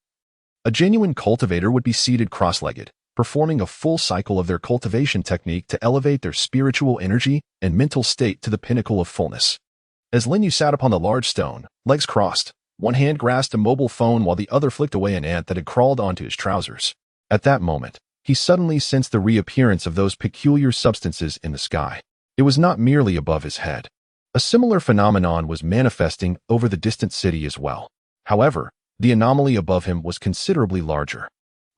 A genuine cultivator would be seated cross-legged, performing a full cycle of their cultivation technique to elevate their spiritual energy and mental state to the pinnacle of fullness. As Lin Yu sat upon the large stone, legs crossed, one hand grasped a mobile phone while the other flicked away an ant that had crawled onto his trousers. At that moment, he suddenly sensed the reappearance of those peculiar substances in the sky. It was not merely above his head. A similar phenomenon was manifesting over the distant city as well. However, the anomaly above him was considerably larger.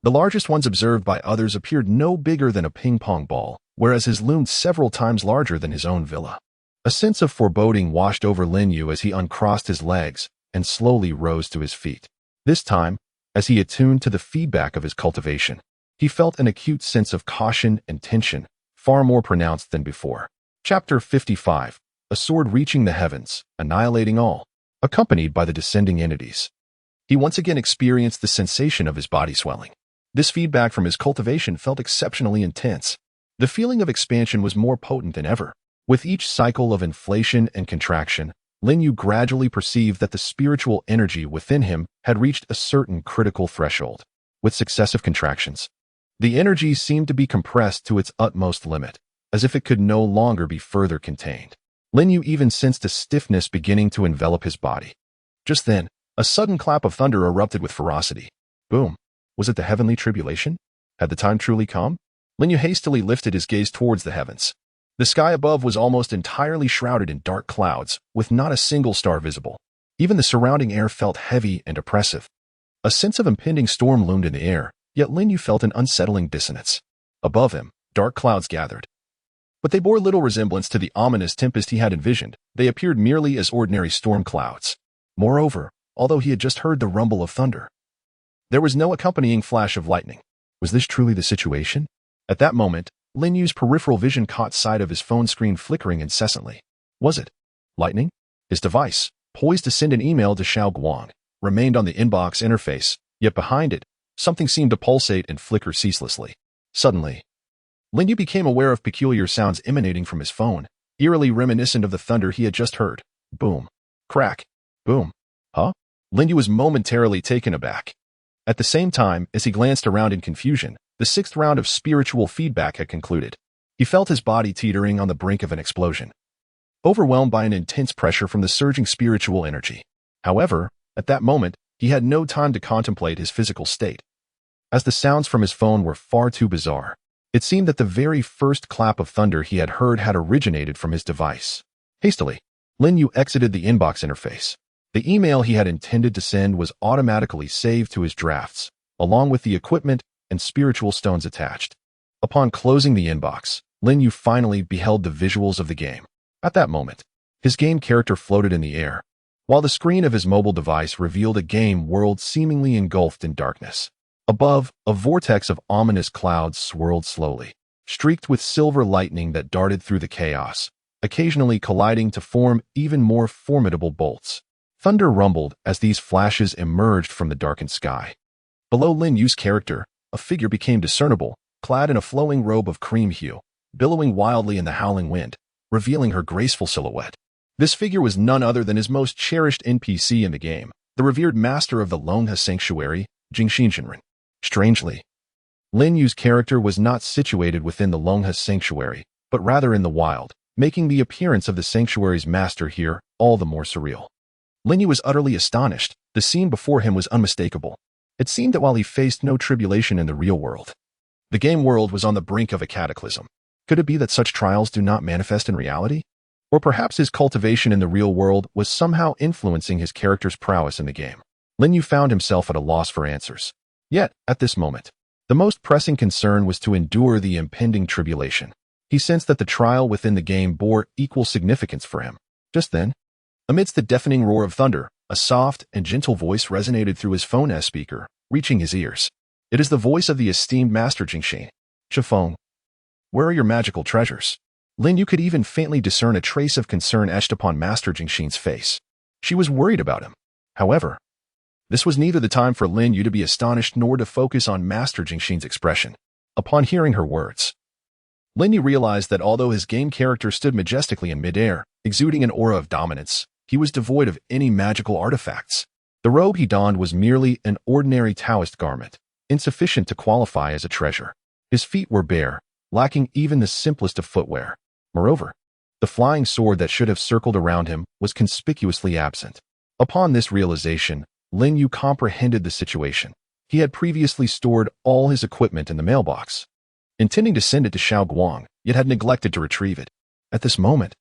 The largest ones observed by others appeared no bigger than a ping-pong ball, whereas his loomed several times larger than his own villa. A sense of foreboding washed over Lin Yu as he uncrossed his legs and slowly rose to his feet. This time, as he attuned to the feedback of his cultivation, he felt an acute sense of caution and tension, far more pronounced than before. Chapter 55. A sword reaching the heavens, annihilating all. Accompanied by the descending entities, he once again experienced the sensation of his body swelling. This feedback from his cultivation felt exceptionally intense. The feeling of expansion was more potent than ever. With each cycle of inflation and contraction, Lin Yu gradually perceived that the spiritual energy within him had reached a certain critical threshold. With successive contractions, the energy seemed to be compressed to its utmost limit, as if it could no longer be further contained. Lin Yu even sensed a stiffness beginning to envelop his body. Just then, a sudden clap of thunder erupted with ferocity. Boom! Was it the heavenly tribulation? Had the time truly come? Lin Yu hastily lifted his gaze towards the heavens. The sky above was almost entirely shrouded in dark clouds, with not a single star visible. Even the surrounding air felt heavy and oppressive. A sense of impending storm loomed in the air, yet Lin Yu felt an unsettling dissonance. Above him, dark clouds gathered. But they bore little resemblance to the ominous tempest he had envisioned. They appeared merely as ordinary storm clouds. Moreover, although he had just heard the rumble of thunder, there was no accompanying flash of lightning. Was this truly the situation? At that moment, Lin Yu's peripheral vision caught sight of his phone screen flickering incessantly. Was it lightning? His device, poised to send an email to Xiaoguang, remained on the inbox interface, yet behind it, something seemed to pulsate and flicker ceaselessly. Suddenly, Lin Yu became aware of peculiar sounds emanating from his phone, eerily reminiscent of the thunder he had just heard. Boom. Crack. Boom. Huh? Lin Yu was momentarily taken aback. At the same time, as he glanced around in confusion, the 6th round of spiritual feedback had concluded. He felt his body teetering on the brink of an explosion, overwhelmed by an intense pressure from the surging spiritual energy. However, at that moment, he had no time to contemplate his physical state. As the sounds from his phone were far too bizarre, it seemed that the very first clap of thunder he had heard had originated from his device. Hastily, Lin Yu exited the inbox interface. The email he had intended to send was automatically saved to his drafts, along with the equipment and spiritual stones attached. Upon closing the inbox, Lin Yu finally beheld the visuals of the game. At that moment, his game character floated in the air, while the screen of his mobile device revealed a game world seemingly engulfed in darkness. Above, a vortex of ominous clouds swirled slowly, streaked with silver lightning that darted through the chaos, occasionally colliding to form even more formidable bolts. Thunder rumbled as these flashes emerged from the darkened sky. Below Lin Yu's character, a figure became discernible, clad in a flowing robe of cream hue, billowing wildly in the howling wind, revealing her graceful silhouette. This figure was none other than his most cherished NPC in the game, the revered master of the Longha Sanctuary, Jinxinjinren. Strangely, Lin Yu's character was not situated within the Longha Sanctuary, but rather in the wild, making the appearance of the sanctuary's master here all the more surreal. Lin Yu was utterly astonished. The scene before him was unmistakable. It seemed that while he faced no tribulation in the real world, the game world was on the brink of a cataclysm. Could it be that such trials do not manifest in reality? Or perhaps his cultivation in the real world was somehow influencing his character's prowess in the game. Lin Yu found himself at a loss for answers. Yet, at this moment, the most pressing concern was to endure the impending tribulation. He sensed that the trial within the game bore equal significance for him. Just then, amidst the deafening roar of thunder, a soft and gentle voice resonated through his phone speaker, reaching his ears. It is the voice of the esteemed Master Jinxin. Chifeng, where are your magical treasures? Lin Yu could even faintly discern a trace of concern etched upon Master Jinxin's face. She was worried about him. However, this was neither the time for Lin Yu to be astonished nor to focus on Master Jinxin's expression. Upon hearing her words, Lin Yu realized that although his game character stood majestically in midair, exuding an aura of dominance, he was devoid of any magical artifacts. The robe he donned was merely an ordinary Taoist garment, insufficient to qualify as a treasure. His feet were bare, lacking even the simplest of footwear. Moreover, the flying sword that should have circled around him was conspicuously absent. Upon this realization, Lin Yu comprehended the situation. He had previously stored all his equipment in the mailbox, intending to send it to Xiao Guang, yet had neglected to retrieve it. At this moment,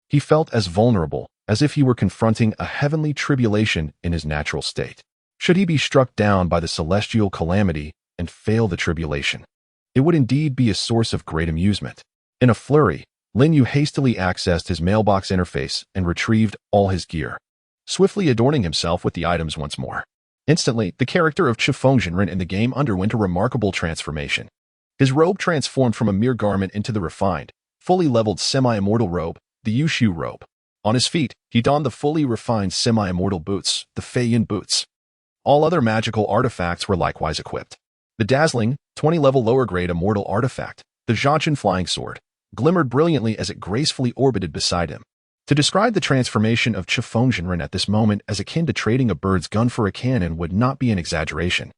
he felt as vulnerable as if he were confronting a heavenly tribulation in his natural state. Should he be struck down by the celestial calamity and fail the tribulation, it would indeed be a source of great amusement. In a flurry, Lin Yu hastily accessed his mailbox interface and retrieved all his gear, swiftly adorning himself with the items once more. Instantly, the character of Jinxin in the game underwent a remarkable transformation. His robe transformed from a mere garment into the refined, fully leveled semi-immortal robe, the Yushu robe. On his feet, he donned the fully refined semi-immortal boots, the Feiyin boots. All other magical artifacts were likewise equipped. The dazzling, 20-level lower-grade immortal artifact, the Zhanshan flying sword, glimmered brilliantly as it gracefully orbited beside him. To describe the transformation of Jinxin at this moment as akin to trading a bird's gun for a cannon would not be an exaggeration.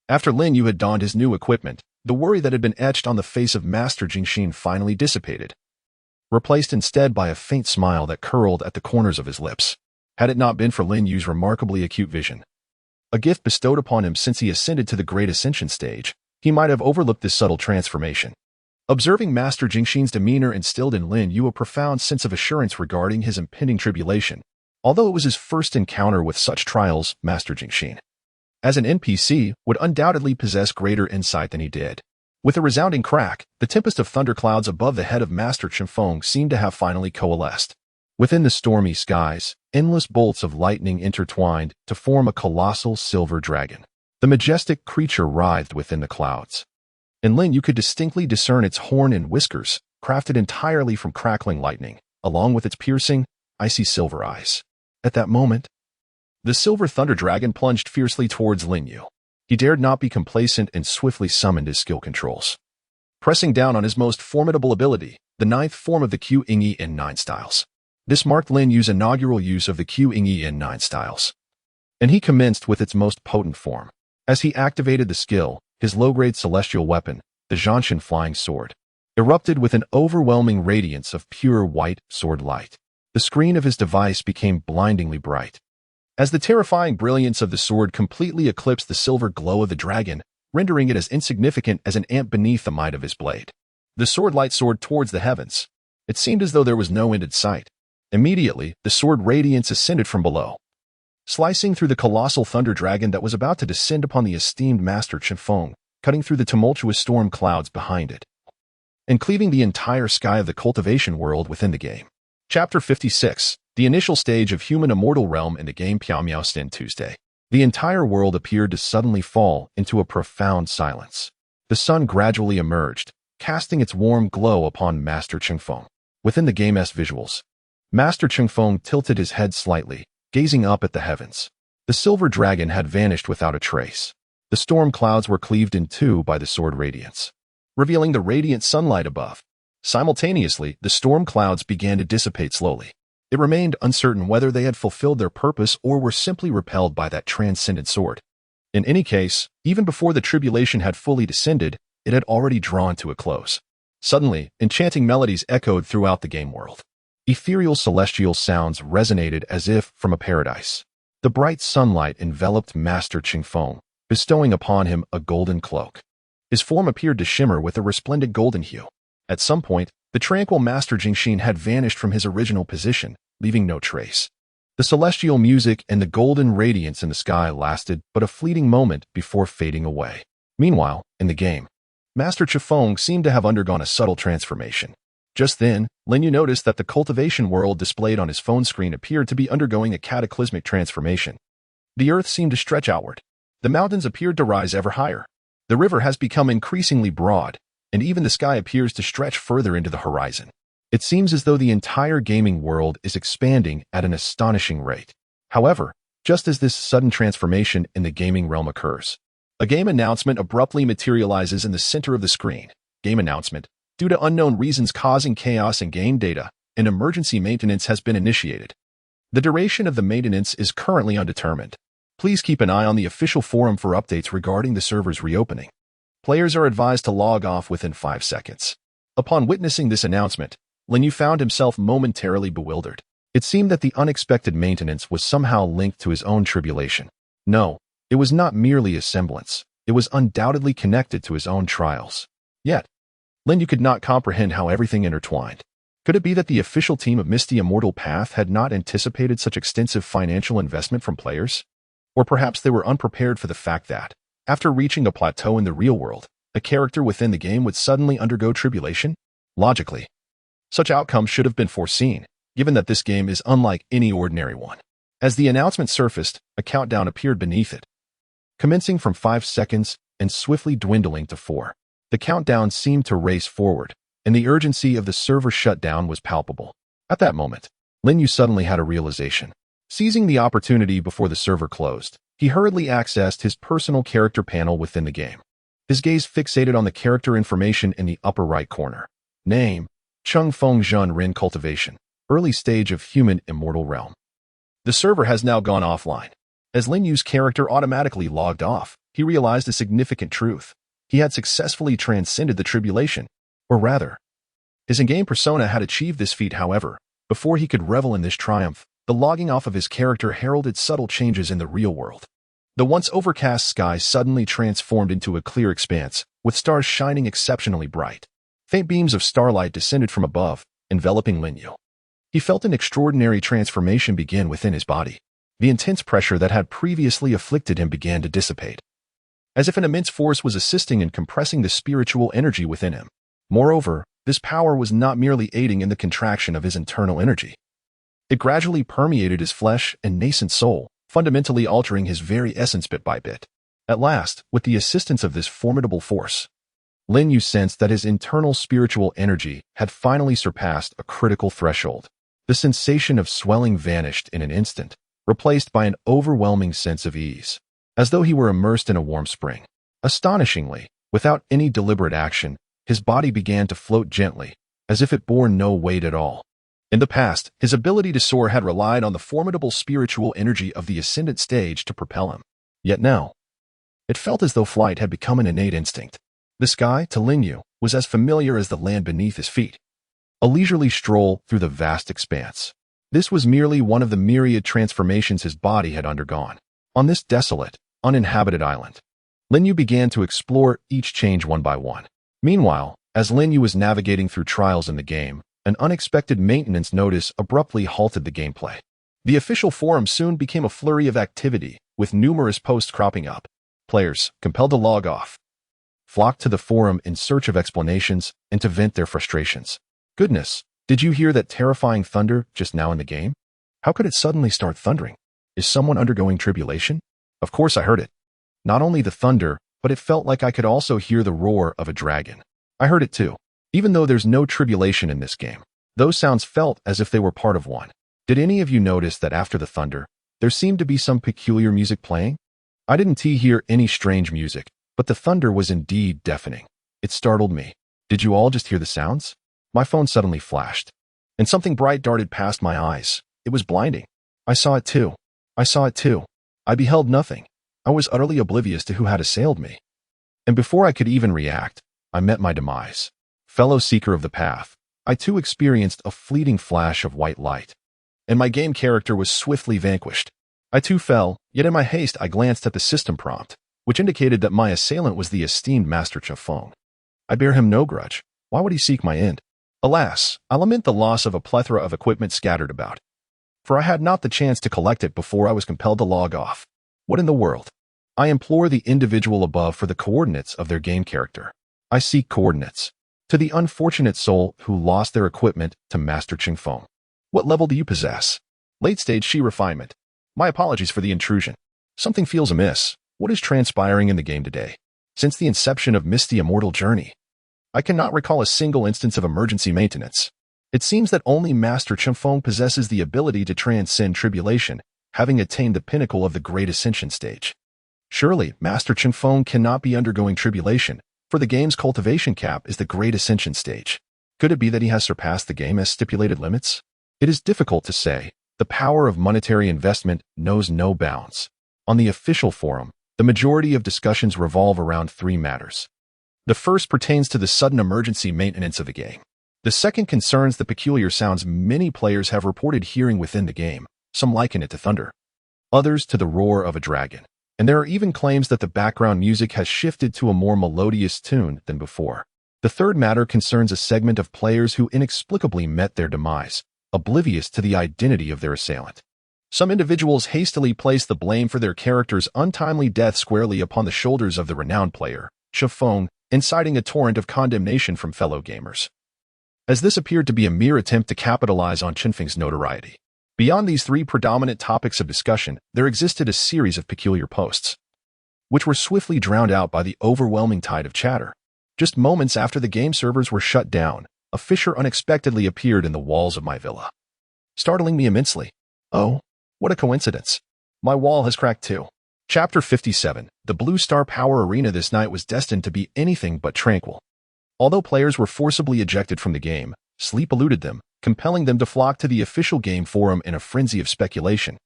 After Lin Yu had donned his new equipment, the worry that had been etched on the face of Master Jinxin finally dissipated, replaced instead by a faint smile that curled at the corners of his lips. Had it not been for Lin Yu's remarkably acute vision, a gift bestowed upon him since he ascended to the Great Ascension stage, he might have overlooked this subtle transformation. Observing Master Jinxin's demeanor instilled in Lin Yu a profound sense of assurance regarding his impending tribulation, although it was his first encounter with such trials. Master Jinxin, as an NPC, would undoubtedly possess greater insight than he did. With a resounding crack, the tempest of thunderclouds above the head of Master Chifeng seemed to have finally coalesced. Within the stormy skies, endless bolts of lightning intertwined to form a colossal silver dragon. The majestic creature writhed within the clouds. In Lin Yu could distinctly discern its horn and whiskers, crafted entirely from crackling lightning, along with its piercing, icy silver eyes. At that moment, the silver thunder dragon plunged fiercely towards Lin Yu. He dared not be complacent and swiftly summoned his skill controls, pressing down on his most formidable ability, the ninth form of the Qingyi N9 styles. This marked Lin Yu's inaugural use of the Qingyi N9 styles, and he commenced with its most potent form. As he activated the skill, his low-grade celestial weapon, the Zhanshan flying sword, erupted with an overwhelming radiance of pure white sword light. The screen of his device became blindingly bright, as the terrifying brilliance of the sword completely eclipsed the silver glow of the dragon, rendering it as insignificant as an ant beneath the might of his blade. The sword light soared towards the heavens. It seemed as though there was no end in sight. Immediately, the sword radiance ascended from below, slicing through the colossal thunder dragon that was about to descend upon the esteemed Master Chifeng, cutting through the tumultuous storm clouds behind it. and cleaving the entire sky of the cultivation world within the game. Chapter 56, the initial stage of human immortal realm in the game Piao Sten Tuesday. The entire world appeared to suddenly fall into a profound silence. The sun gradually emerged, casting its warm glow upon Master Chengfeng. Within the game's visuals, Master Chengfeng tilted his head slightly, gazing up at the heavens. The silver dragon had vanished without a trace. The storm clouds were cleaved in two by the sword radiance, revealing the radiant sunlight above. Simultaneously, the storm clouds began to dissipate slowly. It remained uncertain whether they had fulfilled their purpose or were simply repelled by that transcendent sword. In any case, even before the tribulation had fully descended, it had already drawn to a close. Suddenly, enchanting melodies echoed throughout the game world. Ethereal celestial sounds resonated as if from a paradise. The bright sunlight enveloped Master Chengfeng, bestowing upon him a golden cloak. His form appeared to shimmer with a resplendent golden hue. At some point, the tranquil Master Jingxin had vanished from his original position, leaving no trace. The celestial music and the golden radiance in the sky lasted but a fleeting moment before fading away. Meanwhile, in the game, Master Chengfeng seemed to have undergone a subtle transformation. Just then, Lin Yu noticed that the cultivation world displayed on his phone screen appeared to be undergoing a cataclysmic transformation. The earth seemed to stretch outward. The mountains appeared to rise ever higher. The river has become increasingly broad, and even the sky appears to stretch further into the horizon. It seems as though the entire gaming world is expanding at an astonishing rate. However, just as this sudden transformation in the gaming realm occurs, a game announcement abruptly materializes in the center of the screen. Game announcement. Due to unknown reasons causing chaos in game data, an emergency maintenance has been initiated. The duration of the maintenance is currently undetermined. Please keep an eye on the official forum for updates regarding the server's reopening. Players are advised to log off within 5 seconds. Upon witnessing this announcement, Lin Yu found himself momentarily bewildered. It seemed that the unexpected maintenance was somehow linked to his own tribulation. No, it was not merely a semblance. It was undoubtedly connected to his own trials. Yet, Lin Yu could not comprehend how everything intertwined. Could it be that the official team of Misty Immortal Path had not anticipated such extensive financial investment from players? Or perhaps they were unprepared for the fact that, after reaching a plateau in the real world, a character within the game would suddenly undergo tribulation? Logically, such outcomes should have been foreseen, given that this game is unlike any ordinary one. As the announcement surfaced, a countdown appeared beneath it, commencing from 5 seconds and swiftly dwindling to 4. The countdown seemed to race forward, and the urgency of the server shutdown was palpable. At that moment, Lin Yu suddenly had a realization. Seizing the opportunity before the server closed, he hurriedly accessed his personal character panel within the game. His gaze fixated on the character information in the upper right corner. Name: Chengfeng Zhen Ren Cultivation. Early stage of human immortal realm. The server has now gone offline. As Lin Yu's character automatically logged off, he realized a significant truth. He had successfully transcended the tribulation, or rather, his in-game persona had achieved this feat. However, before he could revel in this triumph, the logging off of his character heralded subtle changes in the real world. The once overcast sky suddenly transformed into a clear expanse, with stars shining exceptionally bright. Faint beams of starlight descended from above, enveloping Lin Yu. He felt an extraordinary transformation begin within his body. The intense pressure that had previously afflicted him began to dissipate, as if an immense force was assisting in compressing the spiritual energy within him. Moreover, this power was not merely aiding in the contraction of his internal energy. It gradually permeated his flesh and nascent soul, fundamentally altering his very essence bit by bit. At last, with the assistance of this formidable force, Lin Yu sensed that his internal spiritual energy had finally surpassed a critical threshold. The sensation of swelling vanished in an instant, replaced by an overwhelming sense of ease, as though he were immersed in a warm spring. Astonishingly, without any deliberate action, his body began to float gently, as if it bore no weight at all. In the past, his ability to soar had relied on the formidable spiritual energy of the ascendant stage to propel him. Yet now, it felt as though flight had become an innate instinct. The sky, to Lin Yu, was as familiar as the land beneath his feet. A leisurely stroll through the vast expanse. This was merely one of the myriad transformations his body had undergone. On this desolate, uninhabited island, Lin Yu began to explore each change one by one. Meanwhile, as Lin Yu was navigating through trials in the game, an unexpected maintenance notice abruptly halted the gameplay. The official forum soon became a flurry of activity, with numerous posts cropping up. Players compelled to log off. flocked to the forum in search of explanations and to vent their frustrations. Goodness, did you hear that terrifying thunder just now in the game? How could it suddenly start thundering? Is someone undergoing tribulation? Of course I heard it. Not only the thunder, but it felt like I could also hear the roar of a dragon. I heard it too. Even though there's no tribulation in this game, those sounds felt as if they were part of one. Did any of you notice that after the thunder, there seemed to be some peculiar music playing? I didn't hear any strange music, but the thunder was indeed deafening. It startled me. Did you all just hear the sounds? My phone suddenly flashed, and something bright darted past my eyes. It was blinding. I saw it too. I saw it too. I beheld nothing. I was utterly oblivious to who had assailed me. And before I could even react, I met my demise. Fellow seeker of the path, I too experienced a fleeting flash of white light, and my game character was swiftly vanquished. I too fell, yet in my haste I glanced at the system prompt, which indicated that my assailant was the esteemed Master Chafeng. I bear him no grudge. Why would he seek my end? Alas, I lament the loss of a plethora of equipment scattered about, for I had not the chance to collect it before I was compelled to log off. What in the world? I implore the individual above for the coordinates of their game character. I seek coordinates. To the unfortunate soul who lost their equipment to Master Chafeng. What level do you possess? Late stage Shi refinement. My apologies for the intrusion. Something feels amiss. What is transpiring in the game today? Since the inception of Misty Immortal Journey, I cannot recall a single instance of emergency maintenance. It seems that only Master Chafeng possesses the ability to transcend tribulation, having attained the pinnacle of the Great Ascension stage. Surely, Master Chafeng cannot be undergoing tribulation, for the game's cultivation cap is the Great Ascension stage. Could it be that he has surpassed the game as stipulated limits? It is difficult to say. The power of monetary investment knows no bounds. On the official forum, the majority of discussions revolve around three matters. The first pertains to the sudden emergency maintenance of the game. The second concerns the peculiar sounds many players have reported hearing within the game. Some liken it to thunder, others to the roar of a dragon. And there are even claims that the background music has shifted to a more melodious tune than before. The third matter concerns a segment of players who inexplicably met their demise, oblivious to the identity of their assailant. Some individuals hastily place the blame for their character's untimely death squarely upon the shoulders of the renowned player, Chafeng, inciting a torrent of condemnation from fellow gamers, as this appeared to be a mere attempt to capitalize on Chafeng's notoriety. Beyond these three predominant topics of discussion, there existed a series of peculiar posts, which were swiftly drowned out by the overwhelming tide of chatter. Just moments after the game servers were shut down, a fissure unexpectedly appeared in the walls of my villa, startling me immensely. Oh, what a coincidence. My wall has cracked too. Chapter 57. The Blue Star Power Arena this night was destined to be anything but tranquil. Although players were forcibly ejected from the game, sleep eluded them, compelling them to flock to the official game forum in a frenzy of speculation.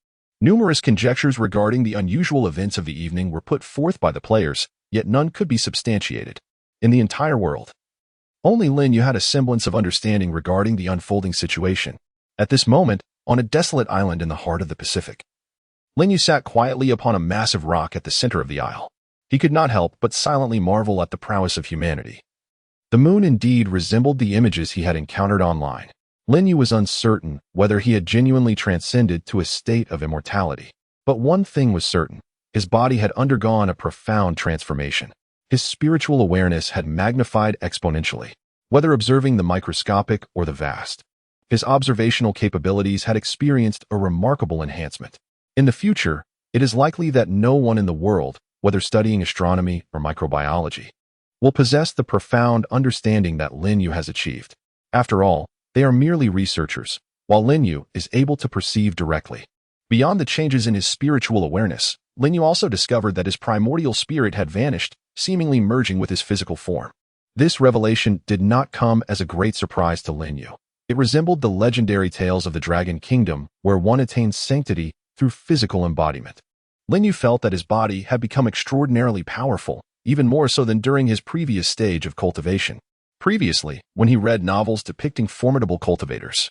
Numerous conjectures regarding the unusual events of the evening were put forth by the players, yet none could be substantiated. In the entire world, only Lin Yu had a semblance of understanding regarding the unfolding situation. At this moment, on a desolate island in the heart of the Pacific, Lin Yu sat quietly upon a massive rock at the center of the isle. He could not help but silently marvel at the prowess of humanity. The moon indeed resembled the images he had encountered online. Lin Yu was uncertain whether he had genuinely transcended to a state of immortality. But one thing was certain. His body had undergone a profound transformation. His spiritual awareness had magnified exponentially, whether observing the microscopic or the vast. His observational capabilities had experienced a remarkable enhancement. In the future, it is likely that no one in the world, whether studying astronomy or microbiology, will possess the profound understanding that Lin Yu has achieved. After all, they are merely researchers, while Lin Yu is able to perceive directly. Beyond the changes in his spiritual awareness, Lin Yu also discovered that his primordial spirit had vanished, seemingly merging with his physical form. This revelation did not come as a great surprise to Lin Yu. It resembled the legendary tales of the Dragon Kingdom, where one attains sanctity through physical embodiment. Lin Yu felt that his body had become extraordinarily powerful, even more so than during his previous stage of cultivation. Previously, when he read novels depicting formidable cultivators,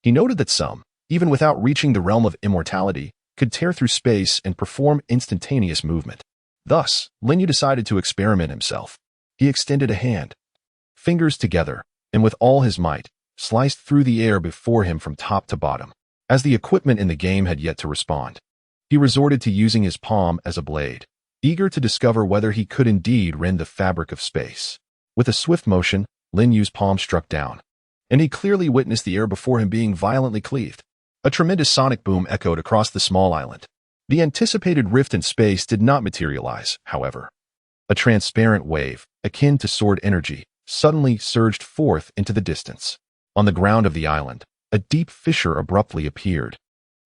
he noted that some, even without reaching the realm of immortality, could tear through space and perform instantaneous movement. Thus, Lin Yu decided to experiment himself. He extended a hand, fingers together, and with all his might, sliced through the air before him from top to bottom. As the equipment in the game had yet to respond, he resorted to using his palm as a blade. eager to discover whether he could indeed rend the fabric of space. With a swift motion, Lin Yu's palm struck down, and he clearly witnessed the air before him being violently cleaved. A tremendous sonic boom echoed across the small island. The anticipated rift in space did not materialize, however. A transparent wave, akin to sword energy, suddenly surged forth into the distance. On the ground of the island, a deep fissure abruptly appeared,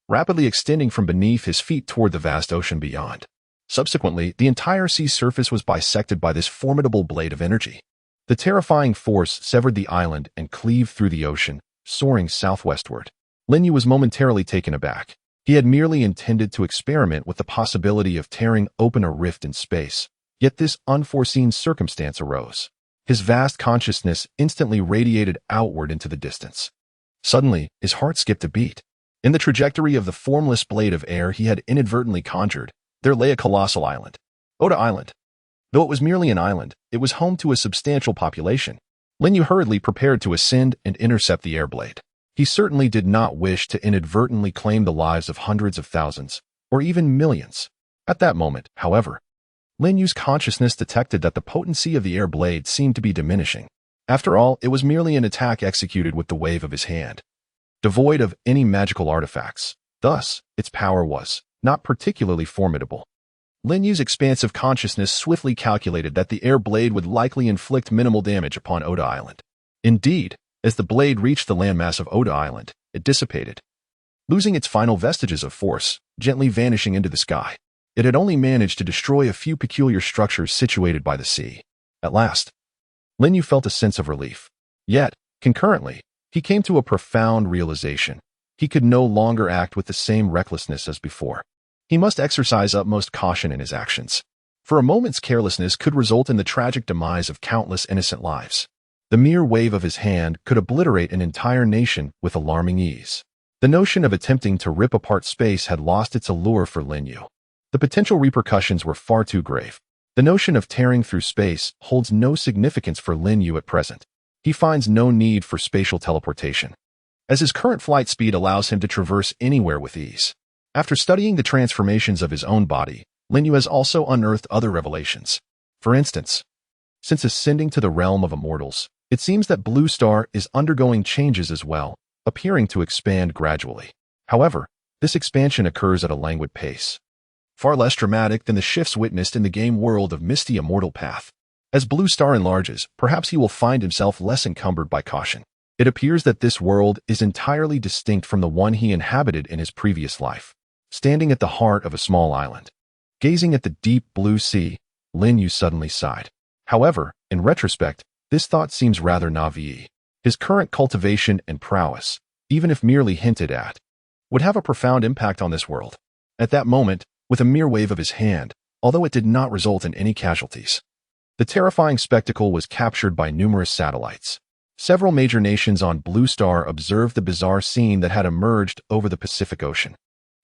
rapidly extending from beneath his feet toward the vast ocean beyond. Subsequently, the entire sea surface was bisected by this formidable blade of energy. The terrifying force severed the island and cleaved through the ocean, soaring southwestward. Lin Yu was momentarily taken aback. He had merely intended to experiment with the possibility of tearing open a rift in space, yet this unforeseen circumstance arose. His vast consciousness instantly radiated outward into the distance. Suddenly, his heart skipped a beat. In the trajectory of the formless blade of air he had inadvertently conjured, there lay a colossal island. Oda Island. Though it was merely an island, it was home to a substantial population. Lin Yu hurriedly prepared to ascend and intercept the air blade. He certainly did not wish to inadvertently claim the lives of hundreds of thousands, or even millions. At that moment, however, Lin Yu's consciousness detected that the potency of the air blade seemed to be diminishing. After all, it was merely an attack executed with the wave of his hand, devoid of any magical artifacts. Thus, its power was not particularly formidable. Lin Yu's expansive consciousness swiftly calculated that the air blade would likely inflict minimal damage upon Oda Island. Indeed, as the blade reached the landmass of Oda Island, it dissipated, losing its final vestiges of force, gently vanishing into the sky. It had only managed to destroy a few peculiar structures situated by the sea. At last, Lin Yu felt a sense of relief. Yet, concurrently, he came to a profound realization. He could no longer act with the same recklessness as before. He must exercise utmost caution in his actions, for a moment's carelessness could result in the tragic demise of countless innocent lives. The mere wave of his hand could obliterate an entire nation with alarming ease. The notion of attempting to rip apart space had lost its allure for Lin Yu. The potential repercussions were far too grave. The notion of tearing through space holds no significance for Lin Yu at present. He finds no need for spatial teleportation, as his current flight speed allows him to traverse anywhere with ease. After studying the transformations of his own body, Lin Yu has also unearthed other revelations. For instance, since ascending to the realm of immortals, it seems that Blue Star is undergoing changes as well, appearing to expand gradually. However, this expansion occurs at a languid pace, far less dramatic than the shifts witnessed in the game world of Misty Immortal Path. As Blue Star enlarges, perhaps he will find himself less encumbered by caution. It appears that this world is entirely distinct from the one he inhabited in his previous life. Standing at the heart of a small island, gazing at the deep blue sea, Lin Yu suddenly sighed. However, in retrospect, this thought seems rather naive. His current cultivation and prowess, even if merely hinted at, would have a profound impact on this world. At that moment, with a mere wave of his hand, although it did not result in any casualties, the terrifying spectacle was captured by numerous satellites. Several major nations on Blue Star observed the bizarre scene that had emerged over the Pacific Ocean.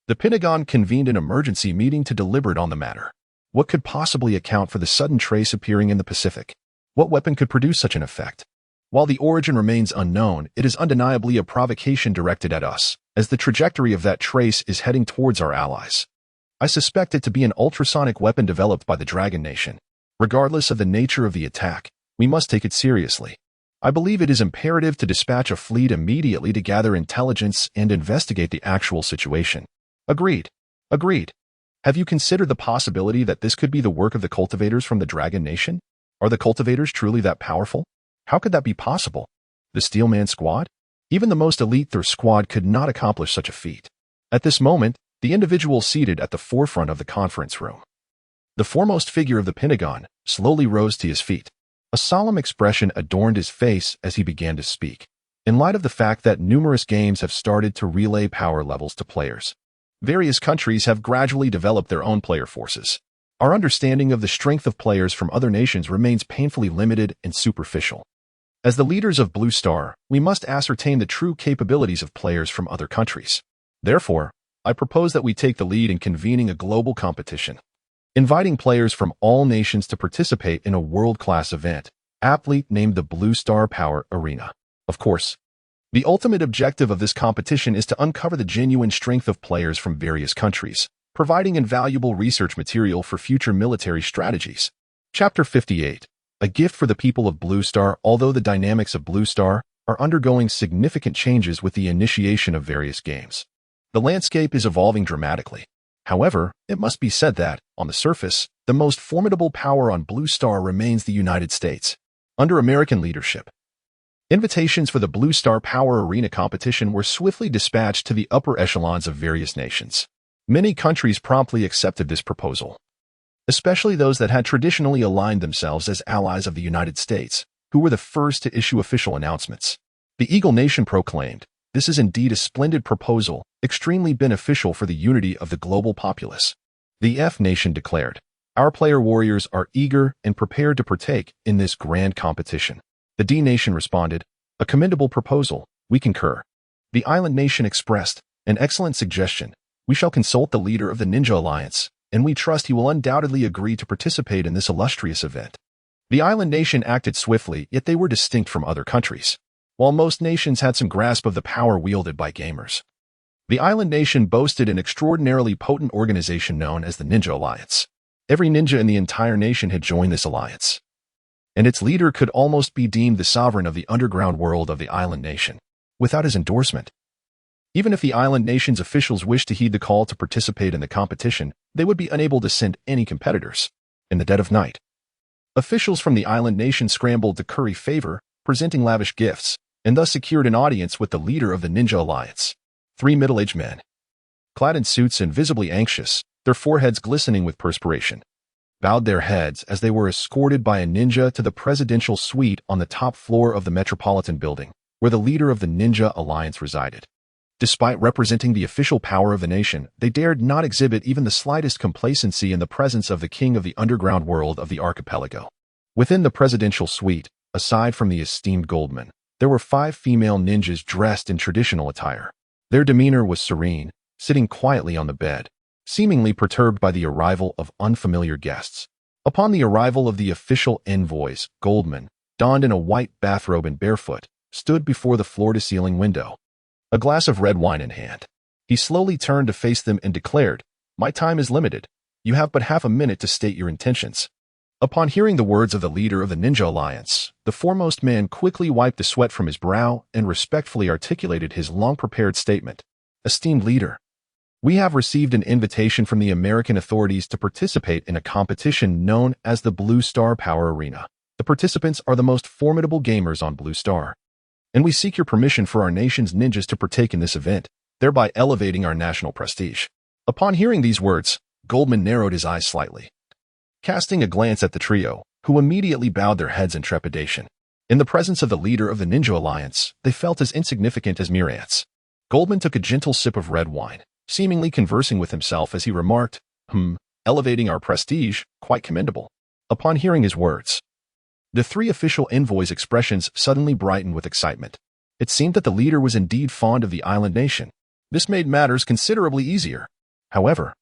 The Pentagon convened an emergency meeting to deliberate on the matter. What could possibly account for the sudden trace appearing in the Pacific? What weapon could produce such an effect? While the origin remains unknown, it is undeniably a provocation directed at us, as the trajectory of that trace is heading towards our allies. I suspect it to be an ultrasonic weapon developed by the Dragon Nation. Regardless of the nature of the attack, we must take it seriously. I believe it is imperative to dispatch a fleet immediately to gather intelligence and investigate the actual situation. Agreed. Agreed. Have you considered the possibility that this could be the work of the cultivators from the Dragon Nation? Are the cultivators truly that powerful? How could that be possible? The Steelman squad? Even the most elite their squad could not accomplish such a feat. At this moment, the individual seated at the forefront of the conference room, the foremost figure of the Pentagon, slowly rose to his feet. A solemn expression adorned his face as he began to speak. In light of the fact that numerous games have started to relay power levels to players, various countries have gradually developed their own player forces. Our understanding of the strength of players from other nations remains painfully limited and superficial. As the leaders of Blue Star, we must ascertain the true capabilities of players from other countries. Therefore, I propose that we take the lead in convening a global competition, inviting players from all nations to participate in a world-class event, aptly named the Blue Star Power Arena. Of course, the ultimate objective of this competition is to uncover the genuine strength of players from various countries, providing invaluable research material for future military strategies. Chapter 58. A gift for the people of Blue Star. Although the dynamics of Blue Star are undergoing significant changes with the initiation of various games, the landscape is evolving dramatically. However, it must be said that, on the surface, the most formidable power on Blue Star remains the United States. Under American leadership, invitations for the Blue Star Power Arena competition were swiftly dispatched to the upper echelons of various nations. Many countries promptly accepted this proposal, especially those that had traditionally aligned themselves as allies of the United States, who were the first to issue official announcements. The Eagle Nation proclaimed, "This is indeed a splendid proposal, extremely beneficial for the unity of the global populace." The F Nation declared, "Our player warriors are eager and prepared to partake in this grand competition." The D Nation responded, "A commendable proposal, we concur." The Island Nation expressed, "An excellent suggestion. We shall consult the leader of the Ninja Alliance, and we trust he will undoubtedly agree to participate in this illustrious event." The Island Nation acted swiftly, yet they were distinct from other countries. While most nations had some grasp of the power wielded by gamers, the Island Nation boasted an extraordinarily potent organization known as the Ninja Alliance. Every ninja in the entire nation had joined this alliance, and its leader could almost be deemed the sovereign of the underground world of the Island Nation. Without his endorsement, even if the Island Nation's officials wished to heed the call to participate in the competition, they would be unable to send any competitors. In the dead of night, officials from the Island Nation scrambled to curry favor, presenting lavish gifts, and thus secured an audience with the leader of the Ninja Alliance. 3 middle-aged men, clad in suits and visibly anxious, their foreheads glistening with perspiration, bowed their heads as they were escorted by a ninja to the presidential suite on the top floor of the Metropolitan Building, where the leader of the Ninja Alliance resided. Despite representing the official power of the nation, they dared not exhibit even the slightest complacency in the presence of the king of the underground world of the archipelago. Within the presidential suite, aside from the esteemed Goldman, there were 5 female ninjas dressed in traditional attire. Their demeanor was serene, sitting quietly on the bed, seemingly perturbed by the arrival of unfamiliar guests. Upon the arrival of the official envoys, Goldman, donned in a white bathrobe and barefoot, stood before the floor-to-ceiling window, a glass of red wine in hand. He slowly turned to face them and declared, "My time is limited. You have but half a minute to state your intentions." Upon hearing the words of the leader of the Ninja Alliance, the foremost man quickly wiped the sweat from his brow and respectfully articulated his long-prepared statement. "Esteemed leader, we have received an invitation from the American authorities to participate in a competition known as the Blue Star Power Arena. The participants are the most formidable gamers on Blue Star, and we seek your permission for our nation's ninjas to partake in this event, thereby elevating our national prestige." Upon hearing these words, Goldman narrowed his eyes slightly, casting a glance at the trio, who immediately bowed their heads in trepidation. In the presence of the leader of the Ninja Alliance, they felt as insignificant as mere ants. Goldman took a gentle sip of red wine, seemingly conversing with himself as he remarked, "Elevating our prestige, quite commendable." Upon hearing his words, the 3 official envoys' expressions suddenly brightened with excitement. It seemed that the leader was indeed fond of the Island Nation. This made matters considerably easier. However,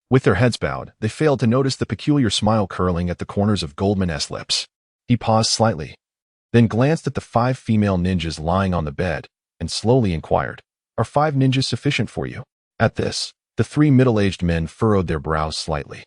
with their heads bowed, they failed to notice the peculiar smile curling at the corners of Goldman's lips. He paused slightly, then glanced at the 5 female ninjas lying on the bed, and slowly inquired, "Are 5 ninjas sufficient for you?" At this, the 3 middle-aged men furrowed their brows slightly.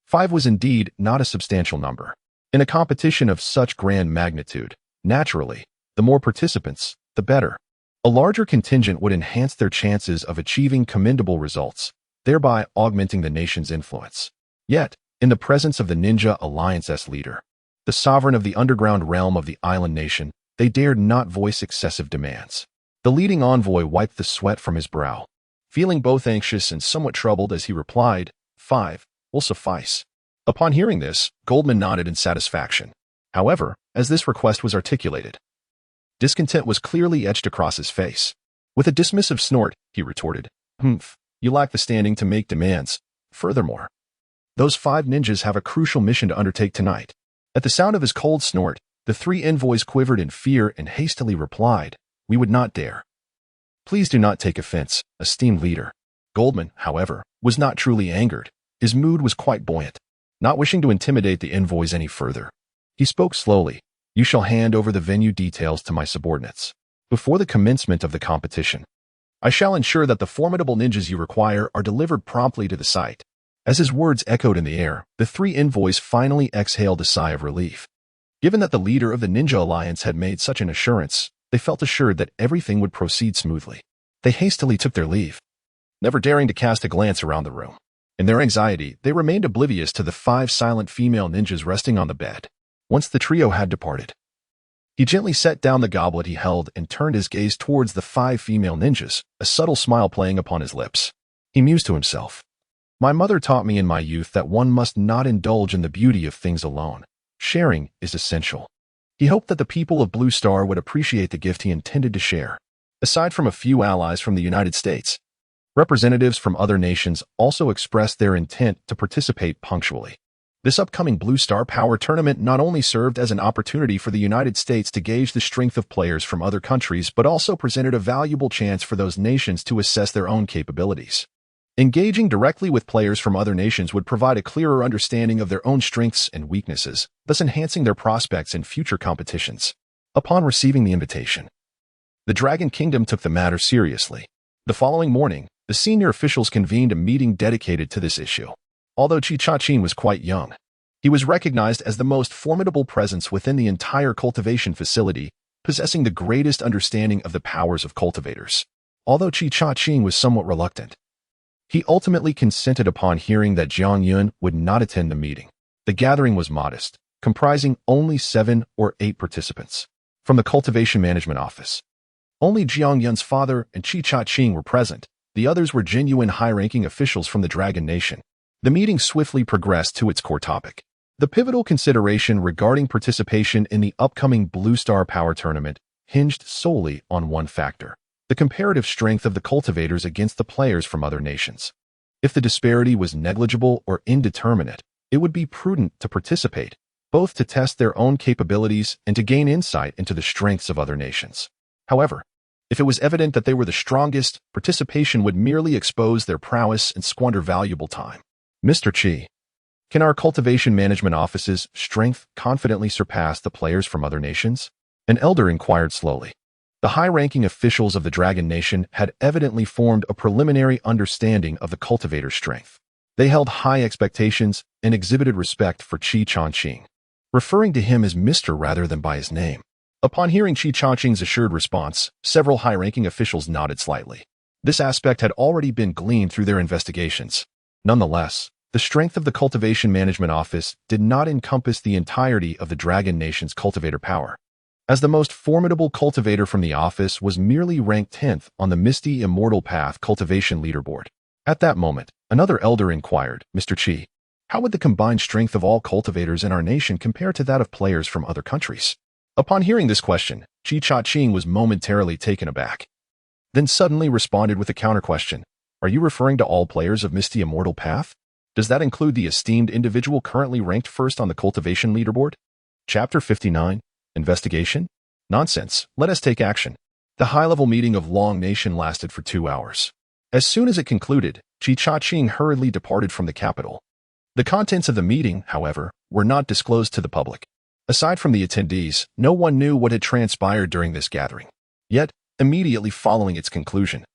5 was indeed not a substantial number. In a competition of such grand magnitude, naturally, the more participants, the better. A larger contingent would enhance their chances of achieving commendable results, thereby augmenting the nation's influence. Yet, in the presence of the Ninja Alliance's leader, the sovereign of the underground realm of the Island Nation, they dared not voice excessive demands. The leading envoy wiped the sweat from his brow, feeling both anxious and somewhat troubled as he replied, "5 will suffice." Upon hearing this, Goldman nodded in satisfaction. However, as this request was articulated, discontent was clearly etched across his face. With a dismissive snort, he retorted, "You lack the standing to make demands. Furthermore, those 5 ninjas have a crucial mission to undertake tonight." At the sound of his cold snort, the 3 envoys quivered in fear and hastily replied, "We would not dare." "Please do not take offense, esteemed leader." Goldman, however, was not truly angered. His mood was quite buoyant. Not wishing to intimidate the envoys any further, he spoke slowly, "You shall hand over the venue details to my subordinates before the commencement of the competition. I shall ensure that the formidable ninjas you require are delivered promptly to the site. As his words echoed in the air, the three envoys finally exhaled a sigh of relief. Given that the leader of the Ninja Alliance had made such an assurance, they felt assured that everything would proceed smoothly. They hastily took their leave, never daring to cast a glance around the room. In their anxiety, they remained oblivious to the 5 silent female ninjas resting on the bed. Once the trio had departed, he gently set down the goblet he held and turned his gaze towards the 5 female ninjas, a subtle smile playing upon his lips. He mused to himself. My mother taught me in my youth that one must not indulge in the beauty of things alone. Sharing is essential. He hoped that the people of Blue Star would appreciate the gift he intended to share. Aside from a few allies from the United States, representatives from other nations also expressed their intent to participate punctually. This upcoming Blue Star Power Tournament not only served as an opportunity for the United States to gauge the strength of players from other countries, but also presented a valuable chance for those nations to assess their own capabilities. Engaging directly with players from other nations would provide a clearer understanding of their own strengths and weaknesses, thus enhancing their prospects in future competitions. Upon receiving the invitation, the Dragon Kingdom took the matter seriously. The following morning, the senior officials convened a meeting dedicated to this issue. Although Chi Cha-Chin was quite young, he was recognized as the most formidable presence within the entire cultivation facility, possessing the greatest understanding of the powers of cultivators. Although Chi Cha-Chin was somewhat reluctant, he ultimately consented upon hearing that Jiang Yun would not attend the meeting. The gathering was modest, comprising only 7 or 8 participants. From the Cultivation Management Office, only Jiang Yun's father and Chi Cha-Chin were present. The others were genuine high-ranking officials from the Dragon Nation. The meeting swiftly progressed to its core topic. The pivotal consideration regarding participation in the upcoming Blue Star Power Tournament hinged solely on one factor: the comparative strength of the cultivators against the players from other nations. If the disparity was negligible or indeterminate, it would be prudent to participate, both to test their own capabilities and to gain insight into the strengths of other nations. However, if it was evident that they were the strongest, participation would merely expose their prowess and squander valuable time. Mr. Chi, can our cultivation management office's strength confidently surpass the players from other nations? An elder inquired slowly. The high-ranking officials of the Dragon Nation had evidently formed a preliminary understanding of the cultivator's strength. They held high expectations and exhibited respect for Chi Cha-Chin, referring to him as Mr. rather than by his name. Upon hearing Chi Cha-Chin's assured response, several high-ranking officials nodded slightly. This aspect had already been gleaned through their investigations. Nonetheless, the strength of the Cultivation Management Office did not encompass the entirety of the Dragon Nation's cultivator power, as the most formidable cultivator from the office was merely ranked 10th on the Misty Immortal Path cultivation leaderboard. At that moment, another elder inquired, Mr. Chi, how would the combined strength of all cultivators in our nation compare to that of players from other countries? Upon hearing this question, Chi Cha-Chin was momentarily taken aback, then suddenly responded with a counter-question. Are you referring to all players of Misty Immortal Path? Does that include the esteemed individual currently ranked first on the cultivation leaderboard? Chapter 59, Investigation? Nonsense, let us take action. The high-level meeting of Long Nation lasted for 2 hours. As soon as it concluded, Chi Cha-Chin hurriedly departed from the capital. The contents of the meeting, however, were not disclosed to the public. Aside from the attendees, no one knew what had transpired during this gathering. Yet, immediately following its conclusion,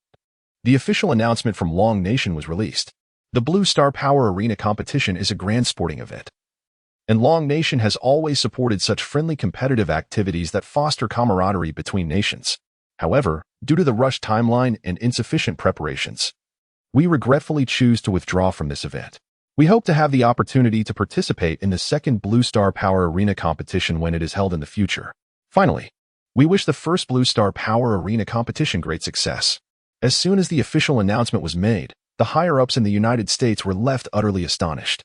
the official announcement from Long Nation was released. The Blue Star Power Arena competition is a grand sporting event, and Long Nation has always supported such friendly competitive activities that foster camaraderie between nations. However, due to the rushed timeline and insufficient preparations, we regretfully choose to withdraw from this event. We hope to have the opportunity to participate in the second Blue Star Power Arena competition when it is held in the future. Finally, we wish the first Blue Star Power Arena competition great success. As soon as the official announcement was made, the higher-ups in the United States were left utterly astonished.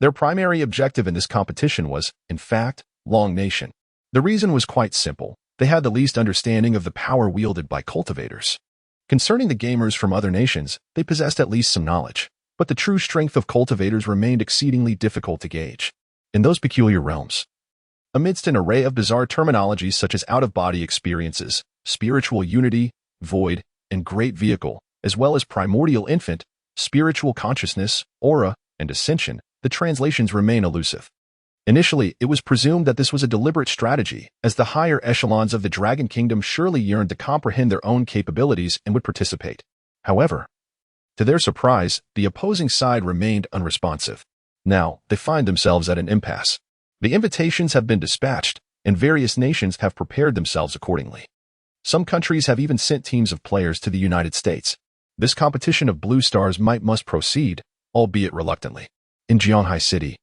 Their primary objective in this competition was, in fact, Long Nation. The reason was quite simple. They had the least understanding of the power wielded by cultivators. Concerning the gamers from other nations, they possessed at least some knowledge, but the true strength of cultivators remained exceedingly difficult to gauge. In those peculiar realms, amidst an array of bizarre terminologies such as out-of-body experiences, spiritual unity, void, and great vehicle, as well as primordial infant, spiritual consciousness, aura, and ascension, the translations remain elusive. Initially, it was presumed that this was a deliberate strategy, as the higher echelons of the Dragon Kingdom surely yearned to comprehend their own capabilities and would participate. However, to their surprise, the opposing side remained unresponsive. Now, they find themselves at an impasse. The invitations have been dispatched, and various nations have prepared themselves accordingly. Some countries have even sent teams of players to the United States. This competition of blue stars must proceed, albeit reluctantly. In Jianghai City,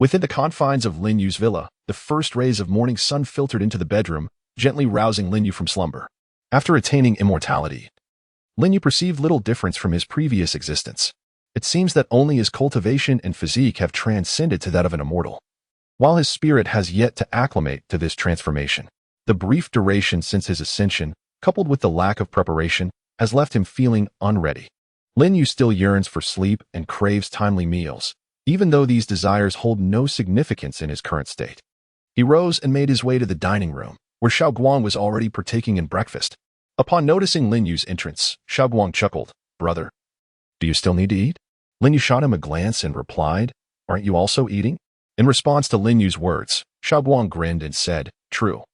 within the confines of Lin Yu's villa, the first rays of morning sun filtered into the bedroom, gently rousing Lin Yu from slumber. After attaining immortality, Lin Yu perceived little difference from his previous existence. It seems that only his cultivation and physique have transcended to that of an immortal, while his spirit has yet to acclimate to this transformation. The brief duration since his ascension, coupled with the lack of preparation, has left him feeling unready. Lin Yu still yearns for sleep and craves timely meals, even though these desires hold no significance in his current state. He rose and made his way to the dining room, where Xiaoguang was already partaking in breakfast. Upon noticing Lin Yu's entrance, Xiaoguang chuckled. "Brother, do you still need to eat?" Lin Yu shot him a glance and replied, "Aren't you also eating?" In response to Lin Yu's words, Xiaoguang grinned and said, "True.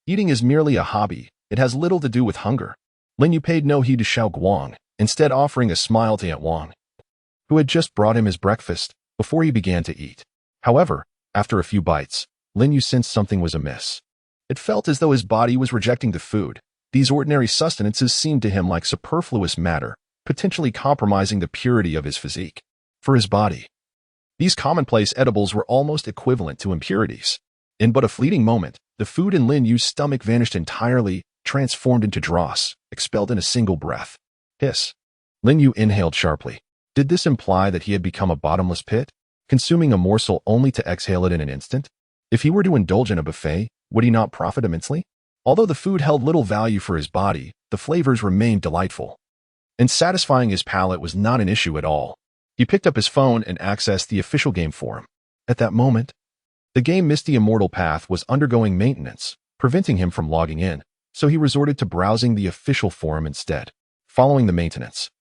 Eating is merely a hobby. It has little to do with hunger." Lin Yu paid no heed to Xiaoguang, instead offering a smile to Aunt Wang, who had just brought him his breakfast, before he began to eat. However, after a few bites, Lin Yu sensed something was amiss. It felt as though his body was rejecting the food. These ordinary sustenances seemed to him like superfluous matter, potentially compromising the purity of his physique. For his body, these commonplace edibles were almost equivalent to impurities. In but a fleeting moment, the food in Lin Yu's stomach vanished entirely, transformed into dross, expelled in a single breath. Hiss. Lin Yu inhaled sharply. Did this imply that he had become a bottomless pit, consuming a morsel only to exhale it in an instant? If he were to indulge in a buffet, would he not profit immensely? Although the food held little value for his body, the flavors remained delightful, and satisfying his palate was not an issue at all. He picked up his phone and accessed the official game forum. At that moment, the game Misty Immortal Path was undergoing maintenance, preventing him from logging in, so he resorted to browsing the official forum instead. Following the maintenance,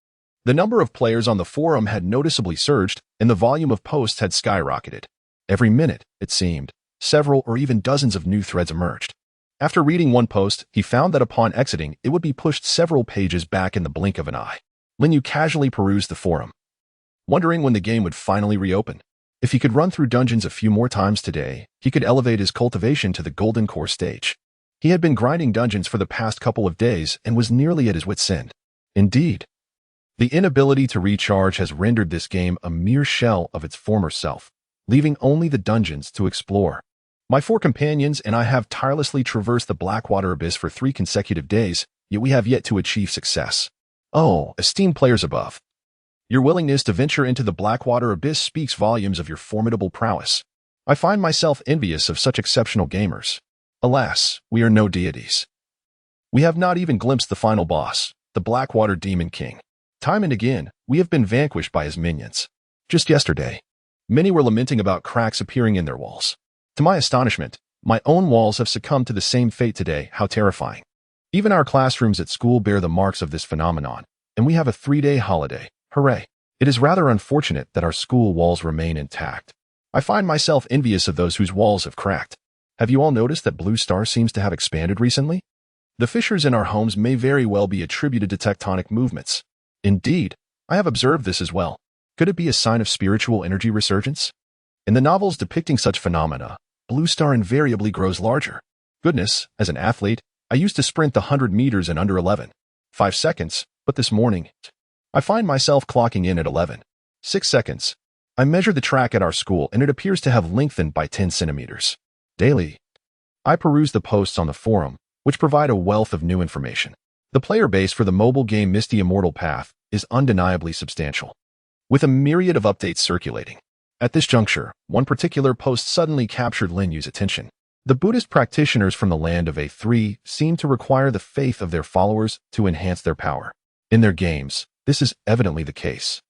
the number of players on the forum had noticeably surged, and the volume of posts had skyrocketed. Every minute, it seemed, several or even dozens of new threads emerged. After reading one post, he found that upon exiting, it would be pushed several pages back in the blink of an eye. Lin Yu casually perused the forum, wondering when the game would finally reopen. If he could run through dungeons a few more times today, he could elevate his cultivation to the golden core stage. He had been grinding dungeons for the past couple of days and was nearly at his wit's end. Indeed, the inability to recharge has rendered this game a mere shell of its former self, leaving only the dungeons to explore. My 4 companions and I have tirelessly traversed the Blackwater Abyss for 3 consecutive days, yet we have yet to achieve success. Oh, esteemed players above, your willingness to venture into the Blackwater Abyss speaks volumes of your formidable prowess. I find myself envious of such exceptional gamers. Alas, we are no deities. We have not even glimpsed the final boss, the Blackwater Demon King. Time and again, we have been vanquished by his minions. Just yesterday, many were lamenting about cracks appearing in their walls. To my astonishment, my own walls have succumbed to the same fate today. How terrifying. Even our classrooms at school bear the marks of this phenomenon, and we have a 3-day holiday. Hooray. It is rather unfortunate that our school walls remain intact. I find myself envious of those whose walls have cracked. Have you all noticed that Blue Star seems to have expanded recently? The fissures in our homes may very well be attributed to tectonic movements. Indeed, I have observed this as well. Could it be a sign of spiritual energy resurgence? In the novels depicting such phenomena, Blue Star invariably grows larger. Goodness, as an athlete, I used to sprint the 100 meters in under 11.5 seconds, but this morning, I find myself clocking in at 11.6 seconds. I measure the track at our school and it appears to have lengthened by 10 centimeters. Daily, I peruse the posts on the forum, which provide a wealth of new information. The player base for the mobile game Misty Immortal Path is undeniably substantial, with a myriad of updates circulating. At this juncture, one particular post suddenly captured Lin Yu's attention. The Buddhist practitioners from the land of A3 seem to require the faith of their followers to enhance their power. In their games, this is evidently the case,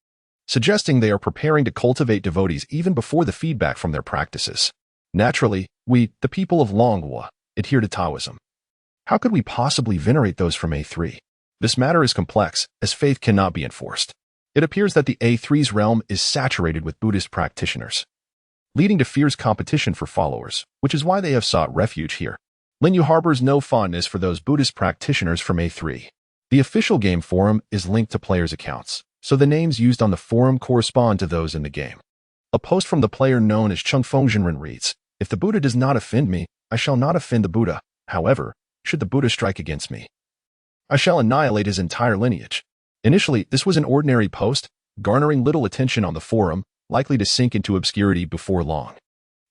suggesting they are preparing to cultivate devotees even before the feedback from their practices. Naturally, we, the people of Longhua, adhere to Taoism. How could we possibly venerate those from A3? This matter is complex, as faith cannot be enforced. It appears that the A3's realm is saturated with Buddhist practitioners. leading to fierce competition for followers, which is why they have sought refuge here. Lin Yu harbors no fondness for those Buddhist practitioners from A3. The official game forum is linked to players' accounts, so the names used on the forum correspond to those in the game. A post from the player known as Chump reads, "If the Buddha does not offend me, I shall not offend the Buddha. However, should the Buddha strike against me, I shall annihilate his entire lineage." Initially, this was an ordinary post, garnering little attention on the forum, likely to sink into obscurity before long.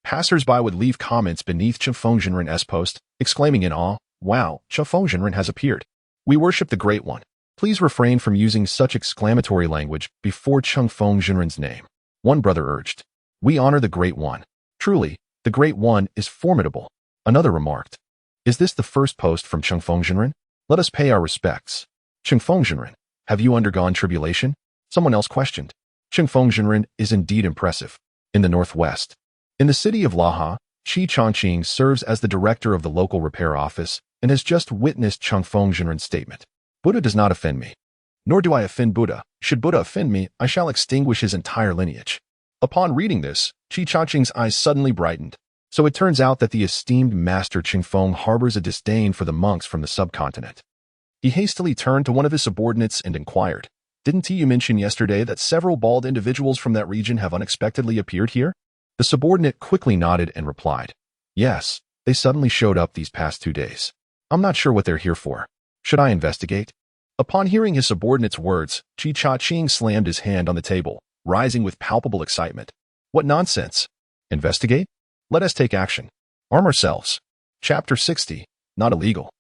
Passers-by would leave comments beneath Chump post, exclaiming in awe, "Wow, Chump has appeared. We worship the Great One. Please refrain from using such exclamatory language before Chump name," one brother urged. "We honor the Great One. Truly, the Great One is formidable," another remarked. "Is this the first post from Chump Let us pay our respects." "Chump have you undergone tribulation?" someone else questioned. Chump is indeed impressive. In the northwest, in the city of Laha, Chi Changqing serves as the director of the local repair office and has just witnessed Chump statement. "Buddha does not offend me. Nor do I offend Buddha. Should Buddha offend me, I shall extinguish his entire lineage." Upon reading this, Chi Changqing's eyes suddenly brightened. So it turns out that the esteemed master Qingfeng harbors a disdain for the monks from the subcontinent. He hastily turned to one of his subordinates and inquired, "Didn't you mention yesterday that several bald individuals from that region have unexpectedly appeared here?" The subordinate quickly nodded and replied, "Yes, they suddenly showed up these past 2 days. I'm not sure what they're here for. Should I investigate?" Upon hearing his subordinate's words, Chi Changqing slammed his hand on the table, rising with palpable excitement. "What nonsense! Investigate? Let us take action. Arm ourselves." Chapter 60. Not illegal,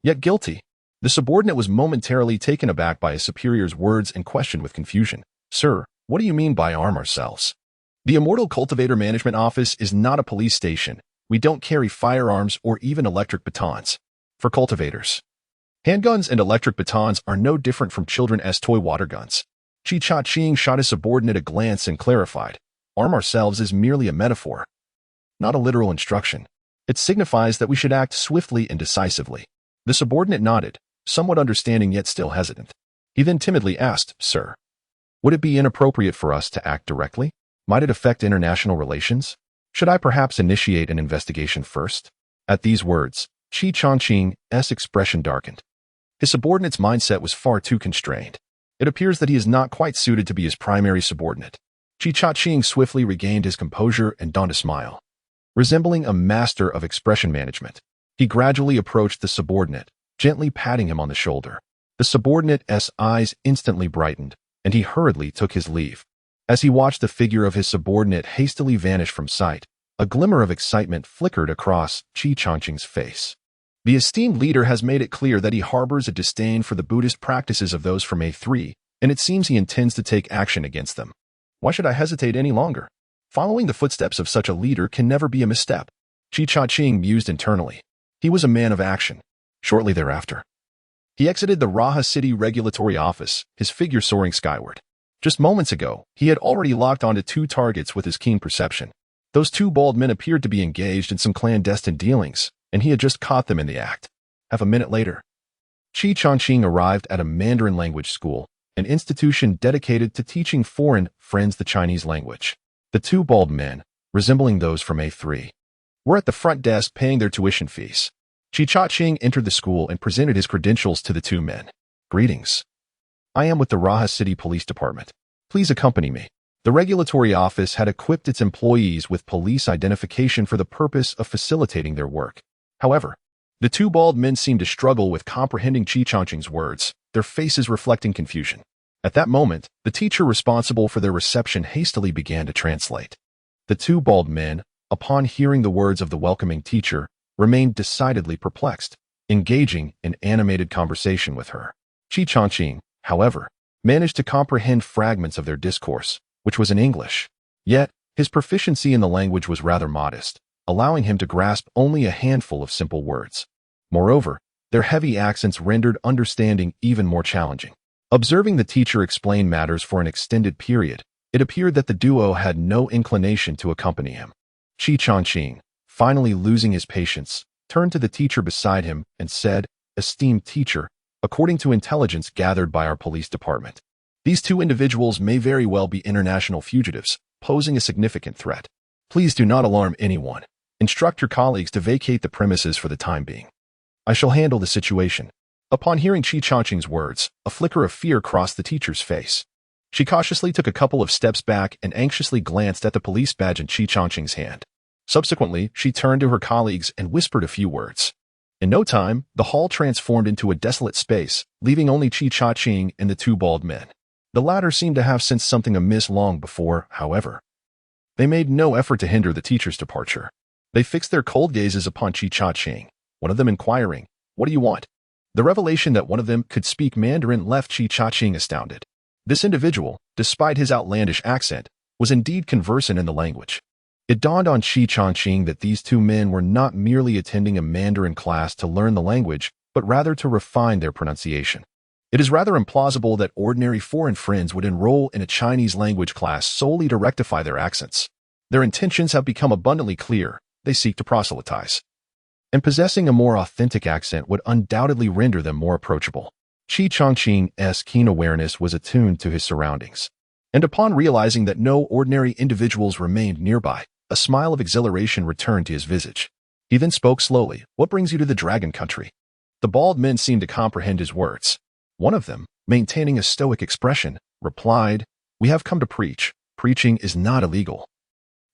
yet guilty. The subordinate was momentarily taken aback by his superior's words and questioned with confusion. "Sir, what do you mean by arm ourselves?" "The Immortal Cultivator Management Office is not a police station. We don't carry firearms or even electric batons. For cultivators, handguns and electric batons are no different from children's toy water guns." Chi Changqing shot his subordinate a glance and clarified, "Arm ourselves is merely a metaphor, not a literal instruction. It signifies that we should act swiftly and decisively." The subordinate nodded, somewhat understanding yet still hesitant. He then timidly asked, "Sir, would it be inappropriate for us to act directly? Might it affect international relations? Should I perhaps initiate an investigation first?" At these words, Chi Changqing's expression darkened. His subordinate's mindset was far too constrained. It appears that he is not quite suited to be his primary subordinate. Chi Changqing swiftly regained his composure and donned a smile. Resembling a master of expression management, he gradually approached the subordinate, gently patting him on the shoulder. The subordinate's eyes instantly brightened, and he hurriedly took his leave. As he watched the figure of his subordinate hastily vanish from sight, a glimmer of excitement flickered across Chi Changqing's face. The esteemed leader has made it clear that he harbors a disdain for the Buddhist practices of those from A3, and it seems he intends to take action against them. Why should I hesitate any longer? Following the footsteps of such a leader can never be a misstep. Chi Changqing mused internally. He was a man of action. Shortly thereafter, he exited the Raha City Regulatory Office, his figure soaring skyward. Just moments ago, he had already locked onto 2 targets with his keen perception. Those 2 bald men appeared to be engaged in some clandestine dealings, and he had just caught them in the act. Half a minute later, Chi Changqing arrived at a Mandarin language school, an institution dedicated to teaching foreign friends the Chinese language. The 2 bald men, resembling those from A3, were at the front desk paying their tuition fees. Chi Changqing entered the school and presented his credentials to the 2 men. "Greetings. I am with the Raha City Police Department. Please accompany me." The regulatory office had equipped its employees with police identification for the purpose of facilitating their work. However, the 2 bald men seemed to struggle with comprehending Chi Changqing's words, their faces reflecting confusion. At that moment, the teacher responsible for their reception hastily began to translate. The 2 bald men, upon hearing the words of the welcoming teacher, remained decidedly perplexed, engaging in animated conversation with her. Chi Changqing, however, managed to comprehend fragments of their discourse, which was in English. Yet, his proficiency in the language was rather modest, allowing him to grasp only a handful of simple words. Moreover, their heavy accents rendered understanding even more challenging. Observing the teacher explain matters for an extended period, it appeared that the duo had no inclination to accompany him. Chi Changqing, finally losing his patience, turned to the teacher beside him and said, "Esteemed teacher, according to intelligence gathered by our police department, these 2 individuals may very well be international fugitives, posing a significant threat. Please do not alarm anyone. Instruct your colleagues to vacate the premises for the time being. I shall handle the situation. Upon hearing Qi Changqing's words, a flicker of fear crossed the teacher's face. She cautiously took a couple of steps back and anxiously glanced at the police badge in Qi Changqing's hand. Subsequently, she turned to her colleagues and whispered a few words. In no time, the hall transformed into a desolate space, leaving only Qi Changqing and the two bald men. The latter seemed to have sensed something amiss long before, however. They made no effort to hinder the teacher's departure. They fixed their cold gazes upon Qi Changqing, one of them inquiring, "What do you want?" The revelation that one of them could speak Mandarin left Qi Changqing astounded. This individual, despite his outlandish accent, was indeed conversant in the language. It dawned on Qi Changqing that these two men were not merely attending a Mandarin class to learn the language, but rather to refine their pronunciation. It is rather implausible that ordinary foreign friends would enroll in a Chinese language class solely to rectify their accents. Their intentions have become abundantly clear. They seek to proselytize. And possessing a more authentic accent would undoubtedly render them more approachable. Qi Changqing's keen awareness was attuned to his surroundings. And upon realizing that no ordinary individuals remained nearby, a smile of exhilaration returned to his visage. He then spoke slowly, "What brings you to the Dragon Country?" The bald men seemed to comprehend his words. One of them, maintaining a stoic expression, replied, "We have come to preach. Preaching is not illegal.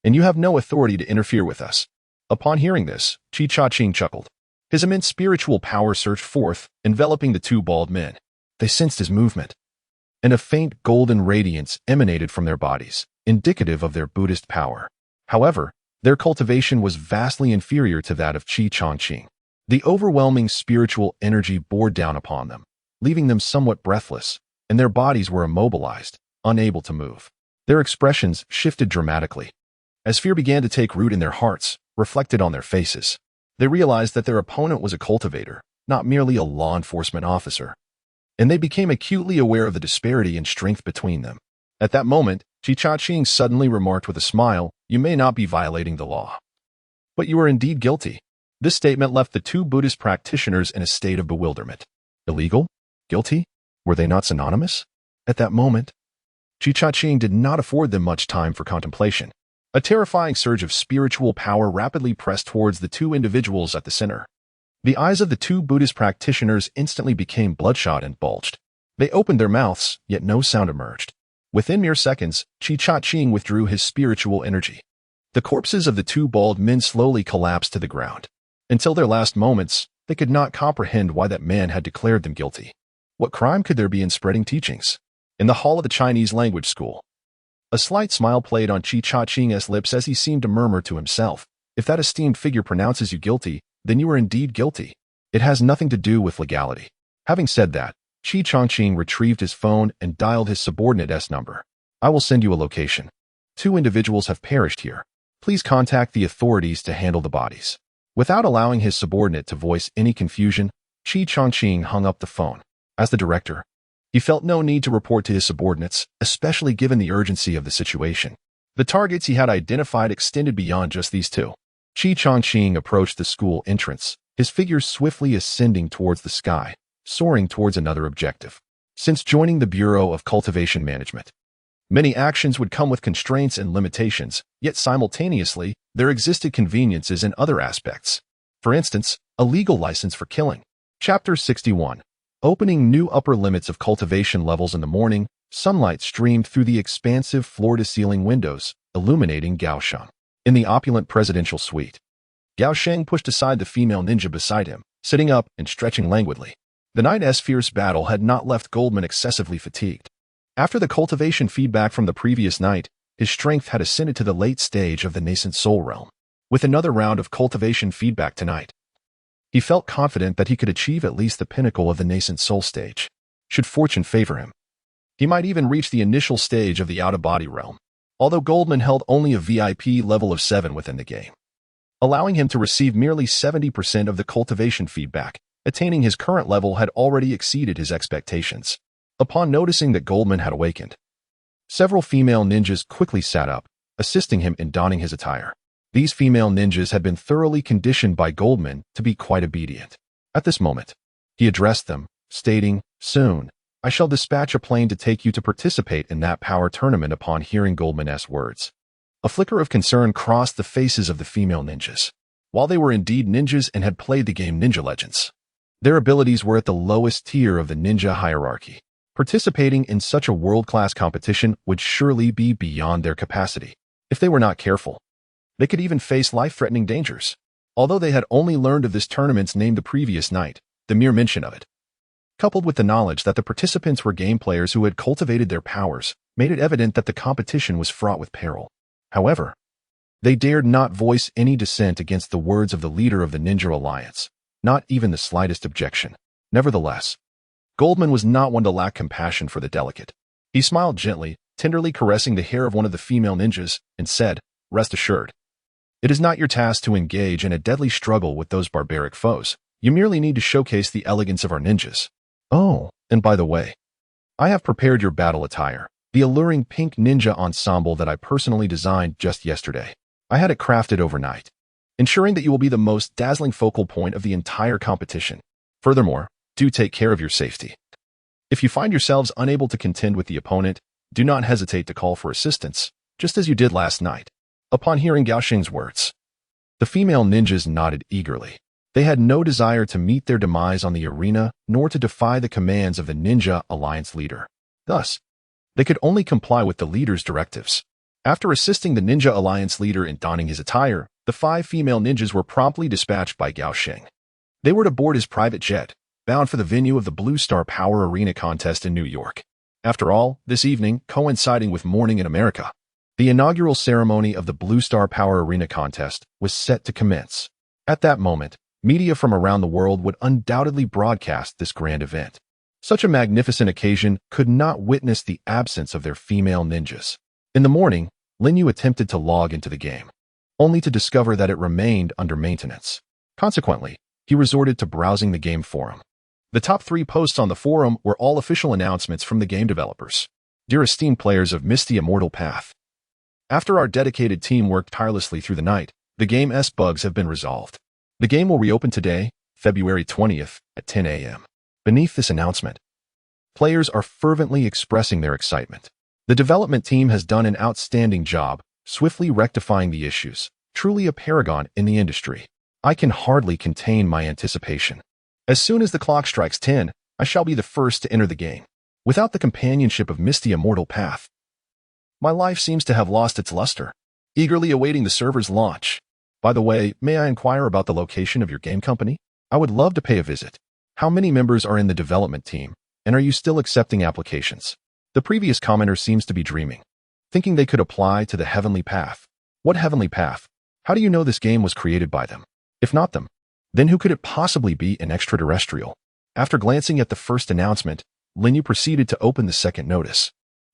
And you have no authority to interfere with us." Upon hearing this, Qi Changqing chuckled. His immense spiritual power surged forth, enveloping the two bald men. They sensed his movement, and a faint golden radiance emanated from their bodies, indicative of their Buddhist power. However, their cultivation was vastly inferior to that of Qi Changqing. The overwhelming spiritual energy bore down upon them, leaving them somewhat breathless, and their bodies were immobilized, unable to move. Their expressions shifted dramatically. As fear began to take root in their hearts, reflected on their faces, they realized that their opponent was a cultivator, not merely a law enforcement officer. And they became acutely aware of the disparity in strength between them. At that moment, Qi Changqing suddenly remarked with a smile, "You may not be violating the law, but you are indeed guilty." This statement left the two Buddhist practitioners in a state of bewilderment. Illegal? Guilty? Were they not synonymous? At that moment, Qi Changqing did not afford them much time for contemplation. A terrifying surge of spiritual power rapidly pressed towards the two individuals at the center. The eyes of the two Buddhist practitioners instantly became bloodshot and bulged. They opened their mouths, yet no sound emerged. Within mere seconds, Qi Changqing withdrew his spiritual energy. The corpses of the two bald men slowly collapsed to the ground. Until their last moments, they could not comprehend why that man had declared them guilty. What crime could there be in spreading teachings? In the hall of the Chinese language school, a slight smile played on Qi Changqing's lips as he seemed to murmur to himself, "If that esteemed figure pronounces you guilty, then you are indeed guilty. It has nothing to do with legality." Having said that, Qi Changqing retrieved his phone and dialed his subordinate's number. "I will send you a location. 2 individuals have perished here. Please contact the authorities to handle the bodies." Without allowing his subordinate to voice any confusion, Qi Changqing hung up the phone. As the director, he felt no need to report to his subordinates, especially given the urgency of the situation. The targets he had identified extended beyond just these two. Qi Changqing approached the school entrance, his figure swiftly ascending towards the sky, soaring towards another objective. Since joining the Bureau of Cultivation Management, many actions would come with constraints and limitations, yet simultaneously, there existed conveniences in other aspects. For instance, a legal license for killing. Chapter 61. Opening new upper limits of cultivation levels in the morning, sunlight streamed through the expansive floor-to-ceiling windows, illuminating Gaosheng. In the opulent presidential suite, Gaosheng pushed aside the female ninja beside him, sitting up and stretching languidly. The night's fierce battle had not left Goldman excessively fatigued. After the cultivation feedback from the previous night, his strength had ascended to the late stage of the nascent soul realm. With another round of cultivation feedback tonight, he felt confident that he could achieve at least the pinnacle of the nascent soul stage. Should fortune favor him, he might even reach the initial stage of the out-of-body realm, although Goldman held only a VIP level of 7 within the game, allowing him to receive merely 70% of the cultivation feedback. Attaining his current level had already exceeded his expectations. Upon noticing that Goldman had awakened, several female ninjas quickly sat up, assisting him in donning his attire. These female ninjas had been thoroughly conditioned by Goldman to be quite obedient. At this moment, he addressed them, stating, "Soon, I shall dispatch a plane to take you to participate in that power tournament." Upon hearing Goldman's words, A flicker of concern crossed the faces of the female ninjas. While they were indeed ninjas and had played the game Ninja Legends, their abilities were at the lowest tier of the ninja hierarchy. Participating in such a world-class competition would surely be beyond their capacity. If they were not careful, they could even face life-threatening dangers. Although they had only learned of this tournament's name the previous night, the mere mention of it, coupled with the knowledge that the participants were game players who had cultivated their powers, made it evident that the competition was fraught with peril. However, they dared not voice any dissent against the words of the leader of the Ninja Alliance, not even the slightest objection. Nevertheless, Goldman was not one to lack compassion for the delicate. He smiled gently, tenderly caressing the hair of one of the female ninjas, and said, "Rest assured, it is not your task to engage in a deadly struggle with those barbaric foes. You merely need to showcase the elegance of our ninjas. Oh, and by the way, I have prepared your battle attire, the alluring pink ninja ensemble that I personally designed just yesterday. I had it crafted overnight, ensuring that you will be the most dazzling focal point of the entire competition. Furthermore, do take care of your safety. If you find yourselves unable to contend with the opponent, do not hesitate to call for assistance, just as you did last night." Upon hearing Gao Xing's words, the female ninjas nodded eagerly. They had no desire to meet their demise on the arena, nor to defy the commands of the Ninja Alliance leader. Thus, they could only comply with the leader's directives. After assisting the Ninja Alliance leader in donning his attire, the 5 female ninjas were promptly dispatched by Gao Xing. They were to board his private jet, bound for the venue of the Blue Star Power Arena contest in New York. After all, this evening, coinciding with Morning in America, the inaugural ceremony of the Blue Star Power Arena contest was set to commence. At that moment, media from around the world would undoubtedly broadcast this grand event. Such a magnificent occasion could not witness the absence of their female ninjas. In the morning, Lin Yu attempted to log into the game, only to discover that it remained under maintenance. Consequently, he resorted to browsing the game forum. The top 3 posts on the forum were all official announcements from the game developers. "Dear esteemed players of Misty Immortal Path, after our dedicated team worked tirelessly through the night, the game's bugs have been resolved. The game will reopen today, February 20th, at 10 a.m. Beneath this announcement, players are fervently expressing their excitement. The development team has done an outstanding job, swiftly rectifying the issues, truly a paragon in the industry. I can hardly contain my anticipation. As soon as the clock strikes 10, I shall be the first to enter the game. Without the companionship of Misty Immortal Path, my life seems to have lost its luster. Eagerly awaiting the server's launch. By the way, may I inquire about the location of your game company? I would love to pay a visit. How many members are in the development team, and are you still accepting applications?" The previous commenter seems to be dreaming, thinking they could apply to the Heavenly Path. What Heavenly Path? How do you know this game was created by them? If not them, then who could it possibly be, an extraterrestrial? After glancing at the first announcement, Lin Yu proceeded to open the second notice.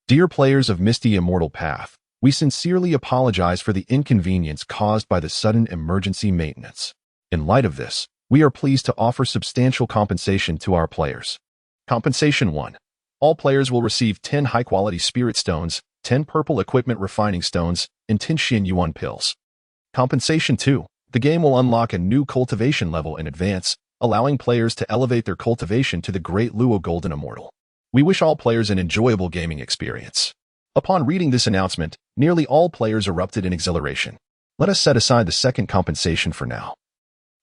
"Dear players of Misty Immortal Path, we sincerely apologize for the inconvenience caused by the sudden emergency maintenance. In light of this, we are pleased to offer substantial compensation to our players. Compensation 1. All players will receive 10 high-quality spirit stones, 10 purple equipment refining stones, and 10 yuan pills. Compensation 2. The game will unlock a new cultivation level in advance, allowing players to elevate their cultivation to the Great Luo Golden Immortal. We wish all players an enjoyable gaming experience." Upon reading this announcement, nearly all players erupted in exhilaration. Let us set aside the second compensation for now.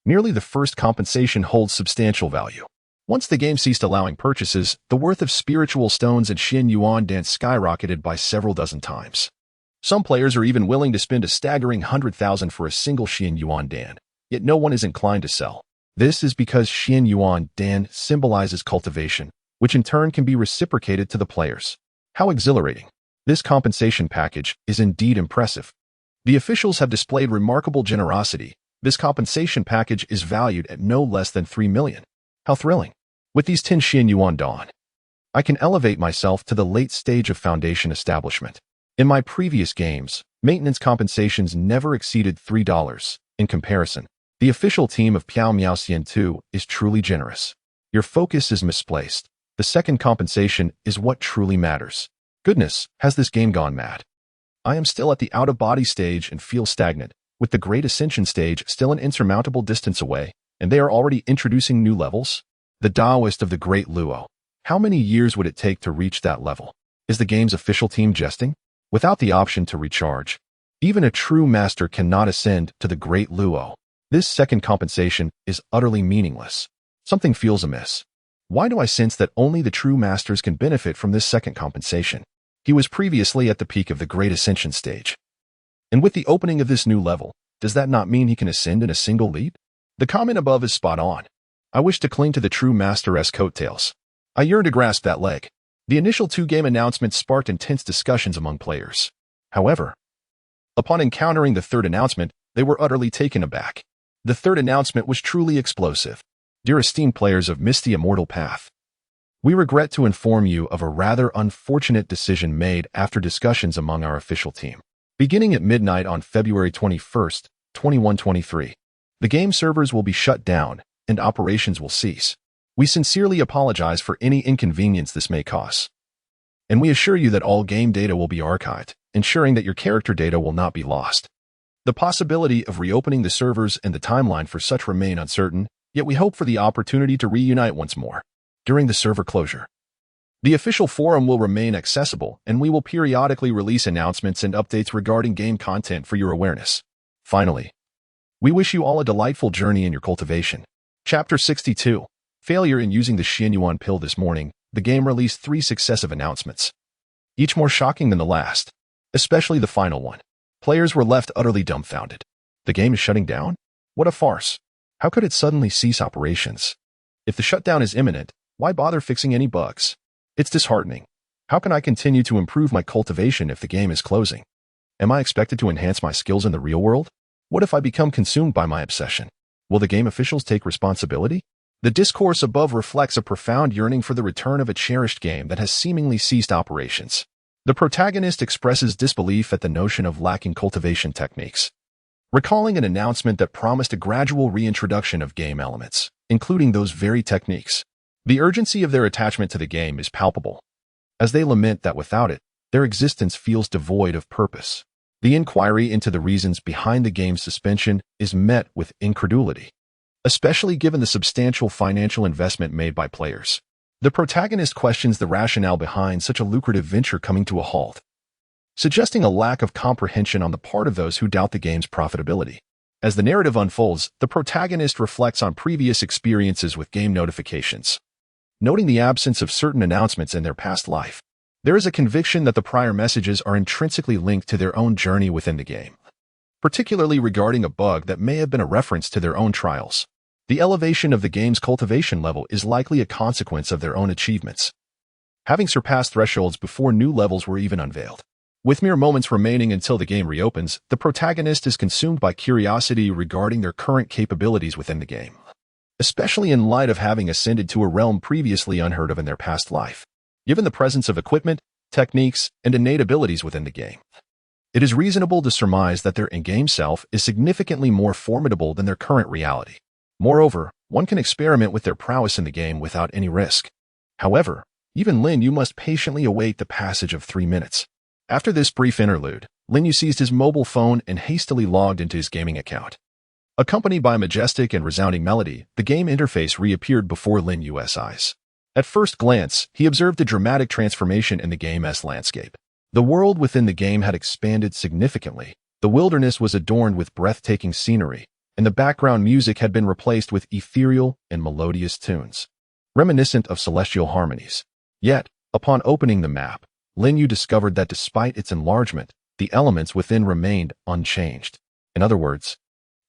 Merely the first compensation holds substantial value. Once the game ceased allowing purchases, the worth of spiritual stones and yuan dan skyrocketed by several dozen times. Some players are even willing to spend a staggering 100,000 for a single yuan dan, yet no one is inclined to sell. This is because yuan dan symbolizes cultivation, which in turn can be reciprocated to the players. How exhilarating. This compensation package is indeed impressive. The officials have displayed remarkable generosity. This compensation package is valued at no less than 3 million. How thrilling. With these 10 yuan dan, I can elevate myself to the late stage of foundation establishment. In my previous games, maintenance compensations never exceeded $3. In comparison, the official team of Piao Miao Xian 2 is truly generous. Your focus is misplaced. The second compensation is what truly matters. Goodness, has this game gone mad? I am still at the out-of-body stage and feel stagnant, with the Great Ascension stage still an insurmountable distance away, and they are already introducing new levels? The Taoist of the Great Luo. How many years would it take to reach that level? Is the game's official team jesting? Without the option to recharge, Even a true master cannot ascend to the Great Luo. This second compensation is utterly meaningless. Something feels amiss. Why do I sense that only the true masters can benefit from this second compensation? He was previously at the peak of the Great Ascension stage. And with the opening of this new level, does that not mean he can ascend in a single leap? The comment above is spot on. I wish to cling to the true master's coattails. I yearn to grasp that leg. The initial two-game announcements sparked intense discussions among players. However, upon encountering the third announcement, they were utterly taken aback. The third announcement was truly explosive. Dear esteemed players of Misty Immortal Path, we regret to inform you of a rather unfortunate decision made after discussions among our official team. Beginning at midnight on February 21st, 2123, the game servers will be shut down and operations will cease. We sincerely apologize for any inconvenience this may cause. And we assure you that all game data will be archived, ensuring that your character data will not be lost. The possibility of reopening the servers and the timeline for such remain uncertain, yet we hope for the opportunity to reunite once more during the server closure. The official forum will remain accessible, and we will periodically release announcements and updates regarding game content for your awareness. Finally, we wish you all a delightful journey in your cultivation. Chapter 62. Failure in using the yuan pill. This morning, the game released 3 successive announcements, each more shocking than the last, especially the final one. Players were left utterly dumbfounded. The game is shutting down? What a farce. How could it suddenly cease operations? If the shutdown is imminent, why bother fixing any bugs? It's disheartening. How can I continue to improve my cultivation if the game is closing? Am I expected to enhance my skills in the real world? What if I become consumed by my obsession? Will the game officials take responsibility? The discourse above reflects a profound yearning for the return of a cherished game that has seemingly ceased operations. The protagonist expresses disbelief at the notion of lacking cultivation techniques, recalling an announcement that promised a gradual reintroduction of game elements, including those very techniques. The urgency of their attachment to the game is palpable, as they lament that without it, their existence feels devoid of purpose. The inquiry into the reasons behind the game's suspension is met with incredulity, especially given the substantial financial investment made by players. The protagonist questions the rationale behind such a lucrative venture coming to a halt, suggesting a lack of comprehension on the part of those who doubt the game's profitability. As the narrative unfolds, the protagonist reflects on previous experiences with game notifications, noting the absence of certain announcements in their past life. There is a conviction that the prior messages are intrinsically linked to their own journey within the game, particularly regarding a bug that may have been a reference to their own trials. The elevation of the game's cultivation level is likely a consequence of their own achievements, having surpassed thresholds before new levels were even unveiled. With mere moments remaining until the game reopens, the protagonist is consumed by curiosity regarding their current capabilities within the game, especially in light of having ascended to a realm previously unheard of in their past life. Given the presence of equipment, techniques, and innate abilities within the game, it is reasonable to surmise that their in-game self is significantly more formidable than their current reality. Moreover, one can experiment with their prowess in the game without any risk. However, even Lin Yu must patiently await the passage of 3 minutes. After this brief interlude, Lin Yu seized his mobile phone and hastily logged into his gaming account. Accompanied by a majestic and resounding melody, the game interface reappeared before Lin Yu's eyes. At first glance, he observed a dramatic transformation in the game's landscape. The world within the game had expanded significantly. The wilderness was adorned with breathtaking scenery, and the background music had been replaced with ethereal and melodious tunes, reminiscent of celestial harmonies. Yet, upon opening the map, Lin Yu discovered that despite its enlargement, the elements within remained unchanged. In other words,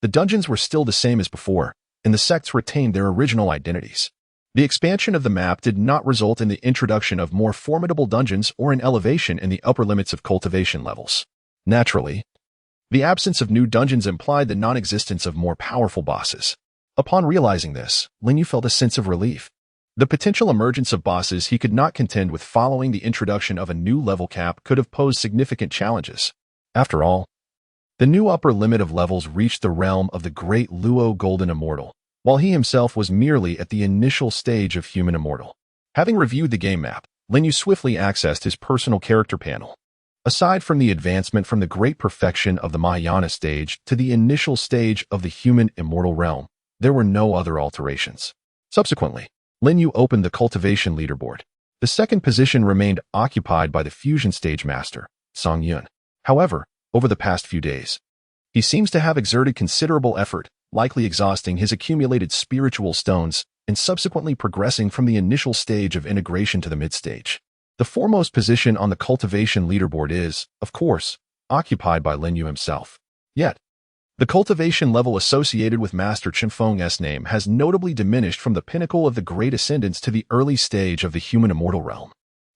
the dungeons were still the same as before, and the sects retained their original identities. The expansion of the map did not result in the introduction of more formidable dungeons or an elevation in the upper limits of cultivation levels. Naturally, the absence of new dungeons implied the non-existence of more powerful bosses. Upon realizing this, Lin Yu felt a sense of relief. The potential emergence of bosses he could not contend with following the introduction of a new level cap could have posed significant challenges. After all, the new upper limit of levels reached the realm of the Great Luo Golden Immortal, while he himself was merely at the initial stage of human immortal. Having reviewed the game map, Lin Yu swiftly accessed his personal character panel. Aside from the advancement from the great perfection of the Mahayana stage to the initial stage of the human immortal realm, there were no other alterations. Subsequently, Lin Yu opened the cultivation leaderboard. The second position remained occupied by the fusion stage master, Song Yun. However, over the past few days. He seems to have exerted considerable effort, likely exhausting his accumulated spiritual stones and subsequently progressing from the initial stage of integration to the mid-stage. The foremost position on the cultivation leaderboard is, of course, occupied by Lin Yu himself. Yet, the cultivation level associated with Master Chimfeng's name has notably diminished from the pinnacle of the Great Ascendance to the early stage of the human immortal realm.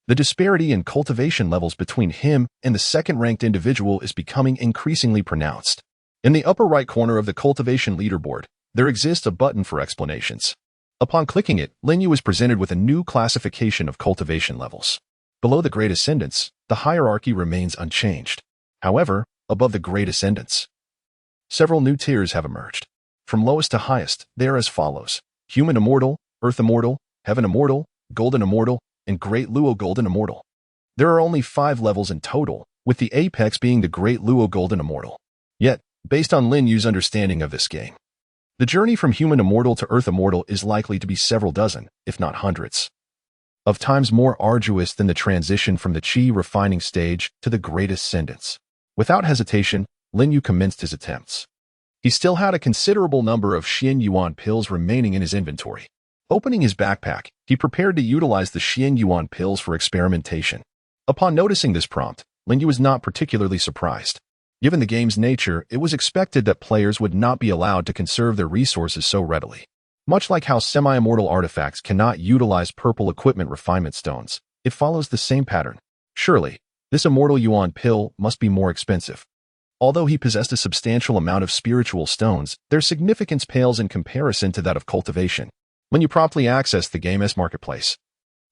The disparity in cultivation levels between him and the second-ranked individual is becoming increasingly pronounced. In the upper right corner of the cultivation leaderboard, there exists a button for explanations. Upon clicking it, Lin Yu is presented with a new classification of cultivation levels. Below the Great Ascendance, the hierarchy remains unchanged. However, above the Great Ascendance, several new tiers have emerged. From lowest to highest, they are as follows: Human Immortal, Earth Immortal, Heaven Immortal, Golden Immortal, and Great Luo Golden Immortal. There are only 5 levels in total, with the apex being the Great Luo Golden Immortal. Yet, based on Lin Yu's understanding of this game, the journey from Human Immortal to Earth Immortal is likely to be several dozen, if not hundreds, of times more arduous than the transition from the Qi refining stage to the Great Ascendance. Without hesitation, Lin Yu commenced his attempts. He still had a considerable number of Xian Yuan pills remaining in his inventory. Opening his backpack, he prepared to utilize the Xian Yuan pills for experimentation. Upon noticing this prompt, Lin Yu was not particularly surprised. Given the game's nature, it was expected that players would not be allowed to conserve their resources so readily. Much like how semi-immortal artifacts cannot utilize purple equipment refinement stones, it follows the same pattern. Surely, this immortal Yuan pill must be more expensive. Although he possessed a substantial amount of spiritual stones, their significance pales in comparison to that of cultivation. When you promptly accessed the game's marketplace,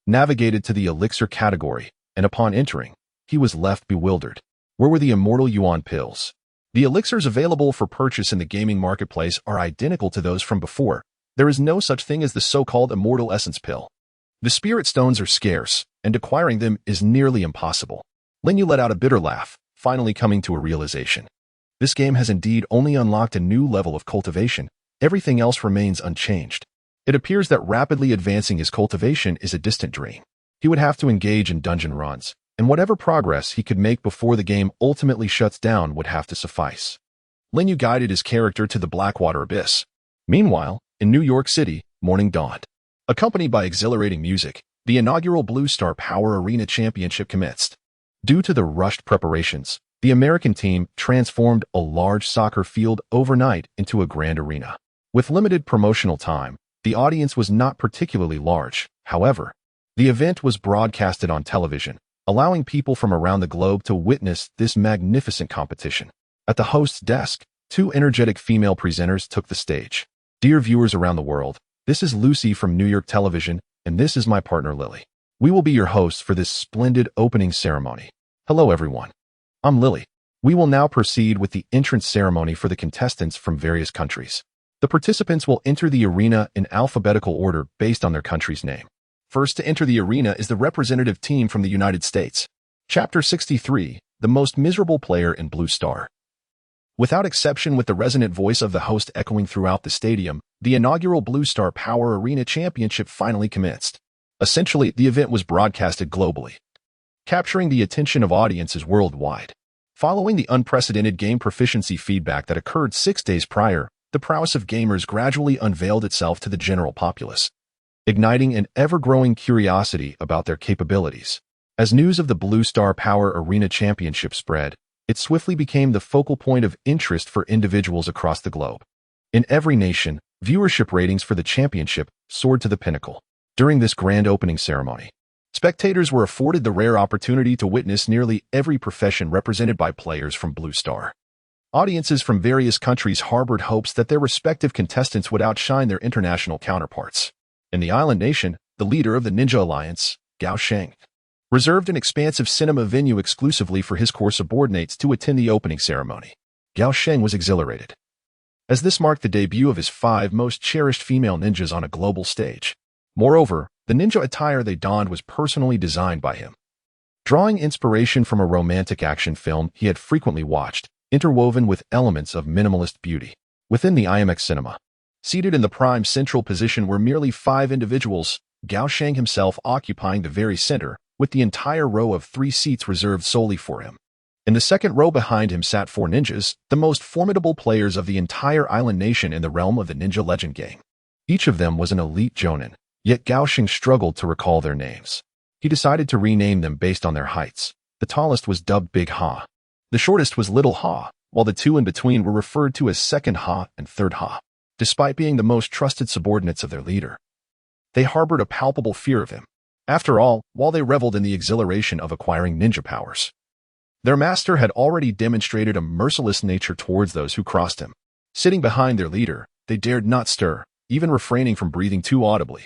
navigated to the elixir category, and upon entering, he was left bewildered. Where were the immortal Yuan pills? The elixirs available for purchase in the gaming marketplace are identical to those from before. There is no such thing as the so-called immortal essence pill. The spirit stones are scarce, and acquiring them is nearly impossible. Lin Yu let out a bitter laugh, finally coming to a realization. This game has indeed only unlocked a new level of cultivation. Everything else remains unchanged. It appears that rapidly advancing his cultivation is a distant dream. He would have to engage in dungeon runs, and whatever progress he could make before the game ultimately shuts down would have to suffice. Lin Yu guided his character to the Blackwater Abyss. Meanwhile, in New York City, morning dawned. Accompanied by exhilarating music, the inaugural Blue Star Power Arena Championship commenced. Due to the rushed preparations, the American team transformed a large soccer field overnight into a grand arena. With limited promotional time, the audience was not particularly large. However, the event was broadcasted on television, allowing people from around the globe to witness this magnificent competition. At the host's desk, 2 energetic female presenters took the stage. Dear viewers around the world, this is Lucy from New York Television, and this is my partner Lily. We will be your hosts for this splendid opening ceremony. Hello everyone. I'm Lily. We will now proceed with the entrance ceremony for the contestants from various countries. The participants will enter the arena in alphabetical order based on their country's name. First to enter the arena is the representative team from the United States. Chapter 63, The Most Miserable Player in Blue Star. Without exception, with the resonant voice of the host echoing throughout the stadium, the inaugural Blue Star Power Arena Championship finally commenced. Essentially, the event was broadcasted globally, capturing the attention of audiences worldwide. Following the unprecedented game proficiency feedback that occurred 6 days prior, the prowess of gamers gradually unveiled itself to the general populace, igniting an ever-growing curiosity about their capabilities. As news of the Blue Star Power Arena Championship spread, it swiftly became the focal point of interest for individuals across the globe. In every nation, viewership ratings for the championship soared to the pinnacle. During this grand opening ceremony, spectators were afforded the rare opportunity to witness nearly every profession represented by players from Blue Star. Audiences from various countries harbored hopes that their respective contestants would outshine their international counterparts. In the island nation, the leader of the Ninja Alliance, Gao Sheng, reserved an expansive cinema venue exclusively for his core subordinates to attend the opening ceremony. Gao Sheng was exhilarated, as this marked the debut of his 5 most cherished female ninjas on a global stage. Moreover, the ninja attire they donned was personally designed by him, drawing inspiration from a romantic action film he had frequently watched, interwoven with elements of minimalist beauty. Within the IMX cinema, seated in the prime central position were merely 5 individuals, Gao Sheng himself occupying the very center, with the entire row of 3 seats reserved solely for him. In the second row behind him sat 4 ninjas, the most formidable players of the entire island nation in the realm of the Ninja Legend game. Each of them was an elite jonin, yet Gao Xing struggled to recall their names. He decided to rename them based on their heights. The tallest was dubbed Big Ha. The shortest was Little Ha, while the 2 in between were referred to as Second Ha and Third Ha. Despite being the most trusted subordinates of their leader, they harbored a palpable fear of him. After all, while they reveled in the exhilaration of acquiring ninja powers, their master had already demonstrated a merciless nature towards those who crossed him. Sitting behind their leader, they dared not stir, even refraining from breathing too audibly,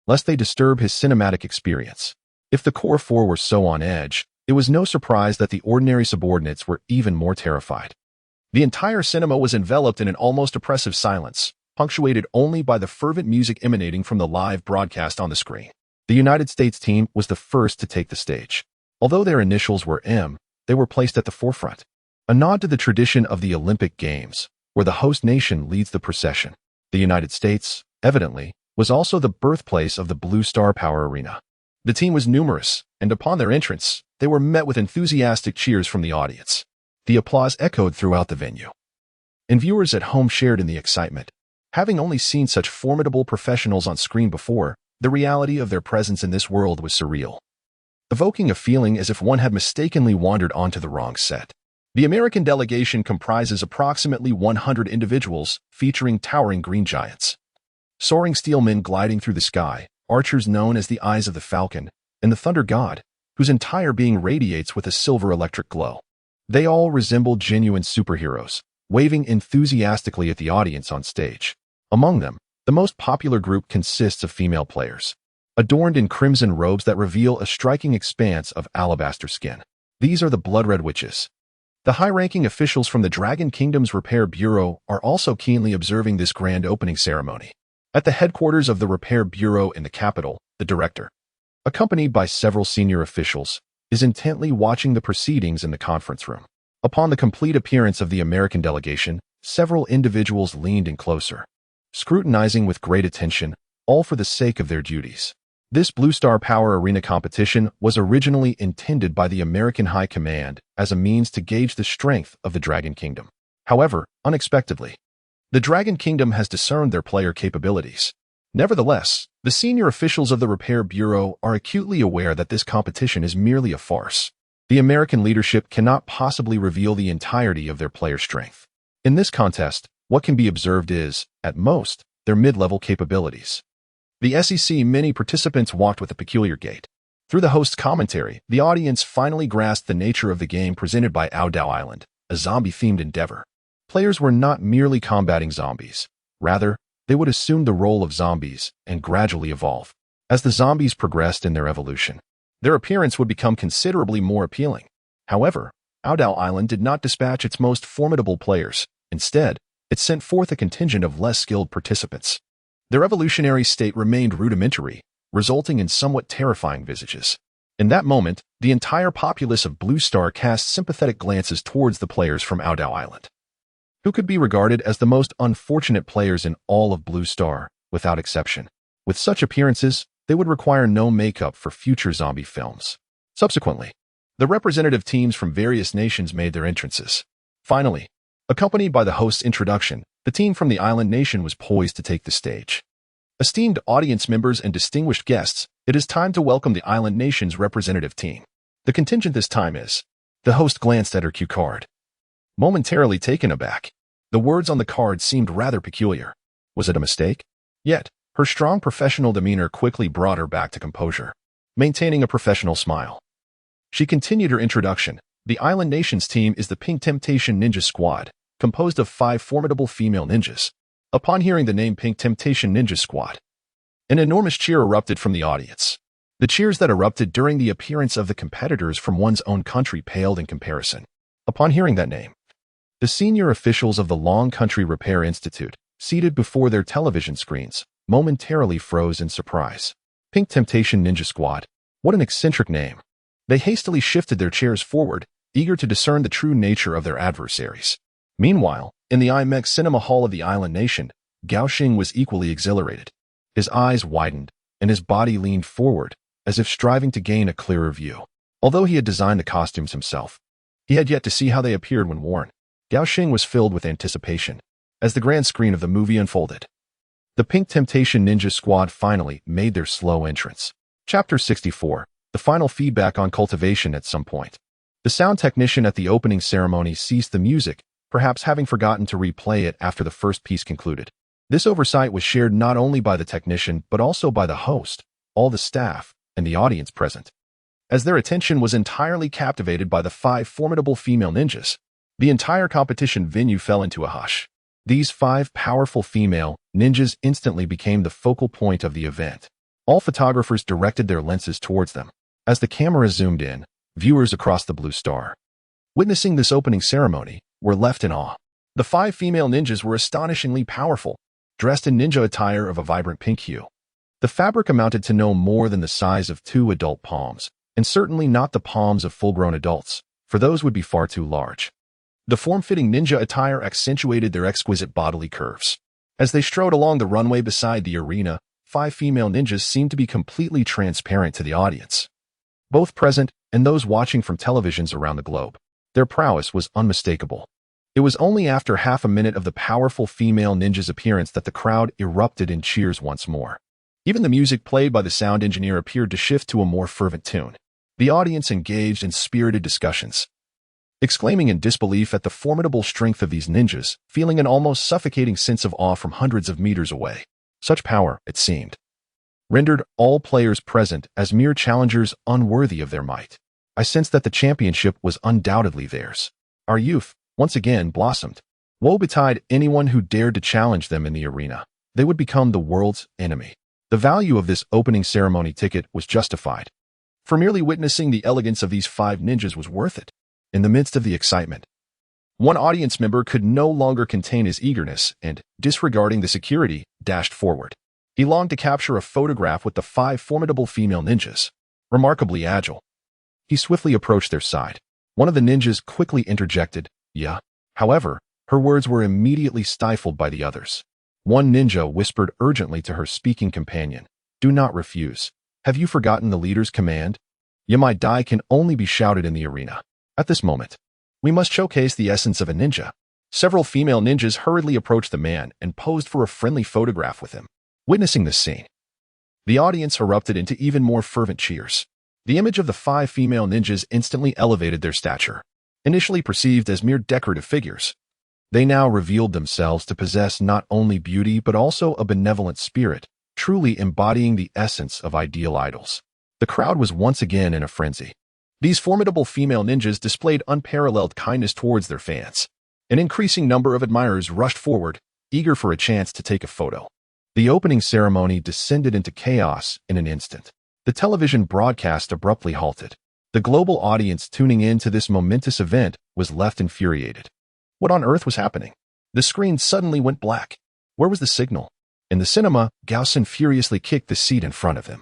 lest they disturb his cinematic experience. If the core 4 were so on edge, it was no surprise that the ordinary subordinates were even more terrified. The entire cinema was enveloped in an almost oppressive silence, punctuated only by the fervent music emanating from the live broadcast on the screen. The United States team was the first to take the stage. Although their initials were M, they were placed at the forefront, a nod to the tradition of the Olympic Games, where the host nation leads the procession. The United States, evidently, was also the birthplace of the Blue Star Power Arena. The team was numerous, and upon their entrance, they were met with enthusiastic cheers from the audience. The applause echoed throughout the venue, and viewers at home shared in the excitement. Having only seen such formidable professionals on screen before, the reality of their presence in this world was surreal, evoking a feeling as if one had mistakenly wandered onto the wrong set. The American delegation comprises approximately 100 individuals, featuring towering green giants, soaring steel men gliding through the sky, archers known as the Eyes of the Falcon, and the Thunder God, whose entire being radiates with a silver electric glow. They all resemble genuine superheroes, waving enthusiastically at the audience on stage. Among them, the most popular group consists of female players, adorned in crimson robes that reveal a striking expanse of alabaster skin. These are the Blood Red Witches. The high-ranking officials from the Dragon Kingdom's Repair Bureau are also keenly observing this grand opening ceremony. At the headquarters of the Repair Bureau in the capital, the director, accompanied by several senior officials, is intently watching the proceedings in the conference room. Upon the complete appearance of the American delegation, several individuals leaned in closer, scrutinizing with great attention, all for the sake of their duties. This Blue Star Power Arena competition was originally intended by the American High Command as a means to gauge the strength of the Dragon Kingdom. However, unexpectedly, the Dragon Kingdom has discerned their player capabilities. Nevertheless, the senior officials of the Repair Bureau are acutely aware that this competition is merely a farce. The American leadership cannot possibly reveal the entirety of their player strength. In this contest, what can be observed is, at most, their mid-level capabilities. The SEC many participants walked with a peculiar gait. Through the host's commentary, the audience finally grasped the nature of the game presented by Dao Island, a zombie-themed endeavor. Players were not merely combating zombies. Rather, they would assume the role of zombies and gradually evolve. As the zombies progressed in their evolution, their appearance would become considerably more appealing. However, Dao Island did not dispatch its most formidable players. Instead, it sent forth a contingent of less skilled participants. Their evolutionary state remained rudimentary, resulting in somewhat terrifying visages. In that moment, the entire populace of Blue Star cast sympathetic glances towards the players from Dao Island, who could be regarded as the most unfortunate players in all of Blue Star, without exception. With such appearances, they would require no makeup for future zombie films. Subsequently, the representative teams from various nations made their entrances. Finally, accompanied by the host's introduction, the team from the island nation was poised to take the stage. Esteemed audience members and distinguished guests, it is time to welcome the island nation's representative team. The contingent this time is... The host glanced at her cue card, momentarily taken aback. The words on the card seemed rather peculiar. Was it a mistake? Yet, her strong professional demeanor quickly brought her back to composure. Maintaining a professional smile, she continued her introduction. The island nation's team is the Pink Temptation Ninja Squad, composed of 5 formidable female ninjas. Upon hearing the name Pink Temptation Ninja Squad, an enormous cheer erupted from the audience. The cheers that erupted during the appearance of the competitors from one's own country paled in comparison. Upon hearing that name, the senior officials of the Long Country Repair Institute, seated before their television screens, momentarily froze in surprise. Pink Temptation Ninja Squad. What an eccentric name. They hastily shifted their chairs forward, eager to discern the true nature of their adversaries. Meanwhile, in the IMEX Cinema Hall of the Island Nation, Gao Xing was equally exhilarated. His eyes widened, and his body leaned forward, as if striving to gain a clearer view. Although he had designed the costumes himself, He had yet to see how they appeared when worn. Gao Xing was filled with anticipation as the grand screen of the movie unfolded. The Pink Temptation Ninja Squad finally made their slow entrance. Chapter 64. The final feedback on cultivation. At some point, the sound technician at the opening ceremony ceased the music, perhaps having forgotten to replay it after the first piece concluded. This oversight was shared not only by the technician but also by the host, all the staff, and the audience present. As their attention was entirely captivated by the 5 formidable female ninjas, the entire competition venue fell into a hush. These 5 powerful female ninjas instantly became the focal point of the event. All photographers directed their lenses towards them. As the camera zoomed in, viewers across the Blue Star, witnessing this opening ceremony, were left in awe. The 5 female ninjas were astonishingly powerful, dressed in ninja attire of a vibrant pink hue. The fabric amounted to no more than the size of 2 adult palms, and certainly not the palms of full-grown adults, for those would be far too large. The form-fitting ninja attire accentuated their exquisite bodily curves. As they strode along the runway beside the arena, 5 female ninjas seemed to be completely transparent to the audience, both present and those watching from televisions around the globe. Their prowess was unmistakable. It was only after half a minute of the powerful female ninja's appearance that the crowd erupted in cheers once more. Even the music played by the sound engineer appeared to shift to a more fervent tune. The audience engaged in spirited discussions, exclaiming in disbelief at the formidable strength of these ninjas, feeling an almost suffocating sense of awe from hundreds of meters away. Such power, it seemed, rendered all players present as mere challengers unworthy of their might. I sensed that the championship was undoubtedly theirs. Our youth, once again, blossomed. Woe betide anyone who dared to challenge them in the arena. They would become the world's enemy. The value of this opening ceremony ticket was justified, for merely witnessing the elegance of these 5 ninjas was worth it. In the midst of the excitement, one audience member could no longer contain his eagerness and, disregarding the security, dashed forward. He longed to capture a photograph with the 5 formidable female ninjas, remarkably agile. He swiftly approached their side. One of the ninjas quickly interjected, "Yeah." However, her words were immediately stifled by the others. One ninja whispered urgently to her speaking companion, "Do not refuse. Have you forgotten the leader's command? "Ya might die" can only be shouted in the arena. At this moment, we must showcase the essence of a ninja. Several female ninjas hurriedly approached the man and posed for a friendly photograph with him. Witnessing this scene, the audience erupted into even more fervent cheers. The image of the 5 female ninjas instantly elevated their stature. Initially perceived as mere decorative figures, they now revealed themselves to possess not only beauty but also a benevolent spirit, truly embodying the essence of ideal idols. The crowd was once again in a frenzy. These formidable female ninjas displayed unparalleled kindness towards their fans. An increasing number of admirers rushed forward, eager for a chance to take a photo. The opening ceremony descended into chaos in an instant. The television broadcast abruptly halted. The global audience tuning in to this momentous event was left infuriated. What on earth was happening? The screen suddenly went black. Where was the signal? In the cinema, Gao Xing furiously kicked the seat in front of him,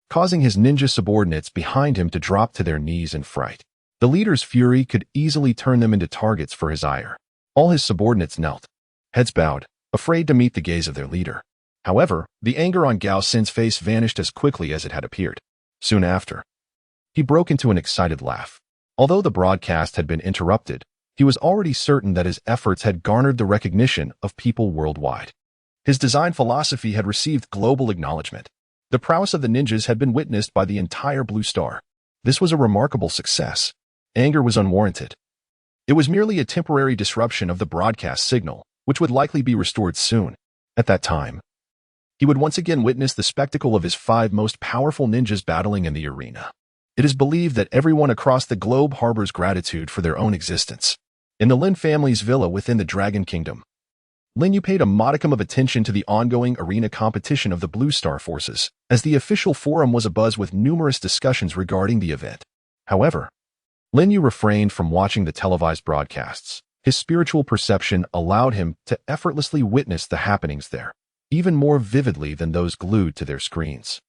causing his ninja subordinates behind him to drop to their knees in fright. The leader's fury could easily turn them into targets for his ire. All his subordinates knelt, heads bowed, afraid to meet the gaze of their leader. However, the anger on Gao Xing's face vanished as quickly as it had appeared. Soon after, he broke into an excited laugh. Although the broadcast had been interrupted, he was already certain that his efforts had garnered the recognition of people worldwide. His design philosophy had received global acknowledgement. The prowess of the ninjas had been witnessed by the entire Blue Star. This was a remarkable success. Anger was unwarranted. It was merely a temporary disruption of the broadcast signal, which would likely be restored soon. At that time, he would once again witness the spectacle of his 5 most powerful ninjas battling in the arena. It is believed that everyone across the globe harbors gratitude for their own existence. In the Lin family's villa within the Dragon Kingdom, Lin Yu paid a modicum of attention to the ongoing arena competition of the Blue Star forces, as the official forum was abuzz with numerous discussions regarding the event. However, Lin Yu refrained from watching the televised broadcasts. His spiritual perception allowed him to effortlessly witness the happenings there, even more vividly than those glued to their screens.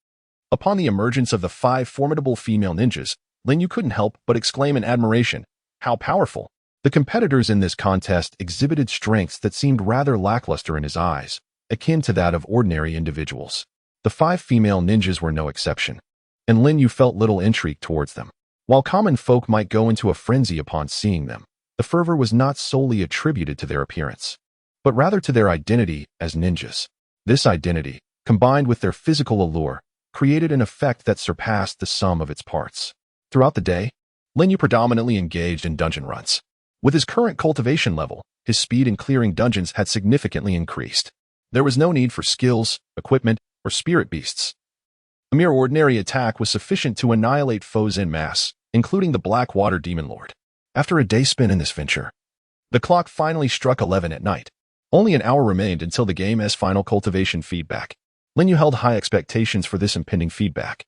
Upon the emergence of the 5 formidable female ninjas, Lin Yu couldn't help but exclaim in admiration, "How powerful!" The competitors in this contest exhibited strengths that seemed rather lackluster in his eyes, akin to that of ordinary individuals. The 5 female ninjas were no exception, and Lin Yu felt little intrigue towards them. While common folk might go into a frenzy upon seeing them, the fervor was not solely attributed to their appearance, but rather to their identity as ninjas. This identity, combined with their physical allure, created an effect that surpassed the sum of its parts. Throughout the day, Lin Yu predominantly engaged in dungeon runs. With his current cultivation level, his speed in clearing dungeons had significantly increased. There was no need for skills, equipment, or spirit beasts. A mere ordinary attack was sufficient to annihilate foes en masse, including the Blackwater Demon Lord. After a day spent in this venture, the clock finally struck 11 at night. Only an hour remained until the game's final cultivation feedback. Lin Yu held high expectations for this impending feedback.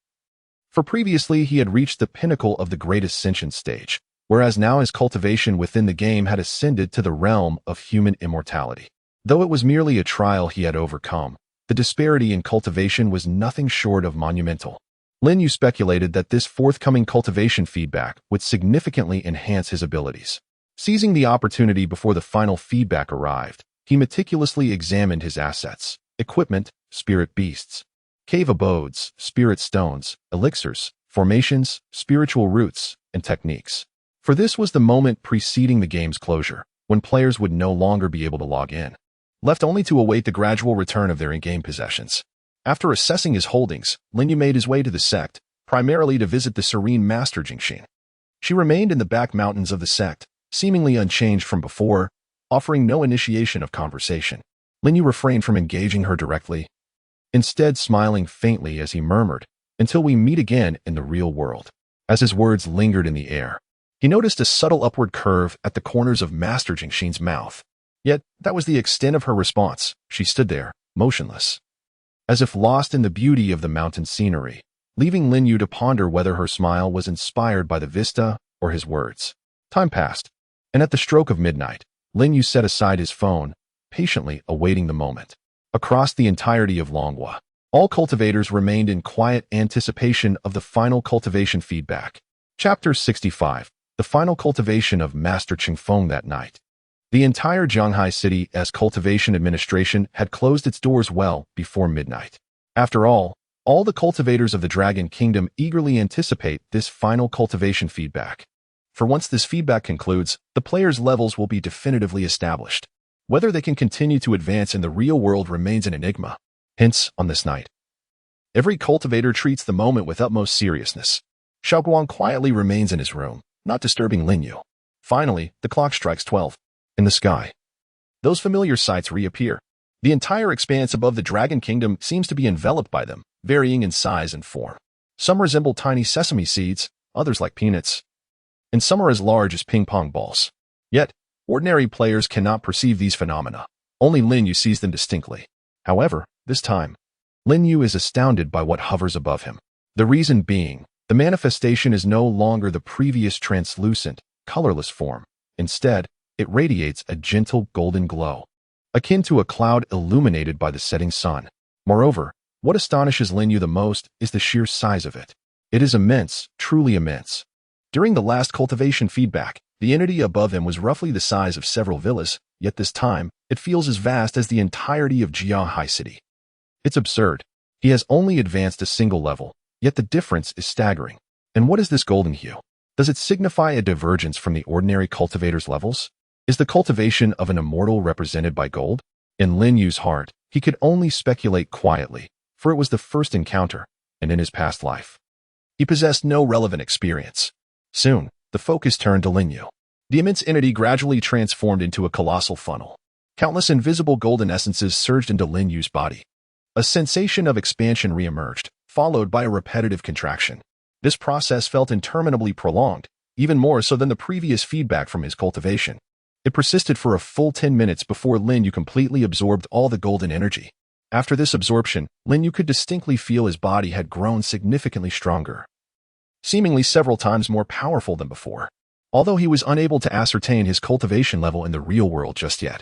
For previously he had reached the pinnacle of the Great Ascension stage, whereas now his cultivation within the game had ascended to the realm of human immortality. Though it was merely a trial he had overcome, the disparity in cultivation was nothing short of monumental. Lin Yu speculated that this forthcoming cultivation feedback would significantly enhance his abilities. Seizing the opportunity before the final feedback arrived, he meticulously examined his assets, equipment, spirit beasts, cave abodes, spirit stones, elixirs, formations, spiritual roots, and techniques. For this was the moment preceding the game's closure, when players would no longer be able to log in, left only to await the gradual return of their in-game possessions. After assessing his holdings, Lin Yu made his way to the sect, primarily to visit the Serene Master Jingxin. She remained in the back mountains of the sect, seemingly unchanged from before, offering no initiation of conversation. Lin Yu refrained from engaging her directly, instead smiling faintly as he murmured, "Until we meet again in the real world." As his words lingered in the air, he noticed a subtle upward curve at the corners of Master Jingxin's mouth. Yet, that was the extent of her response. She stood there, motionless, as if lost in the beauty of the mountain scenery, leaving Lin Yu to ponder whether her smile was inspired by the vista or his words. Time passed, and at the stroke of midnight, Lin Yu set aside his phone, patiently awaiting the moment. Across the entirety of Longhua, all cultivators remained in quiet anticipation of the final cultivation feedback. Chapter 65. The final cultivation of Master Qingfeng that night. The entire Zhanghai City's cultivation administration had closed its doors well before midnight. After all the cultivators of the Dragon Kingdom eagerly anticipate this final cultivation feedback. For once this feedback concludes, the players' levels will be definitively established. Whether they can continue to advance in the real world remains an enigma. Hence, on this night, every cultivator treats the moment with utmost seriousness. Xiaoguang quietly remains in his room, not disturbing Lin Yu. Finally, the clock strikes 12. In the sky, those familiar sights reappear. The entire expanse above the Dragon Kingdom seems to be enveloped by them, varying in size and form. Some resemble tiny sesame seeds, others like peanuts, and some are as large as ping-pong balls. Yet, ordinary players cannot perceive these phenomena. Only Lin Yu sees them distinctly. However, this time, Lin Yu is astounded by what hovers above him. The reason being, the manifestation is no longer the previous translucent, colorless form. Instead, it radiates a gentle golden glow, akin to a cloud illuminated by the setting sun. Moreover, what astonishes Lin Yu the most is the sheer size of it. It is immense, truly immense. During the last cultivation feedback, the entity above him was roughly the size of several villas, yet this time, it feels as vast as the entirety of Zhanghai City. It's absurd. He has only advanced a single level, yet the difference is staggering. And what is this golden hue? Does it signify a divergence from the ordinary cultivator's levels? Is the cultivation of an immortal represented by gold? In Lin Yu's heart, he could only speculate quietly, for it was the first encounter, and in his past life, he possessed no relevant experience. Soon, the focus turned to Lin Yu. The immense entity gradually transformed into a colossal funnel. Countless invisible golden essences surged into Lin Yu's body. A sensation of expansion reemerged, followed by a repetitive contraction. This process felt interminably prolonged, even more so than the previous feedback from his cultivation. It persisted for a full 10 minutes before Lin Yu completely absorbed all the golden energy. After this absorption, Lin Yu could distinctly feel his body had grown significantly stronger, seemingly several times more powerful than before. Although he was unable to ascertain his cultivation level in the real world just yet,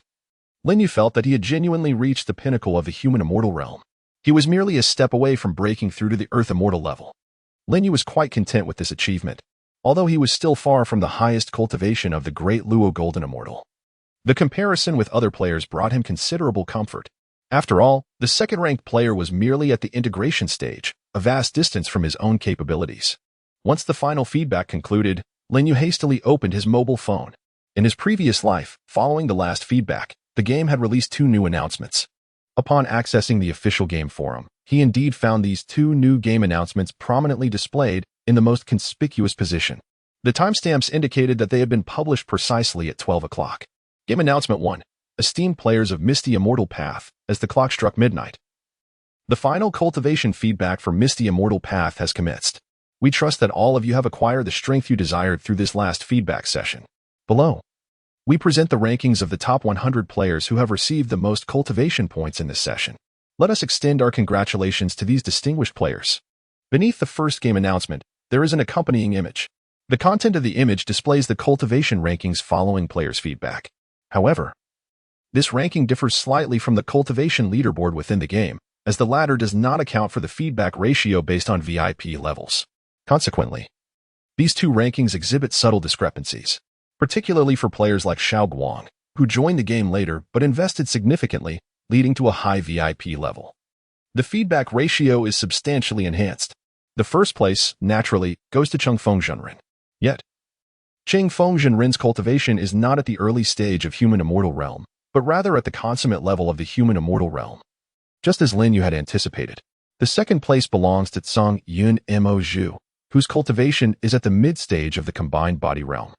Lin Yu felt that he had genuinely reached the pinnacle of the human immortal realm. He was merely a step away from breaking through to the earth immortal level. Lin Yu was quite content with this achievement, although he was still far from the highest cultivation of the Great Luo Golden Immortal. The comparison with other players brought him considerable comfort. After all, the second-ranked player was merely at the integration stage, a vast distance from his own capabilities. Once the final feedback concluded, Lin Yu hastily opened his mobile phone. In his previous life, following the last feedback, the game had released 2 new announcements. Upon accessing the official game forum, he indeed found these 2 new game announcements prominently displayed in the most conspicuous position. The timestamps indicated that they had been published precisely at 12 o'clock. Game Announcement 1. Esteemed players of Misty Immortal Path, as the clock struck midnight. The final cultivation feedback for Misty Immortal Path has commenced. We trust that all of you have acquired the strength you desired through this last feedback session. Below, we present the rankings of the top 100 players who have received the most cultivation points in this session. Let us extend our congratulations to these distinguished players. Beneath the first game announcement, there is an accompanying image. The content of the image displays the cultivation rankings following players' feedback. However, this ranking differs slightly from the cultivation leaderboard within the game, as the latter does not account for the feedback ratio based on VIP levels. Consequently, these 2 rankings exhibit subtle discrepancies, particularly for players like Xiao Guang, who joined the game later but invested significantly, leading to a high VIP level. The feedback ratio is substantially enhanced. The first place, naturally, goes to Chengfeng Zhenren. Yet, Chengfeng Zhenren's cultivation is not at the early stage of human immortal realm, but rather at the consummate level of the human immortal realm. Just as Lin Yu had anticipated, the second place belongs to Tsang Yun Mo Zhu, whose cultivation is at the mid-stage of the combined body realm.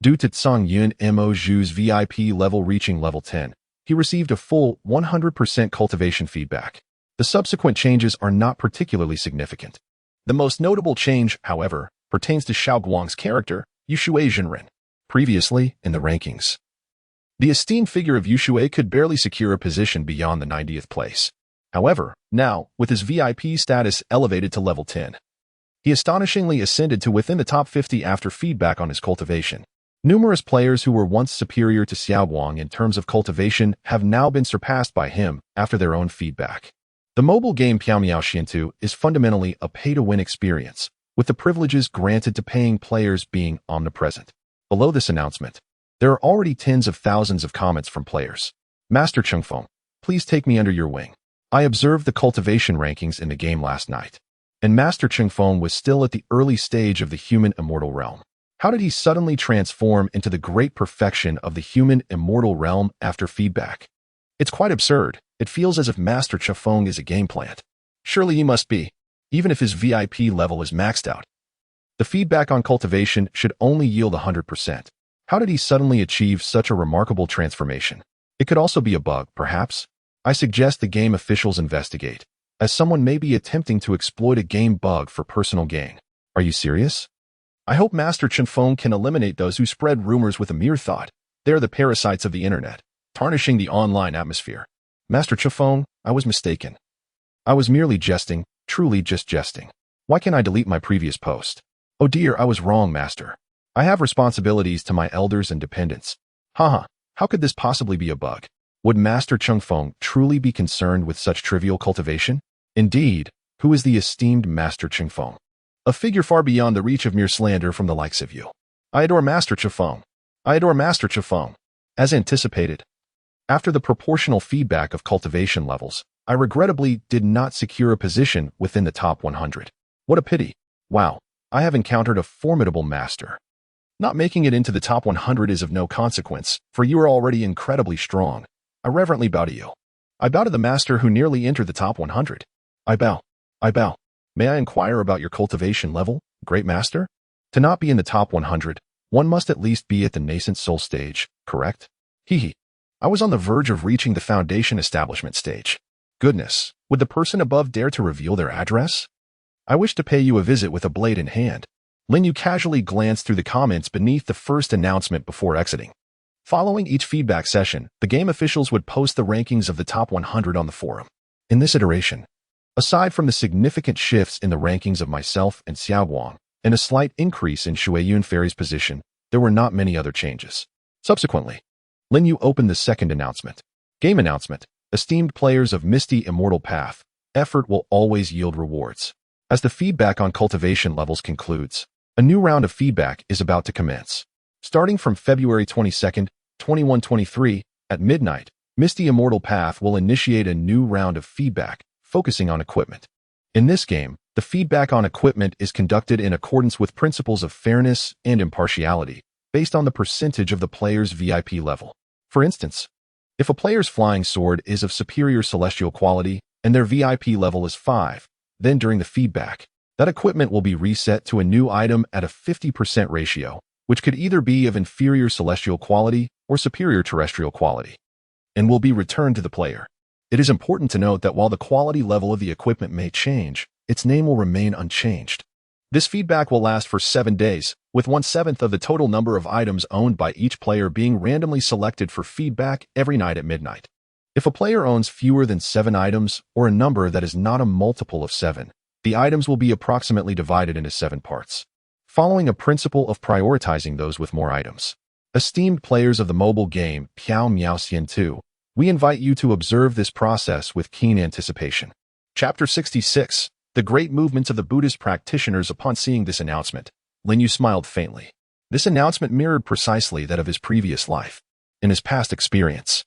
Due to Tsang Yun Mo Zhu's VIP level reaching level 10, he received a full 100% cultivation feedback. The subsequent changes are not particularly significant. The most notable change, however, pertains to Xiao Guang's character, Yushui Zhenren. Previously, in the rankings, the esteemed figure of Yushui could barely secure a position beyond the 90th place. However, now, with his VIP status elevated to level 10, he astonishingly ascended to within the top 50 after feedback on his cultivation. Numerous players who were once superior to Xiao Guang in terms of cultivation have now been surpassed by him after their own feedback. The mobile game Piaomiao Xiantu is fundamentally a pay-to-win experience, with the privileges granted to paying players being omnipresent. Below this announcement, there are already tens of thousands of comments from players. Master Chengfeng, please take me under your wing. I observed the cultivation rankings in the game last night, and Master Chengfeng was still at the early stage of the human immortal realm. How did he suddenly transform into the great perfection of the human immortal realm after feedback? It's quite absurd. It feels as if Master Chengfeng is a game plant. Surely he must be, even if his VIP level is maxed out. The feedback on cultivation should only yield 100%. How did he suddenly achieve such a remarkable transformation? It could also be a bug, perhaps. I suggest the game officials investigate, as someone may be attempting to exploit a game bug for personal gain. Are you serious? I hope Master Chengfeng can eliminate those who spread rumors with a mere thought. They are the parasites of the internet, tarnishing the online atmosphere. Master Chengfeng, I was mistaken. I was merely jesting, truly just jesting. Why can't I delete my previous post? Oh dear, I was wrong, Master. I have responsibilities to my elders and dependents. Haha, how could this possibly be a bug? Would Master Chengfeng truly be concerned with such trivial cultivation? Indeed, who is the esteemed Master Chengfeng? A figure far beyond the reach of mere slander from the likes of you. I adore Master Chengfeng. I adore Master Chengfeng. As anticipated, after the proportional feedback of cultivation levels, I regrettably did not secure a position within the top 100. What a pity. Wow, I have encountered a formidable master. Not making it into the top 100 is of no consequence, for you are already incredibly strong. I reverently bow to you. I bow to the master who nearly entered the top 100. I bow. I bow. May I inquire about your cultivation level, great master? To not be in the top 100, one must at least be at the nascent soul stage, correct? Hee. I was on the verge of reaching the foundation establishment stage. Goodness, would the person above dare to reveal their address? I wish to pay you a visit with a blade in hand. Lin Yu casually glanced through the comments beneath the first announcement before exiting. Following each feedback session, the game officials would post the rankings of the top 100 on the forum. In this iteration, aside from the significant shifts in the rankings of myself and Xiao Guang, and a slight increase in Shui Yun Fairy's position, there were not many other changes. Subsequently, Lin Yu opened the second announcement. Game announcement. Esteemed players of Misty Immortal Path, effort will always yield rewards. As the feedback on cultivation levels concludes, a new round of feedback is about to commence. Starting from February 22nd, 2123, at midnight, Misty Immortal Path will initiate a new round of feedback, focusing on equipment. In this game, The feedback on equipment is conducted in accordance with principles of fairness and impartiality, based on the percentage of the player's VIP level. For instance, if a player's flying sword is of superior celestial quality and their VIP level is 5, then during the feedback, that equipment will be reset to a new item at a 50% ratio, which could either be of inferior celestial quality or superior terrestrial quality, and will be returned to the player. It is important to note that while the quality level of the equipment may change, its name will remain unchanged. This feedback will last for 7 days, with 1/7 of the total number of items owned by each player being randomly selected for feedback every night at midnight. If a player owns fewer than 7 items, or a number that is not a multiple of 7, the items will be approximately divided into 7 parts, following a principle of prioritizing those with more items. Esteemed players of the mobile game Piao Miao Xian 2, we invite you to observe this process with keen anticipation. Chapter 66. The Great Movements of the Buddhist Practitioners. Upon seeing this announcement, Lin Yu smiled faintly. This announcement mirrored precisely that of his previous life, in his past experience.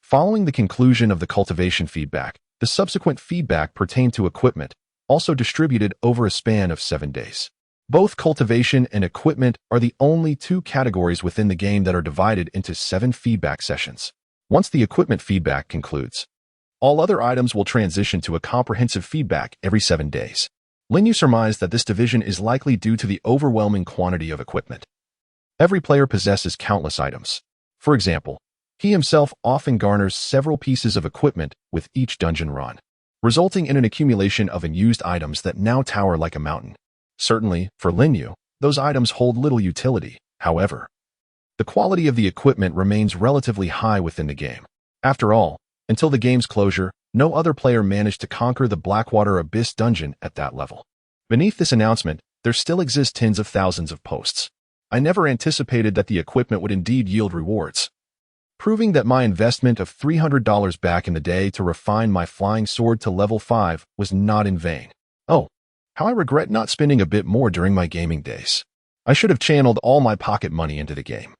Following the conclusion of the cultivation feedback, the subsequent feedback pertained to equipment, also distributed over a span of 7 days. Both cultivation and equipment are the only 2 categories within the game that are divided into 7 feedback sessions. Once the equipment feedback concludes, all other items will transition to a comprehensive feedback every 7 days. Lin Yu surmised that this division is likely due to the overwhelming quantity of equipment. Every player possesses countless items. For example, he himself often garners several pieces of equipment with each dungeon run, resulting in an accumulation of unused items that now tower like a mountain. Certainly, for Lin Yu, those items hold little utility. However, the quality of the equipment remains relatively high within the game. After all, until the game's closure, no other player managed to conquer the Blackwater Abyss dungeon at that level. Beneath this announcement, there still exist tens of thousands of posts. I never anticipated that the equipment would indeed yield rewards, proving that my investment of $300 back in the day to refine my flying sword to level 5 was not in vain. Oh, how I regret not spending a bit more during my gaming days. I should have channeled all my pocket money into the game,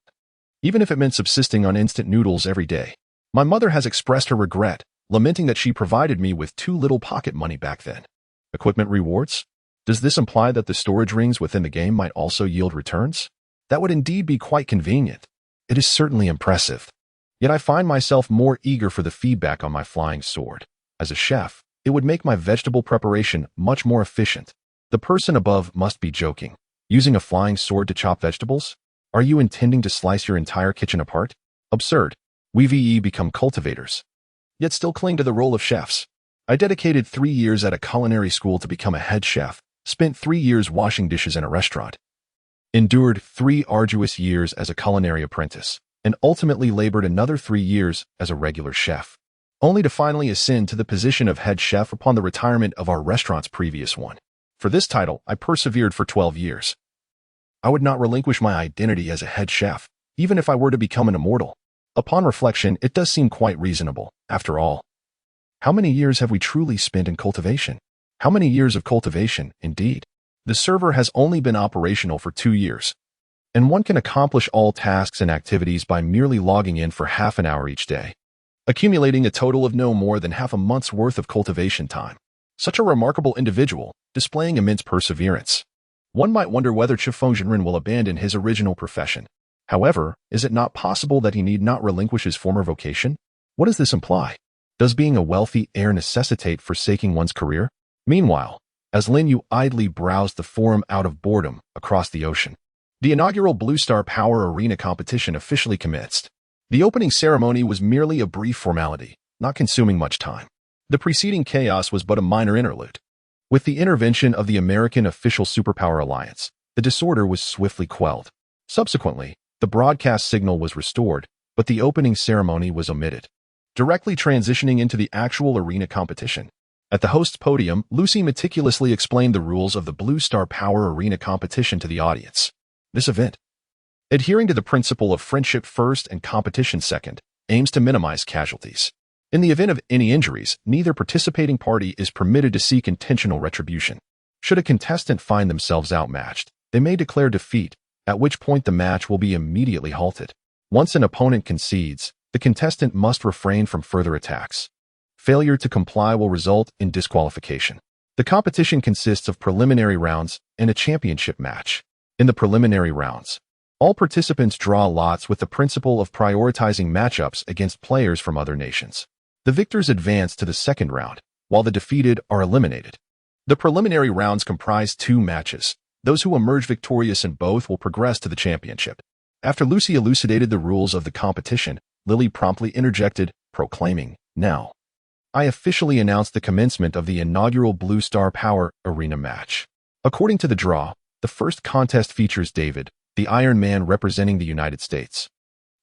even if it meant subsisting on instant noodles every day. My mother has expressed her regret, lamenting that she provided me with too little pocket money back then. Equipment rewards? Does this imply that the storage rings within the game might also yield returns? That would indeed be quite convenient. It is certainly impressive. Yet I find myself more eager for the feedback on my flying sword. As a chef, it would make my vegetable preparation much more efficient. The person above must be joking. Using a flying sword to chop vegetables? Are you intending to slice your entire kitchen apart? Absurd. We VE become cultivators, yet still cling to the role of chefs. I dedicated 3 years at a culinary school to become a head chef, spent 3 years washing dishes in a restaurant, endured 3 arduous years as a culinary apprentice, and ultimately labored another 3 years as a regular chef, only to finally ascend to the position of head chef upon the retirement of our restaurant's previous one. For this title, I persevered for 12 years. I would not relinquish my identity as a head chef, even if I were to become an immortal. Upon reflection, it does seem quite reasonable. After all, how many years have we truly spent in cultivation? How many years of cultivation, indeed? The server has only been operational for 2 years, and one can accomplish all tasks and activities by merely logging in for half an hour each day, accumulating a total of no more than half a month's worth of cultivation time. Such a remarkable individual, displaying immense perseverance. One might wonder whether Chifeng will abandon his original profession. However, is it not possible that he need not relinquish his former vocation? What does this imply? Does being a wealthy heir necessitate forsaking one's career? Meanwhile, as Lin Yu idly browsed the forum out of boredom across the ocean, the inaugural Blue Star Power Arena competition officially commenced. The opening ceremony was merely a brief formality, not consuming much time. The preceding chaos was but a minor interlude. With the intervention of the American Official Superpower Alliance, the disorder was swiftly quelled. Subsequently, the broadcast signal was restored, but the opening ceremony was omitted, directly transitioning into the actual arena competition. At the host's podium, Lucy meticulously explained the rules of the Blue Star Power Arena competition to the audience. This event, adhering to the principle of friendship first and competition second, aims to minimize casualties. In the event of any injuries, neither participating party is permitted to seek intentional retribution. Should a contestant find themselves outmatched, they may declare defeat, at which point the match will be immediately halted. Once an opponent concedes, the contestant must refrain from further attacks. Failure to comply will result in disqualification. The competition consists of preliminary rounds and a championship match. In the preliminary rounds, all participants draw lots with the principle of prioritizing matchups against players from other nations. The victors advance to the second round, while the defeated are eliminated. The preliminary rounds comprise 2 matches. Those who emerge victorious in both will progress to the championship. After Lucy elucidated the rules of the competition, Lily promptly interjected, proclaiming, "Now, I officially announce the commencement of the inaugural Blue Star Power Arena match." According to the draw, the first contest features David, the Iron Man representing the United States,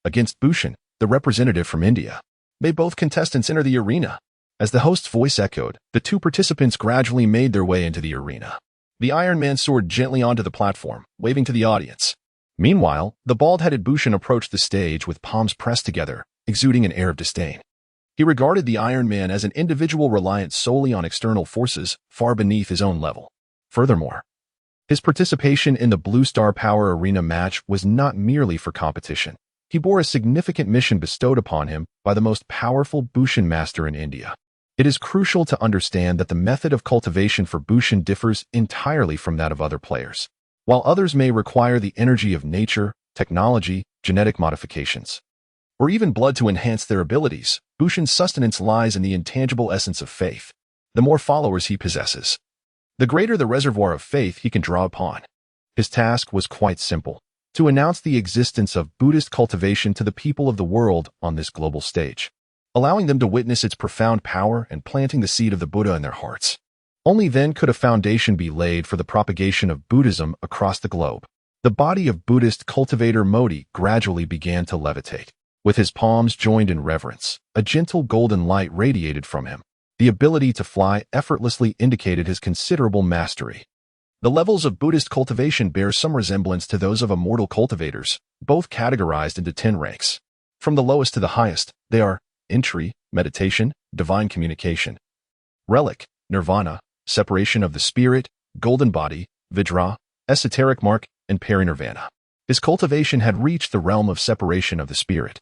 against Bhushan, the representative from India. May both contestants enter the arena? As the host's voice echoed, the 2 participants gradually made their way into the arena. The Iron Man soared gently onto the platform, waving to the audience. Meanwhile, the bald-headed Bhushan approached the stage with palms pressed together, exuding an air of disdain. He regarded the Iron Man as an individual reliant solely on external forces, far beneath his own level. Furthermore, his participation in the Blue Star Power Arena match was not merely for competition. He bore a significant mission bestowed upon him by the most powerful Bhushan master in India. It is crucial to understand that the method of cultivation for Bhushan differs entirely from that of other players. While others may require the energy of nature, technology, genetic modifications, or even blood to enhance their abilities, Bhushan's sustenance lies in the intangible essence of faith. The more followers he possesses, the greater the reservoir of faith he can draw upon. His task was quite simple: to announce the existence of Buddhist cultivation to the people of the world on this global stage, allowing them to witness its profound power and planting the seed of the Buddha in their hearts. Only then could a foundation be laid for the propagation of Buddhism across the globe. The body of Buddhist cultivator Modi gradually began to levitate. With his palms joined in reverence, a gentle golden light radiated from him. The ability to fly effortlessly indicated his considerable mastery. The levels of Buddhist cultivation bear some resemblance to those of Immortal cultivators, both categorized into 10 ranks. From the lowest to the highest, they are entry, meditation, divine communication, relic, nirvana, separation of the spirit, golden body, vidra, esoteric mark, and parinirvana. His cultivation had reached the realm of separation of the spirit,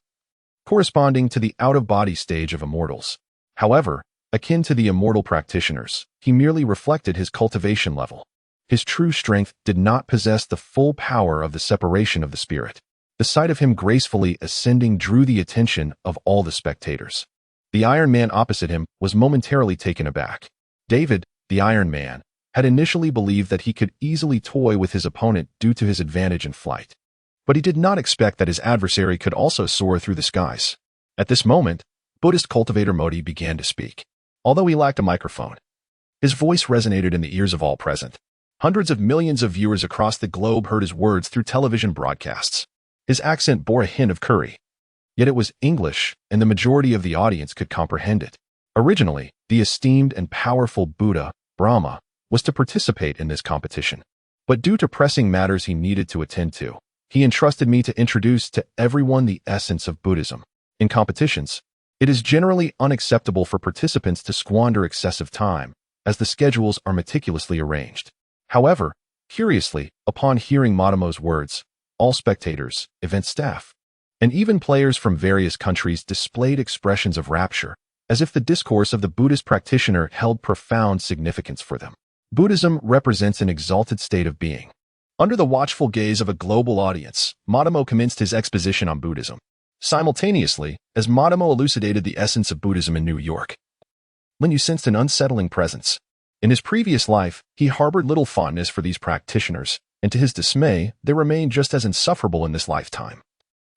corresponding to the out-of-body stage of immortals. However, akin to the immortal practitioners, he merely reflected his cultivation level. His true strength did not possess the full power of the separation of the spirit. The sight of him gracefully ascending drew the attention of all the spectators. The Iron Man opposite him was momentarily taken aback. David, the Iron Man, had initially believed that he could easily toy with his opponent due to his advantage in flight. But he did not expect that his adversary could also soar through the skies. At this moment, Buddhist cultivator Modi began to speak. Although he lacked a microphone, his voice resonated in the ears of all present. Hundreds of millions of viewers across the globe heard his words through television broadcasts. His accent bore a hint of curry, yet it was English, and the majority of the audience could comprehend it. Originally, the esteemed and powerful Buddha, Brahma, was to participate in this competition. But due to pressing matters he needed to attend to, he entrusted me to introduce to everyone the essence of Buddhism. In competitions, it is generally unacceptable for participants to squander excessive time, as the schedules are meticulously arranged. However, curiously, upon hearing Matamo's words, all spectators, event staff, and even players from various countries displayed expressions of rapture, as if the discourse of the Buddhist practitioner held profound significance for them. Buddhism represents an exalted state of being. Under the watchful gaze of a global audience, Matamo commenced his exposition on Buddhism. Simultaneously, as Matamo elucidated the essence of Buddhism in New York, Lin Yu sensed an unsettling presence. In his previous life, he harbored little fondness for these practitioners, and to his dismay, they remained just as insufferable in this lifetime,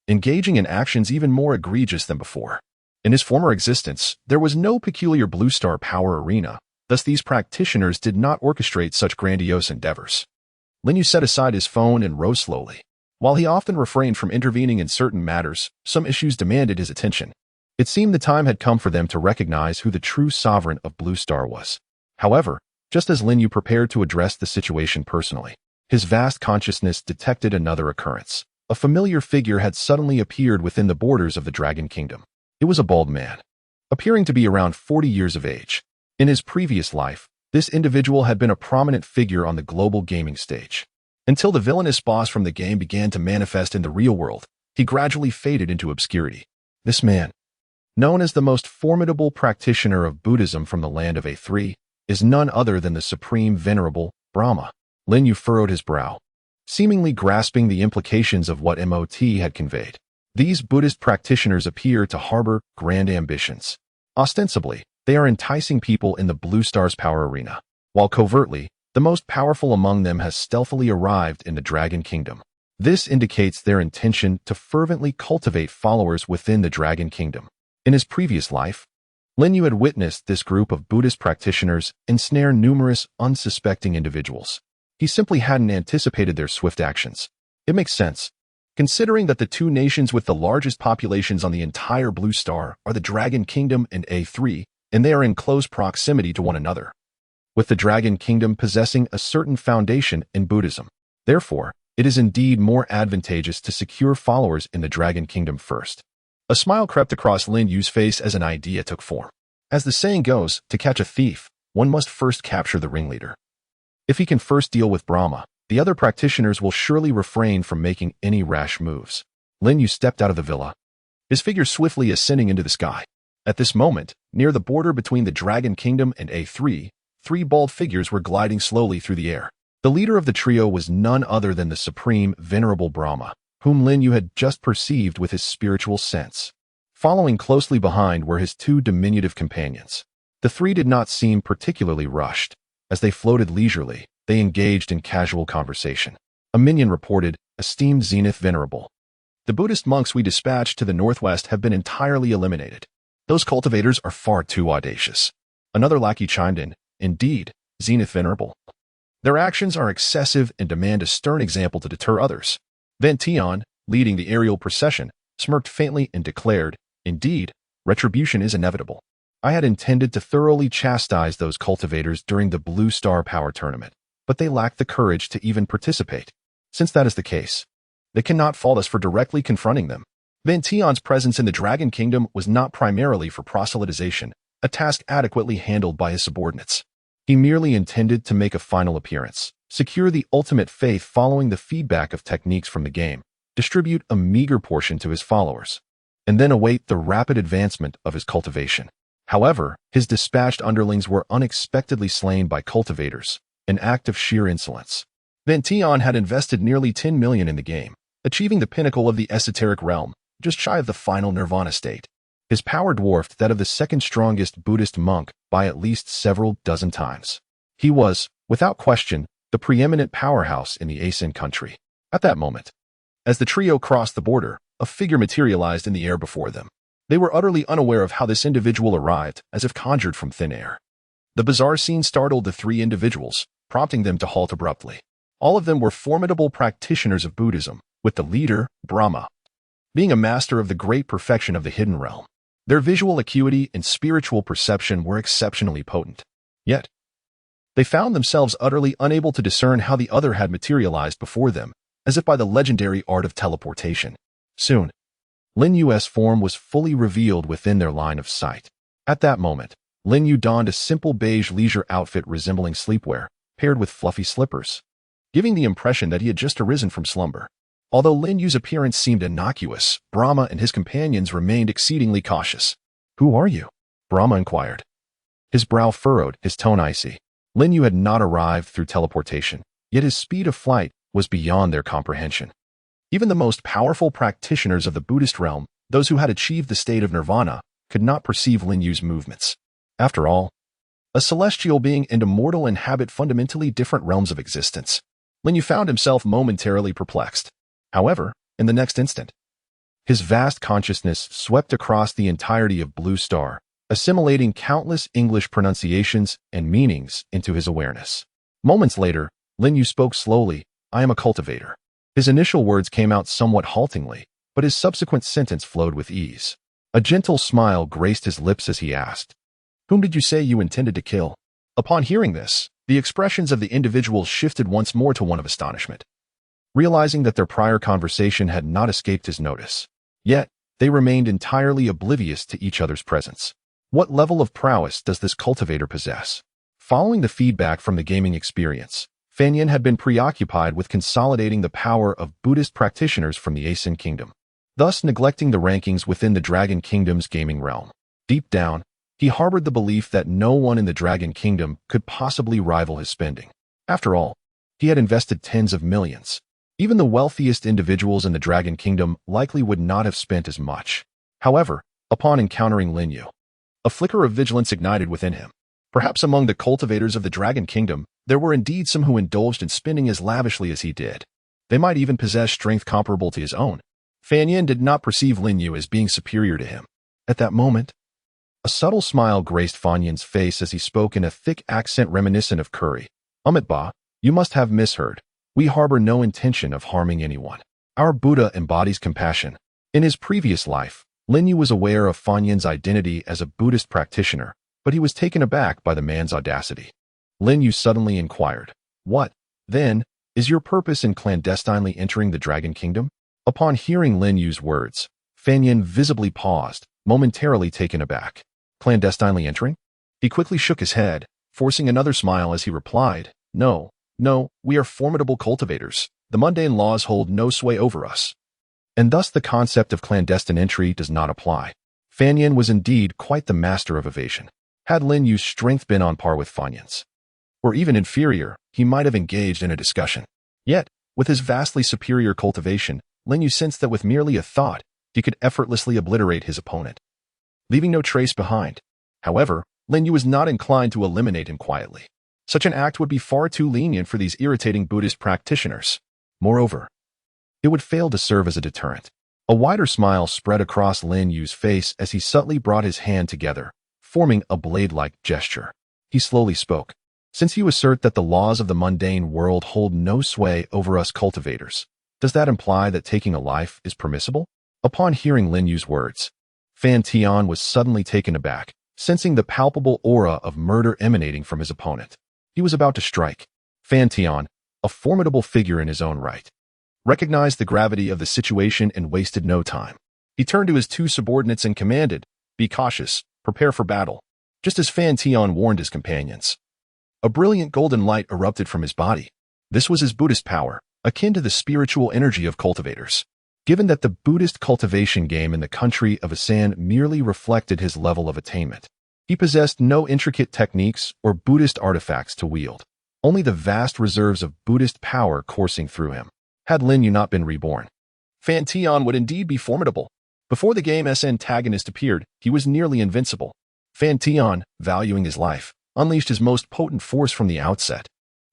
engaging in actions even more egregious than before. In his former existence, there was no peculiar Blue Star Power Arena, thus these practitioners did not orchestrate such grandiose endeavors. Lin Yu set aside his phone and rose slowly. While he often refrained from intervening in certain matters, some issues demanded his attention. It seemed the time had come for them to recognize who the true sovereign of Blue Star was. However, just as Lin Yu prepared to address the situation personally, his vast consciousness detected another occurrence. A familiar figure had suddenly appeared within the borders of the Dragon Kingdom. It was a bald man, appearing to be around 40 years of age. In his previous life, this individual had been a prominent figure on the global gaming stage. Until the villainous boss from the game began to manifest in the real world, he gradually faded into obscurity. This man, known as the most formidable practitioner of Buddhism from the land of A3, is none other than the supreme venerable Brahma. Lin Yu furrowed his brow, seemingly grasping the implications of what MOT had conveyed. These Buddhist practitioners appear to harbor grand ambitions. Ostensibly, they are enticing people in the Blue Star's power arena, while covertly, the most powerful among them has stealthily arrived in the Dragon Kingdom. This indicates their intention to fervently cultivate followers within the Dragon Kingdom. In his previous life, Lin Yu had witnessed this group of Buddhist practitioners ensnare numerous unsuspecting individuals. He simply hadn't anticipated their swift actions. It makes sense, considering that the two nations with the largest populations on the entire Blue Star are the Dragon Kingdom and A3, and they are in close proximity to one another, with the Dragon Kingdom possessing a certain foundation in Buddhism. Therefore, it is indeed more advantageous to secure followers in the Dragon Kingdom first. A smile crept across Lin Yu's face as an idea took form. As the saying goes, to catch a thief, one must first capture the ringleader. If he can first deal with Brahma, the other practitioners will surely refrain from making any rash moves. Lin Yu stepped out of the villa, his figure swiftly ascending into the sky. At this moment, near the border between the Dragon Kingdom and A3, three bald figures were gliding slowly through the air. The leader of the trio was none other than the supreme venerable Brahma, whom Lin Yu had just perceived with his spiritual sense. Following closely behind were his two diminutive companions. The three did not seem particularly rushed. As they floated leisurely, they engaged in casual conversation. A minion reported, "Esteemed Zenith Venerable, the Buddhist monks we dispatched to the northwest have been entirely eliminated. Those cultivators are far too audacious." Another lackey chimed in, "Indeed, Zenith Venerable. Their actions are excessive and demand a stern example to deter others." Van Tion, leading the aerial procession, smirked faintly and declared, "Indeed, retribution is inevitable. I had intended to thoroughly chastise those cultivators during the Blue Star Power Tournament, but they lacked the courage to even participate. Since that is the case, they cannot fault us for directly confronting them." Van Tion's presence in the Dragon Kingdom was not primarily for proselytization, a task adequately handled by his subordinates. He merely intended to make a final appearance, secure the ultimate faith following the feedback of techniques from the game, distribute a meager portion to his followers, and then await the rapid advancement of his cultivation. However, his dispatched underlings were unexpectedly slain by cultivators, an act of sheer insolence. Van Tion had invested nearly 10 million in the game, achieving the pinnacle of the esoteric realm, just shy of the final nirvana state. His power dwarfed that of the second strongest Buddhist monk by at least several dozen times. He was, without question, the preeminent powerhouse in the Asian country. At that moment, as the trio crossed the border, a figure materialized in the air before them. They were utterly unaware of how this individual arrived, as if conjured from thin air. The bizarre scene startled the three individuals, prompting them to halt abruptly. All of them were formidable practitioners of Buddhism, with the leader, Brahma, being a master of the great perfection of the hidden realm. Their visual acuity and spiritual perception were exceptionally potent. Yet, they found themselves utterly unable to discern how the other had materialized before them, as if by the legendary art of teleportation. Soon, Lin Yu's form was fully revealed within their line of sight. At that moment, Lin Yu donned a simple beige leisure outfit resembling sleepwear, paired with fluffy slippers, giving the impression that he had just arisen from slumber. Although Lin Yu's appearance seemed innocuous, Brahma and his companions remained exceedingly cautious. "Who are you?" Brahma inquired. His brow furrowed, his tone icy. Lin Yu had not arrived through teleportation, yet his speed of flight was beyond their comprehension. Even the most powerful practitioners of the Buddhist realm, those who had achieved the state of nirvana, could not perceive Lin Yu's movements. After all, a celestial being and a mortal inhabit fundamentally different realms of existence. Lin Yu found himself momentarily perplexed. However, in the next instant, his vast consciousness swept across the entirety of Blue Star, assimilating countless English pronunciations and meanings into his awareness. Moments later, Lin Yu spoke slowly, "I am a cultivator." His initial words came out somewhat haltingly, but his subsequent sentence flowed with ease. A gentle smile graced his lips as he asked, "Whom did you say you intended to kill?" Upon hearing this, the expressions of the individuals shifted once more to one of astonishment, realizing that their prior conversation had not escaped his notice. Yet, they remained entirely oblivious to each other's presence. What level of prowess does this cultivator possess? Following the feedback from the gaming experience, Fan Yin had been preoccupied with consolidating the power of Buddhist practitioners from the Asian Kingdom, thus neglecting the rankings within the Dragon Kingdom's gaming realm. Deep down, He harbored the belief that no one in the Dragon Kingdom could possibly rival his spending. After all, he had invested tens of millions. Even the wealthiest individuals in the Dragon Kingdom likely would not have spent as much. However, upon encountering Lin Yu, a flicker of vigilance ignited within him. Perhaps among the cultivators of the Dragon Kingdom, there were indeed some who indulged in spending as lavishly as he did. They might even possess strength comparable to his own. Fan Yin did not perceive Lin Yu as being superior to him. At that moment, a subtle smile graced Fan Yin's face as he spoke in a thick accent reminiscent of curry. Ba, you must have misheard. We harbor no intention of harming anyone. Our Buddha embodies compassion. In his previous life, Lin Yu was aware of Fan Yin's identity as a Buddhist practitioner, but he was taken aback by the man's audacity. Lin Yu suddenly inquired, "What, then, is your purpose in clandestinely entering the Dragon Kingdom?" Upon hearing Lin Yu's words, Fan Yin visibly paused, momentarily taken aback. Clandestinely entering? He quickly shook his head, forcing another smile as he replied, No, we are formidable cultivators. The mundane laws hold no sway over us. And thus the concept of clandestine entry does not apply. Fan Yin was indeed quite the master of evasion. Had Lin Yu's strength been on par with Fan Yin's, or even inferior, he might have engaged in a discussion. Yet, with his vastly superior cultivation, Lin Yu sensed that with merely a thought, he could effortlessly obliterate his opponent, leaving no trace behind. However, Lin Yu was not inclined to eliminate him quietly. Such an act would be far too lenient for these irritating Buddhist practitioners. Moreover, it would fail to serve as a deterrent. A wider smile spread across Lin Yu's face as he subtly brought his hand together, forming a blade-like gesture. He slowly spoke. Since you assert that the laws of the mundane world hold no sway over us cultivators, does that imply that taking a life is permissible? Upon hearing Lin Yu's words, Fan Tian was suddenly taken aback, sensing the palpable aura of murder emanating from his opponent. He was about to strike. Fan Tian, a formidable figure in his own right, recognized the gravity of the situation and wasted no time. He turned to his two subordinates and commanded, "Be cautious, prepare for battle," just as Fan Tian warned his companions. A brilliant golden light erupted from his body. This was his Buddhist power, akin to the spiritual energy of cultivators. Given that the Buddhist cultivation game in the country of Asan merely reflected his level of attainment, he possessed no intricate techniques or Buddhist artifacts to wield, only the vast reserves of Buddhist power coursing through him. Had Lin Yu not been reborn, Fan Tian would indeed be formidable. Before the game's antagonist appeared, he was nearly invincible. Fan Tian, valuing his life, unleashed his most potent force from the outset.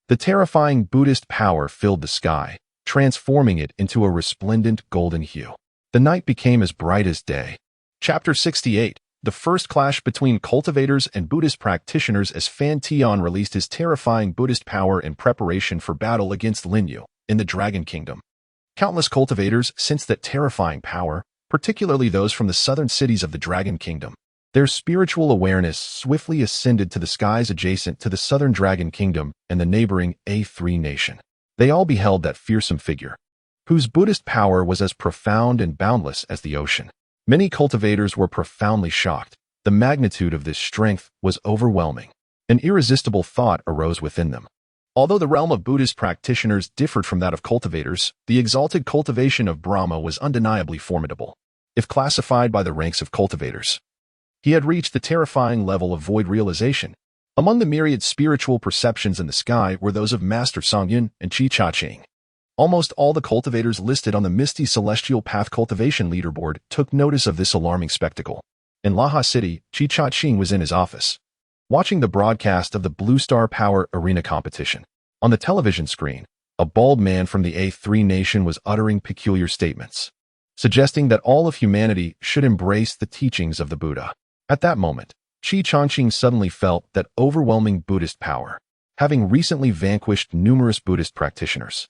The terrifying Buddhist power filled the sky, transforming it into a resplendent golden hue. The night became as bright as day. Chapter 68. The first clash between cultivators and Buddhist practitioners as Fan Tian released his terrifying Buddhist power in preparation for battle against Lin Yu in the Dragon Kingdom. Countless cultivators sensed that terrifying power, particularly those from the southern cities of the Dragon Kingdom. Their spiritual awareness swiftly ascended to the skies adjacent to the southern Dragon Kingdom and the neighboring A3 nation. They all beheld that fearsome figure, whose Buddhist power was as profound and boundless as the ocean. Many cultivators were profoundly shocked. The magnitude of this strength was overwhelming. An irresistible thought arose within them. Although the realm of Buddhist practitioners differed from that of cultivators, the exalted cultivation of Brahma was undeniably formidable. If classified by the ranks of cultivators, he had reached the terrifying level of void realization. Among the myriad spiritual perceptions in the sky were those of Master Songyun and Chi Cha Ching. Almost all the cultivators listed on the Misty Celestial Path Cultivation Leaderboard took notice of this alarming spectacle. In Laha City, Chi Cha Ching was in his office, watching the broadcast of the Blue Star Power Arena competition. On the television screen, a bald man from the A3 nation was uttering peculiar statements, suggesting that all of humanity should embrace the teachings of the Buddha. At that moment, Chi Changqing suddenly felt that overwhelming Buddhist power, having recently vanquished numerous Buddhist practitioners.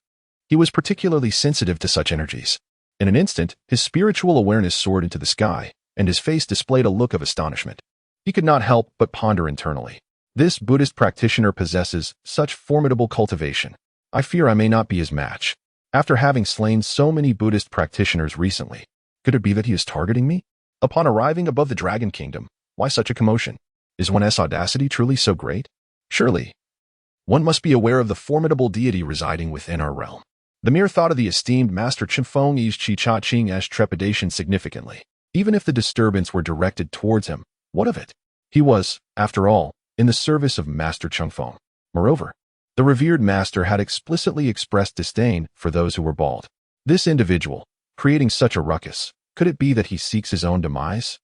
He was particularly sensitive to such energies. In an instant, his spiritual awareness soared into the sky, and his face displayed a look of astonishment. He could not help but ponder internally. This Buddhist practitioner possesses such formidable cultivation. I fear I may not be his match. After having slain so many Buddhist practitioners recently, could it be that he is targeting me? Upon arriving above the Dragon Kingdom, why such a commotion? Is one's audacity truly so great? Surely, one must be aware of the formidable deity residing within our realm. The mere thought of the esteemed Master Chimfeng eased Chi Cha Ching's trepidation significantly. Even if the disturbance were directed towards him, what of it? He was, after all, in the service of Master Chump. Moreover, the revered master had explicitly expressed disdain for those who were bald. This individual, creating such a ruckus, could it be that he seeks his own demise?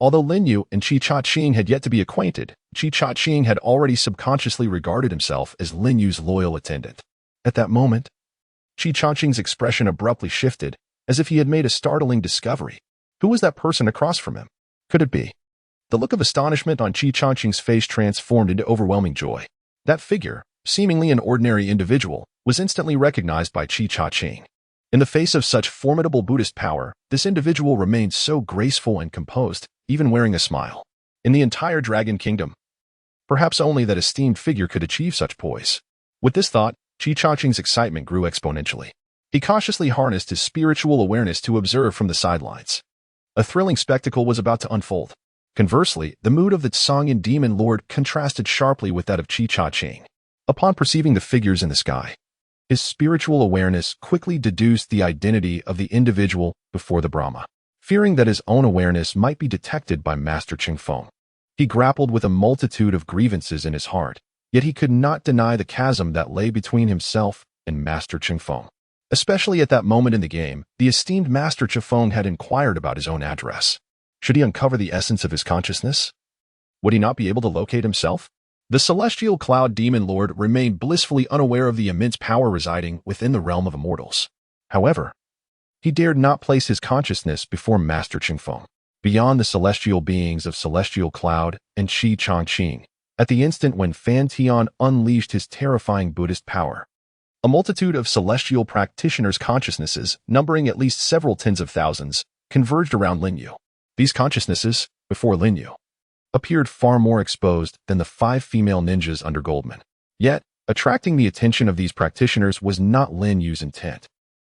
Although Lin Yu and Chi Cha-ching had yet to be acquainted, Chi Cha-ching had already subconsciously regarded himself as Lin Yu's loyal attendant. At that moment, Chi Cha-ching's expression abruptly shifted, as if he had made a startling discovery. Who was that person across from him? Could it be? The look of astonishment on Chi Cha-ching's face transformed into overwhelming joy. That figure, seemingly an ordinary individual, was instantly recognized by Chi Cha-ching. In the face of such formidable Buddhist power, this individual remained so graceful and composed, even wearing a smile. In the entire Dragon Kingdom, perhaps only that esteemed figure could achieve such poise. With this thought, Chi Cha-ching's excitement grew exponentially. He cautiously harnessed his spiritual awareness to observe from the sidelines. A thrilling spectacle was about to unfold. Conversely, the mood of the Tsangyan demon lord contrasted sharply with that of Chi Cha-ching. Upon perceiving the figures in the sky, his spiritual awareness quickly deduced the identity of the individual before the Brahma. Fearing that his own awareness might be detected by Master Ching-feng, he grappled with a multitude of grievances in his heart, yet he could not deny the chasm that lay between himself and Master Ching-feng. Especially at that moment in the game, the esteemed Master Ching-feng had inquired about his own address. Should he uncover the essence of his consciousness? Would he not be able to locate himself? The celestial cloud demon lord remained blissfully unaware of the immense power residing within the realm of immortals. However, he dared not place his consciousness before Master Ching-feng, beyond the celestial beings of Celestial Cloud and Chi Cha-ching. At the instant when Fan Tian unleashed his terrifying Buddhist power, a multitude of celestial practitioners' consciousnesses, numbering at least several tens of thousands, converged around Lin Yu. These consciousnesses, before Lin Yu, appeared far more exposed than the 5 female ninjas under Goldman. Yet, attracting the attention of these practitioners was not Lin Yu's intent.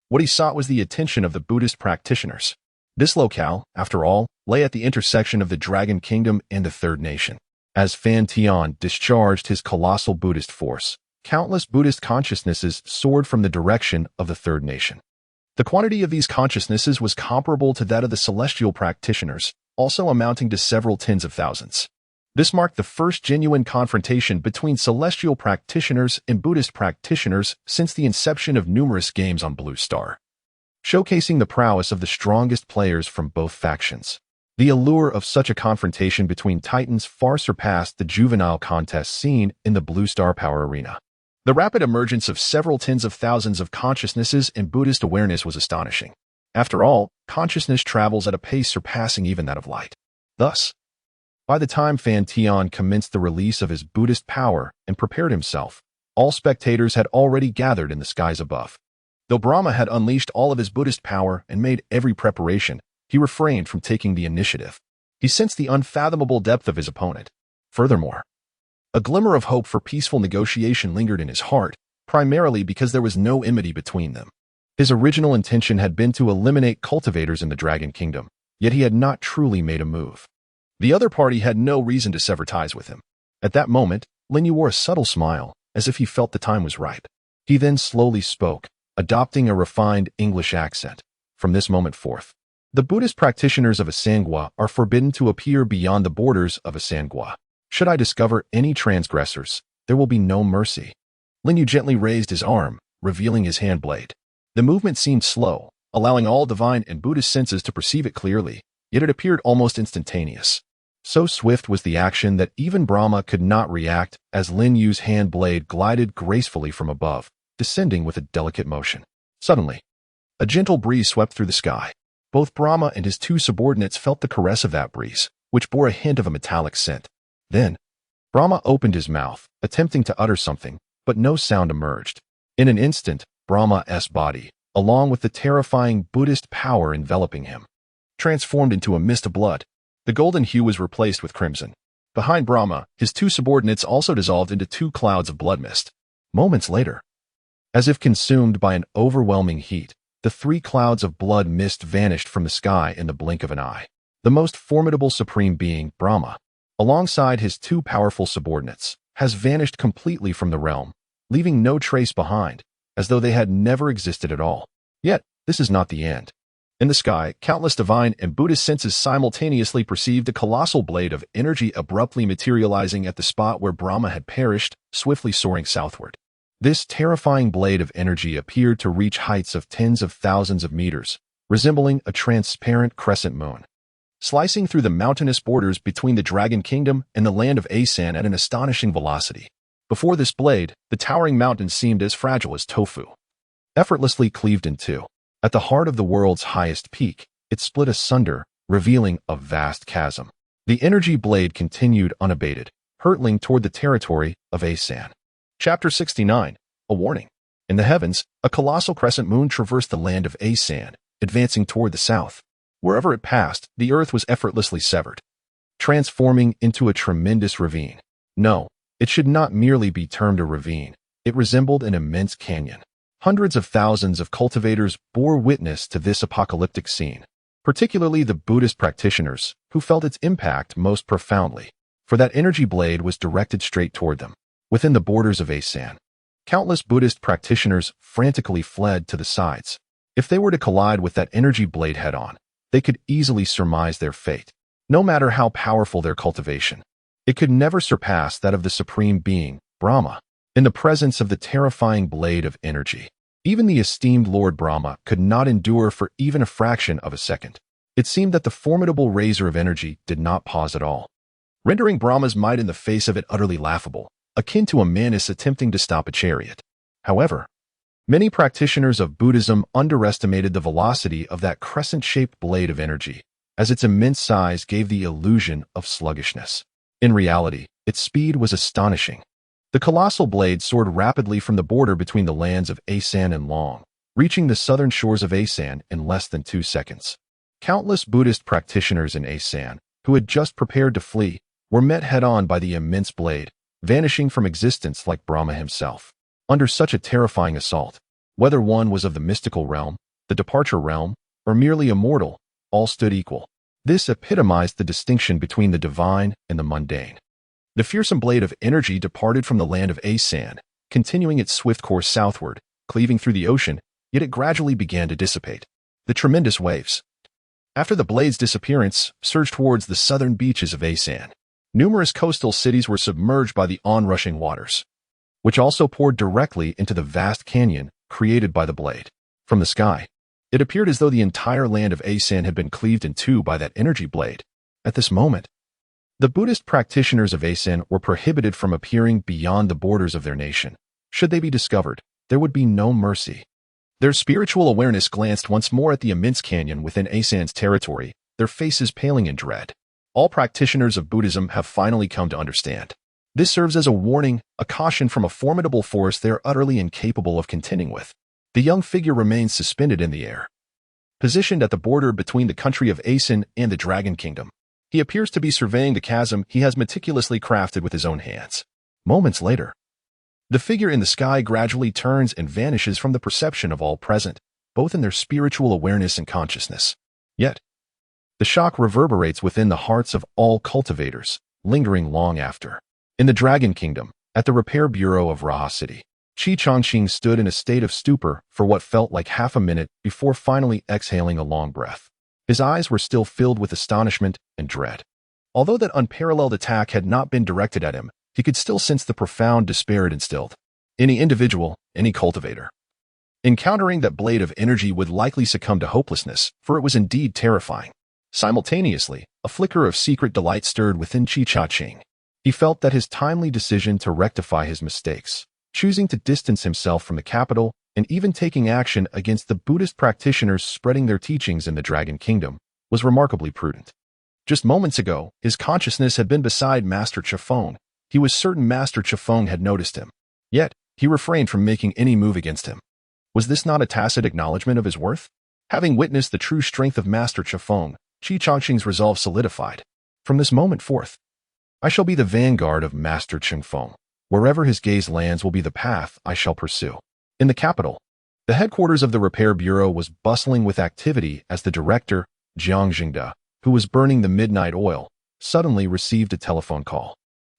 What he sought was the attention of the Buddhist practitioners. This locale, after all, lay at the intersection of the Dragon Kingdom and the Third Nation. As Fan Tian discharged his colossal Buddhist force, countless Buddhist consciousnesses soared from the direction of the Third Nation. The quantity of these consciousnesses was comparable to that of the celestial practitioners, also amounting to several tens of thousands. This marked the first genuine confrontation between celestial practitioners and Buddhist practitioners since the inception of numerous games on Blue Star, showcasing the prowess of the strongest players from both factions. The allure of such a confrontation between titans far surpassed the juvenile contests seen in the Blue Star Power Arena. The rapid emergence of several tens of thousands of consciousnesses in Buddhist awareness was astonishing. After all, consciousness travels at a pace surpassing even that of light. Thus, by the time Fan Tian commenced the release of his Buddhist power and prepared himself, all spectators had already gathered in the skies above. Though Brahma had unleashed all of his Buddhist power and made every preparation, he refrained from taking the initiative. He sensed the unfathomable depth of his opponent. Furthermore, a glimmer of hope for peaceful negotiation lingered in his heart, primarily because there was no enmity between them. His original intention had been to eliminate cultivators in the Dragon Kingdom, yet he had not truly made a move. The other party had no reason to sever ties with him. At that moment, Lin Yu wore a subtle smile, as if he felt the time was ripe. He then slowly spoke, adopting a refined English accent. From this moment forth, the Buddhist practitioners of a Sangha are forbidden to appear beyond the borders of a Sangha. Should I discover any transgressors, there will be no mercy. Lin Yu gently raised his arm, revealing his hand blade. The movement seemed slow, allowing all divine and Buddhist senses to perceive it clearly, yet it appeared almost instantaneous. So swift was the action that even Brahma could not react as Lin Yu's hand blade glided gracefully from above, descending with a delicate motion. Suddenly, a gentle breeze swept through the sky. Both Brahma and his 2 subordinates felt the caress of that breeze, which bore a hint of a metallic scent. Then, Brahma opened his mouth, attempting to utter something, but no sound emerged. In an instant, Brahma's body, along with the terrifying Buddhist power enveloping him, transformed into a mist of blood. The golden hue was replaced with crimson. Behind Brahma, his 2 subordinates also dissolved into 2 clouds of blood mist. Moments later, as if consumed by an overwhelming heat, the 3 clouds of blood mist vanished from the sky in the blink of an eye. The most formidable supreme being, Brahma, alongside his 2 powerful subordinates, has vanished completely from the realm, leaving no trace behind, as though they had never existed at all. Yet, this is not the end. In the sky, countless divine and Buddhist senses simultaneously perceived a colossal blade of energy abruptly materializing at the spot where Brahma had perished, swiftly soaring southward. This terrifying blade of energy appeared to reach heights of tens of thousands of meters, resembling a transparent crescent moon, slicing through the mountainous borders between the Dragon Kingdom and the land of Asan at an astonishing velocity. Before this blade, the towering mountain seemed as fragile as tofu, effortlessly cleaved in two. At the heart of the world's highest peak, it split asunder, revealing a vast chasm. The energy blade continued unabated, hurtling toward the territory of Asan. Chapter 69. A Warning. In the heavens, a colossal crescent moon traversed the land of Asan, advancing toward the south. Wherever it passed, the earth was effortlessly severed, transforming into a tremendous ravine. No, it should not merely be termed a ravine. It resembled an immense canyon. Hundreds of thousands of cultivators bore witness to this apocalyptic scene, particularly the Buddhist practitioners, who felt its impact most profoundly, for that energy blade was directed straight toward them. Within the borders of Asan, countless Buddhist practitioners frantically fled to the sides. If they were to collide with that energy blade head-on, they could easily surmise their fate. No matter how powerful their cultivation, it could never surpass that of the Supreme Being, Brahma, in the presence of the terrifying blade of energy. Even the esteemed Lord Brahma could not endure for even a fraction of a second. It seemed that the formidable razor of energy did not pause at all, rendering Brahma's might in the face of it utterly laughable, akin to a mantis attempting to stop a chariot. However, many practitioners of Buddhism underestimated the velocity of that crescent-shaped blade of energy, as its immense size gave the illusion of sluggishness. In reality, its speed was astonishing. The colossal blade soared rapidly from the border between the lands of Asan and Long, reaching the southern shores of Asan in less than 2 seconds. Countless Buddhist practitioners in Asan, who had just prepared to flee, were met head-on by the immense blade, vanishing from existence like Brahma himself. Under such a terrifying assault, whether one was of the mystical realm, the departure realm, or merely immortal, all stood equal. This epitomized the distinction between the divine and the mundane. The fearsome blade of energy departed from the land of Asan, continuing its swift course southward, cleaving through the ocean, yet it gradually began to dissipate. The tremendous waves, after the blade's disappearance, surged towards the southern beaches of Asan. Numerous coastal cities were submerged by the onrushing waters, which also poured directly into the vast canyon created by the blade. From the sky, it appeared as though the entire land of Asan had been cleaved in two by that energy blade. At this moment, the Buddhist practitioners of Asan were prohibited from appearing beyond the borders of their nation. Should they be discovered, there would be no mercy. Their spiritual awareness glanced once more at the immense canyon within Asan's territory, their faces paling in dread. All practitioners of Buddhism have finally come to understand. This serves as a warning, a caution from a formidable force they are utterly incapable of contending with. The young figure remains suspended in the air, positioned at the border between the country of Asan and the Dragon Kingdom. He appears to be surveying the chasm he has meticulously crafted with his own hands. Moments later, the figure in the sky gradually turns and vanishes from the perception of all present, both in their spiritual awareness and consciousness. Yet, the shock reverberates within the hearts of all cultivators, lingering long after. In the Dragon Kingdom, at the Repair Bureau of Raha City, Qi Chongqing stood in a state of stupor for what felt like half a minute before finally exhaling a long breath. His eyes were still filled with astonishment and dread. Although that unparalleled attack had not been directed at him, he could still sense the profound despair it instilled. Any individual, any cultivator, encountering that blade of energy would likely succumb to hopelessness, for it was indeed terrifying. Simultaneously, a flicker of secret delight stirred within Qi Chongqing. He felt that his timely decision to rectify his mistakes, choosing to distance himself from the capital, and even taking action against the Buddhist practitioners spreading their teachings in the Dragon Kingdom, was remarkably prudent. Just moments ago, his consciousness had been beside Master Chifeng. He was certain Master Chifeng had noticed him. Yet, he refrained from making any move against him. Was this not a tacit acknowledgement of his worth? Having witnessed the true strength of Master Chifeng, Qi Chongqing's resolve solidified. From this moment forth, I shall be the vanguard of Master Chifeng. Wherever his gaze lands will be the path I shall pursue. In the capital, the headquarters of the Repair Bureau was bustling with activity as the director, Jiang Jingda, who was burning the midnight oil, suddenly received a telephone call.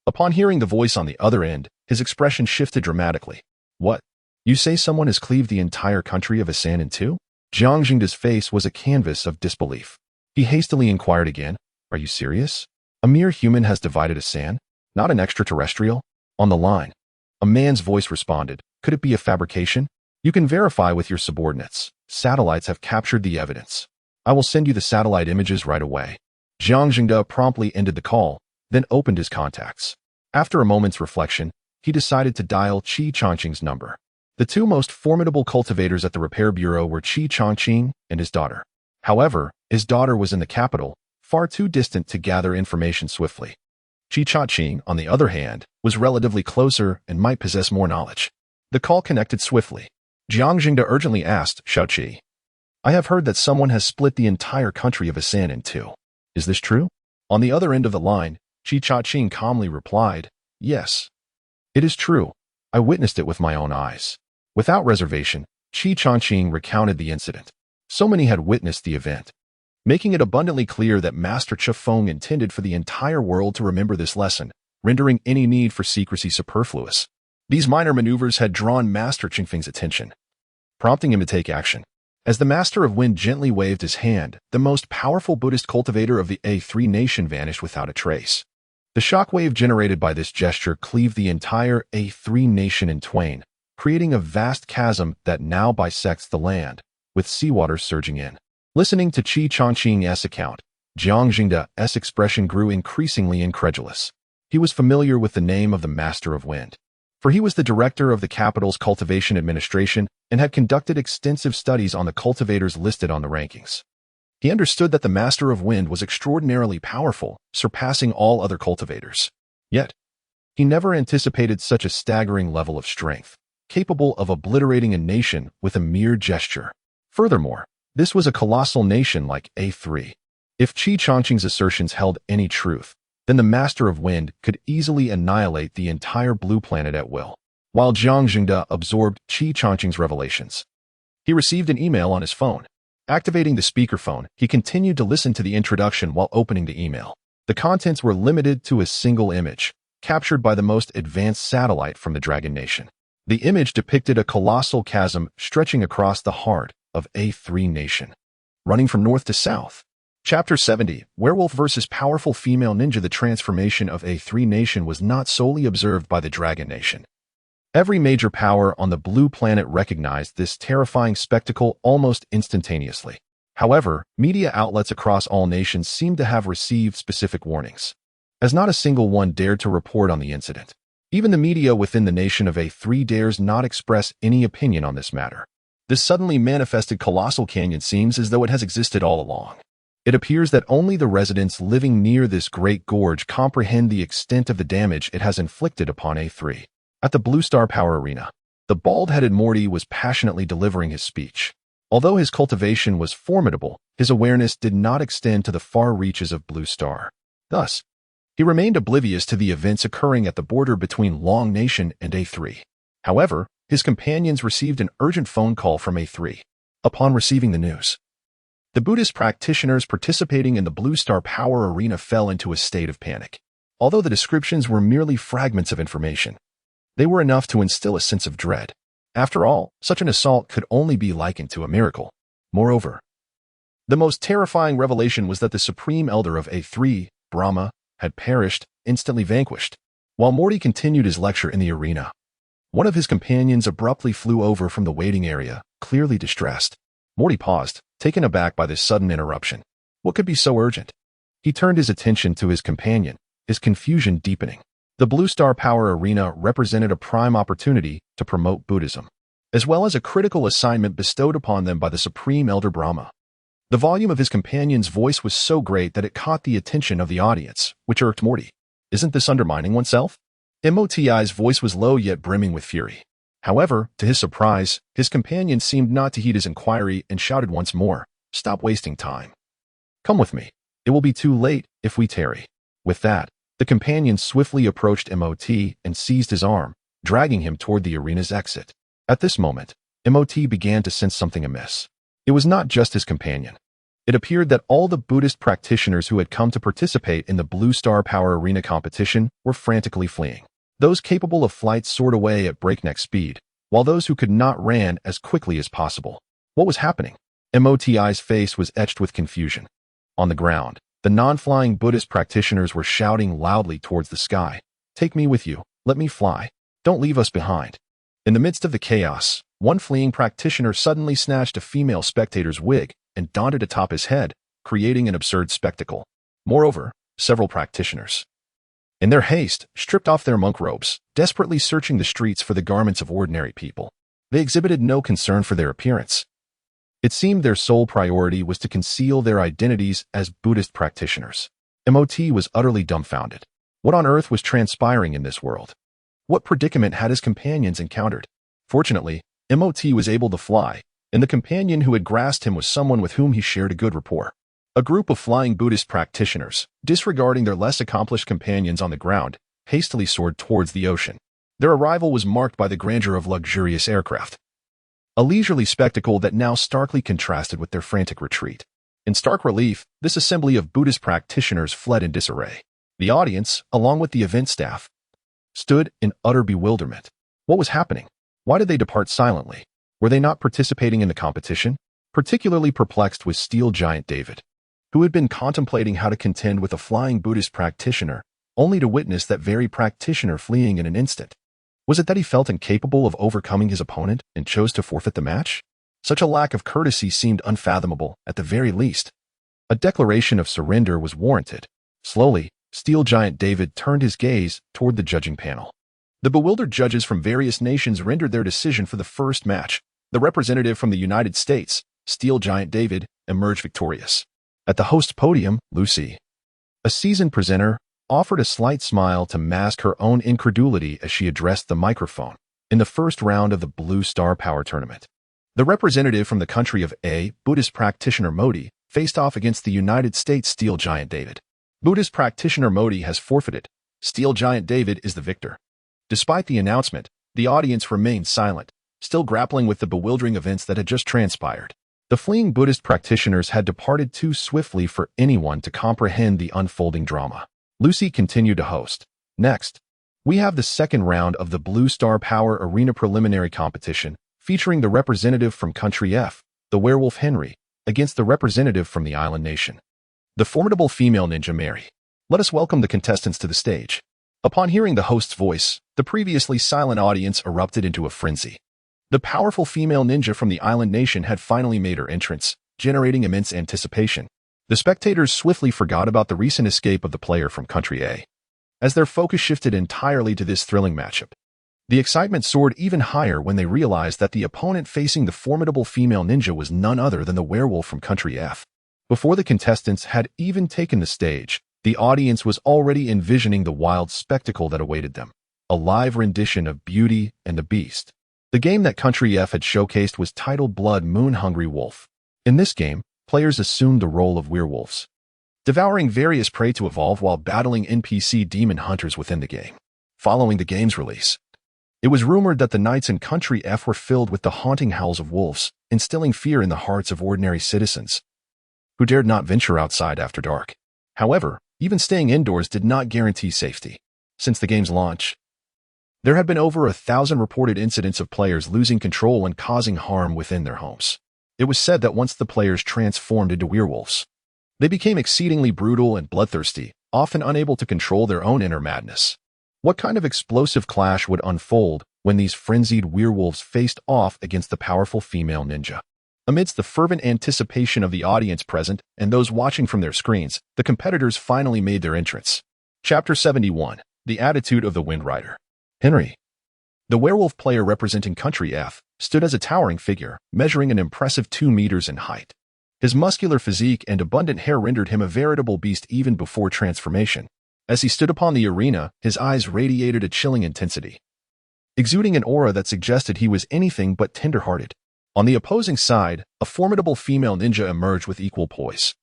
Upon hearing the voice on the other end, his expression shifted dramatically. What? You say someone has cleaved the entire country of Asan in two? Jiang Jingda's face was a canvas of disbelief. He hastily inquired again, "Are you serious? A mere human has divided a sand, not an extraterrestrial?" On the line, a man's voice responded, "Could it be a fabrication? You can verify with your subordinates. Satellites have captured the evidence. I will send you the satellite images right away." Jiang Jingda promptly ended the call, then opened his contacts. After a moment's reflection, he decided to dial Qi Changqing's number. The two most formidable cultivators at the repair bureau were Qi Changqing and his daughter. However, his daughter was in the capital, far too distant to gather information swiftly. Qi Changqing, on the other hand, was relatively closer and might possess more knowledge. The call connected swiftly. Jiang Jingda urgently asked Shao Qi, "I have heard that someone has split the entire country of Asan in two. Is this true?" On the other end of the line, Qi Changqing calmly replied, "Yes. It is true. I witnessed it with my own eyes." Without reservation, Qi Changqing recounted the incident. So many had witnessed the event, making it abundantly clear that Master Che Feng intended for the entire world to remember this lesson, rendering any need for secrecy superfluous. These minor maneuvers had drawn Master Qingfeng's attention, prompting him to take action. As the Master of Wind gently waved his hand, the most powerful Buddhist cultivator of the A3 nation vanished without a trace. The shockwave generated by this gesture cleaved the entire A3 nation in twain, creating a vast chasm that now bisects the land, with seawater surging in. Listening to Qi Changqing's account, Jiang Jingda's expression grew increasingly incredulous. He was familiar with the name of the Master of Wind, for he was the director of the capital's cultivation administration and had conducted extensive studies on the cultivators listed on the rankings. He understood that the Master of Wind was extraordinarily powerful, surpassing all other cultivators. Yet, he never anticipated such a staggering level of strength, capable of obliterating a nation with a mere gesture. Furthermore, this was a colossal nation like A3. If Qi Changqing's assertions held any truth, then the Master of Wind could easily annihilate the entire blue planet at will. While Jiang Jingda absorbed Qi Changqing's revelations, he received an email on his phone. Activating the speakerphone, he continued to listen to the introduction while opening the email. The contents were limited to a single image, captured by the most advanced satellite from the Dragon Nation. The image depicted a colossal chasm stretching across the heart of A3 nation, running from north to south. Chapter 70, Werewolf vs. Powerful Female Ninja. The transformation of A3 nation was not solely observed by the Dragon Nation. Every major power on the blue planet recognized this terrifying spectacle almost instantaneously. However, media outlets across all nations seemed to have received specific warnings, as not a single one dared to report on the incident. Even the media within the nation of A3 dares not express any opinion on this matter. This suddenly manifested colossal canyon seems as though it has existed all along. It appears that only the residents living near this great gorge comprehend the extent of the damage it has inflicted upon A3. At the Blue Star Power Arena, the bald-headed Morty was passionately delivering his speech. Although his cultivation was formidable, his awareness did not extend to the far reaches of Blue Star. Thus, he remained oblivious to the events occurring at the border between Long Nation and A3. However, his companions received an urgent phone call from A3. Upon receiving the news, the Buddhist practitioners participating in the Blue Star Power Arena fell into a state of panic. Although the descriptions were merely fragments of information, they were enough to instill a sense of dread. After all, such an assault could only be likened to a miracle. Moreover, the most terrifying revelation was that the Supreme Elder of A3, Brahma, had perished, instantly vanquished. While Morty continued his lecture in the arena, one of his companions abruptly flew over from the waiting area, clearly distressed. Morty paused, taken aback by this sudden interruption. What could be so urgent? He turned his attention to his companion, his confusion deepening. The Blue Star Power Arena represented a prime opportunity to promote Buddhism, as well as a critical assignment bestowed upon them by the Supreme Elder Brahma. The volume of his companion's voice was so great that it caught the attention of the audience, which irked Morty. Isn't this undermining oneself? Moti's voice was low yet brimming with fury. However, to his surprise, his companion seemed not to heed his inquiry and shouted once more, "Stop wasting time. Come with me. It will be too late if we tarry." With that, the companion swiftly approached Mot and seized his arm, dragging him toward the arena's exit. At this moment, Mot began to sense something amiss. It was not just his companion. It appeared that all the Buddhist practitioners who had come to participate in the Blue Star Power Arena competition were frantically fleeing. Those capable of flight soared away at breakneck speed, while those who could not ran as quickly as possible. What was happening? MOTI's face was etched with confusion. On the ground, the non-flying Buddhist practitioners were shouting loudly towards the sky. "Take me with you. Let me fly. Don't leave us behind." In the midst of the chaos, one fleeing practitioner suddenly snatched a female spectator's wig and donned it atop his head, creating an absurd spectacle. Moreover, several practitioners, in their haste, stripped off their monk robes, desperately searching the streets for the garments of ordinary people. They exhibited no concern for their appearance. It seemed their sole priority was to conceal their identities as Buddhist practitioners. MOT was utterly dumbfounded. What on earth was transpiring in this world? What predicament had his companions encountered? Fortunately, MOT was able to fly, and the companion who had grasped him was someone with whom he shared a good rapport. A group of flying Buddhist practitioners, disregarding their less accomplished companions on the ground, hastily soared towards the ocean. Their arrival was marked by the grandeur of luxurious aircraft, a leisurely spectacle that now starkly contrasted with their frantic retreat. In stark relief, this assembly of Buddhist practitioners fled in disarray. The audience, along with the event staff, stood in utter bewilderment. What was happening? Why did they depart silently? Were they not participating in the competition? Particularly perplexed was Steel Giant David, who had been contemplating how to contend with a flying Buddhist practitioner, only to witness that very practitioner fleeing in an instant. Was it that he felt incapable of overcoming his opponent and chose to forfeit the match? Such a lack of courtesy seemed unfathomable, at the very least. A declaration of surrender was warranted. Slowly, Steel Giant David turned his gaze toward the judging panel. The bewildered judges from various nations rendered their decision for the first match. The representative from the United States, Steel Giant David, emerged victorious. At the host podium, Lucy, a seasoned presenter, offered a slight smile to mask her own incredulity as she addressed the microphone. In the first round of the Blue Star Power Tournament, the representative from the country of A, Buddhist practitioner Modi, faced off against the United States Steel Giant David. Buddhist practitioner Modi has forfeited. Steel Giant David is the victor. Despite the announcement, the audience remained silent, still grappling with the bewildering events that had just transpired. The fleeing Buddhist practitioners had departed too swiftly for anyone to comprehend the unfolding drama. Lucy continued to host. Next, we have the second round of the Blue Star Power Arena Preliminary Competition, featuring the representative from Country F, the werewolf Henry, against the representative from the island nation, the formidable female ninja Mary. Let us welcome the contestants to the stage. Upon hearing the host's voice, the previously silent audience erupted into a frenzy. The powerful female ninja from the island nation had finally made her entrance, generating immense anticipation. The spectators swiftly forgot about the recent escape of the player from Country A, as their focus shifted entirely to this thrilling matchup. The excitement soared even higher when they realized that the opponent facing the formidable female ninja was none other than the werewolf from Country F. Before the contestants had even taken the stage, the audience was already envisioning the wild spectacle that awaited them, a live rendition of Beauty and the Beast. The game that Country F had showcased was titled Blood Moon Hungry Wolf. In this game, players assumed the role of werewolves, devouring various prey to evolve while battling NPC demon hunters within the game. Following the game's release, it was rumored that the nights in Country F were filled with the haunting howls of wolves, instilling fear in the hearts of ordinary citizens who dared not venture outside after dark. However, even staying indoors did not guarantee safety. Since the game's launch, there had been over 1,000 reported incidents of players losing control and causing harm within their homes. It was said that once the players transformed into werewolves, they became exceedingly brutal and bloodthirsty, often unable to control their own inner madness. What kind of explosive clash would unfold when these frenzied werewolves faced off against the powerful female ninja? Amidst the fervent anticipation of the audience present and those watching from their screens, the competitors finally made their entrance. Chapter 71. The Attitude of the Wind Rider. Henry, the werewolf player representing Country F, stood as a towering figure, measuring an impressive 2 meters in height. His muscular physique and abundant hair rendered him a veritable beast even before transformation. As he stood upon the arena, his eyes radiated a chilling intensity, exuding an aura that suggested he was anything but tender-hearted. On the opposing side, a formidable female ninja emerged with equal poise.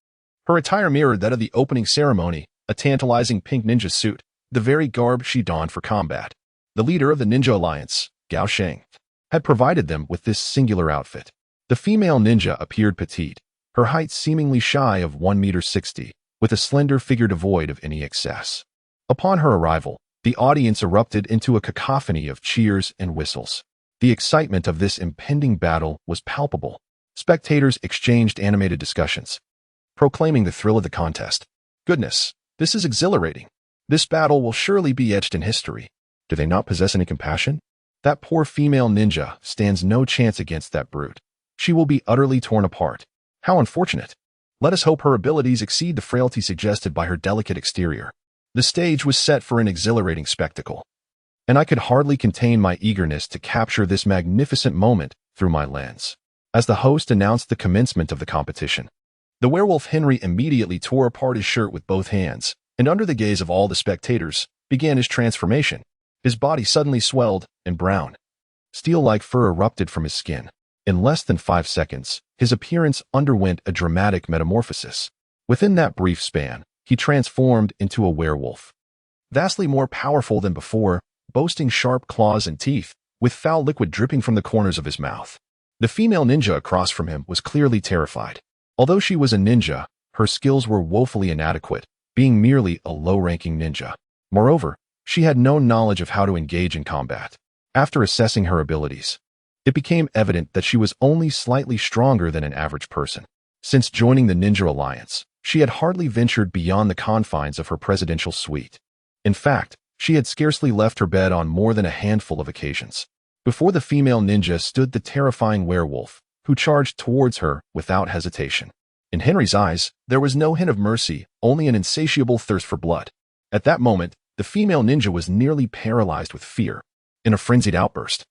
Her attire mirrored that of the opening ceremony, a tantalizing pink ninja suit, the very garb she donned for combat. The leader of the Ninja Alliance, Gao Sheng, had provided them with this singular outfit. The female ninja appeared petite, her height seemingly shy of 1.60 meters, with a slender figure devoid of any excess. Upon her arrival, the audience erupted into a cacophony of cheers and whistles. The excitement of this impending battle was palpable. Spectators exchanged animated discussions, proclaiming the thrill of the contest. Goodness, this is exhilarating. This battle will surely be etched in history. Do they not possess any compassion? That poor female ninja stands no chance against that brute. She will be utterly torn apart. How unfortunate. Let us hope her abilities exceed the frailty suggested by her delicate exterior. The stage was set for an exhilarating spectacle, and I could hardly contain my eagerness to capture this magnificent moment through my lens. As the host announced the commencement of the competition, the werewolf Henry immediately tore apart his shirt with both hands, and under the gaze of all the spectators, began his transformation. His body suddenly swelled, and brown, steel-like fur erupted from his skin. In less than 5 seconds, his appearance underwent a dramatic metamorphosis. Within that brief span, he transformed into a werewolf, vastly more powerful than before, boasting sharp claws and teeth, with foul liquid dripping from the corners of his mouth. The female ninja across from him was clearly terrified. Although she was a ninja, her skills were woefully inadequate, being merely a low-ranking ninja. Moreover, she had no knowledge of how to engage in combat. After assessing her abilities, it became evident that she was only slightly stronger than an average person. Since joining the Ninja Alliance, she had hardly ventured beyond the confines of her presidential suite. In fact, she had scarcely left her bed on more than a handful of occasions. Before the female ninja stood the terrifying werewolf, who charged towards her without hesitation. In Henry's eyes, there was no hint of mercy, only an insatiable thirst for blood. At that moment, the female ninja was nearly paralyzed with fear. In a frenzied outburst,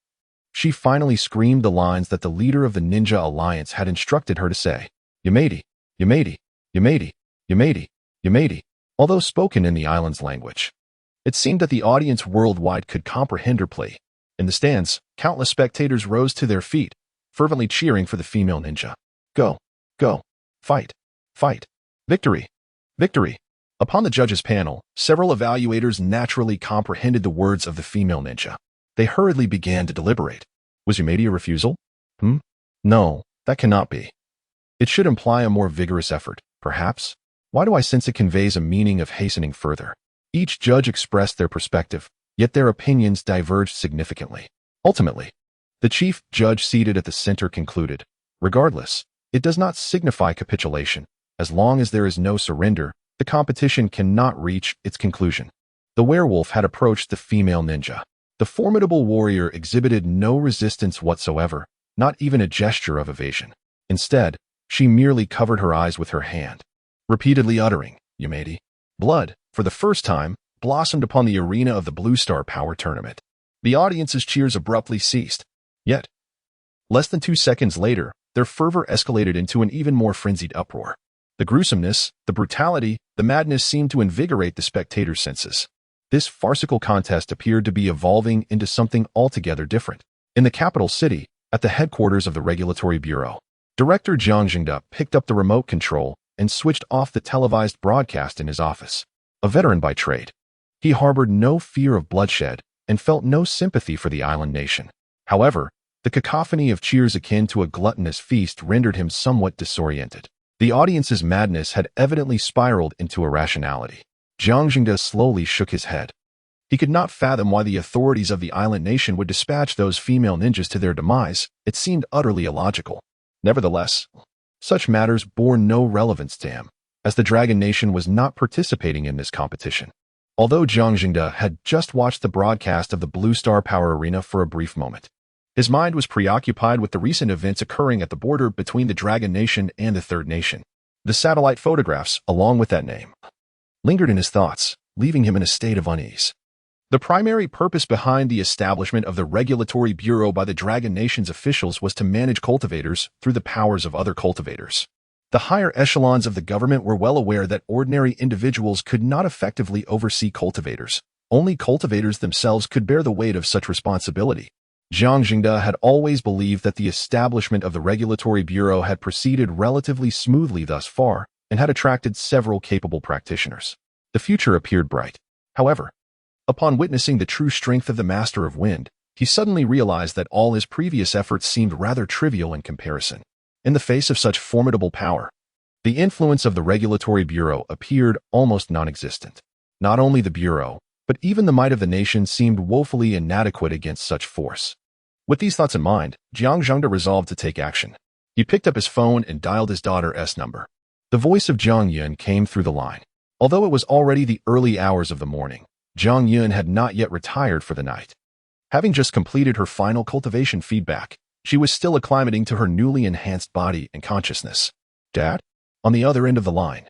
she finally screamed the lines that the leader of the Ninja Alliance had instructed her to say. Yamadi, Yamadi, Yamadi, Yamadi, Yamadi. Although spoken in the island's language, it seemed that the audience worldwide could comprehend her plea. In the stands, countless spectators rose to their feet, fervently cheering for the female ninja. Go, go, fight, fight, victory, victory. Upon the judges' panel, several evaluators naturally comprehended the words of the female ninja. They hurriedly began to deliberate. Was Yamadi a refusal? No, that cannot be. It should imply a more vigorous effort, perhaps. Why do I sense it conveys a meaning of hastening further? Each judge expressed their perspective, yet their opinions diverged significantly. Ultimately, the chief judge seated at the center concluded, regardless, it does not signify capitulation. As long as there is no surrender, the competition cannot reach its conclusion. The werewolf had approached the female ninja. The formidable warrior exhibited no resistance whatsoever, not even a gesture of evasion. Instead, she merely covered her eyes with her hand, repeatedly uttering, Yamadi. Blood, for the first time, blossomed upon the arena of the Blue Star Power Tournament. The audience's cheers abruptly ceased. Yet, less than 2 seconds later, their fervor escalated into an even more frenzied uproar. The gruesomeness, the brutality, the madness seemed to invigorate the spectators' senses. This farcical contest appeared to be evolving into something altogether different. In the capital city, at the headquarters of the Regulatory Bureau, Director Jiang Jingda picked up the remote control and switched off the televised broadcast in his office. A veteran by trade, he harbored no fear of bloodshed and felt no sympathy for the island nation. However, the cacophony of cheers akin to a gluttonous feast rendered him somewhat disoriented. The audience's madness had evidently spiraled into irrationality. Jiang Jingda slowly shook his head. He could not fathom why the authorities of the island nation would dispatch those female ninjas to their demise. It seemed utterly illogical. Nevertheless, such matters bore no relevance to him, as the Dragon Nation was not participating in this competition. Although Jiang Jingda had just watched the broadcast of the Blue Star Power Arena for a brief moment, his mind was preoccupied with the recent events occurring at the border between the Dragon Nation and the Third Nation. The satellite photographs, along with that name, lingered in his thoughts, leaving him in a state of unease. The primary purpose behind the establishment of the Regulatory Bureau by the Dragon Nation's officials was to manage cultivators through the powers of other cultivators. The higher echelons of the government were well aware that ordinary individuals could not effectively oversee cultivators. Only cultivators themselves could bear the weight of such responsibility. Jiang Jingda had always believed that the establishment of the Regulatory Bureau had proceeded relatively smoothly thus far and had attracted several capable practitioners. The future appeared bright. However, upon witnessing the true strength of the Master of Wind, he suddenly realized that all his previous efforts seemed rather trivial in comparison. In the face of such formidable power, the influence of the Regulatory Bureau appeared almost non-existent. Not only the Bureau, but even the might of the nation seemed woefully inadequate against such force. With these thoughts in mind, Jiang Jingda resolved to take action. He picked up his phone and dialed his daughter's number. The voice of Jiang Yun came through the line. Although it was already the early hours of the morning, Jiang Yun had not yet retired for the night. Having just completed her final cultivation feedback, she was still acclimating to her newly enhanced body and consciousness. "Dad?" On the other end of the line.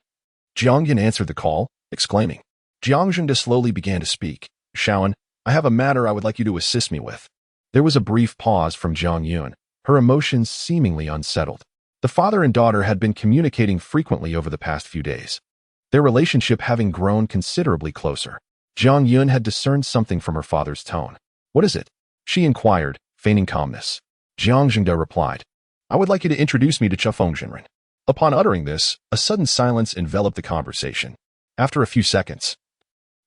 Jiang Yun answered the call, exclaiming. Jiang Zhengde slowly began to speak. "Shaoan, I have a matter I would like you to assist me with." There was a brief pause from Jiang Yun, her emotions seemingly unsettled. The father and daughter had been communicating frequently over the past few days, their relationship having grown considerably closer. Jiang Yun had discerned something from her father's tone. "What is it?" she inquired, feigning calmness. Jiang Zhengde replied, "I would like you to introduce me to Chufeng Jinren." Upon uttering this, a sudden silence enveloped the conversation. After a few seconds,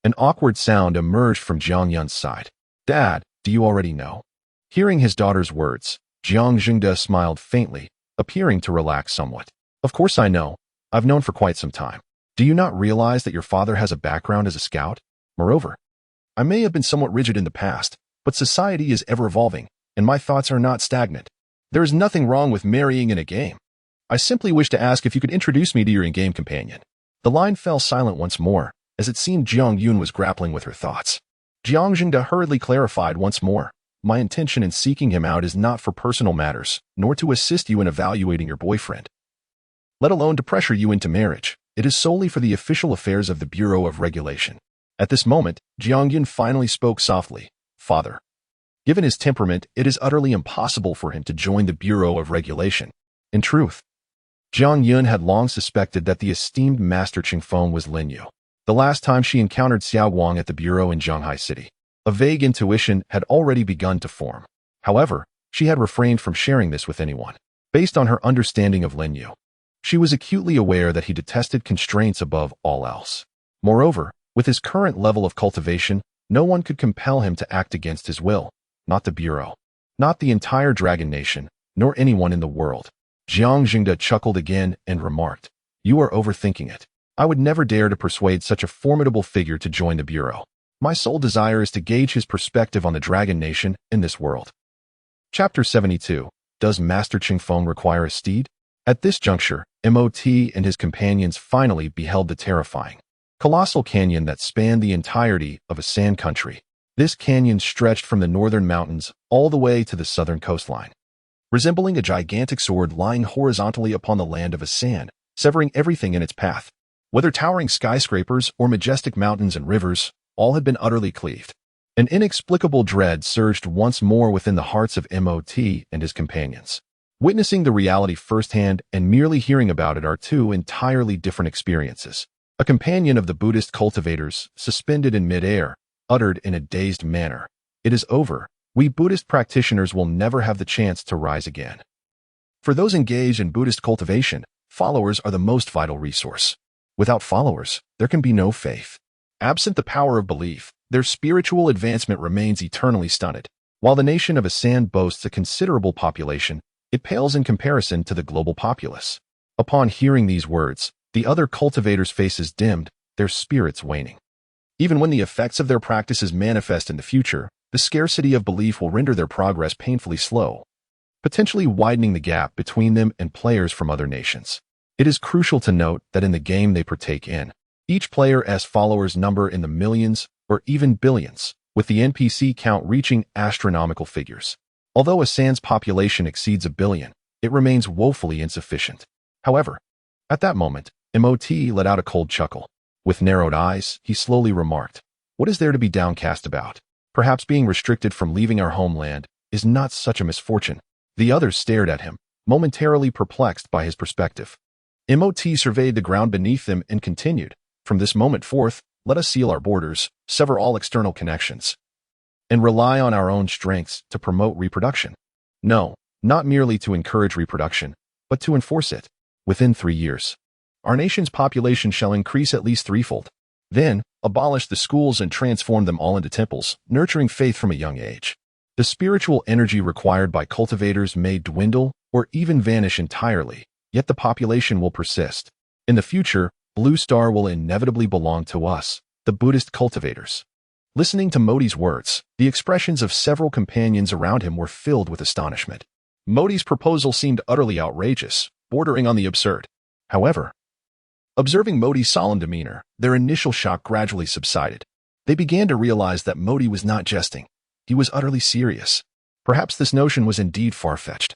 an awkward sound emerged from Jiang Yun's side. "Dad, do you already know?" Hearing his daughter's words, Jiang Zhengde smiled faintly, appearing to relax somewhat. "Of course I know. I've known for quite some time. Do you not realize that your father has a background as a scout? Moreover, I may have been somewhat rigid in the past, but society is ever evolving, and my thoughts are not stagnant. There is nothing wrong with marrying in a game. I simply wish to ask if you could introduce me to your in-game companion." The line fell silent once more, as it seemed Jiang Yun was grappling with her thoughts. Jiang Zhengde hurriedly clarified once more, "My intention in seeking him out is not for personal matters, nor to assist you in evaluating your boyfriend, let alone to pressure you into marriage. It is solely for the official affairs of the Bureau of Regulation." At this moment, Jiang Yun finally spoke softly. "Father, given his temperament, it is utterly impossible for him to join the Bureau of Regulation." In truth, Jiang Yun had long suspected that the esteemed Master Qingfeng was Lin Yu. The last time she encountered Xiao Guang at the Bureau in Zhanghai City, a vague intuition had already begun to form. However, she had refrained from sharing this with anyone. Based on her understanding of Lin Yu, she was acutely aware that he detested constraints above all else. Moreover, with his current level of cultivation, no one could compel him to act against his will, not the Bureau, not the entire Dragon Nation, nor anyone in the world. Jiang Zhengde chuckled again and remarked, "You are overthinking it. I would never dare to persuade such a formidable figure to join the Bureau. My sole desire is to gauge his perspective on the Dragon Nation in this world." Chapter 72. Does Master Qingfeng require a steed? At this juncture, MOT and his companions finally beheld the terrifying, colossal canyon that spanned the entirety of a sand country. This canyon stretched from the northern mountains all the way to the southern coastline, resembling a gigantic sword lying horizontally upon the land of a sand, severing everything in its path. Whether towering skyscrapers or majestic mountains and rivers, all had been utterly cleaved. An inexplicable dread surged once more within the hearts of MOT and his companions. Witnessing the reality firsthand and merely hearing about it are two entirely different experiences. A companion of the Buddhist cultivators, suspended in midair, uttered in a dazed manner, "It is over. We Buddhist practitioners will never have the chance to rise again." For those engaged in Buddhist cultivation, followers are the most vital resource. Without followers, there can be no faith. Absent the power of belief, their spiritual advancement remains eternally stunted. While the nation of Asan boasts a considerable population, it pales in comparison to the global populace. Upon hearing these words, the other cultivators' faces dimmed, their spirits waning. Even when the effects of their practices manifest in the future, the scarcity of belief will render their progress painfully slow, potentially widening the gap between them and players from other nations. It is crucial to note that in the game they partake in, each player's followers number in the millions or even billions, with the NPC count reaching astronomical figures. Although Asan's population exceeds 1 billion, it remains woefully insufficient. However, at that moment, MOT let out a cold chuckle. With narrowed eyes, he slowly remarked, "What is there to be downcast about? Perhaps being restricted from leaving our homeland is not such a misfortune." The others stared at him, momentarily perplexed by his perspective. MOT surveyed the ground beneath them and continued, "From this moment forth, let us seal our borders, sever all external connections, and rely on our own strengths to promote reproduction. No, not merely to encourage reproduction, but to enforce it. Within 3 years, our nation's population shall increase at least threefold. Then, abolish the schools and transform them all into temples, nurturing faith from a young age. The spiritual energy required by cultivators may dwindle or even vanish entirely, yet the population will persist. In the future, Blue Star will inevitably belong to us, the Buddhist cultivators." Listening to Modi's words, the expressions of several companions around him were filled with astonishment. Modi's proposal seemed utterly outrageous, bordering on the absurd. However, observing Modi's solemn demeanor, their initial shock gradually subsided. They began to realize that Modi was not jesting. He was utterly serious. Perhaps this notion was indeed far-fetched.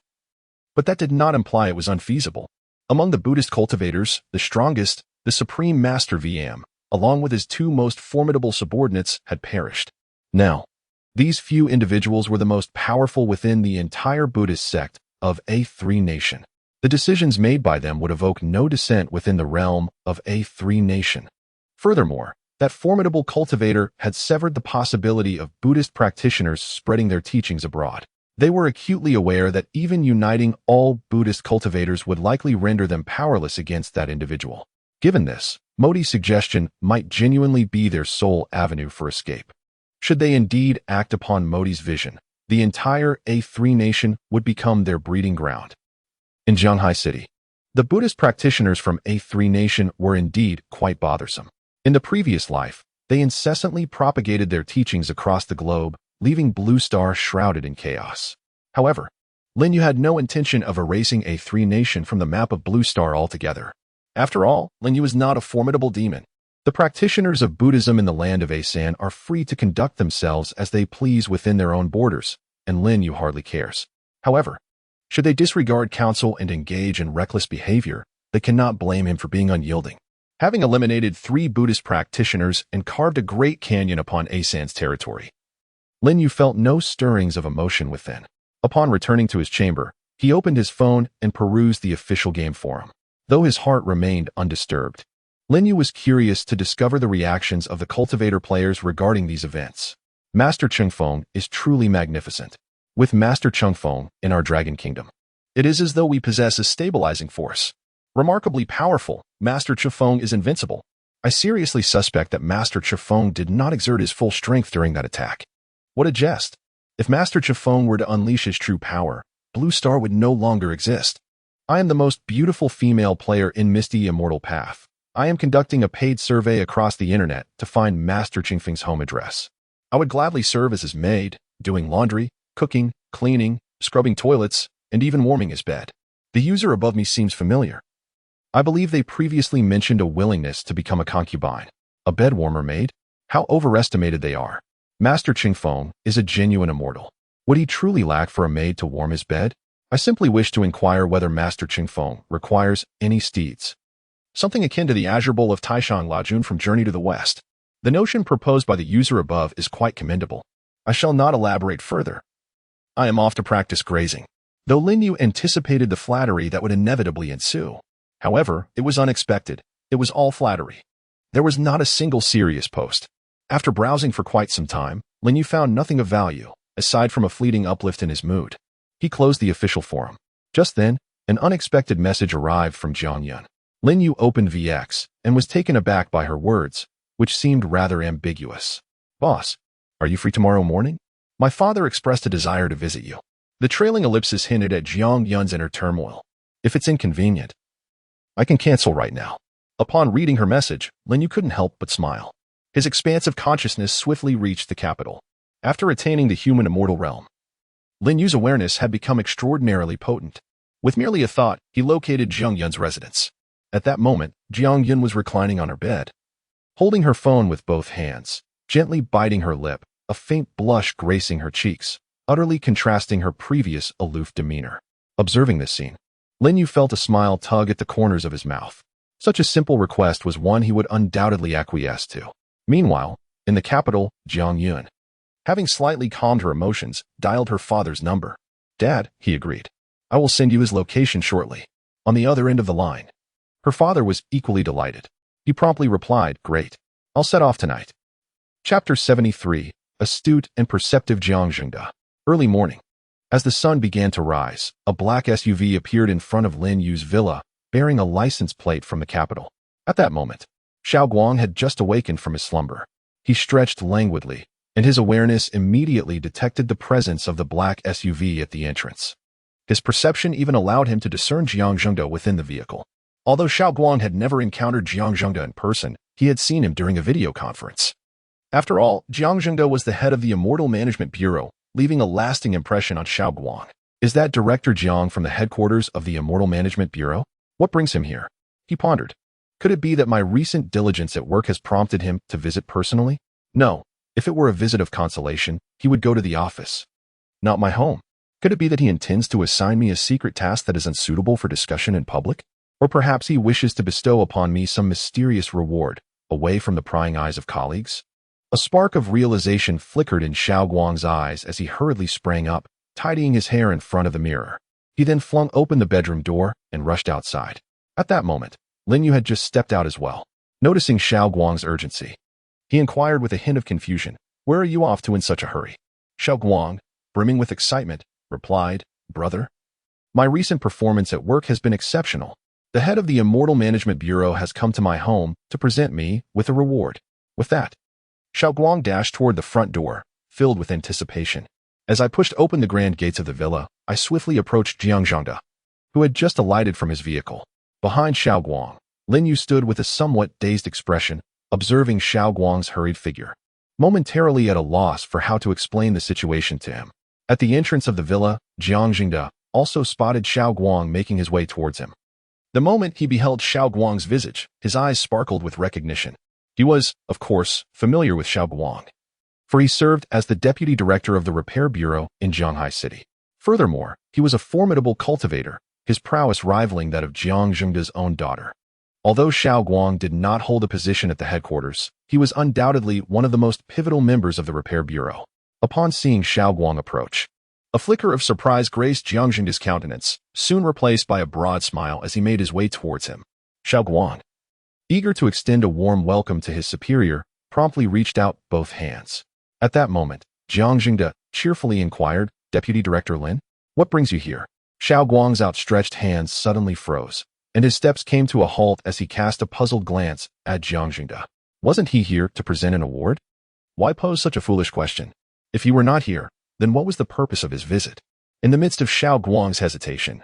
But that did not imply it was unfeasible. Among the Buddhist cultivators, the strongest, the Supreme Master VM, along with his two most formidable subordinates, had perished. Now, these few individuals were the most powerful within the entire Buddhist sect of A3 Nation. The decisions made by them would evoke no dissent within the realm of A3 Nation. Furthermore, that formidable cultivator had severed the possibility of Buddhist practitioners spreading their teachings abroad. They were acutely aware that even uniting all Buddhist cultivators would likely render them powerless against that individual. Given this, Modi's suggestion might genuinely be their sole avenue for escape. Should they indeed act upon Modi's vision, the entire A3 Nation would become their breeding ground. In Shanghai City, the Buddhist practitioners from A3 Nation were indeed quite bothersome. In the previous life, they incessantly propagated their teachings across the globe, leaving Blue Star shrouded in chaos. However, Lin Yu had no intention of erasing A3 Nation from the map of Blue Star altogether. After all, Lin Yu is not a formidable demon. The practitioners of Buddhism in the land of Asan are free to conduct themselves as they please within their own borders, and Lin Yu hardly cares. However, should they disregard counsel and engage in reckless behavior, they cannot blame him for being unyielding. Having eliminated 3 Buddhist practitioners and carved a great canyon upon Asan's territory, Lin Yu felt no stirrings of emotion within. Upon returning to his chamber, he opened his phone and perused the official game forum. Though his heart remained undisturbed, Lin Yu was curious to discover the reactions of the cultivator players regarding these events. Master Chungfeng is truly magnificent. With Master Chungfeng in our Dragon Kingdom, it is as though we possess a stabilizing force. Remarkably powerful, Master Chungfeng is invincible. I seriously suspect that Master Chungfeng did not exert his full strength during that attack. What a jest. If Master Chungfeng were to unleash his true power, Blue Star would no longer exist. I am the most beautiful female player in Misty Immortal Path. I am conducting a paid survey across the internet to find Master Chungfeng's home address. I would gladly serve as his maid, doing laundry, cooking, cleaning, scrubbing toilets, and even warming his bed. The user above me seems familiar. I believe they previously mentioned a willingness to become a concubine. A bed warmer maid? How overestimated they are. Master Chungfeng is a genuine immortal. Would he truly lack for a maid to warm his bed? I simply wish to inquire whether Master Chungfeng requires any steeds. Something akin to the Azure Bowl of Taishan Lajun from Journey to the West. The notion proposed by the user above is quite commendable. I shall not elaborate further. I am off to practice grazing. Though Lin Yu anticipated the flattery that would inevitably ensue. However, it was unexpected. It was all flattery. There was not a single serious post. After browsing for quite some time, Lin Yu found nothing of value, aside from a fleeting uplift in his mood. He closed the official forum. Just then, an unexpected message arrived from Jiang Yun. Lin Yu opened VX and was taken aback by her words, which seemed rather ambiguous. Boss, are you free tomorrow morning? My father expressed a desire to visit you. The trailing ellipsis hinted at Jiang Yun's inner turmoil. If it's inconvenient, I can cancel right now. Upon reading her message, Lin Yu couldn't help but smile. His expansive consciousness swiftly reached the capital. After attaining the human immortal realm, Lin Yu's awareness had become extraordinarily potent. With merely a thought, he located Jiang Yun's residence. At that moment, Jiang Yun was reclining on her bed, holding her phone with both hands, gently biting her lip, a faint blush gracing her cheeks, utterly contrasting her previous aloof demeanor. Observing this scene, Lin Yu felt a smile tug at the corners of his mouth. Such a simple request was one he would undoubtedly acquiesce to. Meanwhile, in the capital, Jiang Yun, having slightly calmed her emotions, dialed her father's number. Dad, he agreed. I will send you his location shortly. On the other end of the line. Her father was equally delighted. He promptly replied, Great. I'll set off tonight. Chapter 73, Astute and Perceptive Jiang Zhengda. Early morning. As the sun began to rise, a black SUV appeared in front of Lin Yu's villa, bearing a license plate from the capital. At that moment, Xiao Guang had just awakened from his slumber. He stretched languidly, and his awareness immediately detected the presence of the black SUV at the entrance. His perception even allowed him to discern Jiang Zhengda within the vehicle. Although Xiao Guang had never encountered Jiang Zhengda in person, he had seen him during a video conference. After all, Jiang Zhengda was the head of the Immortal Management Bureau, leaving a lasting impression on Xiao Guang. Is that Director Jiang from the headquarters of the Immortal Management Bureau? What brings him here? He pondered. Could it be that my recent diligence at work has prompted him to visit personally? No. If it were a visit of consolation, he would go to the office, not my home. Could it be that he intends to assign me a secret task that is unsuitable for discussion in public? Or perhaps he wishes to bestow upon me some mysterious reward, away from the prying eyes of colleagues? A spark of realization flickered in Xiao Guang's eyes as he hurriedly sprang up, tidying his hair in front of the mirror. He then flung open the bedroom door and rushed outside. At that moment, Lin Yu had just stepped out as well. Noticing Xiao Guang's urgency, he inquired with a hint of confusion, "Where are you off to in such a hurry?" Xiao Guang, brimming with excitement, replied, "Brother, my recent performance at work has been exceptional. The head of the Immortal Management Bureau has come to my home to present me with a reward." With that, Xiao Guang dashed toward the front door, filled with anticipation. As I pushed open the grand gates of the villa, I swiftly approached Jiang Zhangde, who had just alighted from his vehicle. Behind Xiao Guang, Lin Yu stood with a somewhat dazed expression, observing Xiao Guang's hurried figure, momentarily at a loss for how to explain the situation to him. At the entrance of the villa, Jiang Zhangde also spotted Xiao Guang making his way towards him. The moment he beheld Xiao Guang's visage, his eyes sparkled with recognition. He was, of course, familiar with Xiao Guang, for he served as the deputy director of the repair bureau in Zhanghai City. Furthermore, he was a formidable cultivator, his prowess rivaling that of Jiang Zhangde's own daughter. Although Xiao Guang did not hold a position at the headquarters, he was undoubtedly one of the most pivotal members of the repair bureau. Upon seeing Xiao Guang approach, a flicker of surprise graced Jiang Zhangde's countenance, soon replaced by a broad smile as he made his way towards him. Xiao Guang, eager to extend a warm welcome to his superior, promptly reached out both hands. At that moment, Jiang Zhangde cheerfully inquired, "Deputy Director Lin, what brings you here?" Xiao Guang's outstretched hands suddenly froze, and his steps came to a halt as he cast a puzzled glance at Jiang Zhangde. Wasn't he here to present an award? Why pose such a foolish question? If he were not here, then what was the purpose of his visit? In the midst of Xiao Guang's hesitation,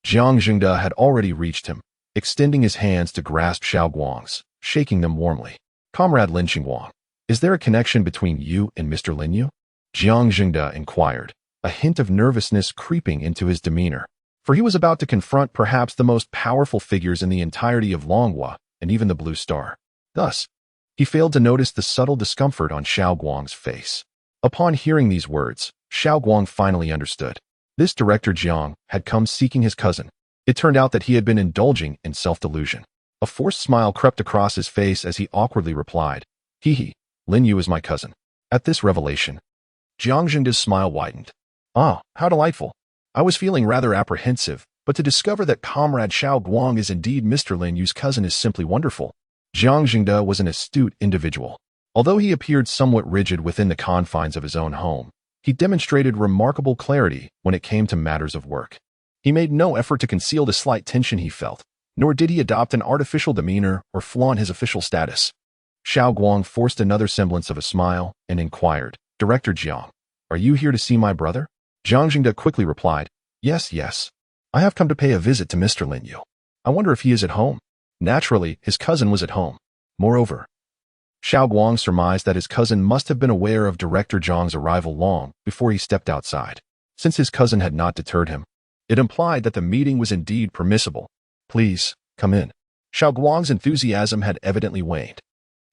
Jiang Zhangde had already reached him, extending his hands to grasp Xiao Guang's, shaking them warmly. "Comrade Lin Qingguang, is there a connection between you and Mr. Lin Yu?" Jiang Zhangde inquired, a hint of nervousness creeping into his demeanor, for he was about to confront perhaps the most powerful figures in the entirety of Longhua and even the Blue Star. Thus, he failed to notice the subtle discomfort on Xiao Guang's face. Upon hearing these words, Xiao Guang finally understood. This Director Jiang had come seeking his cousin. It turned out that he had been indulging in self-delusion. A forced smile crept across his face as he awkwardly replied, "Hee, Lin Yu is my cousin." At this revelation, Jiang Zhangde's smile widened. "Ah, how delightful. I was feeling rather apprehensive, but to discover that Comrade Xiao Guang is indeed Mr. Lin Yu's cousin is simply wonderful." Jiang Zhangde was an astute individual. Although he appeared somewhat rigid within the confines of his own home, he demonstrated remarkable clarity when it came to matters of work. He made no effort to conceal the slight tension he felt, nor did he adopt an artificial demeanor or flaunt his official status. Xiao Guang forced another semblance of a smile and inquired, "Director Jiang, are you here to see my brother?" Jiang Zhangde quickly replied, Yes. I have come to pay a visit to Mr. Lin Yu. I wonder if he is at home." Naturally, his cousin was at home. Moreover, Xiao Guang surmised that his cousin must have been aware of Director Jiang's arrival long before he stepped outside. Since his cousin had not deterred him, it implied that the meeting was indeed permissible. "Please, come in." Xiao Guang's enthusiasm had evidently waned.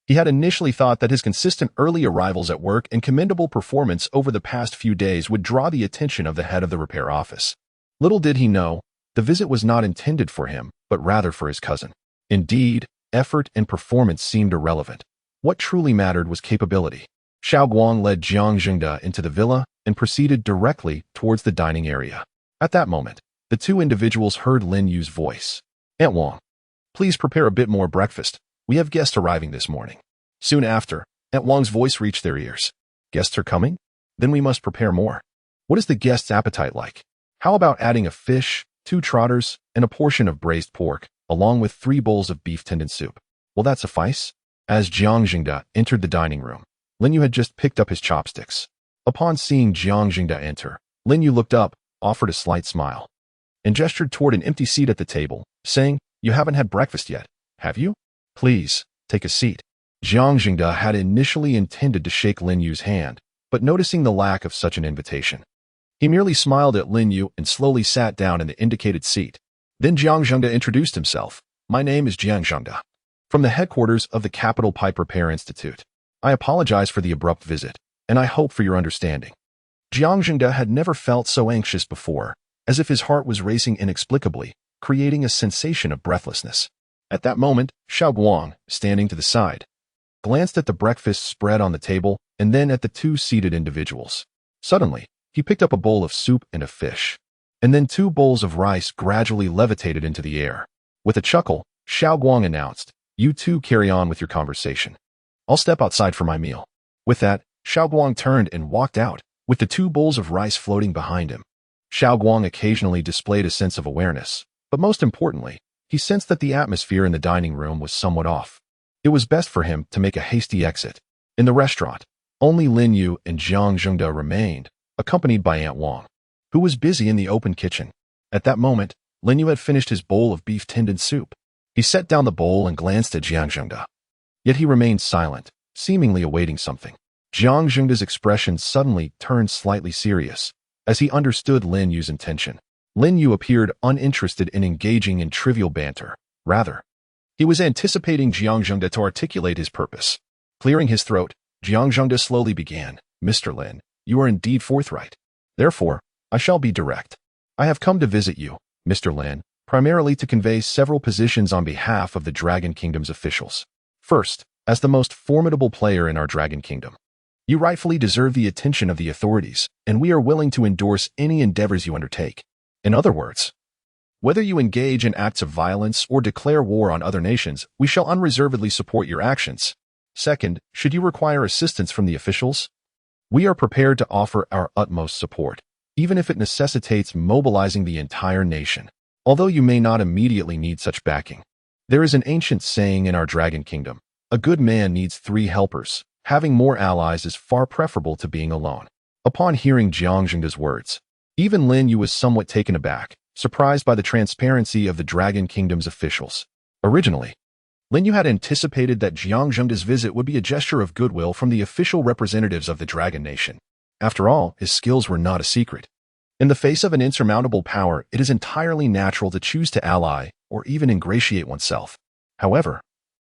He had initially thought that his consistent early arrivals at work and commendable performance over the past few days would draw the attention of the head of the repair office. Little did he know, the visit was not intended for him, but rather for his cousin. Indeed, effort and performance seemed irrelevant. What truly mattered was capability. Xiao Guang led Jiang Zhangde into the villa and proceeded directly towards the dining area. At that moment, the two individuals heard Lin Yu's voice. "Aunt Wang, please prepare a bit more breakfast. We have guests arriving this morning." Soon after, Aunt Wang's voice reached their ears. "Guests are coming? Then we must prepare more. What is the guest's appetite like? How about adding a fish, 2 trotters, and a portion of braised pork, along with 3 bowls of beef tendon soup? Will that suffice?" As Jiang Zhangde entered the dining room, Lin Yu had just picked up his chopsticks. Upon seeing Jiang Zhangde enter, Lin Yu looked up, offered a slight smile, and gestured toward an empty seat at the table, saying, "You haven't had breakfast yet, have you? Please, take a seat." Jiang Zhangde had initially intended to shake Lin Yu's hand, but noticing the lack of such an invitation, He merely smiled at Lin Yu and slowly sat down in the indicated seat. Then Jiang Zhengde introduced himself. My name is Jiang Zhengde, from the headquarters of the Capital Pipe Repair Institute. I apologize for the abrupt visit, and I hope for your understanding. Jiang Zhengde had never felt so anxious before, as if his heart was racing inexplicably, creating a sensation of breathlessness. At that moment, Xiao Guang, standing to the side, glanced at the breakfast spread on the table and then at the two seated individuals. Suddenly, he picked up a bowl of soup and a fish, and then 2 bowls of rice gradually levitated into the air. With a chuckle, Xiao Guang announced, "You two carry on with your conversation. I'll step outside for my meal." With that, Xiao Guang turned and walked out, with the 2 bowls of rice floating behind him. Xiao Guang occasionally displayed a sense of awareness, but most importantly, he sensed that the atmosphere in the dining room was somewhat off. It was best for him to make a hasty exit. In the restaurant, only Lin Yu and Jiang Zhengde remained, accompanied by Aunt Wang, who was busy in the open kitchen. At that moment, Lin Yu had finished his bowl of beef tendon soup. He set down the bowl and glanced at Jiang Zhengde. Yet he remained silent, seemingly awaiting something. Jiang Zhengde's expression suddenly turned slightly serious, as he understood Lin Yu's intention. Lin Yu appeared uninterested in engaging in trivial banter. Rather, he was anticipating Jiang Zhengde to articulate his purpose. Clearing his throat, Jiang Zhengde slowly began, "Mr. Lin, you are indeed forthright. Therefore, I shall be direct. I have come to visit you, Mr. Lin, primarily to convey several positions on behalf of the Dragon Kingdom's officials. First, as the most formidable player in our Dragon Kingdom, you rightfully deserve the attention of the authorities, and we are willing to endorse any endeavors you undertake. In other words, whether you engage in acts of violence or declare war on other nations, we shall unreservedly support your actions. Second, should you require assistance from the officials, we are prepared to offer our utmost support, even if it necessitates mobilizing the entire nation. Although you may not immediately need such backing, there is an ancient saying in our Dragon Kingdom, a good man needs 3 helpers. Having more allies is far preferable to being alone." Upon hearing Jiang Zhengde's words, even Lin Yu was somewhat taken aback, surprised by the transparency of the Dragon Kingdom's officials. Originally, Lin Yu had anticipated that Jiang Zhengde's visit would be a gesture of goodwill from the official representatives of the Dragon Nation. After all, his skills were not a secret. In the face of an insurmountable power, it is entirely natural to choose to ally or even ingratiate oneself. However,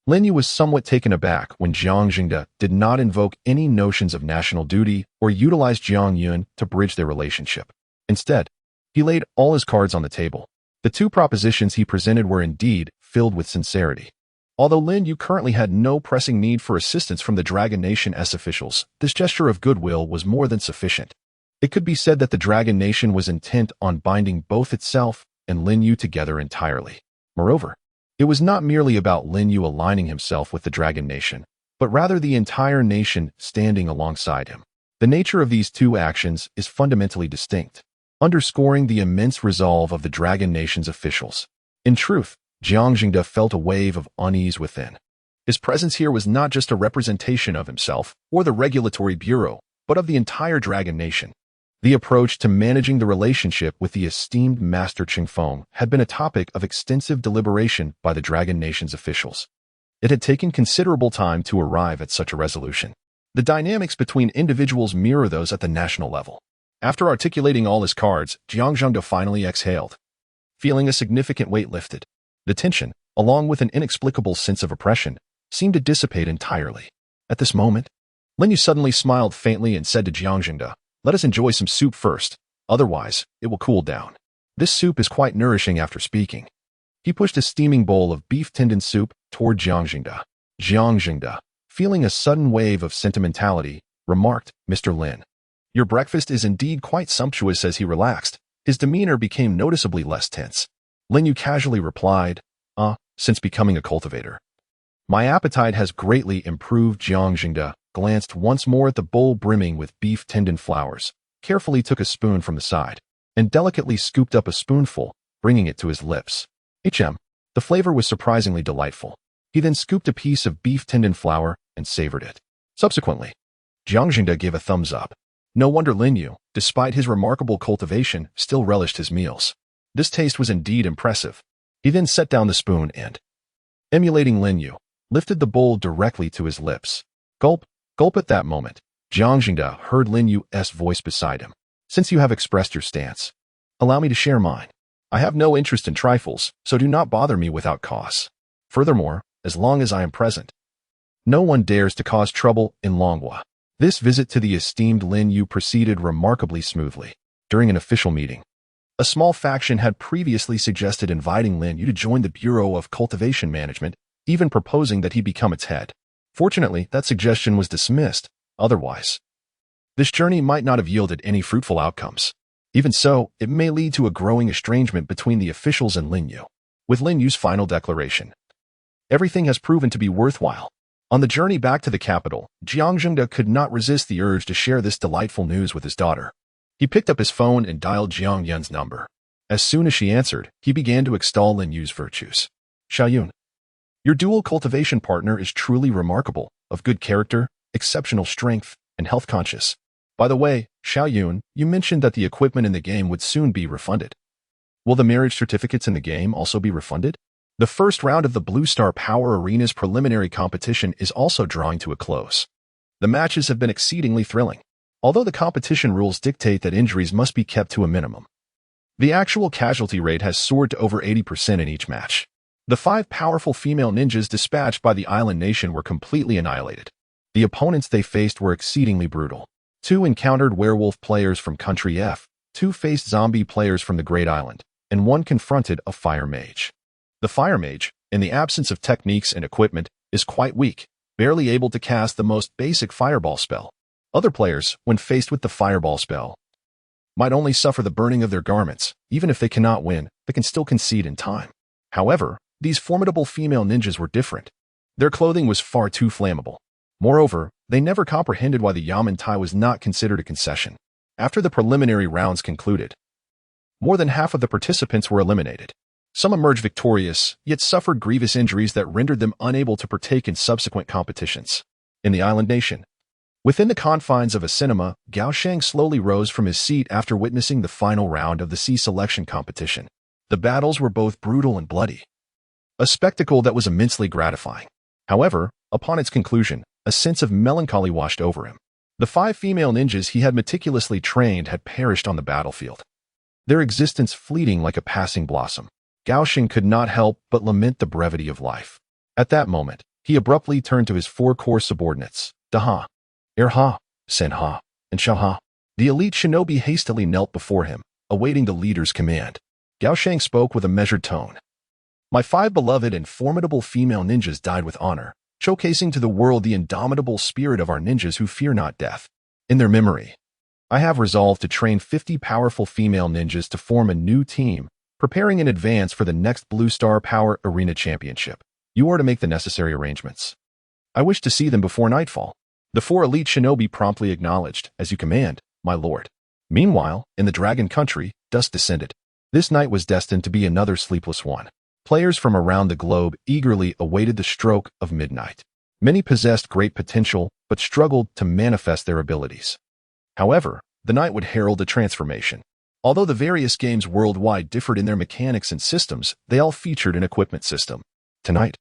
Lin Yu was somewhat taken aback when Jiang Zhengde did not invoke any notions of national duty or utilize Jiang Yun to bridge their relationship. Instead, he laid all his cards on the table. The 2 propositions he presented were indeed filled with sincerity. Although Lin Yu currently had no pressing need for assistance from the Dragon Nation as officials, this gesture of goodwill was more than sufficient. It could be said that the Dragon Nation was intent on binding both itself and Lin Yu together entirely. Moreover, it was not merely about Lin Yu aligning himself with the Dragon Nation, but rather the entire nation standing alongside him. The nature of these 2 actions is fundamentally distinct, underscoring the immense resolve of the Dragon Nation's officials. In truth, Jiang Zhengde felt a wave of unease within. His presence here was not just a representation of himself or the Regulatory Bureau, but of the entire Dragon Nation. The approach to managing the relationship with the esteemed Master Qingfeng had been a topic of extensive deliberation by the Dragon Nation's officials. It had taken considerable time to arrive at such a resolution. The dynamics between individuals mirror those at the national level. After articulating all his cards, Jiang Zhengde finally exhaled, feeling a significant weight lifted. The tension, along with an inexplicable sense of oppression, seemed to dissipate entirely. At this moment, Lin Yu suddenly smiled faintly and said to Jiang Zhengde, "Let us enjoy some soup first, otherwise it will cool down. This soup is quite nourishing." After speaking, he pushed a steaming bowl of beef tendon soup toward Jiang Zhengde. Jiang Zhengde, feeling a sudden wave of sentimentality, remarked, "Mr. Lin, your breakfast is indeed quite sumptuous." As he relaxed, his demeanor became noticeably less tense. Lin Yu casually replied, "Since becoming a cultivator, my appetite has greatly improved." Jiang Zhengde glanced once more at the bowl brimming with beef tendon flowers, carefully took a spoon from the side, and delicately scooped up a spoonful, bringing it to his lips. The flavor was surprisingly delightful. He then scooped a piece of beef tendon flour and savored it. Subsequently, Jiang Zhengde gave a thumbs up. No wonder Lin Yu, despite his remarkable cultivation, still relished his meals. This taste was indeed impressive. He then set down the spoon and, emulating Lin Yu, lifted the bowl directly to his lips. Gulp, gulp. At that moment, Jiang Zhengde heard Lin Yu's voice beside him. Since you have expressed your stance, allow me to share mine. I have no interest in trifles, so do not bother me without cause. Furthermore, as long as I am present, no one dares to cause trouble in Longhua. This visit to the esteemed Lin Yu proceeded remarkably smoothly. During an official meeting, a small faction had previously suggested inviting Lin Yu to join the Bureau of Cultivation Management, even proposing that he become its head. Fortunately, that suggestion was dismissed. Otherwise, this journey might not have yielded any fruitful outcomes. Even so, it may lead to a growing estrangement between the officials and Lin Yu. With Lin Yu's final declaration, everything has proven to be worthwhile. On the journey back to the capital, Jiang Zhengde could not resist the urge to share this delightful news with his daughter. He picked up his phone and dialed Jiang Yun's number. As soon as she answered, he began to extol Lin Yu's virtues. Xiaoyun, your dual cultivation partner is truly remarkable, of good character, exceptional strength, and health conscious. By the way, Xiaoyun, you mentioned that the equipment in the game would soon be refunded. Will the marriage certificates in the game also be refunded? The first round of the Blue Star Power Arena's preliminary competition is also drawing to a close. The matches have been exceedingly thrilling. Although the competition rules dictate that injuries must be kept to a minimum, the actual casualty rate has soared to over 80% in each match. The 5 powerful female ninjas dispatched by the island nation were completely annihilated. The opponents they faced were exceedingly brutal. 2 encountered werewolf players from Country F, 2 faced zombie players from the Great Island, and 1 confronted a fire mage. The fire mage, in the absence of techniques and equipment, is quite weak, barely able to cast the most basic fireball spell. Other players, when faced with the fireball spell, might only suffer the burning of their garments. Even if they cannot win, they can still concede in time. However, these formidable female ninjas were different. Their clothing was far too flammable. Moreover, they never comprehended why the Yamen Tai was not considered a concession. After the preliminary rounds concluded, more than half of the participants were eliminated. Some emerged victorious, yet suffered grievous injuries that rendered them unable to partake in subsequent competitions. In the island nation, within the confines of a cinema, Gao Shang slowly rose from his seat after witnessing the final round of the C selection competition. The battles were both brutal and bloody, a spectacle that was immensely gratifying. However, upon its conclusion, a sense of melancholy washed over him. The 5 female ninjas he had meticulously trained had perished on the battlefield, their existence fleeting like a passing blossom. Gao Shing could not help but lament the brevity of life. At that moment, he abruptly turned to his 4 core subordinates, Da-ha, Er-ha, Sen-ha, and Shao-ha. The elite shinobi hastily knelt before him, awaiting the leader's command. Gao Shang spoke with a measured tone. My 5 beloved and formidable female ninjas died with honor, showcasing to the world the indomitable spirit of our ninjas who fear not death. In their memory, I have resolved to train 50 powerful female ninjas to form a new team, preparing in advance for the next Blue Star Power Arena Championship. You are to make the necessary arrangements. I wish to see them before nightfall. The 4 elite shinobi promptly acknowledged, as you command, my lord. Meanwhile, in the Dragon Country, dusk descended. This night was destined to be another sleepless one. Players from around the globe eagerly awaited the stroke of midnight. Many possessed great potential, but struggled to manifest their abilities. However, the night would herald a transformation. Although the various games worldwide differed in their mechanics and systems, they all featured an equipment system. Tonight,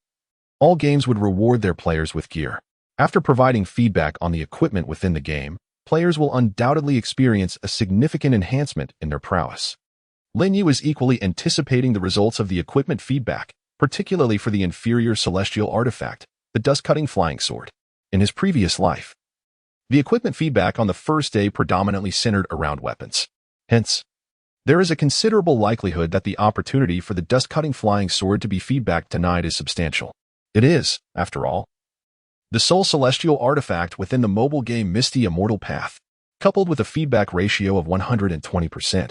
all games would reward their players with gear. After providing feedback on the equipment within the game, players will undoubtedly experience a significant enhancement in their prowess. Lin Yu is equally anticipating the results of the equipment feedback, particularly for the inferior celestial artifact, the dust-cutting flying sword. In his previous life, the equipment feedback on the first day predominantly centered around weapons. Hence, there is a considerable likelihood that the opportunity for the dust-cutting flying sword to be feedbacked tonight is substantial. It is, after all, the sole celestial artifact within the mobile game Misty Immortal Path, coupled with a feedback ratio of 120%.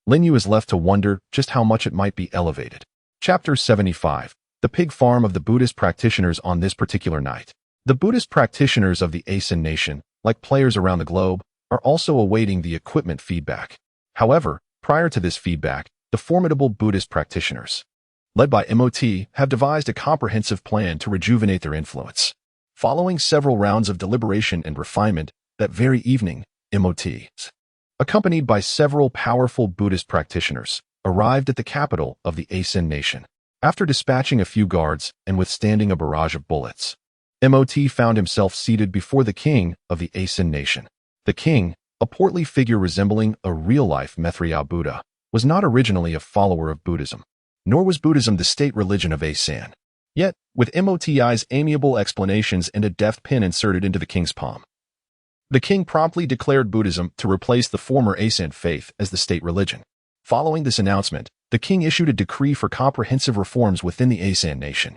Lin Yu is left to wonder just how much it might be elevated. Chapter 75. The Pig Farm of the Buddhist Practitioners on this particular night. The Buddhist practitioners of the Asian nation, like players around the globe, are also awaiting the equipment feedback. However, prior to this feedback, the formidable Buddhist practitioners, led by MOT, have devised a comprehensive plan to rejuvenate their influence. Following several rounds of deliberation and refinement, that very evening, MOT, accompanied by several powerful Buddhist practitioners, arrived at the capital of the Asian nation. After dispatching a few guards and withstanding a barrage of bullets, MOT found himself seated before the king of the Asian nation. The king, a portly figure resembling a real-life Maitreya Buddha, was not originally a follower of Buddhism, nor was Buddhism the state religion of Asan. Yet, with Moti's amiable explanations and a deft pin inserted into the king's palm, the king promptly declared Buddhism to replace the former Asan faith as the state religion. Following this announcement, the king issued a decree for comprehensive reforms within the Asan nation.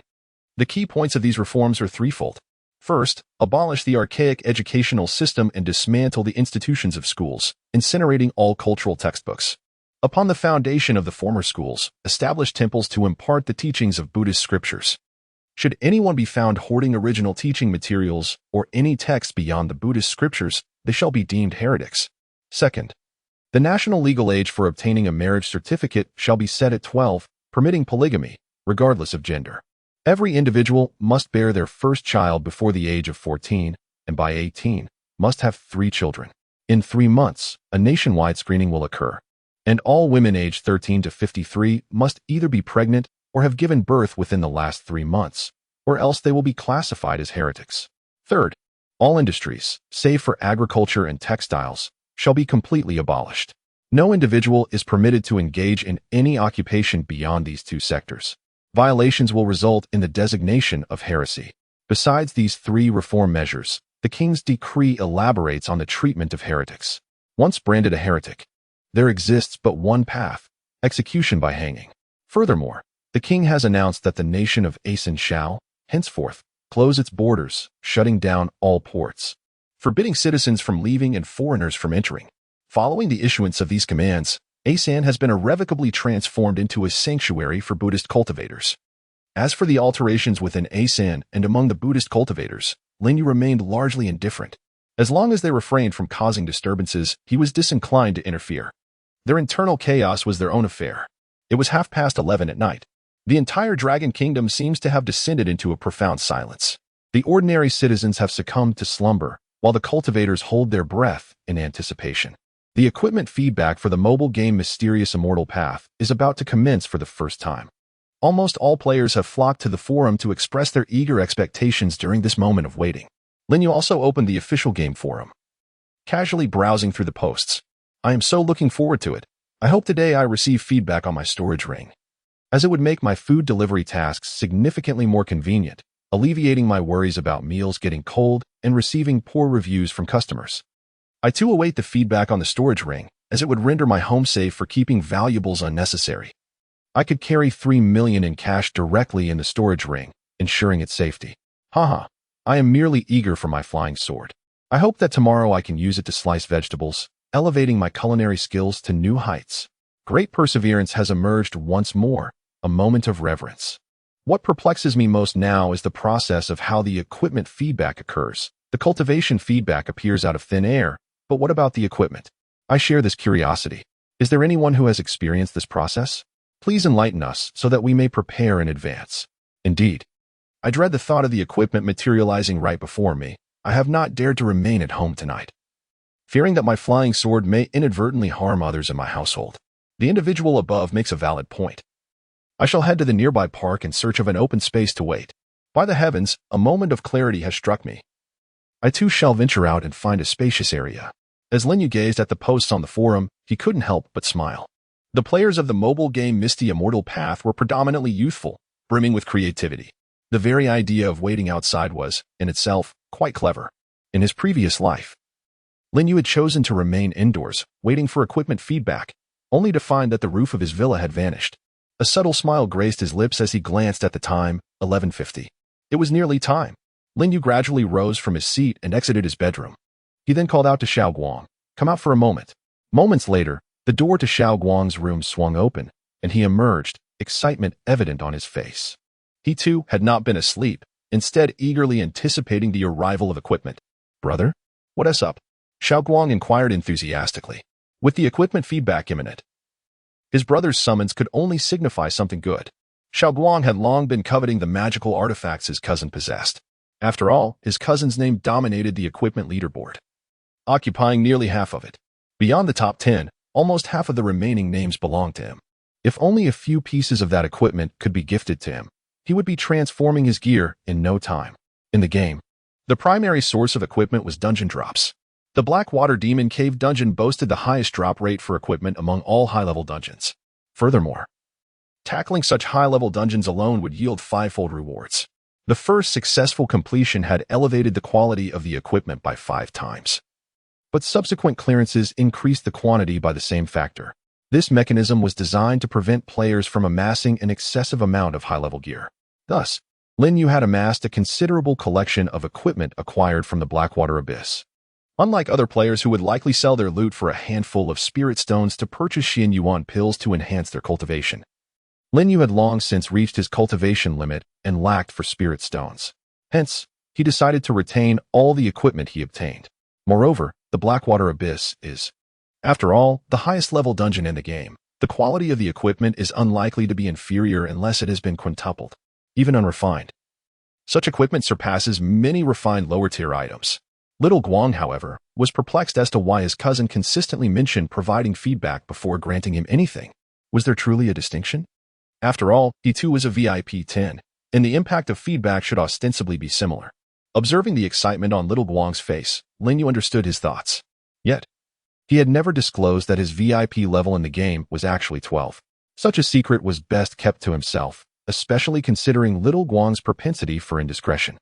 The key points of these reforms are threefold. First, abolish the archaic educational system and dismantle the institutions of schools, incinerating all cultural textbooks. Upon the foundation of the former schools, establish temples to impart the teachings of Buddhist scriptures. Should anyone be found hoarding original teaching materials or any text beyond the Buddhist scriptures, they shall be deemed heretics. Second, the national legal age for obtaining a marriage certificate shall be set at 12, permitting polygamy, regardless of gender. Every individual must bear their first child before the age of 14, and by 18, must have 3 children. In 3 months, a nationwide screening will occur, and all women aged 13 to 53 must either be pregnant or have given birth within the last 3 months, or else they will be classified as heretics. Third, all industries, save for agriculture and textiles, shall be completely abolished. No individual is permitted to engage in any occupation beyond these 2 sectors. Violations will result in the designation of heresy. Besides these 3 reform measures, the king's decree elaborates on the treatment of heretics. Once branded a heretic, there exists but one path: execution by hanging. Furthermore, the king has announced that the nation of Asan shall, henceforth, close its borders, shutting down all ports, forbidding citizens from leaving and foreigners from entering. Following the issuance of these commands, Asan has been irrevocably transformed into a sanctuary for Buddhist cultivators. As for the alterations within Asan and among the Buddhist cultivators, Lin Yu remained largely indifferent. As long as they refrained from causing disturbances, he was disinclined to interfere. Their internal chaos was their own affair. It was 11:30 at night. The entire Dragon Kingdom seems to have descended into a profound silence. The ordinary citizens have succumbed to slumber, while the cultivators hold their breath in anticipation. The equipment feedback for the mobile game Mysterious Immortal Path is about to commence for the first time. Almost all players have flocked to the forum to express their eager expectations during this moment of waiting. Lin Yu also opened the official game forum, casually browsing through the posts. I am so looking forward to it. I hope today I receive feedback on my storage ring, as it would make my food delivery tasks significantly more convenient, alleviating my worries about meals getting cold and receiving poor reviews from customers. I too await the feedback on the storage ring, as it would render my home safe for keeping valuables unnecessary. I could carry 3 million in cash directly in the storage ring, ensuring its safety. Haha, I am merely eager for my flying sword. I hope that tomorrow I can use it to slice vegetables, elevating my culinary skills to new heights. Great perseverance has emerged once more, a moment of reverence. What perplexes me most now is the process of how the equipment feedback occurs. The cultivation feedback appears out of thin air, but what about the equipment? I share this curiosity. Is there anyone who has experienced this process? Please enlighten us so that we may prepare in advance. Indeed, I dread the thought of the equipment materializing right before me. I have not dared to remain at home tonight, fearing that my flying sword may inadvertently harm others in my household. The individual above makes a valid point. I shall head to the nearby park in search of an open space to wait. By the heavens, a moment of clarity has struck me. I too shall venture out and find a spacious area. As Lin Yu gazed at the posts on the forum, he couldn't help but smile. The players of the mobile game Misty Immortal Path were predominantly youthful, brimming with creativity. The very idea of waiting outside was, in itself, quite clever. In his previous life, Lin Yu had chosen to remain indoors, waiting for equipment feedback, only to find that the roof of his villa had vanished. A subtle smile graced his lips as he glanced at the time, 11:50. It was nearly time. Lin Yu gradually rose from his seat and exited his bedroom. He then called out to Xiao Guang, "Come out for a moment." Moments later, the door to Xiao Guang's room swung open, and he emerged, excitement evident on his face. He too had not been asleep, instead eagerly anticipating the arrival of equipment. "Brother, what's up?" Xiao Guang inquired enthusiastically. With the equipment feedback imminent, his brother's summons could only signify something good. Xiao Guang had long been coveting the magical artifacts his cousin possessed. After all, his cousin's name dominated the equipment leaderboard, occupying nearly half of it. Beyond the top 10, almost half of the remaining names belonged to him. If only a few pieces of that equipment could be gifted to him, he would be transforming his gear in no time. In the game, the primary source of equipment was dungeon drops. The Blackwater Demon Cave dungeon boasted the highest drop rate for equipment among all high-level dungeons. Furthermore, tackling such high-level dungeons alone would yield fivefold rewards. The first successful completion had elevated the quality of the equipment by 5 times. But subsequent clearances increased the quantity by the same factor. This mechanism was designed to prevent players from amassing an excessive amount of high-level gear. Thus, Lin Yu had amassed a considerable collection of equipment acquired from the Blackwater Abyss. Unlike other players who would likely sell their loot for a handful of spirit stones to purchase yuan pills to enhance their cultivation, Lin Yu had long since reached his cultivation limit and lacked for spirit stones. Hence, he decided to retain all the equipment he obtained. Moreover, the Blackwater Abyss is, after all, the highest level dungeon in the game. The quality of the equipment is unlikely to be inferior unless it has been quintupled, even unrefined. Such equipment surpasses many refined lower-tier items. Little Guang, however, was perplexed as to why his cousin consistently mentioned providing feedback before granting him anything. Was there truly a distinction? After all, he too was a VIP 10, and the impact of feedback should ostensibly be similar. Observing the excitement on Little Guang's face, Lin Yu understood his thoughts. Yet, he had never disclosed that his VIP level in the game was actually 12. Such a secret was best kept to himself, especially considering Little Guang's propensity for indiscretion.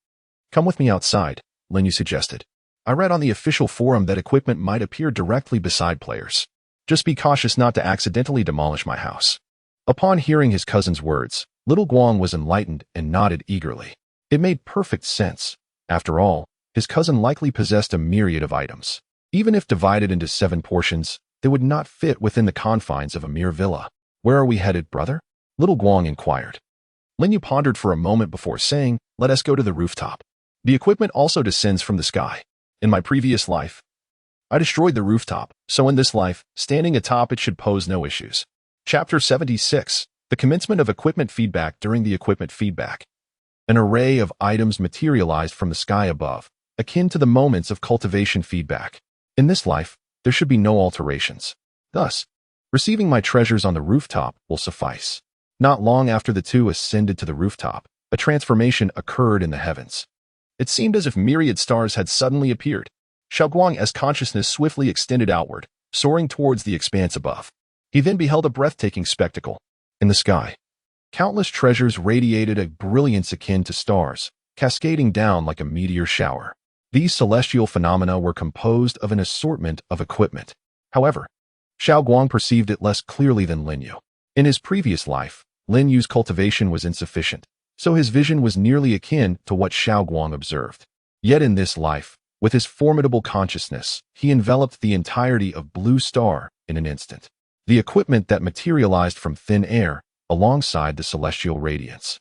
Come with me outside, Lin Yu suggested. I read on the official forum that equipment might appear directly beside players. Just be cautious not to accidentally demolish my house. Upon hearing his cousin's words, Little Guang was enlightened and nodded eagerly. It made perfect sense. After all, his cousin likely possessed a myriad of items. Even if divided into 7 portions, they would not fit within the confines of a mere villa. Where are we headed, brother? Little Guang inquired. Lin Yu pondered for a moment before saying, let us go to the rooftop. The equipment also descends from the sky. In my previous life, I destroyed the rooftop, so in this life, standing atop it should pose no issues. Chapter 76, The Commencement of Equipment Feedback during the equipment feedback. An array of items materialized from the sky above, akin to the moments of cultivation feedback. In this life, there should be no alterations. Thus, receiving my treasures on the rooftop will suffice. Not long after the two ascended to the rooftop, a transformation occurred in the heavens. It seemed as if myriad stars had suddenly appeared. Xiaoguang's consciousness swiftly extended outward, soaring towards the expanse above. He then beheld a breathtaking spectacle. In the sky, countless treasures radiated a brilliance akin to stars, cascading down like a meteor shower. These celestial phenomena were composed of an assortment of equipment. However, Xiaoguang perceived it less clearly than Lin Yu. In his previous life, Lin Yu's cultivation was insufficient, so his vision was nearly akin to what Xiaoguang observed. Yet in this life, with his formidable consciousness, he enveloped the entirety of Blue Star in an instant. The equipment that materialized from thin air, alongside the celestial radiance,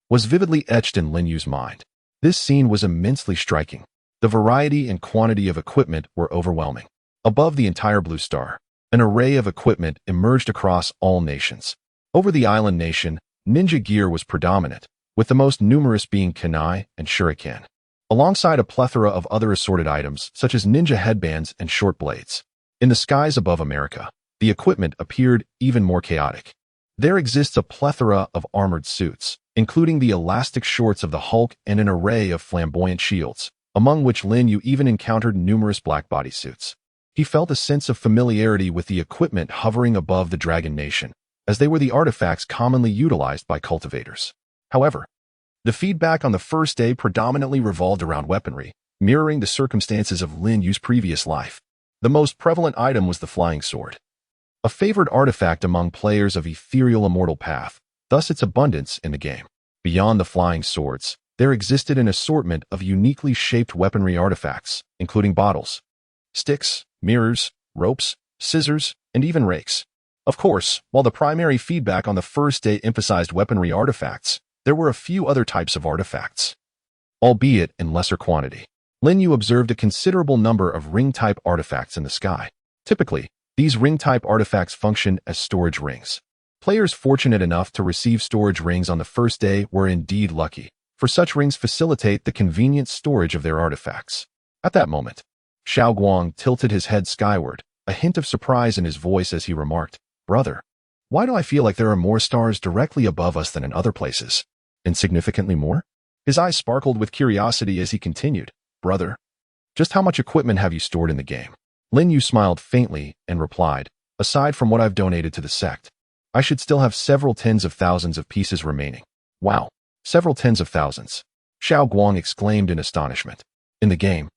was vividly etched in Lin Yu's mind. This scene was immensely striking. The variety and quantity of equipment were overwhelming. Above the entire Blue Star, an array of equipment emerged across all nations. Over the island nation, ninja gear was predominant, with the most numerous being kunai and shuriken, alongside a plethora of other assorted items such as ninja headbands and short blades. In the skies above America, the equipment appeared even more chaotic. There exists a plethora of armored suits, including the elastic shorts of the Hulk and an array of flamboyant shields, among which Lin Yu even encountered numerous black bodysuits. He felt a sense of familiarity with the equipment hovering above the Dragon Nation, as they were the artifacts commonly utilized by cultivators. However, the feedback on the first day predominantly revolved around weaponry, mirroring the circumstances of Lin Yu's previous life. The most prevalent item was the flying sword, a favored artifact among players of Ethereal Immortal Path, thus its abundance in the game. Beyond the flying swords, there existed an assortment of uniquely shaped weaponry artifacts, including bottles, sticks, mirrors, ropes, scissors, and even rakes. Of course, while the primary feedback on the first day emphasized weaponry artifacts, there were a few other types of artifacts, albeit in lesser quantity. Lin Yu observed a considerable number of ring-type artifacts in the sky. Typically, these ring-type artifacts function as storage rings. Players fortunate enough to receive storage rings on the first day were indeed lucky, for such rings facilitate the convenient storage of their artifacts. At that moment, Xiaoguang tilted his head skyward, a hint of surprise in his voice as he remarked, "Brother, why do I feel like there are more stars directly above us than in other places? And significantly more?" His eyes sparkled with curiosity as he continued, "Brother, Just how much equipment have you stored in the game? Lin Yu smiled faintly and replied, aside from what I've donated to the sect, I should still have several tens of thousands of pieces remaining. Wow, several tens of thousands. Xiao Guang exclaimed in astonishment. In the game,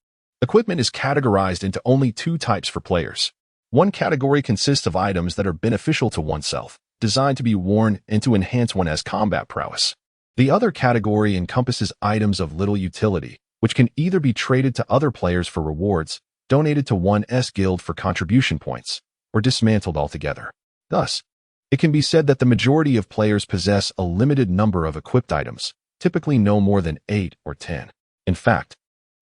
equipment is categorized into only two types for players. One category consists of items that are beneficial to oneself, designed to be worn and to enhance one's combat prowess. The other category encompasses items of little utility, which can either be traded to other players for rewards, donated to one's guild for contribution points, or dismantled altogether. Thus, it can be said that the majority of players possess a limited number of equipped items, typically no more than 8 or 10. In fact,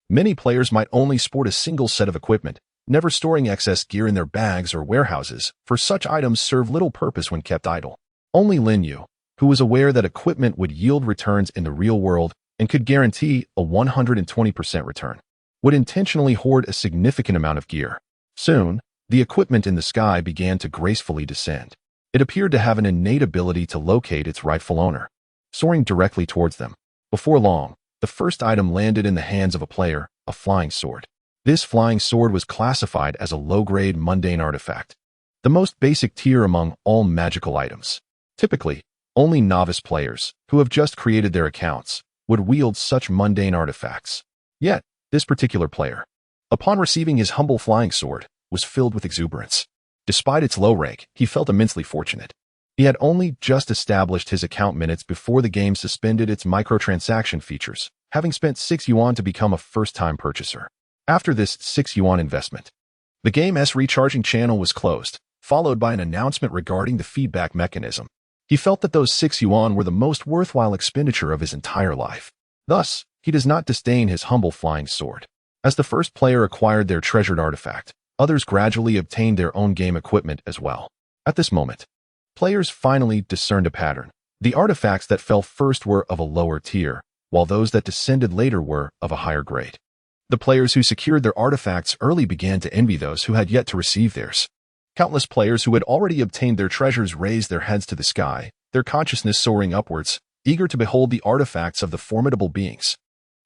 many players might only sport a single set of equipment, never storing excess gear in their bags or warehouses, for such items serve little purpose when kept idle. Only Lin Yu, who was aware that equipment would yield returns in the real world and could guarantee a 120% return, would intentionally hoard a significant amount of gear. Soon, the equipment in the sky began to gracefully descend. It appeared to have an innate ability to locate its rightful owner, soaring directly towards them. Before long, the first item landed in the hands of a player, a flying sword. This flying sword was classified as a low-grade mundane artifact, the most basic tier among all magical items. Typically, only novice players, who have just created their accounts, would wield such mundane artifacts. Yet, this particular player, upon receiving his humble flying sword, was filled with exuberance. Despite its low rank, he felt immensely fortunate. He had only just established his account minutes before the game suspended its microtransaction features, having spent 6 yuan to become a first-time purchaser. After this 6 yuan investment, the game's recharging channel was closed, followed by an announcement regarding the feedback mechanism. He felt that those 6 yuan were the most worthwhile expenditure of his entire life. Thus, he does not disdain his humble flying sword. As the first player acquired their treasured artifact, others gradually obtained their own game equipment as well. At this moment, players finally discerned a pattern. The artifacts that fell first were of a lower tier, while those that descended later were of a higher grade. The players who secured their artifacts early began to envy those who had yet to receive theirs. Countless players who had already obtained their treasures raised their heads to the sky, their consciousness soaring upwards, eager to behold the artifacts of the formidable beings.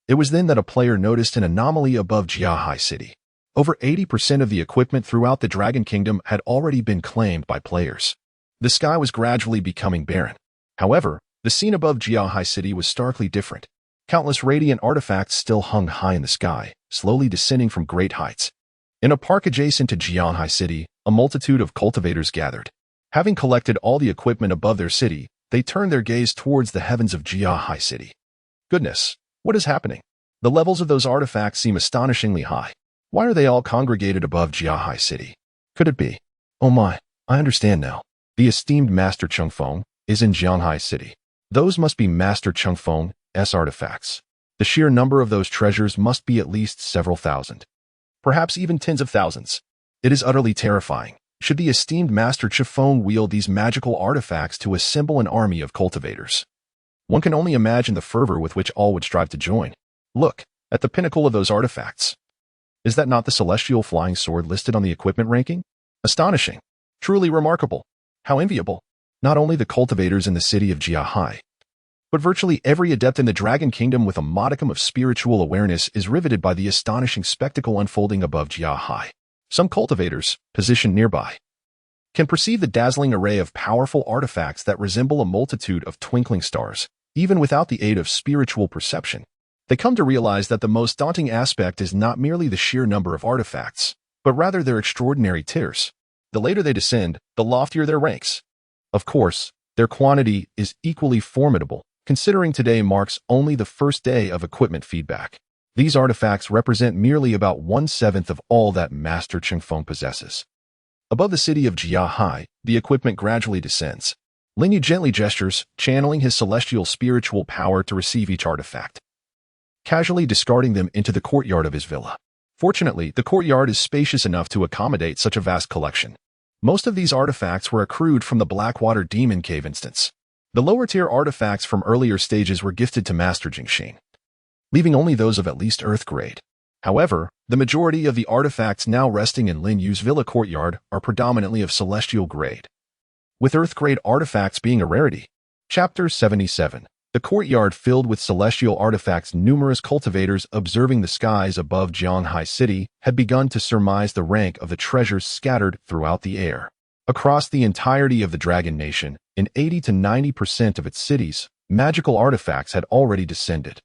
It was then that a player noticed an anomaly above Jiahai City. Over 80% of the equipment throughout the Dragon Kingdom had already been claimed by players. The sky was gradually becoming barren. However, the scene above Jiahai City was starkly different. Countless radiant artifacts still hung high in the sky, slowly descending from great heights. In a park adjacent to Jiahai City, a multitude of cultivators gathered. Having collected all the equipment above their city, they turned their gaze towards the heavens of Jiahai City. Goodness, what is happening? The levels of those artifacts seem astonishingly high. Why are they all congregated above Jiahai City? Could it be? Oh my, I understand now. The esteemed Master Chungfeng is in Jiahai City. Those must be Master Chungfeng's artifacts. The sheer number of those treasures must be at least several thousand. Perhaps even tens of thousands. It is utterly terrifying. Should the esteemed Master Chungfeng wield these magical artifacts to assemble an army of cultivators? One can only imagine the fervor with which all would strive to join. Look, at the pinnacle of those artifacts. Is that not the celestial flying sword listed on the equipment ranking? Astonishing. Truly remarkable. How enviable. Not only the cultivators in the city of Jiahai, but virtually every adept in the Dragon Kingdom with a modicum of spiritual awareness is riveted by the astonishing spectacle unfolding above Jiahai. Some cultivators, positioned nearby, can perceive the dazzling array of powerful artifacts that resemble a multitude of twinkling stars, even without the aid of spiritual perception. They come to realize that the most daunting aspect is not merely the sheer number of artifacts, but rather their extraordinary tiers. The later they descend, the loftier their ranks. Of course, their quantity is equally formidable, considering today marks only the first day of equipment feedback. These artifacts represent merely about 1/7 of all that Master Chungfeng possesses. Above the city of Jiahai, the equipment gradually descends. Lin Yu gently gestures, channeling his celestial spiritual power to receive each artifact, casually discarding them into the courtyard of his villa. Fortunately, the courtyard is spacious enough to accommodate such a vast collection. Most of these artifacts were accrued from the Blackwater Demon Cave instance. The lower-tier artifacts from earlier stages were gifted to Master Jingxing, leaving only those of at least Earth grade. However, the majority of the artifacts now resting in Lin Yu's villa courtyard are predominantly of celestial grade, with Earth grade artifacts being a rarity. Chapter 77. The courtyard filled with celestial artifacts. Numerous cultivators observing the skies above Jianghai City had begun to surmise the rank of the treasures scattered throughout the air. Across the entirety of the Dragon Nation, in 80 to 90% of its cities, magical artifacts had already descended.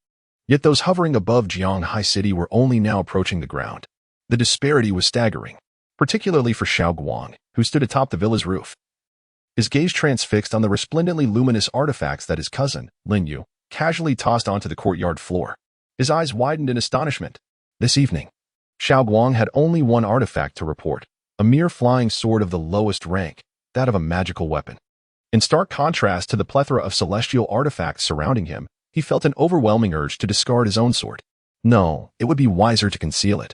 Yet those hovering above Jianghai City were only now approaching the ground. The disparity was staggering, particularly for Xiao Guang, who stood atop the villa's roof. His gaze transfixed on the resplendently luminous artifacts that his cousin, Lin Yu, casually tossed onto the courtyard floor. His eyes widened in astonishment. This evening, Xiao Guang had only one artifact to report, a mere flying sword of the lowest rank, that of a magical weapon. In stark contrast to the plethora of celestial artifacts surrounding him, he felt an overwhelming urge to discard his own sword. No, it would be wiser to conceal it.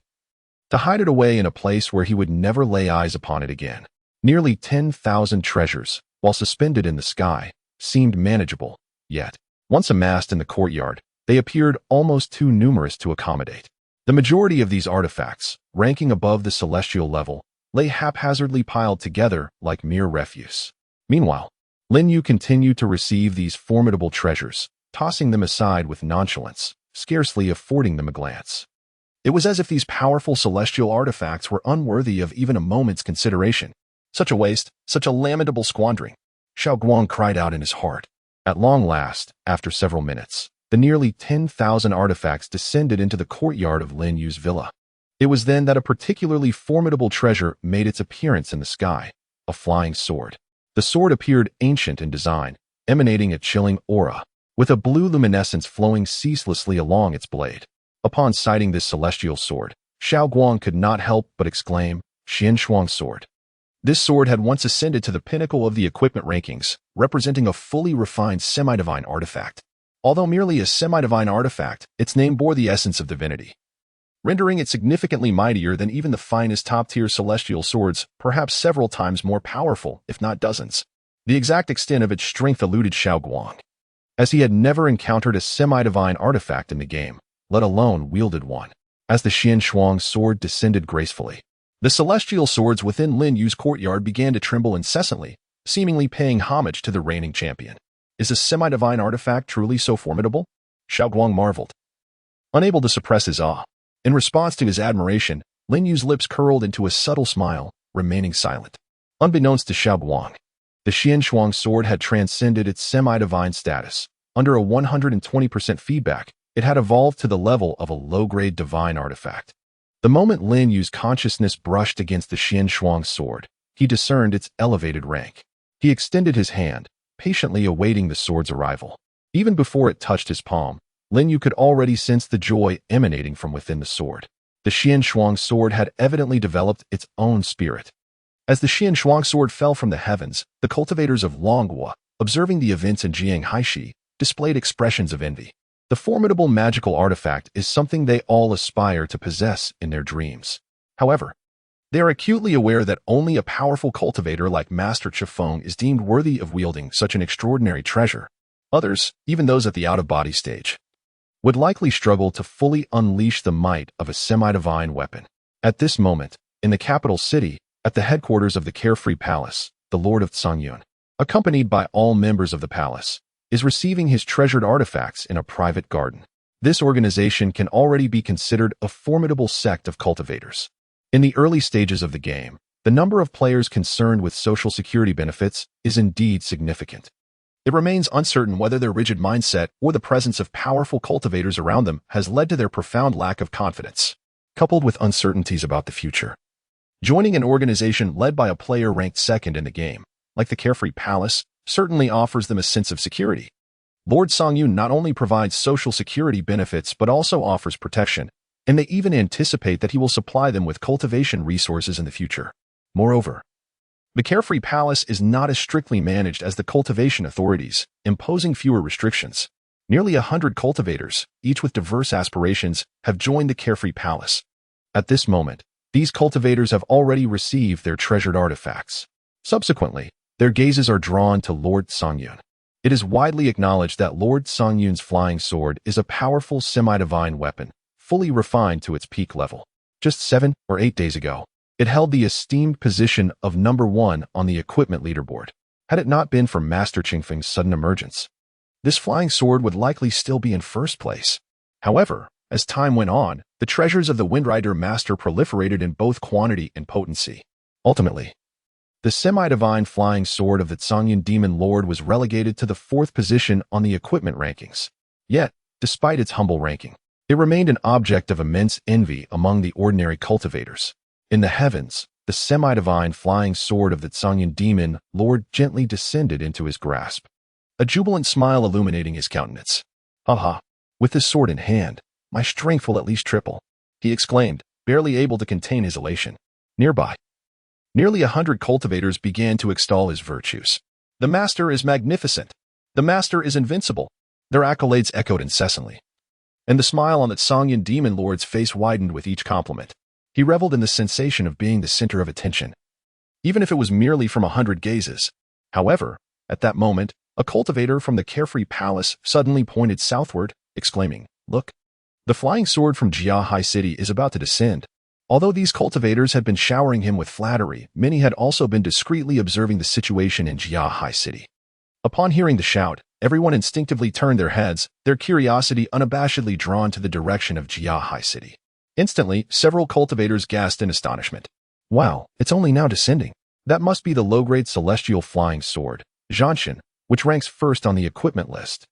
To hide it away in a place where he would never lay eyes upon it again. Nearly 10,000 treasures, while suspended in the sky, seemed manageable, yet, once amassed in the courtyard, they appeared almost too numerous to accommodate. The majority of these artifacts, ranking above the celestial level, lay haphazardly piled together like mere refuse. Meanwhile, Lin Yu continued to receive these formidable treasures, tossing them aside with nonchalance, scarcely affording them a glance. It was as if these powerful celestial artifacts were unworthy of even a moment's consideration. Such a waste, such a lamentable squandering. Xiao Guang cried out in his heart. At long last, after several minutes, the nearly 10,000 artifacts descended into the courtyard of Lin Yu's villa. It was then that a particularly formidable treasure made its appearance in the sky, a flying sword. The sword appeared ancient in design, emanating a chilling aura, with a blue luminescence flowing ceaselessly along its blade. Upon sighting this celestial sword, Xiao Guang could not help but exclaim, Xian Shuang's sword. This sword had once ascended to the pinnacle of the equipment rankings, representing a fully refined semi-divine artifact. Although merely a semi-divine artifact, its name bore the essence of divinity, rendering it significantly mightier than even the finest top-tier celestial swords, perhaps several times more powerful, if not dozens. The exact extent of its strength eluded Xiao Guang, as he had never encountered a semi-divine artifact in the game, let alone wielded one. As the Xian Shuang's sword descended gracefully, the celestial swords within Lin Yu's courtyard began to tremble incessantly, seemingly paying homage to the reigning champion. Is a semi-divine artifact truly so formidable? Xiao Guang marveled, unable to suppress his awe. In response to his admiration, Lin Yu's lips curled into a subtle smile, remaining silent. Unbeknownst to Xiao Guang, the Xian Shuang sword had transcended its semi-divine status. Under a 120% feedback, it had evolved to the level of a low-grade divine artifact. The moment Lin Yu's consciousness brushed against the Xian Shuang sword, he discerned its elevated rank. He extended his hand, patiently awaiting the sword's arrival. Even before it touched his palm, Lin Yu could already sense the joy emanating from within the sword. The Xian Shuang sword had evidently developed its own spirit. As the Xian Shuang sword fell from the heavens, the cultivators of Longhua, observing the events in Jianghaishi, displayed expressions of envy. The formidable magical artifact is something they all aspire to possess in their dreams. However, they are acutely aware that only a powerful cultivator like Master Chifeng is deemed worthy of wielding such an extraordinary treasure. Others, even those at the out-of-body stage, would likely struggle to fully unleash the might of a semi-divine weapon. At this moment, in the capital city, at the headquarters of the Carefree Palace, the Lord of Tsangyun, accompanied by all members of the palace, is receiving his treasured artifacts in a private garden. This organization can already be considered a formidable sect of cultivators. In the early stages of the game, the number of players concerned with social security benefits is indeed significant. It remains uncertain whether their rigid mindset or the presence of powerful cultivators around them has led to their profound lack of confidence, coupled with uncertainties about the future. Joining an organization led by a player ranked second in the game, like the Carefree Palace, certainly offers them a sense of security. Lord Tsangyun not only provides social security benefits but also offers protection, and they even anticipate that he will supply them with cultivation resources in the future. Moreover, the Carefree Palace is not as strictly managed as the cultivation authorities, imposing fewer restrictions. Nearly 100 cultivators, each with diverse aspirations, have joined the Carefree Palace. At this moment, these cultivators have already received their treasured artifacts. Subsequently, their gazes are drawn to Lord Tsangyun. It is widely acknowledged that Lord Tsangyun's flying sword is a powerful semi-divine weapon, fully refined to its peak level. Just 7 or 8 days ago, it held the esteemed position of number 1 on the equipment leaderboard, had it not been for Master Chingfeng's sudden emergence. this flying sword would likely still be in first place. However, as time went on, the treasures of the Windrider Master proliferated in both quantity and potency. Ultimately, the semi-divine flying sword of the Zhongyun Demon Lord was relegated to the 4th position on the equipment rankings. Yet, despite its humble ranking, it remained an object of immense envy among the ordinary cultivators. In the heavens, the semi-divine flying sword of the Zhongyun Demon Lord gently descended into his grasp, a jubilant smile illuminating his countenance. "Haha, with this sword in hand, my strength will at least triple," he exclaimed, barely able to contain his elation. Nearby, nearly 100 cultivators began to extol his virtues. "The Master is magnificent. The Master is invincible." Their accolades echoed incessantly, and the smile on the Zhongyun Demon Lord's face widened with each compliment. He reveled in the sensation of being the center of attention, even if it was merely from 100 gazes. However, at that moment, a cultivator from the carefree palace suddenly pointed southward, exclaiming, "Look! The flying sword from Jia High City is about to descend." Although these cultivators had been showering him with flattery, many had also been discreetly observing the situation in Jia High City. Upon hearing the shout, everyone instinctively turned their heads, their curiosity unabashedly drawn to the direction of Jia High City. Instantly, several cultivators gasped in astonishment. "Wow, it's only now descending. That must be the low-grade celestial flying sword, Zhanshan, which ranks first on the equipment list.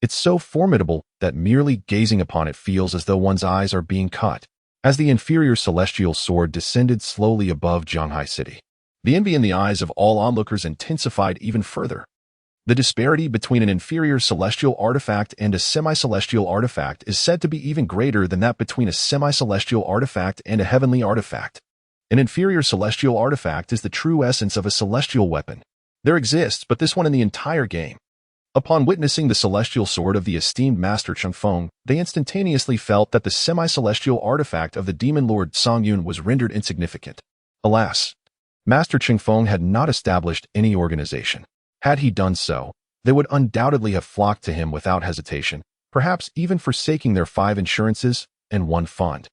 It's so formidable that merely gazing upon it feels as though one's eyes are being cut." As the inferior celestial sword descended slowly above Zhanghai City, the envy in the eyes of all onlookers intensified even further. The disparity between an inferior celestial artifact and a semi-celestial artifact is said to be even greater than that between a semi-celestial artifact and a heavenly artifact. An inferior celestial artifact is the true essence of a celestial weapon. There exists but this one in the entire game. Upon witnessing the celestial sword of the esteemed Master Chengfeng, they instantaneously felt that the semi-celestial artifact of the Demon Lord Zhongyun was rendered insignificant. Alas, Master Chengfeng had not established any organization. Had he done so, they would undoubtedly have flocked to him without hesitation, perhaps even forsaking their 5 insurances and 1 fund.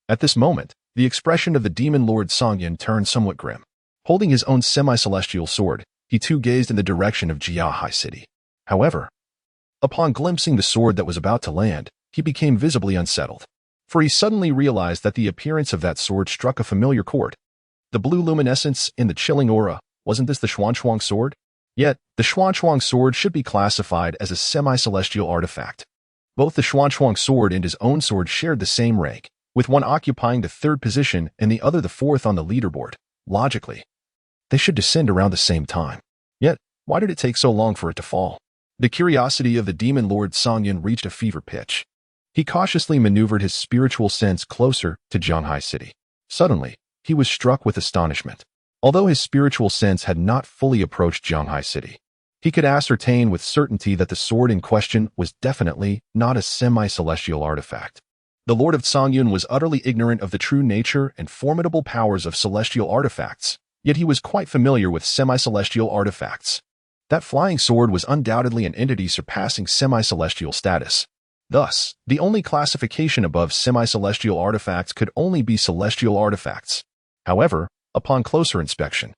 At this moment, the expression of the Demon Lord Zhongyun turned somewhat grim. Holding his own semi-celestial sword, he too gazed in the direction of Jia High City. However, upon glimpsing the sword that was about to land, he became visibly unsettled, for he suddenly realized that the appearance of that sword struck a familiar chord. The blue luminescence in the chilling aura, wasn't this the Xuanchuang sword? Yet, the Xuanchuang sword should be classified as a semi-celestial artifact. Both the Xuanchuang sword and his own sword shared the same rank, with one occupying the 3rd position and the other the 4th on the leaderboard. Logically, they should descend around the same time. Yet, why did it take so long for it to fall? The curiosity of the Demon Lord Zhongyun reached a fever pitch. He cautiously maneuvered his spiritual sense closer to Zhanghai City. Suddenly, he was struck with astonishment. Although his spiritual sense had not fully approached Zhanghai City, he could ascertain with certainty that the sword in question was definitely not a semi-celestial artifact. The Lord of Zhongyun was utterly ignorant of the true nature and formidable powers of celestial artifacts, yet he was quite familiar with semi-celestial artifacts. That flying sword was undoubtedly an entity surpassing semi-celestial status. Thus, the only classification above semi-celestial artifacts could only be celestial artifacts. However, upon closer inspection,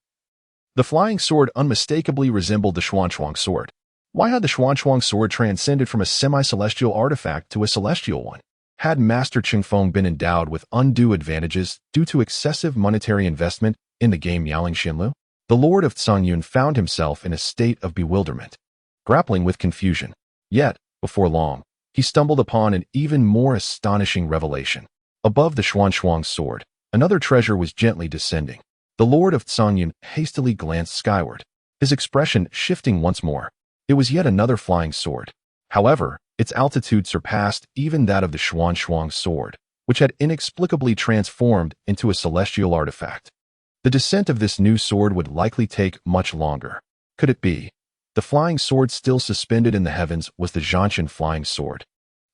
the flying sword unmistakably resembled the Xuanchuang sword. Why had the Xuanchuang sword transcended from a semi-celestial artifact to a celestial one? Had Master Chengfeng been endowed with undue advantages due to excessive monetary investment in the game Yaling Xinlu? The Lord of Zhongyun found himself in a state of bewilderment, grappling with confusion. Yet, before long, he stumbled upon an even more astonishing revelation. Above the Xuanchuang sword, another treasure was gently descending. The Lord of Zhongyun hastily glanced skyward, his expression shifting once more. It was yet another flying sword. However, its altitude surpassed even that of the Xuanchuang sword, which had inexplicably transformed into a celestial artifact. The descent of this new sword would likely take much longer. Could it be? The flying sword still suspended in the heavens was the Zhanshan flying sword.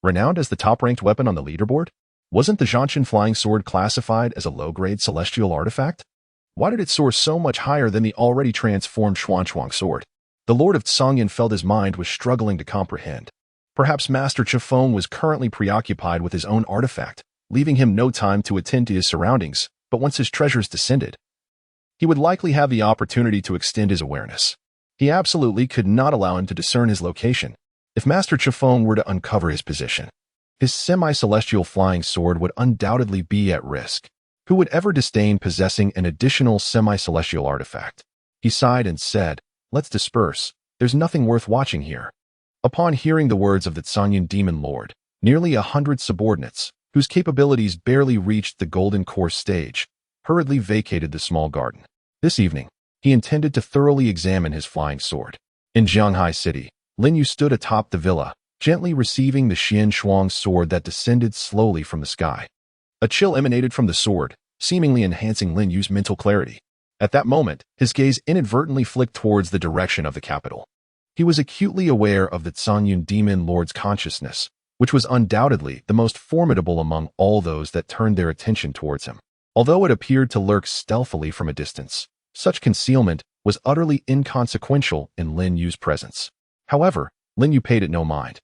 Renowned as the top-ranked weapon on the leaderboard, wasn't the Zhanshan flying sword classified as a low-grade celestial artifact? Why did it soar so much higher than the already transformed Xuanchuang sword? The Lord of Zhongyun felt his mind was struggling to comprehend. Perhaps Master Chengfeng was currently preoccupied with his own artifact, leaving him no time to attend to his surroundings, but once his treasures descended, he would likely have the opportunity to extend his awareness. He absolutely could not allow him to discern his location. If Master Chiffon were to uncover his position, his semi-celestial flying sword would undoubtedly be at risk. Who would ever disdain possessing an additional semi-celestial artifact? He sighed and said, "Let's disperse. There's nothing worth watching here." Upon hearing the words of the Tsanyan Demon Lord, nearly 100 subordinates, whose capabilities barely reached the Golden Course stage, hurriedly vacated the small garden. This evening, he intended to thoroughly examine his flying sword. In Jianghai City, Lin Yu stood atop the villa, gently receiving the Xian Shuang sword that descended slowly from the sky. A chill emanated from the sword, seemingly enhancing Lin Yu's mental clarity. At that moment, his gaze inadvertently flicked towards the direction of the capital. He was acutely aware of the Tsanyan Demon Lord's consciousness, which was undoubtedly the most formidable among all those that turned their attention towards him. Although it appeared to lurk stealthily from a distance, such concealment was utterly inconsequential in Lin Yu's presence. However, Lin Yu paid it no mind,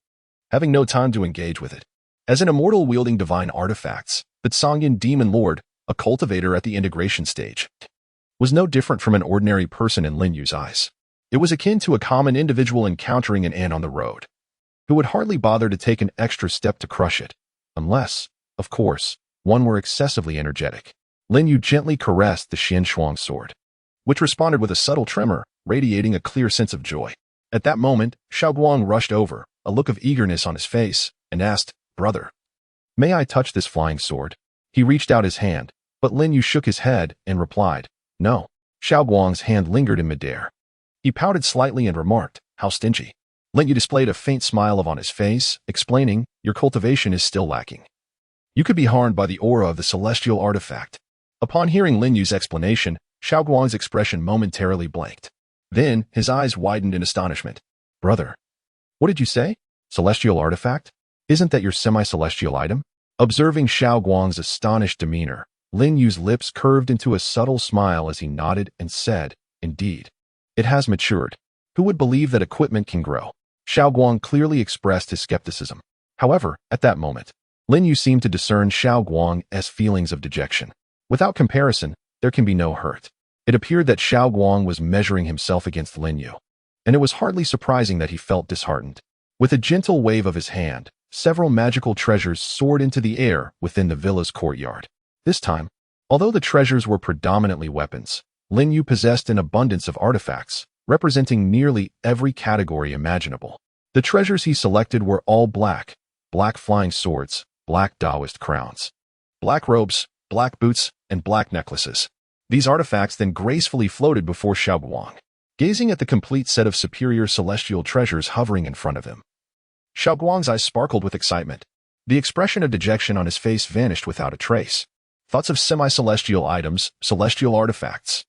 having no time to engage with it. As an immortal wielding divine artifacts, the Tsanyan Demon Lord, a cultivator at the integration stage, was no different from an ordinary person in Lin Yu's eyes. It was akin to a common individual encountering an ant on the road, who would hardly bother to take an extra step to crush it, unless, of course, one were excessively energetic. Lin Yu gently caressed the Xian Shuang sword, which responded with a subtle tremor, radiating a clear sense of joy. At that moment, Xiaoguang rushed over, a look of eagerness on his face, and asked, "Brother, may I touch this flying sword?" He reached out his hand, but Lin Yu shook his head and replied, "No." Xiaoguang's hand lingered in midair. He pouted slightly and remarked, "How stingy." Lin Yu displayed a faint smile on his face, explaining, "Your cultivation is still lacking. You could be harmed by the aura of the celestial artifact." Upon hearing Lin Yu's explanation, Xiaoguang's expression momentarily blanked. Then, his eyes widened in astonishment. "Brother, what did you say? Celestial artifact? Isn't that your semi-celestial item?" Observing Xiaoguang's astonished demeanor, Lin Yu's lips curved into a subtle smile as he nodded and said, "Indeed. It has matured. Who would believe that equipment can grow?" Xiaoguang clearly expressed his skepticism. However, at that moment, Lin Yu seemed to discern Xiaoguang's feelings of dejection. Without comparison, there can be no hurt. It appeared that Xiaoguang was measuring himself against Lin Yu, and it was hardly surprising that he felt disheartened. With a gentle wave of his hand, several magical treasures soared into the air within the villa's courtyard. This time, although the treasures were predominantly weapons, Lin Yu possessed an abundance of artifacts, representing nearly every category imaginable. The treasures he selected were all black flying swords, black Taoist crowns, black robes, black boots, and black necklaces. These artifacts then gracefully floated before Xiaoguang, gazing at the complete set of superior celestial treasures hovering in front of him. Xiaoguang's eyes sparkled with excitement. The expression of dejection on his face vanished without a trace. Thoughts of semi-celestial items, celestial artifacts,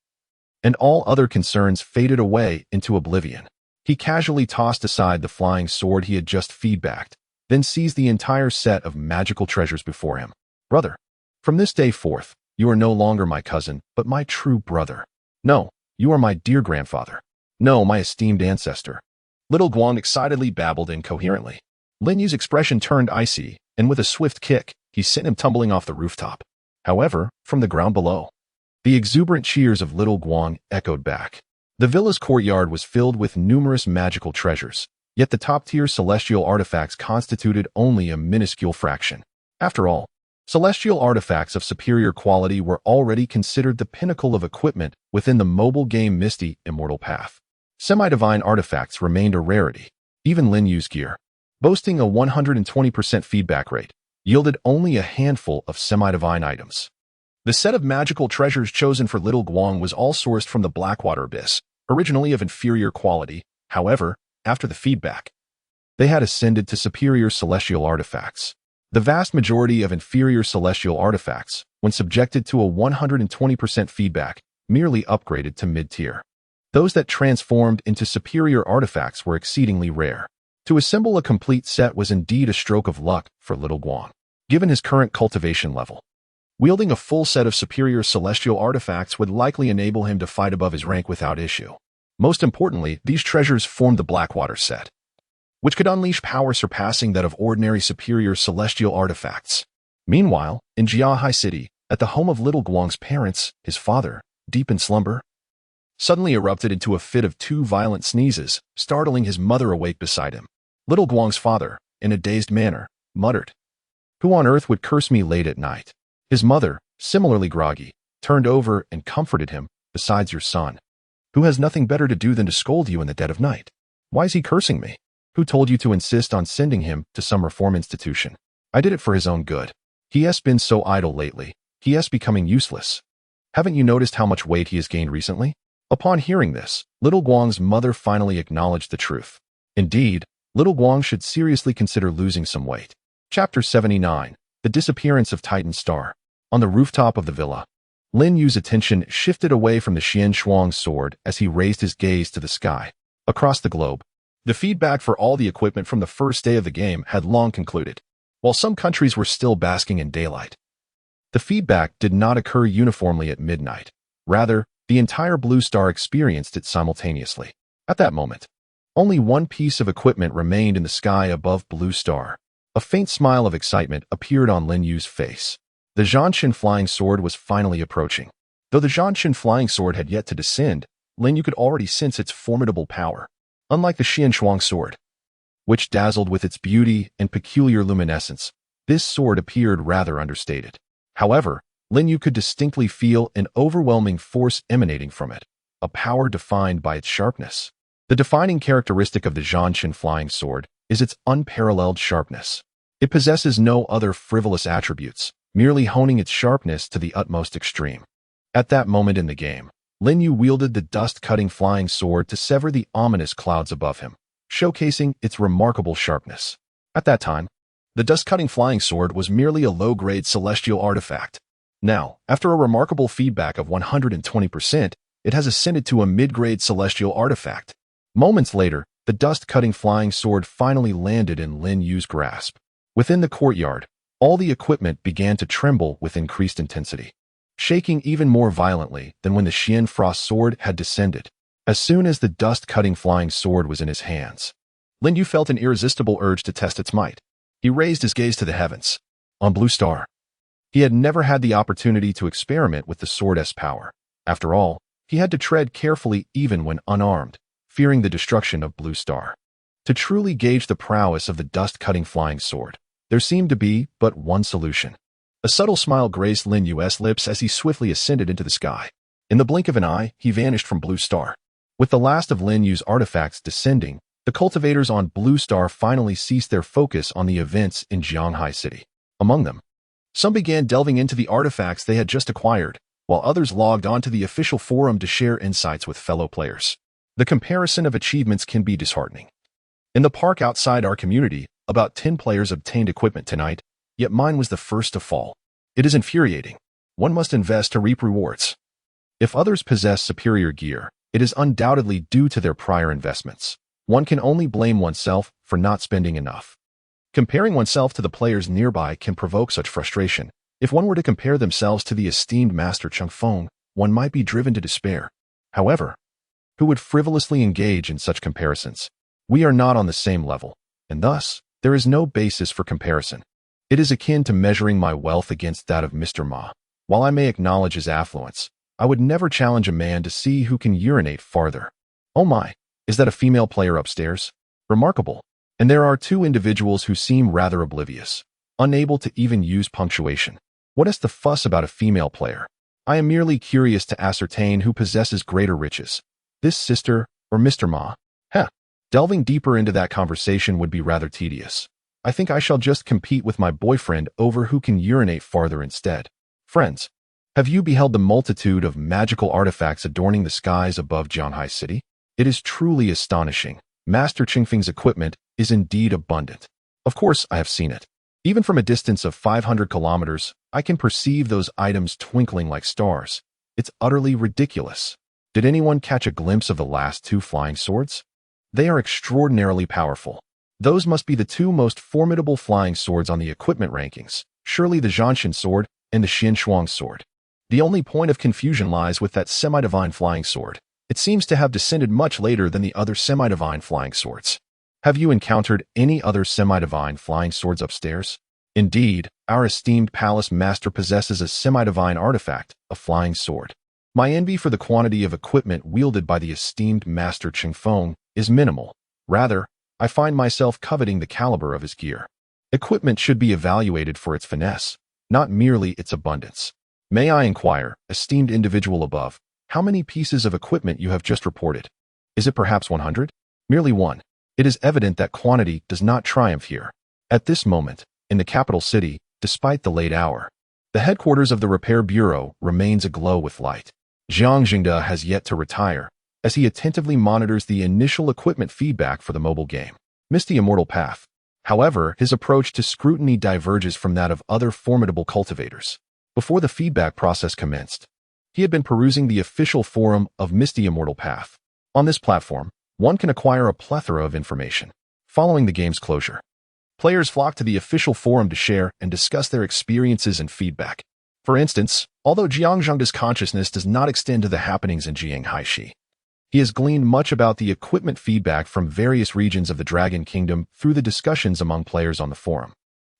and all other concerns faded away into oblivion. He casually tossed aside the flying sword he had just feedbacked, then seized the entire set of magical treasures before him. "Brother, from this day forth, you are no longer my cousin, but my true brother. No, you are my dear grandfather. No, my esteemed ancestor." Little Guang excitedly babbled incoherently. Lin Yu's expression turned icy, and with a swift kick, he sent him tumbling off the rooftop. However, from the ground below, the exuberant cheers of Little Guang echoed back. The villa's courtyard was filled with numerous magical treasures, yet the top-tier celestial artifacts constituted only a minuscule fraction. After all, celestial artifacts of superior quality were already considered the pinnacle of equipment within the mobile game Misty Immortal path. Semi-divine artifacts remained a rarity. Even Lin Yu's gear, boasting a 120% feedback rate, yielded only a handful of semi-divine items. The set of magical treasures chosen for Little Guang was all sourced from the Blackwater Abyss, originally of inferior quality. However, after the feedback, they had ascended to superior celestial artifacts. The vast majority of inferior celestial artifacts, when subjected to a 120% feedback, merely upgraded to mid-tier. Those that transformed into superior artifacts were exceedingly rare. To assemble a complete set was indeed a stroke of luck for Little Guang, given his current cultivation level. Wielding a full set of superior celestial artifacts would likely enable him to fight above his rank without issue. Most importantly, these treasures formed the Blackwater set, which could unleash power surpassing that of ordinary superior celestial artifacts. Meanwhile, in Jiahai City, at the home of Little Guang's parents, his father, deep in slumber, suddenly erupted into a fit of two violent sneezes, startling his mother awake beside him. Little Guang's father, in a dazed manner, muttered, "Who on earth would curse me late at night?" His mother, similarly groggy, turned over and comforted him, "Besides your son, who has nothing better to do than to scold you in the dead of night. Why is he cursing me? Who told you to insist on sending him to some reform institution? I did it for his own good. He has been so idle lately. He is becoming useless. Haven't you noticed how much weight he has gained recently?" Upon hearing this, little Guang's mother finally acknowledged the truth. Indeed, little Guang should seriously consider losing some weight. Chapter 79. The Disappearance of Titan Star. On the rooftop of the villa, Lin Yu's attention shifted away from the Xian Shuang's sword as he raised his gaze to the sky. Across the globe, the feedback for all the equipment from the first day of the game had long concluded. While some countries were still basking in daylight, the feedback did not occur uniformly at midnight. Rather, the entire Blue Star experienced it simultaneously. At that moment, only one piece of equipment remained in the sky above Blue Star. A faint smile of excitement appeared on Lin Yu's face. The Zhanshan flying sword was finally approaching. Though the Zhanshan flying sword had yet to descend, Lin Yu could already sense its formidable power. Unlike the Xian Shuang sword, which dazzled with its beauty and peculiar luminescence, this sword appeared rather understated. However, Lin Yu could distinctly feel an overwhelming force emanating from it, a power defined by its sharpness. The defining characteristic of the Zhanshan flying sword is its unparalleled sharpness. It possesses no other frivolous attributes, merely honing its sharpness to the utmost extreme. At that moment in the game, Lin Yu wielded the dust-cutting flying sword to sever the ominous clouds above him, showcasing its remarkable sharpness. At that time, the dust-cutting flying sword was merely a low-grade celestial artifact. Now, after a remarkable feedback of 120%, it has ascended to a mid-grade celestial artifact. Moments later, the dust-cutting flying sword finally landed in Lin Yu's grasp. Within the courtyard, all the equipment began to tremble with increased intensity, shaking even more violently than when the Xian Frost sword had descended. As soon as the dust-cutting flying sword was in his hands, Lin Yu felt an irresistible urge to test its might. He raised his gaze to the heavens. On Blue Star, he had never had the opportunity to experiment with the sword's power. After all, he had to tread carefully even when unarmed, fearing the destruction of Blue Star. To truly gauge the prowess of the dust-cutting flying sword, there seemed to be but one solution. A subtle smile graced Lin Yu's lips as he swiftly ascended into the sky. In the blink of an eye, he vanished from Blue Star. With the last of Lin Yu's artifacts descending, the cultivators on Blue Star finally ceased their focus on the events in Jianghai City. Among them, some began delving into the artifacts they had just acquired, while others logged onto the official forum to share insights with fellow players. The comparison of achievements can be disheartening. In the park outside our community, about 10 players obtained equipment tonight, yet mine was the first to fall. It is infuriating. One must invest to reap rewards. If others possess superior gear, it is undoubtedly due to their prior investments. One can only blame oneself for not spending enough. Comparing oneself to the players nearby can provoke such frustration. If one were to compare themselves to the esteemed Master Chump, one might be driven to despair. However, who would frivolously engage in such comparisons? We are not on the same level, and thus, there is no basis for comparison. It is akin to measuring my wealth against that of Mr. Ma. While I may acknowledge his affluence, I would never challenge a man to see who can urinate farther. Oh my, is that a female player upstairs? Remarkable. And there are two individuals who seem rather oblivious, unable to even use punctuation. What is the fuss about a female player? I am merely curious to ascertain who possesses greater riches, this sister or Mr. Ma. Delving deeper into that conversation would be rather tedious. I think I shall just compete with my boyfriend over who can urinate farther instead. Friends, have you beheld the multitude of magical artifacts adorning the skies above Jianghai City? It is truly astonishing. Master Qingfeng's equipment is indeed abundant. Of course, I have seen it. Even from a distance of 500 kilometers, I can perceive those items twinkling like stars. It's utterly ridiculous. Did anyone catch a glimpse of the last two flying swords? They are extraordinarily powerful. Those must be the two most formidable flying swords on the equipment rankings, surely the Zhanshan sword and the Xian Shuang sword. The only point of confusion lies with that semi-divine flying sword. It seems to have descended much later than the other semi-divine flying swords. Have you encountered any other semi-divine flying swords upstairs? Indeed, our esteemed palace master possesses a semi-divine artifact, a flying sword. My envy for the quantity of equipment wielded by the esteemed Master Qingfeng is minimal. Rather, I find myself coveting the caliber of his gear. Equipment should be evaluated for its finesse, not merely its abundance. May I inquire, esteemed individual above, how many pieces of equipment you have just reported? Is it perhaps 100? Merely one. It is evident that quantity does not triumph here. At this moment, in the capital city, despite the late hour, the headquarters of the Repair Bureau remains aglow with light. Jiang Jingde has yet to retire, as he attentively monitors the initial equipment feedback for the mobile game, Misty Immortal Path. However, his approach to scrutiny diverges from that of other formidable cultivators. Before the feedback process commenced, he had been perusing the official forum of Misty Immortal Path. On this platform, one can acquire a plethora of information. Following the game's closure, players flock to the official forum to share and discuss their experiences and feedback. For instance, although Jiang Zhengde's consciousness does not extend to the happenings in Jianghaishi, he has gleaned much about the equipment feedback from various regions of the Dragon Kingdom through the discussions among players on the forum,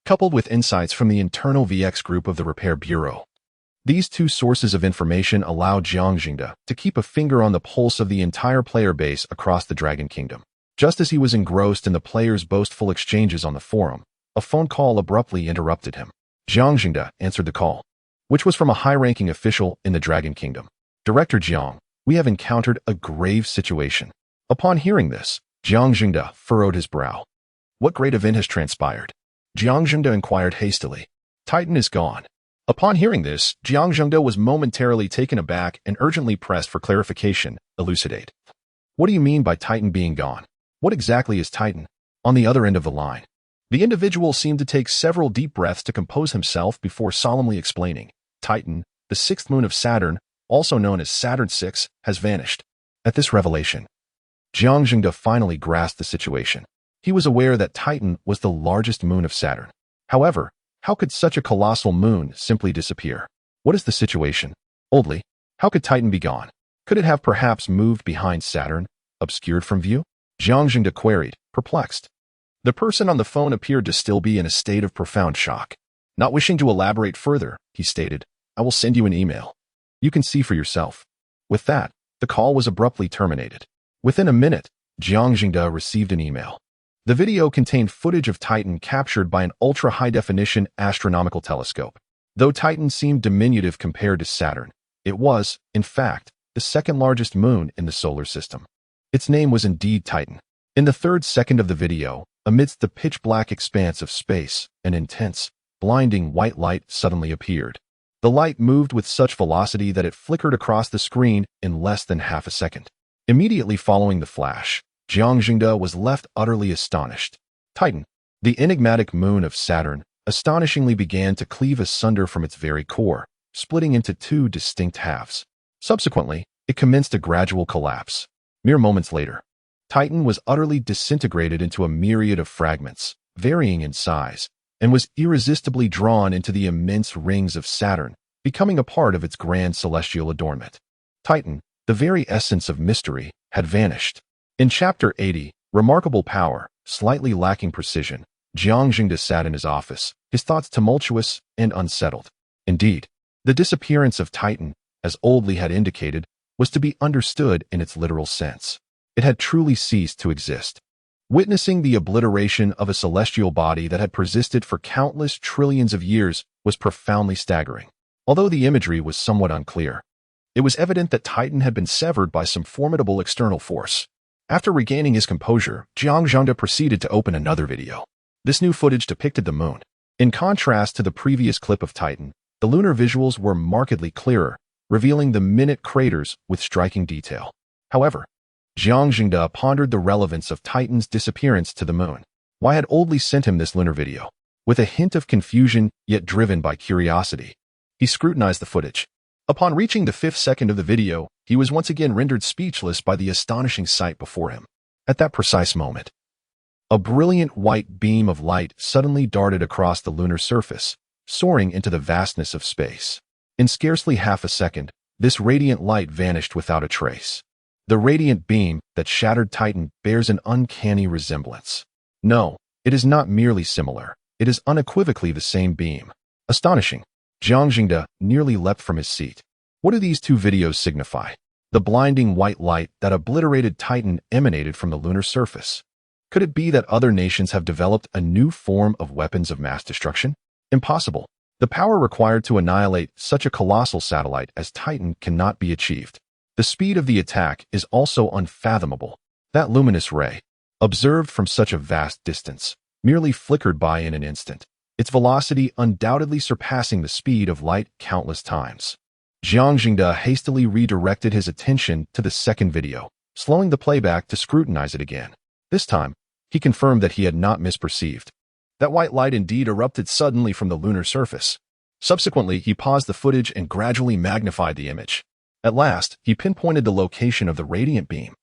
coupled with insights from the internal VX group of the Repair Bureau. These two sources of information allow Jiang Jingde to keep a finger on the pulse of the entire player base across the Dragon Kingdom. Just as he was engrossed in the players' boastful exchanges on the forum, a phone call abruptly interrupted him. Jiang Jingde answered the call, which was from a high-ranking official in the Dragon Kingdom. Director Jiang, we have encountered a grave situation. Upon hearing this, Jiang Jingde furrowed his brow. What great event has transpired? Jiang Jingde inquired hastily. Titan is gone. Upon hearing this, Jiang Jingde was momentarily taken aback and urgently pressed for clarification. Elucidate. What do you mean by Titan being gone? What exactly is Titan? On the other end of the line, the individual seemed to take several deep breaths to compose himself before solemnly explaining. Titan, the sixth moon of Saturn, also known as Saturn VI, has vanished. At this revelation, Jiang Jingde finally grasped the situation. He was aware that Titan was the largest moon of Saturn. However, how could such a colossal moon simply disappear? What is the situation? Oldly, how could Titan be gone? Could it have perhaps moved behind Saturn, obscured from view? Jiang Jingde queried, perplexed. The person on the phone appeared to still be in a state of profound shock. Not wishing to elaborate further, he stated, I will send you an email. You can see for yourself. With that, the call was abruptly terminated. Within a minute, Jiang Jingde received an email. The video contained footage of Titan captured by an ultra-high-definition astronomical telescope. Though Titan seemed diminutive compared to Saturn, it was, in fact, the second-largest moon in the solar system. Its name was indeed Titan. In the third second of the video, amidst the pitch-black expanse of space, an intense, blinding white light suddenly appeared. The light moved with such velocity that it flickered across the screen in less than half a second. Immediately following the flash, Jiang Jingde was left utterly astonished. Titan, the enigmatic moon of Saturn, astonishingly began to cleave asunder from its very core, splitting into two distinct halves. Subsequently, it commenced a gradual collapse. Mere moments later, Titan was utterly disintegrated into a myriad of fragments, varying in size, and was irresistibly drawn into the immense rings of Saturn, becoming a part of its grand celestial adornment. Titan, the very essence of mystery, had vanished. In Chapter 80, Remarkable Power, Slightly Lacking Precision, Jiang Jingde sat in his office, his thoughts tumultuous and unsettled. Indeed, the disappearance of Titan, as Oldly had indicated, was to be understood in its literal sense. It had truly ceased to exist. Witnessing the obliteration of a celestial body that had persisted for countless trillions of years was profoundly staggering. Although the imagery was somewhat unclear, it was evident that Titan had been severed by some formidable external force. After regaining his composure, Jiang Jingde proceeded to open another video. This new footage depicted the moon. In contrast to the previous clip of Titan, the lunar visuals were markedly clearer, revealing the minute craters with striking detail. However, Jiang Jingde pondered the relevance of Titan's disappearance to the moon. Why had Oldly sent him this lunar video? With a hint of confusion, yet driven by curiosity, he scrutinized the footage. Upon reaching the 5th second of the video, he was once again rendered speechless by the astonishing sight before him. At that precise moment, a brilliant white beam of light suddenly darted across the lunar surface, soaring into the vastness of space. In scarcely half a second, this radiant light vanished without a trace. The radiant beam that shattered Titan bears an uncanny resemblance. No, it is not merely similar. It is unequivocally the same beam. Astonishing. Jiang Jingde nearly leapt from his seat. What do these two videos signify? The blinding white light that obliterated Titan emanated from the lunar surface. Could it be that other nations have developed a new form of weapons of mass destruction? Impossible. The power required to annihilate such a colossal satellite as Titan cannot be achieved. The speed of the attack is also unfathomable. That luminous ray, observed from such a vast distance, merely flickered by in an instant, its velocity undoubtedly surpassing the speed of light countless times. Jiang Jingde hastily redirected his attention to the second video, slowing the playback to scrutinize it again. This time, he confirmed that he had not misperceived. That white light indeed erupted suddenly from the lunar surface. Subsequently, he paused the footage and gradually magnified the image. At last, he pinpointed the location of the radiant beam.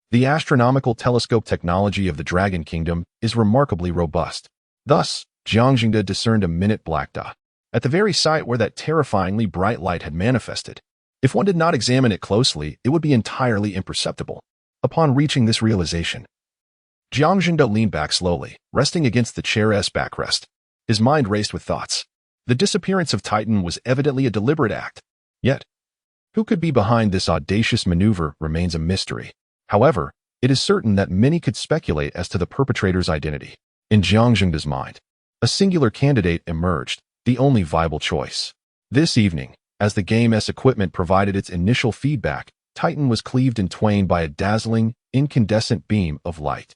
The astronomical telescope technology of the Dragon Kingdom is remarkably robust. Thus, Jiang Jingde discerned a minute black dot at the very site where that terrifyingly bright light had manifested. If one did not examine it closely, it would be entirely imperceptible. Upon reaching this realization, Jiang Jingde leaned back slowly, resting against the chair's backrest. His mind raced with thoughts. The disappearance of Titan was evidently a deliberate act. Yet, who could be behind this audacious maneuver remains a mystery. However, it is certain that many could speculate as to the perpetrator's identity. In Jiang Jingde's mind, a singular candidate emerged, the only viable choice. This evening, as the game's equipment provided its initial feedback, Titan was cleaved in twain by a dazzling, incandescent beam of light.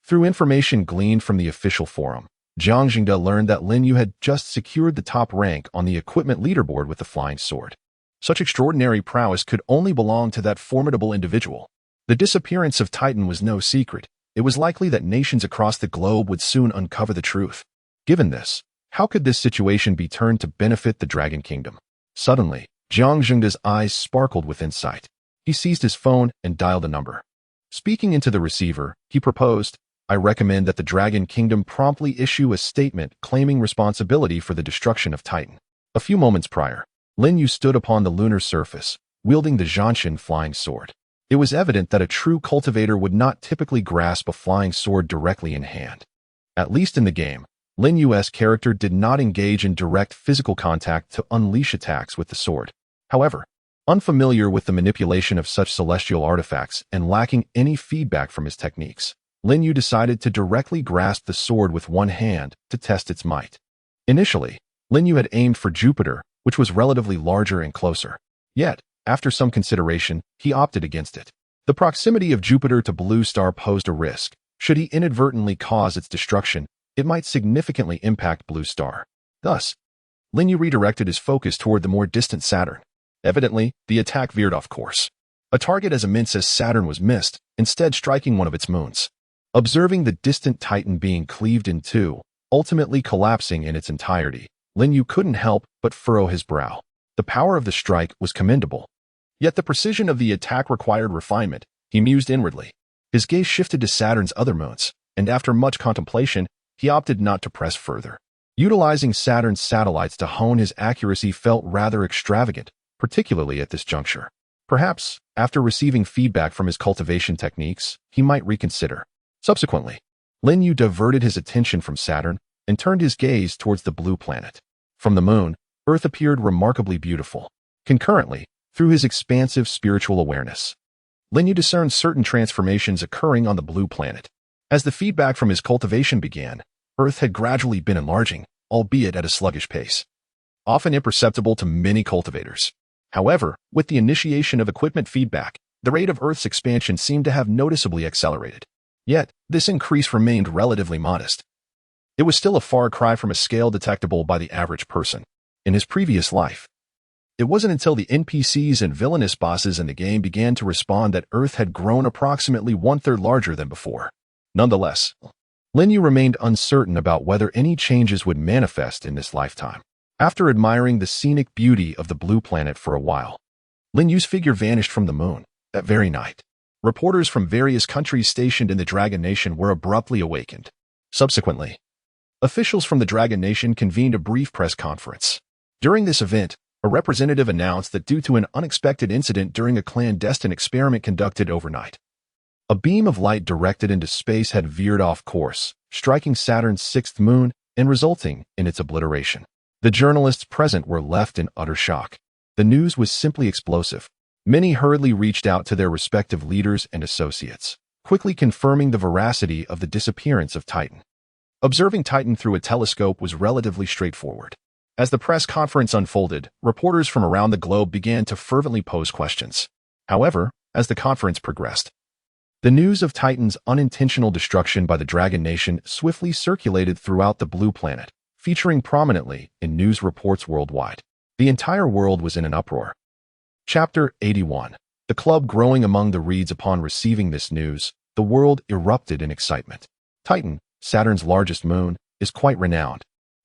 Through information gleaned from the official forum, Jiang Jingde learned that Lin Yu had just secured the top rank on the equipment leaderboard with the flying sword. Such extraordinary prowess could only belong to that formidable individual. The disappearance of Titan was no secret. It was likely that nations across the globe would soon uncover the truth. Given this, how could this situation be turned to benefit the Dragon Kingdom? Suddenly, Jiang Jingde's eyes sparkled with insight. He seized his phone and dialed a number. Speaking into the receiver, he proposed, "I recommend that the Dragon Kingdom promptly issue a statement claiming responsibility for the destruction of Titan." A few moments prior, Lin Yu stood upon the lunar surface, wielding the Zhanshan flying sword. It was evident that a true cultivator would not typically grasp a flying sword directly in hand. At least in the game, Lin Yu's character did not engage in direct physical contact to unleash attacks with the sword. However, unfamiliar with the manipulation of such celestial artifacts and lacking any feedback from his techniques, Lin Yu decided to directly grasp the sword with one hand to test its might. Initially, Lin Yu had aimed for Jupiter, which was relatively larger and closer. Yet, after some consideration, he opted against it. The proximity of Jupiter to Blue Star posed a risk. Should he inadvertently cause its destruction, it might significantly impact Blue Star. Thus, Lin Yu redirected his focus toward the more distant Saturn. Evidently, the attack veered off course. A target as immense as Saturn was missed, instead striking one of its moons. Observing the distant Titan being cleaved in two, ultimately collapsing in its entirety, Lin Yu couldn't help but furrow his brow. The power of the strike was commendable. Yet the precision of the attack required refinement, he mused inwardly. His gaze shifted to Saturn's other moons, and after much contemplation, he opted not to press further. Utilizing Saturn's satellites to hone his accuracy felt rather extravagant, particularly at this juncture. Perhaps, after receiving feedback from his cultivation techniques, he might reconsider. Subsequently, Lin Yu diverted his attention from Saturn and turned his gaze towards the blue planet. From the moon, Earth appeared remarkably beautiful. Concurrently, through his expansive spiritual awareness, Lin Yu discerned certain transformations occurring on the blue planet. As the feedback from his cultivation began, Earth had gradually been enlarging, albeit at a sluggish pace, often imperceptible to many cultivators. However, with the initiation of equipment feedback, the rate of Earth's expansion seemed to have noticeably accelerated. Yet, this increase remained relatively modest. It was still a far cry from a scale detectable by the average person. In his previous life, it wasn't until the NPCs and villainous bosses in the game began to respond that Earth had grown approximately one-third larger than before. Nonetheless, Lin Yu remained uncertain about whether any changes would manifest in this lifetime. After admiring the scenic beauty of the blue planet for a while, Lin Yu's figure vanished from the moon. That very night, reporters from various countries stationed in the Dragon Nation were abruptly awakened. Subsequently, officials from the Dragon Nation convened a brief press conference. During this event, a representative announced that due to an unexpected incident during a clandestine experiment conducted overnight, a beam of light directed into space had veered off course, striking Saturn's sixth moon and resulting in its obliteration. The journalists present were left in utter shock. The news was simply explosive. Many hurriedly reached out to their respective leaders and associates, quickly confirming the veracity of the disappearance of Titan. Observing Titan through a telescope was relatively straightforward. As the press conference unfolded, reporters from around the globe began to fervently pose questions. However, as the conference progressed, the news of Titan's unintentional destruction by the Dragon Nation swiftly circulated throughout the Blue Planet, featuring prominently in news reports worldwide. The entire world was in an uproar. Chapter 81. The club growing among the reeds. Upon receiving this news, the world erupted in excitement. Titan, Saturn's largest moon, is quite renowned,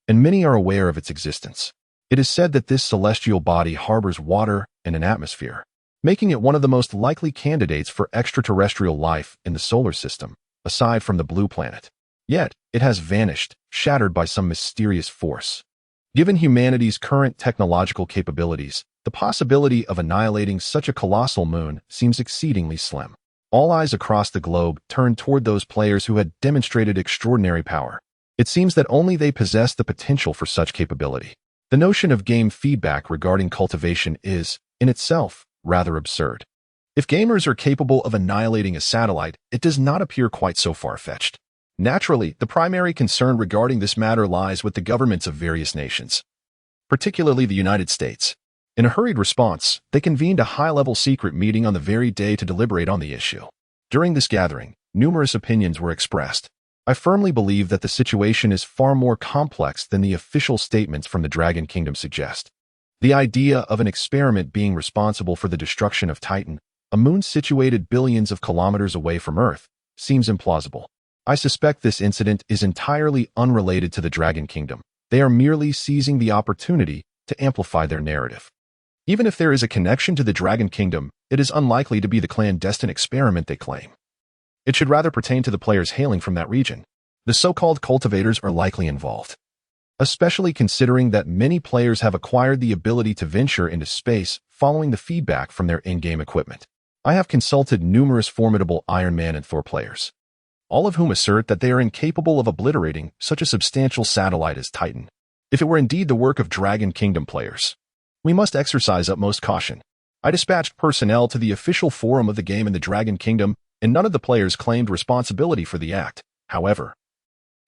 and many are aware of its existence. It is said that this celestial body harbors water and an atmosphere, making it one of the most likely candidates for extraterrestrial life in the solar system, aside from the Blue Planet. Yet, it has vanished, shattered by some mysterious force. Given humanity's current technological capabilities, the possibility of annihilating such a colossal moon seems exceedingly slim. All eyes across the globe turned toward those players who had demonstrated extraordinary power. It seems that only they possess the potential for such capability. The notion of game feedback regarding cultivation is, in itself, rather absurd. If gamers are capable of annihilating a satellite, it does not appear quite so far-fetched. Naturally, the primary concern regarding this matter lies with the governments of various nations, particularly the United States. In a hurried response, they convened a high-level secret meeting on the very day to deliberate on the issue. During this gathering, numerous opinions were expressed. I firmly believe that the situation is far more complex than the official statements from the Dragon Kingdom suggest. The idea of an experiment being responsible for the destruction of Titan, a moon situated billions of kilometers away from Earth, seems implausible. I suspect this incident is entirely unrelated to the Dragon Kingdom. They are merely seizing the opportunity to amplify their narrative. Even if there is a connection to the Dragon Kingdom, it is unlikely to be the clandestine experiment they claim. It should rather pertain to the players hailing from that region. The so-called cultivators are likely involved, especially considering that many players have acquired the ability to venture into space following the feedback from their in-game equipment. I have consulted numerous formidable Iron Man and Thor players, all of whom assert that they are incapable of obliterating such a substantial satellite as Titan. If it were indeed the work of Dragon Kingdom players, we must exercise utmost caution. I dispatched personnel to the official forum of the game in the Dragon Kingdom, and none of the players claimed responsibility for the act. However,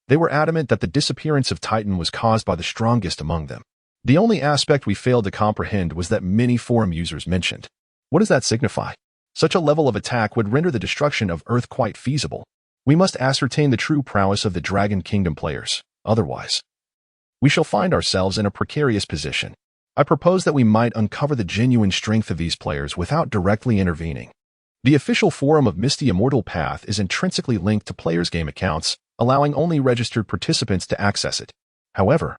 they were adamant that the disappearance of Titan was caused by the strongest among them. The only aspect we failed to comprehend was that many forum users mentioned. What does that signify? Such a level of attack would render the destruction of Earth quite feasible. We must ascertain the true prowess of the Dragon Kingdom players. Otherwise, we shall find ourselves in a precarious position. I propose that we might uncover the genuine strength of these players without directly intervening. The official forum of Misty Immortal Path is intrinsically linked to players' game accounts, allowing only registered participants to access it. However,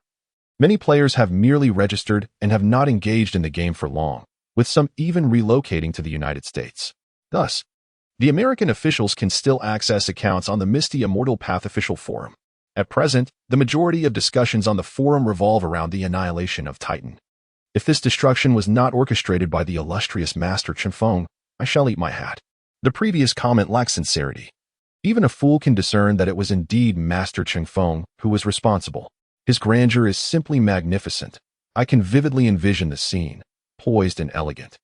many players have merely registered and have not engaged in the game for long, with some even relocating to the United States. Thus, the American officials can still access accounts on the Misty Immortal Path official forum. At present, the majority of discussions on the forum revolve around the annihilation of Titan. If this destruction was not orchestrated by the illustrious Master Chump, I shall eat my hat. The previous comment lacks sincerity. Even a fool can discern that it was indeed Master Chump who was responsible. His grandeur is simply magnificent. I can vividly envision the scene, poised and elegant.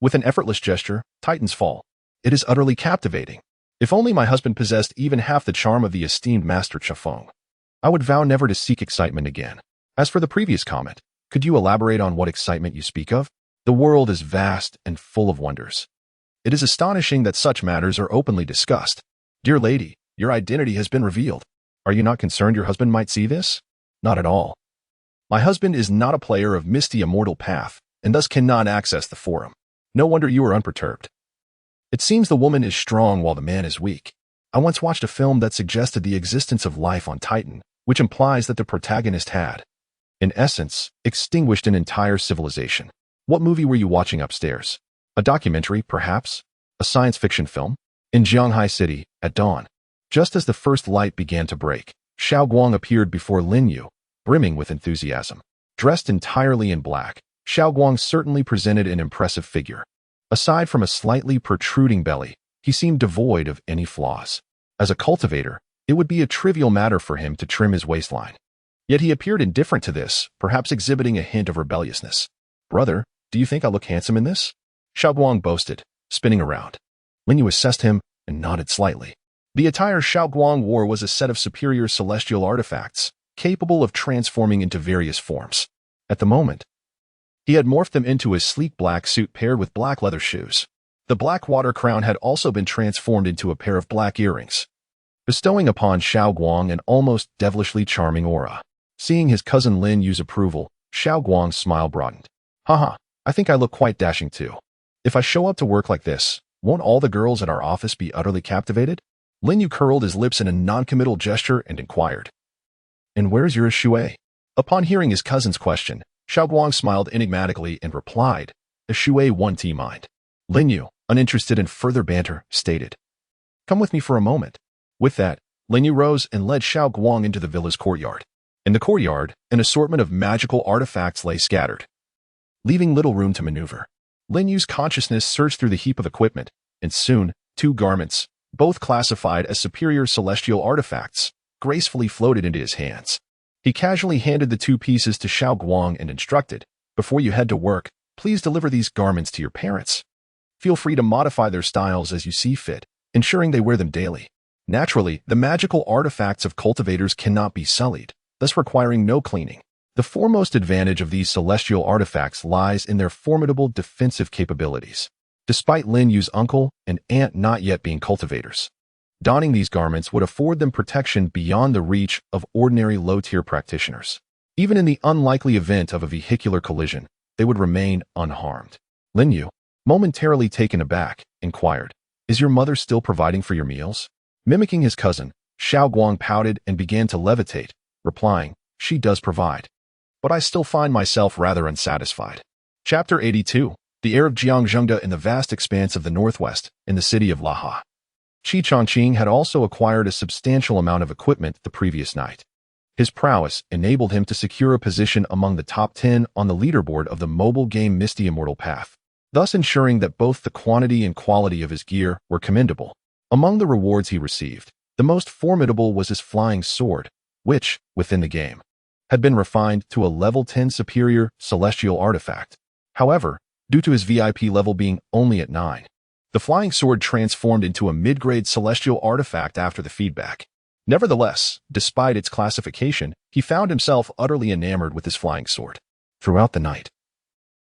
With an effortless gesture, Titans fall. It is utterly captivating. If only my husband possessed even half the charm of the esteemed Master Chump, I would vow never to seek excitement again. As for the previous comment, could you elaborate on what excitement you speak of? The world is vast and full of wonders. It is astonishing that such matters are openly discussed. Dear lady, your identity has been revealed. Are you not concerned your husband might see this? Not at all. My husband is not a player of Misty Immortal Path, and thus cannot access the forum. No wonder you are unperturbed. It seems the woman is strong while the man is weak. I once watched a film that suggested the existence of life on Titan, which implies that the protagonist had, in essence, extinguished an entire civilization. What movie were you watching upstairs? A documentary, perhaps? A science fiction film? In Jianghai City, at dawn, just as the first light began to break, Xiao Guang appeared before Lin Yu, brimming with enthusiasm. Dressed entirely in black, Xiao Guang certainly presented an impressive figure. Aside from a slightly protruding belly, he seemed devoid of any flaws. As a cultivator, it would be a trivial matter for him to trim his waistline. Yet he appeared indifferent to this, perhaps exhibiting a hint of rebelliousness. Brother, do you think I look handsome in this? Xiao Guang boasted, spinning around. Lin Yu assessed him, and nodded slightly. The attire Xiao Guang wore was a set of superior celestial artifacts, capable of transforming into various forms. At the moment, he had morphed them into a sleek black suit paired with black leather shoes. The black water crown had also been transformed into a pair of black earrings, bestowing upon Xiao Guang an almost devilishly charming aura. Seeing his cousin Lin Yu's approval, Xiao Guang's smile broadened. Haha, I think I look quite dashing too. If I show up to work like this, won't all the girls at our office be utterly captivated? Lin Yu curled his lips in a non-committal gesture and inquired. And where's your Shui? Upon hearing his cousin's question, Xiao Guang smiled enigmatically and replied, a Shui 1T mind. Lin Yu, uninterested in further banter, stated, come with me for a moment. With that, Lin Yu rose and led Xiao Guang into the villa's courtyard. In the courtyard, an assortment of magical artifacts lay scattered, leaving little room to maneuver. Lin Yu's consciousness searched through the heap of equipment, and soon, 2 garments, both classified as superior celestial artifacts, gracefully floated into his hands. He casually handed the 2 pieces to Xiao Guang and instructed, before you head to work, please deliver these garments to your parents. Feel free to modify their styles as you see fit, ensuring they wear them daily. Naturally, the magical artifacts of cultivators cannot be sullied, thus requiring no cleaning. The foremost advantage of these celestial artifacts lies in their formidable defensive capabilities. Despite Lin Yu's uncle and aunt not yet being cultivators, donning these garments would afford them protection beyond the reach of ordinary low-tier practitioners. Even in the unlikely event of a vehicular collision, they would remain unharmed. Lin Yu, momentarily taken aback, inquired, is your mother still providing for your meals? Mimicking his cousin, Xiao Guang pouted and began to levitate, replying, she does provide. But I still find myself rather unsatisfied. Chapter 82. The air of Jiangzhengde in the vast expanse of the northwest, in the city of Laha. Qi Chongqing had also acquired a substantial amount of equipment the previous night. His prowess enabled him to secure a position among the top 10 on the leaderboard of the mobile game Misty Immortal Path, thus ensuring that both the quantity and quality of his gear were commendable. Among the rewards he received, the most formidable was his flying sword, which, within the game, had been refined to a level 10 superior celestial artifact. However, due to his VIP level being only at 9, the flying sword transformed into a mid-grade celestial artifact after the feedback. Nevertheless, despite its classification, he found himself utterly enamored with his flying sword. Throughout the night,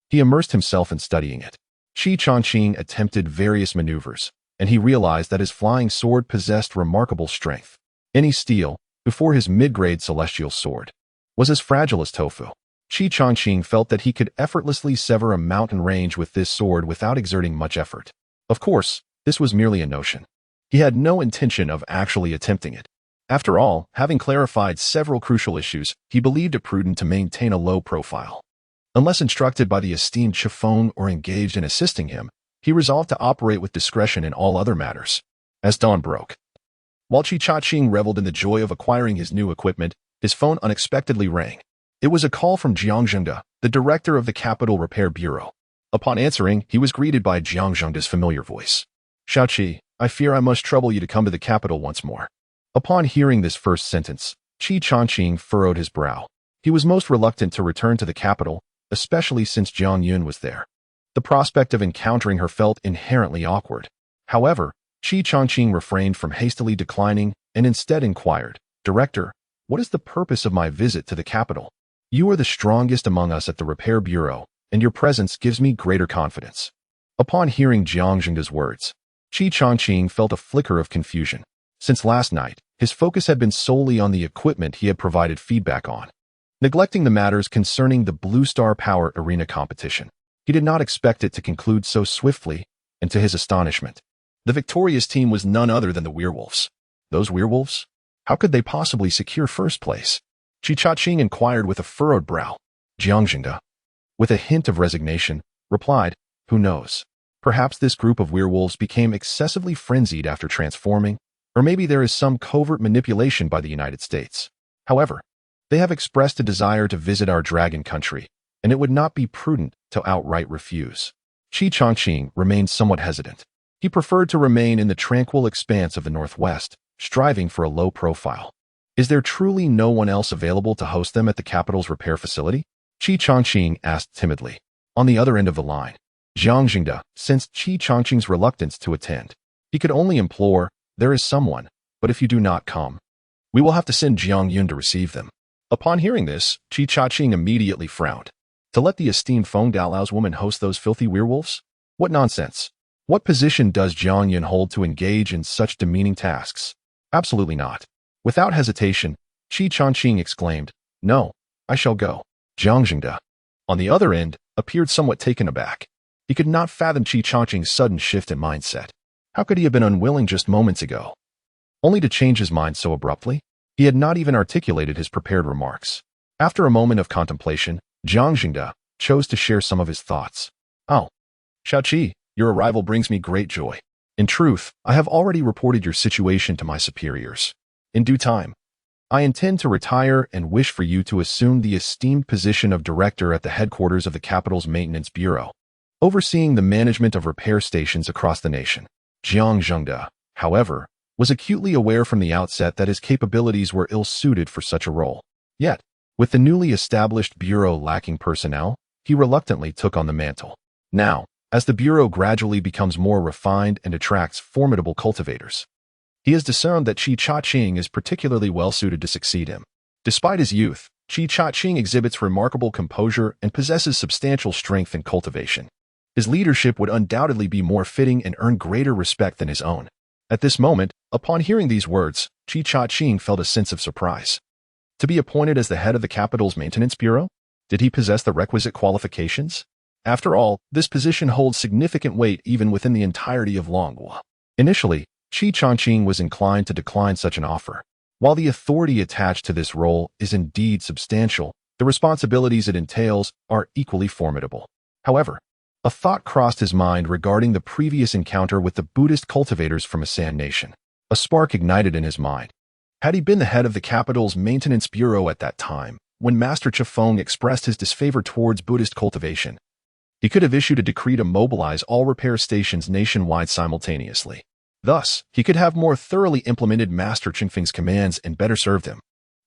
he immersed himself in studying it. Qi Chongqing attempted various maneuvers, and he realized that his flying sword possessed remarkable strength. Any steel, before his mid-grade celestial sword, was as fragile as tofu. Qi Chongqing felt that he could effortlessly sever a mountain range with this sword without exerting much effort. Of course, this was merely a notion. He had no intention of actually attempting it. After all, having clarified several crucial issues, he believed it prudent to maintain a low profile. Unless instructed by the esteemed Chiffon or engaged in assisting him, he resolved to operate with discretion in all other matters. As dawn broke, while Qi Chongqing reveled in the joy of acquiring his new equipment, his phone unexpectedly rang. It was a call from Jiangzhengde, the director of the Capital Repair Bureau. Upon answering, he was greeted by Jiangzhengde's familiar voice. Xiaoqi, I fear I must trouble you to come to the capital once more. Upon hearing this first sentence, Qi Chongqing furrowed his brow. He was most reluctant to return to the capital, especially since Jiang Yun was there. The prospect of encountering her felt inherently awkward. However, Qi Chongqing refrained from hastily declining and instead inquired, Director, what is the purpose of my visit to the capital? You are the strongest among us at the Repair Bureau, and your presence gives me greater confidence. Upon hearing Jiangzhengde's words, Qi Chongqing felt a flicker of confusion. Since last night, his focus had been solely on the equipment he had provided feedback on, neglecting the matters concerning the Blue Star Power Arena competition. He did not expect it to conclude so swiftly, and to his astonishment, the victorious team was none other than the werewolves. Those werewolves? How could they possibly secure first place? Qi Chongqing inquired with a furrowed brow. Jiangzhengde, with a hint of resignation, replied, who knows? Perhaps this group of werewolves became excessively frenzied after transforming, or maybe there is some covert manipulation by the United States. However, they have expressed a desire to visit our dragon country, and it would not be prudent to outright refuse. Qi Chongqing remained somewhat hesitant. He preferred to remain in the tranquil expanse of the Northwest, striving for a low profile. Is there truly no one else available to host them at the capital's repair facility? Qi Chongqing asked timidly. On the other end of the line, Jiangzhengde sensed Qi Chongqing's reluctance to attend. He could only implore, "There is someone, but if you do not come, we will have to send Jiang Yun to receive them." Upon hearing this, Qi Chaqing immediately frowned. To let the esteemed Feng Dalao's woman host those filthy werewolves? What nonsense! What position does Jiang Yun hold to engage in such demeaning tasks? Absolutely not. Without hesitation, Qi Chaqing exclaimed, "No, I shall go." Jiang Jingde, on the other end, appeared somewhat taken aback. He could not fathom Qi Chaqing's sudden shift in mindset. How could he have been unwilling just moments ago, only to change his mind so abruptly? He had not even articulated his prepared remarks. After a moment of contemplation, Jiang Jingde chose to share some of his thoughts. "Oh, Xiaoqi, your arrival brings me great joy. In truth, I have already reported your situation to my superiors. In due time, I intend to retire and wish for you to assume the esteemed position of director at the headquarters of the capital's maintenance bureau, overseeing the management of repair stations across the nation." Jiang Jingde, however, was acutely aware from the outset that his capabilities were ill-suited for such a role. Yet, with the newly established bureau lacking personnel, he reluctantly took on the mantle. Now, as the bureau gradually becomes more refined and attracts formidable cultivators, he has discerned that Qi Chaqing is particularly well-suited to succeed him. Despite his youth, Qi Chaqing exhibits remarkable composure and possesses substantial strength in cultivation. His leadership would undoubtedly be more fitting and earn greater respect than his own. At this moment, upon hearing these words, Qi Chaqing felt a sense of surprise. To be appointed as the head of the capital's maintenance bureau? Did he possess the requisite qualifications? After all, this position holds significant weight even within the entirety of Longhua. Initially, Qi Chaqing was inclined to decline such an offer. While the authority attached to this role is indeed substantial, the responsibilities it entails are equally formidable. However, a thought crossed his mind regarding the previous encounter with the Buddhist cultivators from a San nation. A spark ignited in his mind. Had he been the head of the capital's maintenance bureau at that time, when Master Chifeng expressed his disfavor towards Buddhist cultivation, he could have issued a decree to mobilize all repair stations nationwide simultaneously. Thus, he could have more thoroughly implemented Master Chifeng's commands and better served him.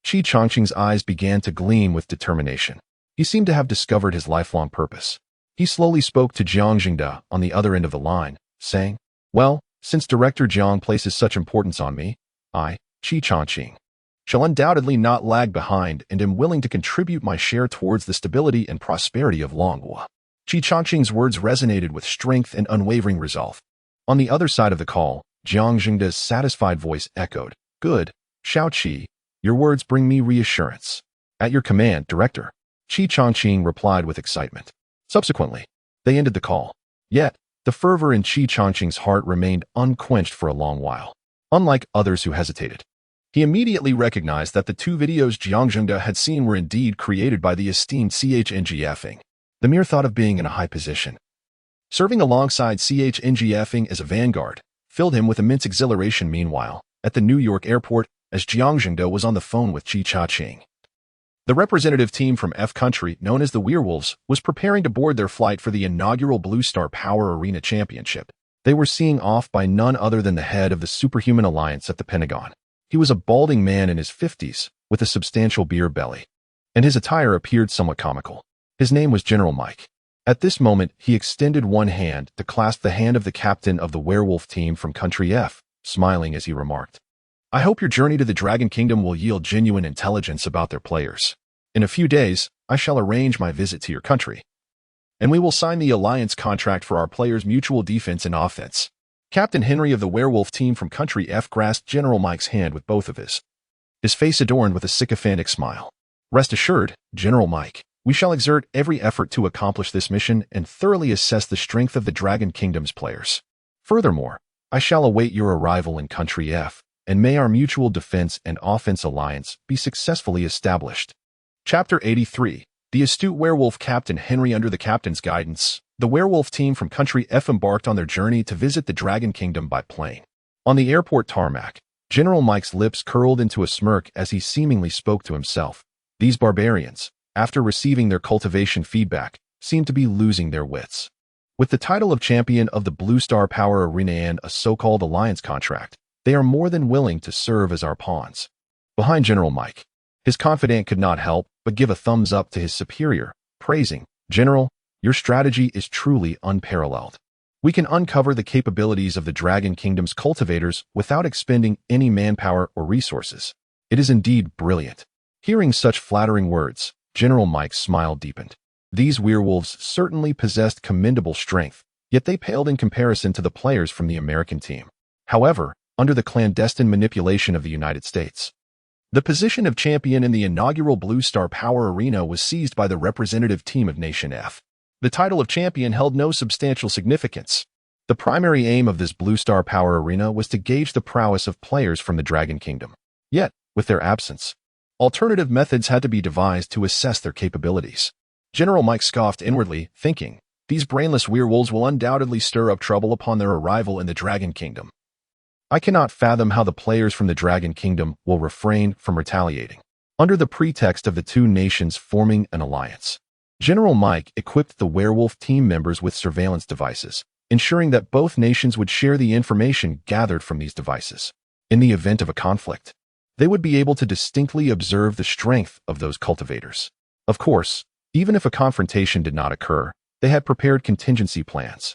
Qi Chaqing's eyes began to gleam with determination. He seemed to have discovered his lifelong purpose. He slowly spoke to Jiang Jingde on the other end of the line, saying, "Well, since Director Jiang places such importance on me, I, Qi Chaqing, shall undoubtedly not lag behind and am willing to contribute my share towards the stability and prosperity of Longhua." Qi Chaqing's words resonated with strength and unwavering resolve. On the other side of the call, Jiang Jingde's satisfied voice echoed, "Good, Xiaoqi, your words bring me reassurance." "At your command, Director," Qi Chaqing replied with excitement. Subsequently, they ended the call. Yet, the fervor in Qi Chaqing's heart remained unquenched for a long while. Unlike others who hesitated, he immediately recognized that the two videos Jiang Jingde had seen were indeed created by the esteemed CHNGFing. The mere thought of being in a high position, serving alongside CHNGFing as a vanguard, filled him with immense exhilaration. Meanwhile, at the New York airport, as Jiang Jingde was on the phone with Qi Chaqing, the representative team from F country, known as the Werewolves, was preparing to board their flight for the inaugural Blue Star Power Arena Championship. They were seeing off by none other than the head of the Superhuman Alliance at the Pentagon. He was a balding man in his 50s, with a substantial beer belly, and his attire appeared somewhat comical. His name was General Mike. At this moment, he extended one hand to clasp the hand of the captain of the werewolf team from Country F, smiling as he remarked, "I hope your journey to the Dragon Kingdom will yield genuine intelligence about their players. In a few days, I shall arrange my visit to your country, and we will sign the alliance contract for our players' mutual defense and offense." Captain Henry of the werewolf team from Country F grasped General Mike's hand with both of his face adorned with a sycophantic smile. "Rest assured, General Mike, we shall exert every effort to accomplish this mission and thoroughly assess the strength of the Dragon Kingdom's players. Furthermore, I shall await your arrival in Country F, and may our mutual defense and offense alliance be successfully established." Chapter 83. The astute werewolf Captain Henry. Under the captain's guidance, the werewolf team from Country F embarked on their journey to visit the Dragon Kingdom by plane. On the airport tarmac, General Mike's lips curled into a smirk as he seemingly spoke to himself. These barbarians, after receiving their cultivation feedback, seemed to be losing their wits. With the title of champion of the Blue Star Power Arena and a so-called alliance contract, they are more than willing to serve as our pawns. Behind General Mike, his confidant could not help but give a thumbs up to his superior, praising, "General, your strategy is truly unparalleled. We can uncover the capabilities of the Dragon Kingdom's cultivators without expending any manpower or resources. It is indeed brilliant. Hearing such flattering words, General Mike's smile deepened. These werewolves certainly possessed commendable strength, yet they paled in comparison to the players from the American team. However, under the clandestine manipulation of the United States, the position of champion in the inaugural Blue Star Power Arena was seized by the representative team of Nation F. The title of champion held no substantial significance. The primary aim of this Blue Star Power Arena was to gauge the prowess of players from the Dragon Kingdom. Yet, with their absence, alternative methods had to be devised to assess their capabilities. General Mike scoffed inwardly, thinking, these brainless werewolves will undoubtedly stir up trouble upon their arrival in the Dragon Kingdom. I cannot fathom how the players from the Dragon Kingdom will refrain from retaliating, under the pretext of the two nations forming an alliance. General Mike equipped the werewolf team members with surveillance devices, ensuring that both nations would share the information gathered from these devices. In the event of a conflict, they would be able to distinctly observe the strength of those cultivators. Of course, even if a confrontation did not occur, they had prepared contingency plans.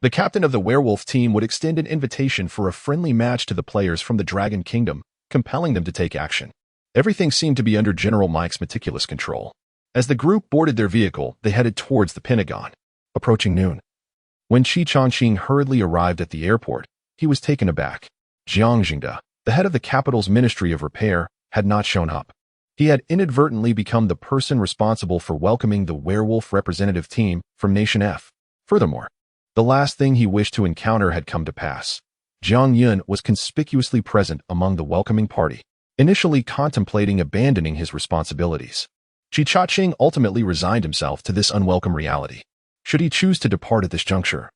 The captain of the werewolf team would extend an invitation for a friendly match to the players from the Dragon Kingdom, compelling them to take action. Everything seemed to be under General Mike's meticulous control. As the group boarded their vehicle, they headed towards the Pentagon. Approaching noon, when Qi Changqing hurriedly arrived at the airport, he was taken aback. Jiang Jingde, the head of the capital's Ministry of Repair, had not shown up. He had inadvertently become the person responsible for welcoming the werewolf representative team from Nation F. Furthermore, the last thing he wished to encounter had come to pass. Jiang Yun was conspicuously present among the welcoming party, initially contemplating abandoning his responsibilities. Qi Changqing ultimately resigned himself to this unwelcome reality. Should he choose to depart at this juncture,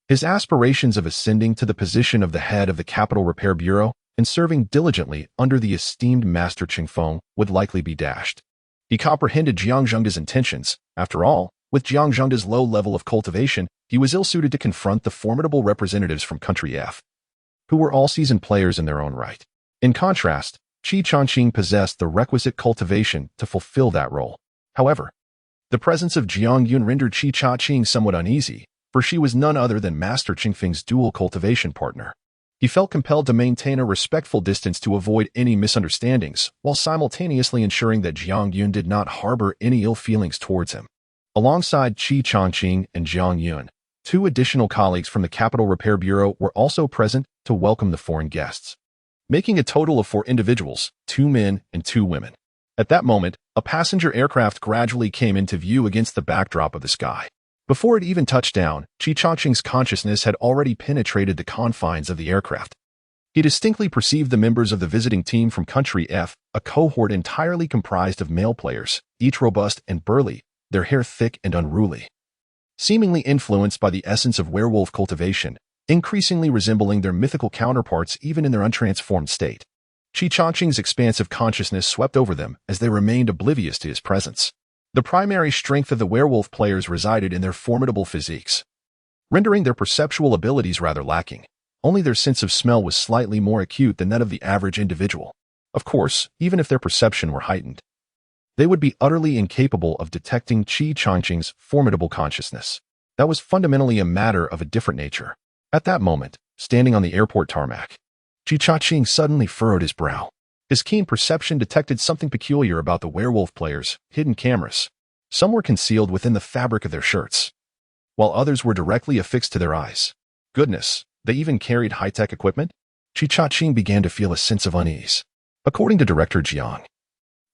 his aspirations of ascending to the position of the head of the Capital Repair Bureau and serving diligently under the esteemed Master Qingfeng would likely be dashed. He comprehended Jiang Zhengde's intentions. After all, with Jiang Zhengde's low level of cultivation, he was ill-suited to confront the formidable representatives from Country F, who were all seasoned players in their own right. In contrast, Qi Changqing possessed the requisite cultivation to fulfill that role. However, the presence of Jiang Yun rendered Qi Changqing somewhat uneasy, for she was none other than Master Qingfeng's dual cultivation partner. He felt compelled to maintain a respectful distance to avoid any misunderstandings, while simultaneously ensuring that Jiang Yun did not harbor any ill feelings towards him. Alongside Qi Changqing and Jiang Yun, two additional colleagues from the Capital Repair Bureau were also present to welcome the foreign guests, making a total of 4 individuals, 2 men and 2 women. At that moment, a passenger aircraft gradually came into view against the backdrop of the sky. Before it even touched down, Qi Changqing's consciousness had already penetrated the confines of the aircraft. He distinctly perceived the members of the visiting team from Country F, a cohort entirely comprised of male players, each robust and burly, their hair thick and unruly, seemingly influenced by the essence of werewolf cultivation, increasingly resembling their mythical counterparts even in their untransformed state. Qi Changqing's expansive consciousness swept over them as they remained oblivious to his presence. The primary strength of the werewolf players resided in their formidable physiques, rendering their perceptual abilities rather lacking. Only their sense of smell was slightly more acute than that of the average individual. Of course, even if their perception were heightened, they would be utterly incapable of detecting Qi Changqing's formidable consciousness. That was fundamentally a matter of a different nature. At that moment, standing on the airport tarmac, Qi Changqing suddenly furrowed his brow. His keen perception detected something peculiar about the werewolf players' hidden cameras. Some were concealed within the fabric of their shirts, while others were directly affixed to their eyes. Goodness, they even carried high-tech equipment? Qi Changqing began to feel a sense of unease. According to Director Jiang,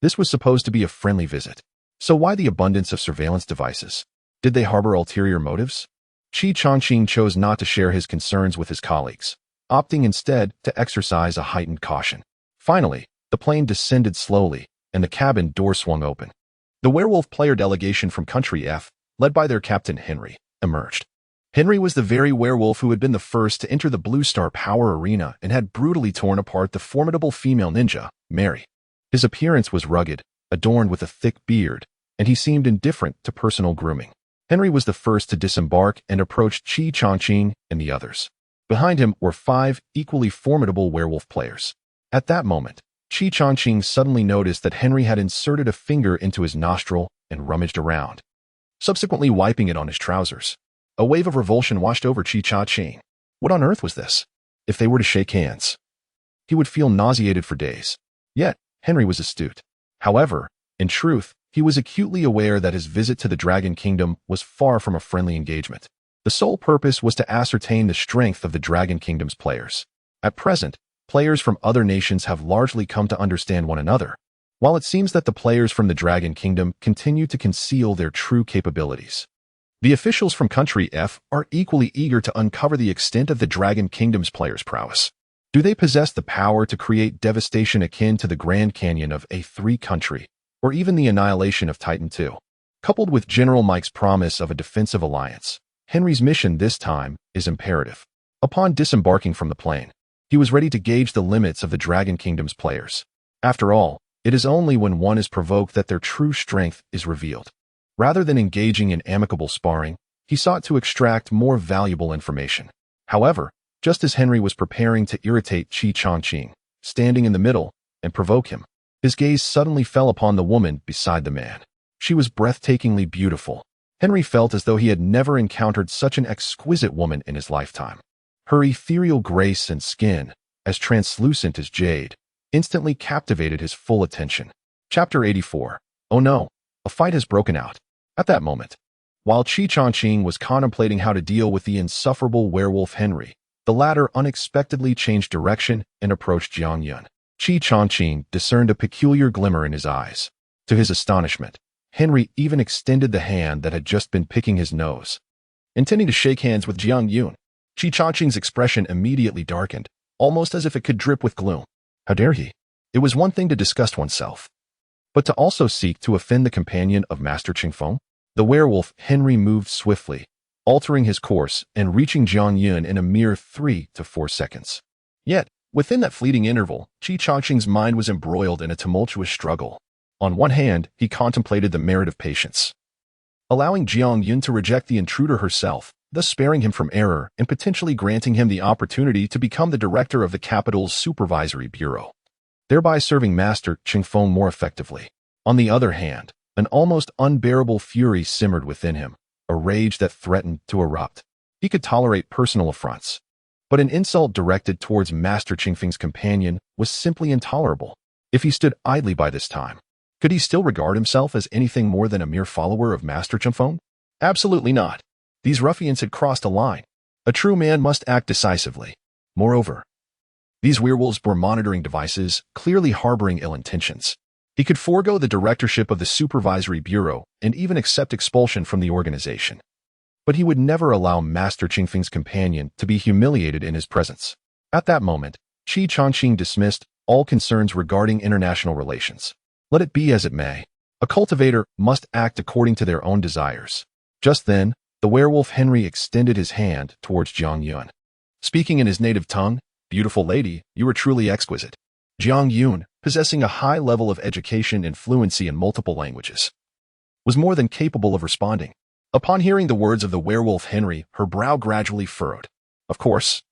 this was supposed to be a friendly visit. So why the abundance of surveillance devices? Did they harbor ulterior motives? Qi Changqing chose not to share his concerns with his colleagues, opting instead to exercise a heightened caution. Finally, the plane descended slowly, and the cabin door swung open. The werewolf player delegation from Country F, led by their captain Henry, emerged. Henry was the very werewolf who had been the first to enter the Blue Star Power Arena and had brutally torn apart the formidable female ninja, Mary. His appearance was rugged, adorned with a thick beard, and he seemed indifferent to personal grooming. Henry was the first to disembark and approached Qi Changqing and the others. Behind him were 5 equally formidable werewolf players. At that moment, Qi Changqing suddenly noticed that Henry had inserted a finger into his nostril and rummaged around, subsequently wiping it on his trousers. A wave of revulsion washed over Chi-Cha-Ching. What on earth was this? If they were to shake hands, he would feel nauseated for days. Yet, Henry was astute. However, in truth, he was acutely aware that his visit to the Dragon Kingdom was far from a friendly engagement. The sole purpose was to ascertain the strength of the Dragon Kingdom's players. At present, players from other nations have largely come to understand one another, while it seems that the players from the Dragon Kingdom continue to conceal their true capabilities. The officials from Country F are equally eager to uncover the extent of the Dragon Kingdom's players' prowess. Do they possess the power to create devastation akin to the Grand Canyon of A3 country, or even the annihilation of Titan II? Coupled with General Mike's promise of a defensive alliance, Henry's mission this time is imperative. Upon disembarking from the plane, he was ready to gauge the limits of the Dragon Kingdom's players. After all, it is only when one is provoked that their true strength is revealed. Rather than engaging in amicable sparring, he sought to extract more valuable information. However, just as Henry was preparing to irritate Chi-Cha-Ching, standing in the middle, and provoke him, his gaze suddenly fell upon the woman beside the man. She was breathtakingly beautiful. Henry felt as though he had never encountered such an exquisite woman in his lifetime. Her ethereal grace and skin, as translucent as jade, instantly captivated his full attention. Chapter 84. Oh no, a fight has broken out. At that moment, while Chi-Cha-Ching was contemplating how to deal with the insufferable werewolf Henry, the latter unexpectedly changed direction and approached Jiang Yun. Chi-Cha-Ching discerned a peculiar glimmer in his eyes. To his astonishment, Henry even extended the hand that had just been picking his nose. Intending to shake hands with Jiang Yun, Chi-Cha-Ching's expression immediately darkened, almost as if it could drip with gloom. How dare he? It was one thing to disgust oneself, but to also seek to offend the companion of Master Qingfeng? The werewolf Henry moved swiftly, altering his course and reaching Jiang Yun in a mere 3 to 4 seconds. Yet, within that fleeting interval, Chi-Cha-Ching's mind was embroiled in a tumultuous struggle. On one hand, he contemplated the merit of patience, allowing Jiang Yun to reject the intruder herself, thus sparing him from error and potentially granting him the opportunity to become the director of the capital's supervisory bureau, thereby serving Master Qingfeng more effectively. On the other hand, an almost unbearable fury simmered within him, a rage that threatened to erupt. He could tolerate personal affronts, but an insult directed towards Master Qingfeng's companion was simply intolerable. If he stood idly by this time, could he still regard himself as anything more than a mere follower of Master Qingfeng? Absolutely not. These ruffians had crossed a line. A true man must act decisively. Moreover, these werewolves were monitoring devices, clearly harboring ill intentions. He could forego the directorship of the Supervisory Bureau and even accept expulsion from the organization. But he would never allow Master Qingfeng's companion to be humiliated in his presence. At that moment, Chi-Cha-Ching dismissed all concerns regarding international relations. Let it be as it may. A cultivator must act according to their own desires. Just then, the werewolf Henry extended his hand towards Jiang Yun. Speaking in his native tongue, "Beautiful lady, you are truly exquisite." Jiang Yun, possessing a high level of education and fluency in multiple languages, was more than capable of responding. Upon hearing the words of the werewolf Henry, her brow gradually furrowed. Of course,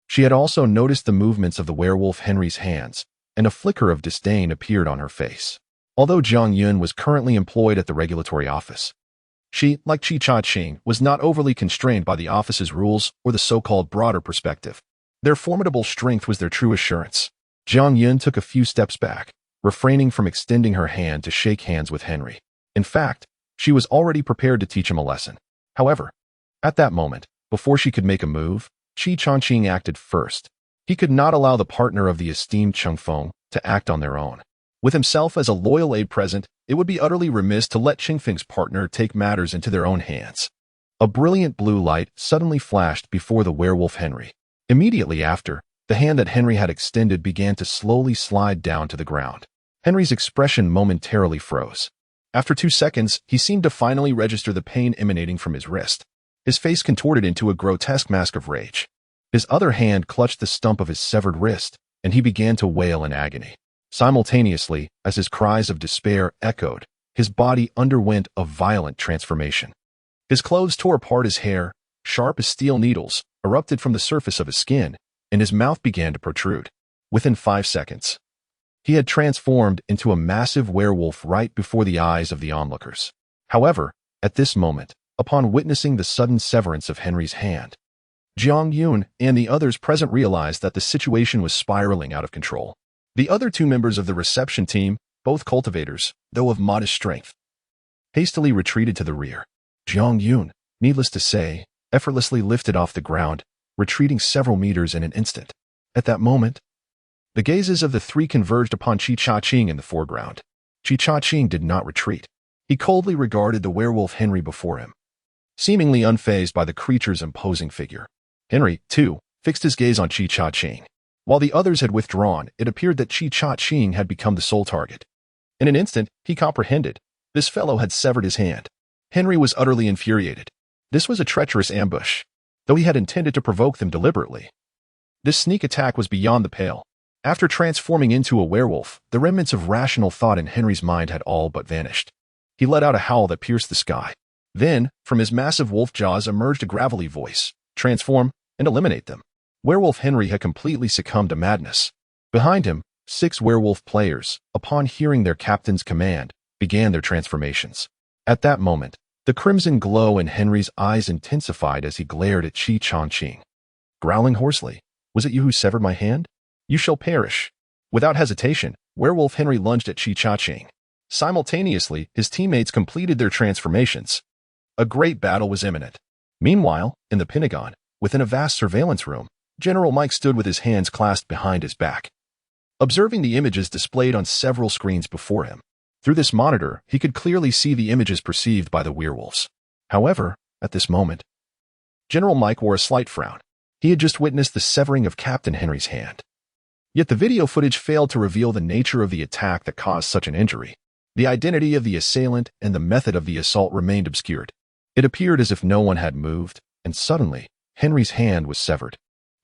she had also noticed the movements of the werewolf Henry's hands, and a flicker of disdain appeared on her face. Although Jiang Yun was currently employed at the regulatory office, she, like Chi-Cha-Ching, was not overly constrained by the office's rules or the so-called broader perspective. Their formidable strength was their true assurance. Jiang Yun took a few steps back, refraining from extending her hand to shake hands with Henry. In fact, she was already prepared to teach him a lesson. However, at that moment, before she could make a move, Chi-Cha-Ching acted first. He could not allow the partner of the esteemed Qingfeng to act on their own. With himself as a loyal aide present, it would be utterly remiss to let Qingfeng's partner take matters into their own hands. A brilliant blue light suddenly flashed before the werewolf Henry. Immediately after, the hand that Henry had extended began to slowly slide down to the ground. Henry's expression momentarily froze. After 2 seconds, he seemed to finally register the pain emanating from his wrist. His face contorted into a grotesque mask of rage. His other hand clutched the stump of his severed wrist, and he began to wail in agony. Simultaneously, as his cries of despair echoed, his body underwent a violent transformation. His clothes tore apart, his hair, sharp as steel needles, erupted from the surface of his skin, and his mouth began to protrude. Within 5 seconds, he had transformed into a massive werewolf right before the eyes of the onlookers. However, at this moment, upon witnessing the sudden severance of Henry's hand. Jiang Yun and the others present realized that the situation was spiraling out of control. The other two members of the reception team, both cultivators, though of modest strength, hastily retreated to the rear. Jiang Yun, needless to say, effortlessly lifted off the ground, retreating several meters in an instant. At that moment, the gazes of the three converged upon Qi Cha-Ching in the foreground. Qi Cha-Ching did not retreat. He coldly regarded the werewolf Henry before him, seemingly unfazed by the creature's imposing figure. Henry, too, fixed his gaze on Qi Cha-Ching. While the others had withdrawn, it appeared that Qi Cha-Ching had become the sole target. In an instant, he comprehended. This fellow had severed his hand. Henry was utterly infuriated. This was a treacherous ambush, though he had intended to provoke them deliberately. This sneak attack was beyond the pale. After transforming into a werewolf, the remnants of rational thought in Henry's mind had all but vanished. He let out a howl that pierced the sky. Then, from his massive wolf jaws emerged a gravelly voice. Transform and eliminate them. Werewolf Henry had completely succumbed to madness. Behind him, 6 werewolf players, upon hearing their captain's command, began their transformations. At that moment, the crimson glow in Henry's eyes intensified as he glared at Qi Cha-Ching. Growling hoarsely, "Was it you who severed my hand? You shall perish." Without hesitation, werewolf Henry lunged at Qi Cha-Ching. Simultaneously, his teammates completed their transformations. A great battle was imminent. Meanwhile, in the Pentagon, within a vast surveillance room, General Mike stood with his hands clasped behind his back, observing the images displayed on several screens before him. Through this monitor, he could clearly see the images perceived by the werewolves. However, at this moment, General Mike wore a slight frown. He had just witnessed the severing of Captain Henry's hand. Yet the video footage failed to reveal the nature of the attack that caused such an injury. The identity of the assailant and the method of the assault remained obscured. It appeared as if no one had moved, and suddenly, Henry's hand was severed.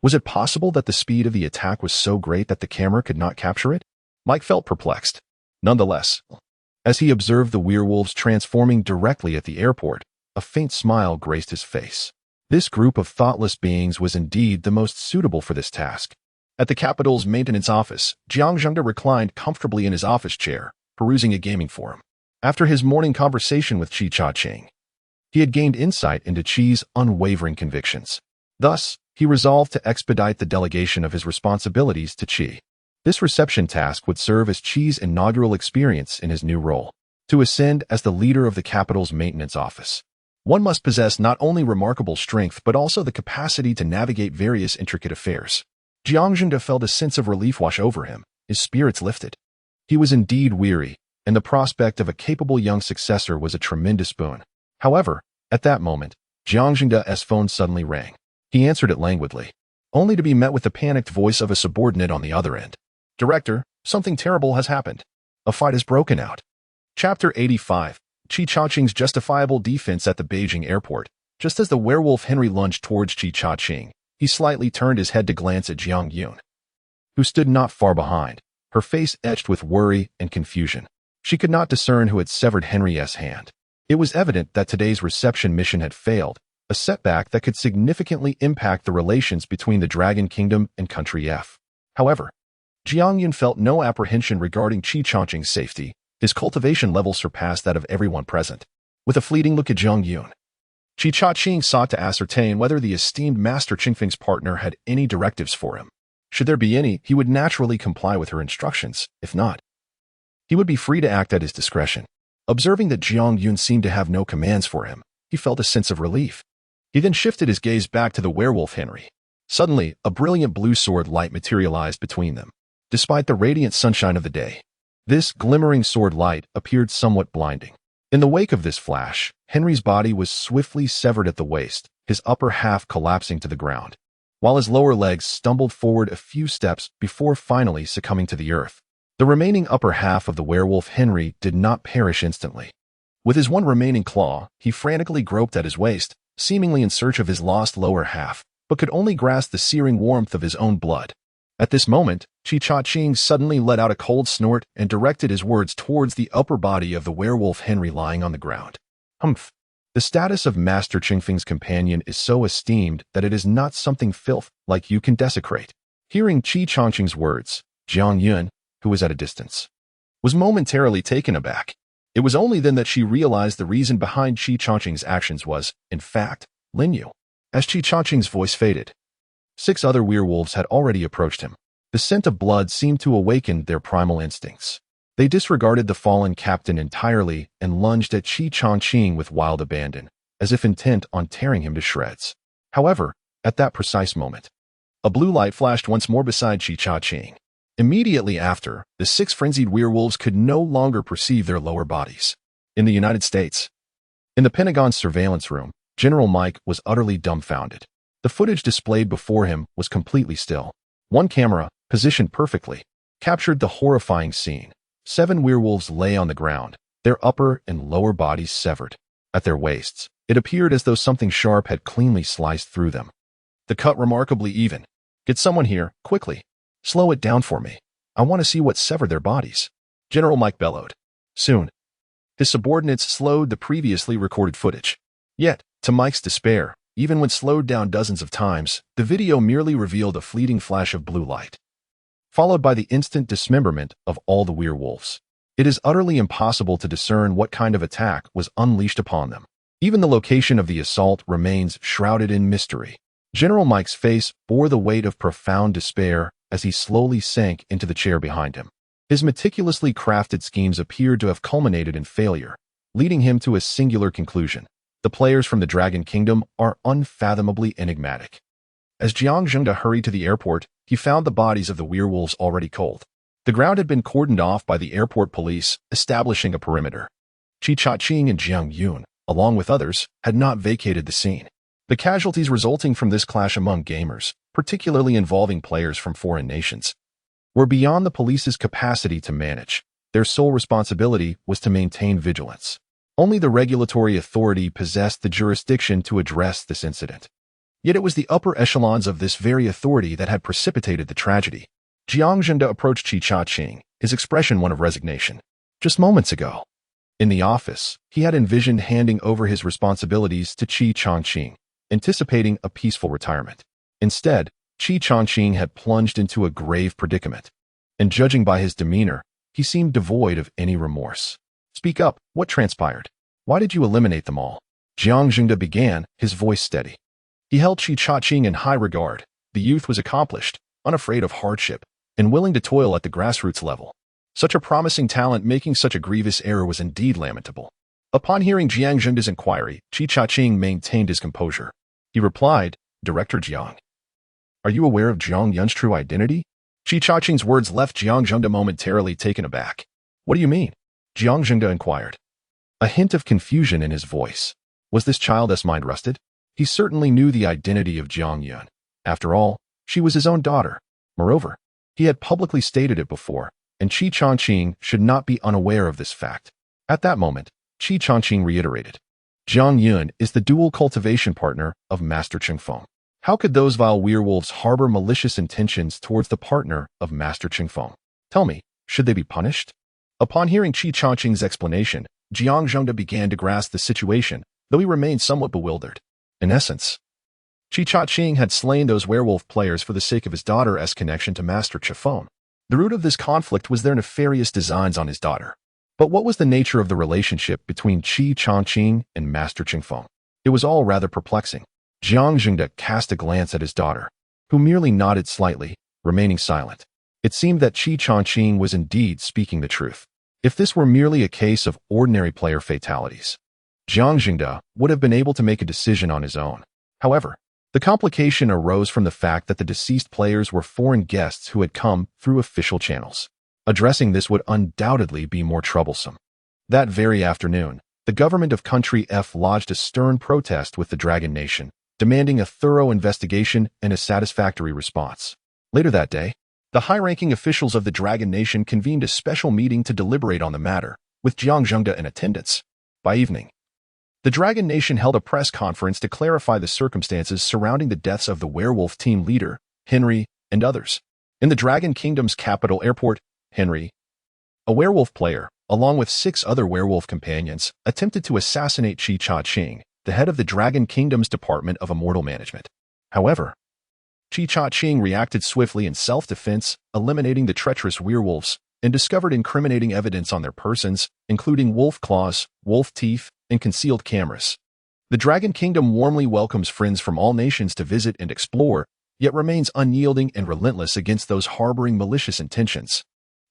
Was it possible that the speed of the attack was so great that the camera could not capture it? Mike felt perplexed. Nonetheless, as he observed the werewolves transforming directly at the airport, a faint smile graced his face. This group of thoughtless beings was indeed the most suitable for this task. At the capital's maintenance office, Jiang Zhengde reclined comfortably in his office chair, perusing a gaming forum. After his morning conversation with Qi Cha-Ching, he had gained insight into Qi's unwavering convictions. Thus, he resolved to expedite the delegation of his responsibilities to Qi. This reception task would serve as Qi's inaugural experience in his new role. To ascend as the leader of the capital's maintenance office, one must possess not only remarkable strength but also the capacity to navigate various intricate affairs. Jiang Zhengde felt a sense of relief wash over him. His spirits lifted. He was indeed weary, and the prospect of a capable young successor was a tremendous boon. However, at that moment, Jiang Zhengde's phone suddenly rang. He answered it languidly, only to be met with the panicked voice of a subordinate on the other end. "Director, something terrible has happened. A fight has broken out." Chapter 85. Qi Cha-Ching's justifiable defense at the Beijing airport. Just as the werewolf Henry lunged towards Qi Cha-Ching, he slightly turned his head to glance at Jiang Yun, who stood not far behind, her face etched with worry and confusion. She could not discern who had severed Henry's hand. It was evident that today's reception mission had failed, a setback that could significantly impact the relations between the Dragon Kingdom and Country F. However, Jiang Yun felt no apprehension regarding Qi Cha-Ching's safety. His cultivation level surpassed that of everyone present. With a fleeting look at Jiang Yun, Qi Cha-Ching sought to ascertain whether the esteemed Master Qingfeng's partner had any directives for him. Should there be any, he would naturally comply with her instructions. If not, he would be free to act at his discretion. Observing that Jiang Yun seemed to have no commands for him, he felt a sense of relief. He then shifted his gaze back to the werewolf Henry. Suddenly, a brilliant blue sword light materialized between them. Despite the radiant sunshine of the day, this glimmering sword light appeared somewhat blinding. In the wake of this flash, Henry's body was swiftly severed at the waist, his upper half collapsing to the ground, while his lower legs stumbled forward a few steps before finally succumbing to the earth. The remaining upper half of the werewolf Henry did not perish instantly. With his one remaining claw, he frantically groped at his waist, seemingly in search of his lost lower half, but could only grasp the searing warmth of his own blood. At this moment, Qi Cha-Ching suddenly let out a cold snort and directed his words towards the upper body of the werewolf Henry lying on the ground. "Humph. The status of Master Qingfeng's companion is so esteemed that it is not something filth like you can desecrate." Hearing Qi Cha-Ching's words, Jiang Yun, who was at a distance, was momentarily taken aback. It was only then that she realized the reason behind Qi Changqing's actions was, in fact, Lin Yu. As Qi Changqing's voice faded, 6 other werewolves had already approached him. The scent of blood seemed to awaken their primal instincts. They disregarded the fallen captain entirely and lunged at Qi Changqing with wild abandon, as if intent on tearing him to shreds. However, at that precise moment, a blue light flashed once more beside Qi Changqing. Immediately after, the 6 frenzied werewolves could no longer perceive their lower bodies. In the United States, in the Pentagon's surveillance room, General Mike was utterly dumbfounded. The footage displayed before him was completely still. One camera, positioned perfectly, captured the horrifying scene. 7 werewolves lay on the ground, their upper and lower bodies severed. At their waists, it appeared as though something sharp had cleanly sliced through them. The cut remarkably even. Get someone here, quickly. Slow it down for me. I want to see what severed their bodies. General Mike bellowed. Soon, his subordinates slowed the previously recorded footage. Yet, to Mike's despair, even when slowed down dozens of times, the video merely revealed a fleeting flash of blue light, followed by the instant dismemberment of all the werewolves. It is utterly impossible to discern what kind of attack was unleashed upon them. Even the location of the assault remains shrouded in mystery. General Mike's face bore the weight of profound despair as he slowly sank into the chair behind him. His meticulously crafted schemes appeared to have culminated in failure, leading him to a singular conclusion. The players from the Dragon Kingdom are unfathomably enigmatic. As Jiang Zhengde hurried to the airport, he found the bodies of the werewolves already cold. The ground had been cordoned off by the airport police, establishing a perimeter. Qi Changqing and Jiang Yun, along with others, had not vacated the scene. The casualties resulting from this clash among gamers, particularly involving players from foreign nations, were beyond the police's capacity to manage. Their sole responsibility was to maintain vigilance. Only the regulatory authority possessed the jurisdiction to address this incident. Yet it was the upper echelons of this very authority that had precipitated the tragedy. Jiang Zhengde approached Qi Changqing, his expression one of resignation. Just moments ago, in the office, he had envisioned handing over his responsibilities to Qi Changqing, anticipating a peaceful retirement. Instead, Qi Changqing had plunged into a grave predicament, and judging by his demeanor, he seemed devoid of any remorse. Speak up, what transpired? Why did you eliminate them all? Jiang Zhengde began, his voice steady. He held Qi Changqing in high regard. The youth was accomplished, unafraid of hardship, and willing to toil at the grassroots level. Such a promising talent making such a grievous error was indeed lamentable. Upon hearing Jiang Zhengde's inquiry, Qi Changqing maintained his composure. He replied, Director Jiang, are you aware of Jiang Yun's true identity? Qi Changqing's words left Jiang Zhengde momentarily taken aback. What do you mean? Jiang Zhengde inquired, a hint of confusion in his voice. Was this child's mind rusted? He certainly knew the identity of Jiang Yun. After all, she was his own daughter. Moreover, he had publicly stated it before, and Qi Changqing should not be unaware of this fact. At that moment, Qi Changqing reiterated, Jiang Yun is the dual cultivation partner of Master Qingfeng. How could those vile werewolves harbor malicious intentions towards the partner of Master Qingfeng? Tell me, should they be punished? Upon hearing Qi Changqing's explanation, Jiang Zhengde began to grasp the situation, though he remained somewhat bewildered. In essence, Qi Changqing had slain those werewolf players for the sake of his daughter's connection to Master Qingfeng. The root of this conflict was their nefarious designs on his daughter. But what was the nature of the relationship between Qi Changqing and Master Qingfeng? It was all rather perplexing. Jiang Zhengde cast a glance at his daughter, who merely nodded slightly, remaining silent. It seemed that Qi Changqing was indeed speaking the truth. If this were merely a case of ordinary player fatalities, Jiang Zhengde would have been able to make a decision on his own. However, the complication arose from the fact that the deceased players were foreign guests who had come through official channels. Addressing this would undoubtedly be more troublesome. That very afternoon, the government of Country F lodged a stern protest with the Dragon Nation, demanding a thorough investigation and a satisfactory response. Later that day, the high-ranking officials of the Dragon Nation convened a special meeting to deliberate on the matter, with Jiang Zhengde in attendance. By evening, the Dragon Nation held a press conference to clarify the circumstances surrounding the deaths of the werewolf team leader, Henry, and others. In the Dragon Kingdom's capital airport, Henry, a werewolf player, along with 6 other werewolf companions, attempted to assassinate Qi Changqing, the head of the Dragon Kingdom's Department of Immortal Management. However, Qi Changqing reacted swiftly in self-defense, eliminating the treacherous werewolves and discovered incriminating evidence on their persons, including wolf claws, wolf teeth, and concealed cameras. The Dragon Kingdom warmly welcomes friends from all nations to visit and explore, yet remains unyielding and relentless against those harboring malicious intentions.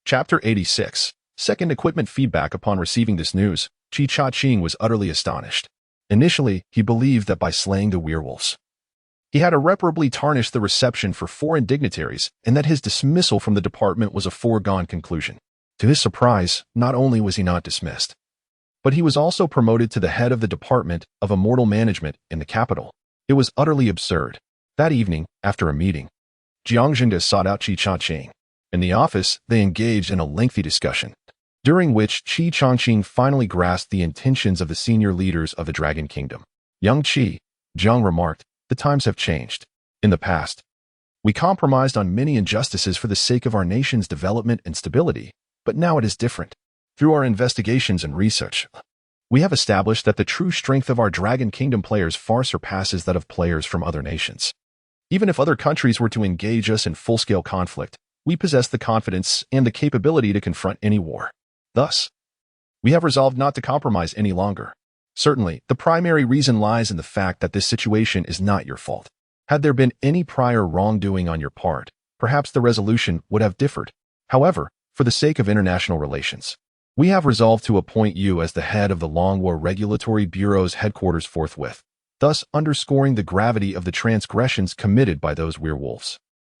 Chapter 86. Second equipment feedback. Upon receiving this news, Chi Cha-ching was utterly astonished. Initially, he believed that by slaying the werewolves, he had irreparably tarnished the reception for foreign dignitaries and that his dismissal from the department was a foregone conclusion. To his surprise, not only was he not dismissed, but he was also promoted to the head of the Department of Immortal Management in the capital. It was utterly absurd. That evening, after a meeting, Jiang Jingde sought out Chi Cha-ching. In the office, they engaged in a lengthy discussion, during which Chi Cha-ching finally grasped the intentions of the senior leaders of the Dragon Kingdom. Young Chi, Jiang remarked, the times have changed. In the past, we compromised on many injustices for the sake of our nation's development and stability, but now it is different. Through our investigations and research, we have established that the true strength of our Dragon Kingdom players far surpasses that of players from other nations. Even if other countries were to engage us in full-scale conflict, we possess the confidence and the capability to confront any war. Thus, we have resolved not to compromise any longer. Certainly, the primary reason lies in the fact that this situation is not your fault. Had there been any prior wrongdoing on your part, perhaps the resolution would have differed. However, for the sake of international relations, we have resolved to appoint you as the head of the Longwa Regulatory Bureau's headquarters forthwith, thus underscoring the gravity of the transgressions committed by those werewolves.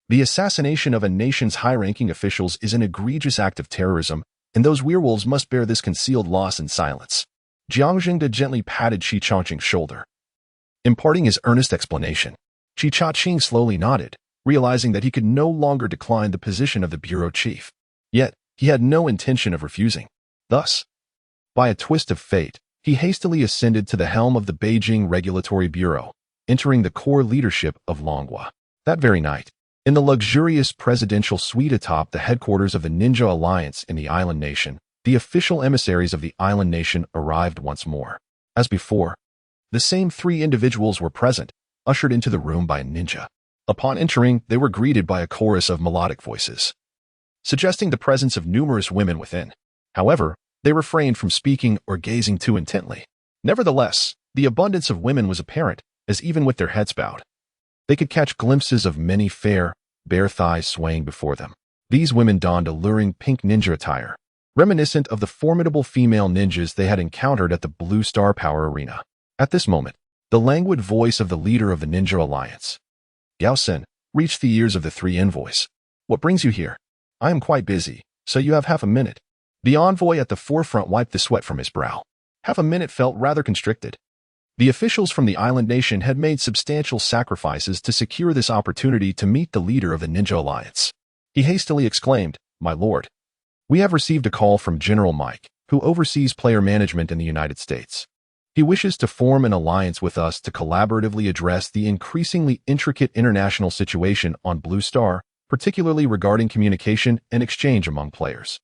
The assassination of a nation's high-ranking officials is an egregious act of terrorism, and those werewolves must bear this concealed loss in silence. Jiang Jingde gently patted Chi Cha-ching's shoulder, imparting his earnest explanation. Chi Cha-ching slowly nodded, realizing that he could no longer decline the position of the bureau chief. Yet, he had no intention of refusing. Thus, by a twist of fate, he hastily ascended to the helm of the Beijing Regulatory Bureau, entering the core leadership of Longwa. That very night, in the luxurious presidential suite atop the headquarters of the Ninja Alliance in the island nation, the official emissaries of the island nation arrived once more. As before, the same three individuals were present, ushered into the room by a ninja. Upon entering, they were greeted by a chorus of melodic voices, suggesting the presence of numerous women within. However, they refrained from speaking or gazing too intently. Nevertheless, the abundance of women was apparent, as even with their heads bowed, they could catch glimpses of many fair, bare thighs swaying before them. These women donned alluring pink ninja attire, reminiscent of the formidable female ninjas they had encountered at the Blue Star Power Arena. At this moment, the languid voice of the leader of the Ninja Alliance, Gao Sen, reached the ears of the three envoys. What brings you here? I am quite busy, so you have half a minute. The envoy at the forefront wiped the sweat from his brow. Half a minute felt rather constricted. The officials from the island nation had made substantial sacrifices to secure this opportunity to meet the leader of the Ninja Alliance. He hastily exclaimed, "My lord, we have received a call from General Mike, who oversees player management in the United States. He wishes to form an alliance with us to collaboratively address the increasingly intricate international situation on Blue Star, particularly regarding communication and exchange among players."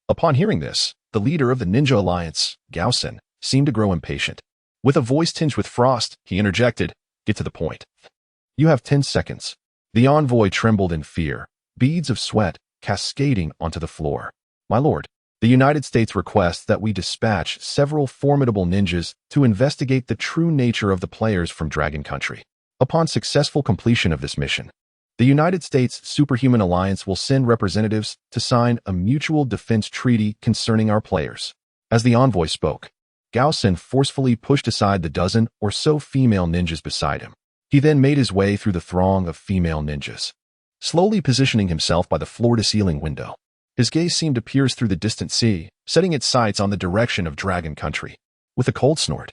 Upon hearing this, the leader of the Ninja Alliance, Gao Sen, seemed to grow impatient. With a voice tinged with frost, he interjected, "Get to the point. You have 10 seconds. The envoy trembled in fear, beads of sweat cascading onto the floor. "My lord, the United States requests that we dispatch several formidable ninjas to investigate the true nature of the players from Dragon Country. Upon successful completion of this mission, the United States Superhuman Alliance will send representatives to sign a mutual defense treaty concerning our players." As the envoy spoke, Gao Sen forcefully pushed aside the dozen or so female ninjas beside him. He then made his way through the throng of female ninjas, slowly positioning himself by the floor-to-ceiling window. His gaze seemed to pierce through the distant sea, setting its sights on the direction of Dragon Country. With a cold snort,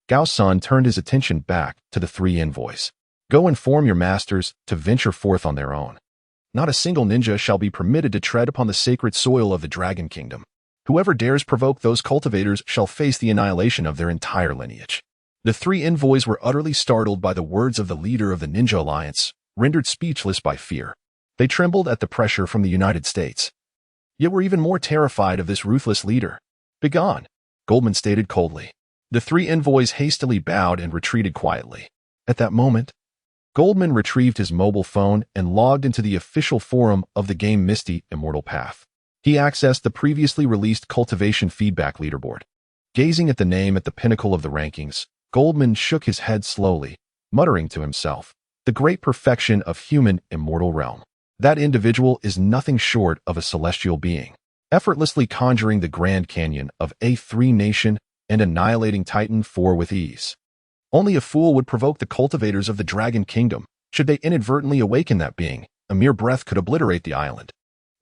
Gao Sun turned his attention back to the three envoys. "Go inform your masters to venture forth on their own. Not a single ninja shall be permitted to tread upon the sacred soil of the Dragon Kingdom. Whoever dares provoke those cultivators shall face the annihilation of their entire lineage." The three envoys were utterly startled by the words of the leader of the Ninja Alliance, rendered speechless by fear. They trembled at the pressure from the United States, yet were even more terrified of this ruthless leader. "Begone," Goldman stated coldly. The three envoys hastily bowed and retreated quietly. At that moment, Goldman retrieved his mobile phone and logged into the official forum of the game Misty Immortal Path. He accessed the previously released cultivation feedback leaderboard. Gazing at the name at the pinnacle of the rankings, Goldman shook his head slowly, muttering to himself, "The great perfection of human immortal realm. That individual is nothing short of a celestial being, effortlessly conjuring the Grand Canyon of A3 nation and annihilating Titan 4 with ease. Only a fool would provoke the cultivators of the Dragon Kingdom. Should they inadvertently awaken that being, a mere breath could obliterate the island.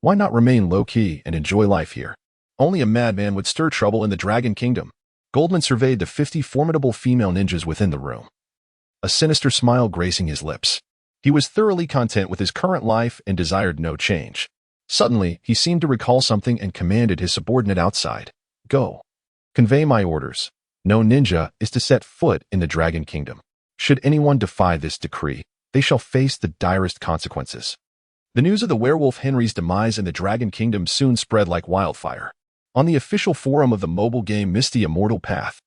Why not remain low-key and enjoy life here? Only a madman would stir trouble in the Dragon Kingdom." Goldman surveyed the 50 formidable female ninjas within the room, a sinister smile gracing his lips. He was thoroughly content with his current life and desired no change. Suddenly, he seemed to recall something and commanded his subordinate outside, "Go. Convey my orders. No ninja is to set foot in the Dragon Kingdom. Should anyone defy this decree, they shall face the direst consequences." The news of the werewolf Henry's demise in the Dragon Kingdom soon spread like wildfire. On the official forum of the mobile game Misty Immortal Path,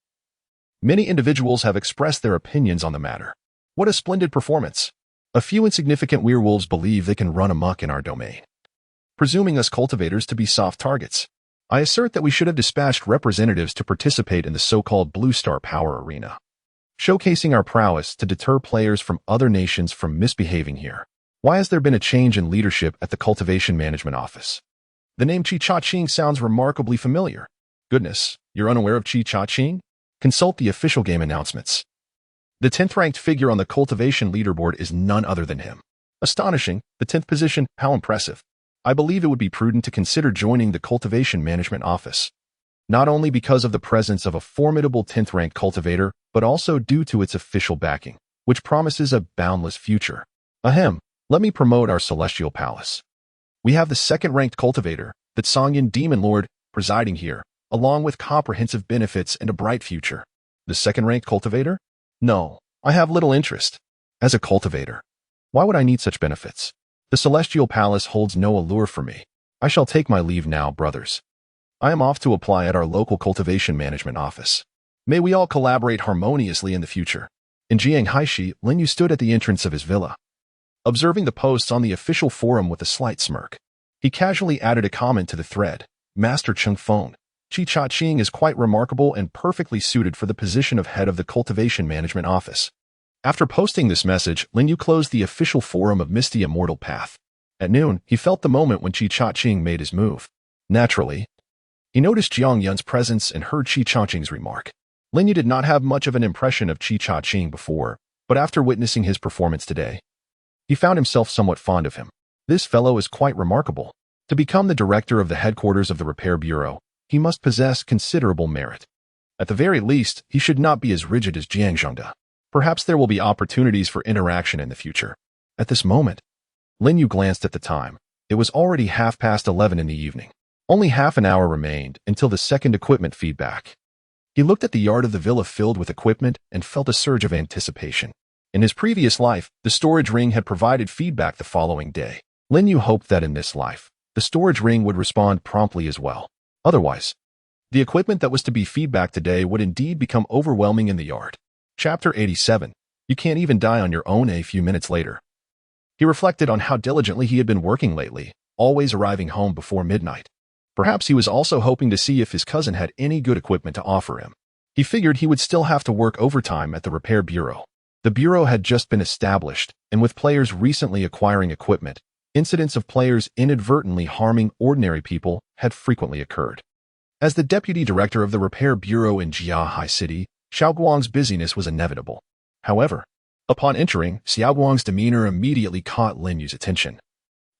many individuals have expressed their opinions on the matter. What a splendid performance! A few insignificant werewolves believe they can run amok in our domain, presuming us cultivators to be soft targets. I assert that we should have dispatched representatives to participate in the so-called Blue Star Power Arena, showcasing our prowess to deter players from other nations from misbehaving here. Why has there been a change in leadership at the Cultivation Management Office? The name Chi-Cha-Ching sounds remarkably familiar. Goodness, you're unaware of Chi-Cha-Ching? Consult the official game announcements. The 10th-ranked figure on the cultivation leaderboard is none other than him. Astonishing, the 10th position, how impressive. I believe it would be prudent to consider joining the Cultivation Management Office, not only because of the presence of a formidable 10th-ranked cultivator, but also due to its official backing, which promises a boundless future. Ahem, let me promote our Celestial Palace. We have the 2nd-ranked cultivator, the Songyan Demon Lord, presiding here, along with comprehensive benefits and a bright future. The 2nd-ranked cultivator? No, I have little interest. As a cultivator, why would I need such benefits? The Celestial Palace holds no allure for me. I shall take my leave now, brothers. I am off to apply at our local cultivation management office. May we all collaborate harmoniously in the future. In Jianghaishi, Lin Yu stood at the entrance of his villa, observing the posts on the official forum with a slight smirk. He casually added a comment to the thread. "Master Chung Phone, Chi-Cha-Ching is quite remarkable and perfectly suited for the position of head of the Cultivation Management Office." After posting this message, Lin Yu closed the official forum of Misty Immortal Path. At noon, he felt the moment when Chi-Cha-Ching made his move. Naturally, he noticed Jiang Yun's presence and heard Chi-Cha-Ching's remark. Lin Yu did not have much of an impression of Chi-Cha-Ching before, but after witnessing his performance today, he found himself somewhat fond of him. This fellow is quite remarkable. To become the director of the headquarters of the Repair Bureau, he must possess considerable merit. At the very least, he should not be as rigid as Jiang Zhengda. Perhaps there will be opportunities for interaction in the future. At this moment, Lin Yu glanced at the time. It was already 11:30 in the evening. Only half an hour remained until the second equipment feedback. He looked at the yard of the villa filled with equipment and felt a surge of anticipation. In his previous life, the storage ring had provided feedback the following day. Lin Yu hoped that in this life, the storage ring would respond promptly as well. Otherwise, the equipment that was to be feedback today would indeed become overwhelming in the yard. Chapter 87. You can't even die on your own. A few minutes later, he reflected on how diligently he had been working lately, always arriving home before midnight. Perhaps he was also hoping to see if his cousin had any good equipment to offer him. He figured he would still have to work overtime at the Repair Bureau. The Bureau had just been established, and with players recently acquiring equipment, incidents of players inadvertently harming ordinary people had frequently occurred. As the deputy director of the Repair Bureau in Jiahai City, Xiaoguang's busyness was inevitable. However, upon entering, Xiaoguang's demeanor immediately caught Lin Yu's attention.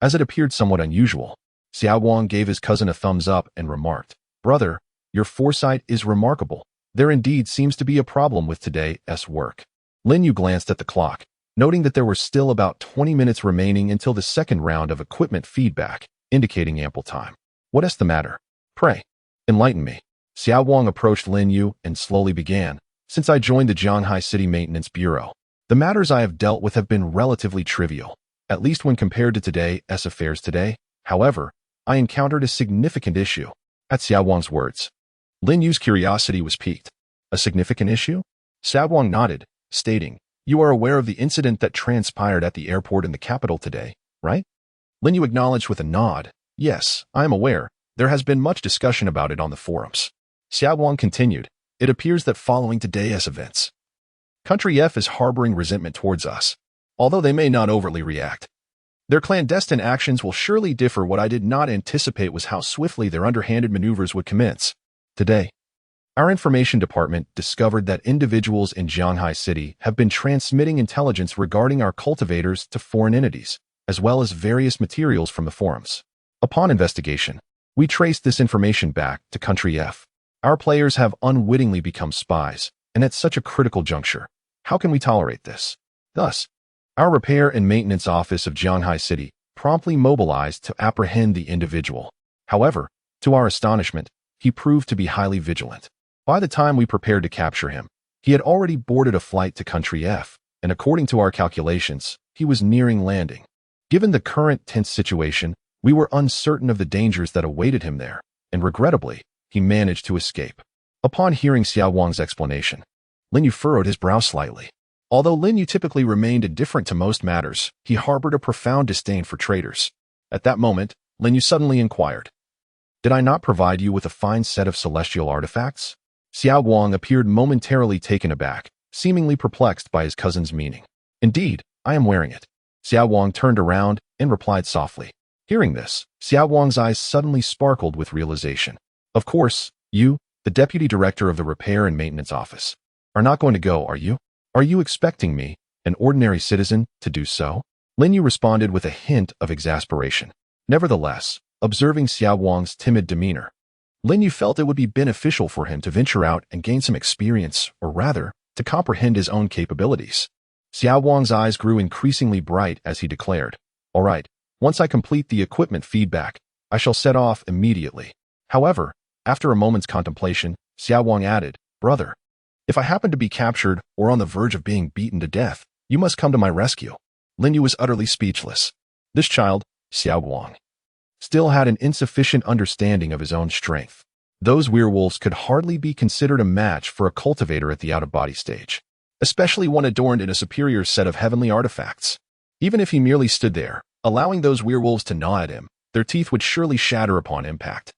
As it appeared somewhat unusual, Xiaoguang gave his cousin a thumbs up and remarked, "Brother, your foresight is remarkable. There indeed seems to be a problem with today's work." Lin Yu glanced at the clock, noting that there were still about 20 minutes remaining until the second round of equipment feedback, indicating ample time. "What is the matter? Pray, enlighten me." Xiaoguang approached Lin Yu and slowly began, "Since I joined the Jianghai City Maintenance Bureau, the matters I have dealt with have been relatively trivial, at least when compared to today's affairs today. However, I encountered a significant issue." At Xiaoguang's words, Lin Yu's curiosity was piqued. "A significant issue?" Xiaoguang nodded, stating, "You are aware of the incident that transpired at the airport in the capital today, right?" Lin Yu acknowledged with a nod. "Yes, I am aware. There has been much discussion about it on the forums. Xiaoguang continued, it appears that following today's events, Country F is harboring resentment towards us, although they may not overtly react. Their clandestine actions will surely differ. What I did not anticipate was how swiftly their underhanded maneuvers would commence. Today, our information department discovered that individuals in Shanghai City have been transmitting intelligence regarding our cultivators to foreign entities, as well as various materials from the forums. Upon investigation, we traced this information back to Country F. Our players have unwittingly become spies, and at such a critical juncture, how can we tolerate this? Thus, our repair and maintenance office of Shanghai City promptly mobilized to apprehend the individual. However, to our astonishment, he proved to be highly vigilant. By the time we prepared to capture him, he had already boarded a flight to Country F, and according to our calculations, he was nearing landing. Given the current tense situation, we were uncertain of the dangers that awaited him there, and regrettably, he managed to escape. Upon hearing Xiaoguang's explanation, Lin Yu furrowed his brow slightly. Although Lin Yu typically remained indifferent to most matters, he harbored a profound disdain for traitors. At that moment, Lin Yu suddenly inquired, did I not provide you with a fine set of celestial artifacts? Xiaoguang appeared momentarily taken aback, seemingly perplexed by his cousin's meaning. Indeed, I am wearing it. Xiaoguang turned around and replied softly. Hearing this, Xiaoguang's eyes suddenly sparkled with realization. Of course, you, the deputy director of the repair and maintenance office, are not going to go, are you? Are you expecting me, an ordinary citizen, to do so? Lin Yu responded with a hint of exasperation. Nevertheless, observing Xiaoguang's timid demeanor, Lin Yu felt it would be beneficial for him to venture out and gain some experience, or rather, to comprehend his own capabilities. Xiaoguang's eyes grew increasingly bright as he declared, all right, once I complete the equipment feedback, I shall set off immediately. However, after a moment's contemplation, Xiaoguang added, brother, if I happen to be captured or on the verge of being beaten to death, you must come to my rescue. Lin Yu was utterly speechless. This child, Xiaoguang, still had an insufficient understanding of his own strength. Those werewolves could hardly be considered a match for a cultivator at the out-of-body stage, especially one adorned in a superior set of heavenly artifacts. Even if he merely stood there, allowing those werewolves to gnaw at him, their teeth would surely shatter upon impact.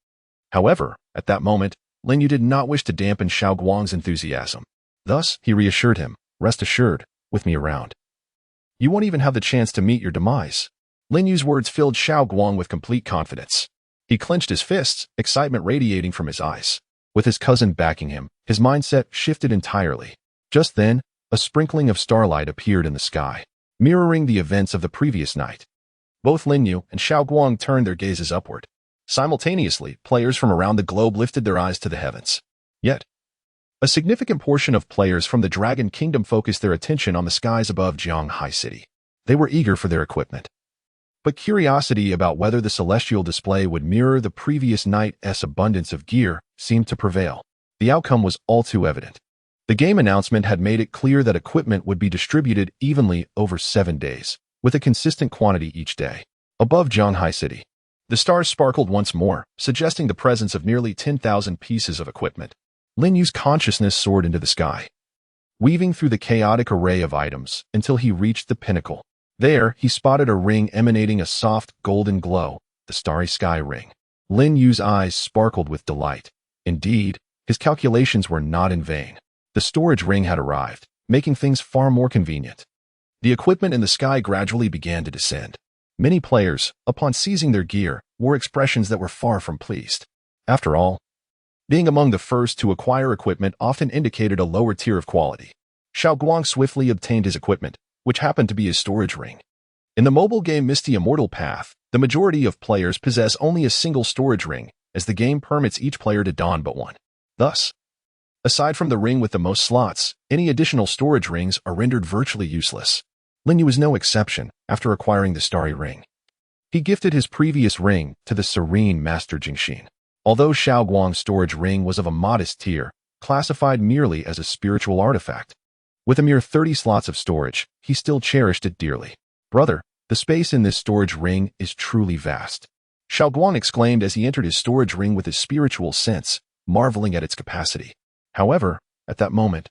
However, at that moment, Lin Yu did not wish to dampen Xiaoguang's enthusiasm. Thus, he reassured him, rest assured, with me around, you won't even have the chance to meet your demise. Lin Yu's words filled Xiaoguang with complete confidence. He clenched his fists, excitement radiating from his eyes. With his cousin backing him, his mindset shifted entirely. Just then, a sprinkling of starlight appeared in the sky, mirroring the events of the previous night. Both Lin Yu and Xiaoguang turned their gazes upward. Simultaneously, players from around the globe lifted their eyes to the heavens. Yet, a significant portion of players from the Dragon Kingdom focused their attention on the skies above Shanghai City. They were eager for their equipment. But curiosity about whether the celestial display would mirror the previous night's abundance of gear seemed to prevail. The outcome was all too evident. The game announcement had made it clear that equipment would be distributed evenly over 7 days, with a consistent quantity each day. Above Shanghai City, the stars sparkled once more, suggesting the presence of nearly 10,000 pieces of equipment. Lin Yu's consciousness soared into the sky, weaving through the chaotic array of items until he reached the pinnacle. There, he spotted a ring emanating a soft, golden glow, the Starry Sky Ring. Lin Yu's eyes sparkled with delight. Indeed, his calculations were not in vain. The storage ring had arrived, making things far more convenient. The equipment in the sky gradually began to descend. Many players, upon seizing their gear, wore expressions that were far from pleased. After all, being among the first to acquire equipment often indicated a lower tier of quality. Xiaoguang swiftly obtained his equipment, which happened to be his storage ring. In the mobile game Misty Immortal Path, the majority of players possess only a single storage ring, as the game permits each player to don but one. Thus, aside from the ring with the most slots, any additional storage rings are rendered virtually useless. Lin Yu was no exception after acquiring the Starry Ring. He gifted his previous ring to the Serene Master Jingxin. Although Xiaoguang's storage ring was of a modest tier, classified merely as a spiritual artifact, with a mere 30 slots of storage, he still cherished it dearly. Brother, the space in this storage ring is truly vast. Xiaoguang exclaimed as he entered his storage ring with his spiritual sense, marveling at its capacity. However, at that moment,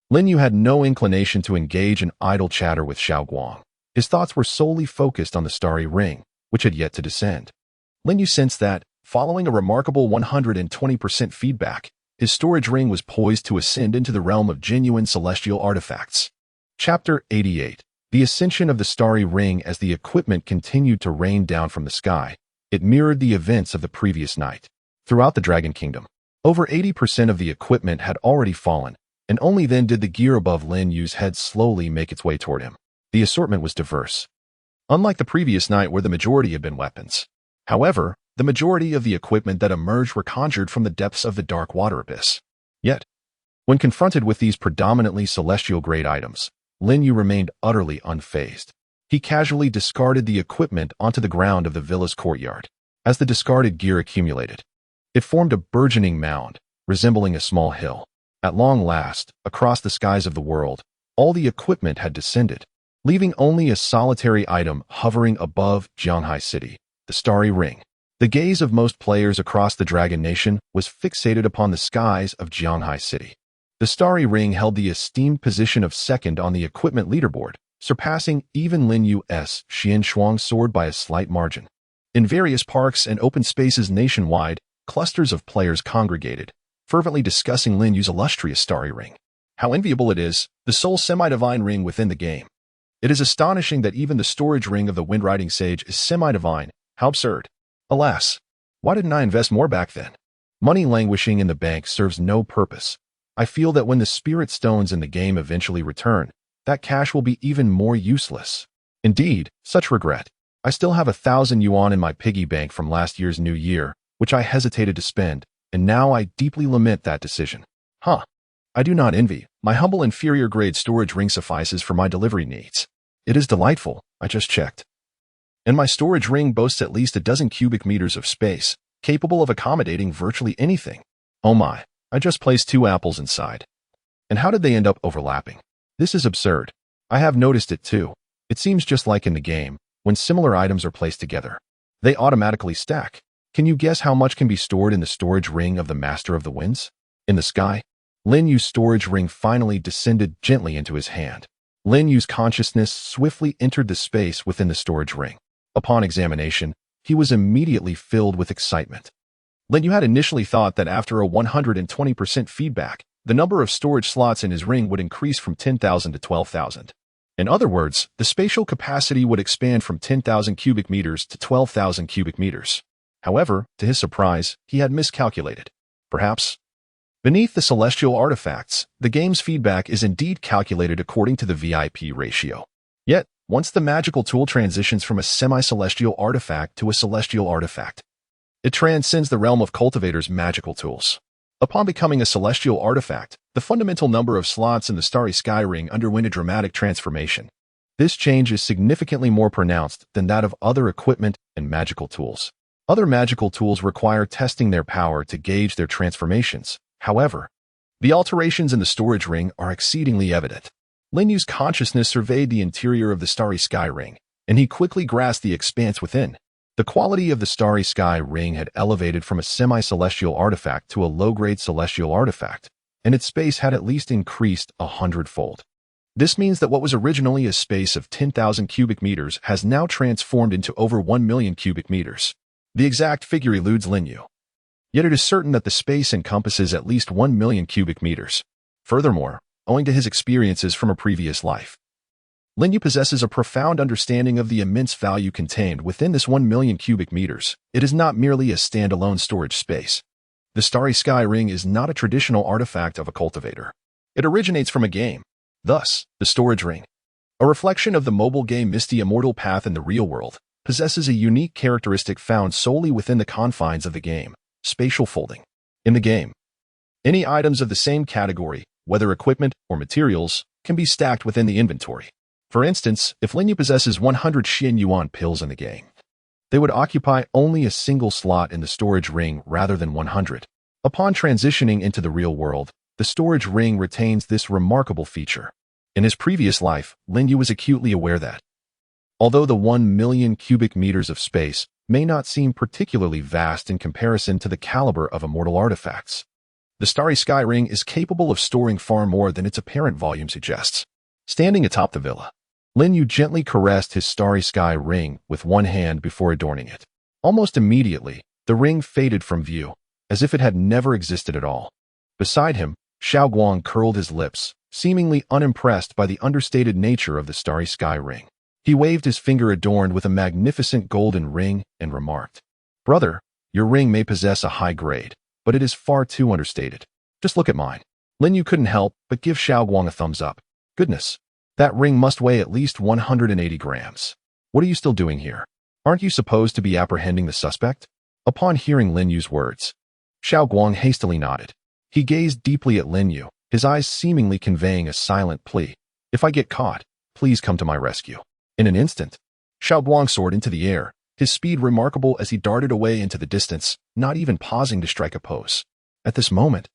Lin Yu had no inclination to engage in idle chatter with Xiaoguang. His thoughts were solely focused on the Starry Ring, which had yet to descend. Lin Yu sensed that, Following a remarkable 120% feedback, his storage ring was poised to ascend into the realm of genuine celestial artifacts. Chapter 88. The Ascension of the Starry Ring. As the equipment continued to rain down from the sky, it mirrored the events of the previous night. Throughout the Dragon Kingdom, over 80% of the equipment had already fallen, and only then did the gear above Lin Yu's head slowly make its way toward him. The assortment was diverse, unlike the previous night where the majority had been weapons. However, the majority of the equipment that emerged were conjured from the depths of the dark water abyss. Yet, when confronted with these predominantly celestial-grade items, Lin Yu remained utterly unfazed. He casually discarded the equipment onto the ground of the villa's courtyard. As the discarded gear accumulated, it formed a burgeoning mound, resembling a small hill. At long last, across the skies of the world, all the equipment had descended, leaving only a solitary item hovering above Jianghai City, the Starry Ring. The gaze of most players across the Dragon Nation was fixated upon the skies of Jianghai City. The Starry Ring held the esteemed position of second on the equipment leaderboard, surpassing even Lin Yu's Xian Shuang sword by a slight margin. In various parks and open spaces nationwide, clusters of players congregated, fervently discussing Lin Yu's illustrious Starry Ring. How enviable it is, the sole semi-divine ring within the game. It is astonishing that even the storage ring of the Wind-Riding Sage is semi-divine. How absurd. Alas, why didn't I invest more back then? Money languishing in the bank serves no purpose. I feel that when the spirit stones in the game eventually return, that cash will be even more useless. Indeed, such regret. I still have 1,000 yuan in my piggy bank from last year's New Year, which I hesitated to spend, and now I deeply lament that decision. I do not envy. My humble inferior grade storage ring suffices for my delivery needs. It is delightful, I just checked. And my storage ring boasts at least a dozen cubic meters of space, capable of accommodating virtually anything. Oh my, I just placed 2 apples inside. And how did they end up overlapping? This is absurd. I have noticed it too. It seems just like in the game, when similar items are placed together. They automatically stack. Can you guess how much can be stored in the storage ring of the Master of the Winds? In the sky, Lin Yu's storage ring finally descended gently into his hand. Lin Yu's consciousness swiftly entered the space within the storage ring. Upon examination, he was immediately filled with excitement. Lin Yu had initially thought that after a 120% feedback, the number of storage slots in his ring would increase from 10,000 to 12,000. In other words, the spatial capacity would expand from 10,000 cubic meters to 12,000 cubic meters. However, to his surprise, he had miscalculated. Perhaps, beneath the celestial artifacts, the game's feedback is indeed calculated according to the VIP ratio. Yet, once the magical tool transitions from a semi-celestial artifact to a celestial artifact, it transcends the realm of cultivators' magical tools. Upon becoming a celestial artifact, the fundamental number of slots in the Starry Sky Ring underwent a dramatic transformation. This change is significantly more pronounced than that of other equipment and magical tools. Other magical tools require testing their power to gauge their transformations. However, the alterations in the storage ring are exceedingly evident. Lin Yu's consciousness surveyed the interior of the Starry Sky Ring, and he quickly grasped the expanse within. The quality of the Starry Sky Ring had elevated from a semi-celestial artifact to a low-grade celestial artifact, and its space had at least increased 100-fold. This means that what was originally a space of 10,000 cubic meters has now transformed into over 1 million cubic meters. The exact figure eludes Lin Yu. Yet it is certain that the space encompasses at least 1 million cubic meters. Furthermore, owing to his experiences from a previous life, Lin Yu possesses a profound understanding of the immense value contained within this 1 million cubic meters. It is not merely a standalone storage space. The Starry Sky Ring is not a traditional artifact of a cultivator. It originates from a game. Thus, the storage ring, a reflection of the mobile game Misty Immortal path in the real world, possesses a unique characteristic found solely within the confines of the game: spatial folding. In the game, any items of the same category, whether equipment or materials, can be stacked within the inventory. For instance, if Lin Yu possesses 100 Xian Yuan pills in the game, they would occupy only a single slot in the storage ring rather than 100. Upon transitioning into the real world, the storage ring retains this remarkable feature. In his previous life, Lin Yu was acutely aware that, although the 1 million cubic meters of space may not seem particularly vast in comparison to the caliber of immortal artifacts, the Starry Sky Ring is capable of storing far more than its apparent volume suggests. Standing atop the villa, Lin Yu gently caressed his Starry Sky Ring with one hand before adorning it. Almost immediately, the The ring faded from view, as if it had never existed at all. Beside him, Xiao Guang curled his lips, seemingly unimpressed by the understated nature of the starry sky ring. He waved his finger adorned with a magnificent golden ring and remarked, "Brother, your ring may possess a high grade, but it is far too understated. Just look at mine." Lin Yu couldn't help but give Xiao Guang a thumbs up. "Goodness, that ring must weigh at least 180 grams. What are you still doing here? Aren't you supposed to be apprehending the suspect?" Upon hearing Lin Yu's words, Xiao Guang hastily nodded. He gazed deeply at Lin Yu, his eyes seemingly conveying a silent plea. "If I get caught, please come to my rescue." In an instant, Xiao Guang soared into the air, his speed remarkable as he darted away into the distance, not even pausing to strike a pose. At this moment,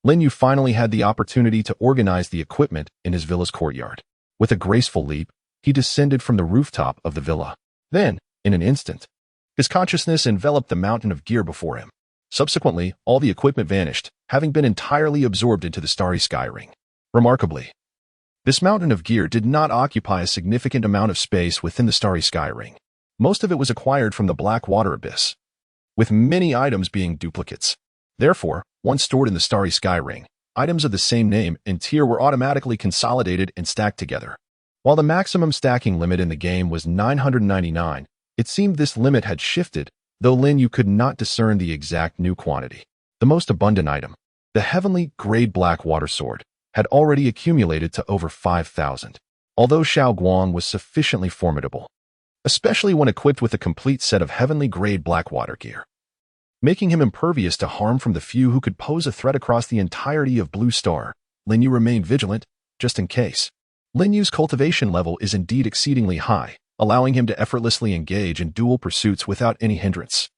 Lin Yu finally had the opportunity to organize the equipment in his villa's courtyard. With a graceful leap, he descended from the rooftop of the villa. Then, in an instant, his consciousness enveloped the mountain of gear before him. Subsequently, all the equipment vanished, having been entirely absorbed into the starry sky ring. Remarkably, this mountain of gear did not occupy a significant amount of space within the starry sky ring. Most of it was acquired from the black water abyss, with many items being duplicates. Therefore, once stored in the starry sky ring, items of the same name and tier were automatically consolidated and stacked together. While the maximum stacking limit in the game was 999, it seemed this limit had shifted, though Lin Yu could not discern the exact new quantity. The most abundant item, the heavenly grade black water sword, had already accumulated to over 5,000. Although Xiao Guang was sufficiently formidable, especially when equipped with a complete set of heavenly grade black water gear, making him impervious to harm from the few who could pose a threat across the entirety of Blue Star, Lin Yu remained vigilant, just in case. Lin Yu's cultivation level is indeed exceedingly high, allowing him to effortlessly engage in dual pursuits without any hindrance.